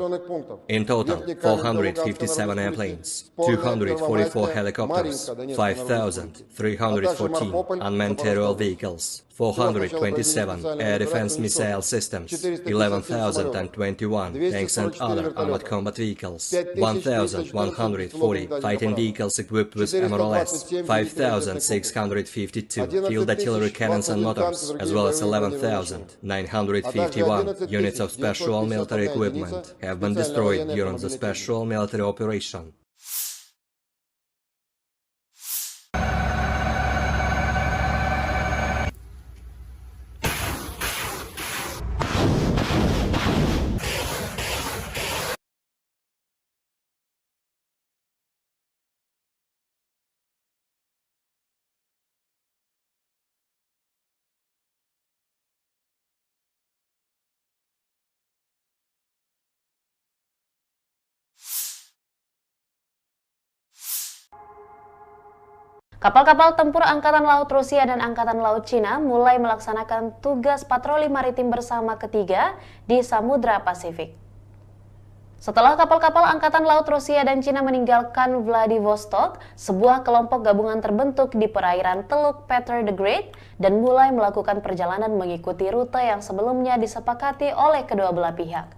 In total, 457 airplanes, 244 helicopters, 5,314 unmanned aerial vehicles, 427 air defense missile systems, 11,021 tanks and other armored combat vehicles, 1,140 fighting vehicles equipped with MRLS, 5,652 field artillery cannons and motors, as well as 11,951 units of special military equipment have been destroyed during the special military operation. Kapal-kapal tempur Angkatan Laut Rusia dan Angkatan Laut Cina mulai melaksanakan tugas patroli maritim bersama ketiga di Samudra Pasifik. Setelah kapal-kapal Angkatan Laut Rusia dan Cina meninggalkan Vladivostok, sebuah kelompok gabungan terbentuk di perairan Teluk Peter the Great dan mulai melakukan perjalanan mengikuti rute yang sebelumnya disepakati oleh kedua belah pihak.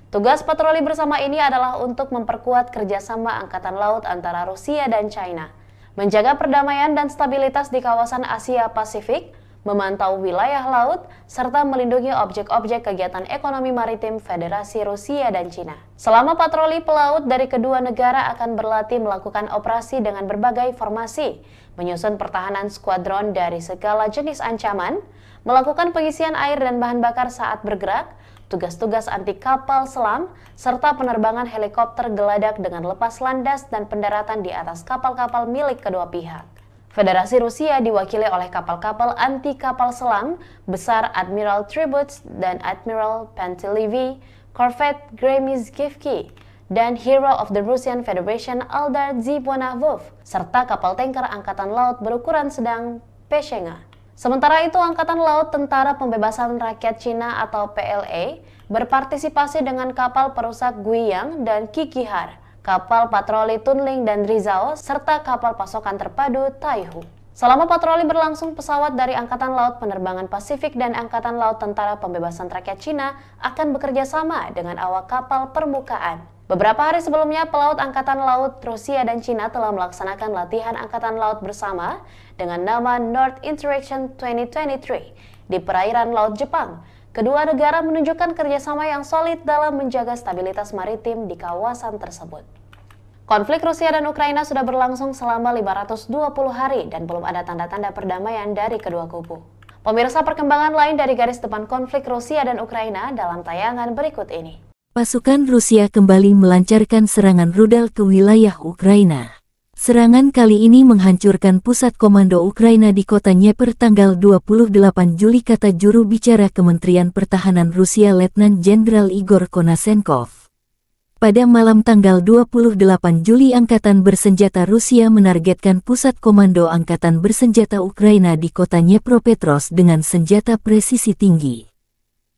Tugas patroli bersama ini adalah untuk memperkuat kerjasama Angkatan Laut antara Rusia dan China, menjaga perdamaian dan stabilitas di kawasan Asia Pasifik, memantau wilayah laut, serta melindungi objek-objek kegiatan ekonomi maritim Federasi Rusia dan Cina. Selama patroli pelaut dari kedua negara akan berlatih melakukan operasi dengan berbagai formasi, menyusun pertahanan skuadron dari segala jenis ancaman, melakukan pengisian air dan bahan bakar saat bergerak, tugas-tugas anti kapal selam, serta penerbangan helikopter geladak dengan lepas landas dan pendaratan di atas kapal-kapal milik kedua pihak. Federasi Rusia diwakili oleh kapal-kapal anti kapal selam besar Admiral Tributs dan Admiral Pantelevi, Corvette Gremizkivki, dan Hero of the Russian Federation Aldar Zibonavov, serta kapal tanker Angkatan Laut berukuran sedang Peshenga. Sementara itu, Angkatan Laut Tentara Pembebasan Rakyat Cina atau PLA berpartisipasi dengan kapal perusak Guiyang dan Kikihar, kapal patroli Tunling dan Rizao, serta kapal pasokan terpadu Taihu. Selama patroli berlangsung, pesawat dari Angkatan Laut Penerbangan Pasifik dan Angkatan Laut Tentara Pembebasan Rakyat Cina akan bekerja sama dengan awak kapal permukaan. Beberapa hari sebelumnya, pelaut Angkatan Laut Rusia dan Cina telah melaksanakan latihan Angkatan Laut bersama dengan nama North Interaction 2023 di perairan Laut Jepang. Kedua negara menunjukkan kerjasama yang solid dalam menjaga stabilitas maritim di kawasan tersebut. Konflik Rusia dan Ukraina sudah berlangsung selama 520 hari dan belum ada tanda-tanda perdamaian dari kedua kubu. Pemirsa, perkembangan lain dari garis depan konflik Rusia dan Ukraina dalam tayangan berikut ini. Pasukan Rusia kembali melancarkan serangan rudal ke wilayah Ukraina. Serangan kali ini menghancurkan pusat komando Ukraina di kota Dnieper tanggal 28 Juli, kata juru bicara Kementerian Pertahanan Rusia Letnan Jenderal Igor Konasenkov. Pada malam tanggal 28 Juli, Angkatan Bersenjata Rusia menargetkan pusat komando Angkatan Bersenjata Ukraina di kota Dnepropetrovsk dengan senjata presisi tinggi.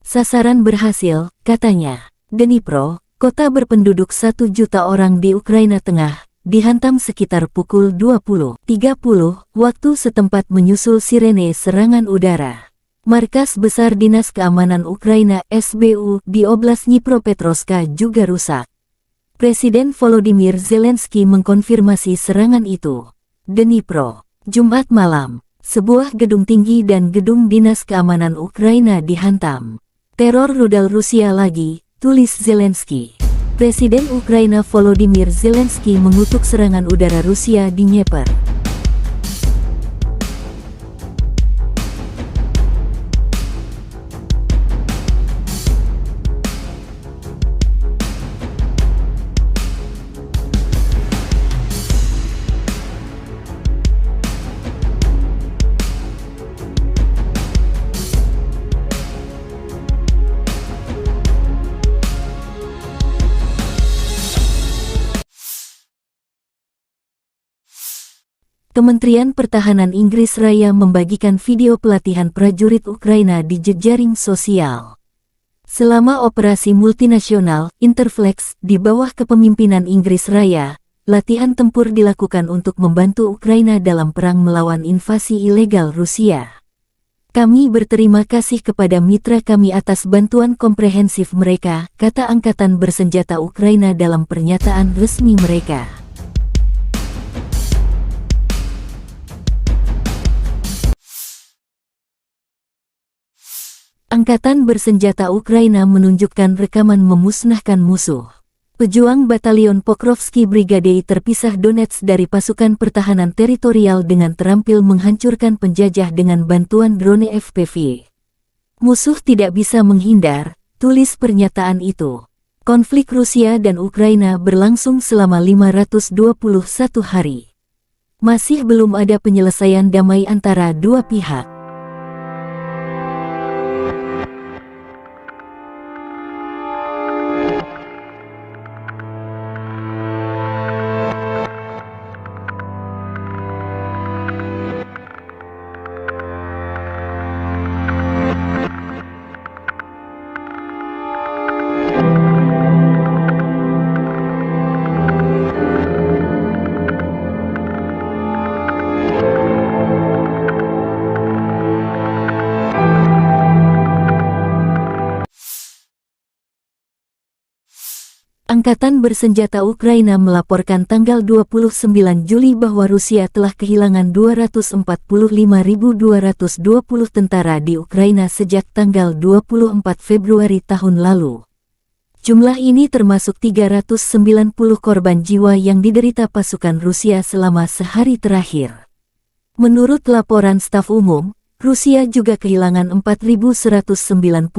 Sasaran berhasil, katanya. Dnipro, kota berpenduduk 1 juta orang di Ukraina Tengah, dihantam sekitar pukul 20.30 waktu setempat menyusul sirene serangan udara. Markas Besar Dinas Keamanan Ukraina SBU di Oblast Dnipropetrovsk juga rusak. Presiden Volodymyr Zelensky mengkonfirmasi serangan itu. Dnipro, Jumat malam, sebuah gedung tinggi dan gedung Dinas Keamanan Ukraina dihantam. Teror rudal Rusia lagi, tulis Zelensky. Presiden Ukraina Volodymyr Zelensky mengutuk serangan udara Rusia di Dnieper. Kementerian Pertahanan Inggris Raya membagikan video pelatihan prajurit Ukraina di jejaring sosial. Selama operasi multinasional Interflex di bawah kepemimpinan Inggris Raya, latihan tempur dilakukan untuk membantu Ukraina dalam perang melawan invasi ilegal Rusia. Kami berterima kasih kepada mitra kami atas bantuan komprehensif mereka, kata Angkatan Bersenjata Ukraina dalam pernyataan resmi mereka. Angkatan Bersenjata Ukraina menunjukkan rekaman memusnahkan musuh. Pejuang Batalion Pokrovsky Brigade terpisah Donetsk dari pasukan pertahanan teritorial dengan terampil menghancurkan penjajah dengan bantuan drone FPV. Musuh tidak bisa menghindar, tulis pernyataan itu. Konflik Rusia dan Ukraina berlangsung selama 521 hari. Masih belum ada penyelesaian damai antara dua pihak. Angkatan Bersenjata Ukraina melaporkan tanggal 29 Juli bahwa Rusia telah kehilangan 245.220 tentara di Ukraina sejak tanggal 24 Februari tahun lalu. Jumlah ini termasuk 390 korban jiwa yang diderita pasukan Rusia selama sehari terakhir. Menurut laporan staf umum, Rusia juga kehilangan 4.191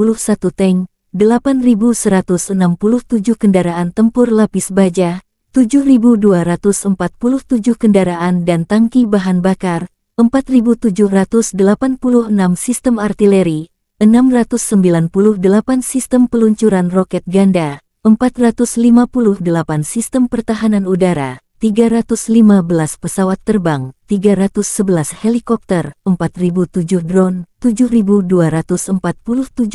tank, 8.167 kendaraan tempur lapis baja, 7.247 kendaraan dan tangki bahan bakar, 4.786 sistem artileri, 698 sistem peluncuran roket ganda, 458 sistem pertahanan udara, 315 pesawat terbang, 311 helikopter, 4.007 drone, 7.247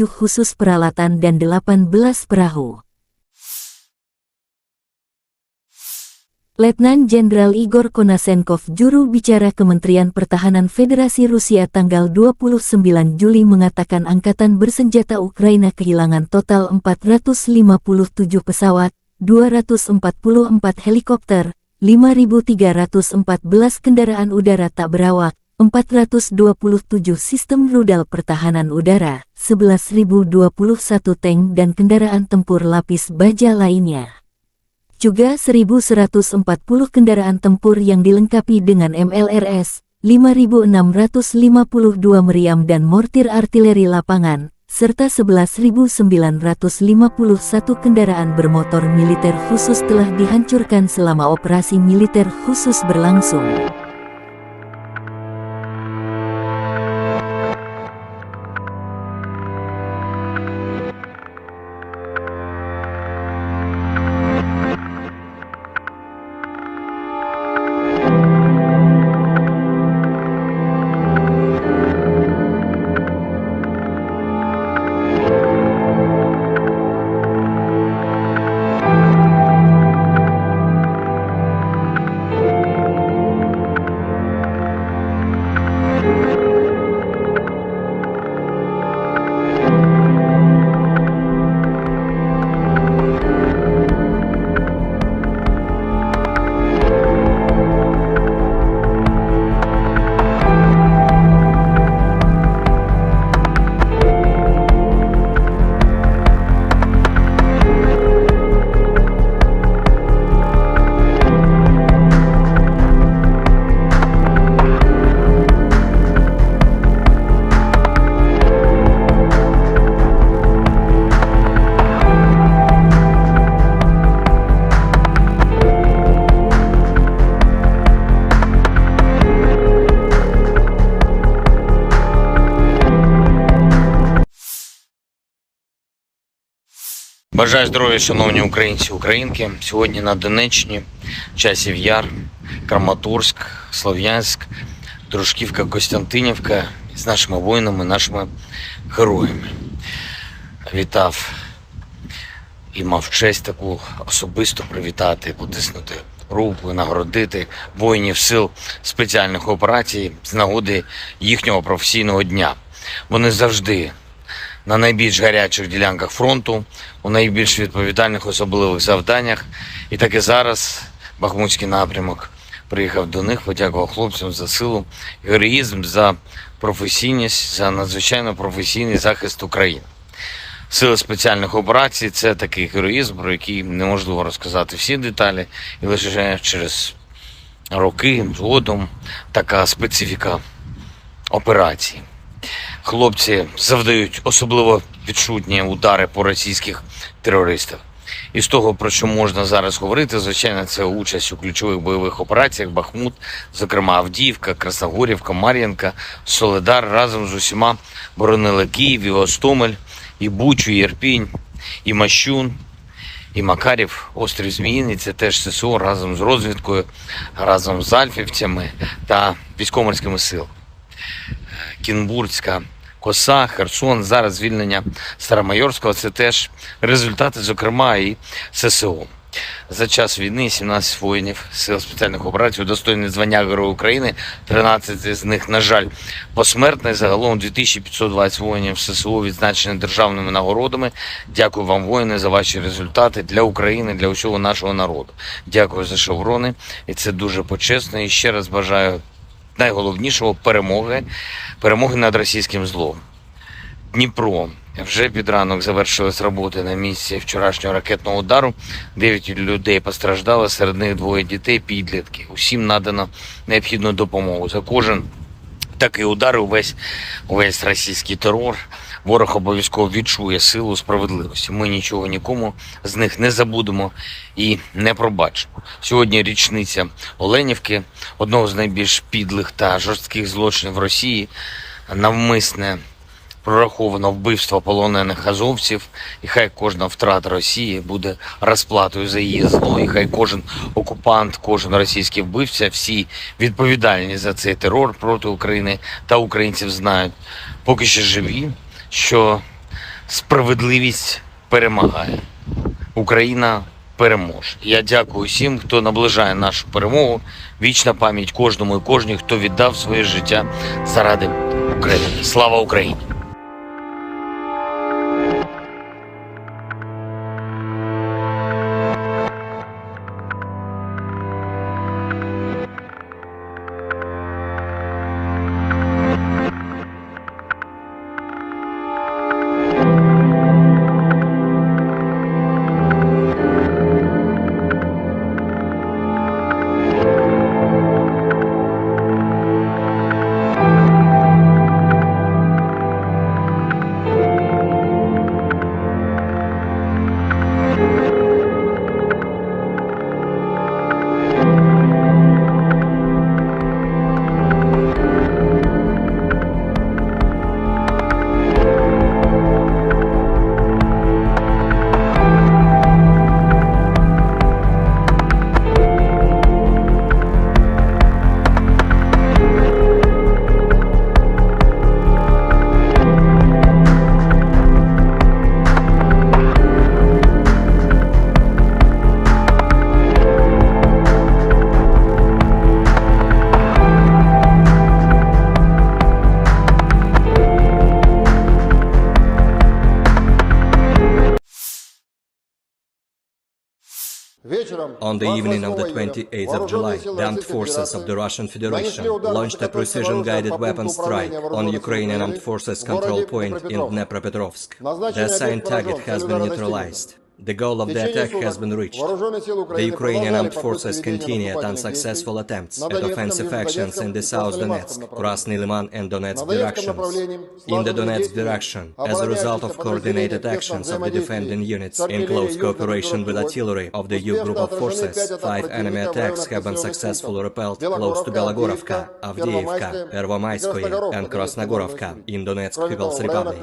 khusus peralatan dan 18 perahu. Letnan Jenderal Igor Konasenkov, juru bicara Kementerian Pertahanan Federasi Rusia tanggal 29 Juli mengatakan Angkatan Bersenjata Ukraina kehilangan total 457 pesawat, 244 helikopter, 5.314 kendaraan udara tak berawak, 427 sistem rudal pertahanan udara, 11.021 tank dan kendaraan tempur lapis baja lainnya. Juga 1.140 kendaraan tempur yang dilengkapi dengan MLRS, 5.652 meriam dan mortir artileri lapangan, serta 11.951 kendaraan bermotor militer khusus telah dihancurkan selama operasi militer khusus berlangsung. Бажаю здоров'я, шановні українці, українки. Сьогодні на Донеччині, Часів Яр, Краматорськ, Слов'янськ, Дружківка, Костянтинівка з нашими воїнами, нашими героями. Вітав і мав честь таку особисто привітати, потиснути руку, нагородити воїнів сил спеціальних операцій з нагоди їхнього професійного дня. Вони завжди на найбільш гарячих ділянках фронту, у найбільш відповідальних особливих завданнях. І так і зараз Бахмутський напрямок приїхав до них, подякував хлопцям за силу, героїзм, за професійність, за надзвичайно професійний захист України. Сили спеціальних операцій – це такий героїзм, про який неможливо розказати всі деталі, і лише через роки згодом така специфіка операції. Хлопці завдають особливо відчутні удари по російських терористах. І з того, про що можна зараз говорити, звичайно, це участь у ключових бойових операціях Бахмут, зокрема Авдіївка, Красногорівка, Мар'їнка, Солидар разом з усіма боронили Київ, і Гостомель, і Бучу, і Ірпінь, і Мащун, і Макарів, острів Зміїний, це теж ССО разом з розвідкою, разом з альфівцями та військово-морськими силами. Кінбурзька коса, Херсон, зараз звільнення Старомайорського – це теж результати, зокрема, і ССО. За час війни 17 воїнів Сил спеціальних операцій удостоєні звання Героя України, 13 з них, на жаль, посмертно. Загалом 2520 воїнів ССО відзначені державними нагородами. Дякую вам, воїни, за ваші результати для України, для усього нашого народу. Дякую за шеврони, і це дуже почесно. І ще раз бажаю найголовнішого – перемоги над російським злом. Дніпро. Вже під ранок завершились роботи на місці вчорашнього ракетного удару. 9 людей постраждали, серед них 2 дітей, підлітки. Усім надано необхідну допомогу. За кожен такий удар, увесь російський терор, ворог обов'язково відчує силу справедливості. Ми нічого нікому з них не забудемо і не пробачимо. Сьогодні річниця Оленівки, одного з найбільш підлих та жорстких злочинів Росії, навмисне прораховано вбивство полонених азовців, і хай кожна втрата Росії буде розплатою за її зло, і хай кожен окупант, кожен російський вбивця, всі відповідальні за цей терор проти України та українців знають, поки ще живі, що справедливість перемагає. Україна переможе. Я дякую всім, хто наближає нашу перемогу. Вічна пам'ять кожному і кожній, хто віддав своє життя заради України. Слава Україні! On the evening of the 28th of July, the armed forces of the Russian Federation launched a precision-guided weapon strike on Ukrainian armed forces control point in Dnepropetrovsk. The assigned target has been neutralized. The goal of the attack has been reached. The Ukrainian armed forces continued unsuccessful attempts at offensive actions in the South Donetsk, Krasny Liman and Donetsk directions. In the Donetsk direction, as a result of coordinated actions of the defending units in close cooperation with artillery of the U group of forces, 5 enemy attacks have been successfully repelled close to Belogorovka, Avdiivka, Pervomaiskoye and Krasnogorovka in Donetsk People's Republic.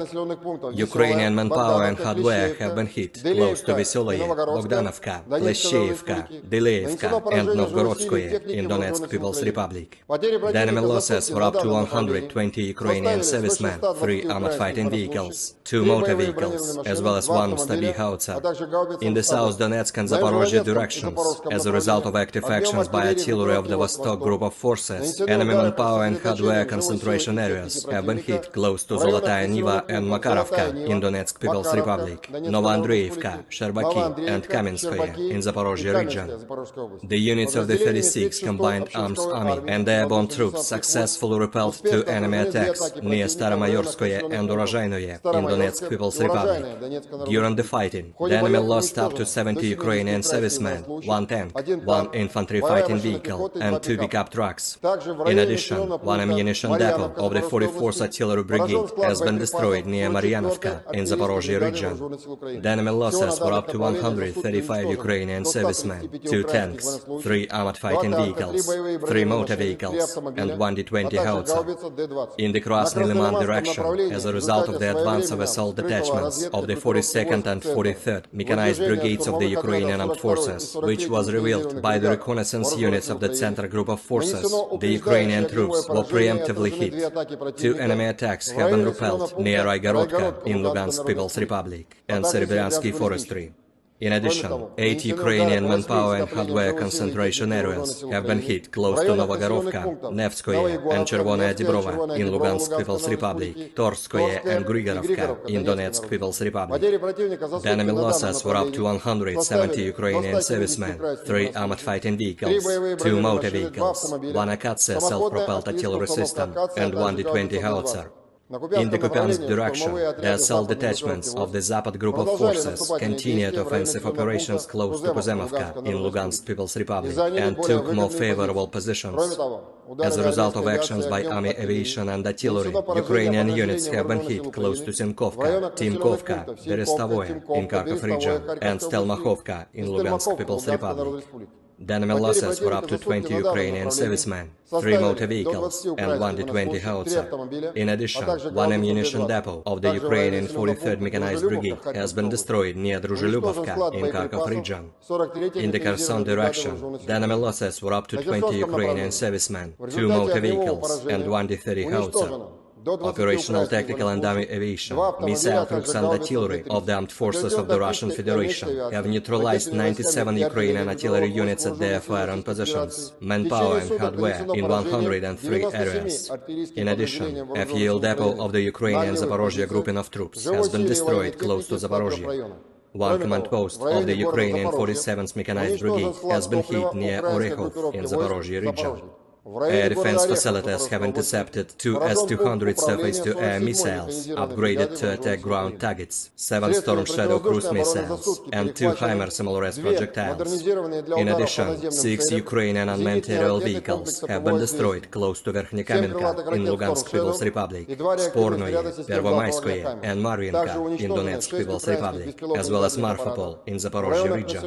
Ukrainian manpower and hardware have been hit close to Veseloye, Bogdanovka, Plesheyevka, Deleevka and Novgorodskoye in Donetsk People's Republic. The enemy losses were up to 120 Ukrainian servicemen, 3 armored fighting vehicles, 2 motor vehicles, as well as 1 Stabi howitzer. In the South Donetsk and Zaporozhye directions, as a result of active actions by artillery of the Vostok group of forces, enemy manpower and hardware concentration areas have been hit close to Zolotaya Niva and Makarovka in Donetsk People's Republic, Novoandreevka, Sherbaki and Kamenskoye in Zaporozhye region. The units of the 36th Combined Arms Army and the airborne troops successfully repelled 2 enemy attacks near Staromayorskoye and Urozhainoye in Donetsk People's Republic. During the fighting, the enemy lost up to 70 Ukrainian servicemen, 1 tank, 1 infantry fighting vehicle and 2 pickup trucks. In addition, 1 ammunition depot of the 44th Artillery Brigade has been destroyed near Maryanovka in Zaporozhye region. The enemy losses were up to 135 Ukrainian servicemen, 2 tanks, 3 armored fighting vehicles, 3 motor vehicles, and 1 D-20 howitzer. In the Krasny Liman direction, as a result of the advance of assault detachments of the 42nd and 43rd Mechanized Brigades of the Ukrainian Armed Forces, which was revealed by the reconnaissance units of the Center Group of Forces, the Ukrainian troops were preemptively hit. 2 enemy attacks have been repelled near Raigorodka in Lugansk People's Republic and Serebryansky Forestry. In addition, 8 Ukrainian manpower and hardware concentration areas have been hit close to Novogorovka, Nevskoye and Chervonaya Dibrova in Lugansk People's Republic, Torskoye and Grigorovka in Donetsk People's Republic. The enemy losses were up to 170 Ukrainian servicemen, 3 armored fighting vehicles, 2 motor vehicles, 1 Akatsia self-propelled artillery system and 1 D-20 howitzer. In the Kupiansk direction, the assault detachments of the Zapad group of forces continued offensive operations close to Kuzemovka in Lugansk People's Republic and took more favorable positions. As a result of actions by army aviation and artillery, Ukrainian units have been hit close to Simkovka, Timkovka, Berestovoye in Kharkov region and Stelmakhovka in Lugansk People's Republic. The enemy losses were up to 20 Ukrainian servicemen, 3 motor vehicles and 1 D-20 howitzer. In addition, 1 ammunition depot of the Ukrainian 43rd Mechanized Brigade has been destroyed near Druzhelyubovka in Kharkov region. In the Kherson direction, the enemy losses were up to 20 Ukrainian servicemen, 2 motor vehicles and 1 D-30 howitzer. Operational, tactical and army aviation, missile troops and artillery of the armed forces of the Russian Federation have neutralized 97 Ukrainian artillery units at their firing positions, manpower and hardware in 103 areas. In addition, a fuel depot of the Ukrainian Zaporozhye grouping of troops has been destroyed close to Zaporozhye. 1 command post of the Ukrainian 47th Mechanized Brigade has been hit near Orekhov in Zaporozhye region. Air defense facilities have intercepted 2 S-200 surface-to-air missiles, upgraded to attack ground targets, 7 Storm Shadow cruise missiles, and 2 HIMARS SMLRS projectiles. In addition, 6 Ukrainian unmanned aerial vehicles have been destroyed close to Verkhnekamenka in Lugansk People's Republic, Spornoye, Pervomaiskoye, and Marvinka in Donetsk People's Republic, as well as Marfapol in Zaporozhye region.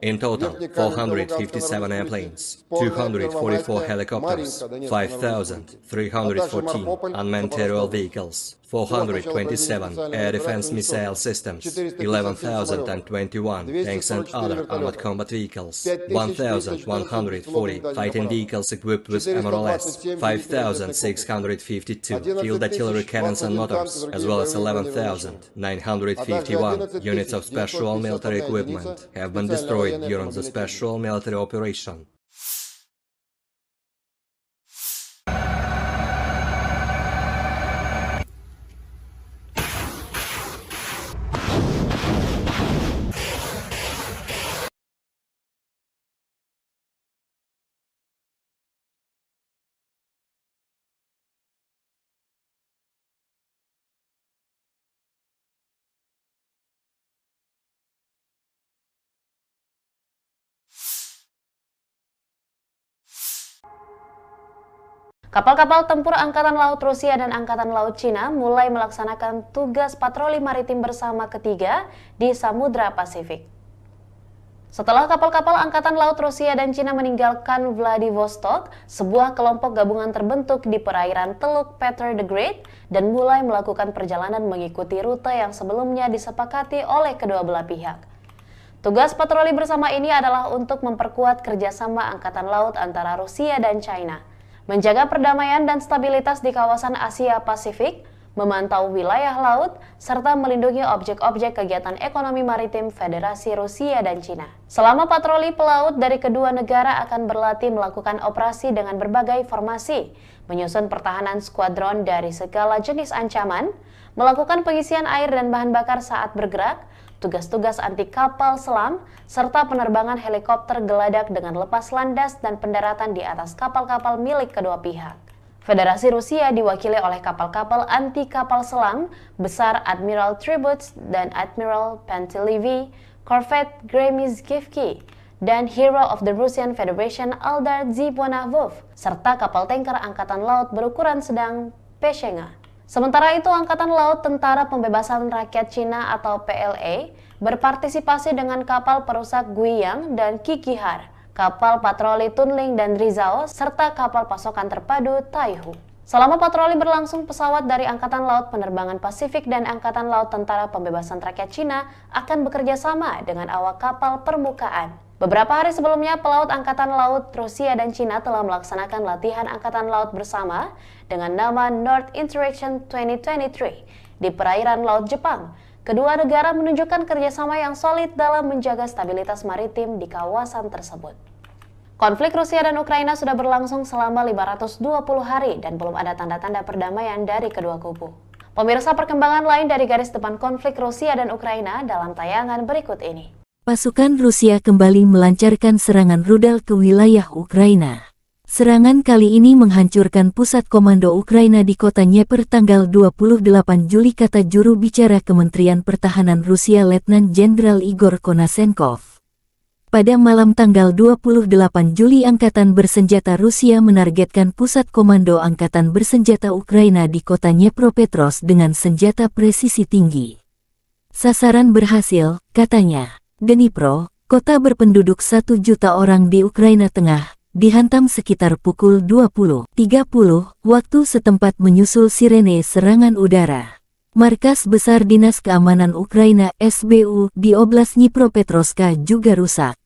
In total, 457 airplanes, 244 helicopters, 5,314 unmanned aerial vehicles, 427 air defense missile systems, 11,021 tanks and other armored combat vehicles, 1,140 fighting vehicles equipped with MRLS, 5,652 field artillery cannons and motors, as well as 11,951 units of special military equipment have been destroyed during the special military operation. Kapal-kapal tempur Angkatan Laut Rusia dan Angkatan Laut Cina mulai melaksanakan tugas patroli maritim bersama ketiga di Samudra Pasifik. Setelah kapal-kapal Angkatan Laut Rusia dan Cina meninggalkan Vladivostok, sebuah kelompok gabungan terbentuk di perairan Teluk Peter the Great dan mulai melakukan perjalanan mengikuti rute yang sebelumnya disepakati oleh kedua belah pihak. Tugas patroli bersama ini adalah untuk memperkuat kerjasama Angkatan Laut antara Rusia dan China, menjaga perdamaian dan stabilitas di kawasan Asia Pasifik, memantau wilayah laut, serta melindungi objek-objek kegiatan ekonomi maritim Federasi Rusia dan Cina. Selama patroli pelaut dari kedua negara akan berlatih melakukan operasi dengan berbagai formasi, menyusun pertahanan skuadron dari segala jenis ancaman, melakukan pengisian air dan bahan bakar saat bergerak, tugas-tugas anti kapal selam, serta penerbangan helikopter geladak dengan lepas landas dan pendaratan di atas kapal-kapal milik kedua pihak. Federasi Rusia diwakili oleh kapal-kapal anti kapal selam besar Admiral Tributs dan Admiral Pantelevi, korvet Gremizkivki, dan Hero of the Russian Federation Eldar Zibonavov, serta kapal tanker Angkatan Laut berukuran sedang Peshenga. Sementara itu, Angkatan Laut Tentara Pembebasan Rakyat Cina atau PLA berpartisipasi dengan kapal perusak Guiyang dan Kikihar, kapal patroli Tunling dan Rizao, serta kapal pasokan terpadu Taihu. Selama patroli berlangsung, pesawat dari Angkatan Laut Penerbangan Pasifik dan Angkatan Laut Tentara Pembebasan Rakyat Cina akan bekerja sama dengan awak kapal permukaan. Beberapa hari sebelumnya, pelaut Angkatan Laut Rusia dan Cina telah melaksanakan latihan Angkatan Laut bersama dengan nama North Interaction 2023 di perairan Laut Jepang. Kedua negara menunjukkan kerjasama yang solid dalam menjaga stabilitas maritim di kawasan tersebut. Konflik Rusia dan Ukraina sudah berlangsung selama 520 hari dan belum ada tanda-tanda perdamaian dari kedua kubu. Pemirsa, perkembangan lain dari garis depan konflik Rusia dan Ukraina dalam tayangan berikut ini. Pasukan Rusia kembali melancarkan serangan rudal ke wilayah Ukraina. Serangan kali ini menghancurkan pusat komando Ukraina di kota Dnieper tanggal 28 Juli, kata juru bicara Kementerian Pertahanan Rusia Letnan Jenderal Igor Konasenkov. Pada malam tanggal 28 Juli, Angkatan Bersenjata Rusia menargetkan pusat komando Angkatan Bersenjata Ukraina di kota Dnepropetrovsk dengan senjata presisi tinggi. Sasaran berhasil, katanya. Dnipro, kota berpenduduk 1 juta orang di Ukraina Tengah, dihantam sekitar pukul 20.30 waktu setempat menyusul sirene serangan udara. Markas Besar Dinas Keamanan Ukraina SBU di Oblast Dnipropetrovsk juga rusak.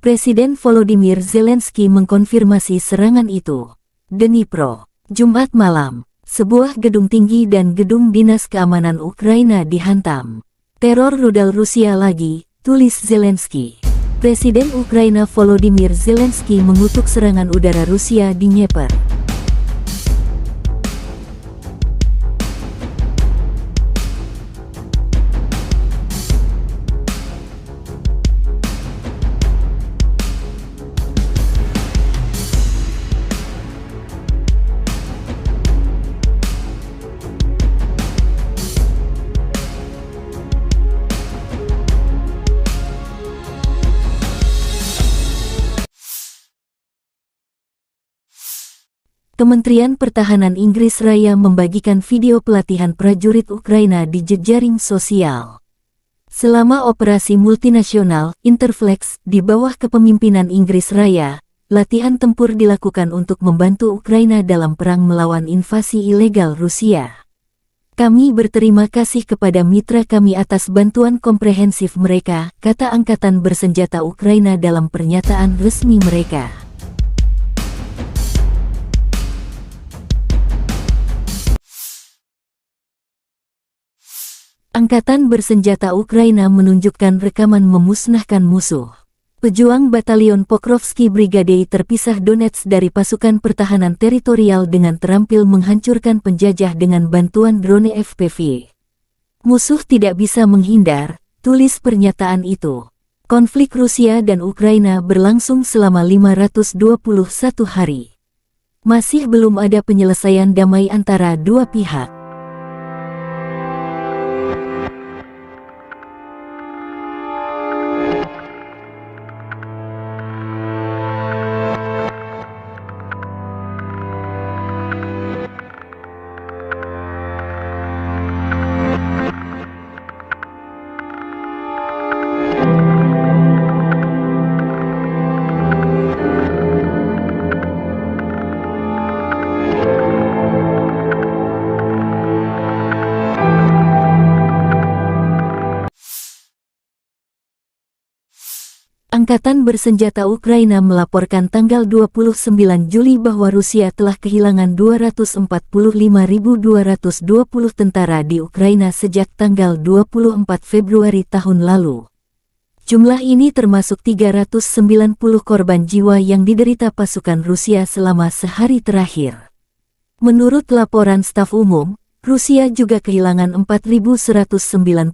Presiden Volodymyr Zelensky mengkonfirmasi serangan itu. Dnipro, Jumat malam, sebuah gedung tinggi dan gedung Dinas Keamanan Ukraina dihantam. Teror rudal Rusia lagi, tulis Zelensky. Presiden Ukraina Volodymyr Zelensky mengutuk serangan udara Rusia di Dnieper. Kementerian Pertahanan Inggris Raya membagikan video pelatihan prajurit Ukraina di jejaring sosial. Selama operasi multinasional Interflex di bawah kepemimpinan Inggris Raya, latihan tempur dilakukan untuk membantu Ukraina dalam perang melawan invasi ilegal Rusia. Kami berterima kasih kepada mitra kami atas bantuan komprehensif mereka, kata Angkatan Bersenjata Ukraina dalam pernyataan resmi mereka. Angkatan Bersenjata Ukraina menunjukkan rekaman memusnahkan musuh. Pejuang Batalion Pokrovsky Brigade terpisah Donetsk dari pasukan pertahanan teritorial dengan terampil menghancurkan penjajah dengan bantuan drone FPV. Musuh tidak bisa menghindar, tulis pernyataan itu. Konflik Rusia dan Ukraina berlangsung selama 521 hari. Masih belum ada penyelesaian damai antara dua pihak. Angkatan bersenjata Ukraina melaporkan tanggal 29 Juli bahwa Rusia telah kehilangan 245.220 tentara di Ukraina sejak tanggal 24 Februari tahun lalu. Jumlah ini termasuk 390 korban jiwa yang diderita pasukan Rusia selama sehari terakhir. Menurut laporan staf umum, Rusia juga kehilangan 4.191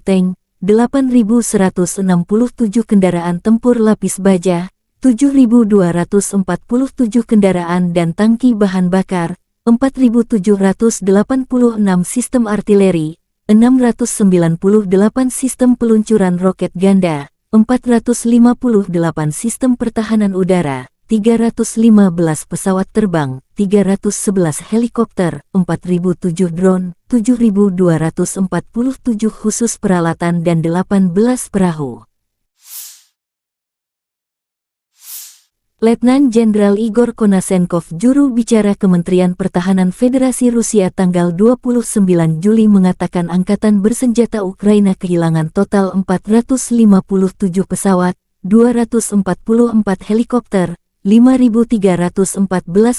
tank, 8.167 kendaraan tempur lapis baja, 7.247 kendaraan dan tangki bahan bakar, 4.786 sistem artileri, 698 sistem peluncuran roket ganda, 458 sistem pertahanan udara, 315 pesawat terbang, 311 helikopter, 4.007 drone, 7.247 khusus peralatan dan 18 perahu. Letnan Jenderal Igor Konasenkov, juru bicara Kementerian Pertahanan Federasi Rusia tanggal 29 Juli mengatakan angkatan bersenjata Ukraina kehilangan total 457 pesawat, 244 helikopter, 5.314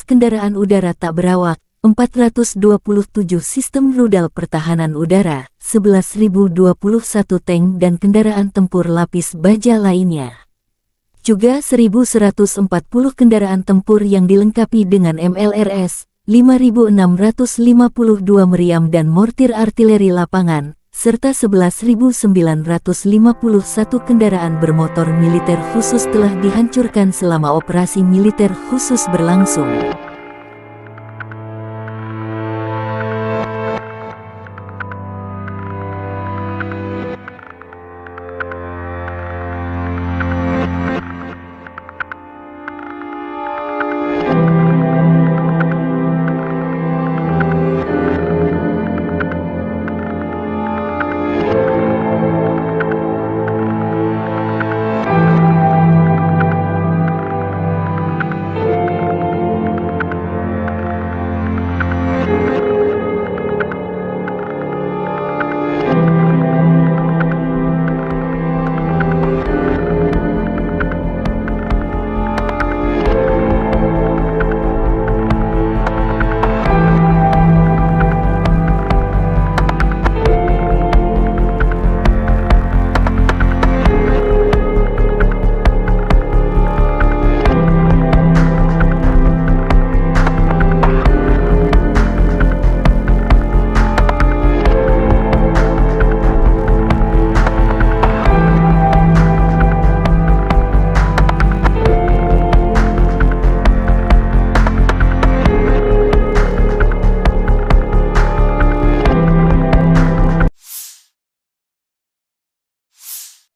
kendaraan udara tak berawak, 427 sistem rudal pertahanan udara, 11.021 tank dan kendaraan tempur lapis baja lainnya. Juga 1.140 kendaraan tempur yang dilengkapi dengan MLRS, 5.652 meriam dan mortir artileri lapangan, serta 11.951 kendaraan bermotor militer khusus telah dihancurkan selama operasi militer khusus berlangsung.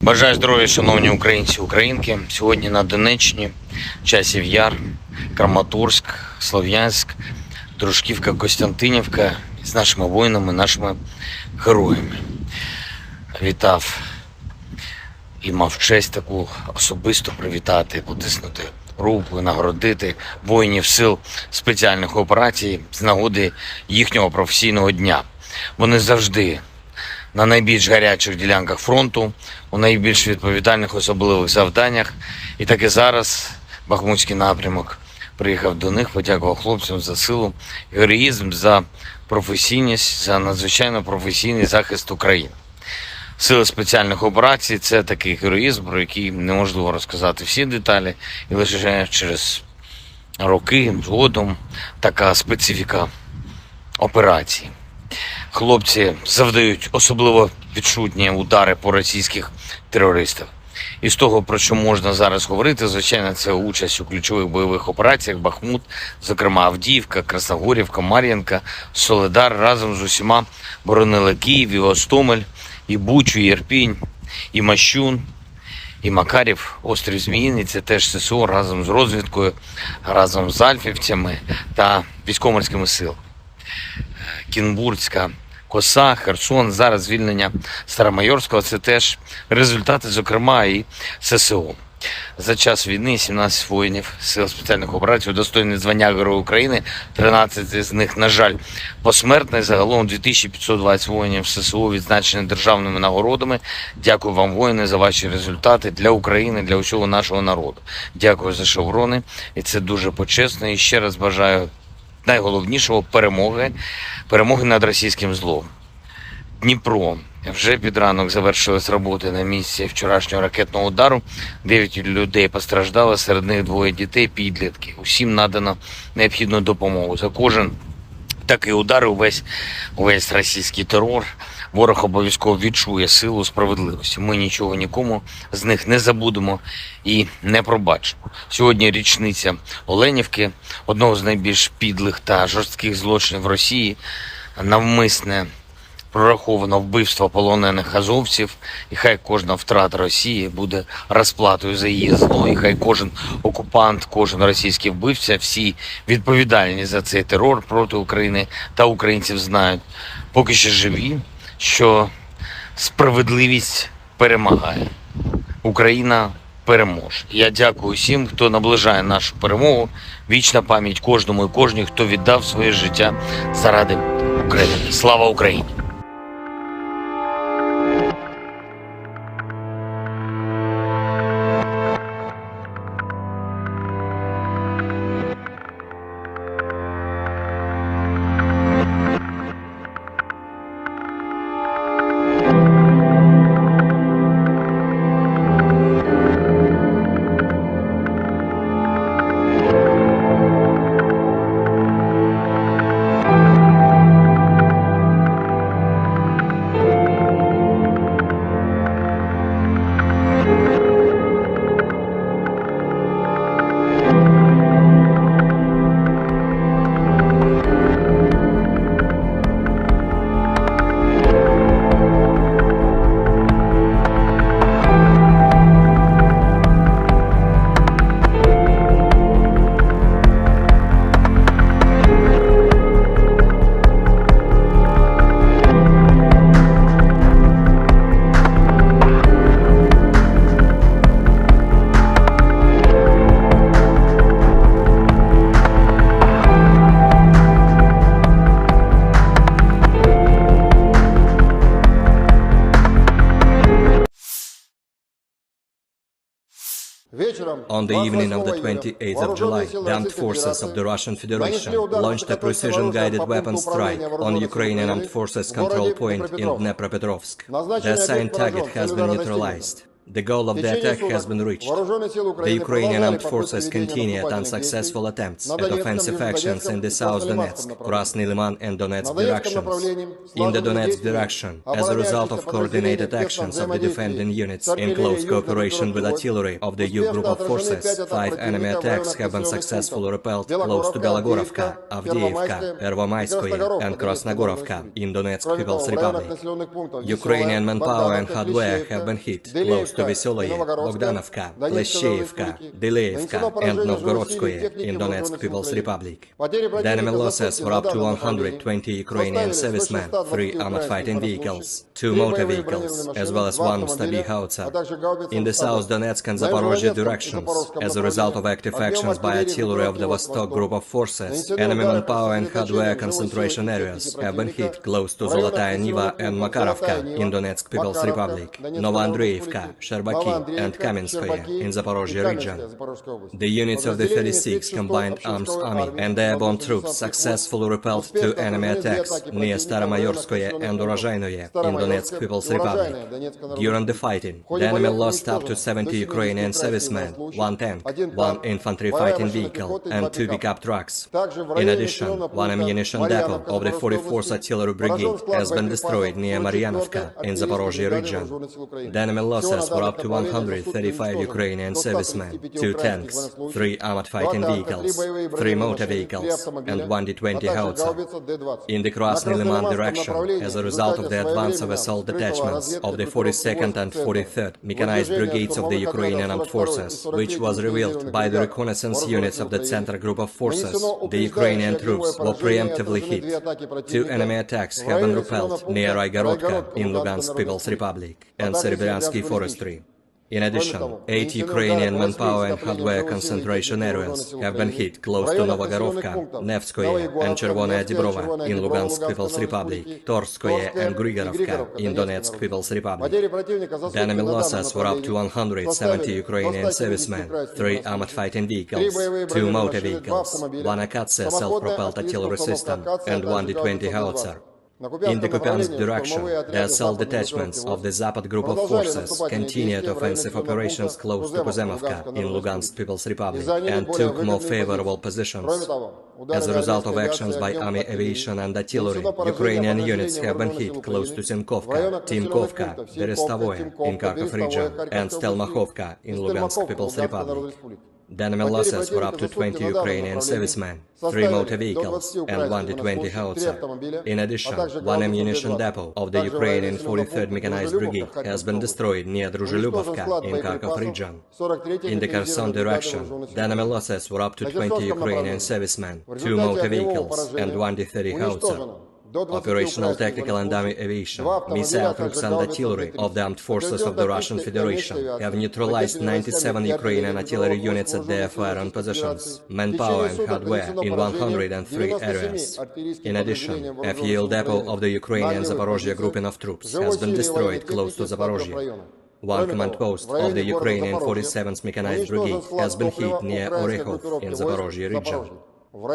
Бажаю здоров'я, шановні українці, українки. Сьогодні на Донеччині, Часів Яр, Краматорськ, Слов'янськ, Дружківка, Костянтинівка з нашими воїнами, нашими героями. Вітав і мав честь таку особисто привітати, потиснути руку, нагородити воїнів сил спеціальних операцій з нагоди їхнього професійного дня. Вони завжди на найбільш гарячих ділянках фронту, у найбільш відповідальних особливих завданнях. І так і зараз Бахмутський напрямок приїхав до них, подякував хлопцям за силу, героїзм, за професійність, за надзвичайно професійний захист України. Сили спеціальних операцій – це такий героїзм, про який неможливо розказати всі деталі, і лише через роки згодом така специфіка операції. Хлопці завдають особливо відчутні удари по російських терористах. І з того, про що можна зараз говорити, звичайно, це участь у ключових бойових операціях Бахмут, зокрема Авдіївка, Красногорівка, Мар'їнка, Солидар разом з усіма боронили Київ, і Гостомель, і Бучу, і Ірпінь, і Мащун, і Макарів, острів Зміїний, це теж ССО разом з розвідкою, разом з альфівцями та військово-морськими силами. Кінбурзька коса, Херсон, зараз звільнення Старомайорського – це теж результати, зокрема, і ССО. За час війни 17 воїнів Сил спеціальних операцій удостоєні звання Героя України, 13 з них, на жаль, посмертно. Загалом 2520 воїнів ССО відзначені державними нагородами. Дякую вам, воїни, за ваші результати для України, для усього нашого народу. Дякую за шеврони, і це дуже почесно. І ще раз бажаю найголовнішого перемоги над російським злом. Дніпро. Вже під ранок завершились роботи на місці вчорашнього ракетного удару. 9 людей постраждало, серед них 2 дітей, підлітки. Усім надано необхідну допомогу. За кожен такий удар, увесь російський терор, ворог обов'язково відчує силу справедливості. Ми нічого нікому з них не забудемо і не пробачимо. Сьогодні річниця Оленівки, одного з найбільш підлих та жорстких злочинів Росії, навмисне прораховано вбивство полонених азовців, і хай кожна втрата Росії буде розплатою за її зло, і хай кожен окупант, кожен російський вбивця, всі відповідальні за цей терор проти України та українців знають, поки ще живі, що справедливість перемагає. Україна переможе. Я дякую всім, хто наближає нашу перемогу. Вічна пам'ять кожному і кожній, хто віддав своє життя заради України. Слава Україні! On the evening of the 28th of July, the armed forces of the Russian Federation launched a precision-guided weapon strike on Ukrainian armed forces control point in Dnepropetrovsk. The assigned target has been neutralized. The goal of the attack has been reached. The Ukrainian armed forces continue at unsuccessful attempts at offensive actions in the South Donetsk, Krasny Liman and Donetsk directions. In the Donetsk direction, as a result of coordinated actions of the defending units in close cooperation with artillery of the U group of forces, 5 enemy attacks have been successfully repelled close to Belogorovka, Avdiivka, Pervomaiskoye and Krasnogorovka in Donetsk People's Republic. Ukrainian manpower and hardware have been hit close to Vesoloye, Bogdanovka, Leshcheevka, Deleevka and Novgorodskoye in Donetsk People's Republic. The enemy losses were up to 120 Ukrainian servicemen, 3 armored fighting vehicles, 2 motor vehicles, as well as 1 Stabi howitzer. In the South Donetsk and Zaporozhye directions, as a result of active actions by artillery of the Vostok group of forces, enemy manpower and hardware concentration areas have been hit close to Zolotaya Niva and Makarovka in Donetsk People's Republic, Novoandreevka, Sherbaki and Kamenskoye in Zaporozhye region. The units of the 36th Combined Arms Army and the airborne troops successfully repelled 2 enemy attacks near Staromayorskoye and Urozhainoye in Donetsk People's Republic. During the fighting, the enemy lost up to 70 Ukrainian servicemen, 1 tank, 1 infantry fighting vehicle and 2 pickup trucks. In addition, 1 ammunition depot of the 44th Artillery Brigade has been destroyed near Maryanovka in Zaporozhye region. The enemy losses were up to 135 Ukrainian servicemen, 2 tanks, 3 armored fighting vehicles, 3 motor vehicles, and 1 D-20 howitzer. In the Krasny Liman direction, as a result of the advance of assault detachments of the 42nd and 43rd Mechanized Brigades of the Ukrainian Armed Forces, which was revealed by the reconnaissance units of the Center Group of Forces, the Ukrainian troops were preemptively hit. 2 enemy attacks have been repelled near Aigorodka in Lugansk People's Republic and Serebryensky Forestry. In addition, 8 Ukrainian manpower and hardware concentration areas have been hit close to Novogorovka, Nevskoye and Chervonaya Dibrova in Lugansk People's Republic, Torskoye and Grigorovka in Donetsk People's Republic. The enemy losses were up to 170 Ukrainian servicemen, 3 armored fighting vehicles, 2 motor vehicles, 1 Akatsia self-propelled artillery system and 1 D-20 howitzer. In the Kupiansk direction, the assault detachments of the Zapad group of forces continued offensive operations close to Kuzemovka in Lugansk People's Republic and took more favorable positions. As a result of actions by army aviation and artillery, Ukrainian units have been hit close to Simkovka, Timkovka, Berestovoye in Kharkov region and Stelmakhovka in Lugansk People's Republic. The enemy losses were up to 20 Ukrainian servicemen, 3 motor vehicles and 1 D-20 howitzer. In addition, 1 ammunition depot of the Ukrainian 43rd Mechanized Brigade has been destroyed near Druzhilubovka in Kharkov region. In the Kherson direction, the enemy losses were up to 20 Ukrainian servicemen, 2 motor vehicles and 1 D-30 howitzer. Operational tactical and army aviation, missile troops and artillery of the armed forces of the Russian Federation have neutralized 97 Ukrainian artillery units at their firing positions, manpower and hardware in 103 areas. In addition, a fuel depot of the Ukrainian Zaporozhye grouping of troops has been destroyed close to Zaporozhye. 1 command post of the Ukrainian 47th Mechanized Brigade has been hit near Orekhov in Zaporozhye region.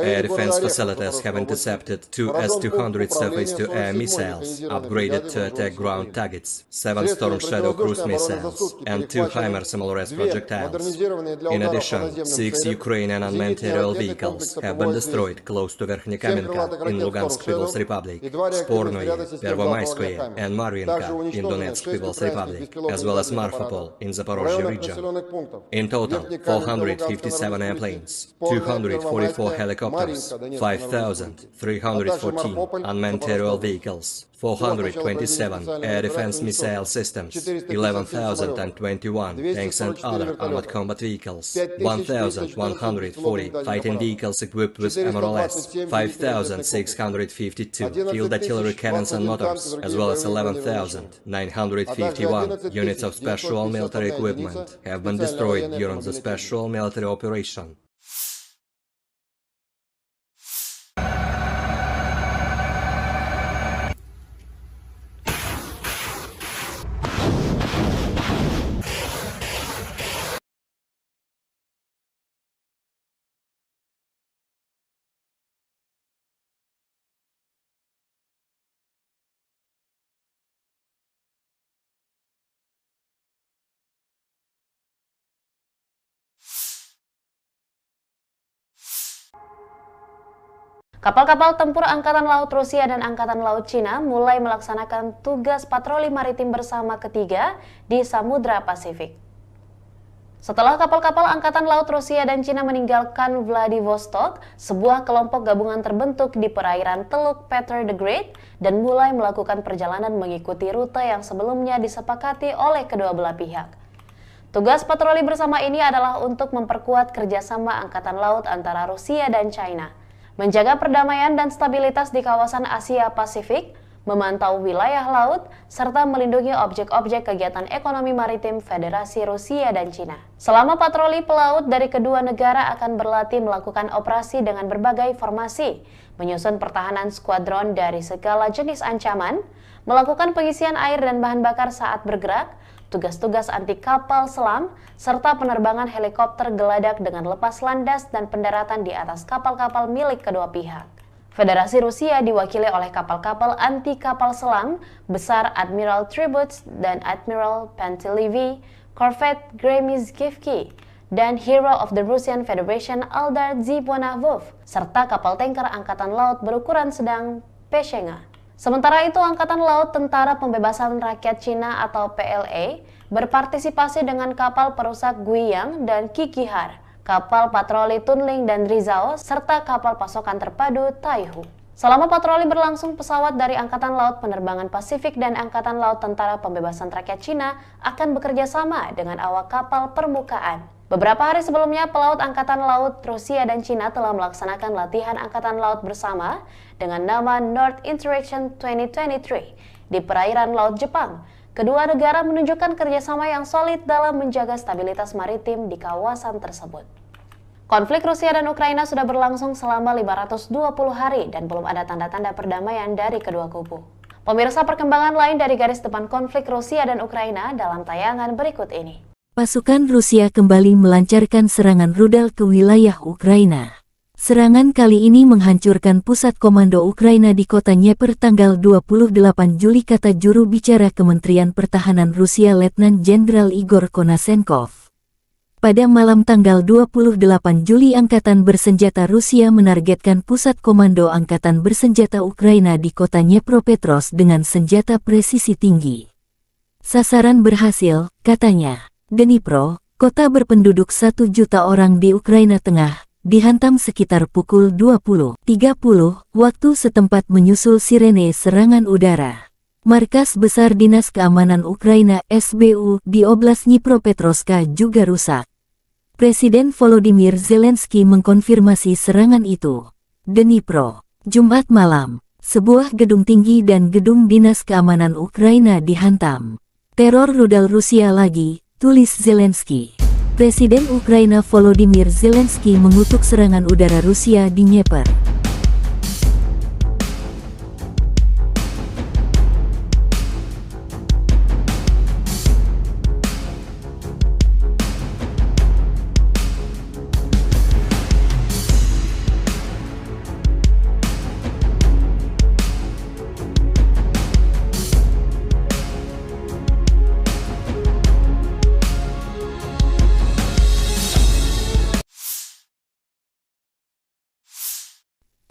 Air defense facilities have intercepted 2 S-200 surface-to-air missiles, upgraded to attack ground targets, 7 Storm Shadow cruise missiles, and 2 HIMARS SMLRS projectiles. In addition, 6 Ukrainian unmanned aerial vehicles have been destroyed close to Verkhnekamenka in Lugansk People's Republic, Spornoye, Pervomayskoye, and Marvinka in Donetsk People's Republic, as well as Marfapol in Zaporozhye region. In total, 457 airplanes, 244 helicopters, 5,314 unmanned aerial vehicles, 427 air defense missile systems, 11,021 tanks and other armored combat vehicles, 1,140 fighting vehicles equipped with MRLS, 5,652 field artillery cannons and motors, as well as 11,951 units of special military equipment have been destroyed during the special military operation. Kapal-kapal tempur Angkatan Laut Rusia dan Angkatan Laut Cina mulai melaksanakan tugas patroli maritim bersama ketiga di Samudra Pasifik. Setelah kapal-kapal Angkatan Laut Rusia dan Cina meninggalkan Vladivostok, sebuah kelompok gabungan terbentuk di perairan Teluk Peter the Great dan mulai melakukan perjalanan mengikuti rute yang sebelumnya disepakati oleh kedua belah pihak. Tugas patroli bersama ini adalah untuk memperkuat kerjasama Angkatan Laut antara Rusia dan China, menjaga perdamaian dan stabilitas di kawasan Asia Pasifik, memantau wilayah laut, serta melindungi objek-objek kegiatan ekonomi maritim Federasi Rusia dan Cina. Selama patroli pelaut dari kedua negara akan berlatih melakukan operasi dengan berbagai formasi, menyusun pertahanan skuadron dari segala jenis ancaman, melakukan pengisian air dan bahan bakar saat bergerak, tugas-tugas anti kapal selam, serta penerbangan helikopter geladak dengan lepas landas dan pendaratan di atas kapal-kapal milik kedua pihak. Federasi Rusia diwakili oleh kapal-kapal anti kapal selam besar Admiral Tributs dan Admiral Pantelevi, korvet Gremizkivki, dan Hero of the Russian Federation Eldar Zibonavov, serta kapal tanker Angkatan Laut berukuran sedang Peshenga. Sementara itu, Angkatan Laut Tentara Pembebasan Rakyat Cina atau PLA berpartisipasi dengan kapal perusak Guiyang dan Kikihar, kapal patroli Tunling dan Rizao, serta kapal pasokan terpadu Taihu. Selama patroli berlangsung, pesawat dari Angkatan Laut Penerbangan Pasifik dan Angkatan Laut Tentara Pembebasan Rakyat Cina akan bekerja sama dengan awak kapal permukaan. Beberapa hari sebelumnya, pelaut Angkatan Laut Rusia dan Cina telah melaksanakan latihan Angkatan Laut bersama dengan nama North Interaction 2023 di perairan Laut Jepang. Kedua negara menunjukkan kerjasama yang solid dalam menjaga stabilitas maritim di kawasan tersebut. Konflik Rusia dan Ukraina sudah berlangsung selama 520 hari dan belum ada tanda-tanda perdamaian dari kedua kubu. Pemirsa, perkembangan lain dari garis depan konflik Rusia dan Ukraina dalam tayangan berikut ini. Pasukan Rusia kembali melancarkan serangan rudal ke wilayah Ukraina. Serangan kali ini menghancurkan pusat komando Ukraina di kota Dnieper tanggal 28 Juli, kata juru bicara Kementerian Pertahanan Rusia Letnan Jenderal Igor Konasenkov. Pada malam tanggal 28 Juli, Angkatan Bersenjata Rusia menargetkan pusat komando Angkatan Bersenjata Ukraina di kota Dnepropetrovsk dengan senjata presisi tinggi. Sasaran berhasil, katanya. Dnipro, kota berpenduduk 1 juta orang di Ukraina Tengah, dihantam sekitar pukul 20.30 waktu setempat menyusul sirene serangan udara. Markas Besar Dinas Keamanan Ukraina SBU di Oblast Dnipropetrovsk juga rusak. Presiden Volodymyr Zelensky mengkonfirmasi serangan itu. Dnipro, Jumat malam, sebuah gedung tinggi dan gedung Dinas Keamanan Ukraina dihantam. Teror rudal Rusia lagi, tulis Zelensky. Presiden Ukraina Volodymyr Zelensky mengutuk serangan udara Rusia di Dnieper.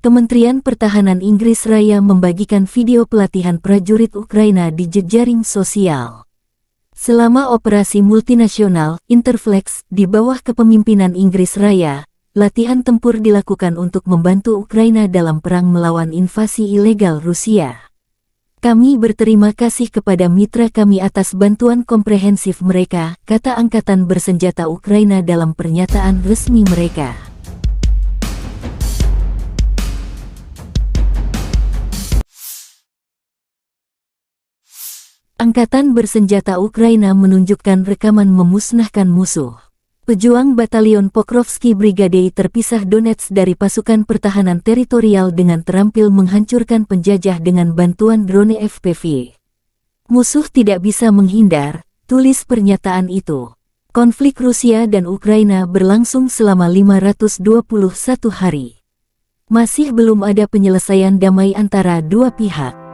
Kementerian Pertahanan Inggris Raya membagikan video pelatihan prajurit Ukraina di jejaring sosial. Selama operasi multinasional Interflex di bawah kepemimpinan Inggris Raya, latihan tempur dilakukan untuk membantu Ukraina dalam perang melawan invasi ilegal Rusia. Kami berterima kasih kepada mitra kami atas bantuan komprehensif mereka, kata Angkatan Bersenjata Ukraina dalam pernyataan resmi mereka. Angkatan Bersenjata Ukraina menunjukkan rekaman memusnahkan musuh. Pejuang Batalion Pokrovsky Brigade terpisah Donetsk dari pasukan pertahanan teritorial dengan terampil menghancurkan penjajah dengan bantuan drone FPV. Musuh tidak bisa menghindar, tulis pernyataan itu. Konflik Rusia dan Ukraina berlangsung selama 521 hari. Masih belum ada penyelesaian damai antara dua pihak.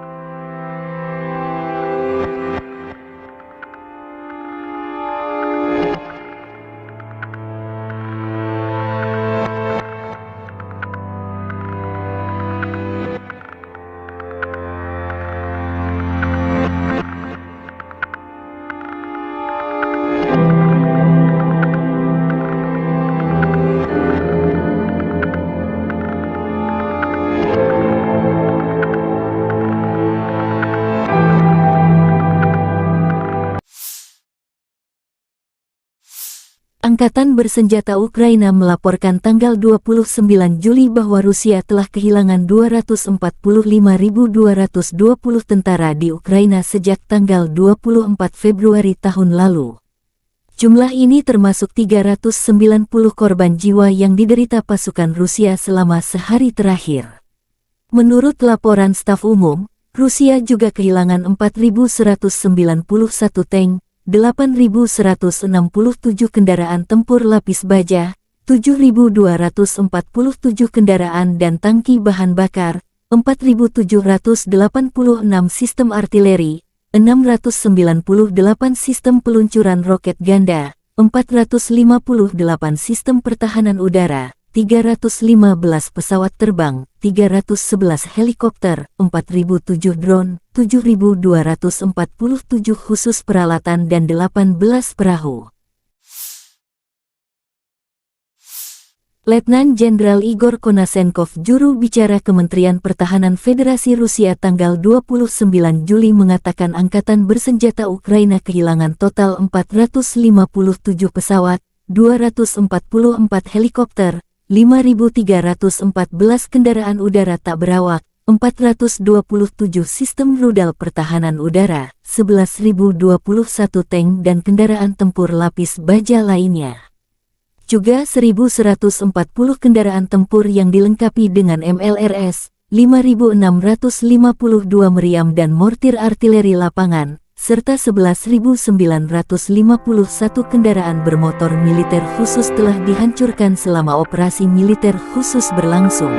Angkatan Bersenjata Ukraina melaporkan tanggal 29 Juli bahwa Rusia telah kehilangan 245.220 tentara di Ukraina sejak tanggal 24 Februari tahun lalu. Jumlah ini termasuk 390 korban jiwa yang diderita pasukan Rusia selama sehari terakhir. Menurut laporan staf umum, Rusia juga kehilangan 4.191 tank, 8.167 kendaraan tempur lapis baja, 7.247 kendaraan dan tangki bahan bakar, 4.786 sistem artileri, 698 sistem peluncuran roket ganda, 458 sistem pertahanan udara, 315 pesawat terbang, 311 helikopter, 4.007 drone, 7.247 khusus peralatan dan 18 perahu. Letnan Jenderal Igor Konasenkov, juru bicara Kementerian Pertahanan Federasi Rusia tanggal 29 Juli mengatakan Angkatan Bersenjata Ukraina kehilangan total 457 pesawat, 244 helikopter, 5.314 kendaraan udara tak berawak, 427 sistem rudal pertahanan udara, 11.021 tank dan kendaraan tempur lapis baja lainnya. Juga 1.140 kendaraan tempur yang dilengkapi dengan MLRS, 5.652 meriam dan mortir artileri lapangan, serta 11.951 kendaraan bermotor militer khusus telah dihancurkan selama operasi militer khusus berlangsung.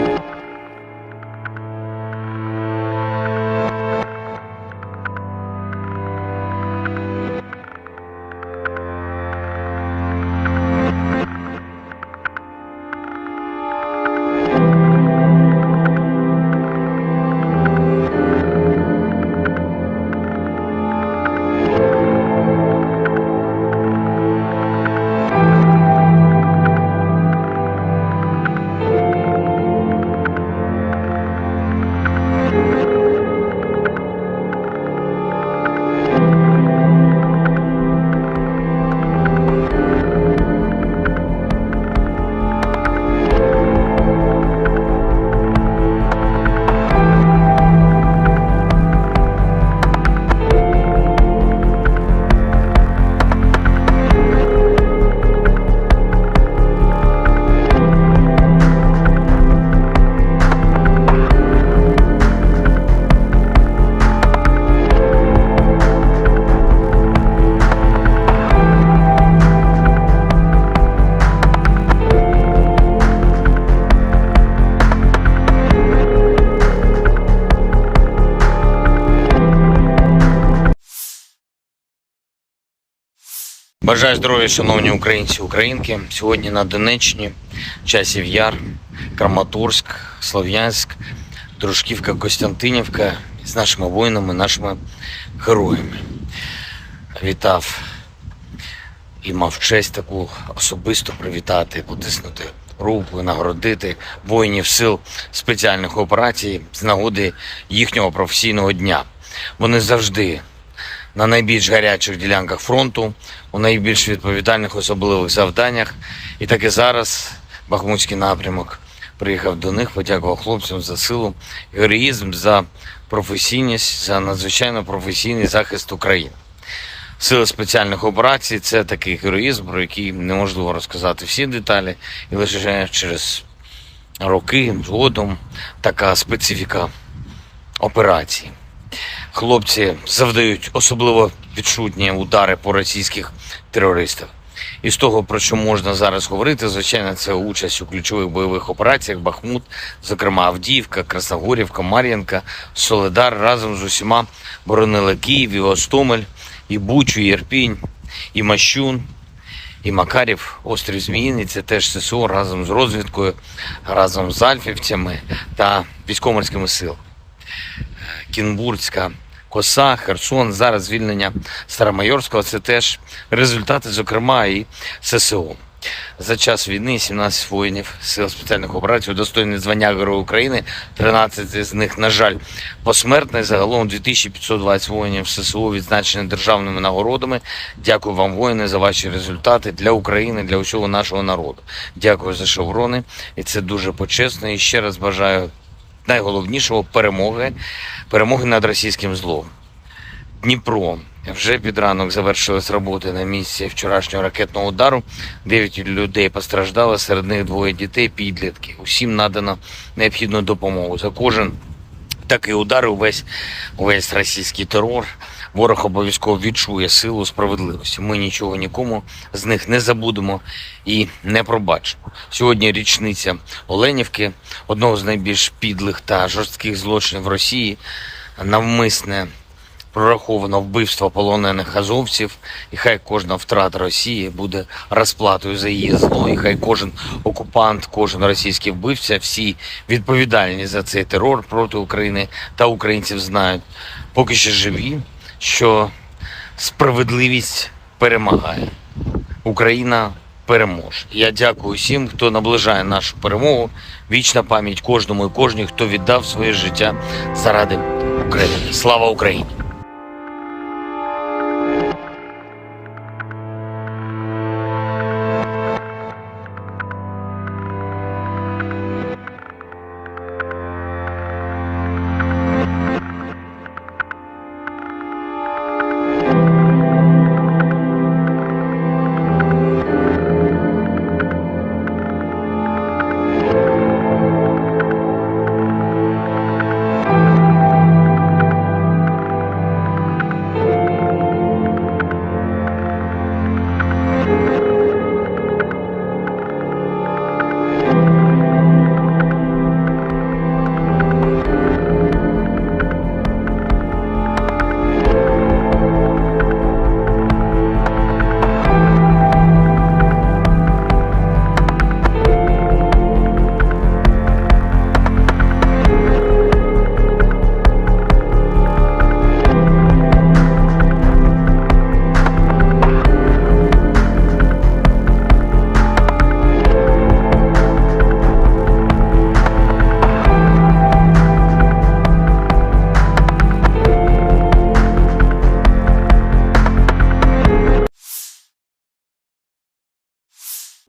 Бажаю здоров'я, шановні українці і українки. Сьогодні на Донеччині, Часів Яр, Краматорськ, Слов'янськ, Дружківка, Костянтинівка з нашими воїнами, нашими героями. Вітав і мав честь таку особисто привітати, потиснути руку і нагородити воїнів сил спеціальних операцій з нагоди їхнього професійного дня. Вони завжди на найбільш гарячих ділянках фронту, у найбільш відповідальних особливих завданнях. І так і зараз Бахмутський напрямок приїхав до них, подякував хлопцям за силу, героїзм, за професійність, за надзвичайно професійний захист України. Сили спеціальних операцій – це такий героїзм, про який неможливо розказати всі деталі, і лише через роки згодом така специфіка операції. Хлопці завдають особливо відчутні удари по російських терористах. І з того, про що можна зараз говорити, звичайно, це участь у ключових бойових операціях Бахмут, зокрема Авдіївка, Красногорівка, Мар'їнка, Солидар разом з усіма боронили Київ, і Гостомель, і Бучу, і Ірпінь, і Мащун, і Макарів, острів Зміїний. Це теж ССО разом з розвідкою, разом з альфівцями та військово-морськими силами. Кінбурзька коса, Херсон, зараз звільнення Старомайорського – це теж результати, зокрема, і ССО. За час війни 17 воїнів сил спеціальних операцій удостоєні звання Героя України, 13 з них, на жаль, посмертно. Загалом 2520 воїнів ССО відзначені державними нагородами. Дякую вам, воїни, за ваші результати для України, для усього нашого народу. Дякую за шеврони, і це дуже почесно. І ще раз бажаю найголовнішого перемоги над російським злом. Дніпро. Вже під ранок завершились роботи на місці вчорашнього ракетного удару. 9 людей постраждало, серед них 2 дітей, підлітки. Усім надано необхідну допомогу. За кожен такий удар, увесь російський терор, ворог обов'язково відчує силу справедливості. Ми нічого нікому з них не забудемо і не пробачимо. Сьогодні річниця Оленівки, одного з найбільш підлих та жорстких злочинів Росії, навмисне прораховано вбивство полонених азовців, і хай кожна втрата Росії буде розплатою за її зло, і хай кожен окупант, кожен російський вбивця, всі відповідальні за цей терор проти України та українців знають, поки ще живі, що справедливість перемагає. Україна переможе. Я дякую всім, хто наближає нашу перемогу. Вічна пам'ять кожному і кожній, хто віддав своє життя заради України. Слава Україні!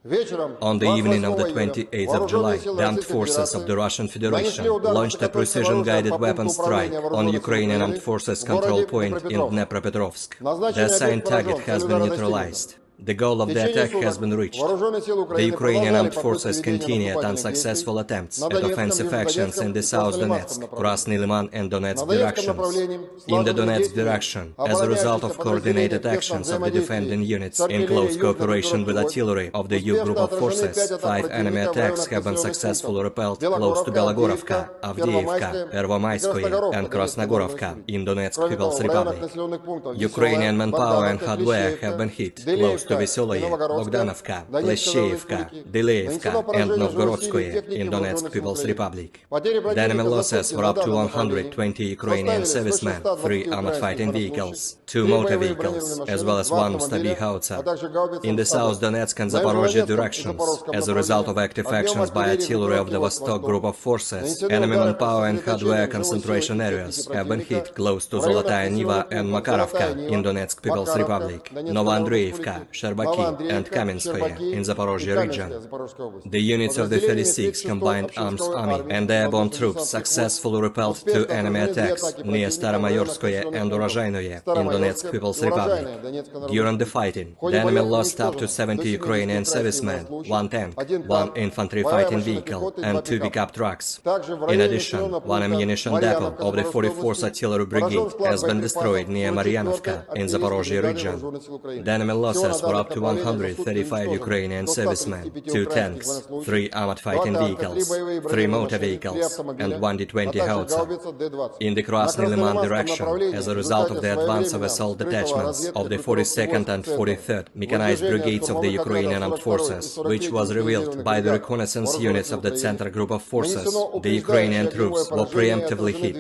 On the evening of the 28th of July, the armed forces of the Russian Federation launched a precision-guided weapon strike on Ukrainian armed forces control point in Dnepropetrovsk. The assigned target has been neutralized. The goal of the attack has been reached. The Ukrainian armed forces continued unsuccessful attempts at offensive actions in the South Donetsk, Krasny Liman and Donetsk directions. In the Donetsk direction, as a result of coordinated actions of the defending units in close cooperation with artillery of the U group of forces, 5 enemy attacks have been successfully repelled close to Belogorovka, Avdiivka, Pervomaiskoye and Krasnogorovka in Donetsk People's Republic. Ukrainian manpower and hardware have been hit close to Vesoloye, Bogdanovka, Leshcheevka, Deleevka and Novgorodskoye in Donetsk People's Republic. The enemy losses were up to 120 Ukrainian servicemen, 3 armored fighting vehicles, 2 motor vehicles, as well as 1 Stabi howitzer. In the South Donetsk and Zaporozhye directions, as a result of active actions by artillery of the Vostok group of forces, enemy manpower and hardware concentration areas have been hit close to Zolotaya Niva and Makarovka in Donetsk People's Republic, Novoandreevka, Sherbaki and Kamenskoye in Zaporozhye region. The units of the 36th Combined Arms Army and the airborne troops successfully repelled 2 enemy attacks near Staromayorskoye and Urozhainoye in Donetsk People's Republic. During the fighting, the enemy lost up to 70 Ukrainian servicemen, 1 tank, 1 infantry fighting vehicle and 2 pickup trucks. In addition, 1 ammunition depot of the 44th Artillery Brigade has been destroyed near Maryanovka in Zaporozhye region. The enemy losses were up to 135 Ukrainian servicemen, 2 tanks, 3 armored fighting vehicles, 3 motor vehicles, and 1 D-20 howitzer. In the Krasny Liman direction, as a result of the advance of assault detachments of the 42nd and 43rd Mechanized Brigades of the Ukrainian Armed Forces, which was revealed by the reconnaissance units of the Center Group of Forces, the Ukrainian troops were preemptively hit.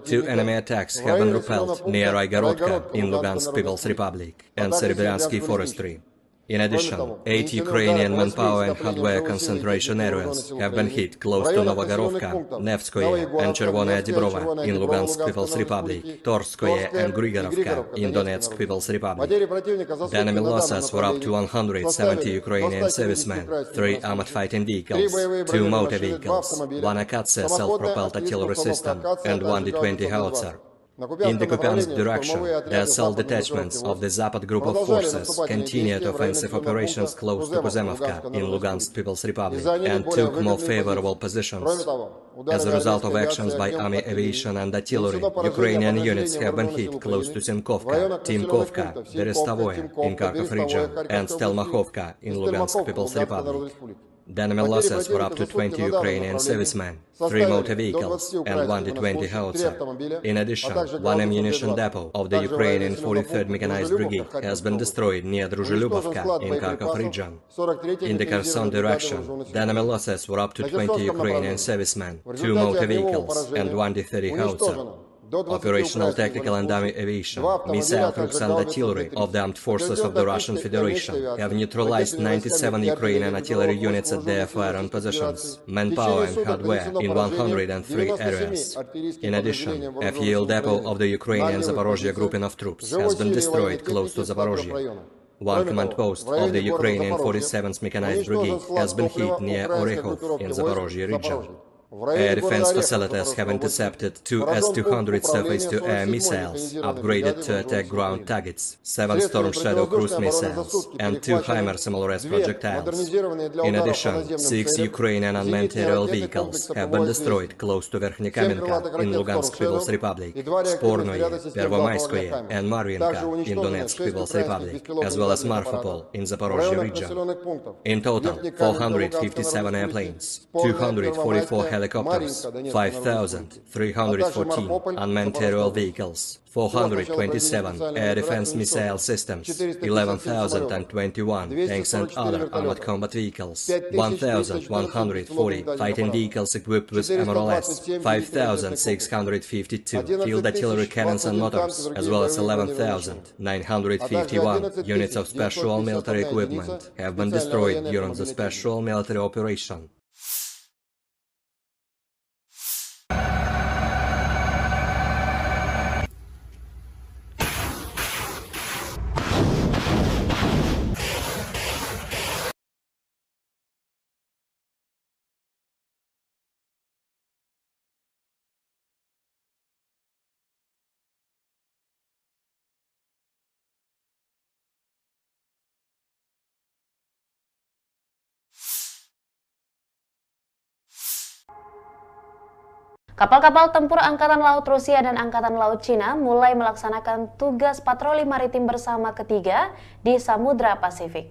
2 enemy attacks have been repelled near Aigorodka in Lugansk People's Republic and Serebryansky Forestry. In addition, 8 Ukrainian manpower and hardware concentration areas have been hit close to Novogorovka, Nevskoye and Chervonaya Dibrova in Lugansk People's Republic, Torskoye and Grigorovka in Donetsk People's Republic. The enemy losses were up to 170 Ukrainian servicemen, 3 armored fighting vehicles, 2 motor vehicles, 1 Akatsia self-propelled artillery system and 1 D-20 howitzer. In the Kupiansk direction, the assault detachments of the Zapad group of forces continued offensive operations close to Kuzemovka in Lugansk People's Republic and took more favorable positions. As a result of actions by army aviation and artillery, Ukrainian units have been hit close to Simkovka, Timkovka, Berestovoye in Kharkov region and Stelmakhovka in Lugansk People's Republic. The enemy losses were up to 20 Ukrainian servicemen, 3 motor vehicles and 1 D-20 howitzer. In addition, 1 ammunition depot of the Ukrainian 43rd Mechanized Brigade has been destroyed near Druzhelyubovka in Kharkov region. In the Kherson direction, the enemy losses were up to 20 Ukrainian servicemen, 2 motor vehicles and 1 D-30 howitzer. Operational, tactical and army aviation, missile troops and artillery of the armed forces of the Russian Federation have neutralized 97 Ukrainian artillery units at their firing positions, manpower and hardware in 103 areas. In addition, a fuel depot of the Ukrainian Zaporozhye grouping of troops has been destroyed close to Zaporozhye. 1 command post of the Ukrainian 47th Mechanized Brigade has been hit near Orekhov in Zaporozhye region. Air defense facilities have intercepted 2 S-200 surface-to-air missiles, upgraded to attack ground targets, 7 Storm Shadow cruise missiles, and 2 HIMARS SMLRS projectiles. In addition, 6 Ukrainian unmanned aerial vehicles have been destroyed close to Verkhnekamenka in Lugansk People's Republic, Spornoye, Pervomaiskoye, and Marvinka in Donetsk People's Republic, as well as Marfapol in Zaporozhye region. In total, 457 airplanes, 244 helicopters, 5,314 unmanned aerial vehicles, 427 air defense missile systems, 11,021 tanks and other armored combat vehicles, 1,140 fighting vehicles equipped with MRLS, 5,652 field artillery cannons and motors, as well as 11,951 units of special military equipment have been destroyed during the special military operation. Kapal-kapal tempur Angkatan Laut Rusia dan Angkatan Laut Cina mulai melaksanakan tugas patroli maritim bersama ketiga di Samudra Pasifik.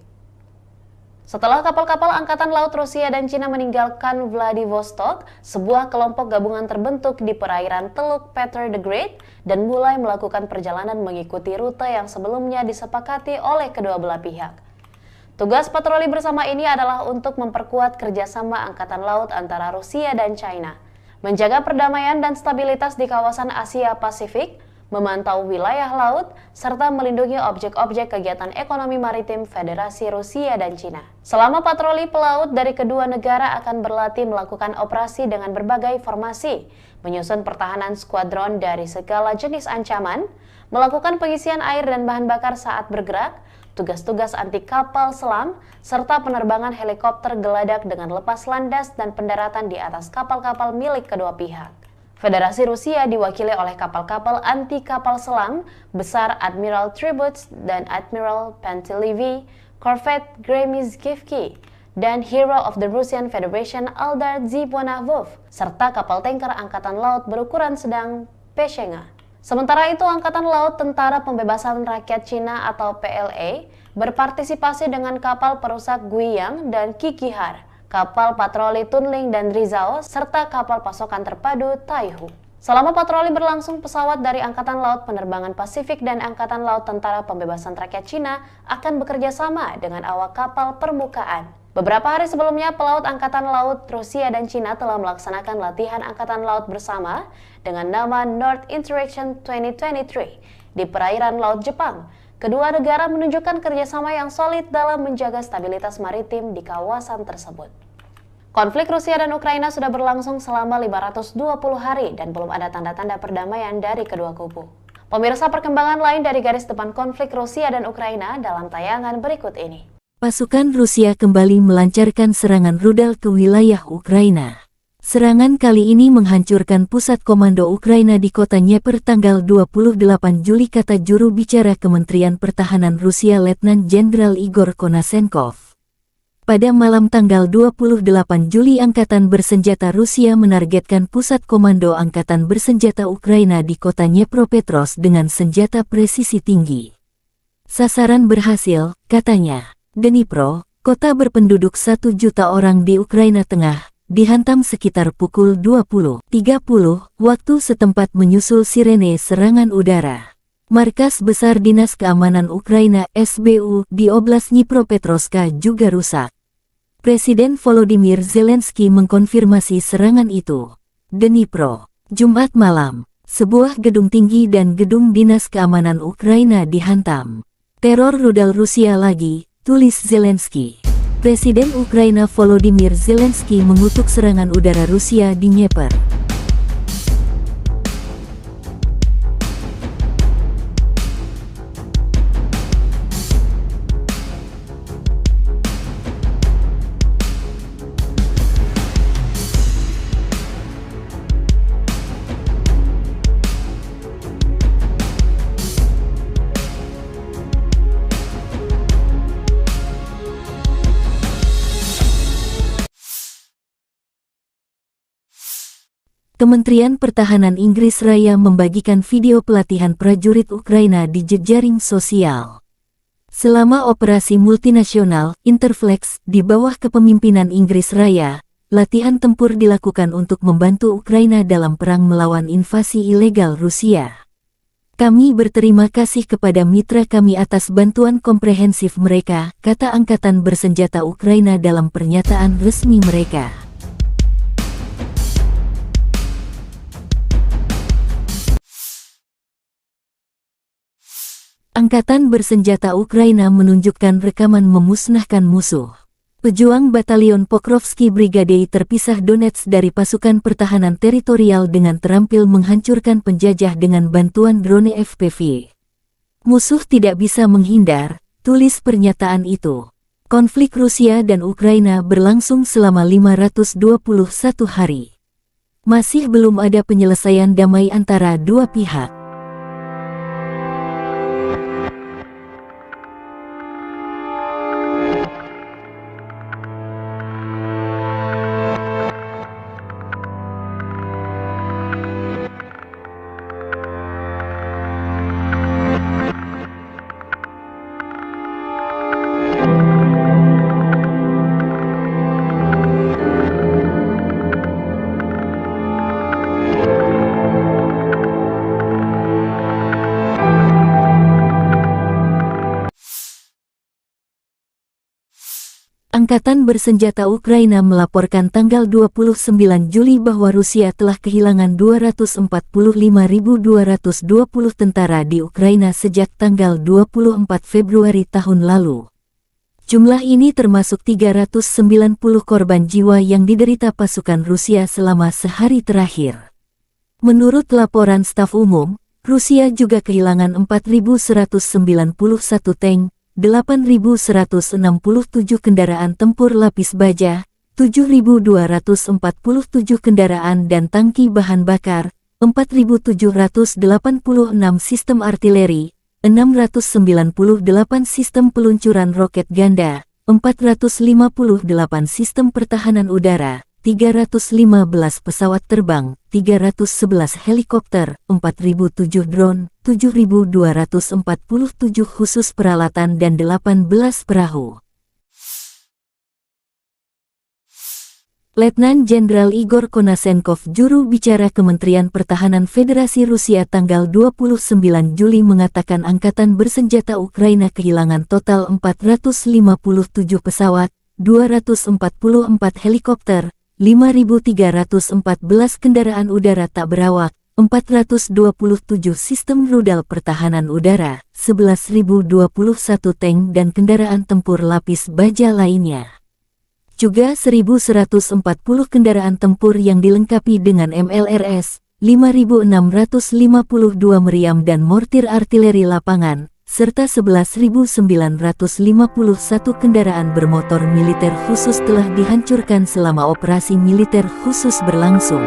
Setelah kapal-kapal Angkatan Laut Rusia dan Cina meninggalkan Vladivostok, sebuah kelompok gabungan terbentuk di perairan Teluk Peter the Great dan mulai melakukan perjalanan mengikuti rute yang sebelumnya disepakati oleh kedua belah pihak. Tugas patroli bersama ini adalah untuk memperkuat kerjasama Angkatan Laut antara Rusia dan China, menjaga perdamaian dan stabilitas di kawasan Asia Pasifik, memantau wilayah laut, serta melindungi objek-objek kegiatan ekonomi maritim Federasi Rusia dan Cina. Selama patroli pelaut dari kedua negara akan berlatih melakukan operasi dengan berbagai formasi, menyusun pertahanan skuadron dari segala jenis ancaman, melakukan pengisian air dan bahan bakar saat bergerak, tugas-tugas anti kapal selam, serta penerbangan helikopter geladak dengan lepas landas dan pendaratan di atas kapal-kapal milik kedua pihak. Federasi Rusia diwakili oleh kapal-kapal anti kapal selam besar Admiral Tributs dan Admiral Pantelevi, Corvette Gremizkivki, dan Hero of the Russian Federation Eldar Zibonavov, serta kapal tanker Angkatan Laut berukuran sedang Peshenga. Sementara itu, Angkatan Laut Tentara Pembebasan Rakyat Cina atau PLA berpartisipasi dengan kapal perusak Guiyang dan Kikihar, kapal patroli Tunling dan Rizao, serta kapal pasokan terpadu Taihu. Selama patroli berlangsung, pesawat dari Angkatan Laut Penerbangan Pasifik dan Angkatan Laut Tentara Pembebasan Rakyat Cina akan bekerja sama dengan awak kapal permukaan. Beberapa hari sebelumnya, pelaut Angkatan Laut Rusia dan Cina telah melaksanakan latihan Angkatan Laut bersama dengan nama North Interaction 2023 di perairan Laut Jepang. Kedua negara menunjukkan kerjasama yang solid dalam menjaga stabilitas maritim di kawasan tersebut. Konflik Rusia dan Ukraina sudah berlangsung selama 520 hari dan belum ada tanda-tanda perdamaian dari kedua kubu. Pemirsa, perkembangan lain dari garis depan konflik Rusia dan Ukraina dalam tayangan berikut ini. Pasukan Rusia kembali melancarkan serangan rudal ke wilayah Ukraina. Serangan kali ini menghancurkan pusat komando Ukraina di kota Dnieper tanggal 28 Juli, kata juru bicara Kementerian Pertahanan Rusia Letnan Jenderal Igor Konasenkov. Pada malam tanggal 28 Juli, Angkatan Bersenjata Rusia menargetkan pusat komando Angkatan Bersenjata Ukraina di kota Dnepropetrovsk dengan senjata presisi tinggi. Sasaran berhasil, katanya. Dnipro, kota berpenduduk 1 juta orang di Ukraina Tengah, dihantam sekitar pukul 20.30 waktu setempat menyusul sirene serangan udara. Markas Besar Dinas Keamanan Ukraina (SBU) di Oblast Dnipropetrovsk juga rusak. Presiden Volodymyr Zelensky mengkonfirmasi serangan itu. Dnipro, Jumat malam, sebuah gedung tinggi dan gedung Dinas Keamanan Ukraina dihantam. Teror rudal Rusia lagi, tulis Zelensky. Presiden Ukraina Volodymyr Zelensky mengutuk serangan udara Rusia di Dnieper. Kementerian Pertahanan Inggris Raya membagikan video pelatihan prajurit Ukraina di jejaring sosial. Selama operasi multinasional Interflex di bawah kepemimpinan Inggris Raya, latihan tempur dilakukan untuk membantu Ukraina dalam perang melawan invasi ilegal Rusia. Kami berterima kasih kepada mitra kami atas bantuan komprehensif mereka, kata Angkatan Bersenjata Ukraina dalam pernyataan resmi mereka. Angkatan Bersenjata Ukraina menunjukkan rekaman memusnahkan musuh. Pejuang Batalion Pokrovsky Brigade terpisah Donetsk dari pasukan pertahanan teritorial dengan terampil menghancurkan penjajah dengan bantuan drone FPV. Musuh tidak bisa menghindar, tulis pernyataan itu. Konflik Rusia dan Ukraina berlangsung selama 521 hari. Masih belum ada penyelesaian damai antara dua pihak. Angkatan Bersenjata Ukraina melaporkan tanggal 29 Juli bahwa Rusia telah kehilangan 245.220 tentara di Ukraina sejak tanggal 24 Februari tahun lalu. Jumlah ini termasuk 390 korban jiwa yang diderita pasukan Rusia selama sehari terakhir. Menurut laporan staf umum, Rusia juga kehilangan 4.191 tank, 8.167 kendaraan tempur lapis baja, 7.247 kendaraan dan tangki bahan bakar, 4.786 sistem artileri, 698 sistem peluncuran roket ganda, 458 sistem pertahanan udara, 315 pesawat terbang, 311 helikopter, 4.007 drone, 7.247 khusus peralatan dan 18 perahu. Letnan Jenderal Igor Konasenkov, juru bicara Kementerian Pertahanan Federasi Rusia tanggal 29 Juli mengatakan Angkatan Bersenjata Ukraina kehilangan total 457 pesawat, 244 helikopter, 5.314 kendaraan udara tak berawak, 427 sistem rudal pertahanan udara, 11.021 tank dan kendaraan tempur lapis baja lainnya. Juga 1.140 kendaraan tempur yang dilengkapi dengan MLRS, 5.652 meriam dan mortir artileri lapangan, serta 11.951 kendaraan bermotor militer khusus telah dihancurkan selama operasi militer khusus berlangsung.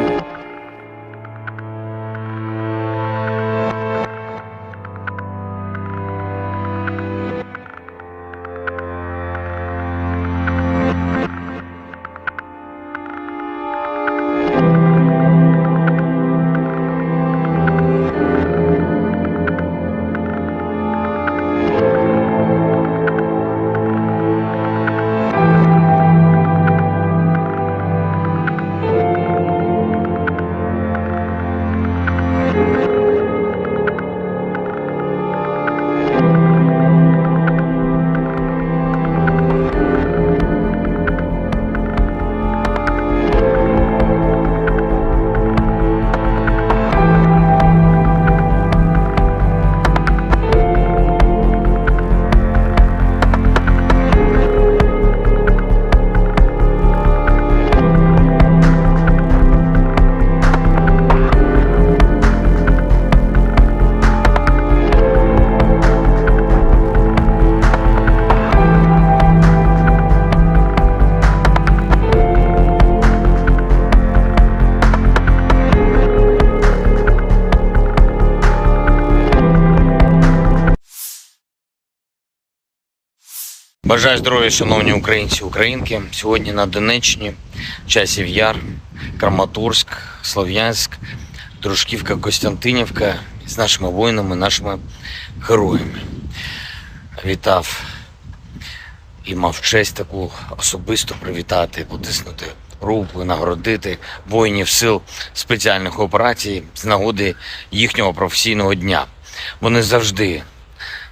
Бажаю здоров'я, шановні українці, українки. Сьогодні на Донеччині, Часів Яр, Краматорськ, Слов'янськ, Дружківка, Костянтинівка з нашими воїнами, нашими героями. Вітав і мав честь таку особисто привітати, потиснути руку і нагородити воїнів сил спеціальних операцій з нагоди їхнього професійного дня. Вони завжди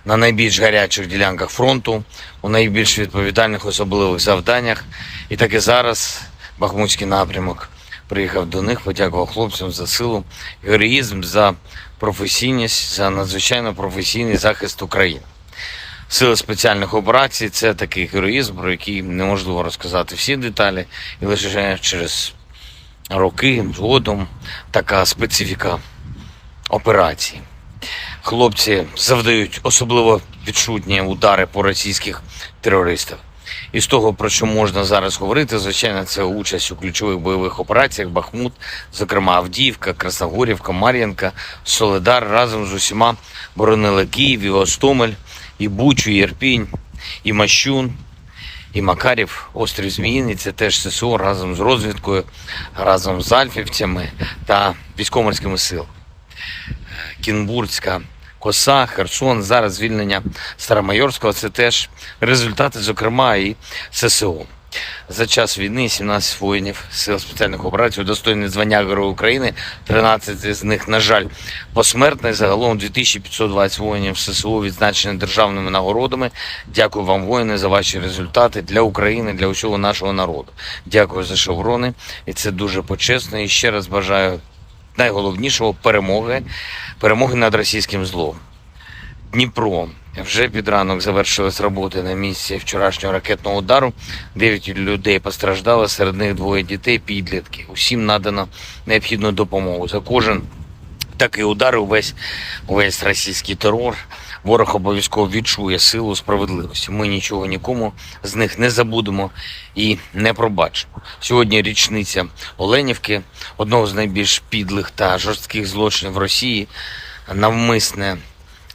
на найбільш гарячих ділянках фронту, у найбільш відповідальних особливих завданнях. І так і зараз Бахмутський напрямок приїхав до них, подякував хлопцям за силу, героїзм, за професійність, за надзвичайно професійний захист України. Сили спеціальних операцій – це такий героїзм, про який неможливо розказати всі деталі, і лише через роки згодом така специфіка операції. Хлопці завдають особливо відчутні удари по російських терористах. І з того, про що можна зараз говорити, звичайно, це участь у ключових бойових операціях Бахмут, зокрема Авдіївка, Красногорівка, Мар'їнка, Солидар разом з усіма боронили Київ, і Гостомель, і Бучу, і Ірпінь, і Мащун, і Макарів, острів Зміїний. Це теж ССО разом з розвідкою, разом з альфівцями та військово-морськими силами. Кінбурзька коса, Херсон, зараз звільнення Старомайорського – це теж результати, зокрема, і ССО. За час війни 17 воїнів Сил спеціальних операцій удостоєні звання Героя України, 13 з них, на жаль, посмертно. Загалом 2520 воїнів ССО відзначені державними нагородами. Дякую вам, воїни, за ваші результати для України, для усього нашого народу. Дякую за шеврони, і це дуже почесно. І ще раз бажаю найголовнішого – перемоги над російським злом. Дніпро. Вже під ранок завершились роботи на місці вчорашнього ракетного удару. 9 людей постраждало, серед них 2 дітей, підлітки. Усім надано необхідну допомогу. За кожен такий удар, увесь російський терор, ворог обов'язково відчує силу справедливості. Ми нічого нікому з них не забудемо і не пробачимо. Сьогодні річниця Оленівки, одного з найбільш підлих та жорстких злочинів Росії, навмисне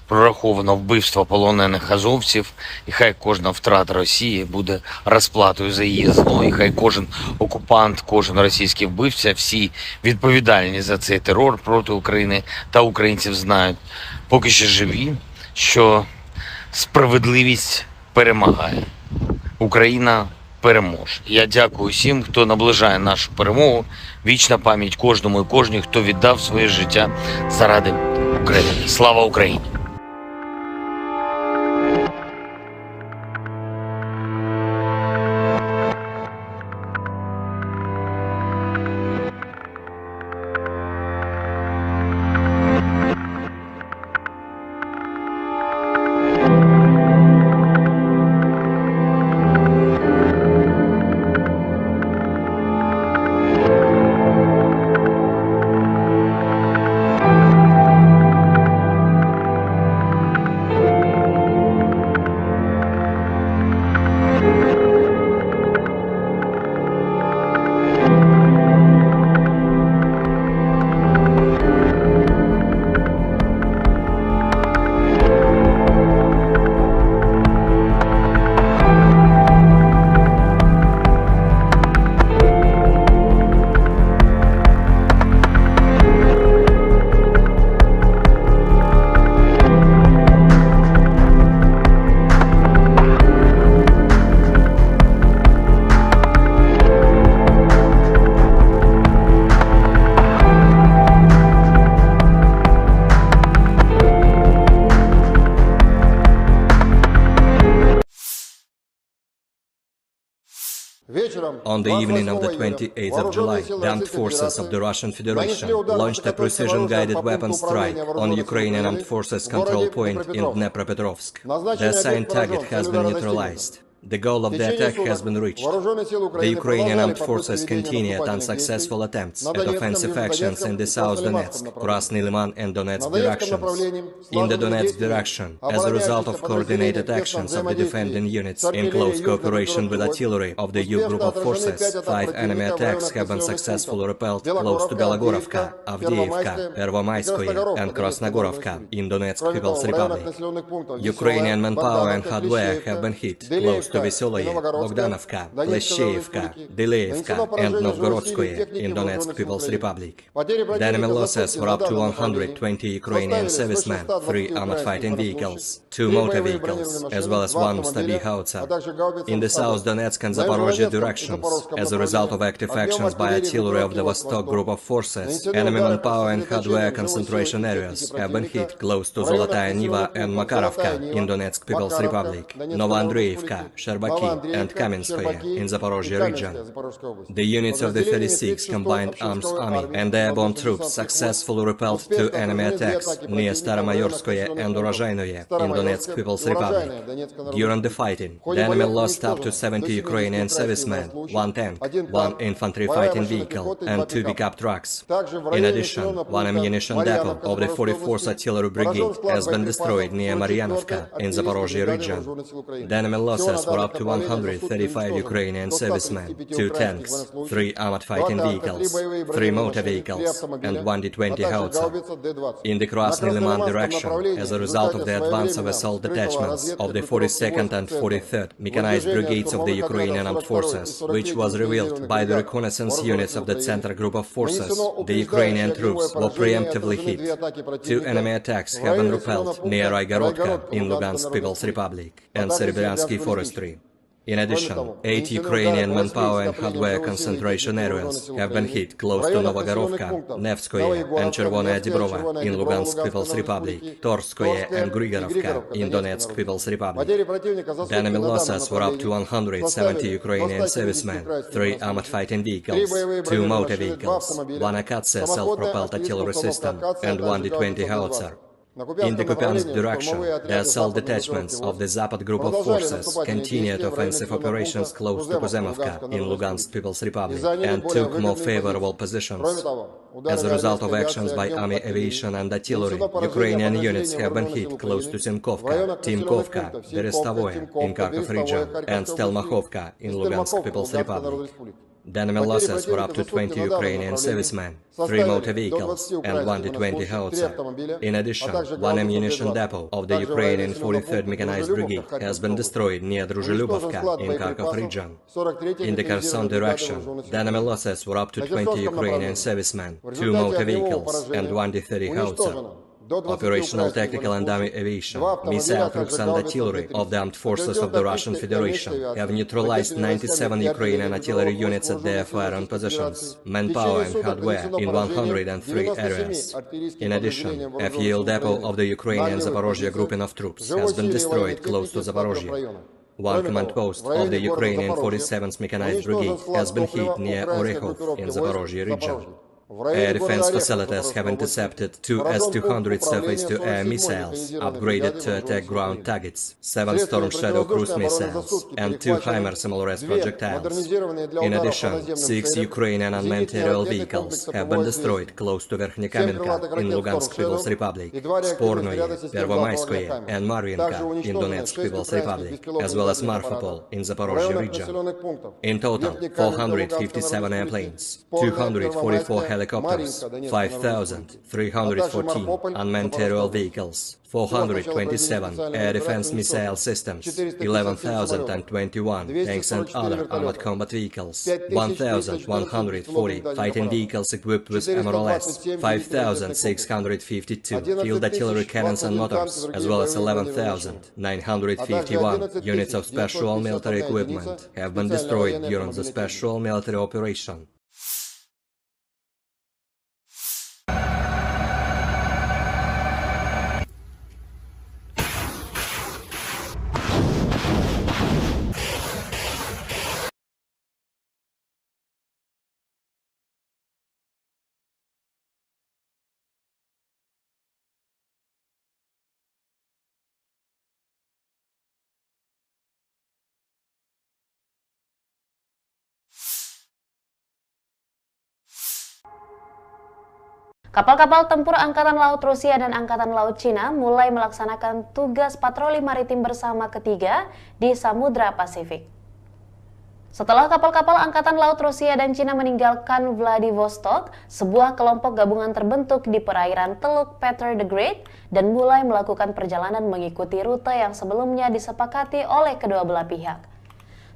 прораховано вбивство полонених азовців, і хай кожна втрата Росії буде розплатою за її зло, і хай кожен окупант, кожен російський вбивця, всі відповідальні за цей терор проти України та українців знають, поки ще живі, що справедливість перемагає. Україна переможе. Я дякую всім, хто наближає нашу перемогу. Вічна пам'ять кожному і кожній, хто віддав своє життя заради України. Слава Україні! On the evening of the 28th of July, the armed forces of the Russian Federation launched a precision-guided weapon strike on Ukrainian armed forces control point in Dnepropetrovsk. The assigned target has been neutralized. The goal of the attack has been reached. The Ukrainian armed forces continued unsuccessful attempts at offensive actions in the South Donetsk, Krasny Liman and Donetsk directions. In the Donetsk direction, as a result of coordinated actions of the defending units in close cooperation with artillery of the U group of forces, 5 enemy attacks have been successfully repelled close to Belogorovka, Avdiivka, Pervomaiskoye and Krasnogorovka in Donetsk People's Republic. Ukrainian manpower and hardware have been hit close to Veseloye, Bogdanovka, Leshcheevka, Deleevka and Novgorodskoye in Donetsk People's Republic. The enemy losses were up to 120 Ukrainian servicemen, 3 armored fighting vehicles, 2 motor vehicles, as well as 1 Stabi howitzer. In the South Donetsk and Zaporozhye directions, as a result of active actions by artillery of the Vostok group of forces, enemy manpower and hardware concentration areas have been hit close to Zolotaya Niva and Makarovka in Donetsk People's Republic, Novoandreevka, Sherbaki and Kamenskoye in Zaporozhye region. The units of the 36th Combined Arms Army and the airborne troops successfully repelled 2 enemy attacks near Staromayorskoye and Urozhainoye in Donetsk People's Republic. During the fighting, the enemy lost up to 70 Ukrainian servicemen, 1 tank, 1 infantry fighting vehicle and 2 pickup trucks. In addition, 1 ammunition depot of the 44th Artillery Brigade has been destroyed near Maryanovka in Zaporozhye region. The enemy losses were up to 135 Ukrainian servicemen, 2 tanks, 3 armored fighting vehicles, 3 motor vehicles, and 1 D-20 howitzer. In the Krasny Liman direction, as a result of the advance of assault detachments of the 42nd and 43rd mechanized brigades of the Ukrainian armed forces, which was revealed by the reconnaissance units of the Center group of forces, the Ukrainian troops were preemptively hit. 2 enemy attacks have been repelled near Raigorodka in Lugansk People's Republic and Serebryensky Forestry. In addition, 8 Ukrainian manpower and hardware concentration areas have been hit close to Novogorovka, Nevskoye and Chervonaya Dibrova in Lugansk People's Republic, Torskoye and Grigorovka in Donetsk People's Republic. The enemy losses were up to 170 Ukrainian servicemen, 3 armored fighting vehicles, 2 motor vehicles, 1 Akatsia self-propelled artillery system and 1 D-20 howitzer. In the Kupiansk direction, the assault detachments of the Zapad group of forces continued offensive operations close to Kuzemovka in Lugansk People's Republic and took more favorable positions. As a result of actions by army aviation and artillery, Ukrainian units have been hit close to Simkovka, Timkovka, Berestavoye in Kharkov region and Stelmakhovka in Lugansk People's Republic. The enemy losses were up to 20 Ukrainian servicemen, 3 motor vehicles and 1 D-20 howitzer. In addition, 1 ammunition depot of the Ukrainian 43rd Mechanized Brigade has been destroyed near Druzhilubovka in Kharkov region. In the Kherson direction, the enemy losses were up to 20 Ukrainian servicemen, 2 motor vehicles and 1 D-30 howitzer. Operational tactical and army aviation, missile troops and artillery of the armed forces of the Russian Federation have neutralized 97 Ukrainian artillery units at their firing positions, manpower and hardware in 103 areas. In addition, a fuel depot of the Ukrainian Zaporozhye grouping of troops has been destroyed close to Zaporozhye. 1 command post of the Ukrainian 47th Mechanized Brigade has been hit near Orekhov in Zaporozhye region. Air defense facilities have intercepted 2 S-200 surface-to-air missiles, upgraded to attack ground targets, 7 Storm Shadow cruise missiles, and 2 HIMARS SMLRS projectiles. In addition, 6 Ukrainian unmanned aerial vehicles have been destroyed close to Verkhnekamenka in Lugansk People's Republic, Spornoye, Pervomayskoye, and Marvinka in Donetsk People's Republic, as well as Marfapol in Zaporozhye region. In total, 457 airplanes, 244 helicopters, 5,314 unmanned aerial vehicles, 427 air defense missile systems, 11,021 tanks and other armored combat vehicles, 1,140 fighting vehicles equipped with MRLS, 5,652 field artillery cannons and motors, as well as 11,951 units of special military equipment have been destroyed during the special military operation. Kapal-kapal tempur Angkatan Laut Rusia dan Angkatan Laut Cina mulai melaksanakan tugas patroli maritim bersama ketiga di Samudra Pasifik. Setelah kapal-kapal Angkatan Laut Rusia dan Cina meninggalkan Vladivostok, sebuah kelompok gabungan terbentuk di perairan Teluk Peter the Great dan mulai melakukan perjalanan mengikuti rute yang sebelumnya disepakati oleh kedua belah pihak.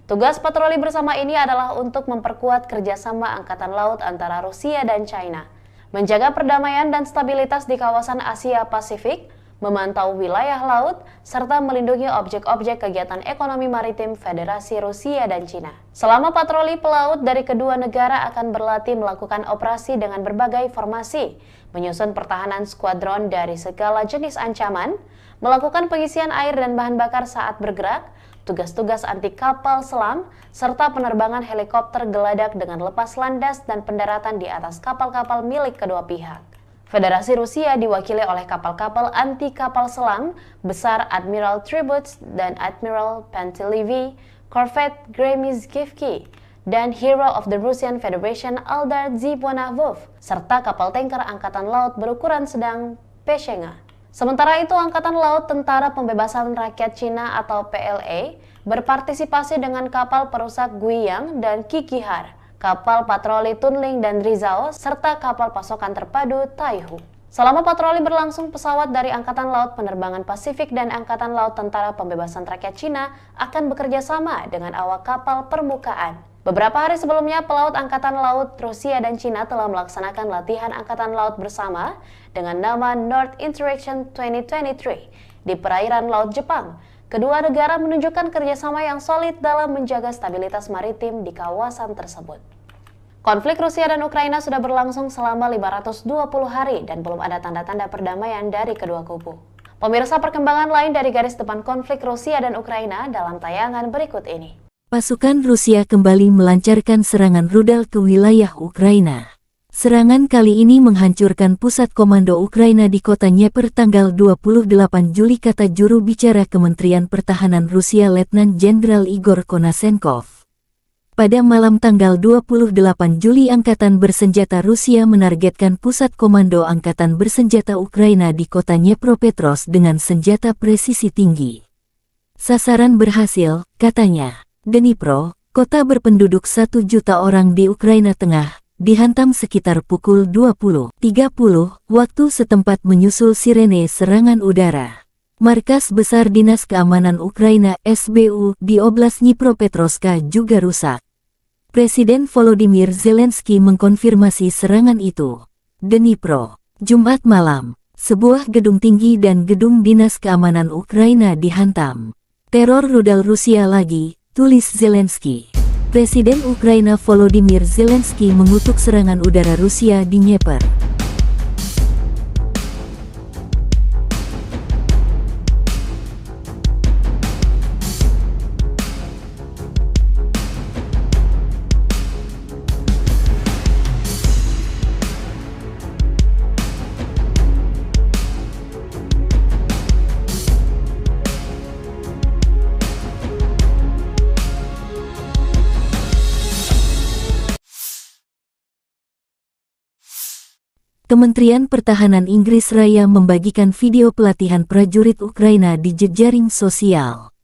Tugas patroli bersama ini adalah untuk memperkuat kerjasama Angkatan Laut antara Rusia dan China, menjaga perdamaian dan stabilitas di kawasan Asia Pasifik, memantau wilayah laut, serta melindungi objek-objek kegiatan ekonomi maritim Federasi Rusia dan Cina. Selama patroli pelaut dari kedua negara akan berlatih melakukan operasi dengan berbagai formasi, menyusun pertahanan skuadron dari segala jenis ancaman, melakukan pengisian air dan bahan bakar saat bergerak, tugas-tugas anti kapal selam, serta penerbangan helikopter geladak dengan lepas landas dan pendaratan di atas kapal-kapal milik kedua pihak. Federasi Rusia diwakili oleh kapal-kapal anti kapal selam besar Admiral Tributs dan Admiral Pantelevi, Corvette Gremizkivki, dan Hero of the Russian Federation Eldar Zibonavov, serta kapal tanker Angkatan Laut berukuran sedang Peshenga. Sementara itu, Angkatan Laut Tentara Pembebasan Rakyat Cina atau PLA berpartisipasi dengan kapal perusak Guiyang dan Kikihar, kapal patroli Tunling dan Rizao, serta kapal pasokan terpadu Taihu. Selama patroli berlangsung, pesawat dari Angkatan Laut Penerbangan Pasifik dan Angkatan Laut Tentara Pembebasan Rakyat Cina akan bekerja sama dengan awak kapal permukaan. Beberapa hari sebelumnya, pelaut Angkatan Laut Rusia dan Cina telah melaksanakan latihan Angkatan Laut bersama dengan nama North Interaction 2023 di perairan Laut Jepang. Kedua negara menunjukkan kerjasama yang solid dalam menjaga stabilitas maritim di kawasan tersebut. Konflik Rusia dan Ukraina sudah berlangsung selama 520 hari dan belum ada tanda-tanda perdamaian dari kedua kubu. Pemirsa, perkembangan lain dari garis depan konflik Rusia dan Ukraina dalam tayangan berikut ini. Pasukan Rusia kembali melancarkan serangan rudal ke wilayah Ukraina. Serangan kali ini menghancurkan pusat komando Ukraina di kota Dnieper tanggal 28 Juli, kata juru bicara Kementerian Pertahanan Rusia Letnan Jenderal Igor Konasenkov. Pada malam tanggal 28 Juli, Angkatan Bersenjata Rusia menargetkan pusat komando Angkatan Bersenjata Ukraina di kota Dnepropetrovsk dengan senjata presisi tinggi. Sasaran berhasil, katanya. Dnipro, kota berpenduduk 1 juta orang di Ukraina Tengah, dihantam sekitar pukul 20.30 waktu setempat menyusul sirene serangan udara. Markas Besar Dinas Keamanan Ukraina (SBU) di Oblast Dnipropetrovsk juga rusak. Presiden Volodymyr Zelensky mengkonfirmasi serangan itu. Dnipro, Jumat malam, sebuah gedung tinggi dan gedung Dinas Keamanan Ukraina dihantam. Teror rudal Rusia lagi, tulis Zelensky. Presiden Ukraina Volodymyr Zelensky mengutuk serangan udara Rusia di Dnieper. Kementerian Pertahanan Inggris Raya membagikan video pelatihan prajurit Ukraina di jejaring sosial.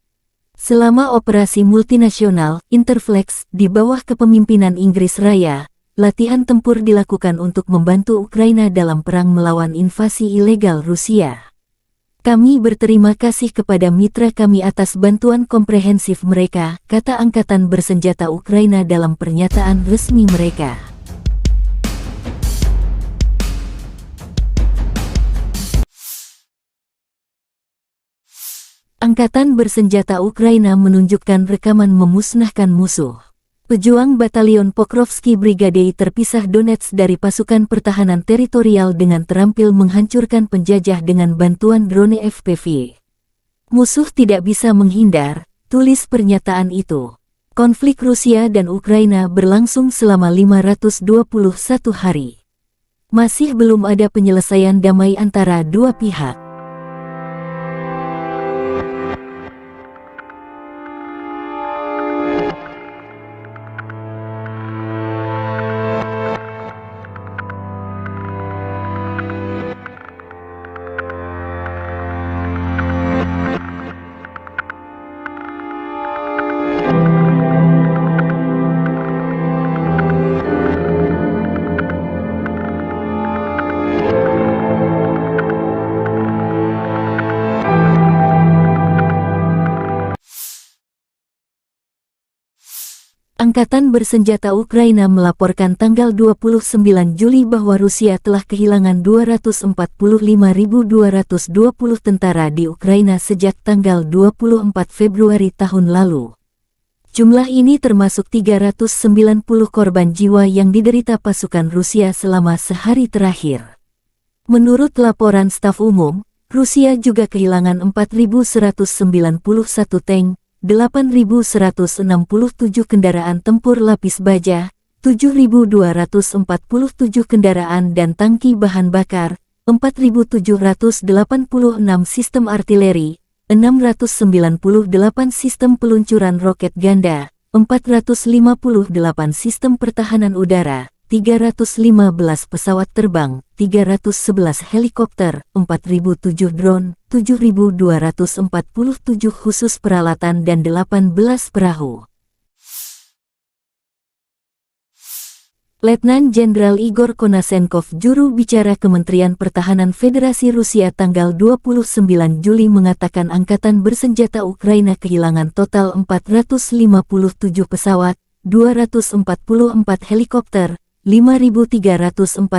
Selama operasi multinasional Interflex di bawah kepemimpinan Inggris Raya, latihan tempur dilakukan untuk membantu Ukraina dalam perang melawan invasi ilegal Rusia. Kami berterima kasih kepada mitra kami atas bantuan komprehensif mereka, kata Angkatan Bersenjata Ukraina dalam pernyataan resmi mereka. Angkatan Bersenjata Ukraina menunjukkan rekaman memusnahkan musuh. Pejuang Batalion Pokrovsky Brigade terpisah Donetsk dari pasukan pertahanan teritorial dengan terampil menghancurkan penjajah dengan bantuan drone FPV. Musuh tidak bisa menghindar, tulis pernyataan itu. Konflik Rusia dan Ukraina berlangsung selama 521 hari. Masih belum ada penyelesaian damai antara dua pihak. Angkatan Bersenjata Ukraina melaporkan tanggal 29 Juli bahwa Rusia telah kehilangan 245.220 tentara di Ukraina sejak tanggal 24 Februari tahun lalu. Jumlah ini termasuk 390 korban jiwa yang diderita pasukan Rusia selama sehari terakhir. Menurut laporan staf umum, Rusia juga kehilangan 4.191 tank, 8.167 kendaraan tempur lapis baja, 7.247 kendaraan dan tangki bahan bakar, 4.786 sistem artileri, 698 sistem peluncuran roket ganda, 458 sistem pertahanan udara, 315 pesawat terbang, 311 helikopter, 4.007 drone, 7.247 khusus peralatan dan 18 perahu. Letnan Jenderal Igor Konasenkov, juru bicara Kementerian Pertahanan Federasi Rusia tanggal 29 Juli mengatakan Angkatan Bersenjata Ukraina kehilangan total 457 pesawat, 244 helikopter, 5.314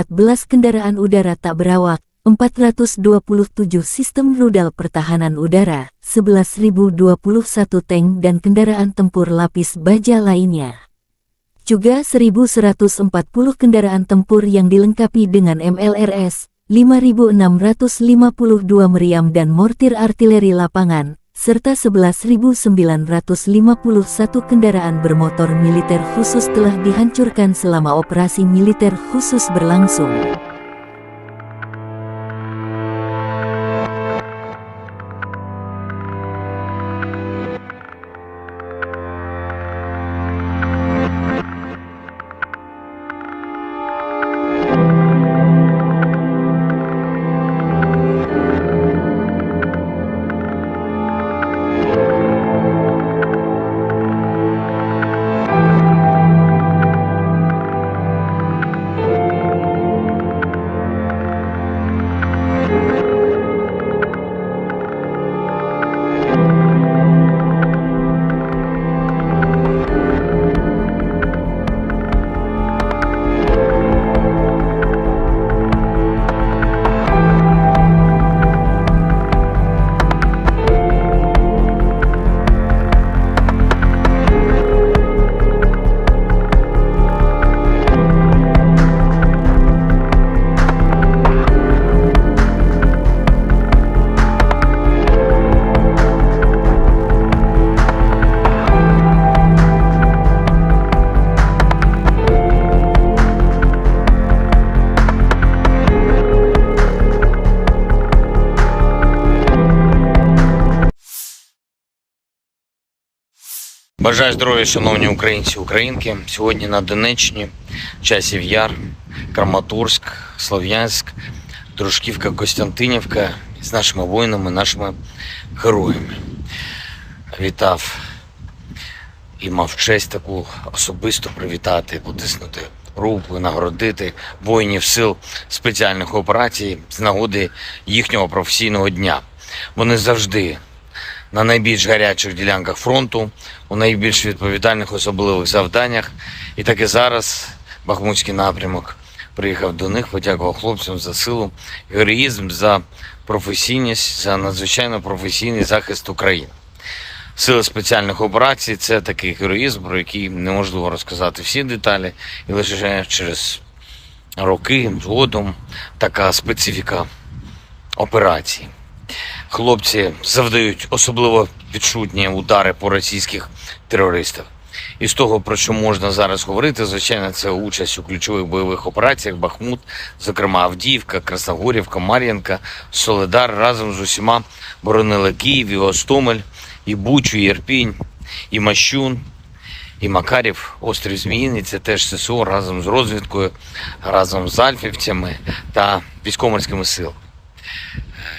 kendaraan udara tak berawak, 427 sistem rudal pertahanan udara, 11.021 tank dan kendaraan tempur lapis baja lainnya. Juga 1.140 kendaraan tempur yang dilengkapi dengan MLRS, 5.652 meriam dan mortir artileri lapangan, serta 11.951 kendaraan bermotor militer khusus telah dihancurkan selama operasi militer khusus berlangsung. Бажаю здоров'я, шановні українці, українки. Сьогодні на Донеччині, Часів Яр, Краматорськ, Слов'янськ, Дружківка, Костянтинівка з нашими воїнами, нашими героями. Вітав і мав честь таку особисто привітати, потиснути руку і нагородити воїнів сил спеціальних операцій з нагоди їхнього професійного дня. Вони завжди на найбільш гарячих ділянках фронту, у найбільш відповідальних особливих завданнях. І так і зараз Бахмутський напрямок приїхав до них, подякував хлопцям за силу, героїзм, за професійність, за надзвичайно професійний захист України. Сили спеціальних операцій – це такий героїзм, про який неможливо розказати всі деталі, і лише через роки згодом така специфіка операції. Хлопці завдають особливо відчутні удари по російських терористах. І з того, про що можна зараз говорити, звичайно, це участь у ключових бойових операціях Бахмут, зокрема Авдіївка, Красногорівка, Мар'їнка, Солидар разом з усіма боронили Київ, і Гостомель, і Бучу, і Ірпінь, і Мащун, і Макарів, острів Зміїний. Це теж ССО разом з розвідкою, разом з альфівцями та військово-морськими силами.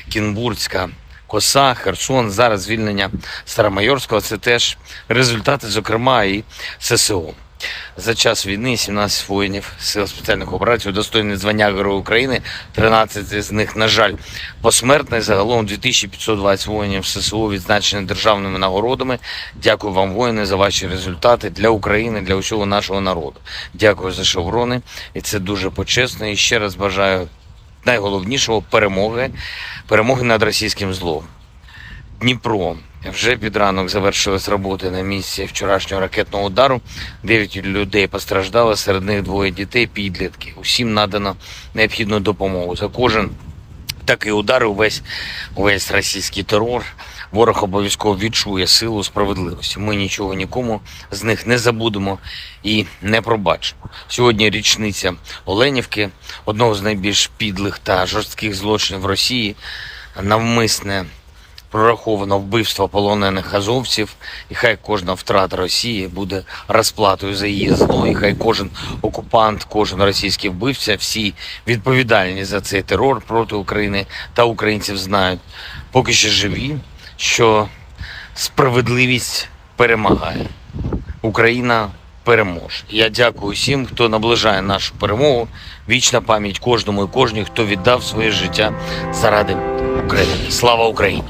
Кінбурзька коса, Херсон, зараз звільнення Старомайорського – це теж результати, зокрема, і ССО. За час війни 17 воїнів сил спеціальних операцій удостоєні звання Героя України, 13 з них, на жаль, посмертно. Загалом 2520 воїнів ССО відзначені державними нагородами. Дякую вам, воїни, за ваші результати для України, для усього нашого народу. Дякую за шеврони, і це дуже почесно. І ще раз бажаю найголовнішого – перемоги над російським злом. Дніпро. Вже під ранок завершились роботи на місці вчорашнього ракетного удару. 9 людей постраждали, серед них 2 дітей, підлітки. Усім надано необхідну допомогу. За кожен такий удар, увесь російський терор, ворог обов'язково відчує силу справедливості. Ми нічого нікому з них не забудемо і не пробачимо. Сьогодні річниця Оленівки, одного з найбільш підлих та жорстких злочинів Росії, навмисне прораховано вбивство полонених азовців, і хай кожна втрата Росії буде розплатою за її зло, і хай кожен окупант, кожен російський вбивця, всі відповідальні за цей терор проти України та українців знають, поки ще живі, що справедливість перемагає. Україна переможе. Я дякую всім, хто наближає нашу перемогу. Вічна пам'ять кожному і кожній, хто віддав своє життя заради України. Слава Україні!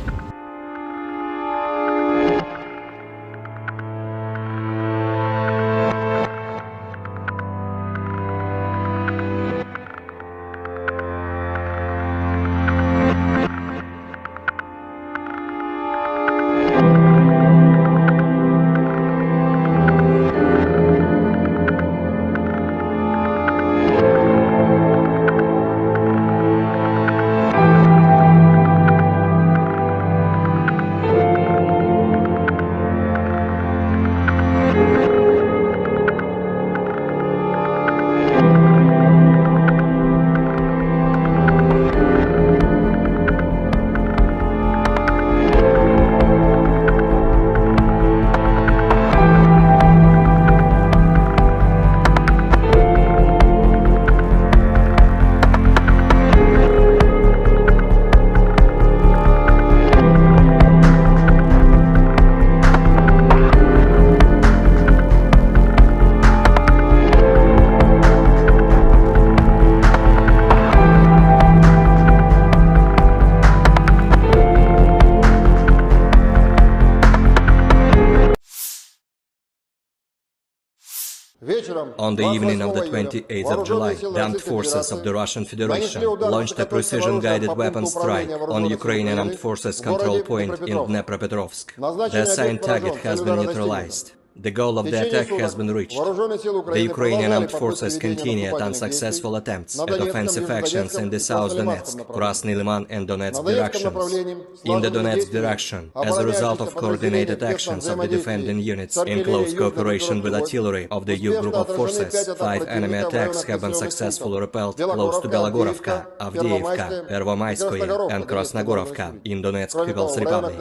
On the evening of the 28th of July, the armed forces of the Russian Federation launched a precision-guided weapon strike on Ukrainian armed forces control point in Dnepropetrovsk. The assigned target has been neutralized. The goal of the attack has been reached. The Ukrainian armed forces continued unsuccessful attempts at offensive actions in the South Donetsk, Krasny Liman and Donetsk directions. In the Donetsk direction, as a result of coordinated actions of the defending units in close cooperation with artillery of the U group of forces, 5 enemy attacks have been successfully repelled close to Belogorovka, Avdiivka, Pervomaiskoye and Krasnogorovka in Donetsk People's Republic.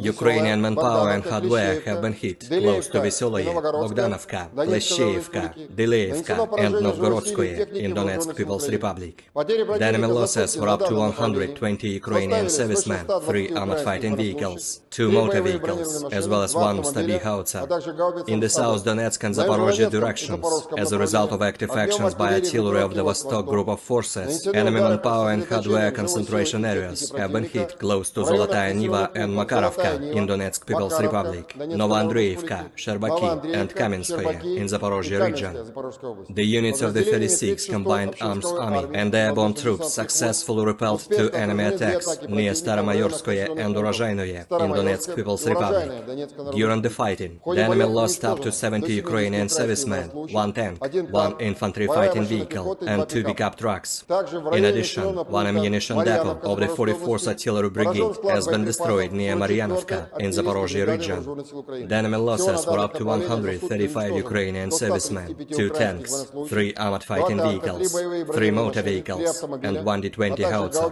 Ukrainian manpower and hardware have been hit close to Vesoloye, Bogdanovka, Leshcheevka, Deleevka and Novgorodskoye in Donetsk People's Republic. The enemy losses were up to 120 Ukrainian servicemen, 3 armored fighting vehicles, 2 motor vehicles, as well as 1 Stabi howitzer. In the South Donetsk and Zaporozhye directions, as a result of active actions by artillery of the Vostok group of forces, enemy manpower and hardware concentration areas have been hit close to Zolotaya Niva and Makarovka in Donetsk People's Republic, Novoandreevka, Sherbaki and Kamenskoye in Zaporozhye region. The units of the 36th Combined Arms Army and the airborne troops successfully repelled 2 enemy attacks near Staromayorskoye and Urozhainoye in Donetsk People's Republic. During the fighting, the enemy lost up to 70 Ukrainian servicemen, 1 tank, 1 infantry fighting vehicle and 2 pickup trucks. In addition, 1 ammunition depot of the 44th Artillery Brigade has been destroyed near Maryanovka in Zaporozhye region. The enemy losses were up to 135 Ukrainian servicemen, 2 tanks, 3 armored fighting vehicles, 3 motor vehicles, and 1 D-20 howitzer.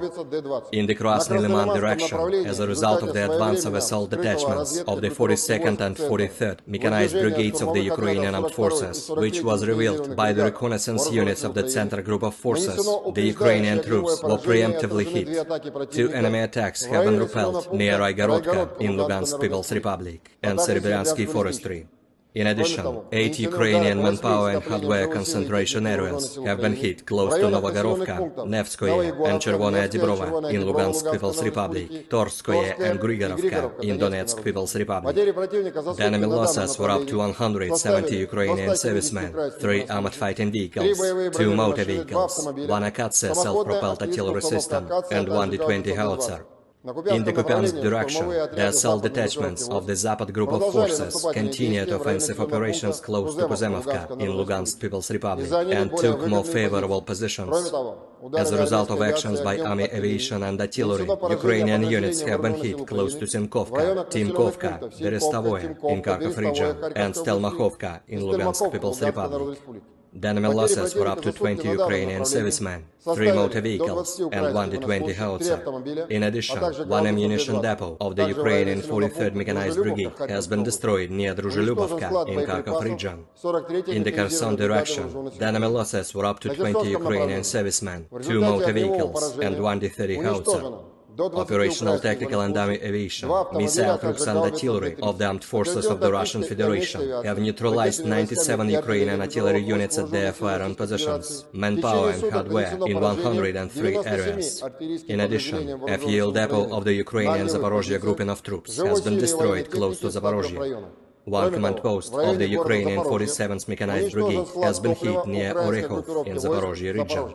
In the Krasny Liman direction, as a result of the advance of assault detachments of the 42nd and 43rd Mechanized Brigades of the Ukrainian Armed Forces, which was revealed by the reconnaissance units of the Center Group of Forces, the Ukrainian troops were preemptively hit. 2 enemy attacks have been repelled near Raigorodka in Lugansk People's Republic and Serebryansky Forestry. In addition, 8 Ukrainian manpower and hardware concentration areas have been hit close to Novogorovka, Nevskoye and Chervonaya Dibrova in Lugansk People's Republic, Torskoye and Grigorovka in Donetsk People's Republic. The enemy losses were up to 170 Ukrainian servicemen, 3 armored fighting vehicles, 2 motor vehicles, 1 Akatsia self-propelled artillery system and 1 D-20 howitzer. In the Kupiansk direction, the assault detachments of the Zapad group of forces continued offensive operations close to Kuzemovka in Lugansk People's Republic and took more favorable positions. As a result of actions by army aviation and artillery, Ukrainian units have been hit close to Simkovka, Timkovka, Berestovoye in Kharkov region and Stelmakhovka in Lugansk People's Republic. The enemy losses were up to 20 Ukrainian servicemen, 3 motor vehicles and 1 D-20 howitzer. In addition, 1 ammunition depot of the Ukrainian 43rd Mechanized Brigade has been destroyed near Druzhilubovka in Kharkov region. In the Kherson direction, the enemy losses were up to 20 Ukrainian servicemen, 2 motor vehicles and 1 D-30 howitzer. Operational, tactical and army aviation, missile troops and artillery of the armed forces of the Russian Federation have neutralized 97 Ukrainian artillery units at their firing positions, manpower and hardware in 103 areas. In addition, a fuel depot of the Ukrainian Zaporozhye grouping of troops has been destroyed close to Zaporozhye. 1 command post of the Ukrainian 47th Mechanized Brigade has been hit near Orekhov in Zaporozhye region.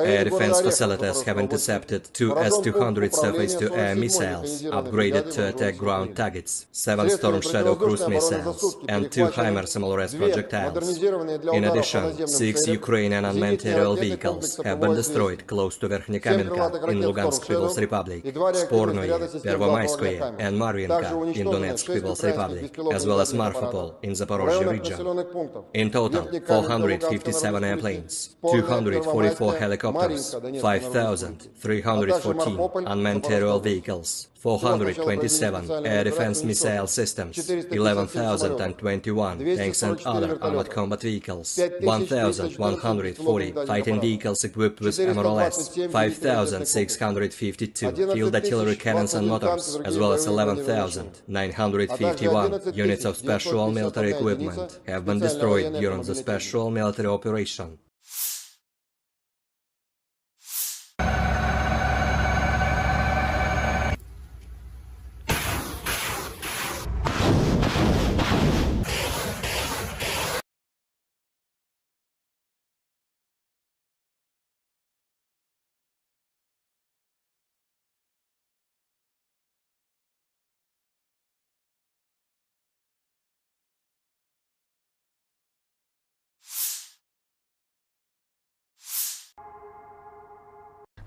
Air defense facilities have intercepted 2 S-200 surface-to-air missiles, upgraded to attack ground targets, 7 Storm Shadow cruise missiles, and 2 HIMARS SMLRS projectiles. In addition, 6 Ukrainian unmanned aerial vehicles have been destroyed close to Verkhnekamenka in Lugansk People's Republic, Spornoye, Pervomaiskoye, and Marvinka in Donetsk People's Republic, as well as Marfapol in Zaporozhye region. In total, 457 airplanes, 244 helicopters, 5,314 unmanned aerial vehicles, 427 air defense missile systems, 11,021 tanks and other armored combat vehicles, 1,140 fighting vehicles equipped with MRLS, 5,652 field artillery cannons and motors, as well as 11,951 units of special military equipment have been destroyed during the special military operation.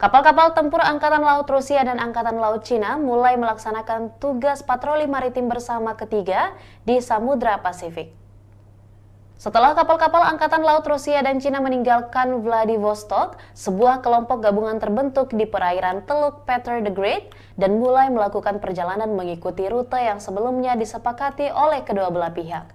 Kapal-kapal tempur Angkatan Laut Rusia dan Angkatan Laut Cina mulai melaksanakan tugas patroli maritim bersama ketiga di Samudra Pasifik. Setelah kapal-kapal Angkatan Laut Rusia dan Cina meninggalkan Vladivostok, sebuah kelompok gabungan terbentuk di perairan Teluk Peter the Great dan mulai melakukan perjalanan mengikuti rute yang sebelumnya disepakati oleh kedua belah pihak.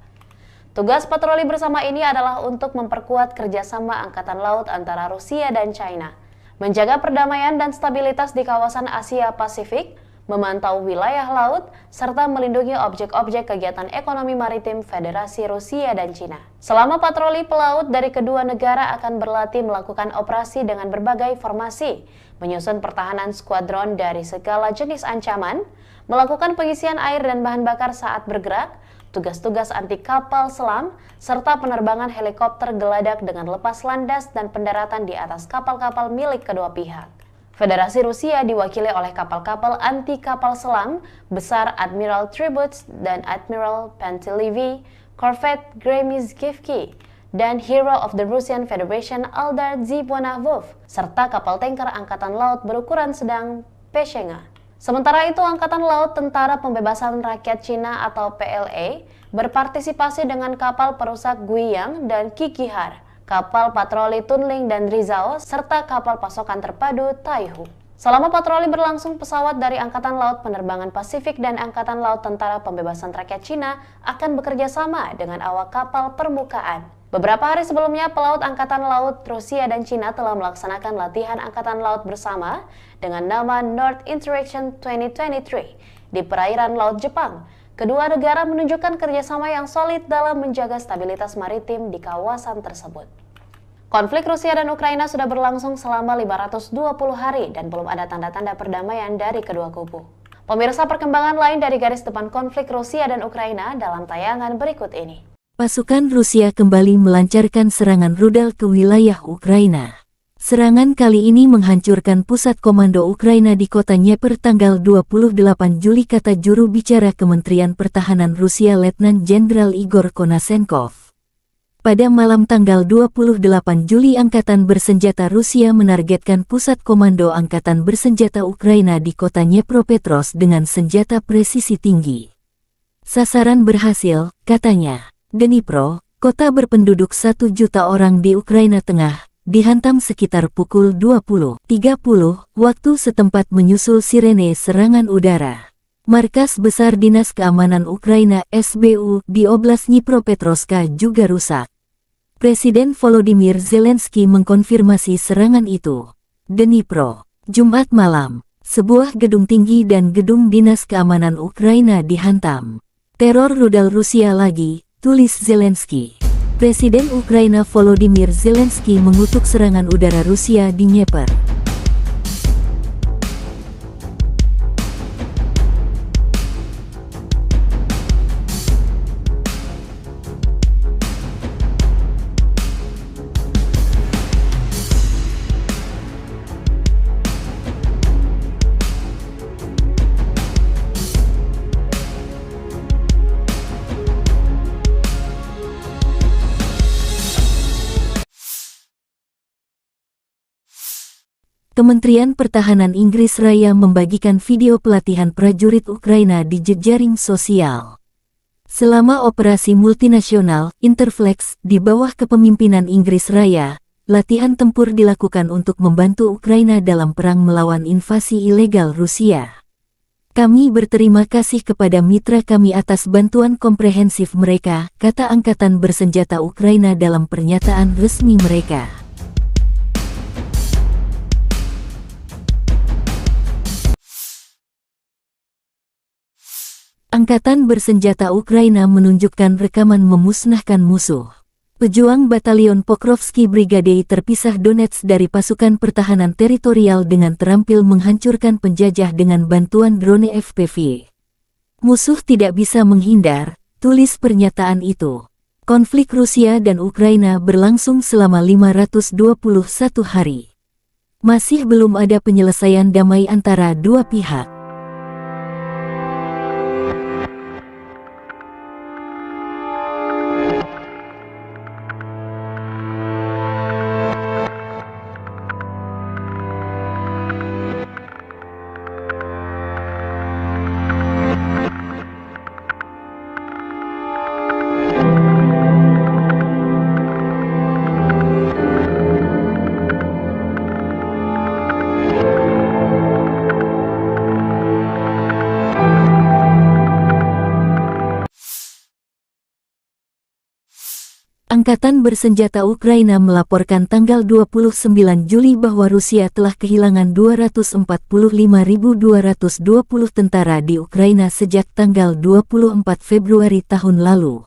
Tugas patroli bersama ini adalah untuk memperkuat kerjasama Angkatan Laut antara Rusia dan China, menjaga perdamaian dan stabilitas di kawasan Asia Pasifik, memantau wilayah laut, serta melindungi objek-objek kegiatan ekonomi maritim Federasi Rusia dan Cina. Selama patroli pelaut dari kedua negara akan berlatih melakukan operasi dengan berbagai formasi, menyusun pertahanan skuadron dari segala jenis ancaman, melakukan pengisian air dan bahan bakar saat bergerak, tugas-tugas anti kapal selam, serta penerbangan helikopter geladak dengan lepas landas dan pendaratan di atas kapal-kapal milik kedua pihak. Federasi Rusia diwakili oleh kapal-kapal anti kapal selam besar Admiral Tributs dan Admiral Pantelevi, Corvette Gremizkivki, dan Hero of the Russian Federation Aldar Zibonavov, serta kapal tanker Angkatan Laut berukuran sedang Peshenga. Sementara itu, Angkatan Laut Tentara Pembebasan Rakyat Cina atau PLA berpartisipasi dengan kapal perusak Guiyang dan Kikihar, kapal patroli Tunling dan Rizao, serta kapal pasokan terpadu Taihu. Selama patroli berlangsung, pesawat dari Angkatan Laut Penerbangan Pasifik dan Angkatan Laut Tentara Pembebasan Rakyat Cina akan bekerja sama dengan awak kapal permukaan. Beberapa hari sebelumnya, pelaut Angkatan Laut Rusia dan Cina telah melaksanakan latihan Angkatan Laut bersama dengan nama North Interaction 2023 di perairan Laut Jepang. Kedua negara menunjukkan kerjasama yang solid dalam menjaga stabilitas maritim di kawasan tersebut. Konflik Rusia dan Ukraina sudah berlangsung selama 520 hari dan belum ada tanda-tanda perdamaian dari kedua kubu. Pemirsa, perkembangan lain dari garis depan konflik Rusia dan Ukraina dalam tayangan berikut ini. Pasukan Rusia kembali melancarkan serangan rudal ke wilayah Ukraina. Serangan kali ini menghancurkan pusat komando Ukraina di kota Dnieper tanggal 28 Juli, kata juru bicara Kementerian Pertahanan Rusia Letnan Jenderal Igor Konasenkov. Pada malam tanggal 28 Juli, Angkatan Bersenjata Rusia menargetkan pusat komando Angkatan Bersenjata Ukraina di kota Dnipropetrovsk dengan senjata presisi tinggi. Sasaran berhasil, katanya. Dnipro, kota berpenduduk 1 juta orang di Ukraina Tengah, dihantam sekitar pukul 20.30 waktu setempat menyusul sirene serangan udara. Markas Besar Dinas Keamanan Ukraina (SBU) di Oblast Dnipropetrovsk juga rusak. Presiden Volodymyr Zelensky mengkonfirmasi serangan itu. Dnipro, Jumat malam, sebuah gedung tinggi dan gedung Dinas Keamanan Ukraina dihantam. Teror rudal Rusia lagi, tulis Zelensky. Presiden Ukraina Volodymyr Zelensky mengutuk serangan udara Rusia di Dnieper. Kementerian Pertahanan Inggris Raya membagikan video pelatihan prajurit Ukraina di jejaring sosial. Selama operasi multinasional Interflex di bawah kepemimpinan Inggris Raya, latihan tempur dilakukan untuk membantu Ukraina dalam perang melawan invasi ilegal Rusia. Kami berterima kasih kepada mitra kami atas bantuan komprehensif mereka, kata Angkatan Bersenjata Ukraina dalam pernyataan resmi mereka. Angkatan Bersenjata Ukraina menunjukkan rekaman memusnahkan musuh. Pejuang Batalion Pokrovsky Brigade terpisah Donetsk dari pasukan pertahanan teritorial dengan terampil menghancurkan penjajah dengan bantuan drone FPV. Musuh tidak bisa menghindar, tulis pernyataan itu. Konflik Rusia dan Ukraina berlangsung selama 521 hari. Masih belum ada penyelesaian damai antara dua pihak. Angkatan Bersenjata Ukraina melaporkan tanggal 29 Juli bahwa Rusia telah kehilangan 245.220 tentara di Ukraina sejak tanggal 24 Februari tahun lalu.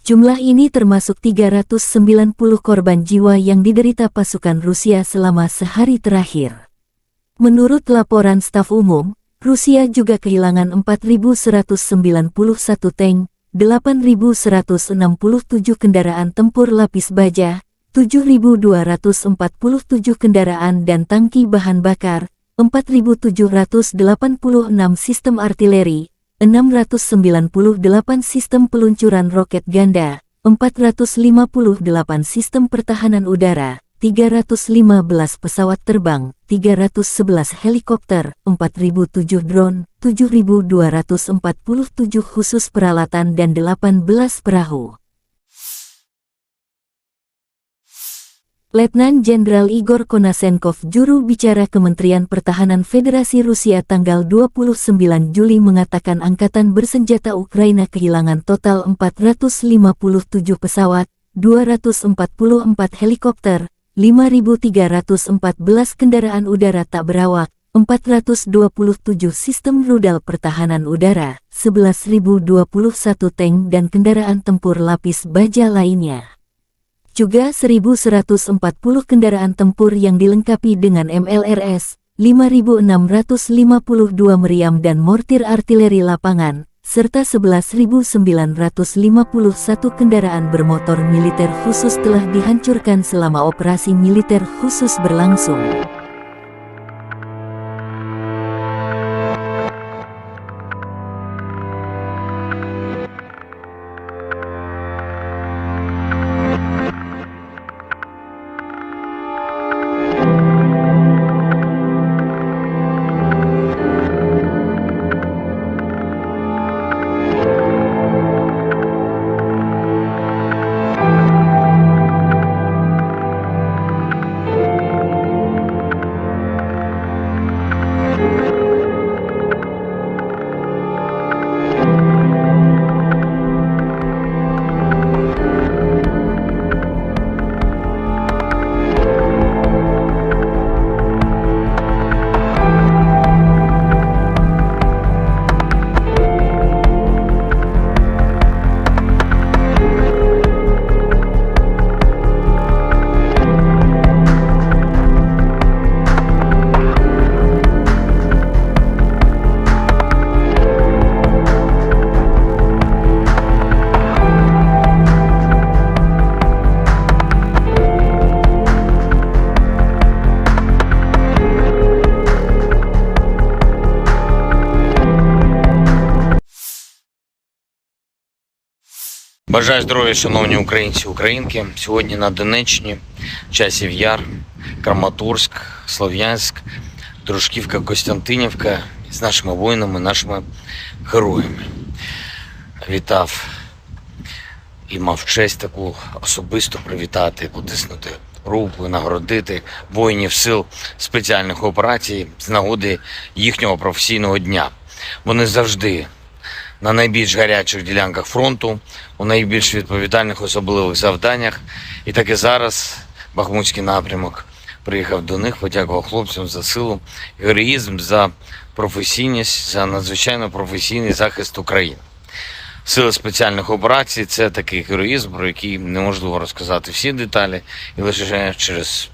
Jumlah ini termasuk 390 korban jiwa yang diderita pasukan Rusia selama sehari terakhir. Menurut laporan staf umum, Rusia juga kehilangan 4.191 tank, 8.167 kendaraan tempur lapis baja, 7.247 kendaraan dan tangki bahan bakar, 4.786 sistem artileri, 698 sistem peluncuran roket ganda, 458 sistem pertahanan udara, 315 pesawat terbang, 311 helikopter, 4.007 drone, 7.247 khusus peralatan dan 18 perahu. Letnan Jenderal Igor Konasenkov, juru bicara Kementerian Pertahanan Federasi Rusia tanggal 29 Juli mengatakan Angkatan Bersenjata Ukraina kehilangan total 457 pesawat, 244 helikopter, 5.314 kendaraan udara tak berawak, 427 sistem rudal pertahanan udara, 11.021 tank dan kendaraan tempur lapis baja lainnya. Juga 1.140 kendaraan tempur yang dilengkapi dengan MLRS, 5.652 meriam dan mortir artileri lapangan, serta 11.951 kendaraan bermotor militer khusus telah dihancurkan selama operasi militer khusus berlangsung. Бажаю здоров'я, шановні українці, українки. Сьогодні на Донеччині, Часів Яр, Краматорськ, Слов'янськ, Дружківка, Костянтинівка з нашими воїнами, нашими героями. Вітав і мав честь таку особисто привітати, потиснути руку, нагородити воїнів сил спеціальних операцій з нагоди їхнього професійного дня. Вони завжди на найбільш гарячих ділянках фронту, у найбільш відповідальних особливих завданнях. І так і зараз Бахмутський напрямок приїхав до них, подякував хлопцям за силу, героїзм, за професійність, за надзвичайно професійний захист України. Сили спеціальних операцій – це такий героїзм, про який неможливо розказати всі деталі, і лише через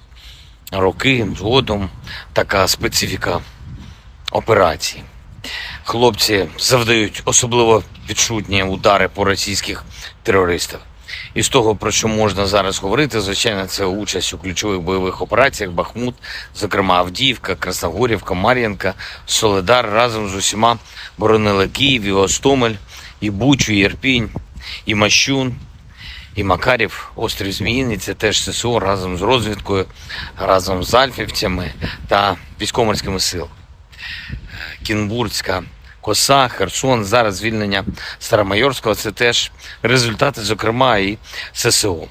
роки згодом така специфіка операції. Хлопці завдають особливо відчутні удари по російських терористах. І з того, про що можна зараз говорити, звичайно, це участь у ключових бойових операціях Бахмут, зокрема Авдіївка, Красногорівка, Мар'їнка, Солидар разом з усіма боронили Київ, і Гостомель, і Бучу, і Ірпінь, і Мащун, і Макарів, острів Зміїний, це теж ССО разом з розвідкою, разом з альфівцями та військово-морськими силами. Кінбурзька коса, Херсон, зараз звільнення Старомайорського – це теж результати, зокрема, і ССО.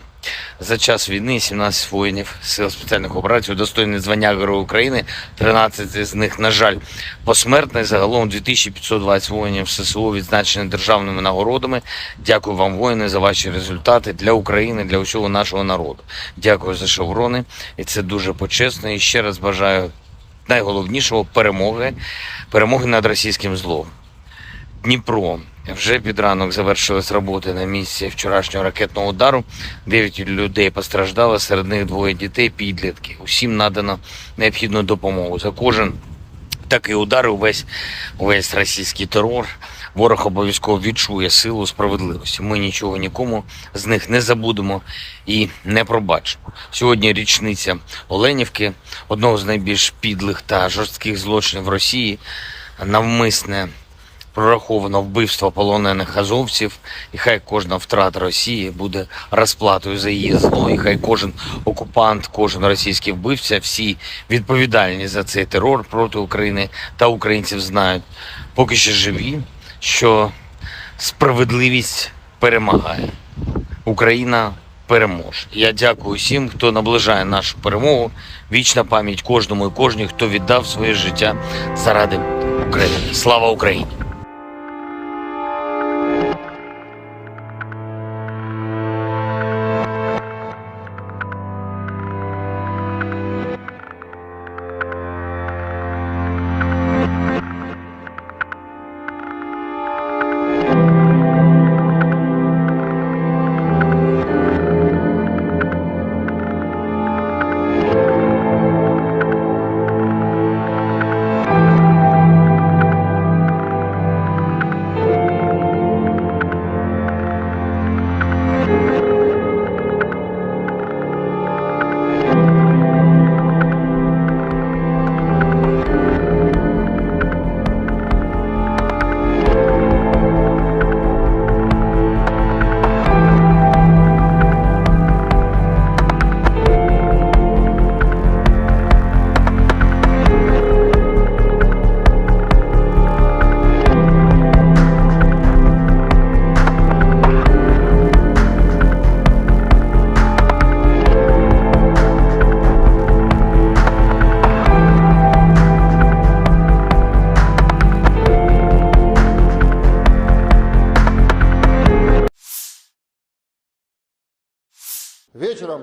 За час війни 17 воїнів Сил спеціальних операцій удостоєні звання Героя України, 13 з них, на жаль, посмертно. Загалом 2520 воїнів ССО відзначені державними нагородами. Дякую вам, воїни, за ваші результати для України, для усього нашого народу. Дякую за шеврони, і це дуже почесно. І ще раз бажаю найголовнішого перемоги над російським злом. Дніпро. Вже під ранок завершились роботи на місці вчорашнього ракетного удару. 9 людей постраждало, серед них 2 дітей, підлітки. Усім надано необхідну допомогу. За кожен такий удар, увесь російський терор, ворог обов'язково відчує силу справедливості. Ми нічого нікому з них не забудемо і не пробачимо. Сьогодні річниця Оленівки, одного з найбільш підлих та жорстких злочинів Росії, навмисне прораховано вбивство полонених азовців, і хай кожна втрата Росії буде розплатою за її зло, і хай кожен окупант, кожен російський вбивця, всі відповідальні за цей терор проти України та українців знають, поки що живі, що справедливість перемагає. Україна переможе. Я дякую всім, хто наближає нашу перемогу. Вічна пам'ять кожному і кожній, хто віддав своє життя заради України. Слава Україні!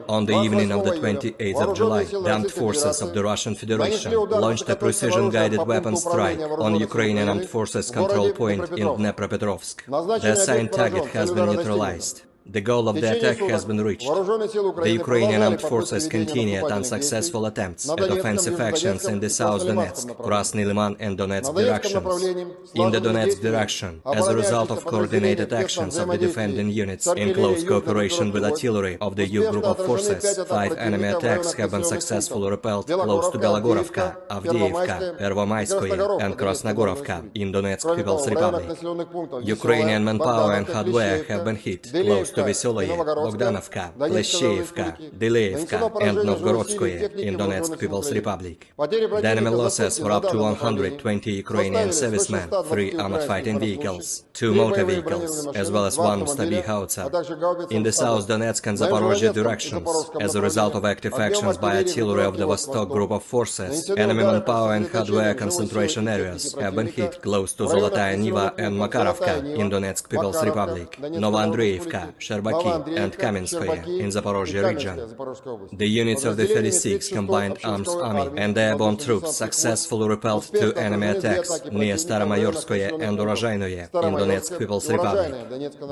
On the evening of the 28th of July, the armed forces of the Russian Federation launched a precision-guided weapon strike on Ukrainian armed forces control point in Dnepropetrovsk. The assigned target has been neutralized. The goal of the attack has been reached. The Ukrainian armed forces continued unsuccessful attempts at offensive actions in the South Donetsk, Krasny Liman and Donetsk directions. In the Donetsk direction, as a result of coordinated actions of the defending units in close cooperation with artillery of the U group of forces, 5 enemy attacks have been successfully repelled close to Belogorovka, Avdiivka, Pervomaiskoye and Krasnogorovka in Donetsk People's Republic. Ukrainian manpower and hardware have been hit close to Veseloye, Bogdanovka, Pleshcheivka, Dileevka and Novgorodskoye in Donetsk People's Republic. The enemy losses were up to 120 Ukrainian servicemen, 3 armored fighting vehicles, 2 motor vehicles, as well as 1 Stabi howitzer. In the South Donetsk and Zaporozhye directions, as a result of active actions by artillery of the Vostok group of forces, enemy manpower and hardware concentration areas have been hit close to Zolotaya Niva and Makarovka in Donetsk People's Republic, Novoandreevka, Sherbaki and Kamenskoye in Zaporozhye region. The units of the 36th Combined Arms Army and airborne troops successfully repelled 2 enemy attacks near Staromayorskoye and Urozhainoye in Donetsk People's Republic.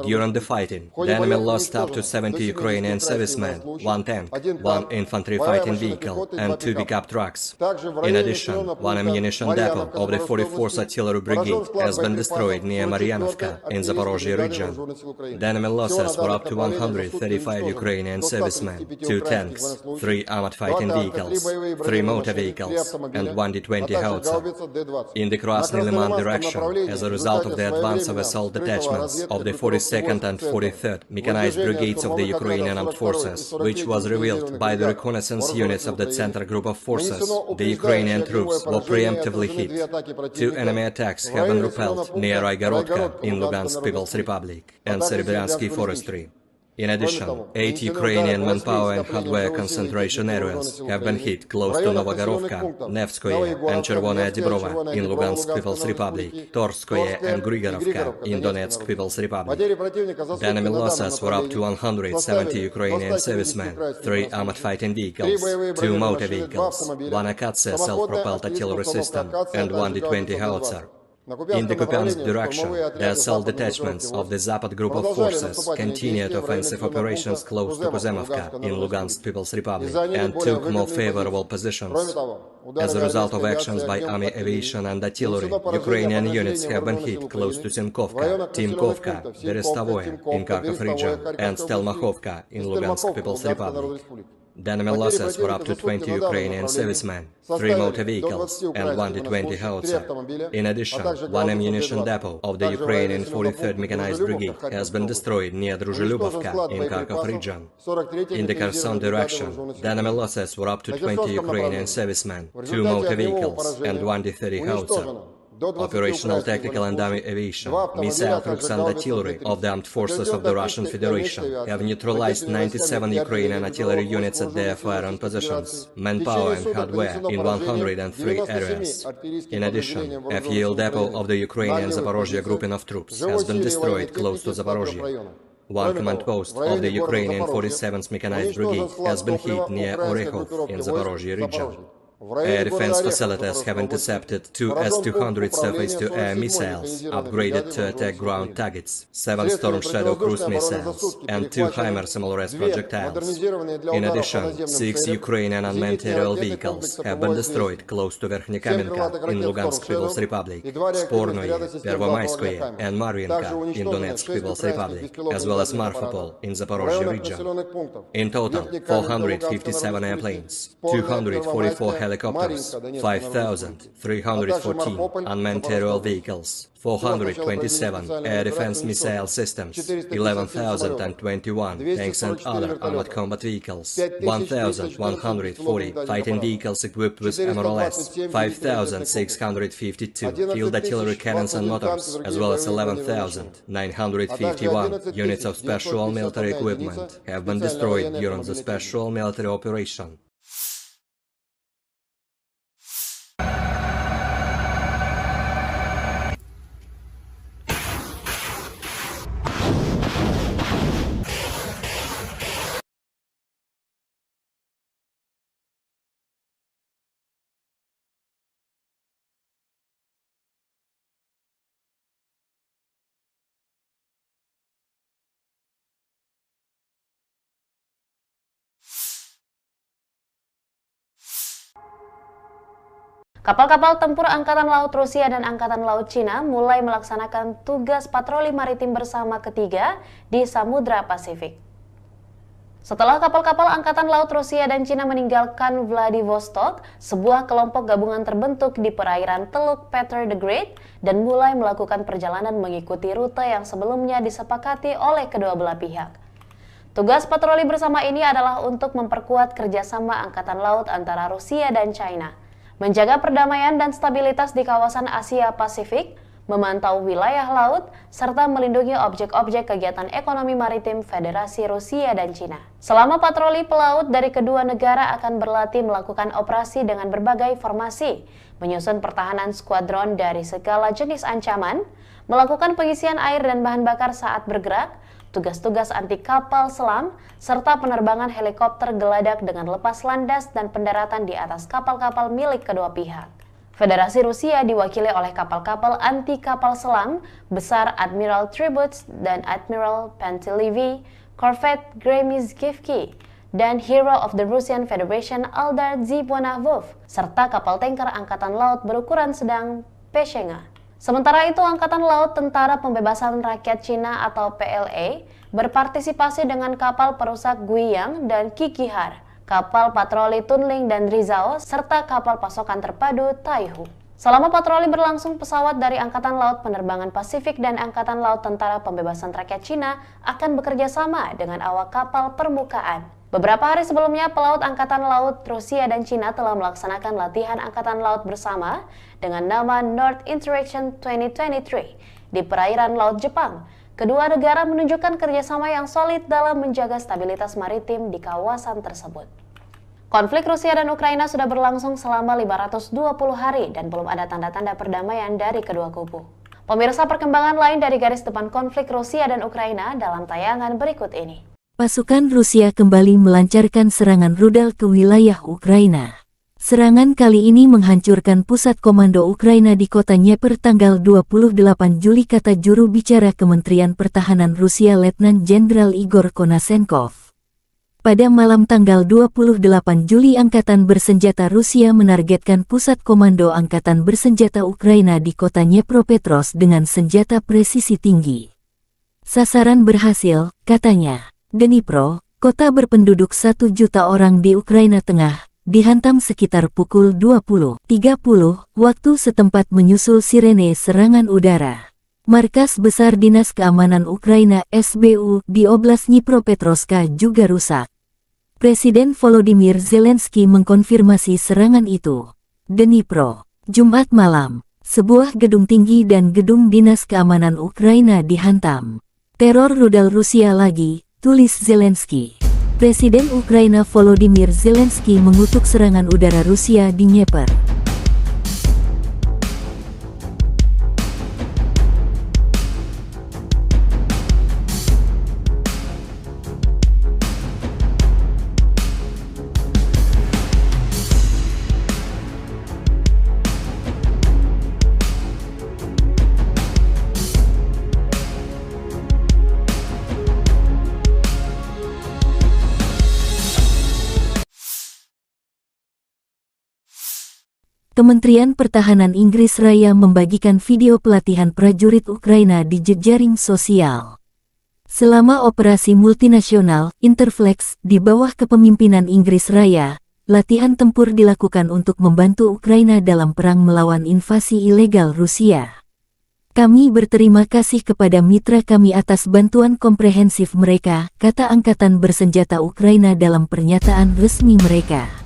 During the fighting, the enemy lost up to 70 Ukrainian servicemen, 1 tank, 1 infantry fighting vehicle and 2 pickup trucks. In addition, 1 ammunition depot of the 44th Artillery Brigade has been destroyed near Maryanovka in Zaporozhye region. The enemy losses were up to 135 Ukrainian servicemen, 2 tanks, 3 armored fighting vehicles, 3 motor vehicles, and 1 D-20 howitzer. In the Krasny Liman direction, as a result of the advance of assault detachments of the 42nd and 43rd Mechanized Brigades of the Ukrainian Armed Forces, which was revealed by the reconnaissance units of the Center Group of Forces, the Ukrainian troops were preemptively hit. 2 enemy attacks have been repelled near Raigorodka in Lugansk People's Republic and Serebryensky Forestry. In addition, 8 Ukrainian manpower and hardware concentration areas have been hit close to Novogorovka, Nevskoye and Chervonaya Dibrova in Lugansk People's Republic, Torskoye and Grigorovka in Donetsk People's Republic. The enemy losses were up to 170 Ukrainian servicemen, 3 armored fighting vehicles, 2 motor vehicles, 1 Akatsia self-propelled artillery system and 1 D-20 howitzer. In the Kupiansk direction, the assault detachments of the Zapad group of forces continued offensive operations close to Kuzemovka in Lugansk People's Republic and took more favorable positions. As a result of actions by army aviation and artillery, Ukrainian units have been hit close to Simkovka, Timkovka, Berestavoye in Kharkov region and Stelmakhovka in Lugansk People's Republic. The enemy losses were up to 20 Ukrainian servicemen, 3 motor vehicles and 1 D-20 howitzer. In addition, 1 ammunition depot of the Ukrainian 43rd Mechanized Brigade has been destroyed near Druzhilubovka in Kharkov region. In the Kherson direction, the enemy losses were up to 20 Ukrainian servicemen, 2 motor vehicles and 1 D-30 howitzer. Operational tactical and army aviation, missile troops and artillery of the armed forces of the Russian Federation have neutralized 97 Ukrainian artillery units at their firing positions, manpower and hardware in 103 areas. In addition, a fuel depot of the Ukrainian Zaporozhye grouping of troops has been destroyed close to Zaporozhye. 1 command post of the Ukrainian 47th Mechanized Brigade has been hit near Orekhov in Zaporozhye region. Air defense facilities have intercepted 2 S-200 surface-to-air missiles, upgraded to attack ground targets, 7 Storm Shadow cruise missiles, and 2 HIMARS MLRS projectiles. In addition, 6 Ukrainian unmanned aerial vehicles have been destroyed close to Verkhnekamenka in Lugansk People's Republic, Spornoye, Pervomayskoye, and Marvinka in Donetsk People's Republic, as well as Marfapol in Zaporozhye region. In total, 457 airplanes, 244 helicopters, 5,314 unmanned aerial vehicles, 427 air defense missile systems, 11,021 tanks and other armored combat vehicles, 1,140 fighting vehicles equipped with MRLS, 5,652 field artillery cannons and motors, as well as 11,951 units of special military equipment have been destroyed during the special military operation. Kapal-kapal tempur Angkatan Laut Rusia dan Angkatan Laut Cina mulai melaksanakan tugas patroli maritim bersama ketiga di Samudra Pasifik. Setelah kapal-kapal Angkatan Laut Rusia dan Cina meninggalkan Vladivostok, sebuah kelompok gabungan terbentuk di perairan Teluk Peter the Great dan mulai melakukan perjalanan mengikuti rute yang sebelumnya disepakati oleh kedua belah pihak. Tugas patroli bersama ini adalah untuk memperkuat kerjasama Angkatan Laut antara Rusia dan China, menjaga perdamaian dan stabilitas di kawasan Asia Pasifik, memantau wilayah laut, serta melindungi objek-objek kegiatan ekonomi maritim Federasi Rusia dan Cina. Selama patroli pelaut dari kedua negara akan berlatih melakukan operasi dengan berbagai formasi, menyusun pertahanan skuadron dari segala jenis ancaman, melakukan pengisian air dan bahan bakar saat bergerak, tugas-tugas anti kapal selam, serta penerbangan helikopter geladak dengan lepas landas dan pendaratan di atas kapal-kapal milik kedua pihak. Federasi Rusia diwakili oleh kapal-kapal anti kapal selam besar Admiral Tributs dan Admiral Pantelevi, Corvette Gremizkivki, dan Hero of the Russian Federation Aldar Zibonavov, serta kapal tanker Angkatan Laut berukuran sedang Peshenga. Sementara itu, Angkatan Laut Tentara Pembebasan Rakyat Cina atau PLA berpartisipasi dengan kapal perusak Guiyang dan Kikihar, kapal patroli Tunling dan Rizao, serta kapal pasokan terpadu Taihu. Selama patroli berlangsung, pesawat dari Angkatan Laut Penerbangan Pasifik dan Angkatan Laut Tentara Pembebasan Rakyat Cina akan bekerja sama dengan awak kapal permukaan. Beberapa hari sebelumnya, pelaut Angkatan Laut Rusia dan Cina telah melaksanakan latihan Angkatan Laut bersama dengan nama North Interaction 2023 di perairan Laut Jepang. Kedua negara menunjukkan kerjasama yang solid dalam menjaga stabilitas maritim di kawasan tersebut. Konflik Rusia dan Ukraina sudah berlangsung selama 520 hari dan belum ada tanda-tanda perdamaian dari kedua kubu. Pemirsa, perkembangan lain dari garis depan konflik Rusia dan Ukraina dalam tayangan berikut ini. Pasukan Rusia kembali melancarkan serangan rudal ke wilayah Ukraina. Serangan kali ini menghancurkan pusat komando Ukraina di kota Dnieper tanggal 28 Juli, kata juru bicara Kementerian Pertahanan Rusia Letnan Jenderal Igor Konasenkov. Pada malam tanggal 28 Juli, Angkatan Bersenjata Rusia menargetkan pusat komando Angkatan Bersenjata Ukraina di kota Dnepropetrovsk dengan senjata presisi tinggi. Sasaran berhasil, katanya. Dnipro, kota berpenduduk 1 juta orang di Ukraina Tengah, dihantam sekitar pukul 20.30 waktu setempat menyusul sirene serangan udara. Markas Besar Dinas Keamanan Ukraina (SBU) di Oblast Dnipropetrovsk juga rusak. Presiden Volodymyr Zelensky mengkonfirmasi serangan itu. Dnipro, Jumat malam, sebuah gedung tinggi dan gedung Dinas Keamanan Ukraina dihantam. Teror rudal Rusia lagi, tulis Zelensky. Presiden Ukraina Volodymyr Zelensky mengutuk serangan udara Rusia di Dnieper. Kementerian Pertahanan Inggris Raya membagikan video pelatihan prajurit Ukraina di jejaring sosial. Selama operasi multinasional Interflex di bawah kepemimpinan Inggris Raya, latihan tempur dilakukan untuk membantu Ukraina dalam perang melawan invasi ilegal Rusia. Kami berterima kasih kepada mitra kami atas bantuan komprehensif mereka, kata Angkatan Bersenjata Ukraina dalam pernyataan resmi mereka.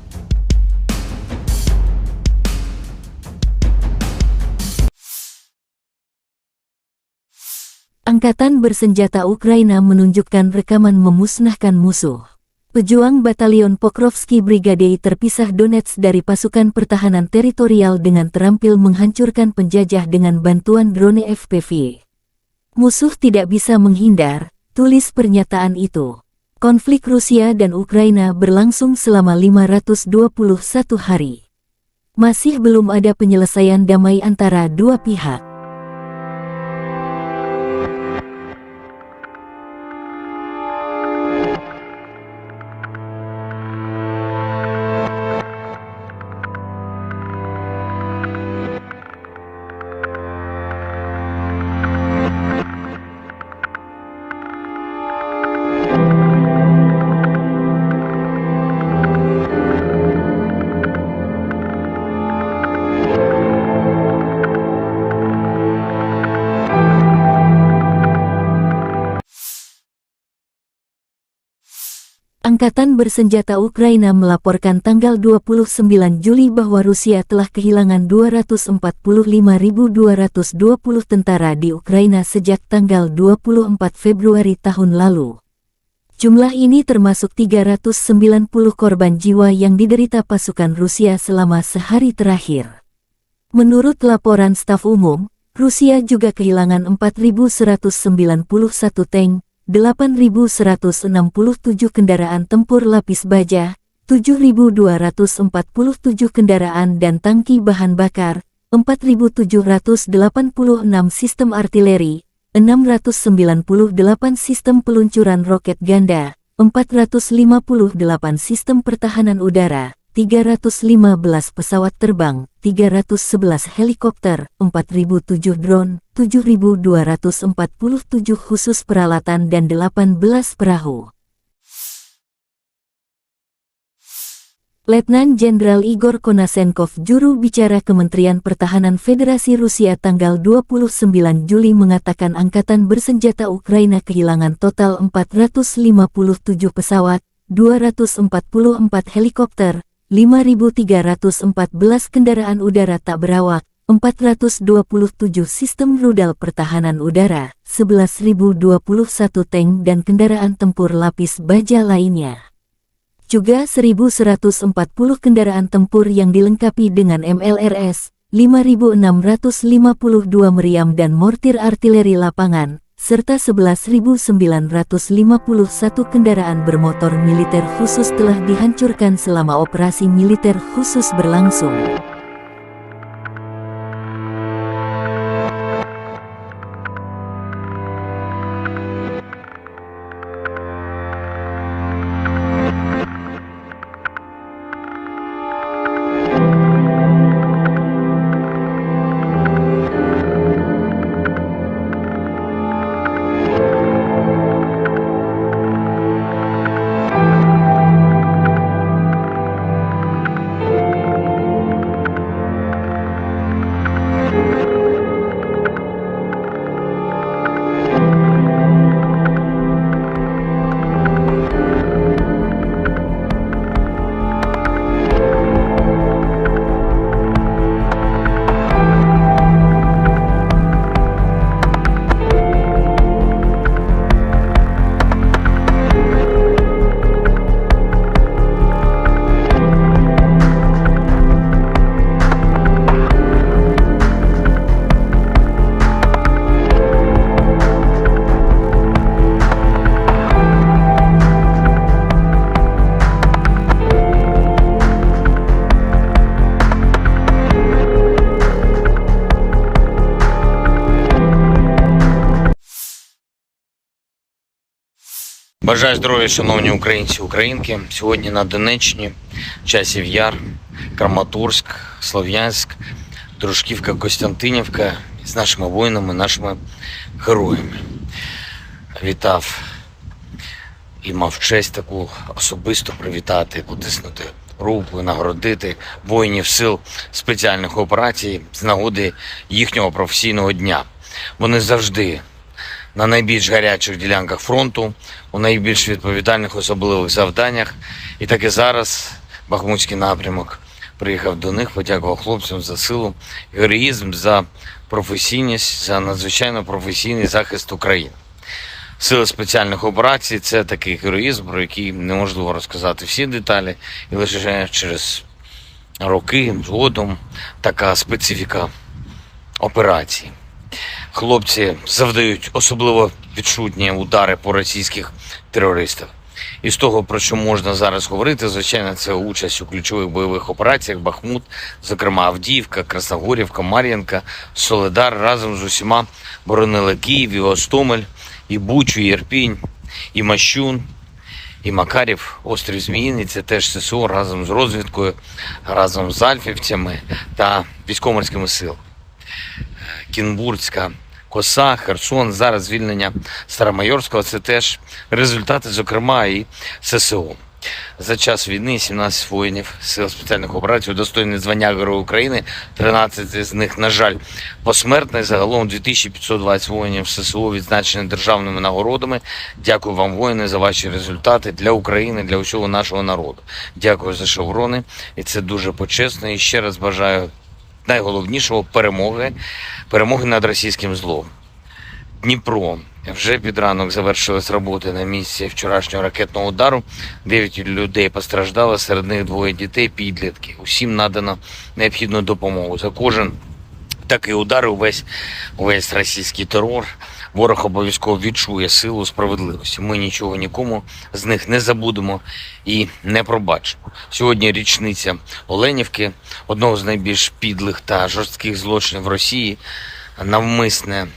Angkatan Bersenjata Ukraina menunjukkan rekaman memusnahkan musuh. Pejuang Batalion Pokrovsky Brigade terpisah Donetsk dari pasukan pertahanan teritorial dengan terampil menghancurkan penjajah dengan bantuan drone FPV. Musuh tidak bisa menghindar, tulis pernyataan itu. Konflik Rusia dan Ukraina berlangsung selama 521 hari. Masih belum ada penyelesaian damai antara dua pihak. Angkatan Bersenjata Ukraina melaporkan tanggal 29 Juli bahwa Rusia telah kehilangan 245.220 tentara di Ukraina sejak tanggal 24 Februari tahun lalu. Jumlah ini termasuk 390 korban jiwa yang diderita pasukan Rusia selama sehari terakhir. Menurut laporan staf umum, Rusia juga kehilangan 4.191 tank, 8.167 kendaraan tempur lapis baja, 7.247 kendaraan dan tangki bahan bakar, 4.786 sistem artileri, 698 sistem peluncuran roket ganda, 458 sistem pertahanan udara, 315 pesawat terbang, 311 helikopter, 4.007 drone, 7.247 khusus peralatan dan 18 perahu. Letnan Jenderal Igor Konasenkov, juru bicara Kementerian Pertahanan Federasi Rusia tanggal 29 Juli mengatakan Angkatan Bersenjata Ukraina kehilangan total 457 pesawat, 244 helikopter, 5.314 kendaraan udara tak berawak, 427 sistem rudal pertahanan udara, 11.021 tank dan kendaraan tempur lapis baja lainnya. Juga 1.140 kendaraan tempur yang dilengkapi dengan MLRS, 5.652 meriam dan mortir artileri lapangan, serta 11.951 kendaraan bermotor militer khusus telah dihancurkan selama operasi militer khusus berlangsung. Бажаю здоров'я, шановні українці, українки. Сьогодні на Донеччині, Часів Яр, Краматорськ, Слов'янськ, Дружківка, Костянтинівка з нашими воїнами, нашими героями. Вітав і мав честь таку особисто привітати, потиснути руку, нагородити воїнів сил спеціальних операцій з нагоди їхнього професійного дня. Вони завжди на найбільш гарячих ділянках фронту, у найбільш відповідальних особливих завданнях. І так і зараз Бахмутський напрямок приїхав до них, подякував хлопцям за силу, героїзм, за професійність, за надзвичайно професійний захист України. Сили спеціальних операцій – це такий героїзм, про який неможливо розказати всі деталі, і лише через роки згодом така специфіка операції. Хлопці завдають особливо відчутні удари по російських терористах. І з того, про що можна зараз говорити, звичайно, це участь у ключових бойових операціях Бахмут, зокрема Авдіївка, Красногорівка, Мар'їнка, Солидар разом з усіма боронили Київ, і Гостомель, і Бучу, і Ірпінь, і Мащун, і Макарів, острів Зміїний. Це теж ССО разом з розвідкою, разом з альфівцями та військово-морськими силами. Кінбурзька коса, Херсон, зараз звільнення Старомайорського – це теж результати, зокрема, і ССО. За час війни 17 воїнів Сил спеціальних операцій удостоєні звання Героя України, 13 з них, на жаль, посмертно. Загалом 2520 воїнів ССО відзначені державними нагородами. Дякую вам, воїни, за ваші результати для України, для усього нашого народу. Дякую за шеврони, і це дуже почесно. І ще раз бажаю найголовнішого – перемоги над російським злом. Дніпро. Вже під ранок завершились роботи на місці вчорашнього ракетного удару. 9 людей постраждало, серед них 2 дітей, підлітки. Усім надано необхідну допомогу. За кожен такий удар, увесь російський терор, ворог обов'язково відчує силу справедливості. Ми нічого нікому з них не забудемо і не пробачимо. Сьогодні річниця Оленівки, одного з найбільш підлих та жорстких злочинів Росії, навмисне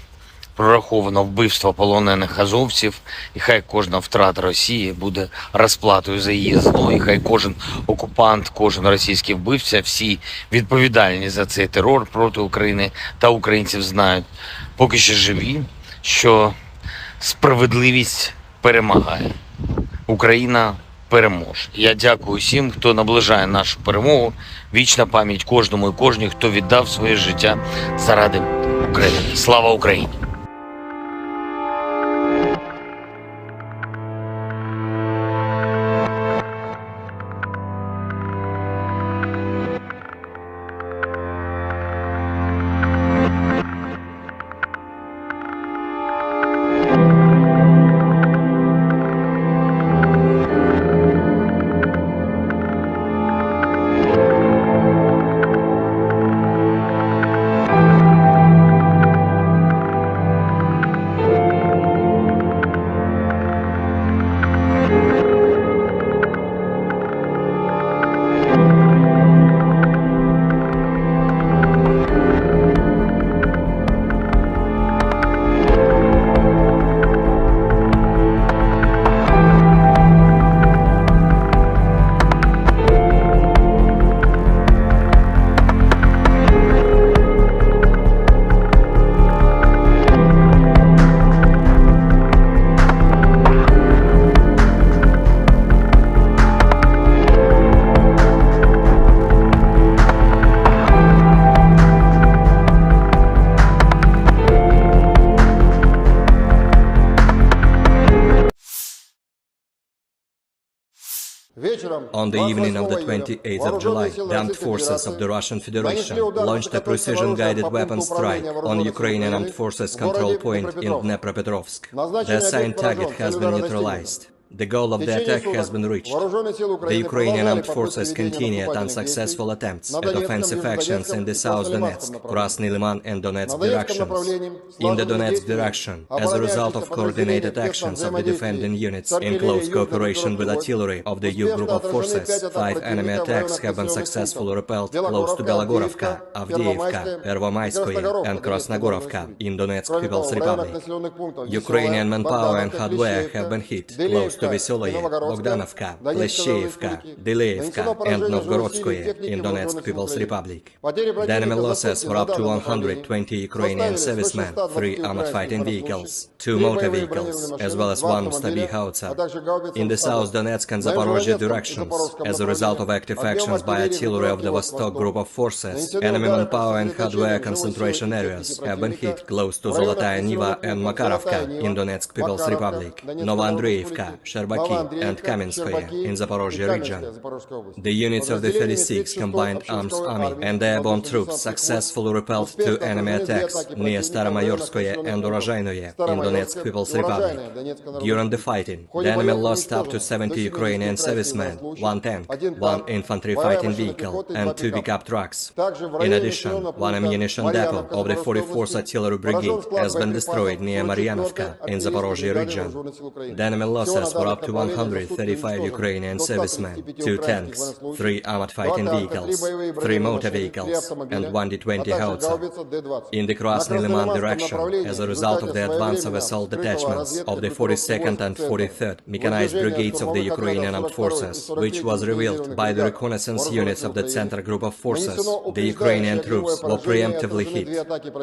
прораховано вбивство полонених азовців, і хай кожна втрата Росії буде розплатою за її зло, і хай кожен окупант, кожен російський вбивця, всі відповідальні за цей терор проти України та українців знають, поки ще живі, що справедливість перемагає. Україна переможе. Я дякую всім, хто наближає нашу перемогу. Вічна пам'ять кожному і кожній, хто віддав своє життя заради України. Слава Україні! On the evening of the 28th of July, the armed forces of the Russian Federation launched a precision-guided weapon strike on Ukrainian armed forces control point in Dnepropetrovsk. The assigned target has been neutralized. The goal of the attack has been reached. The Ukrainian armed forces continued unsuccessful attempts at offensive actions in the South Donetsk, Krasny Liman and Donetsk directions. In the Donetsk direction, as a result of coordinated actions of the defending units in close cooperation with artillery of the U group of forces, 5 enemy attacks have been successfully repelled close to Belogorovka, Avdiivka, Pervomaiskoye and Krasnogorovka in Donetsk People's Republic. Ukrainian manpower and hardware have been hit close to Vesoloye, Bogdanovka, Pleshcheivka, Deleevka and Novgorodskoye in Donetsk People's Republic. The enemy losses were up to 120 Ukrainian servicemen, 3 armored fighting vehicles, 2 motor vehicles, as well as 1 Stabi howitzer. In the South Donetsk and Zaporozhye directions, as a result of active actions by artillery of the Vostok group of forces, enemy manpower and hardware concentration areas have been hit close to Zolotaya Niva and Makarovka in Donetsk People's Republic, Novoandreevka, Sherbaki and Kamenskoye in Zaporozhye region. The units of the 36th Combined Arms Army and the airborne troops successfully repelled 2 enemy attacks near Staromayorskoye and Urozhainoye in Donetsk People's Republic. During the fighting, the enemy lost up to 70 Ukrainian servicemen, 1 tank, 1 infantry fighting vehicle and 2 pickup trucks. In addition, 1 ammunition depot of the 44th Artillery Brigade has been destroyed near Maryanovka in Zaporozhye region. The enemy losses were up to 135 Ukrainian servicemen, 2 tanks, 3 armored fighting vehicles, 3 motor vehicles, and 1 D-20 howitzer. In the Krasny Liman direction, as a result of the advance of assault detachments of the 42nd and 43rd Mechanized Brigades of the Ukrainian Armed Forces, which was revealed by the reconnaissance units of the Center Group of Forces, the Ukrainian troops were preemptively hit.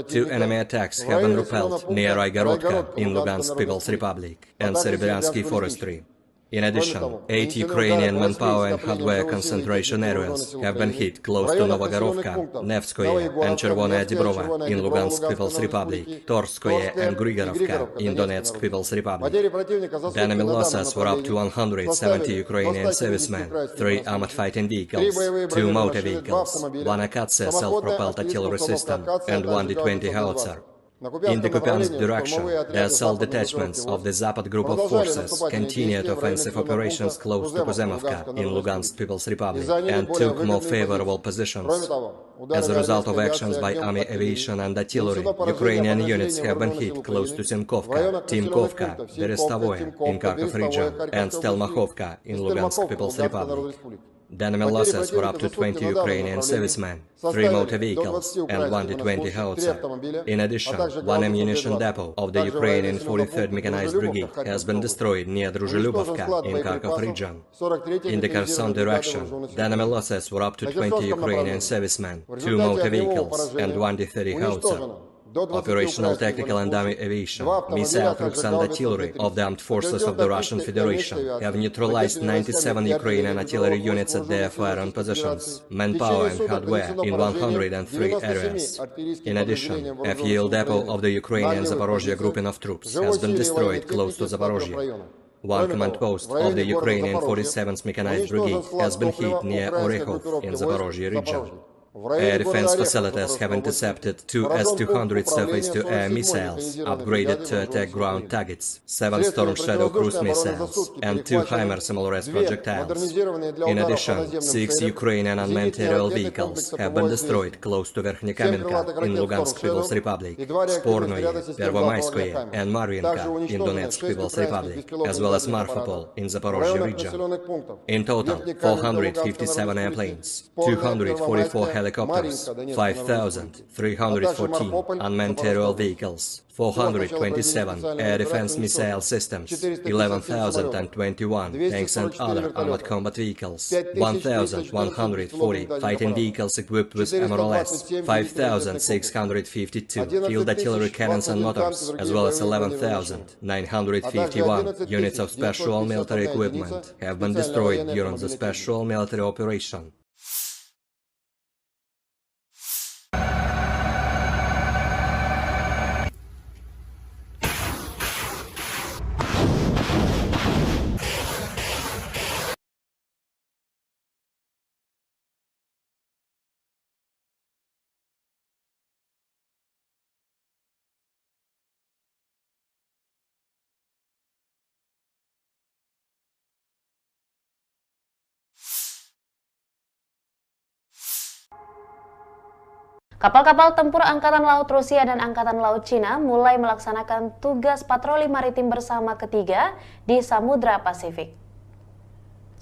2 enemy attacks have been repelled near Raigorodka in Lugansk People's Republic and Serebryansky Forestry. In addition, 8 Ukrainian manpower and hardware concentration areas have been hit close to Novogorovka, Nevskoye and Chervonaya Dibrova in Lugansk People's Republic, Torskoye and Grigorovka in Donetsk People's Republic. The enemy losses were up to 170 Ukrainian servicemen, 3 armored fighting vehicles, 2 motor vehicles, 1 Akatsia self-propelled artillery system and 1 D-20 howitzer. In the Kupiansk direction, the assault detachments of the Zapad group of forces continued offensive operations close to Kuzemovka in Lugansk People's Republic and took more favorable positions. As a result of actions by army aviation and artillery, Ukrainian units have been hit close to Simkovka, Timkovka, Berestavoye in Kharkov region and Stelmakhovka in Lugansk People's Republic. The enemy losses were up to 20 Ukrainian servicemen, 3 motor vehicles and 1 D-20 howitzer. In addition, 1 ammunition depot of the Ukrainian 43rd Mechanized Brigade has been destroyed near Druzhilubovka in Kharkov region. In the Kherson direction, the enemy losses were up to 20 Ukrainian servicemen, 2 motor vehicles and 1 D-30 howitzer. Operational tactical and army aviation, missile troops and artillery of the armed forces of the Russian Federation have neutralized 97 Ukrainian artillery units at their firing positions, manpower and hardware in 103 areas. In addition, a fuel depot of the Ukrainian Zaporozhye grouping of troops has been destroyed close to Zaporozhye. 1 command post of the Ukrainian 47th Mechanized Brigade has been hit near Orekhov in Zaporozhye region. Air defense facilities have intercepted 2 S-200 surface-to-air missiles, upgraded to attack ground targets, 7 Storm Shadow cruise missiles, and 2 HIMARS MLRS projectiles. In addition, 6 Ukrainian unmanned aerial vehicles have been destroyed close to Verkhnekamenka in Lugansk People's Republic, Spornoye, Pervomaiskoye, and Marvinka in Donetsk People's Republic, as well as Marfapol in Zaporozhye region. In total, 457 airplanes, 244 helicopters, 5,314 unmanned aerial vehicles, 427 air defense missile systems, 11,021 tanks and other armored combat vehicles, 1,140 fighting vehicles equipped with MRLS, 5,652 field artillery cannons and motors, as well as 11,951 units of special military equipment have been destroyed during the special military operation. Kapal-kapal tempur Angkatan Laut Rusia dan Angkatan Laut Cina mulai melaksanakan tugas patroli maritim bersama ketiga di Samudra Pasifik.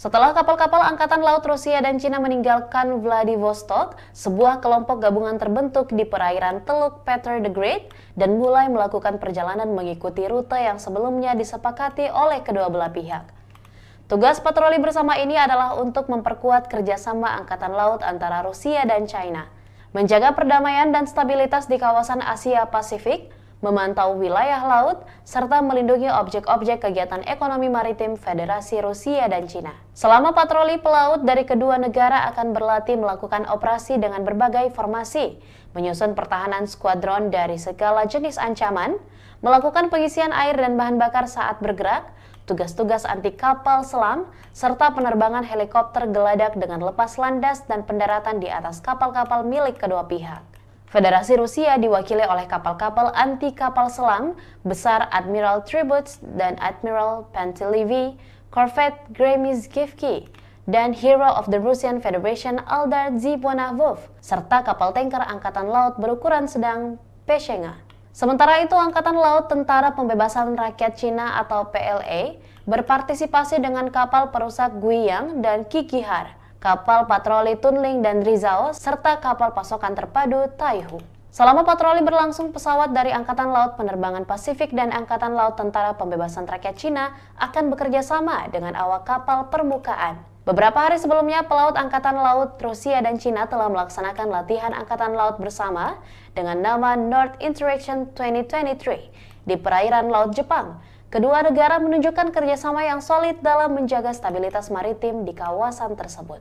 Setelah kapal-kapal Angkatan Laut Rusia dan Cina meninggalkan Vladivostok, sebuah kelompok gabungan terbentuk di perairan Teluk Peter the Great dan mulai melakukan perjalanan mengikuti rute yang sebelumnya disepakati oleh kedua belah pihak. Tugas patroli bersama ini adalah untuk memperkuat kerjasama Angkatan Laut antara Rusia dan China, menjaga perdamaian dan stabilitas di kawasan Asia Pasifik, memantau wilayah laut, serta melindungi objek-objek kegiatan ekonomi maritim Federasi Rusia dan Cina. Selama patroli pelaut dari kedua negara akan berlatih melakukan operasi dengan berbagai formasi, menyusun pertahanan skuadron dari segala jenis ancaman, melakukan pengisian air dan bahan bakar saat bergerak, tugas-tugas anti kapal selam, serta penerbangan helikopter geladak dengan lepas landas dan pendaratan di atas kapal-kapal milik kedua pihak. Federasi Rusia diwakili oleh kapal-kapal anti kapal selam besar Admiral Tributs dan Admiral Pantelevi, Corvette Gremizhevki, dan Hero of the Russian Federation Aldar Zibonavov, serta kapal tanker Angkatan Laut berukuran sedang Peshenga. Sementara itu, Angkatan Laut Tentara Pembebasan Rakyat Cina atau PLA berpartisipasi dengan kapal perusak Guiyang dan Kikihar, kapal patroli Tunling dan Rizao, serta kapal pasokan terpadu Taihu. Selama patroli berlangsung, pesawat dari Angkatan Laut Penerbangan Pasifik dan Angkatan Laut Tentara Pembebasan Rakyat Cina akan bekerja sama dengan awak kapal permukaan. Beberapa hari sebelumnya, pelaut Angkatan Laut Rusia dan Cina telah melaksanakan latihan Angkatan Laut bersama dengan nama North Interaction 2023 di perairan Laut Jepang. Kedua negara menunjukkan kerjasama yang solid dalam menjaga stabilitas maritim di kawasan tersebut.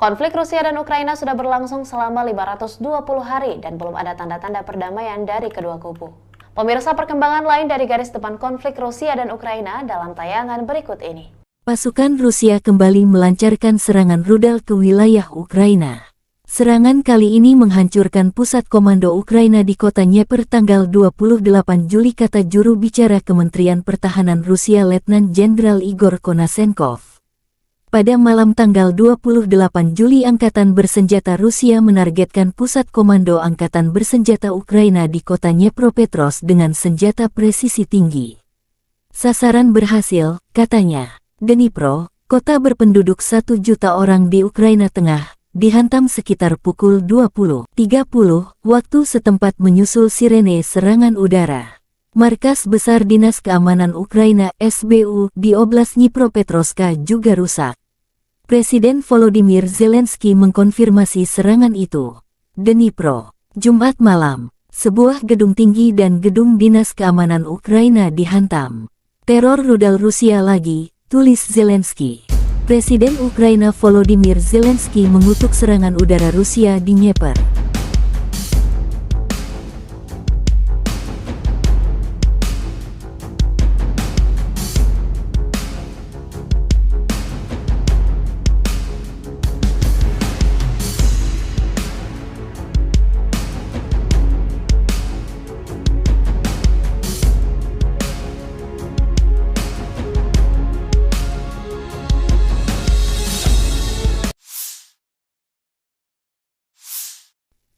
Konflik Rusia dan Ukraina sudah berlangsung selama 520 hari dan belum ada tanda-tanda perdamaian dari kedua kubu. Pemirsa, perkembangan lain dari garis depan konflik Rusia dan Ukraina dalam tayangan berikut ini. Pasukan Rusia kembali melancarkan serangan rudal ke wilayah Ukraina. Serangan kali ini menghancurkan pusat komando Ukraina di kota Dnieper tanggal 28 Juli, kata juru bicara Kementerian Pertahanan Rusia Letnan Jenderal Igor Konasenkov. Pada malam tanggal 28 Juli, Angkatan Bersenjata Rusia menargetkan pusat komando Angkatan Bersenjata Ukraina di kota Dnipropetrovsk dengan senjata presisi tinggi. Sasaran berhasil, katanya. Dnipro, kota berpenduduk 1 juta orang di Ukraina Tengah, dihantam sekitar pukul 20.30 waktu setempat menyusul sirene serangan udara. Markas Besar Dinas Keamanan Ukraina SBU di Oblast Dnipropetrovsk juga rusak. Presiden Volodymyr Zelensky mengkonfirmasi serangan itu. Dnipro, Jumat malam, sebuah gedung tinggi dan gedung Dinas Keamanan Ukraina dihantam. Teror rudal Rusia lagi, tulis Zelensky. Presiden Ukraina Volodymyr Zelensky mengutuk serangan udara Rusia di Dnieper.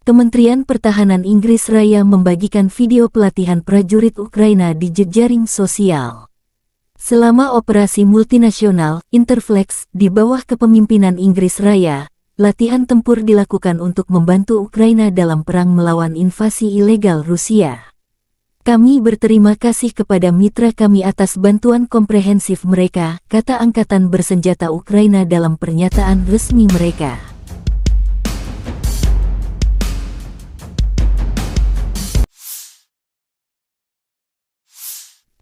Kementerian Pertahanan Inggris Raya membagikan video pelatihan prajurit Ukraina di jejaring sosial. Selama operasi multinasional Interflex di bawah kepemimpinan Inggris Raya, latihan tempur dilakukan untuk membantu Ukraina dalam perang melawan invasi ilegal Rusia. Kami berterima kasih kepada mitra kami atas bantuan komprehensif mereka, kata Angkatan Bersenjata Ukraina dalam pernyataan resmi mereka.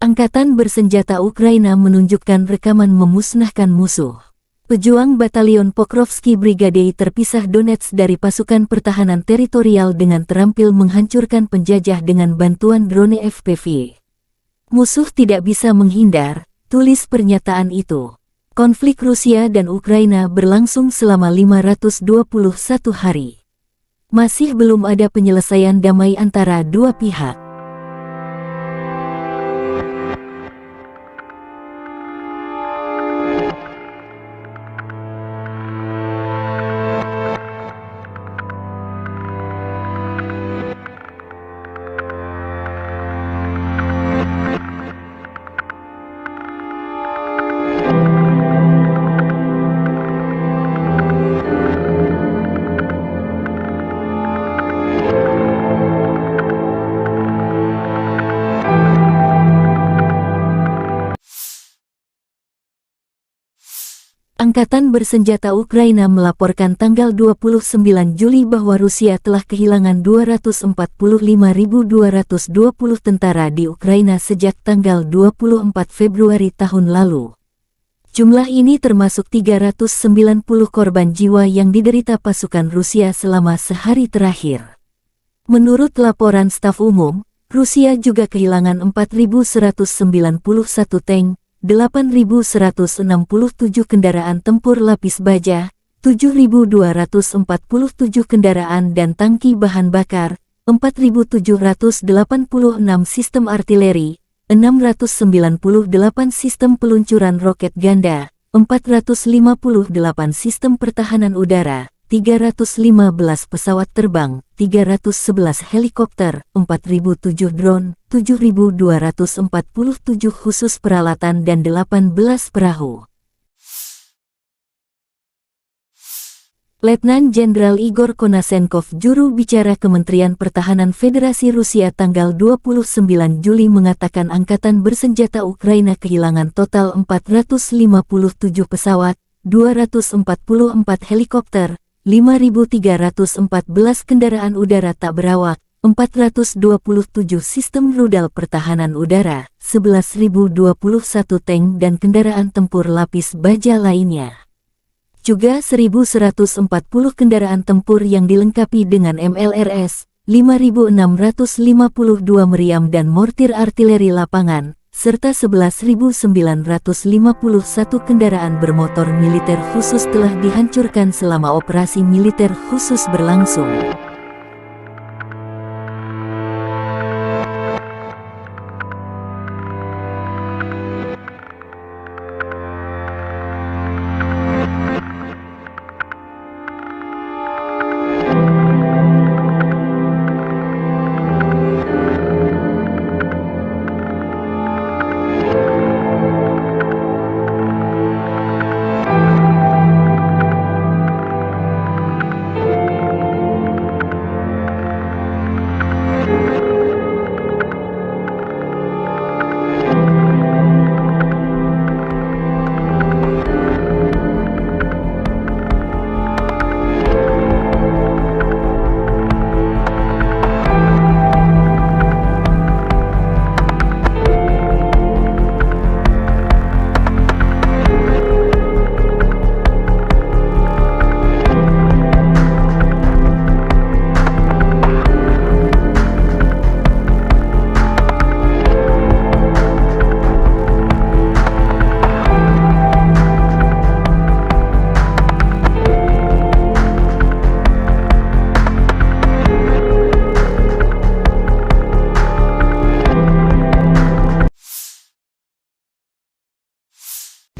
Angkatan Bersenjata Ukraina menunjukkan rekaman memusnahkan musuh. Pejuang Batalion Pokrovsky Brigade terpisah Donetsk dari pasukan pertahanan teritorial dengan terampil menghancurkan penjajah dengan bantuan drone FPV. Musuh tidak bisa menghindar, tulis pernyataan itu. Konflik Rusia dan Ukraina berlangsung selama 521 hari. Masih belum ada penyelesaian damai antara dua pihak. Angkatan Bersenjata Ukraina melaporkan tanggal 29 Juli bahwa Rusia telah kehilangan 245.220 tentara di Ukraina sejak tanggal 24 Februari tahun lalu. Jumlah ini termasuk 390 korban jiwa yang diderita pasukan Rusia selama sehari terakhir. Menurut laporan staf umum, Rusia juga kehilangan 4.191 tank, 8.167 kendaraan tempur lapis baja, 7.247 kendaraan dan tangki bahan bakar, 4.786 sistem artileri, 698 sistem peluncuran roket ganda, 458 sistem pertahanan udara, 315 pesawat terbang, 311 helikopter, 4.007 drone, 7.247 khusus peralatan dan 18 perahu. Letnan Jenderal Igor Konasenkov, juru bicara Kementerian Pertahanan Federasi Rusia tanggal 29 Juli mengatakan Angkatan Bersenjata Ukraina kehilangan total 457 pesawat, 244 helikopter, 5.314 kendaraan udara tak berawak, 427 sistem rudal pertahanan udara, 11.021 tank dan kendaraan tempur lapis baja lainnya. Juga 1.140 kendaraan tempur yang dilengkapi dengan MLRS, 5.652 meriam dan mortir artileri lapangan, serta 11.951 kendaraan bermotor militer khusus telah dihancurkan selama operasi militer khusus berlangsung.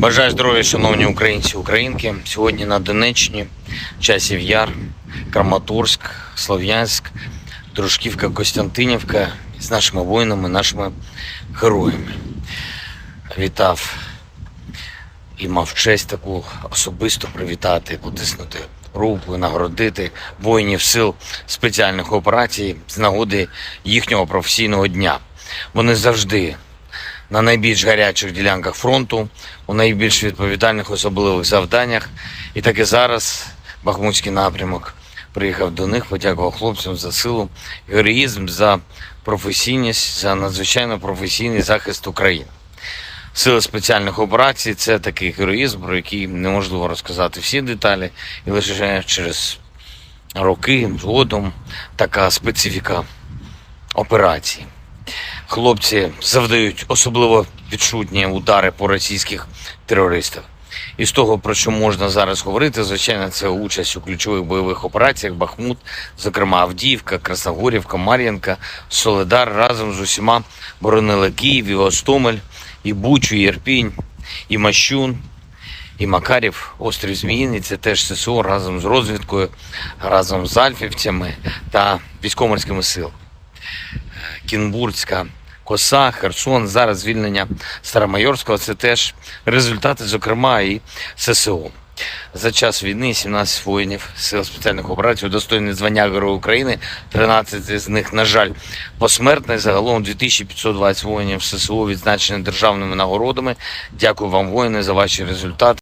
Бажаю здоров'я, шановні українці, українки. Сьогодні на Донеччині, Часів Яр, Краматорськ, Слов'янськ, Дружківка, Костянтинівка з нашими воїнами, нашими героями. Вітав і мав честь таку особисто привітати, потиснути руку, нагородити воїнів сил спеціальних операцій з нагоди їхнього професійного дня. Вони завжди на найбільш гарячих ділянках фронту, у найбільш відповідальних особливих завданнях. І так і зараз Бахмутський напрямок приїхав до них, подякував хлопцям за силу, героїзм, за професійність, за надзвичайно професійний захист України. Сили спеціальних операцій – це такий героїзм, про який неможливо розказати всі деталі, і лише через роки згодом така специфіка операцій. Хлопці завдають особливо відчутні удари по російських терористах. І з того, про що можна зараз говорити, звичайно, це участь у ключових бойових операціях Бахмут, зокрема Авдіївка, Красногорівка, Мар'їнка, Солидар разом з усіма боронили Київ, і Гостомель, і Бучу, і Ірпінь, і Мащун, і Макарів, острів Зміїний. Це теж ССО разом з розвідкою, разом з альфівцями та військово-морськими силами. Кінбурзька коса, Херсон, зараз звільнення Старомайорського – це теж результати, зокрема, і ССО. За час війни 17 воїнів Сил спеціальних операцій удостоєні звання Героя України, 13 з них, на жаль, посмертні. Загалом 2520 воїнів ССО відзначені державними нагородами. Дякую вам, воїни, за ваші результати.